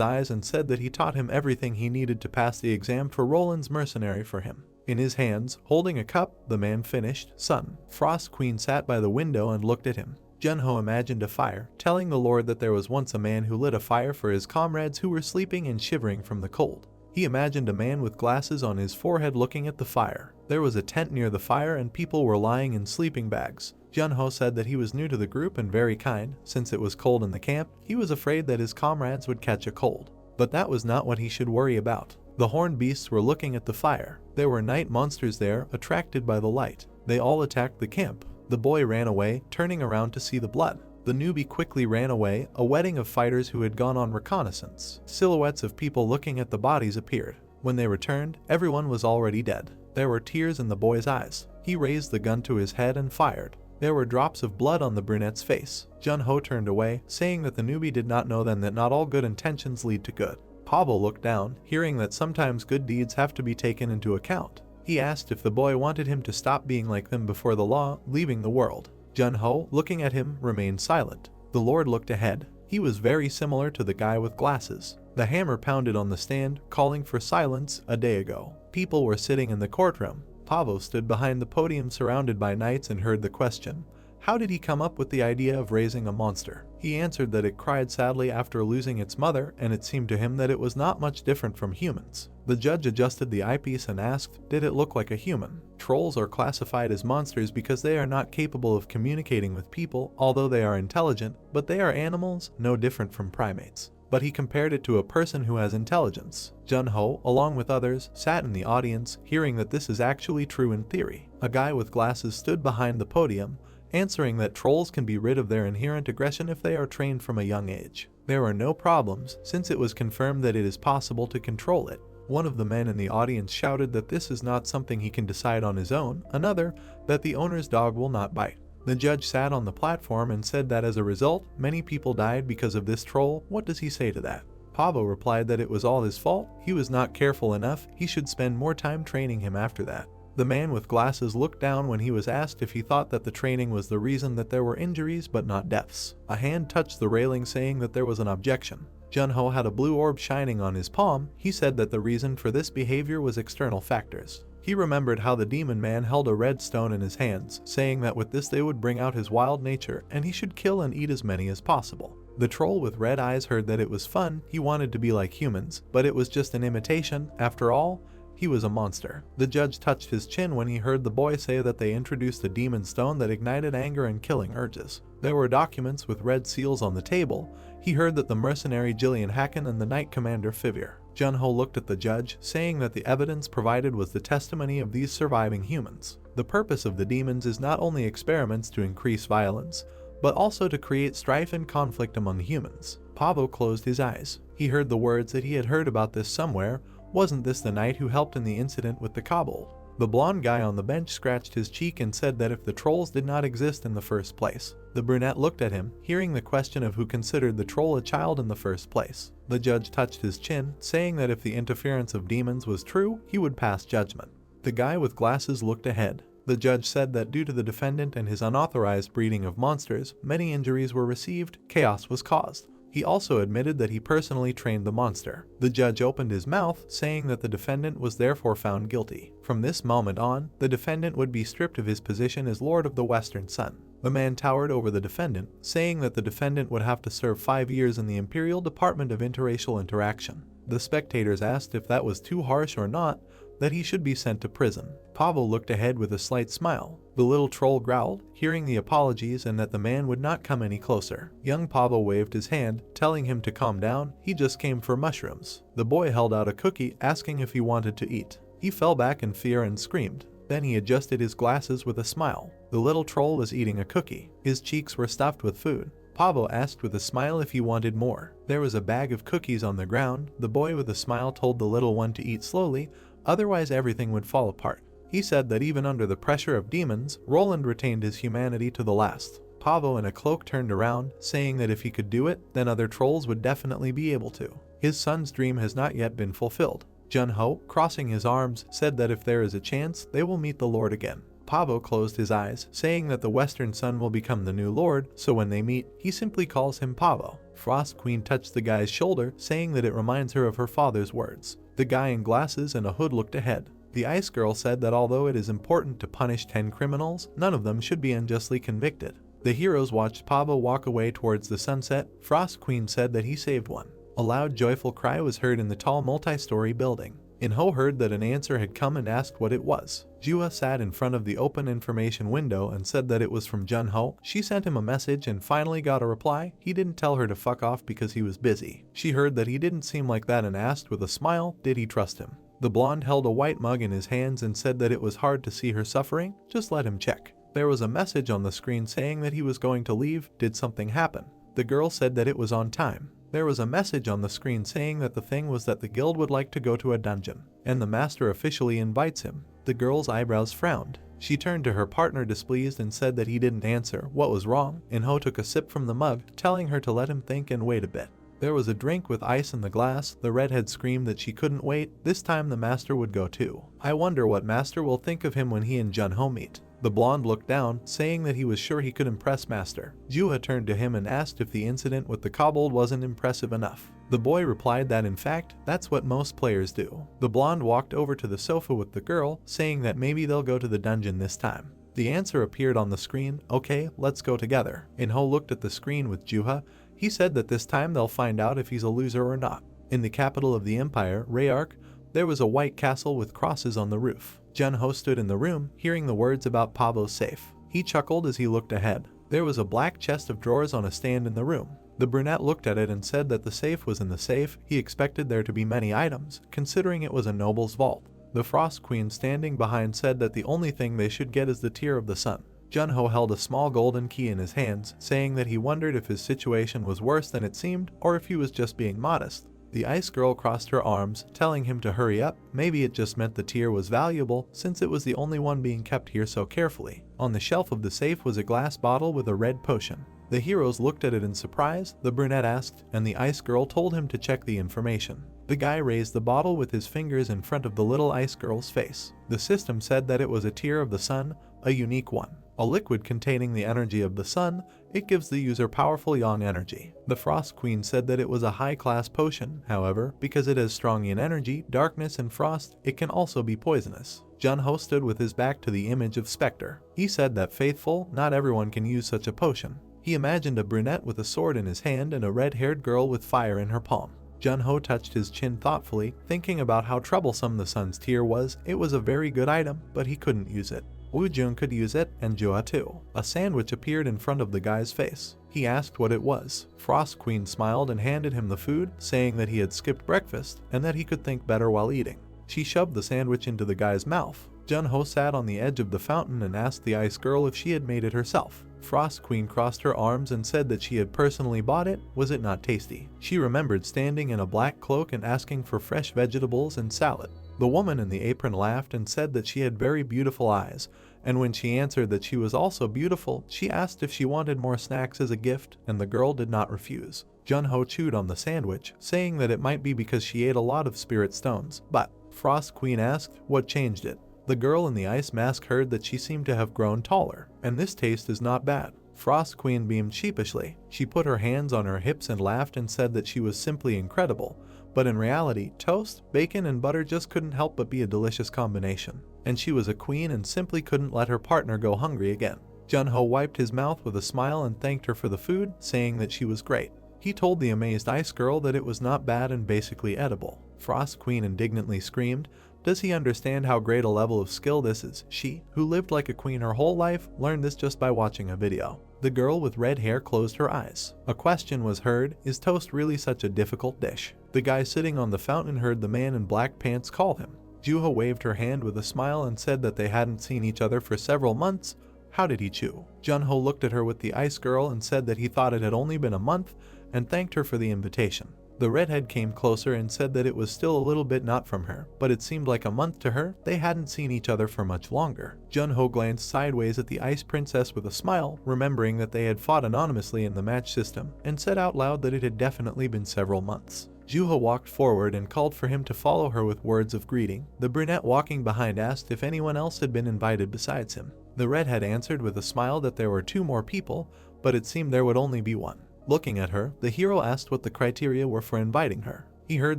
eyes and said that he taught him everything he needed to pass the exam for Roland's mercenary for him. In his hands, holding a cup, the man finished, "Son." Frost Queen sat by the window and looked at him. Junho imagined a fire, telling the Lord that there was once a man who lit a fire for his comrades who were sleeping and shivering from the cold. He imagined a man with glasses on his forehead looking at the fire. There was a tent near the fire and people were lying in sleeping bags. Junho said that he was new to the group and very kind. Since it was cold in the camp, he was afraid that his comrades would catch a cold. But that was not what he should worry about. The horned beasts were looking at the fire. There were night monsters there, attracted by the light. They all attacked the camp. The boy ran away, turning around to see the blood. The newbie quickly ran away. A wedding of fighters who had gone on reconnaissance. Silhouettes of people looking at the bodies appeared. When they returned, everyone was already dead. There were tears in the boy's eyes. He raised the gun to his head and fired. There were drops of blood on the brunette's face. Junho turned away, saying that the newbie did not know then that not all good intentions lead to good. Pavo looked down, hearing that sometimes good deeds have to be taken into account. He asked if the boy wanted him to stop being like them before the law, leaving the world. Junho, looking at him, remained silent. The Lord looked ahead. He was very similar to the guy with glasses. The hammer pounded on the stand, calling for silence. A day ago, people were sitting in the courtroom. Pavo stood behind the podium surrounded by knights and heard the question. how did he come up with the idea of raising a monster. He answered that it cried sadly after losing its mother, and it seemed to him that it was not much different from humans. The judge adjusted the eyepiece and asked, did it look like a human? Trolls are classified as monsters because they are not capable of communicating with people, although they are intelligent, but they are animals, no different from primates. But he compared it to a person who has intelligence. Jun-ho, along with others, sat in the audience, hearing that this is actually true in theory. A guy with glasses stood behind the podium, answering that trolls can be rid of their inherent aggression if they are trained from a young age. There are no problems, since it was confirmed that it is possible to control it. One of the men in the audience shouted that this is not something he can decide on his own, another, that the owner's dog will not bite. The judge sat on the platform and said that as a result, many people died because of this troll. What does he say to that? Pavo replied that it was all his fault, he was not careful enough, he should spend more time training him after that. The man with glasses looked down when he was asked if he thought that the training was the reason that there were injuries but not deaths. A hand touched the railing saying that there was an objection. Jun-ho had a blue orb shining on his palm. He said that the reason for this behavior was external factors. He remembered how the demon man held a red stone in his hands, saying that with this they would bring out his wild nature and he should kill and eat as many as possible. The troll with red eyes heard that it was fun, he wanted to be like humans, but it was just an imitation. After all, he was a monster. The judge touched his chin when he heard the boy say that they introduced a demon stone that ignited anger and killing urges. There were documents with red seals on the table. He heard that the mercenary Jillian Hacken and the Knight Commander Fivir. Jun-ho looked at the judge, saying that the evidence provided was the testimony of these surviving humans. The purpose of the demons is not only experiments to increase violence, but also to create strife and conflict among humans. Pavo closed his eyes. He heard the words that he had heard about this somewhere. Wasn't this the knight who helped in the incident with the kobold? The blonde guy on the bench scratched his cheek and said that if the trolls did not exist in the first place. The brunette looked at him, hearing the question of who considered the troll a child in the first place. The judge touched his chin, saying that if the interference of demons was true, he would pass judgment. The guy with glasses looked ahead. The judge said that due to the defendant and his unauthorized breeding of monsters, many injuries were received, chaos was caused. He also admitted that he personally trained the monster. The judge opened his mouth, saying that the defendant was therefore found guilty. From this moment on, the defendant would be stripped of his position as Lord of the Western Sun. The man towered over the defendant, saying that the defendant would have to serve 5 years in the Imperial Department of Interracial Interaction. The spectators asked if that was too harsh or not, that he should be sent to prison. Pavo looked ahead with a slight smile. The little troll growled, hearing the apologies and that the man would not come any closer. Young Pavo waved his hand, telling him to calm down, he just came for mushrooms. The boy held out a cookie, asking if he wanted to eat. He fell back in fear and screamed. Then he adjusted his glasses with a smile. The little troll was eating a cookie. His cheeks were stuffed with food. Pavo asked with a smile if he wanted more. There was a bag of cookies on the ground. The boy with a smile told the little one to eat slowly, otherwise everything would fall apart. He said that even under the pressure of demons, Roland retained his humanity to the last. Pavo in a cloak turned around, saying that if he could do it, then other trolls would definitely be able to. His son's dream has not yet been fulfilled. Jun-ho, crossing his arms, said that if there is a chance, they will meet the Lord again. Pavo closed his eyes, saying that the Western Sun will become the new Lord, so when they meet, he simply calls him Pavo. Frost Queen touched the guy's shoulder, saying that it reminds her of her father's words. The guy in glasses and a hood looked ahead. The Ice Girl said that although it is important to punish 10 criminals, none of them should be unjustly convicted. The heroes watched Pavo walk away towards the sunset. Frost Queen said that he saved one. A loud joyful cry was heard in the tall multi-story building. In-ho heard that an answer had come and asked what it was. Jua sat in front of the open information window and said that it was from Jun-ho. She sent him a message and finally got a reply. He didn't tell her to fuck off because he was busy. She heard that he didn't seem like that and asked with a smile, did he trust him? The blonde held a white mug in his hands and said that it was hard to see her suffering, just let him check. There was a message on the screen saying that he was going to leave. Did something happen? The girl said that it was on time. There was a message on the screen saying that the thing was that the guild would like to go to a dungeon, and the master officially invites him. The girl's eyebrows frowned. She turned to her partner displeased and said that he didn't answer. What was wrong? In-ho took a sip from the mug, telling her to let him think and wait a bit. There was a drink with ice in the glass. The redhead screamed that she couldn't wait. This time the master would go too. I wonder what master will think of him when he and Jun-ho meet. The blonde looked down, saying that he was sure he could impress master. Jua turned to him and asked if the incident with the kobold wasn't impressive enough. The boy replied that in fact, that's what most players do. The blonde walked over to the sofa with the girl, saying that maybe they'll go to the dungeon this time. The answer appeared on the screen, "Okay, let's go together." In-ho looked at the screen with Juha. He said that this time they'll find out if he's a loser or not. In the capital of the empire, Rayark, there was a white castle with crosses on the roof. Jun-ho stood in the room, hearing the words about Pavo's safe. He chuckled as he looked ahead. There was a black chest of drawers on a stand in the room. The brunette looked at it and said that the safe was in the safe. He expected there to be many items, considering it was a noble's vault. The Frost Queen standing behind said that the only thing they should get is the Tear of the Sun. Jun-ho held a small golden key in his hands, saying that he wondered if his situation was worse than it seemed or if he was just being modest. The ice girl crossed her arms, telling him to hurry up. Maybe it just meant the tear was valuable, since it was the only one being kept here so carefully. On the shelf of the safe was a glass bottle with a red potion. The heroes looked at it in surprise. The brunette asked, and the ice girl told him to check the information. The guy raised the bottle with his fingers in front of the little ice girl's face. The system said that it was a Tear of the Sun, a unique one. A liquid containing the energy of the sun, it gives the user powerful yang energy. The Frost Queen said that it was a high-class potion, however, because it has strong yin energy, darkness, and frost, it can also be poisonous. Jun-ho stood with his back to the image of Spectre. He said that faithful, not everyone can use such a potion. He imagined a brunette with a sword in his hand and a red-haired girl with fire in her palm. Jun-ho touched his chin thoughtfully, thinking about how troublesome the sun's tear was. It was a very good item, but he couldn't use it. Woo-jung could use it, and Jua too. A sandwich appeared in front of the guy's face. He asked what it was. Frost Queen smiled and handed him the food, saying that he had skipped breakfast and that he could think better while eating. She shoved the sandwich into the guy's mouth. Jun-ho sat on the edge of the fountain and asked the ice girl if she had made it herself. Frost Queen crossed her arms and said that she had personally bought it. Was it not tasty? She remembered standing in a black cloak and asking for fresh vegetables and salad. The woman in the apron laughed and said that she had very beautiful eyes, and when she answered that she was also beautiful, she asked if she wanted more snacks as a gift, and the girl did not refuse. Jun-ho chewed on the sandwich, saying that it might be because she ate a lot of spirit stones, but Frost Queen asked what changed it. The girl in the ice mask heard that she seemed to have grown taller, and this taste is not bad. Frost Queen beamed sheepishly. She put her hands on her hips and laughed and said that she was simply incredible. But in reality, toast, bacon, and butter just couldn't help but be a delicious combination. And she was a queen and simply couldn't let her partner go hungry again. Jun-ho wiped his mouth with a smile and thanked her for the food, saying that she was great. He told the amazed ice girl that it was not bad and basically edible. Frost Queen indignantly screamed, "Does he understand how great a level of skill this is?" She, who lived like a queen her whole life, learned this just by watching a video. The girl with red hair closed her eyes. A question was heard, "Is toast really such a difficult dish?" The guy sitting on the fountain heard the man in black pants call him. Juha waved her hand with a smile and said that they hadn't seen each other for several months. How did he chew? Jun-ho looked at her with the ice girl and said that he thought it had only been a month and thanked her for the invitation. The redhead came closer and said that it was still a little bit not from her, but it seemed like a month to her. They hadn't seen each other for much longer. Jun-ho glanced sideways at the ice princess with a smile, remembering that they had fought anonymously in the match system, and said out loud that it had definitely been several months. Juha walked forward and called for him to follow her with words of greeting. The brunette walking behind asked if anyone else had been invited besides him. The redhead answered with a smile that there were 2 more people, but it seemed there would only be one. Looking at her, the hero asked what the criteria were for inviting her. He heard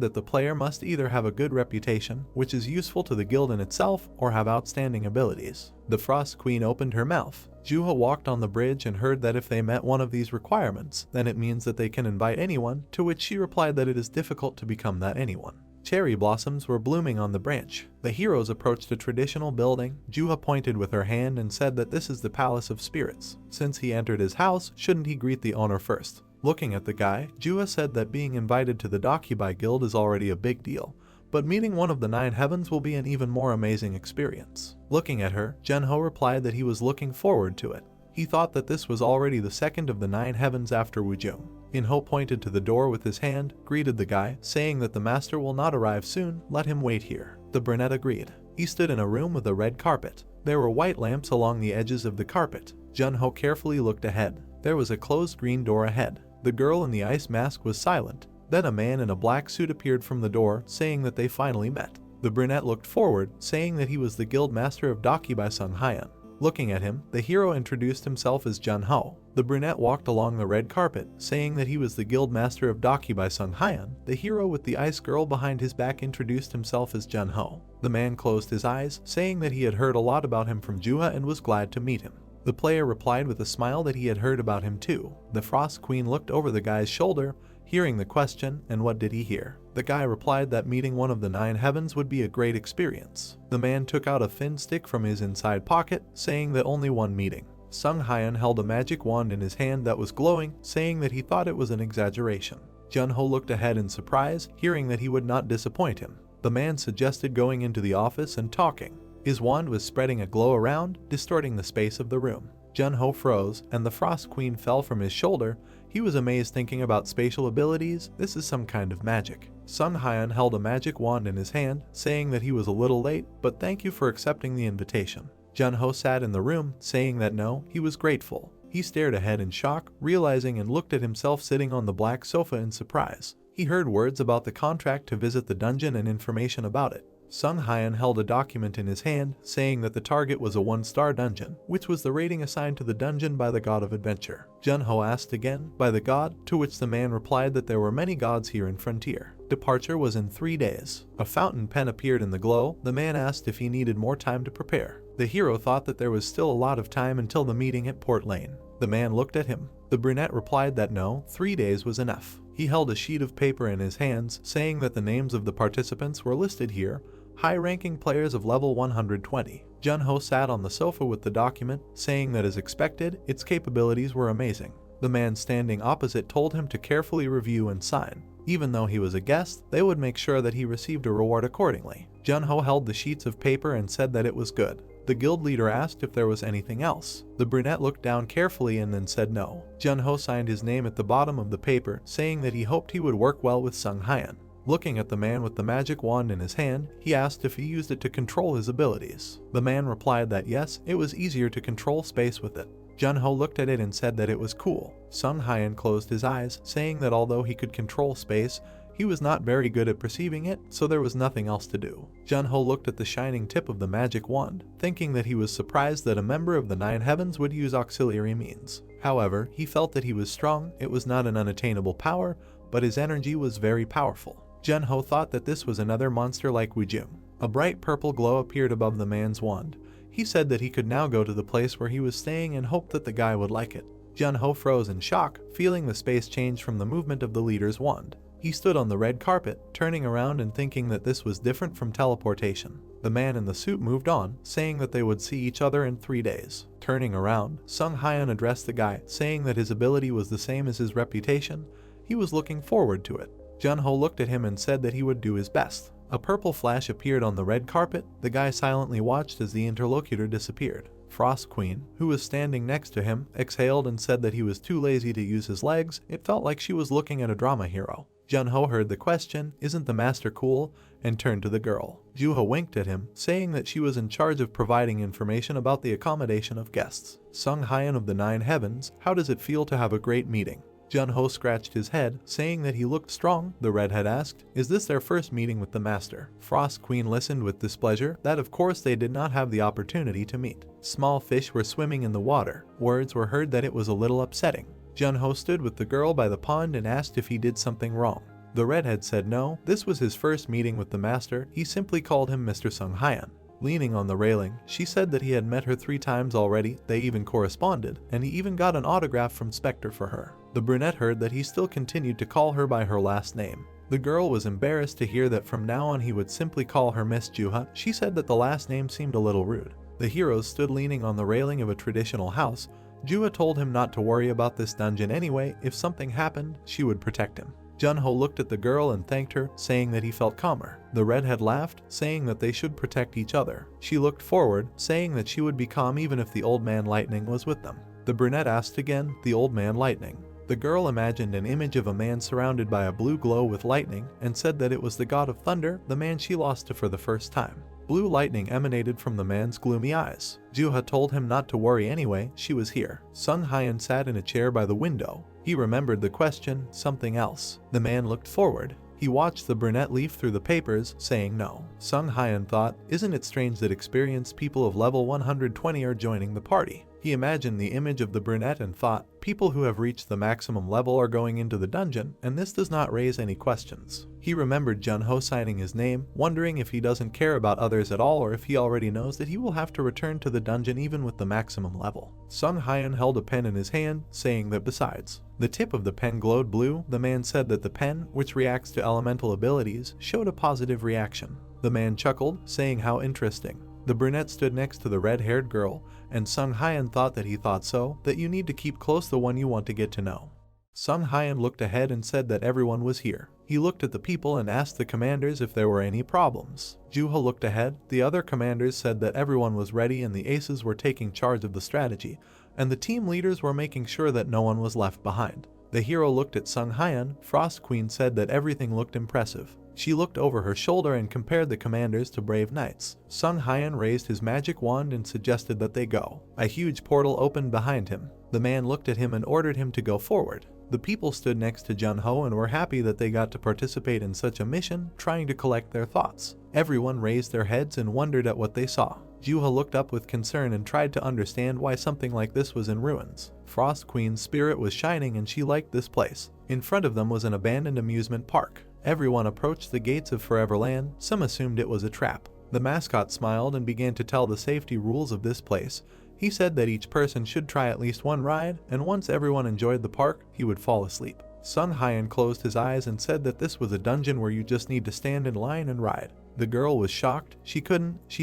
that the player must either have a good reputation, which is useful to the guild in itself, or have outstanding abilities. The Frost Queen opened her mouth. Juha walked on the bridge and heard that if they met one of these requirements, then it means that they can invite anyone, to which she replied that it is difficult to become that anyone. Cherry blossoms were blooming on the branch. The heroes approached a traditional building. Juha pointed with her hand and said that this is the Palace of Spirits. Since he entered his house, shouldn't he greet the owner first? Looking at the guy, Juha said that being invited to the Dokubai Guild is already a big deal, but meeting one of the 9 heavens will be an even more amazing experience. Looking at her, Jun-ho replied that he was looking forward to it. He thought that this was already the 2nd of the 9 heavens after Wujung. In-ho pointed to the door with his hand, greeted the guy, saying that the master will not arrive soon, let him wait here. The brunette agreed. He stood in a room with a red carpet. There were white lamps along the edges of the carpet. Jun-ho carefully looked ahead. There was a closed green door ahead. The girl in the ice mask was silent. Then a man in a black suit appeared from the door, saying that they finally met. The brunette looked forward, saying that he was the guild master of Dokubai Sunghayan. Looking at him, the hero introduced himself as Jun-ho. The brunette walked along the red carpet, saying that he was the guild master of Daki by Sung Hyun. The hero with the ice girl behind his back introduced himself as Jun-ho. The man closed his eyes, saying that he had heard a lot about him from Juha and was glad to meet him. The player replied with a smile that he had heard about him too. The Frost Queen looked over the guy's shoulder, hearing the question, and what did he hear? The guy replied that meeting one of the 9 heavens would be a great experience. The man took out a thin stick from his inside pocket, saying that only one meeting. Sung Hyun held a magic wand in his hand that was glowing, saying that he thought it was an exaggeration. Jun-ho looked ahead in surprise, hearing that he would not disappoint him. The man suggested going into the office and talking. His wand was spreading a glow around, distorting the space of the room. Jun-ho froze, and the Frost Queen fell from his shoulder. He was amazed, thinking about spatial abilities. This is some kind of magic. Sung Hyun held a magic wand in his hand, saying that he was a little late, but thank you for accepting the invitation. Jun-ho sat in the room, saying that no, he was grateful. He stared ahead in shock, realizing and looked at himself sitting on the black sofa in surprise. He heard words about the contract to visit the dungeon and information about it. Sung Hyun held a document in his hand, saying that the target was a 1-star dungeon, which was the rating assigned to the dungeon by the god of adventure. Jun-ho asked again, by the god, to which the man replied that there were many gods here in Frontier. Departure was in 3 days. A fountain pen appeared in the glow. The man asked if he needed more time to prepare. The hero thought that there was still a lot of time until the meeting at Port Lane. The man looked at him. The brunette replied that no, 3 days was enough. He held a sheet of paper in his hands, saying that the names of the participants were listed here, high-ranking players of level 120. Jun-ho sat on the sofa with the document, saying that as expected, its capabilities were amazing. The man standing opposite told him to carefully review and sign. Even though he was a guest, they would make sure that he received a reward accordingly. Jun-ho held the sheets of paper and said that it was good. The guild leader asked if there was anything else. The brunette looked down carefully and then said no. Jun-ho signed his name at the bottom of the paper, saying that he hoped he would work well with Sung Hyun. Looking at the man with the magic wand in his hand, he asked if he used it to control his abilities. The man replied that yes, it was easier to control space with it. Jun-ho looked at it and said that it was cool. Sung Hyun closed his eyes, saying that although he could control space, he was not very good at perceiving it, so there was nothing else to do. Jun-ho looked at the shining tip of the magic wand, thinking that he was surprised that a member of the 9 heavens would use auxiliary means. However, he felt that he was strong. It was not an unattainable power, but his energy was very powerful. Jun-ho thought that this was another monster like Wijung. A bright purple glow appeared above the man's wand. He said that he could now go to the place where he was staying and hoped that the guy would like it. Jun-ho froze in shock, feeling the space change from the movement of the leader's wand. He stood on the red carpet, turning around and thinking that this was different from teleportation. The man in the suit moved on, saying that they would see each other in 3 days. Turning around, Sung Hyun addressed the guy, saying that his ability was the same as his reputation. He was looking forward to it. Jun-ho looked at him and said that he would do his best. A purple flash appeared on the red carpet. The guy silently watched as the interlocutor disappeared. Frost Queen, who was standing next to him, exhaled and said that he was too lazy to use his legs. It felt like she was looking at a drama hero. Jun-ho heard the question, "Isn't the master cool?" and turned to the girl. Juha winked at him, saying that she was in charge of providing information about the accommodation of guests. Sung Hyun of the 9 heavens, how does it feel to have a great meeting? Jun-ho scratched his head, saying that he looked strong. The redhead asked, "Is this their first meeting with the master?" Frost Queen listened with displeasure, that of course they did not have the opportunity to meet. Small fish were swimming in the water. Words were heard that it was a little upsetting. Jun-ho stood with the girl by the pond and asked if he did something wrong. The redhead said no, this was his first meeting with the master. He simply called him Mr. Sung Hyun. Leaning on the railing, she said that he had met her 3 times already. They even corresponded, and he even got an autograph from Spectre for her. The brunette heard that he still continued to call her by her last name. The girl was embarrassed to hear that from now on he would simply call her Miss Juha. She said that the last name seemed a little rude. The heroes stood leaning on the railing of a traditional house. Juha told him not to worry about this dungeon anyway. If something happened, she would protect him. Jun-ho looked at the girl and thanked her, saying that he felt calmer. The redhead laughed, saying that they should protect each other. She looked forward, saying that she would be calm even if the old man Lightning was with them. The brunette asked again, "The old man Lightning?" The girl imagined an image of a man surrounded by a blue glow with lightning and said that it was the god of thunder, the man she lost to for the first time. Blue lightning emanated from the man's gloomy eyes. Juha told him not to worry anyway, she was here. Sung Hyun sat in a chair by the window. He remembered the question, something else. The man looked forward. He watched the brunette leaf through the papers, saying no. Sung Hyun thought, isn't it strange that experienced people of level 120 are joining the party? He imagined the image of the brunette and thought, people who have reached the maximum level are going into the dungeon, and this does not raise any questions. He remembered Jun-ho signing his name, wondering if he doesn't care about others at all or if he already knows that he will have to return to the dungeon even with the maximum level. Sung Hyun held a pen in his hand, saying that besides. The tip of the pen glowed blue. The man said that the pen, which reacts to elemental abilities, showed a positive reaction. The man chuckled, saying how interesting. The brunette stood next to the red-haired girl, and Sung Hyun thought that he thought so, that you need to keep close the one you want to get to know. Sung Hyun looked ahead and said that everyone was here. He looked at the people and asked the commanders if there were any problems. Joo-ho looked ahead. The other commanders said that everyone was ready and the aces were taking charge of the strategy, and the team leaders were making sure that no one was left behind. The hero looked at Sung Hyun. Frost Queen said that everything looked impressive. She looked over her shoulder and compared the commanders to brave knights. Sung Hyun raised his magic wand and suggested that they go. A huge portal opened behind him. The man looked at him and ordered him to go forward. The people stood next to Jun-ho and were happy that they got to participate in such a mission, trying to collect their thoughts. Everyone raised their heads and wondered at what they saw. Joo-ho looked up with concern and tried to understand why something like this was in ruins. Frost Queen's spirit was shining and she liked this place. In front of them was an abandoned amusement park. Everyone approached the gates of Foreverland. Some assumed it was a trap. The mascot smiled and began to tell the safety rules of this place. He said that each person should try at least one ride, and once everyone enjoyed the park, he would fall asleep. Sung Hyun closed his eyes and said that this was a dungeon where you just need to stand in line and ride. The girl was shocked. She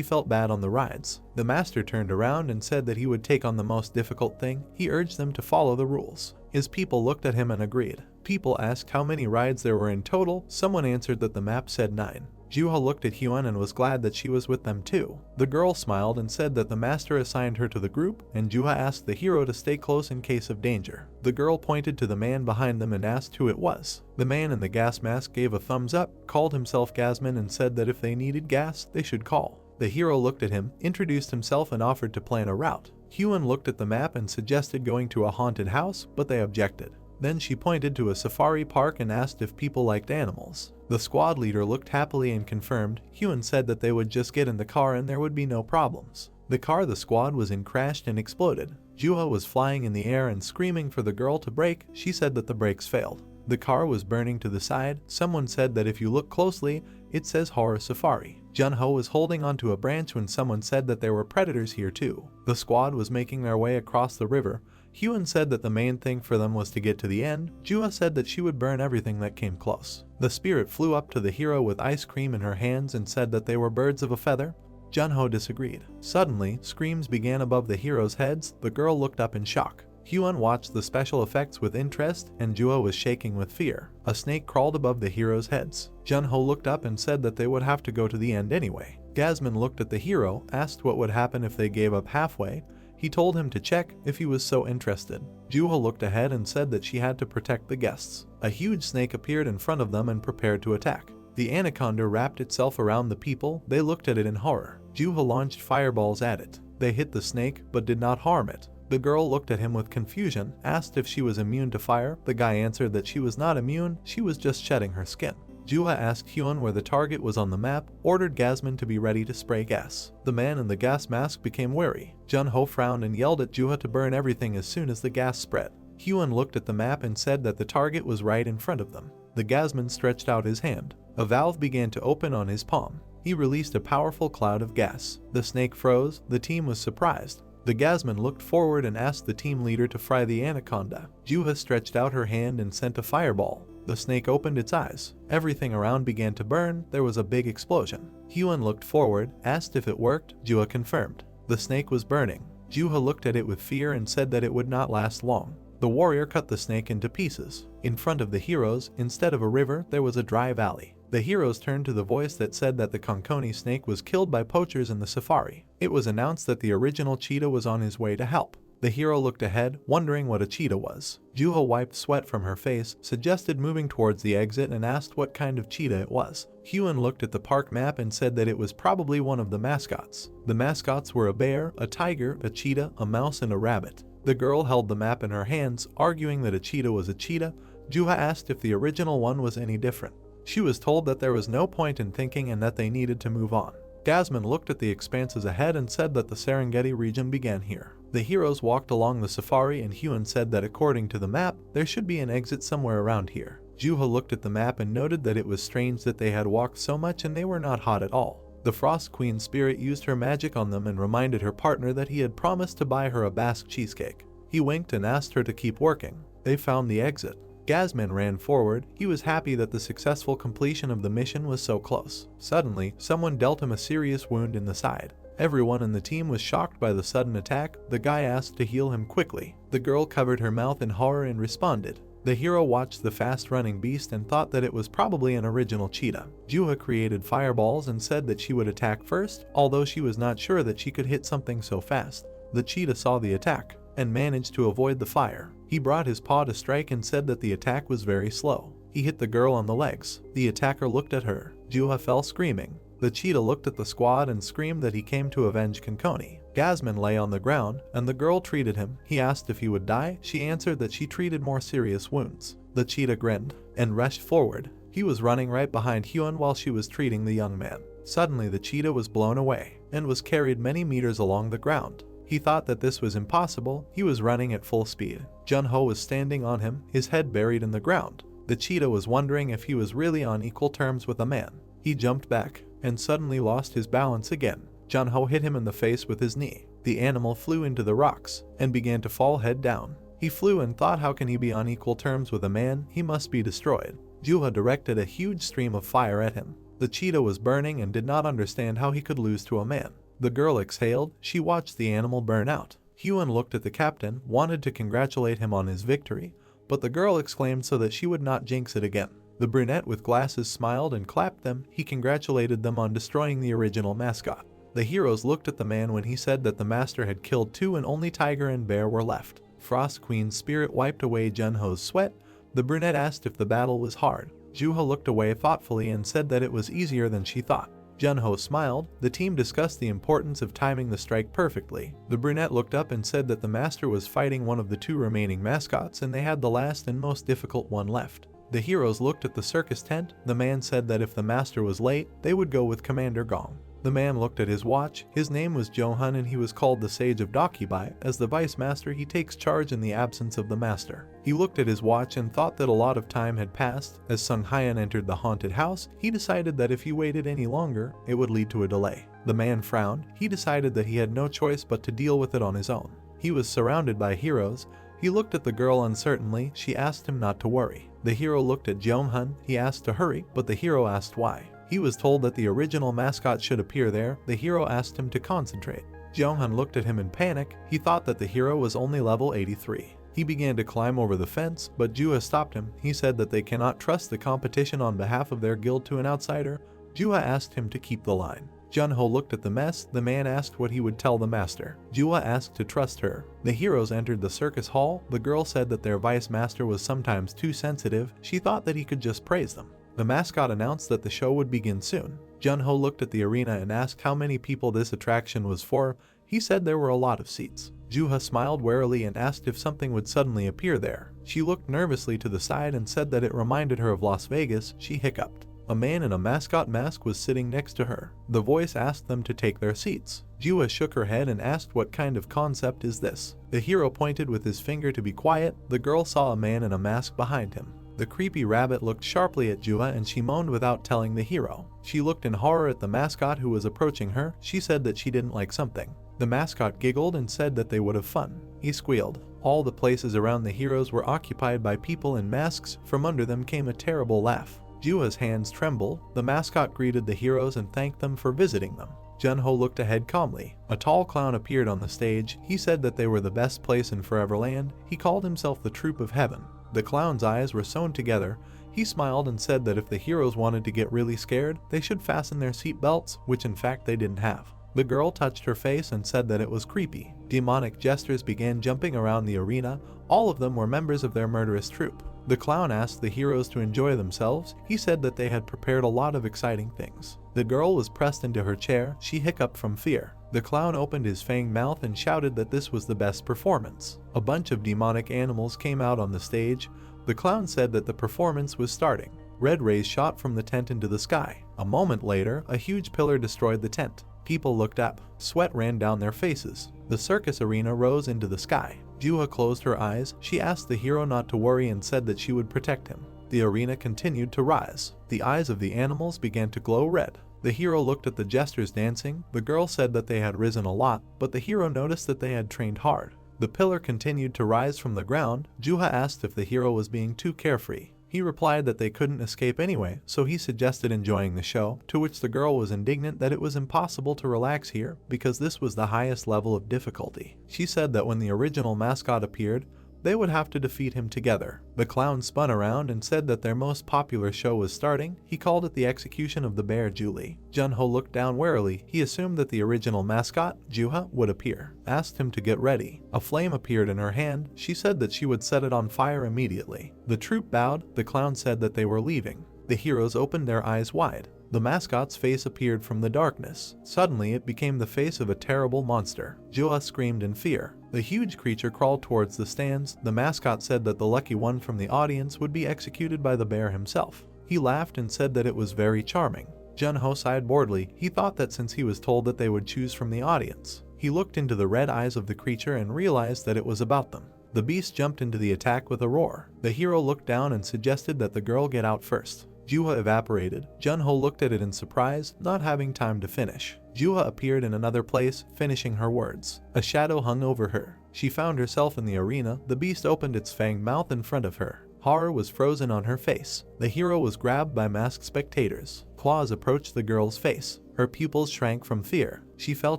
felt bad on the rides. The master turned around and said that he would take on the most difficult thing. He urged them to follow the rules. His people looked at him and agreed. People asked how many rides there were in total. Someone answered that the map said 9. Joo-ho looked at Hyun and was glad that she was with them too. The girl smiled and said that the master assigned her to the group, and Joo-ho asked the hero to stay close in case of danger. The girl pointed to the man behind them and asked who it was. The man in the gas mask gave a thumbs up, called himself Gasman, and said that if they needed gas, they should call. The hero looked at him, introduced himself, and offered to plan a route. Hyun looked at the map and suggested going to a haunted house, but they objected. Then she pointed to a safari park and asked if people liked animals. The squad leader looked happily and confirmed. Hyun said that they would just get in the car and there would be no problems. The car the squad was in crashed and exploded. Joo-ho was flying in the air and screaming for the girl to brake. She said that the brakes failed. The car was burning to the side. Someone said that if you look closely, it says Horror Safari. Jun-ho was holding onto a branch when someone said that there were predators here too. The squad was making their way across the river. Hyun said that the main thing for them was to get to the end. Joo-ho said that she would burn everything that came close. The spirit flew up to the hero with ice cream in her hands and said that they were birds of a feather. Jun-ho disagreed. Suddenly, screams began above the heroes' heads. The girl looked up in shock. Hyun watched the special effects with interest, and Joo-ho was shaking with fear. A snake crawled above the heroes' heads. Jun-ho looked up and said that they would have to go to the end anyway. Gasman looked at the hero, asked what would happen if they gave up halfway. He told him to check if he was so interested. Joo-ho looked ahead and said that she had to protect the guests. A huge snake appeared in front of them and prepared to attack. The anaconda wrapped itself around the people. They looked at it in horror. Joo-ho launched fireballs at it. They hit the snake but did not harm it. The girl looked at him with confusion, asked if she was immune to fire. The guy answered that she was not immune, she was just shedding her skin. Joo-ho asked Hyun where the target was on the map, ordered Gasman to be ready to spray gas. The man in the gas mask became wary. Jun-ho frowned and yelled at Joo-ho to burn everything as soon as the gas spread. Hyun looked at the map and said that the target was right in front of them. The Gasman stretched out his hand. A valve began to open on his palm. He released a powerful cloud of gas. The snake froze. The team was surprised. The Gasman looked forward and asked the team leader to fry the anaconda. Joo-ho stretched out her hand and sent a fireball. The snake opened its eyes. Everything around began to burn. There was a big explosion. Hyun looked forward, asked if it worked. Joo-ho confirmed. The snake was burning. Joo-ho looked at it with fear and said that it would not last long. The warrior cut the snake into pieces. In front of the heroes, instead of a river, there was a dry valley. The heroes turned to the voice that said that the Konkoni snake was killed by poachers in the safari. It was announced that the original cheetah was on his way to help. The hero looked ahead, wondering what a cheetah was. Joo-ho wiped sweat from her face, suggested moving towards the exit, and asked what kind of cheetah it was. Hyun looked at the park map and said that it was probably one of the mascots. The mascots were a bear, a tiger, a cheetah, a mouse, and a rabbit. The girl held the map in her hands, arguing that a cheetah was a cheetah. Joo-ho asked if the original one was any different. She was told that there was no point in thinking and that they needed to move on. Jasmine looked at the expanses ahead and said that the Serengeti region began here. The heroes walked along the safari and Hyun said that according to the map, there should be an exit somewhere around here. Juha looked at the map and noted that it was strange that they had walked so much and they were not hot at all. The Frost Queen spirit used her magic on them and reminded her partner that he had promised to buy her a Basque cheesecake. He winked and asked her to keep working. They found the exit. Jasmine ran forward. He was happy that the successful completion of the mission was so close. Suddenly, someone dealt him a serious wound in the side. Everyone in the team was shocked by the sudden attack. The guy asked to heal him quickly. The girl covered her mouth in horror and responded. The hero watched the fast-running beast and thought that it was probably an original cheetah. Juha created fireballs and said that she would attack first, although she was not sure that she could hit something so fast. The cheetah saw the attack and managed to avoid the fire. He brought his paw to strike and said that the attack was very slow. He hit the girl on the legs. The attacker looked at her. Juha fell screaming. The cheetah looked at the squad and screamed that he came to avenge Konkoni. Jasmine lay on the ground, and the girl treated him. He asked if he would die. She answered that she treated more serious wounds. The cheetah grinned and rushed forward. He was running right behind Hyun while she was treating the young man. Suddenly the cheetah was blown away and was carried many meters along the ground. He thought that this was impossible. He was running at full speed. Junho was standing on him, his head buried in the ground. The cheetah was wondering if he was really on equal terms with a man. He jumped back and suddenly lost his balance again. Junho hit him in the face with his knee. The animal flew into the rocks and began to fall head down. He flew and thought, how can he be on equal terms with a man? He must be destroyed. Juha directed a huge stream of fire at him. The cheetah was burning and did not understand how he could lose to a man. The girl exhaled. She watched the animal burn out. Hyun looked at the captain, wanted to congratulate him on his victory, but the girl exclaimed so that she would not jinx it again. The brunette with glasses smiled and clapped them. He congratulated them on destroying the original mascot. The heroes looked at the man when he said that the master had killed 2 and only tiger and bear were left. Frost Queen's spirit wiped away Junho's sweat. The brunette asked if the battle was hard. Juha looked away thoughtfully and said that it was easier than she thought. Junho smiled. The team discussed the importance of timing the strike perfectly. The brunette looked up and said that the master was fighting one of the 2 remaining mascots and they had the last and most difficult one left. The heroes looked at the circus tent. The man said that if the master was late, they would go with Commander Gong. The man looked at his watch. His name was Johan and he was called the Sage of Dakibai. As the vice master, he takes charge in the absence of the master. He looked at his watch and thought that a lot of time had passed. As Sung Hyan entered the haunted house, he decided that if he waited any longer, it would lead to a delay. The man frowned. He decided that he had no choice but to deal with it on his own. He was surrounded by heroes. He looked at the girl uncertainly. She asked him not to worry. The hero looked at Jonghyun. He asked to hurry, but the hero asked why. He was told that the original mascot should appear there. The hero asked him to concentrate. Jonghyun looked at him in panic. He thought that the hero was only level 83. He began to climb over the fence, but Juha stopped him. He said that they cannot trust the competition on behalf of their guild to an outsider. Juha asked him to keep the line. Junho looked at the mess. The man asked what he would tell the master. Juha asked to trust her. The heroes entered the circus hall. The girl said that their vice master was sometimes too sensitive. She thought that he could just praise them. The mascot announced that the show would begin soon. Junho looked at the arena and asked how many people this attraction was for. He said there were a lot of seats. Juha smiled warily and asked if something would suddenly appear there. She looked nervously to the side and said that it reminded her of Las Vegas. She hiccuped. A man in a mascot mask was sitting next to her. The voice asked them to take their seats. Juha shook her head and asked what kind of concept is this. The hero pointed with his finger to be quiet. The girl saw a man in a mask behind him. The creepy rabbit looked sharply at Juha and she moaned without telling the hero. She looked in horror at the mascot who was approaching her. She said that she didn't like something. The mascot giggled and said that they would have fun. He squealed. All the places around the heroes were occupied by people in masks. From under them came a terrible laugh. Juha's hands trembled. The mascot greeted the heroes and thanked them for visiting them. Junho looked ahead calmly. A tall clown appeared on the stage. He said that they were the best place in Foreverland. He called himself the Troop of Heaven. The clown's eyes were sewn together. He smiled and said that if the heroes wanted to get really scared, they should fasten their seat belts, which in fact they didn't have. The girl touched her face and said that it was creepy. Demonic jesters began jumping around the arena. All of them were members of their murderous troupe. The clown asked the heroes to enjoy themselves. He said that they had prepared a lot of exciting things. The girl was pressed into her chair. She hiccuped from fear. The clown opened his fanged mouth and shouted that this was the best performance. A bunch of demonic animals came out on the stage. The clown said that the performance was starting. Red rays shot from the tent into the sky. A moment later, a huge pillar destroyed the tent. People looked up. Sweat ran down their faces. The circus arena rose into the sky. Juha closed her eyes. She asked the hero not to worry and said that she would protect him. The arena continued to rise. The eyes of the animals began to glow red. The hero looked at the jesters dancing. The girl said that they had risen a lot, but the hero noticed that they had trained hard. The pillar continued to rise from the ground. Juha asked if the hero was being too carefree. He replied that they couldn't escape anyway, so he suggested enjoying the show, to which the girl was indignant that it was impossible to relax here because this was the highest level of difficulty. She said that when the original mascot appeared, they would have to defeat him together. The clown spun around and said that their most popular show was starting. He called it the execution of the bear Julie. Junho looked down warily. He assumed that the original mascot, Juha, would appear. Asked him to get ready. A flame appeared in her hand. She said that she would set it on fire immediately. The troupe bowed. The clown said that they were leaving. The heroes opened their eyes wide. The mascot's face appeared from the darkness. Suddenly, it became the face of a terrible monster. Juha screamed in fear. The huge creature crawled towards the stands. The mascot said that the lucky one from the audience would be executed by the bear himself. He laughed and said that it was very charming. Junho sighed boredly. He thought that since he was told that they would choose from the audience. He looked into the red eyes of the creature and realized that it was about them. The beast jumped into the attack with a roar. The hero looked down and suggested that the girl get out first. Juha evaporated. Junho looked at it in surprise, not having time to finish. Juha appeared in another place, finishing her words. A shadow hung over her. She found herself in the arena. The beast opened its fanged mouth in front of her. Horror was frozen on her face. The hero was grabbed by masked spectators. Claws approached the girl's face. Her pupils shrank from fear. She fell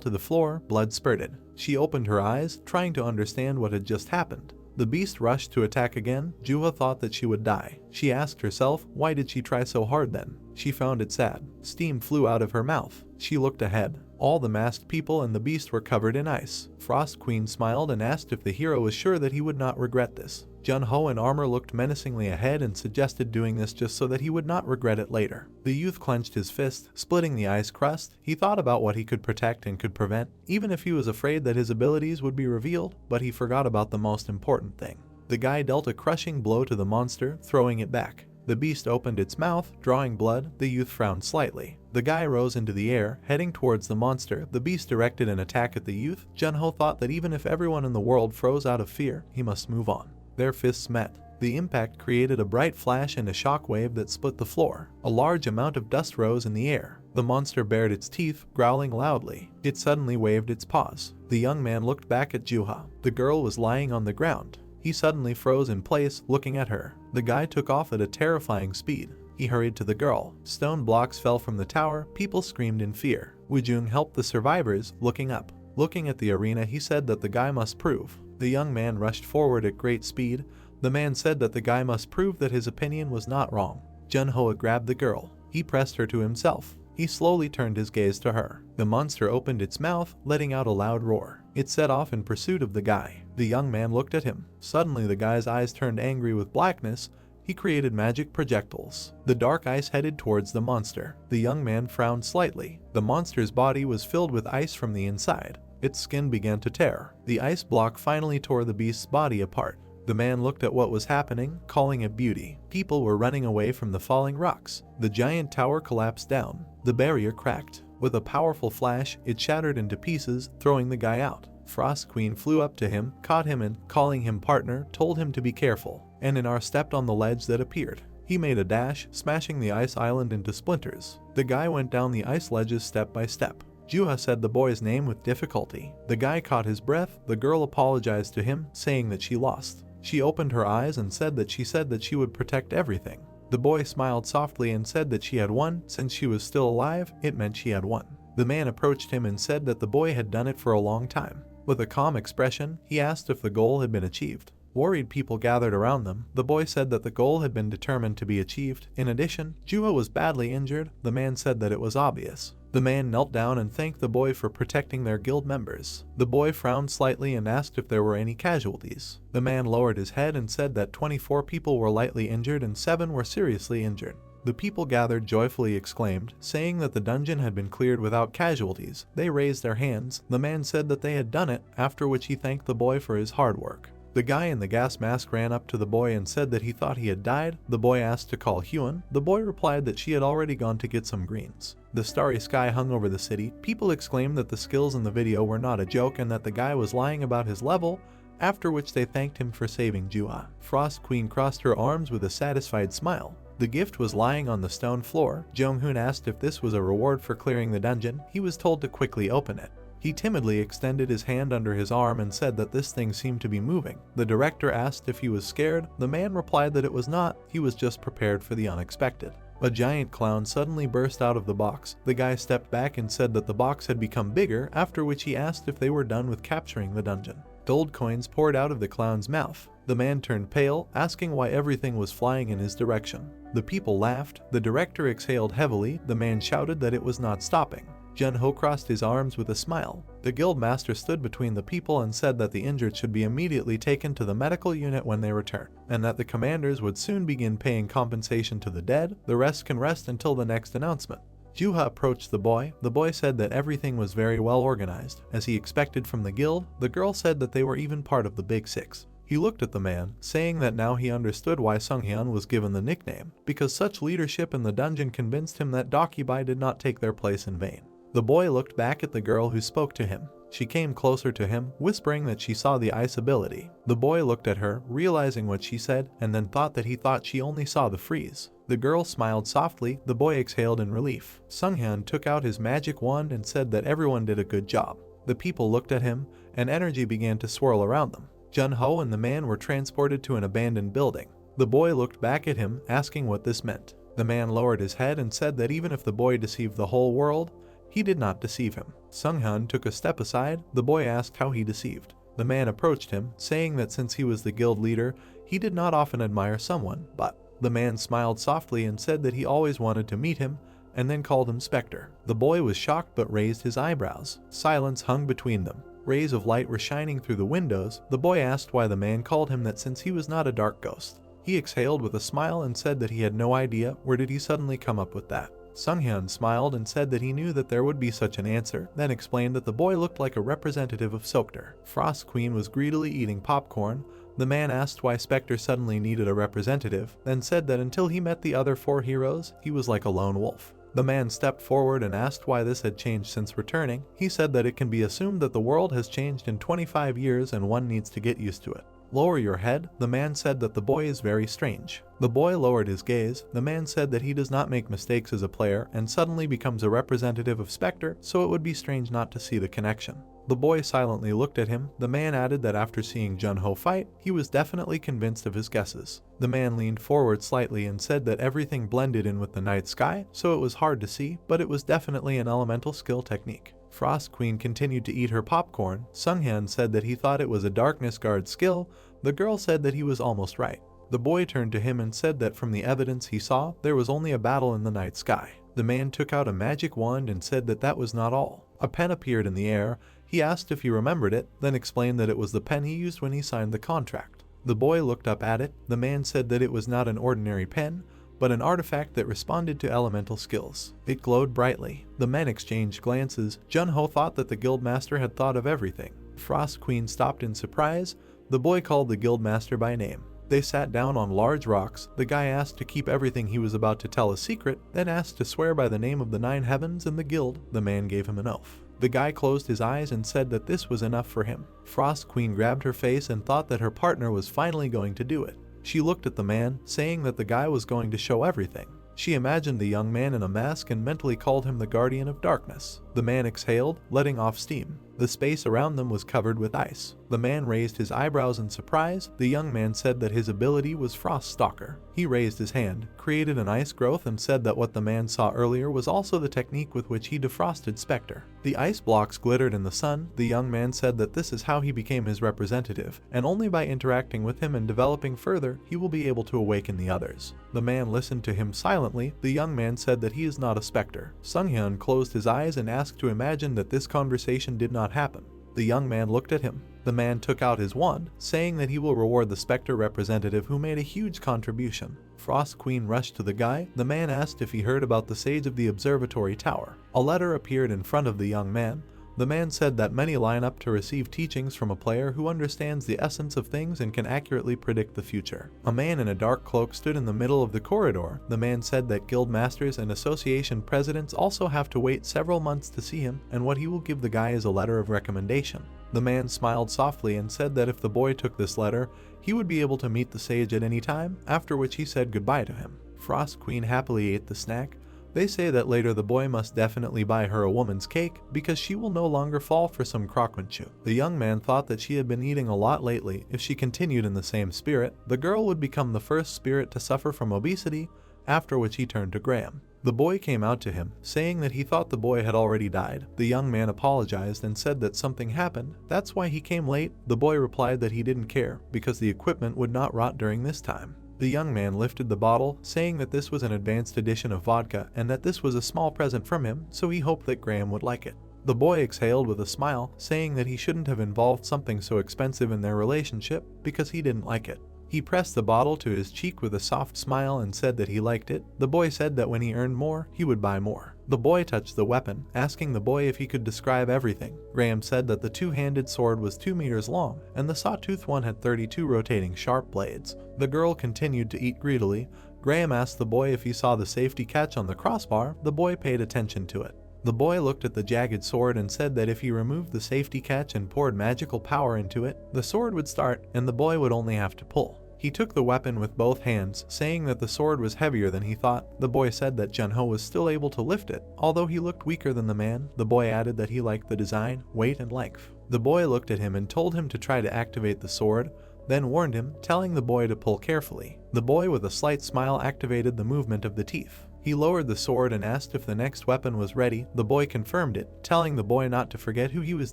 to the floor, blood spurted. She opened her eyes, trying to understand what had just happened. The beast rushed to attack again. Juha thought that she would die. She asked herself, why did she try so hard then? She found it sad. Steam flew out of her mouth. She looked ahead. All the masked people and the beast were covered in ice. Frost Queen smiled and asked if the hero was sure that he would not regret this. Junho in armor looked menacingly ahead and suggested doing this just so that he would not regret it later. The youth clenched his fist, splitting the ice crust. He thought about what he could protect and could prevent, even if he was afraid that his abilities would be revealed, but he forgot about the most important thing. The guy dealt a crushing blow to the monster, throwing it back. The beast opened its mouth, drawing blood. The youth frowned slightly. The guy rose into the air, heading towards the monster. The beast directed an attack at the youth. Junho thought that even if everyone in the world froze out of fear, he must move on. Their fists met. The impact created a bright flash and a shockwave that split the floor. A large amount of dust rose in the air. The monster bared its teeth, growling loudly. It suddenly waved its paws. The young man looked back at Juha. The girl was lying on the ground. He suddenly froze in place, looking at her. The guy took off at a terrifying speed. He hurried to the girl. Stone blocks fell from the tower. People screamed in fear. Wujung helped the survivors, looking up. Looking at the arena, he said that the guy must prove. The young man rushed forward at great speed. The man said that the guy must prove that his opinion was not wrong. Junho grabbed the girl. He pressed her to himself. He slowly turned his gaze to her. The monster opened its mouth, letting out a loud roar. It set off in pursuit of the guy. The young man looked at him. Suddenly the guy's eyes turned angry with blackness. He created magic projectiles. The dark ice headed towards the monster. The young man frowned slightly. The monster's body was filled with ice from the inside. Its skin began to tear. The ice block finally tore the beast's body apart. The man looked at what was happening, calling it beauty. People were running away from the falling rocks. The giant tower collapsed down. The barrier cracked. With a powerful flash, it shattered into pieces, throwing the guy out. Frost Queen flew up to him, caught him and, calling him partner, told him to be careful. Eninar stepped on the ledge that appeared. He made a dash, smashing the ice island into splinters. The guy went down the ice ledges step by step. Juha said the boy's name with difficulty. The guy caught his breath. The girl apologized to him, saying that she lost. She opened her eyes and said that she would protect everything. The boy smiled softly and said that she had won. Since she was still alive, it meant she had won. The man approached him and said that the boy had done it for a long time. With a calm expression, he asked if the goal had been achieved. Worried people gathered around them. The boy said that the goal had been determined to be achieved. In addition, Juha was badly injured. The man said that it was obvious. The man knelt down and thanked the boy for protecting their guild members. The boy frowned slightly and asked if there were any casualties. The man lowered his head and said that 24 people were lightly injured and 7 were seriously injured. The people gathered joyfully exclaimed, saying that the dungeon had been cleared without casualties. They raised their hands. The man said that they had done it, after which he thanked the boy for his hard work. The guy in the gas mask ran up to the boy and said that he thought he had died. The boy asked to call Hyun. The boy replied that she had already gone to get some greens. The starry sky hung over the city. People exclaimed that the skills in the video were not a joke and that the guy was lying about his level, after which they thanked him for saving Jua. Frost Queen crossed her arms with a satisfied smile. The gift was lying on the stone floor. Jong-hoon asked if this was a reward for clearing the dungeon. He was told to quickly open it. He timidly extended his hand under his arm and said that this thing seemed to be moving. The director asked if he was scared. The man replied that it was not, he was just prepared for the unexpected. A giant clown suddenly burst out of the box. The guy stepped back and said that the box had become bigger, after which he asked if they were done with capturing the dungeon. Gold coins poured out of the clown's mouth. The man turned pale, asking why everything was flying in his direction. The people laughed. The director exhaled heavily. The man shouted that it was not stopping. Jun-ho crossed his arms with a smile. The guild master stood between the people and said that the injured should be immediately taken to the medical unit when they return, and that the commanders would soon begin paying compensation to the dead. The rest can rest until the next announcement. Juha approached the boy. The boy said that everything was very well organized, as he expected from the guild. The girl said that they were even part of the Big Six. He looked at the man, saying that now he understood why Sunghyun was given the nickname, because such leadership in the dungeon convinced him that Dokibai did not take their place in vain. The boy looked back at the girl who spoke to him. She came closer to him, whispering that she saw the ice ability. The boy looked at her, realizing what she said, and then thought that he thought she only saw the freeze. The girl smiled softly. The boy exhaled in relief. Sunghyun took out his magic wand and said that everyone did a good job. The people looked at him, and energy began to swirl around them. Jun-ho and the man were transported to an abandoned building. The boy looked back at him, asking what this meant. The man lowered his head and said that even if the boy deceived the whole world, he did not deceive him. Sunghyun took a step aside. The boy asked how he deceived. The man approached him, saying that since he was the guild leader, he did not often admire someone, but the man smiled softly and said that he always wanted to meet him, and then called him Spectre. The boy was shocked but raised his eyebrows. Silence hung between them. Rays of light were shining through the windows. The boy asked why the man called him that since he was not a dark ghost. He exhaled with a smile and said that he had no idea. Where did he suddenly come up with that? Sunghyun smiled and said that he knew that there would be such an answer, then explained that the boy looked like a representative of Sokter. Frost Queen was greedily eating popcorn. The man asked why Spectre suddenly needed a representative, then said that until he met the other 4 heroes, he was like a lone wolf. The man stepped forward and asked why this had changed since returning. He said that it can be assumed that the world has changed in 25 years and one needs to get used to it. Lower your head. The man said that the boy is very strange. The boy lowered his gaze. The man said that he does not make mistakes as a player and suddenly becomes a representative of Spectre, so it would be strange not to see the connection. The boy silently looked at him. The man added that after seeing Jun-ho fight, he was definitely convinced of his guesses. The man leaned forward slightly and said that everything blended in with the night sky, so it was hard to see, but it was definitely an elemental skill technique. Frost Queen continued to eat her popcorn. Sunghyun said that he thought it was a darkness guard skill. The girl said that he was almost right. The boy turned to him and said that from the evidence he saw, there was only a battle in the night sky. The man took out a magic wand and said that that was not all. A pen appeared in the air. He asked if he remembered it, then explained that it was the pen he used when he signed the contract. The boy looked up at it. The man said that it was not an ordinary pen, but an artifact that responded to elemental skills. It glowed brightly. The men exchanged glances. Jun-ho thought that the guildmaster had thought of everything. Frost Queen stopped in surprise. The boy called the guildmaster by name. They sat down on large rocks. The guy asked to keep everything he was about to tell a secret, then asked to swear by the name of the 9 heavens and the guild. The man gave him an oath. The guy closed his eyes and said that this was enough for him. Frost Queen grabbed her face and thought that her partner was finally going to do it. She looked at the man, saying that the guy was going to show everything. She imagined the young man in a mask and mentally called him the Guardian of Darkness. The man exhaled, letting off steam. The space around them was covered with ice. The man raised his eyebrows in surprise. The young man said that his ability was Frost Stalker. He raised his hand, created an ice growth, and said that what the man saw earlier was also the technique with which he defrosted Spectre. The ice blocks glittered in the sun. The young man said that this is how he became his representative, and only by interacting with him and developing further, he will be able to awaken the others. The man listened to him silently. The young man said that he is not a Spectre. Sunghyun closed his eyes and asked to imagine that this conversation did not happen. The young man looked at him. The man took out his wand, saying that he will reward the Spectre representative who made a huge contribution. Frost Queen rushed to the guy. The man asked if he heard about the Sage of the Observatory Tower. A letter appeared in front of the young man. The man said that many line up to receive teachings from a player who understands the essence of things and can accurately predict the future. A man in a dark cloak stood in the middle of the corridor. The man said that guild masters and association presidents also have to wait several months to see him, and what he will give the guy is a letter of recommendation. The man smiled softly and said that if the boy took this letter, he would be able to meet the sage at any time, after which he said goodbye to him. Frost Queen happily ate the snack. They say that later the boy must definitely buy her a woman's cake because she will no longer fall for some crocmanship. The young man thought that she had been eating a lot lately. If she continued in the same spirit, the girl would become the first spirit to suffer from obesity, after which he turned to Graham. The boy came out to him, saying that he thought the boy had already died. The young man apologized and said that something happened, that's why he came late. The boy replied that he didn't care, because the equipment would not rot during this time. The young man lifted the bottle, saying that this was an advanced edition of vodka and that this was a small present from him, so he hoped that Graham would like it. The boy exhaled with a smile, saying that he shouldn't have involved something so expensive in their relationship because he didn't like it. He pressed the bottle to his cheek with a soft smile and said that he liked it. The boy said that when he earned more, he would buy more. The boy touched the weapon, asking the boy if he could describe everything. Graham said that the two-handed sword was 2 meters long, and the sawtooth one had 32 rotating sharp blades. The girl continued to eat greedily. Graham asked the boy if he saw the safety catch on the crossbar. The boy paid attention to it. The boy looked at the jagged sword and said that if he removed the safety catch and poured magical power into it, the sword would start, and the boy would only have to pull. He took the weapon with both hands, saying that the sword was heavier than he thought. The boy said that Junho was still able to lift it, although he looked weaker than the man. The boy added that he liked the design, weight, and length. The boy looked at him and told him to try to activate the sword, then warned him, telling the boy to pull carefully. The boy with a slight smile activated the movement of the teeth. He lowered the sword and asked if the next weapon was ready. The boy confirmed it, telling the boy not to forget who he was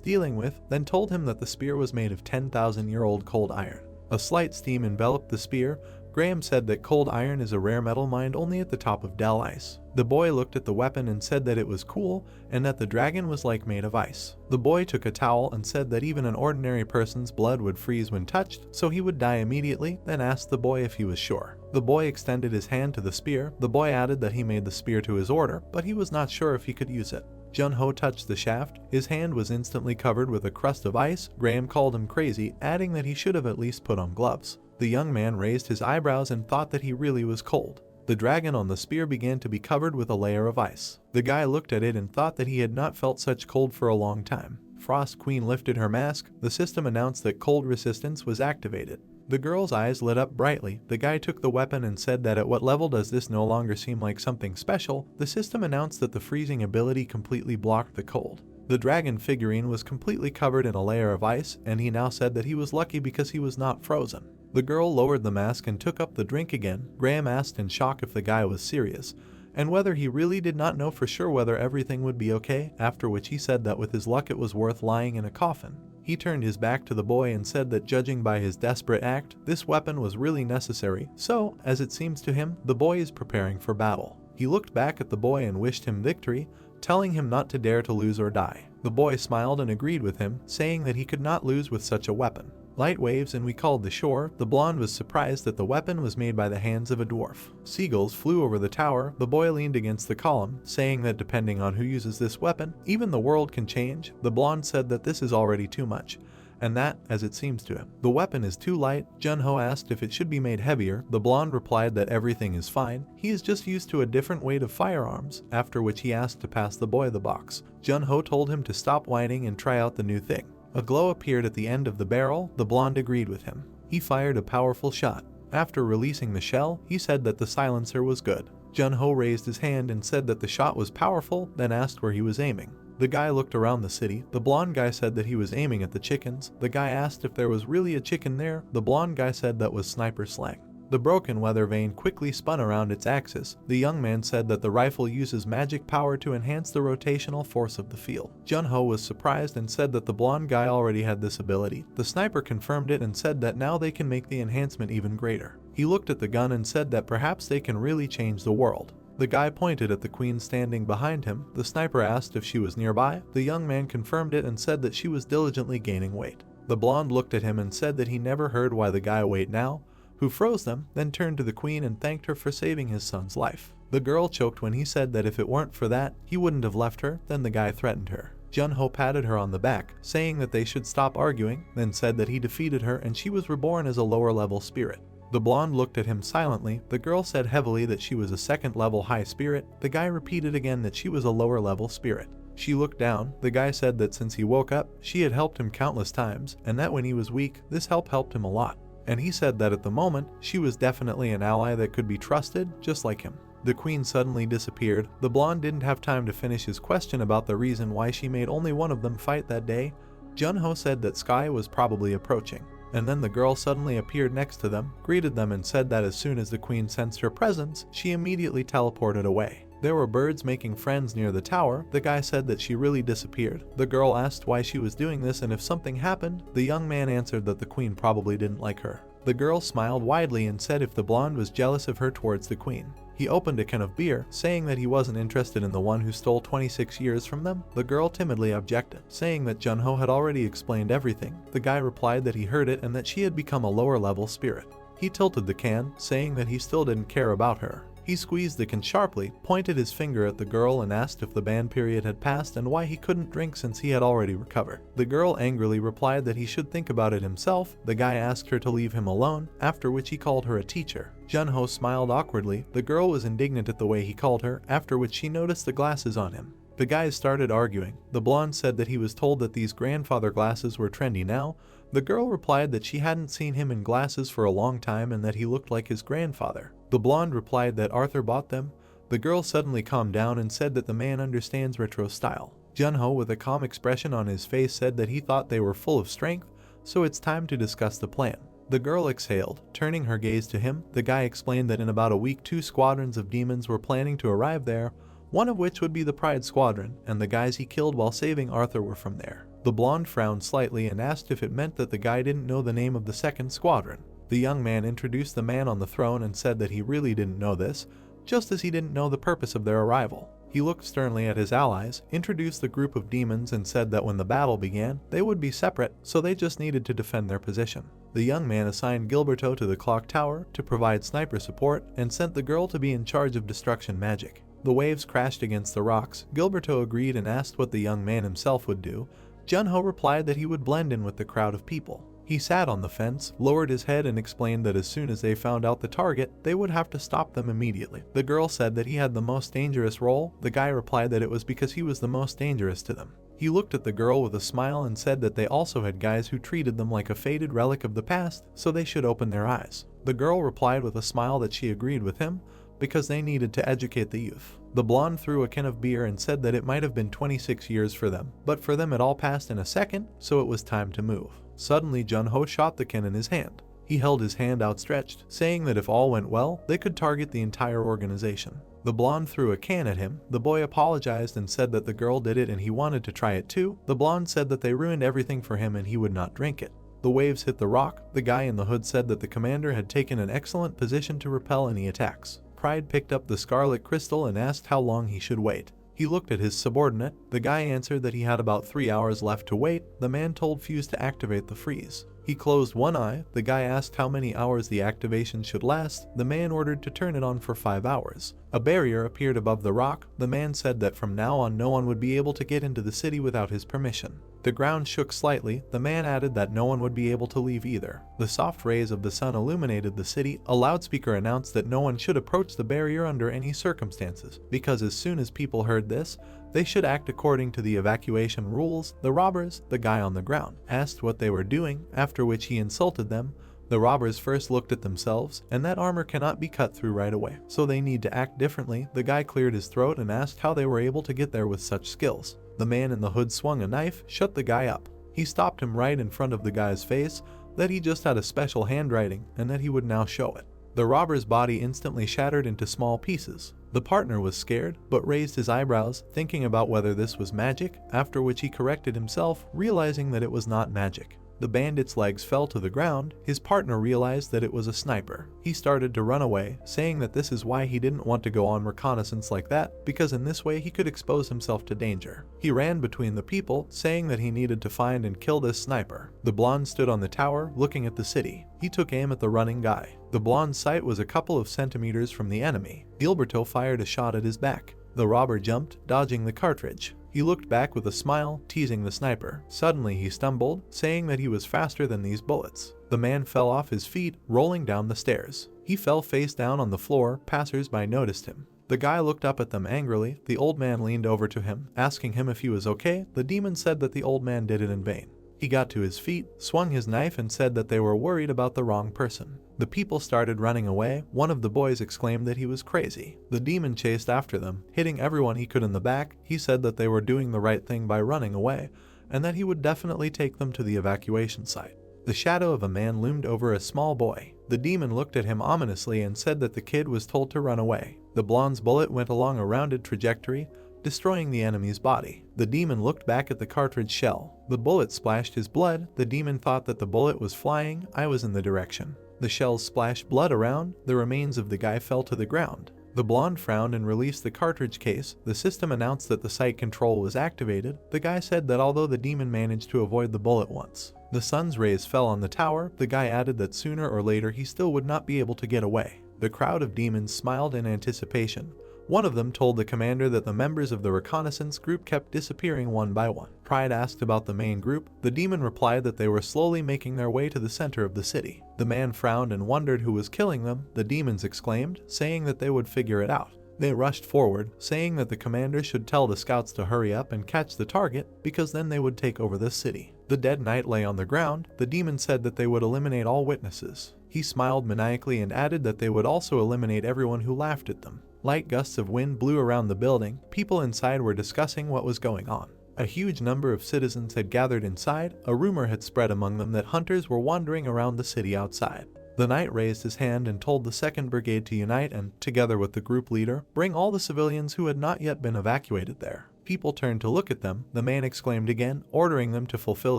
dealing with, then told him that the spear was made of 10,000-year-old cold iron. A slight steam enveloped the spear. Graham said that cold iron is a rare metal mined only at the top of Del Ice. The boy looked at the weapon and said that it was cool, and that the dragon was like made of ice. The boy took a towel and said that even an ordinary person's blood would freeze when touched, so he would die immediately, then asked the boy if he was sure. The boy extended his hand to the spear. The boy added that he made the spear to his order, but he was not sure if he could use it. Junho touched the shaft. His hand was instantly covered with a crust of ice. Graham called him crazy, adding that he should have at least put on gloves. The young man raised his eyebrows and thought that he really was cold. The dragon on the spear began to be covered with a layer of ice. The guy looked at it and thought that he had not felt such cold for a long time. Frost Queen lifted her mask. The system announced that cold resistance was activated. The girl's eyes lit up brightly. The guy took the weapon and said that at what level does this no longer seem like something special? The system announced that the freezing ability completely blocked the cold. The dragon figurine was completely covered in a layer of ice, and he now said that he was lucky because he was not frozen. The girl lowered the mask and took up the drink again. Graham asked in shock if the guy was serious, and whether he really did not know for sure whether everything would be okay, after which he said that with his luck it was worth lying in a coffin. He turned his back to the boy and said that judging by his desperate act, this weapon was really necessary, so, as it seems to him, the boy is preparing for battle. He looked back at the boy and wished him victory, telling him not to dare to lose or die. The boy smiled and agreed with him, saying that he could not lose with such a weapon. Light waves and we called the shore. The blonde was surprised that the weapon was made by the hands of a dwarf. Seagulls flew over the tower. The boy leaned against the column, saying that depending on who uses this weapon, even the world can change. The blonde said that this is already too much, and that, as it seems to him, the weapon is too light. Junho asked if it should be made heavier. The blonde replied that everything is fine. He is just used to a different weight of firearms, after which he asked to pass the boy the box. Junho told him to stop whining and try out the new thing. A glow appeared at the end of the barrel. The blonde agreed with him. He fired a powerful shot. After releasing the shell, he said that the silencer was good. Junho raised his hand and said that the shot was powerful, then asked where he was aiming. The guy looked around the city. The blonde guy said that he was aiming at the chickens. The guy asked if there was really a chicken there. The blonde guy said that was sniper slang. The broken weather vane quickly spun around its axis. The young man said that the rifle uses magic power to enhance the rotational force of the field. Junho was surprised and said that the blonde guy already had this ability. The sniper confirmed it and said that now they can make the enhancement even greater. He looked at the gun and said that perhaps they can really change the world. The guy pointed at the queen standing behind him. The sniper asked if she was nearby. The young man confirmed it and said that she was diligently gaining weight. The blonde looked at him and said that he never heard why the guy weighed now, who froze them, then turned to the queen and thanked her for saving his son's life. The girl choked when he said that if it weren't for that, he wouldn't have left her. Then the guy threatened her. Jun-ho patted her on the back, saying that they should stop arguing, then said that he defeated her and she was reborn as a lower-level spirit. The blonde looked at him silently. The girl said heavily that she was a second-level high spirit. The guy repeated again that she was a lower-level spirit. She looked down. The guy said that since he woke up, she had helped him countless times, and that when he was weak, this help helped him a lot. And he said that at the moment, she was definitely an ally that could be trusted, just like him. The queen suddenly disappeared. The blonde didn't have time to finish his question about the reason why she made only one of them fight that day. Jun-ho said that Sky was probably approaching. And then the girl suddenly appeared next to them, greeted them and said that as soon as the queen sensed her presence, she immediately teleported away. There were birds making friends near the tower. The guy said that she really disappeared. The girl asked why she was doing this and if something happened. The young man answered that the queen probably didn't like her. The girl smiled widely and said if the blonde was jealous of her towards the queen. He opened a can of beer, saying that he wasn't interested in the one who stole 26 years from them. The girl timidly objected, saying that Jun-ho had already explained everything. The guy replied that he heard it and that she had become a lower-level spirit. He tilted the can, saying that he still didn't care about her. He squeezed the can sharply, pointed his finger at the girl and asked if the ban period had passed and why he couldn't drink since he had already recovered. The girl angrily replied that he should think about it himself. The guy asked her to leave him alone, after which he called her a teacher. Jun-ho smiled awkwardly. The girl was indignant at the way he called her, after which she noticed the glasses on him. The guys started arguing. The blonde said that he was told that these grandfather glasses were trendy now. The girl replied that she hadn't seen him in glasses for a long time and that he looked like his grandfather. The blonde replied that Arthur bought them. The girl suddenly calmed down and said that the man understands retro style. Jun-ho, with a calm expression on his face, said that he thought they were full of strength, so it's time to discuss the plan. The girl exhaled, turning her gaze to him. The guy explained that in about a week 2 squadrons of demons were planning to arrive there, one of which would be the Pride Squadron, and the guys he killed while saving Arthur were from there. The blonde frowned slightly and asked if it meant that the guy didn't know the name of the second squadron. The young man introduced the man on the throne and said that he really didn't know this, just as he didn't know the purpose of their arrival. He looked sternly at his allies, introduced the group of demons and said that when the battle began, they would be separate, so they just needed to defend their position. The young man assigned Gilberto to the clock tower to provide sniper support and sent the girl to be in charge of destruction magic. The waves crashed against the rocks. Gilberto agreed and asked what the young man himself would do. Jun-ho replied that he would blend in with the crowd of people. He sat on the fence, lowered his head and explained that as soon as they found out the target, they would have to stop them immediately. The girl said that he had the most dangerous role. The guy replied that it was because he was the most dangerous to them. He looked at the girl with a smile and said that they also had guys who treated them like a faded relic of the past, so they should open their eyes. The girl replied with a smile that she agreed with him, because they needed to educate the youth. The blonde threw a can of beer and said that it might have been 26 years for them, but for them it all passed in a second, so it was time to move. Suddenly Jun-ho shot the can in his hand. He held his hand outstretched, saying that if all went well, they could target the entire organization. The blonde threw a can at him. The boy apologized and said that the girl did it and he wanted to try it too. The blonde said that they ruined everything for him and he would not drink it. The waves hit the rock. The guy in the hood said that the commander had taken an excellent position to repel any attacks. Pride picked up the scarlet crystal and asked how long he should wait. He looked at his subordinate. The guy answered that he had about 3 hours left to wait. The man told Fuse to activate the freeze. He closed one eye. The guy asked how many hours the activation should last. The man ordered to turn it on for 5 hours. A barrier appeared above the rock. The man said that from now on no one would be able to get into the city without his permission. The ground shook slightly. The man added that no one would be able to leave either. The soft rays of the sun illuminated the city. A loudspeaker announced that no one should approach the barrier under any circumstances, because as soon as people heard this, they should act according to the evacuation rules. The robbers, the guy on the ground, asked what they were doing, after which he insulted them. The robbers first looked at themselves, and that armor cannot be cut through right away, so they need to act differently. The guy cleared his throat and asked how they were able to get there with such skills. The man in the hood swung a knife, shut the guy up. He stopped him right in front of the guy's face, that he just had a special handwriting, and that he would now show it. The robber's body instantly shattered into small pieces. The partner was scared, but raised his eyebrows, thinking about whether this was magic, after which he corrected himself, realizing that it was not magic. The bandit's legs fell to the ground. His partner realized that it was a sniper. He started to run away, saying that this is why he didn't want to go on reconnaissance like that, because in this way he could expose himself to danger. He ran between the people, saying that he needed to find and kill this sniper. The blonde stood on the tower, looking at the city. He took aim at the running guy. The blonde's sight was a couple of centimeters from the enemy. Gilberto fired a shot at his back. The robber jumped, dodging the cartridge. He looked back with a smile, teasing the sniper. Suddenly he stumbled, saying that he was faster than these bullets. The man fell off his feet, rolling down the stairs. He fell face down on the floor. Passers-by noticed him. The guy looked up at them angrily. The old man leaned over to him, asking him if he was okay. The demon said that the old man did it in vain. He got to his feet, swung his knife and said that they were worried about the wrong person. The people started running away. One of the boys exclaimed that he was crazy. The demon chased after them, hitting everyone he could in the back. He said that they were doing the right thing by running away, and that he would definitely take them to the evacuation site. The shadow of a man loomed over a small boy. The demon looked at him ominously and said that the kid was told to run away. The blonde's bullet went along a rounded trajectory, destroying the enemy's body. The demon looked back at the cartridge shell. The bullet splashed his blood. The demon thought that the bullet was flying. I was in the direction. The shells splashed blood around. The remains of the guy fell to the ground. The blonde frowned and released the cartridge case. The system announced that the site control was activated. The guy said that although the demon managed to avoid the bullet once, the sun's rays fell on the tower. The guy added that sooner or later he still would not be able to get away. The crowd of demons smiled in anticipation. One of them told the commander that the members of the reconnaissance group kept disappearing one by one. Pride asked about the main group. The demon replied that they were slowly making their way to the center of the city. The man frowned and wondered who was killing them. The demons exclaimed, saying that they would figure it out. They rushed forward, saying that the commander should tell the scouts to hurry up and catch the target, because then they would take over the city. The dead knight lay on the ground. The demon said that they would eliminate all witnesses. He smiled maniacally and added that they would also eliminate everyone who laughed at them. Light gusts of wind blew around the building. People inside were discussing what was going on. A huge number of citizens had gathered inside. A rumor had spread among them that hunters were wandering around the city outside. The knight raised his hand and told the 2nd Brigade to unite and, together with the group leader, bring all the civilians who had not yet been evacuated there. People turned to look at them. The man exclaimed again, ordering them to fulfill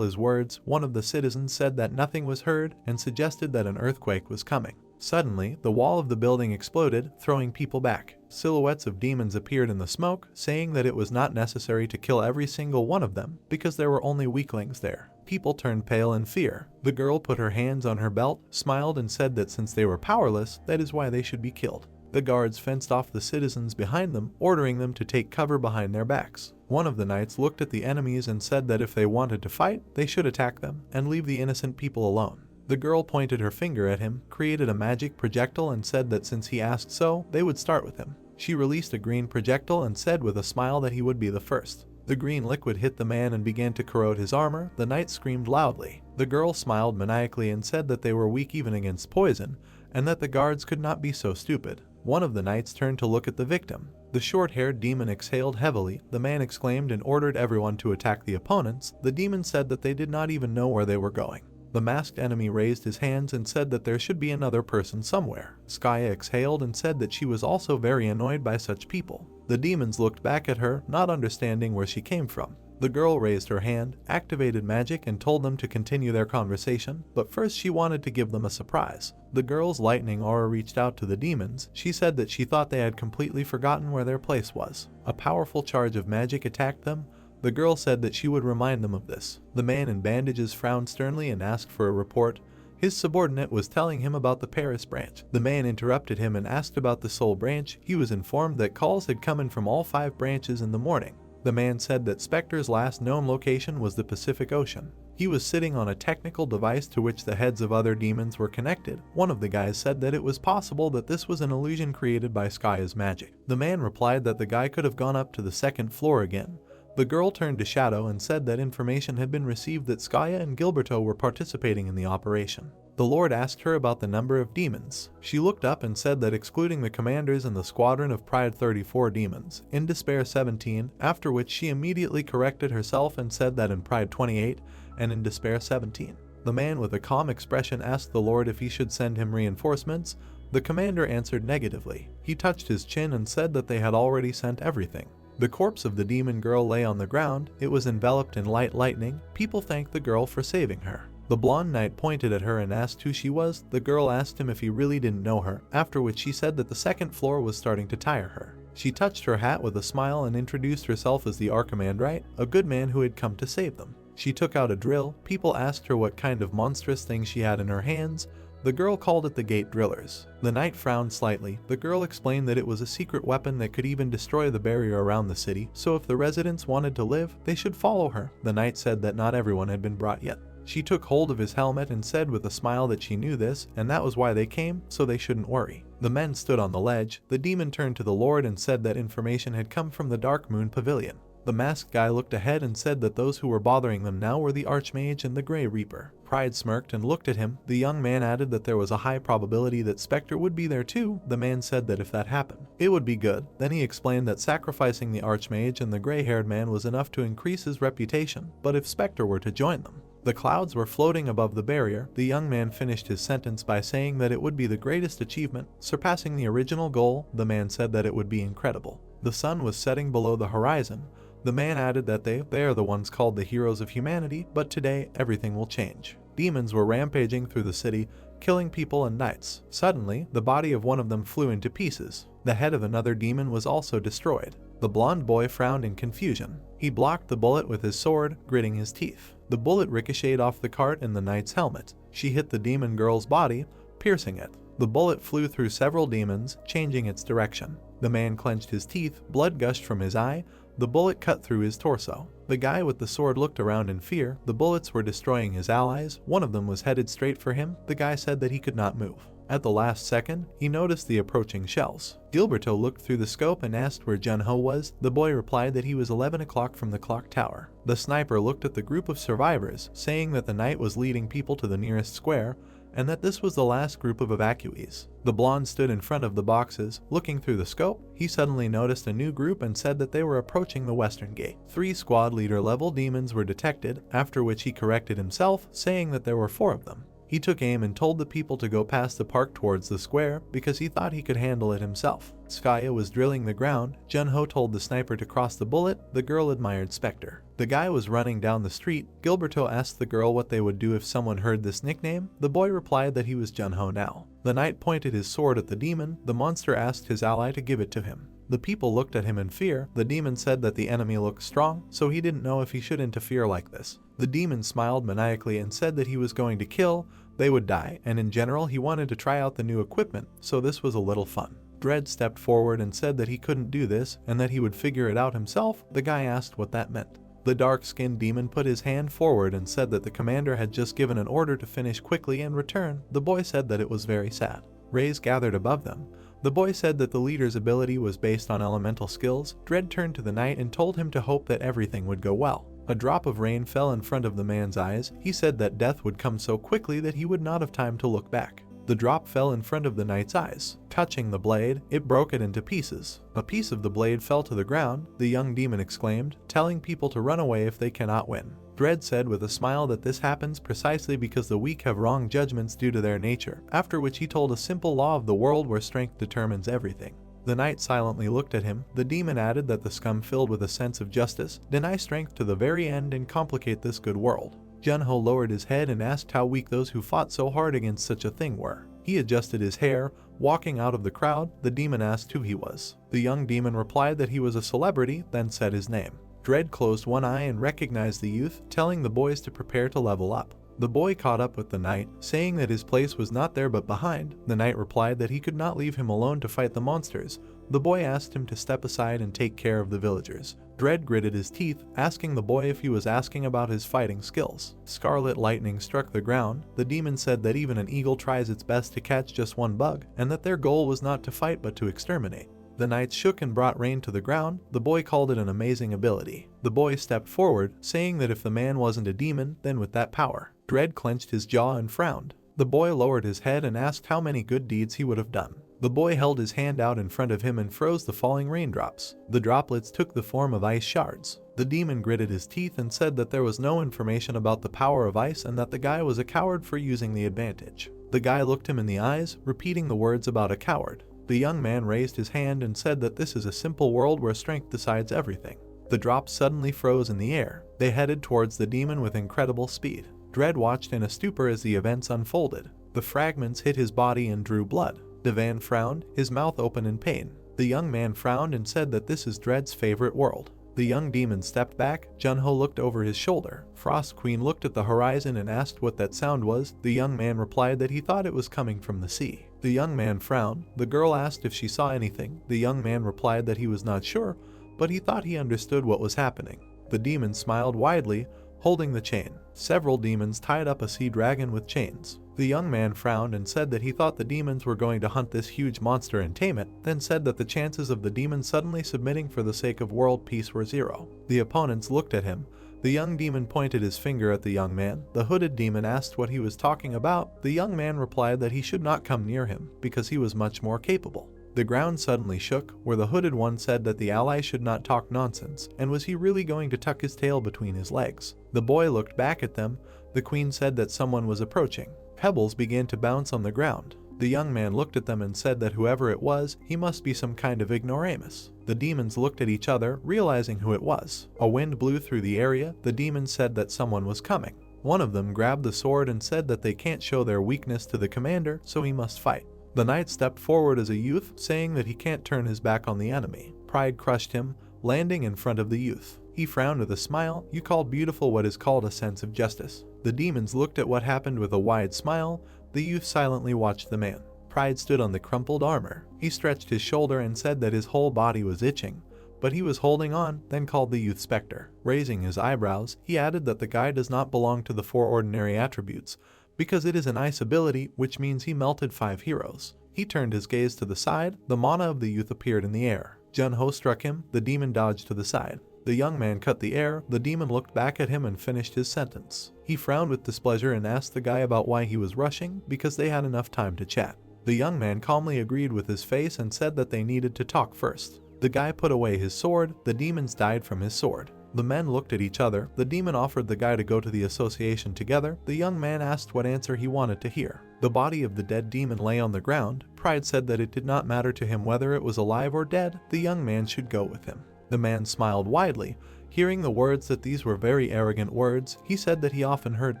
his words. One of the citizens said that nothing was heard and suggested that an earthquake was coming. Suddenly, the wall of the building exploded, throwing people back. Silhouettes of demons appeared in the smoke, saying that it was not necessary to kill every single one of them, because there were only weaklings there. People turned pale in fear. The girl put her hands on her belt, smiled and said that since they were powerless, that is why they should be killed. The guards fenced off the citizens behind them, ordering them to take cover behind their backs. One of the knights looked at the enemies and said that if they wanted to fight, they should attack them and leave the innocent people alone. The girl pointed her finger at him, created a magic projectile and said that since he asked so, they would start with him. She released a green projectile and said with a smile that he would be the first. The green liquid hit the man and began to corrode his armor. The knight screamed loudly. The girl smiled maniacally and said that they were weak even against poison, and that the guards could not be so stupid. One of the knights turned to look at the victim. The short-haired demon exhaled heavily. The man exclaimed and ordered everyone to attack the opponents. The demon said that they did not even know where they were going. The masked enemy raised his hands and said that there should be another person somewhere. Skaya exhaled and said that she was also very annoyed by such people. The demons looked back at her, not understanding where she came from. The girl raised her hand, activated magic and told them to continue their conversation, but first she wanted to give them a surprise. The girl's lightning aura reached out to the demons. She said that she thought they had completely forgotten where their place was. A powerful charge of magic attacked them. The girl said that she would remind them of this. The man in bandages frowned sternly and asked for a report. His subordinate was telling him about the Paris branch. The man interrupted him and asked about the Seoul branch. He was informed that calls had come in from all 5 branches in the morning. The man said that Spectre's last known location was the Pacific Ocean. He was sitting on a technical device to which the heads of other demons were connected. One of the guys said that it was possible that this was an illusion created by Skaya's magic. The man replied that the guy could have gone up to the 2nd floor again. The girl turned to Shadow and said that information had been received that Skaya and Gilberto were participating in the operation. The Lord asked her about the number of demons. She looked up and said that excluding the commanders and the squadron of Pride 34 demons, in Despair 17, after which she immediately corrected herself and said that in Pride 28 and in Despair 17. The man with a calm expression asked the Lord if he should send him reinforcements. The commander answered negatively. He touched his chin and said that they had already sent everything. The corpse of the demon girl lay on the ground. It was enveloped in light lightning. People thanked the girl for saving her. The blonde knight pointed at her and asked who she was. The girl asked him if he really didn't know her, after which she said that the 2nd floor was starting to tire her. She touched her hat with a smile and introduced herself as the Archimandrite, a good man who had come to save them. She took out a drill. People asked her what kind of monstrous thing she had in her hands. The girl called it the gate drillers. The knight frowned slightly. The girl explained that it was a secret weapon that could even destroy the barrier around the city, so if the residents wanted to live, they should follow her. The knight said that not everyone had been brought yet. She took hold of his helmet and said with a smile that she knew this, and that was why they came, so they shouldn't worry. The men stood on the ledge. The demon turned to the Lord and said that information had come from the Dark Moon Pavilion. The masked guy looked ahead and said that those who were bothering them now were the Archmage and the Grey Reaper. Pride smirked and looked at him. The young man added that there was a high probability that Spectre would be there too. The man said that if that happened, it would be good. Then he explained that sacrificing the Archmage and the gray-haired man was enough to increase his reputation, but if Spectre were to join them. The clouds were floating above the barrier. The young man finished his sentence by saying that it would be the greatest achievement, surpassing the original goal. The man said that it would be incredible. The sun was setting below the horizon. The man added that they are the ones called the heroes of humanity, but today everything will change. Demons were rampaging through the city, killing people and knights. Suddenly, the body of one of them flew into pieces. The head of another demon was also destroyed. The blonde boy frowned in confusion. He blocked the bullet with his sword, gritting his teeth. The bullet ricocheted off the cart in the knight's helmet. She hit the demon girl's body, piercing it. The bullet flew through several demons, changing its direction. The man clenched his teeth, blood gushed from his eye. The bullet cut through his torso. The guy with the sword looked around in fear. The bullets were destroying his allies. One of them was headed straight for him. The guy said that he could not move. At the last second, he noticed the approaching shells. Gilberto looked through the scope and asked where Junho was. The boy replied that he was 11 o'clock from the clock tower. The sniper looked at the group of survivors, saying that the knight was leading people to the nearest square, and that this was the last group of evacuees. The blonde stood in front of the boxes, looking through the scope. He suddenly noticed a new group and said that they were approaching the western gate. 3 squad leader level demons were detected, after which he corrected himself, saying that there were 4 of them. He took aim and told the people to go past the park towards the square because he thought he could handle it himself. Skaya was drilling the ground. Junho told the sniper to cross the bullet. The girl admired Spectre. The guy was running down the street. Gilberto asked the girl what they would do if someone heard this nickname. The boy replied that he was Junho now. The knight pointed his sword at the demon. The monster asked his ally to give it to him. The people looked at him in fear. The demon said that the enemy looked strong, so he didn't know if he should interfere like this. The demon smiled maniacally and said that he was going to kill, they would die, and in general he wanted to try out the new equipment, so this was a little fun. Dredd stepped forward and said that he couldn't do this, and that he would figure it out himself. The guy asked what that meant. The dark-skinned demon put his hand forward and said that the commander had just given an order to finish quickly and return. The boy said that it was very sad. Rays gathered above them. The boy said that the leader's ability was based on elemental skills. Dredd turned to the knight and told him to hope that everything would go well. A drop of rain fell in front of the man's eyes. He said that death would come so quickly that he would not have time to look back. The drop fell in front of the knight's eyes. Touching the blade, it broke it into pieces. A piece of the blade fell to the ground. The young demon exclaimed, telling people to run away if they cannot win. Dredd said with a smile that this happens precisely because the weak have wrong judgments due to their nature, after which he told a simple law of the world where strength determines everything. The knight silently looked at him. The demon added that the scum filled with a sense of justice deny strength to the very end and complicate this good world. Junho lowered his head and asked how weak those who fought so hard against such a thing were. He adjusted his hair. Walking out of the crowd, the demon asked who he was. The young demon replied that he was a celebrity, then said his name. Dredd closed one eye and recognized the youth, telling the boys to prepare to level up. The boy caught up with the knight, saying that his place was not there but behind. The knight replied that he could not leave him alone to fight the monsters. The boy asked him to step aside and take care of the villagers. Dredd gritted his teeth, asking the boy if he was asking about his fighting skills. Scarlet lightning struck the ground. The demon said that even an eagle tries its best to catch just one bug, and that their goal was not to fight but to exterminate. The knight shook and brought rain to the ground. The boy called it an amazing ability. The boy stepped forward, saying that if the man wasn't a demon, then with that power. Dredd clenched his jaw and frowned. The boy lowered his head and asked how many good deeds he would have done. The boy held his hand out in front of him and froze the falling raindrops. The droplets took the form of ice shards. The demon gritted his teeth and said that there was no information about the power of ice and that the guy was a coward for using the advantage. The guy looked him in the eyes, repeating the words about a coward. The young man raised his hand and said that this is a simple world where strength decides everything. The drops suddenly froze in the air. They headed towards the demon with incredible speed. Dredd watched in a stupor as the events unfolded. The fragments hit his body and drew blood. Devan frowned, his mouth open in pain. The young man frowned and said that this is Dredd's favorite world. The young demon stepped back. Junho looked over his shoulder. Frost Queen looked at the horizon and asked what that sound was. The young man replied that he thought it was coming from the sea. The young man frowned. The girl asked if she saw anything. The young man replied that he was not sure, but he thought he understood what was happening. The demon smiled widely, holding the chain. Several demons tied up a sea dragon with chains. The young man frowned and said that he thought the demons were going to hunt this huge monster and tame it, then said that the chances of the demon suddenly submitting for the sake of world peace were 0. The opponents looked at him. The young demon pointed his finger at the young man. The hooded demon asked what he was talking about. The young man replied that he should not come near him, because he was much more capable. The ground suddenly shook, where the hooded one said that the ally should not talk nonsense, and was he really going to tuck his tail between his legs? The boy looked back at them. The queen said that someone was approaching. Pebbles began to bounce on the ground. The young man looked at them and said that whoever it was, he must be some kind of ignoramus. The demons looked at each other, realizing who it was. A wind blew through the area. The demons said that someone was coming. One of them grabbed the sword and said that they can't show their weakness to the commander, so he must fight. The knight stepped forward as a youth, saying that he can't turn his back on the enemy. Pride crushed him, landing in front of the youth. He frowned with a smile. You called beautiful what is called a sense of justice. The demons looked at what happened with a wide smile. The youth silently watched the man. Pride stood on the crumpled armor. He stretched his shoulder and said that his whole body was itching, but he was holding on, then called the youth Spectre. Raising his eyebrows, he added that the guy does not belong to the 4 ordinary attributes, because it is an ice ability, which means he melted 5 heroes. He turned his gaze to the side. The mana of the youth appeared in the air. Junho struck him. The demon dodged to the side. The young man cut the air. The demon looked back at him and finished his sentence. He frowned with displeasure and asked the guy about why he was rushing, because they had enough time to chat. The young man calmly agreed with his face and said that they needed to talk first. The guy put away his sword. The demons died from his sword. The men looked at each other. The demon offered the guy to go to the association together. The young man asked what answer he wanted to hear. The body of the dead demon lay on the ground. Pride said that it did not matter to him whether it was alive or dead. The young man should go with him. The man smiled widely, hearing the words that these were very arrogant words. He said that he often heard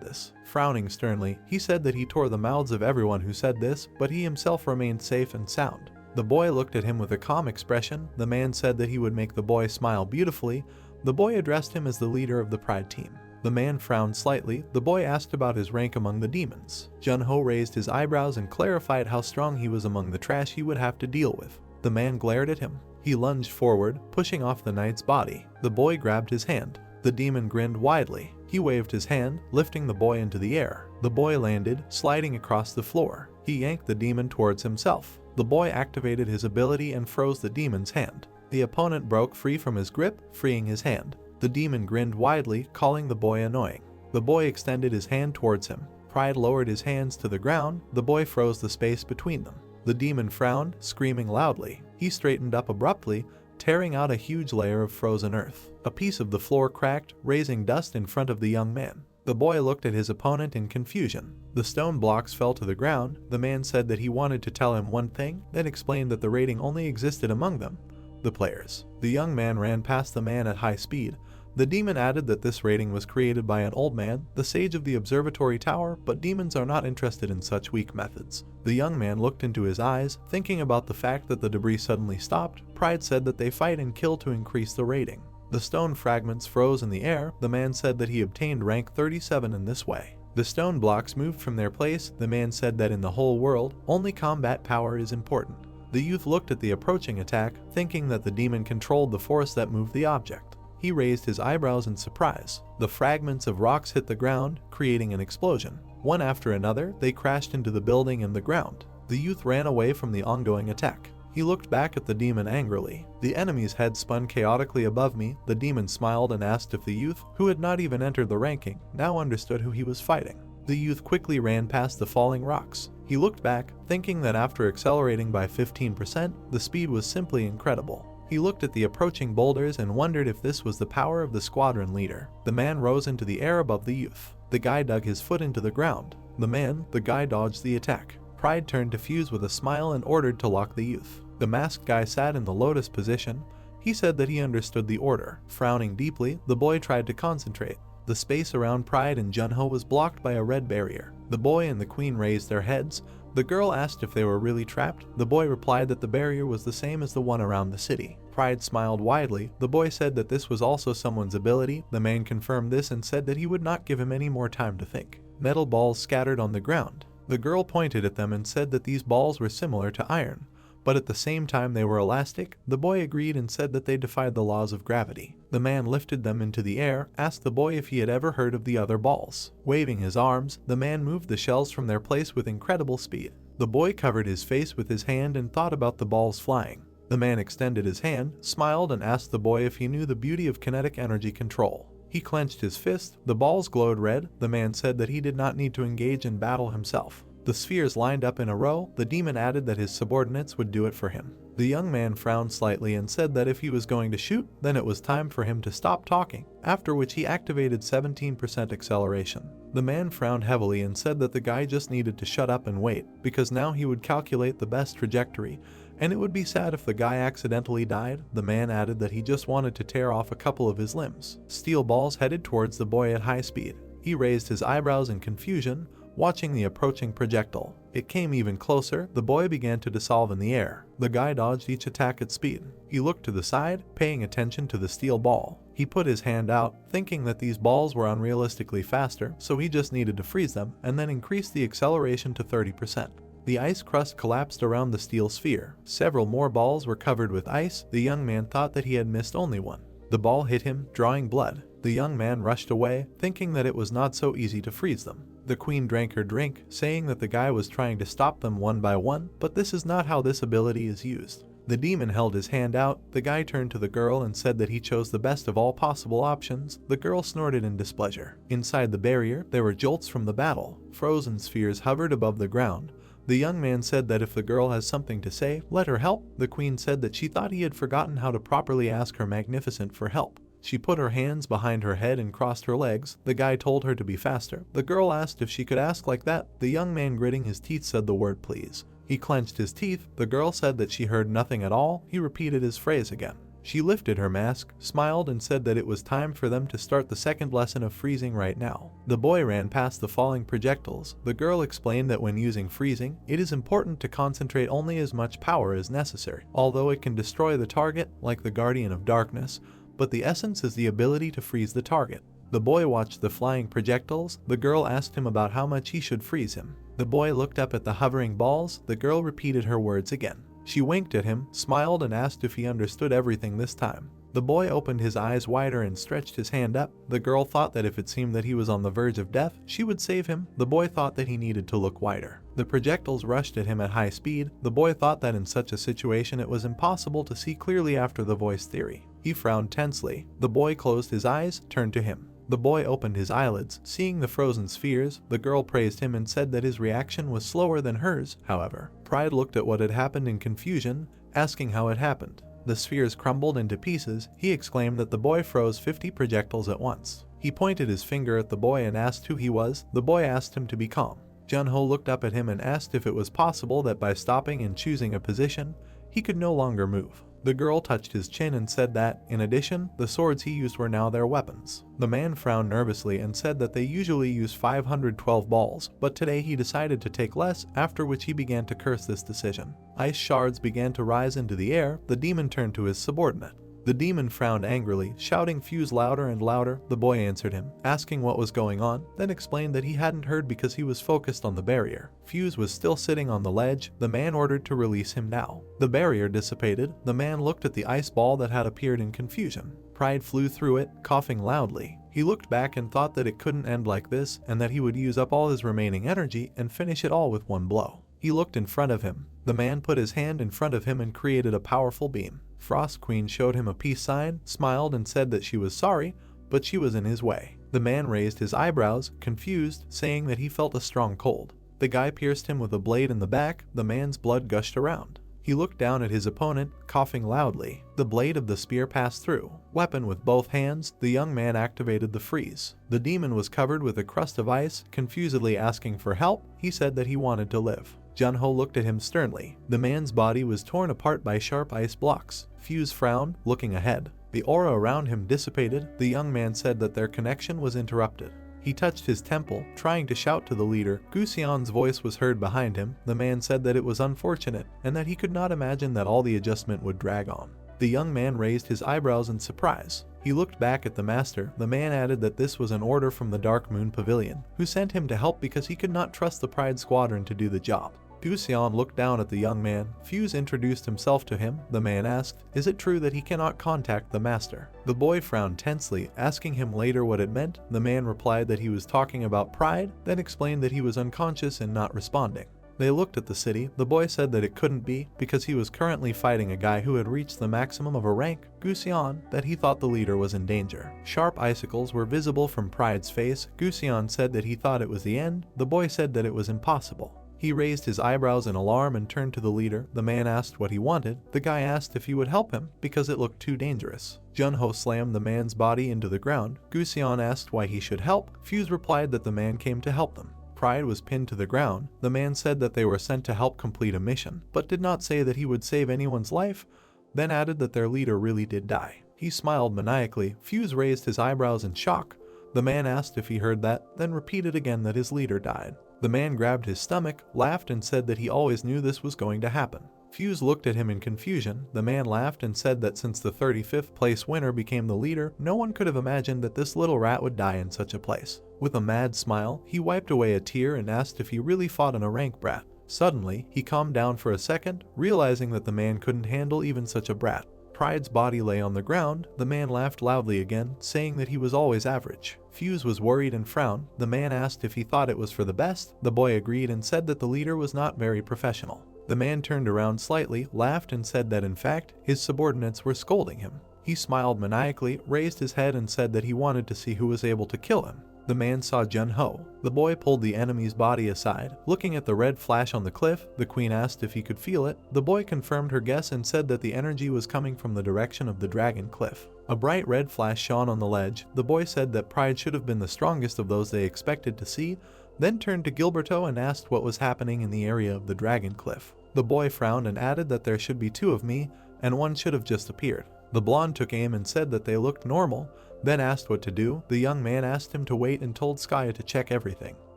this. Frowning sternly, he said that he tore the mouths of everyone who said this, but he himself remained safe and sound. The boy looked at him with a calm expression. The man said that he would make the boy smile beautifully. The boy addressed him as the leader of the Pride team. The man frowned slightly. The boy asked about his rank among the demons. Junho raised his eyebrows and clarified how strong he was among the trash he would have to deal with. The man glared at him. He lunged forward, pushing off the knight's body. The boy grabbed his hand. The demon grinned widely. He waved his hand, lifting the boy into the air. The boy landed, sliding across the floor. He yanked the demon towards himself. The boy activated his ability and froze the demon's hand. The opponent broke free from his grip, freeing his hand. The demon grinned widely, calling the boy annoying. The boy extended his hand towards him. Pride lowered his hands to the ground. The boy froze the space between them. The demon frowned, screaming loudly. He straightened up abruptly, tearing out a huge layer of frozen earth. A piece of the floor cracked, raising dust in front of the young man. The boy looked at his opponent in confusion. The stone blocks fell to the ground. The man said that he wanted to tell him one thing, then explained that the rating only existed among them, the players. The young man ran past the man at high speed. The demon added that this rating was created by an old man, the sage of the observatory tower, but demons are not interested in such weak methods. The young man looked into his eyes, thinking about the fact that the debris suddenly stopped. Pride said that they fight and kill to increase the rating. The stone fragments froze in the air. The man said that he obtained rank 37 in this way. The stone blocks moved from their place. The man said that in the whole world, only combat power is important. The youth looked at the approaching attack, thinking that the demon controlled the force that moved the object. He raised his eyebrows in surprise. The fragments of rocks hit the ground, creating an explosion. One after another, they crashed into the building and the ground. The youth ran away from the ongoing attack. He looked back at the demon angrily. The enemy's head spun chaotically above me. The demon smiled and asked if the youth, who had not even entered the ranking, now understood who he was fighting. The youth quickly ran past the falling rocks. He looked back, thinking that after accelerating by 15%, the speed was simply incredible. He looked at the approaching boulders and wondered if this was the power of the squadron leader. The man rose into the air above the youth. The guy dug his foot into the ground. The guy dodged the attack. Pride turned to Fuse with a smile and ordered to lock the youth. The masked guy sat in the lotus position. He said that he understood the order. Frowning deeply, the boy tried to concentrate. The space around Pride and Junho was blocked by a red barrier. The boy and the queen raised their heads. The girl asked if they were really trapped. The boy replied that the barrier was the same as the one around the city. Pride smiled widely. The boy said that this was also someone's ability. The man confirmed this and said that he would not give him any more time to think. Metal balls scattered on the ground. The girl pointed at them and said that these balls were similar to iron, but at the same time they were elastic. The boy agreed and said that they defied the laws of gravity. The man lifted them into the air, asked the boy if he had ever heard of the other balls. Waving his arms, the man moved the shells from their place with incredible speed. The boy covered his face with his hand and thought about the balls flying. The man extended his hand, smiled, and asked the boy if he knew the beauty of kinetic energy control. He clenched his fist. The balls glowed red. The man said that he did not need to engage in battle himself. The spheres lined up in a row. The demon added that his subordinates would do it for him. The young man frowned slightly and said that if he was going to shoot, then it was time for him to stop talking, after which he activated 17% acceleration. The man frowned heavily and said that the guy just needed to shut up and wait, because now he would calculate the best trajectory, and it would be sad if the guy accidentally died. The man added that he just wanted to tear off a couple of his limbs. Steel balls headed towards the boy at high speed. He raised his eyebrows in confusion, watching the approaching projectile. It came even closer. The boy began to dissolve in the air. The guy dodged each attack at speed. He looked to the side, paying attention to the steel ball. He put his hand out, thinking that these balls were unrealistically faster, so he just needed to freeze them, and then increase the acceleration to 30%. The ice crust collapsed around the steel sphere. Several more balls were covered with ice. The young man thought that he had missed only one. The ball hit him, drawing blood. The young man rushed away, thinking that it was not so easy to freeze them. The queen drank her drink, saying that the guy was trying to stop them one by one, but this is not how this ability is used. The demon held his hand out. The guy turned to the girl and said that he chose the best of all possible options. The girl snorted in displeasure. Inside the barrier, there were jolts from the battle. Frozen spheres hovered above the ground. The young man said that if the girl has something to say, let her help. The queen said that she thought he had forgotten how to properly ask her magnificent for help. She put her hands behind her head and crossed her legs. The guy told her to be faster. The girl asked if she could ask like that. The young man, gritting his teeth, said the word please. He clenched his teeth. The girl said that she heard nothing at all. He repeated his phrase again. She lifted her mask, smiled, and said that it was time for them to start the second lesson of freezing right now. The boy ran past the falling projectiles. The girl explained that when using freezing, it is important to concentrate only as much power as necessary, although it can destroy the target, like the Guardian of Darkness, but the essence is the ability to freeze the target. The boy watched the flying projectiles. The girl asked him about how much he should freeze him. The boy looked up at the hovering balls. The girl repeated her words again. She winked at him, smiled, and asked if he understood everything this time. The boy opened his eyes wider and stretched his hand up. The girl thought that if it seemed that he was on the verge of death, she would save him. The boy thought that he needed to look wider. The projectiles rushed at him at high speed. The boy thought that in such a situation it was impossible to see clearly after the voice theory. He frowned tensely. The boy closed his eyes, turned to him. The boy opened his eyelids, seeing the frozen spheres. The girl praised him and said that his reaction was slower than hers. However, Pride looked at what had happened in confusion, asking how it happened. The spheres crumbled into pieces. He exclaimed that the boy froze 50 projectiles at once. He pointed his finger at the boy and asked who he was. The boy asked him to be calm. Junho looked up at him and asked if it was possible that by stopping and choosing a position, he could no longer move. The girl touched his chin and said that, in addition, the swords he used were now their weapons. The man frowned nervously and said that they usually use 512 balls, but today he decided to take less, after which he began to curse this decision. Ice shards began to rise into the air. The demon turned to his subordinate. The demon frowned angrily, shouting fuse louder and louder. The boy answered him, asking what was going on, then explained that he hadn't heard because he was focused on the barrier. Fuse was still sitting on the ledge. The man ordered to release him now. The barrier dissipated. The man looked at the ice ball that had appeared in confusion. Pride flew through it, coughing loudly. He looked back and thought that it couldn't end like this, and that he would use up all his remaining energy and finish it all with one blow. He looked in front of him. The man put his hand in front of him and created a powerful beam. Frost Queen showed him a peace sign, smiled, and said that she was sorry, but she was in his way. The man raised his eyebrows, confused, saying that he felt a strong cold. The guy pierced him with a blade in the back. The man's blood gushed around. He looked down at his opponent, coughing loudly. The blade of the spear passed through. Weapon with both hands, the young man activated the freeze. The demon was covered with a crust of ice, confusedly asking for help. He said that he wanted to live. Junho looked at him sternly. The man's body was torn apart by sharp ice blocks. Fuse frowned, looking ahead. The aura around him dissipated. The young man said that their connection was interrupted. He touched his temple, trying to shout to the leader. Gusion's voice was heard behind him. The man said that it was unfortunate, and that he could not imagine that all the adjustment would drag on. The young man raised his eyebrows in surprise. He looked back at the master. The man added that this was an order from the Dark Moon Pavilion, who sent him to help because he could not trust the Pride Squadron to do the job. Gusion looked down at the young man. Fuse introduced himself to him. The man asked, "Is it true that he cannot contact the master?" The boy frowned tensely, asking him later what it meant. The man replied that he was talking about Pride, then explained that he was unconscious and not responding. They looked at the city. The boy said that it couldn't be, because he was currently fighting a guy who had reached the maximum of a rank. Gusion, that he thought the leader was in danger. Sharp icicles were visible from Pride's face. Gusion said that he thought it was the end. The boy said that it was impossible. He raised his eyebrows in alarm and turned to the leader. The man asked what he wanted. The guy asked if he would help him, because it looked too dangerous. Junho slammed the man's body into the ground. Gusion asked why he should help. Fuse replied that the man came to help them. Pride was pinned to the ground. The man said that they were sent to help complete a mission, but did not say that he would save anyone's life, then added that their leader really did die. He smiled maniacally. Fuse raised his eyebrows in shock. The man asked if he heard that, then repeated again that his leader died. The man grabbed his stomach, laughed, and said that he always knew this was going to happen. Fuse looked at him in confusion. The man laughed and said that since the 35th place winner became the leader, no one could have imagined that this little rat would die in such a place. With a mad smile, he wiped away a tear and asked if he really fought in a rank brat. Suddenly, he calmed down for a second, realizing that the man couldn't handle even such a brat. Pride's body lay on the ground. The man laughed loudly again, saying that he was always average. Fuse was worried and frowned. The man asked if he thought it was for the best. The boy agreed and said that the leader was not very professional. The man turned around slightly, laughed, and said that in fact, his subordinates were scolding him. He smiled maniacally, raised his head, and said that he wanted to see who was able to kill him. The man saw Junho. The boy pulled the enemy's body aside. Looking at the red flash on the cliff, the queen asked if he could feel it. The boy confirmed her guess and said that the energy was coming from the direction of the dragon cliff. A bright red flash shone on the ledge. The boy said that Pride should have been the strongest of those they expected to see, then turned to Gilberto and asked what was happening in the area of the dragon cliff. The boy frowned and added that there should be two of me, and one should have just appeared. The blonde took aim and said that they looked normal, then asked what to do. The young man asked him to wait and told Skaya to check everything.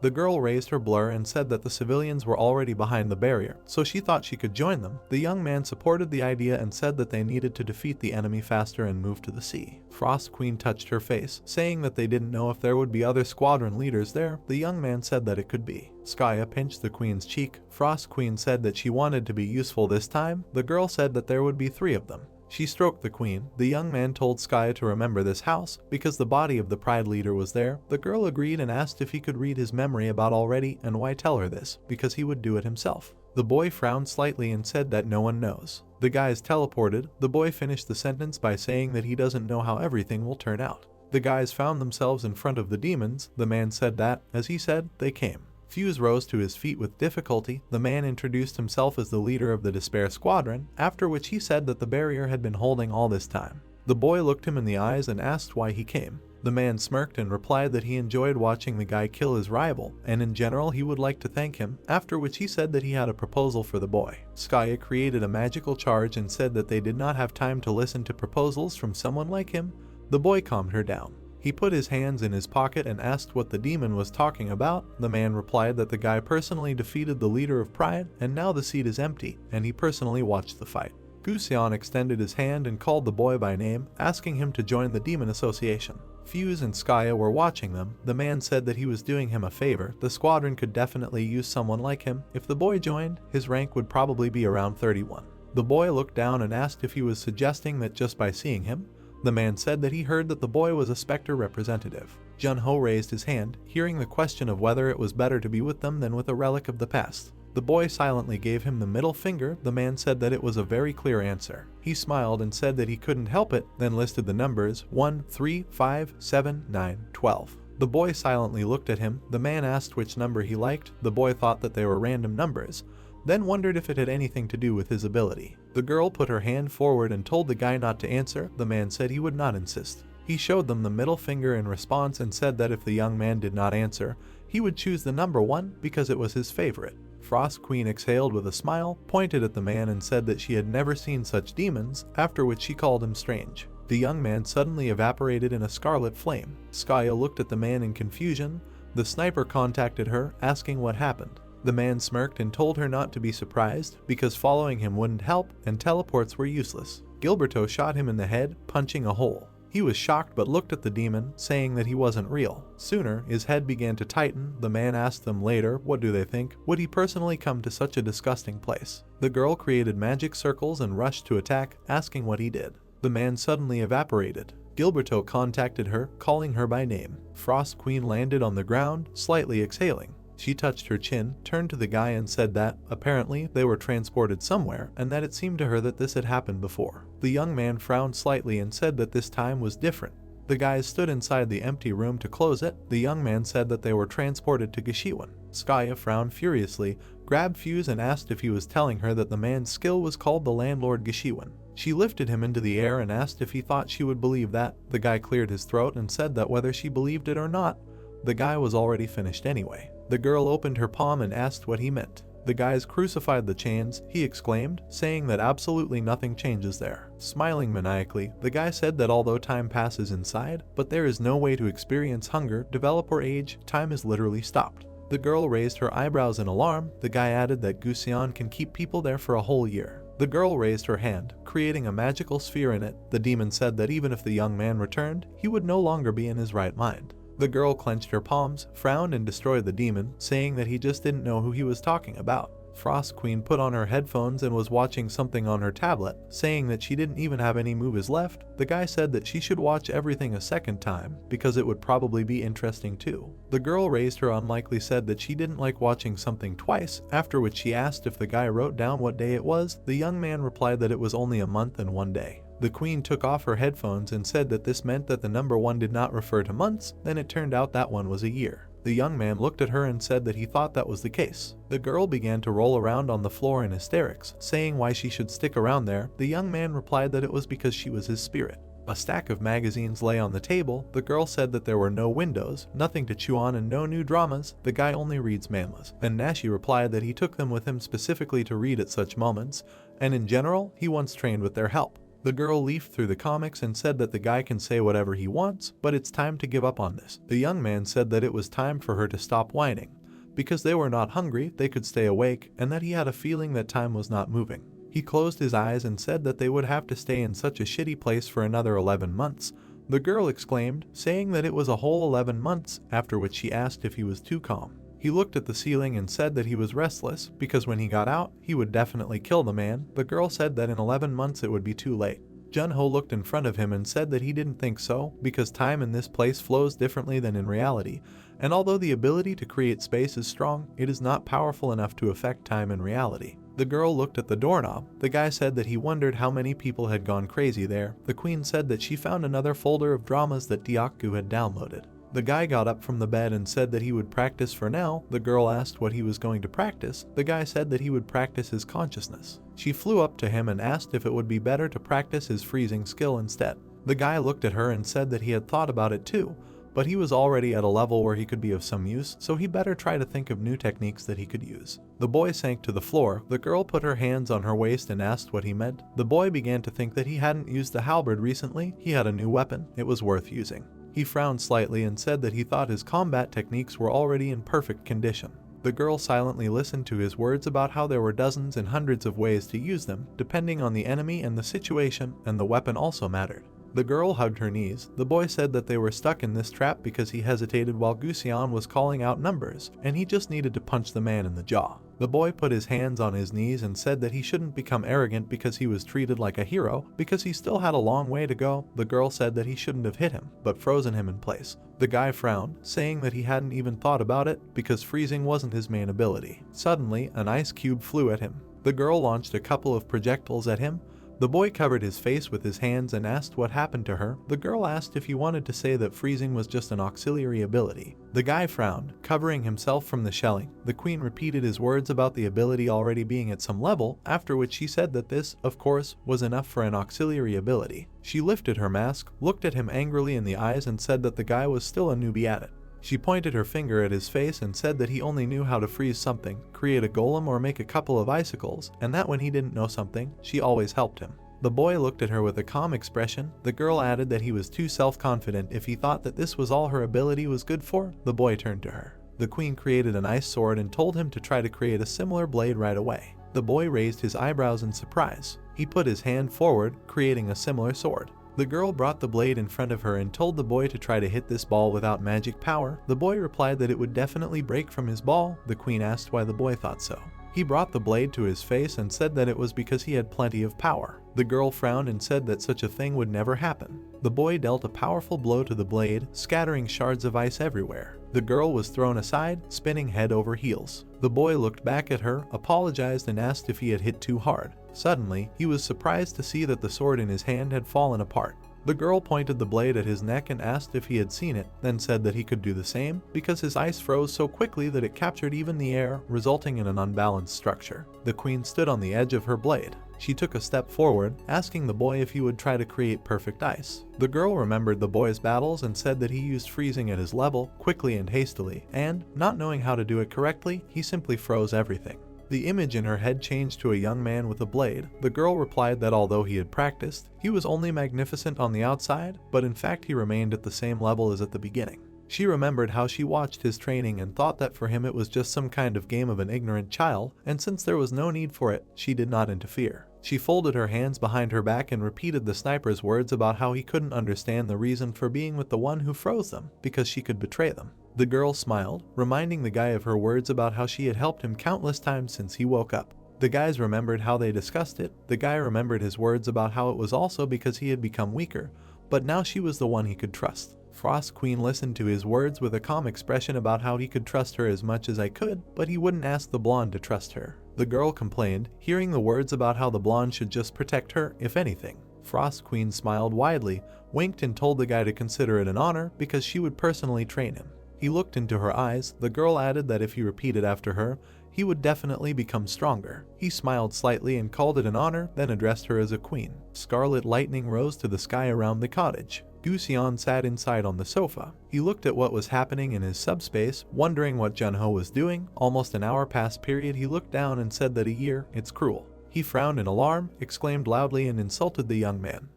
The girl raised her blur and said that the civilians were already behind the barrier, so she thought she could join them. The young man supported the idea and said that they needed to defeat the enemy faster and move to the sea. Frost Queen touched her face, saying that they didn't know if there would be other squadron leaders there. The young man said that it could be. Skaya pinched the queen's cheek. Frost Queen said that she wanted to be useful this time. The girl said that there would be 3 of them. She stroked the queen. The young man told Skaya to remember this house, because the body of the Pride leader was there. The girl agreed and asked if he could read his memory about already, and why tell her this, because he would do it himself. The boy frowned slightly and said that no one knows. The guys teleported. The boy finished the sentence by saying that he doesn't know how everything will turn out. The guys found themselves in front of the demons. The man said that, as he said, they came. Fuse rose to his feet with difficulty. The man introduced himself as the leader of the Despair Squadron, after which he said that the barrier had been holding all this time. The boy looked him in the eyes and asked why he came. The man smirked and replied that he enjoyed watching the guy kill his rival, and in general he would like to thank him, after which he said that he had a proposal for the boy. Skaya created a magical charge and said that they did not have time to listen to proposals from someone like him. The boy calmed her down. He put his hands in his pocket and asked what the demon was talking about. The man replied that the guy personally defeated the leader of Pride, and now the seat is empty, and he personally watched the fight. Gusion extended his hand and called the boy by name, asking him to join the Demon Association. Fuse and Skaya were watching them. The man said that he was doing him a favor. The squadron could definitely use someone like him. If the boy joined, his rank would probably be around 31. The boy looked down and asked if he was suggesting that just by seeing him. The man said that he heard that the boy was a Spectre representative. Junho raised his hand, hearing the question of whether it was better to be with them than with a relic of the past. The boy silently gave him the middle finger. The man said that it was a very clear answer. He smiled and said that he couldn't help it, then listed the numbers 1, 3, 5, 7, 9, 12. The boy silently looked at him. The man asked which number he liked. The boy thought that they were random numbers, then wondered if it had anything to do with his ability. The girl put her hand forward and told the guy not to answer. The man said he would not insist. He showed them the middle finger in response and said that if the young man did not answer, he would choose the number 1 because it was his favorite. Frost Queen exhaled with a smile, pointed at the man and said that she had never seen such demons, after which she called him strange. The young man suddenly evaporated in a scarlet flame. Skaya looked at the man in confusion. The sniper contacted her, asking what happened. The man smirked and told her not to be surprised, because following him wouldn't help, and teleports were useless. Gilberto shot him in the head, punching a hole. He was shocked but looked at the demon, saying that he wasn't real. Sooner, his head began to tighten. The man asked them later, what do they think? Would he personally come to such a disgusting place? The girl created magic circles and rushed to attack, asking what he did. The man suddenly evaporated. Gilberto contacted her, calling her by name. Frost Queen landed on the ground, slightly exhaling. She touched her chin, turned to the guy and said that, apparently, they were transported somewhere, and that it seemed to her that this had happened before. The young man frowned slightly and said that this time was different. The guys stood inside the empty room to close it. The young man said that they were transported to Gishiwan. Skaya frowned furiously, grabbed Fuse and asked if he was telling her that the man's skill was called the landlord Gishiwan. She lifted him into the air and asked if he thought she would believe that. The guy cleared his throat and said that whether she believed it or not, the guy was already finished anyway. The girl opened her palm and asked what he meant. The guys crucified the chains, he exclaimed, saying that absolutely nothing changes there. Smiling maniacally, the guy said that although time passes inside, but there is no way to experience hunger, develop or age, time is literally stopped. The girl raised her eyebrows in alarm. The guy added that Gusion can keep people there for a whole year. The girl raised her hand, creating a magical sphere in it. The demon said that even if the young man returned, he would no longer be in his right mind. The girl clenched her palms, frowned and destroyed the demon, saying that he just didn't know who he was talking about. Frost Queen put on her headphones and was watching something on her tablet, saying that she didn't even have any movies left. The guy said that she should watch everything a second time, because it would probably be interesting too. The girl raised her unlikely said that she didn't like watching something twice, after which she asked if the guy wrote down what day it was. The young man replied that it was only a month and 1 day. The queen took off her headphones and said that this meant that the number 1 did not refer to months. Then it turned out that one was a year. The young man looked at her and said that he thought that was the case. The girl began to roll around on the floor in hysterics, saying why she should stick around there. The young man replied that it was because she was his spirit. A stack of magazines lay on the table. The girl said that there were no windows, nothing to chew on and no new dramas. The guy only reads manhwas. And Nashi replied that he took them with him specifically to read at such moments, and in general, he once trained with their help. The girl leafed through the comics and said that the guy can say whatever he wants, but it's time to give up on this. The young man said that it was time for her to stop whining. Because they were not hungry, they could stay awake, and that he had a feeling that time was not moving. He closed his eyes and said that they would have to stay in such a shitty place for another 11 months. The girl exclaimed, saying that it was a whole 11 months, after which she asked if he was too calm. He looked at the ceiling and said that he was restless, because when he got out, he would definitely kill the man. The girl said that in 11 months it would be too late. Junho looked in front of him and said that he didn't think so, because time in this place flows differently than in reality, and although the ability to create space is strong, it is not powerful enough to affect time in reality. The girl looked at the doorknob. The guy said that he wondered how many people had gone crazy there. The queen said that she found another folder of dramas that Diaku had downloaded. The guy got up from the bed and said that he would practice for now. The girl asked what he was going to practice. The guy said that he would practice his consciousness. She flew up to him and asked if it would be better to practice his freezing skill instead. The guy looked at her and said that he had thought about it too, but he was already at a level where he could be of some use, so he better try to think of new techniques that he could use. The boy sank to the floor. The girl put her hands on her waist and asked what he meant. The boy began to think that he hadn't used the halberd recently. He had a new weapon. It was worth using. He frowned slightly and said that he thought his combat techniques were already in perfect condition. The girl silently listened to his words about how there were dozens and hundreds of ways to use them, depending on the enemy and the situation, and the weapon also mattered. The girl hugged her knees. The boy said that they were stuck in this trap because he hesitated while Gusion was calling out numbers, and he just needed to punch the man in the jaw. The boy put his hands on his knees and said that he shouldn't become arrogant because he was treated like a hero, because he still had a long way to go. The girl said that he shouldn't have hit him, but frozen him in place. The guy frowned, saying that he hadn't even thought about it, because freezing wasn't his main ability. Suddenly, an ice cube flew at him. The girl launched a couple of projectiles at him. The boy covered his face with his hands and asked what happened to her. The girl asked if he wanted to say that freezing was just an auxiliary ability. The guy frowned, covering himself from the shelling. The queen repeated his words about the ability already being at some level, after which she said that this, of course, was enough for an auxiliary ability. She lifted her mask, looked at him angrily in the eyes and said that the guy was still a newbie at it. She pointed her finger at his face and said that he only knew how to freeze something, create a golem or make a couple of icicles, and that when he didn't know something, she always helped him. The boy looked at her with a calm expression. The girl added that he was too self-confident if he thought that this was all her ability was good for. The boy turned to her. The queen created an ice sword and told him to try to create a similar blade right away. The boy raised his eyebrows in surprise. He put his hand forward, creating a similar sword. The girl brought the blade in front of her and told the boy to try to hit this ball without magic power. The boy replied that it would definitely break from his ball. The queen asked why the boy thought so. He brought the blade to his face and said that it was because he had plenty of power. The girl frowned and said that such a thing would never happen. The boy dealt a powerful blow to the blade, scattering shards of ice everywhere. The girl was thrown aside, spinning head over heels. The boy looked back at her, apologized and asked if he had hit too hard. Suddenly, he was surprised to see that the sword in his hand had fallen apart. The girl pointed the blade at his neck and asked if he had seen it, then said that he could do the same because his ice froze so quickly that it captured even the air, resulting in an unbalanced structure. The queen stood on the edge of her blade. She took a step forward, asking the boy if he would try to create perfect ice. The girl remembered the boy's battles and said that he used freezing at his level, quickly and hastily, and, not knowing how to do it correctly, he simply froze everything. The image in her head changed to a young man with a blade. The girl replied that although he had practiced, he was only magnificent on the outside, but in fact he remained at the same level as at the beginning. She remembered how she watched his training and thought that for him it was just some kind of game of an ignorant child, and since there was no need for it, she did not interfere. She folded her hands behind her back and repeated the sniper's words about how he couldn't understand the reason for being with the one who froze them, because she could betray them. The girl smiled, reminding the guy of her words about how she had helped him countless times since he woke up. The guys remembered how they discussed it. The guy remembered his words about how it was also because he had become weaker, but now she was the one he could trust. Frost Queen listened to his words with a calm expression about how he could trust her as much as I could, but he wouldn't ask the blonde to trust her. The girl complained, hearing the words about how the blonde should just protect her, if anything. Frost Queen smiled widely, winked and told the guy to consider it an honor because she would personally train him. He looked into her eyes. The girl added that if he repeated after her, he would definitely become stronger. He smiled slightly and called it an honor, then addressed her as a queen. Scarlet lightning rose to the sky around the cottage. Gusion sat inside on the sofa. He looked at what was happening in his subspace, wondering what Junho was doing. Almost an hour past period, he looked down and said that a year, it's cruel. He frowned in alarm, exclaimed loudly and insulted the young man.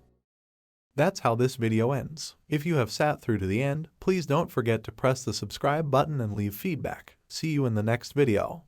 That's how this video ends. If you have sat through to the end, please don't forget to press the subscribe button and leave feedback. See you in the next video.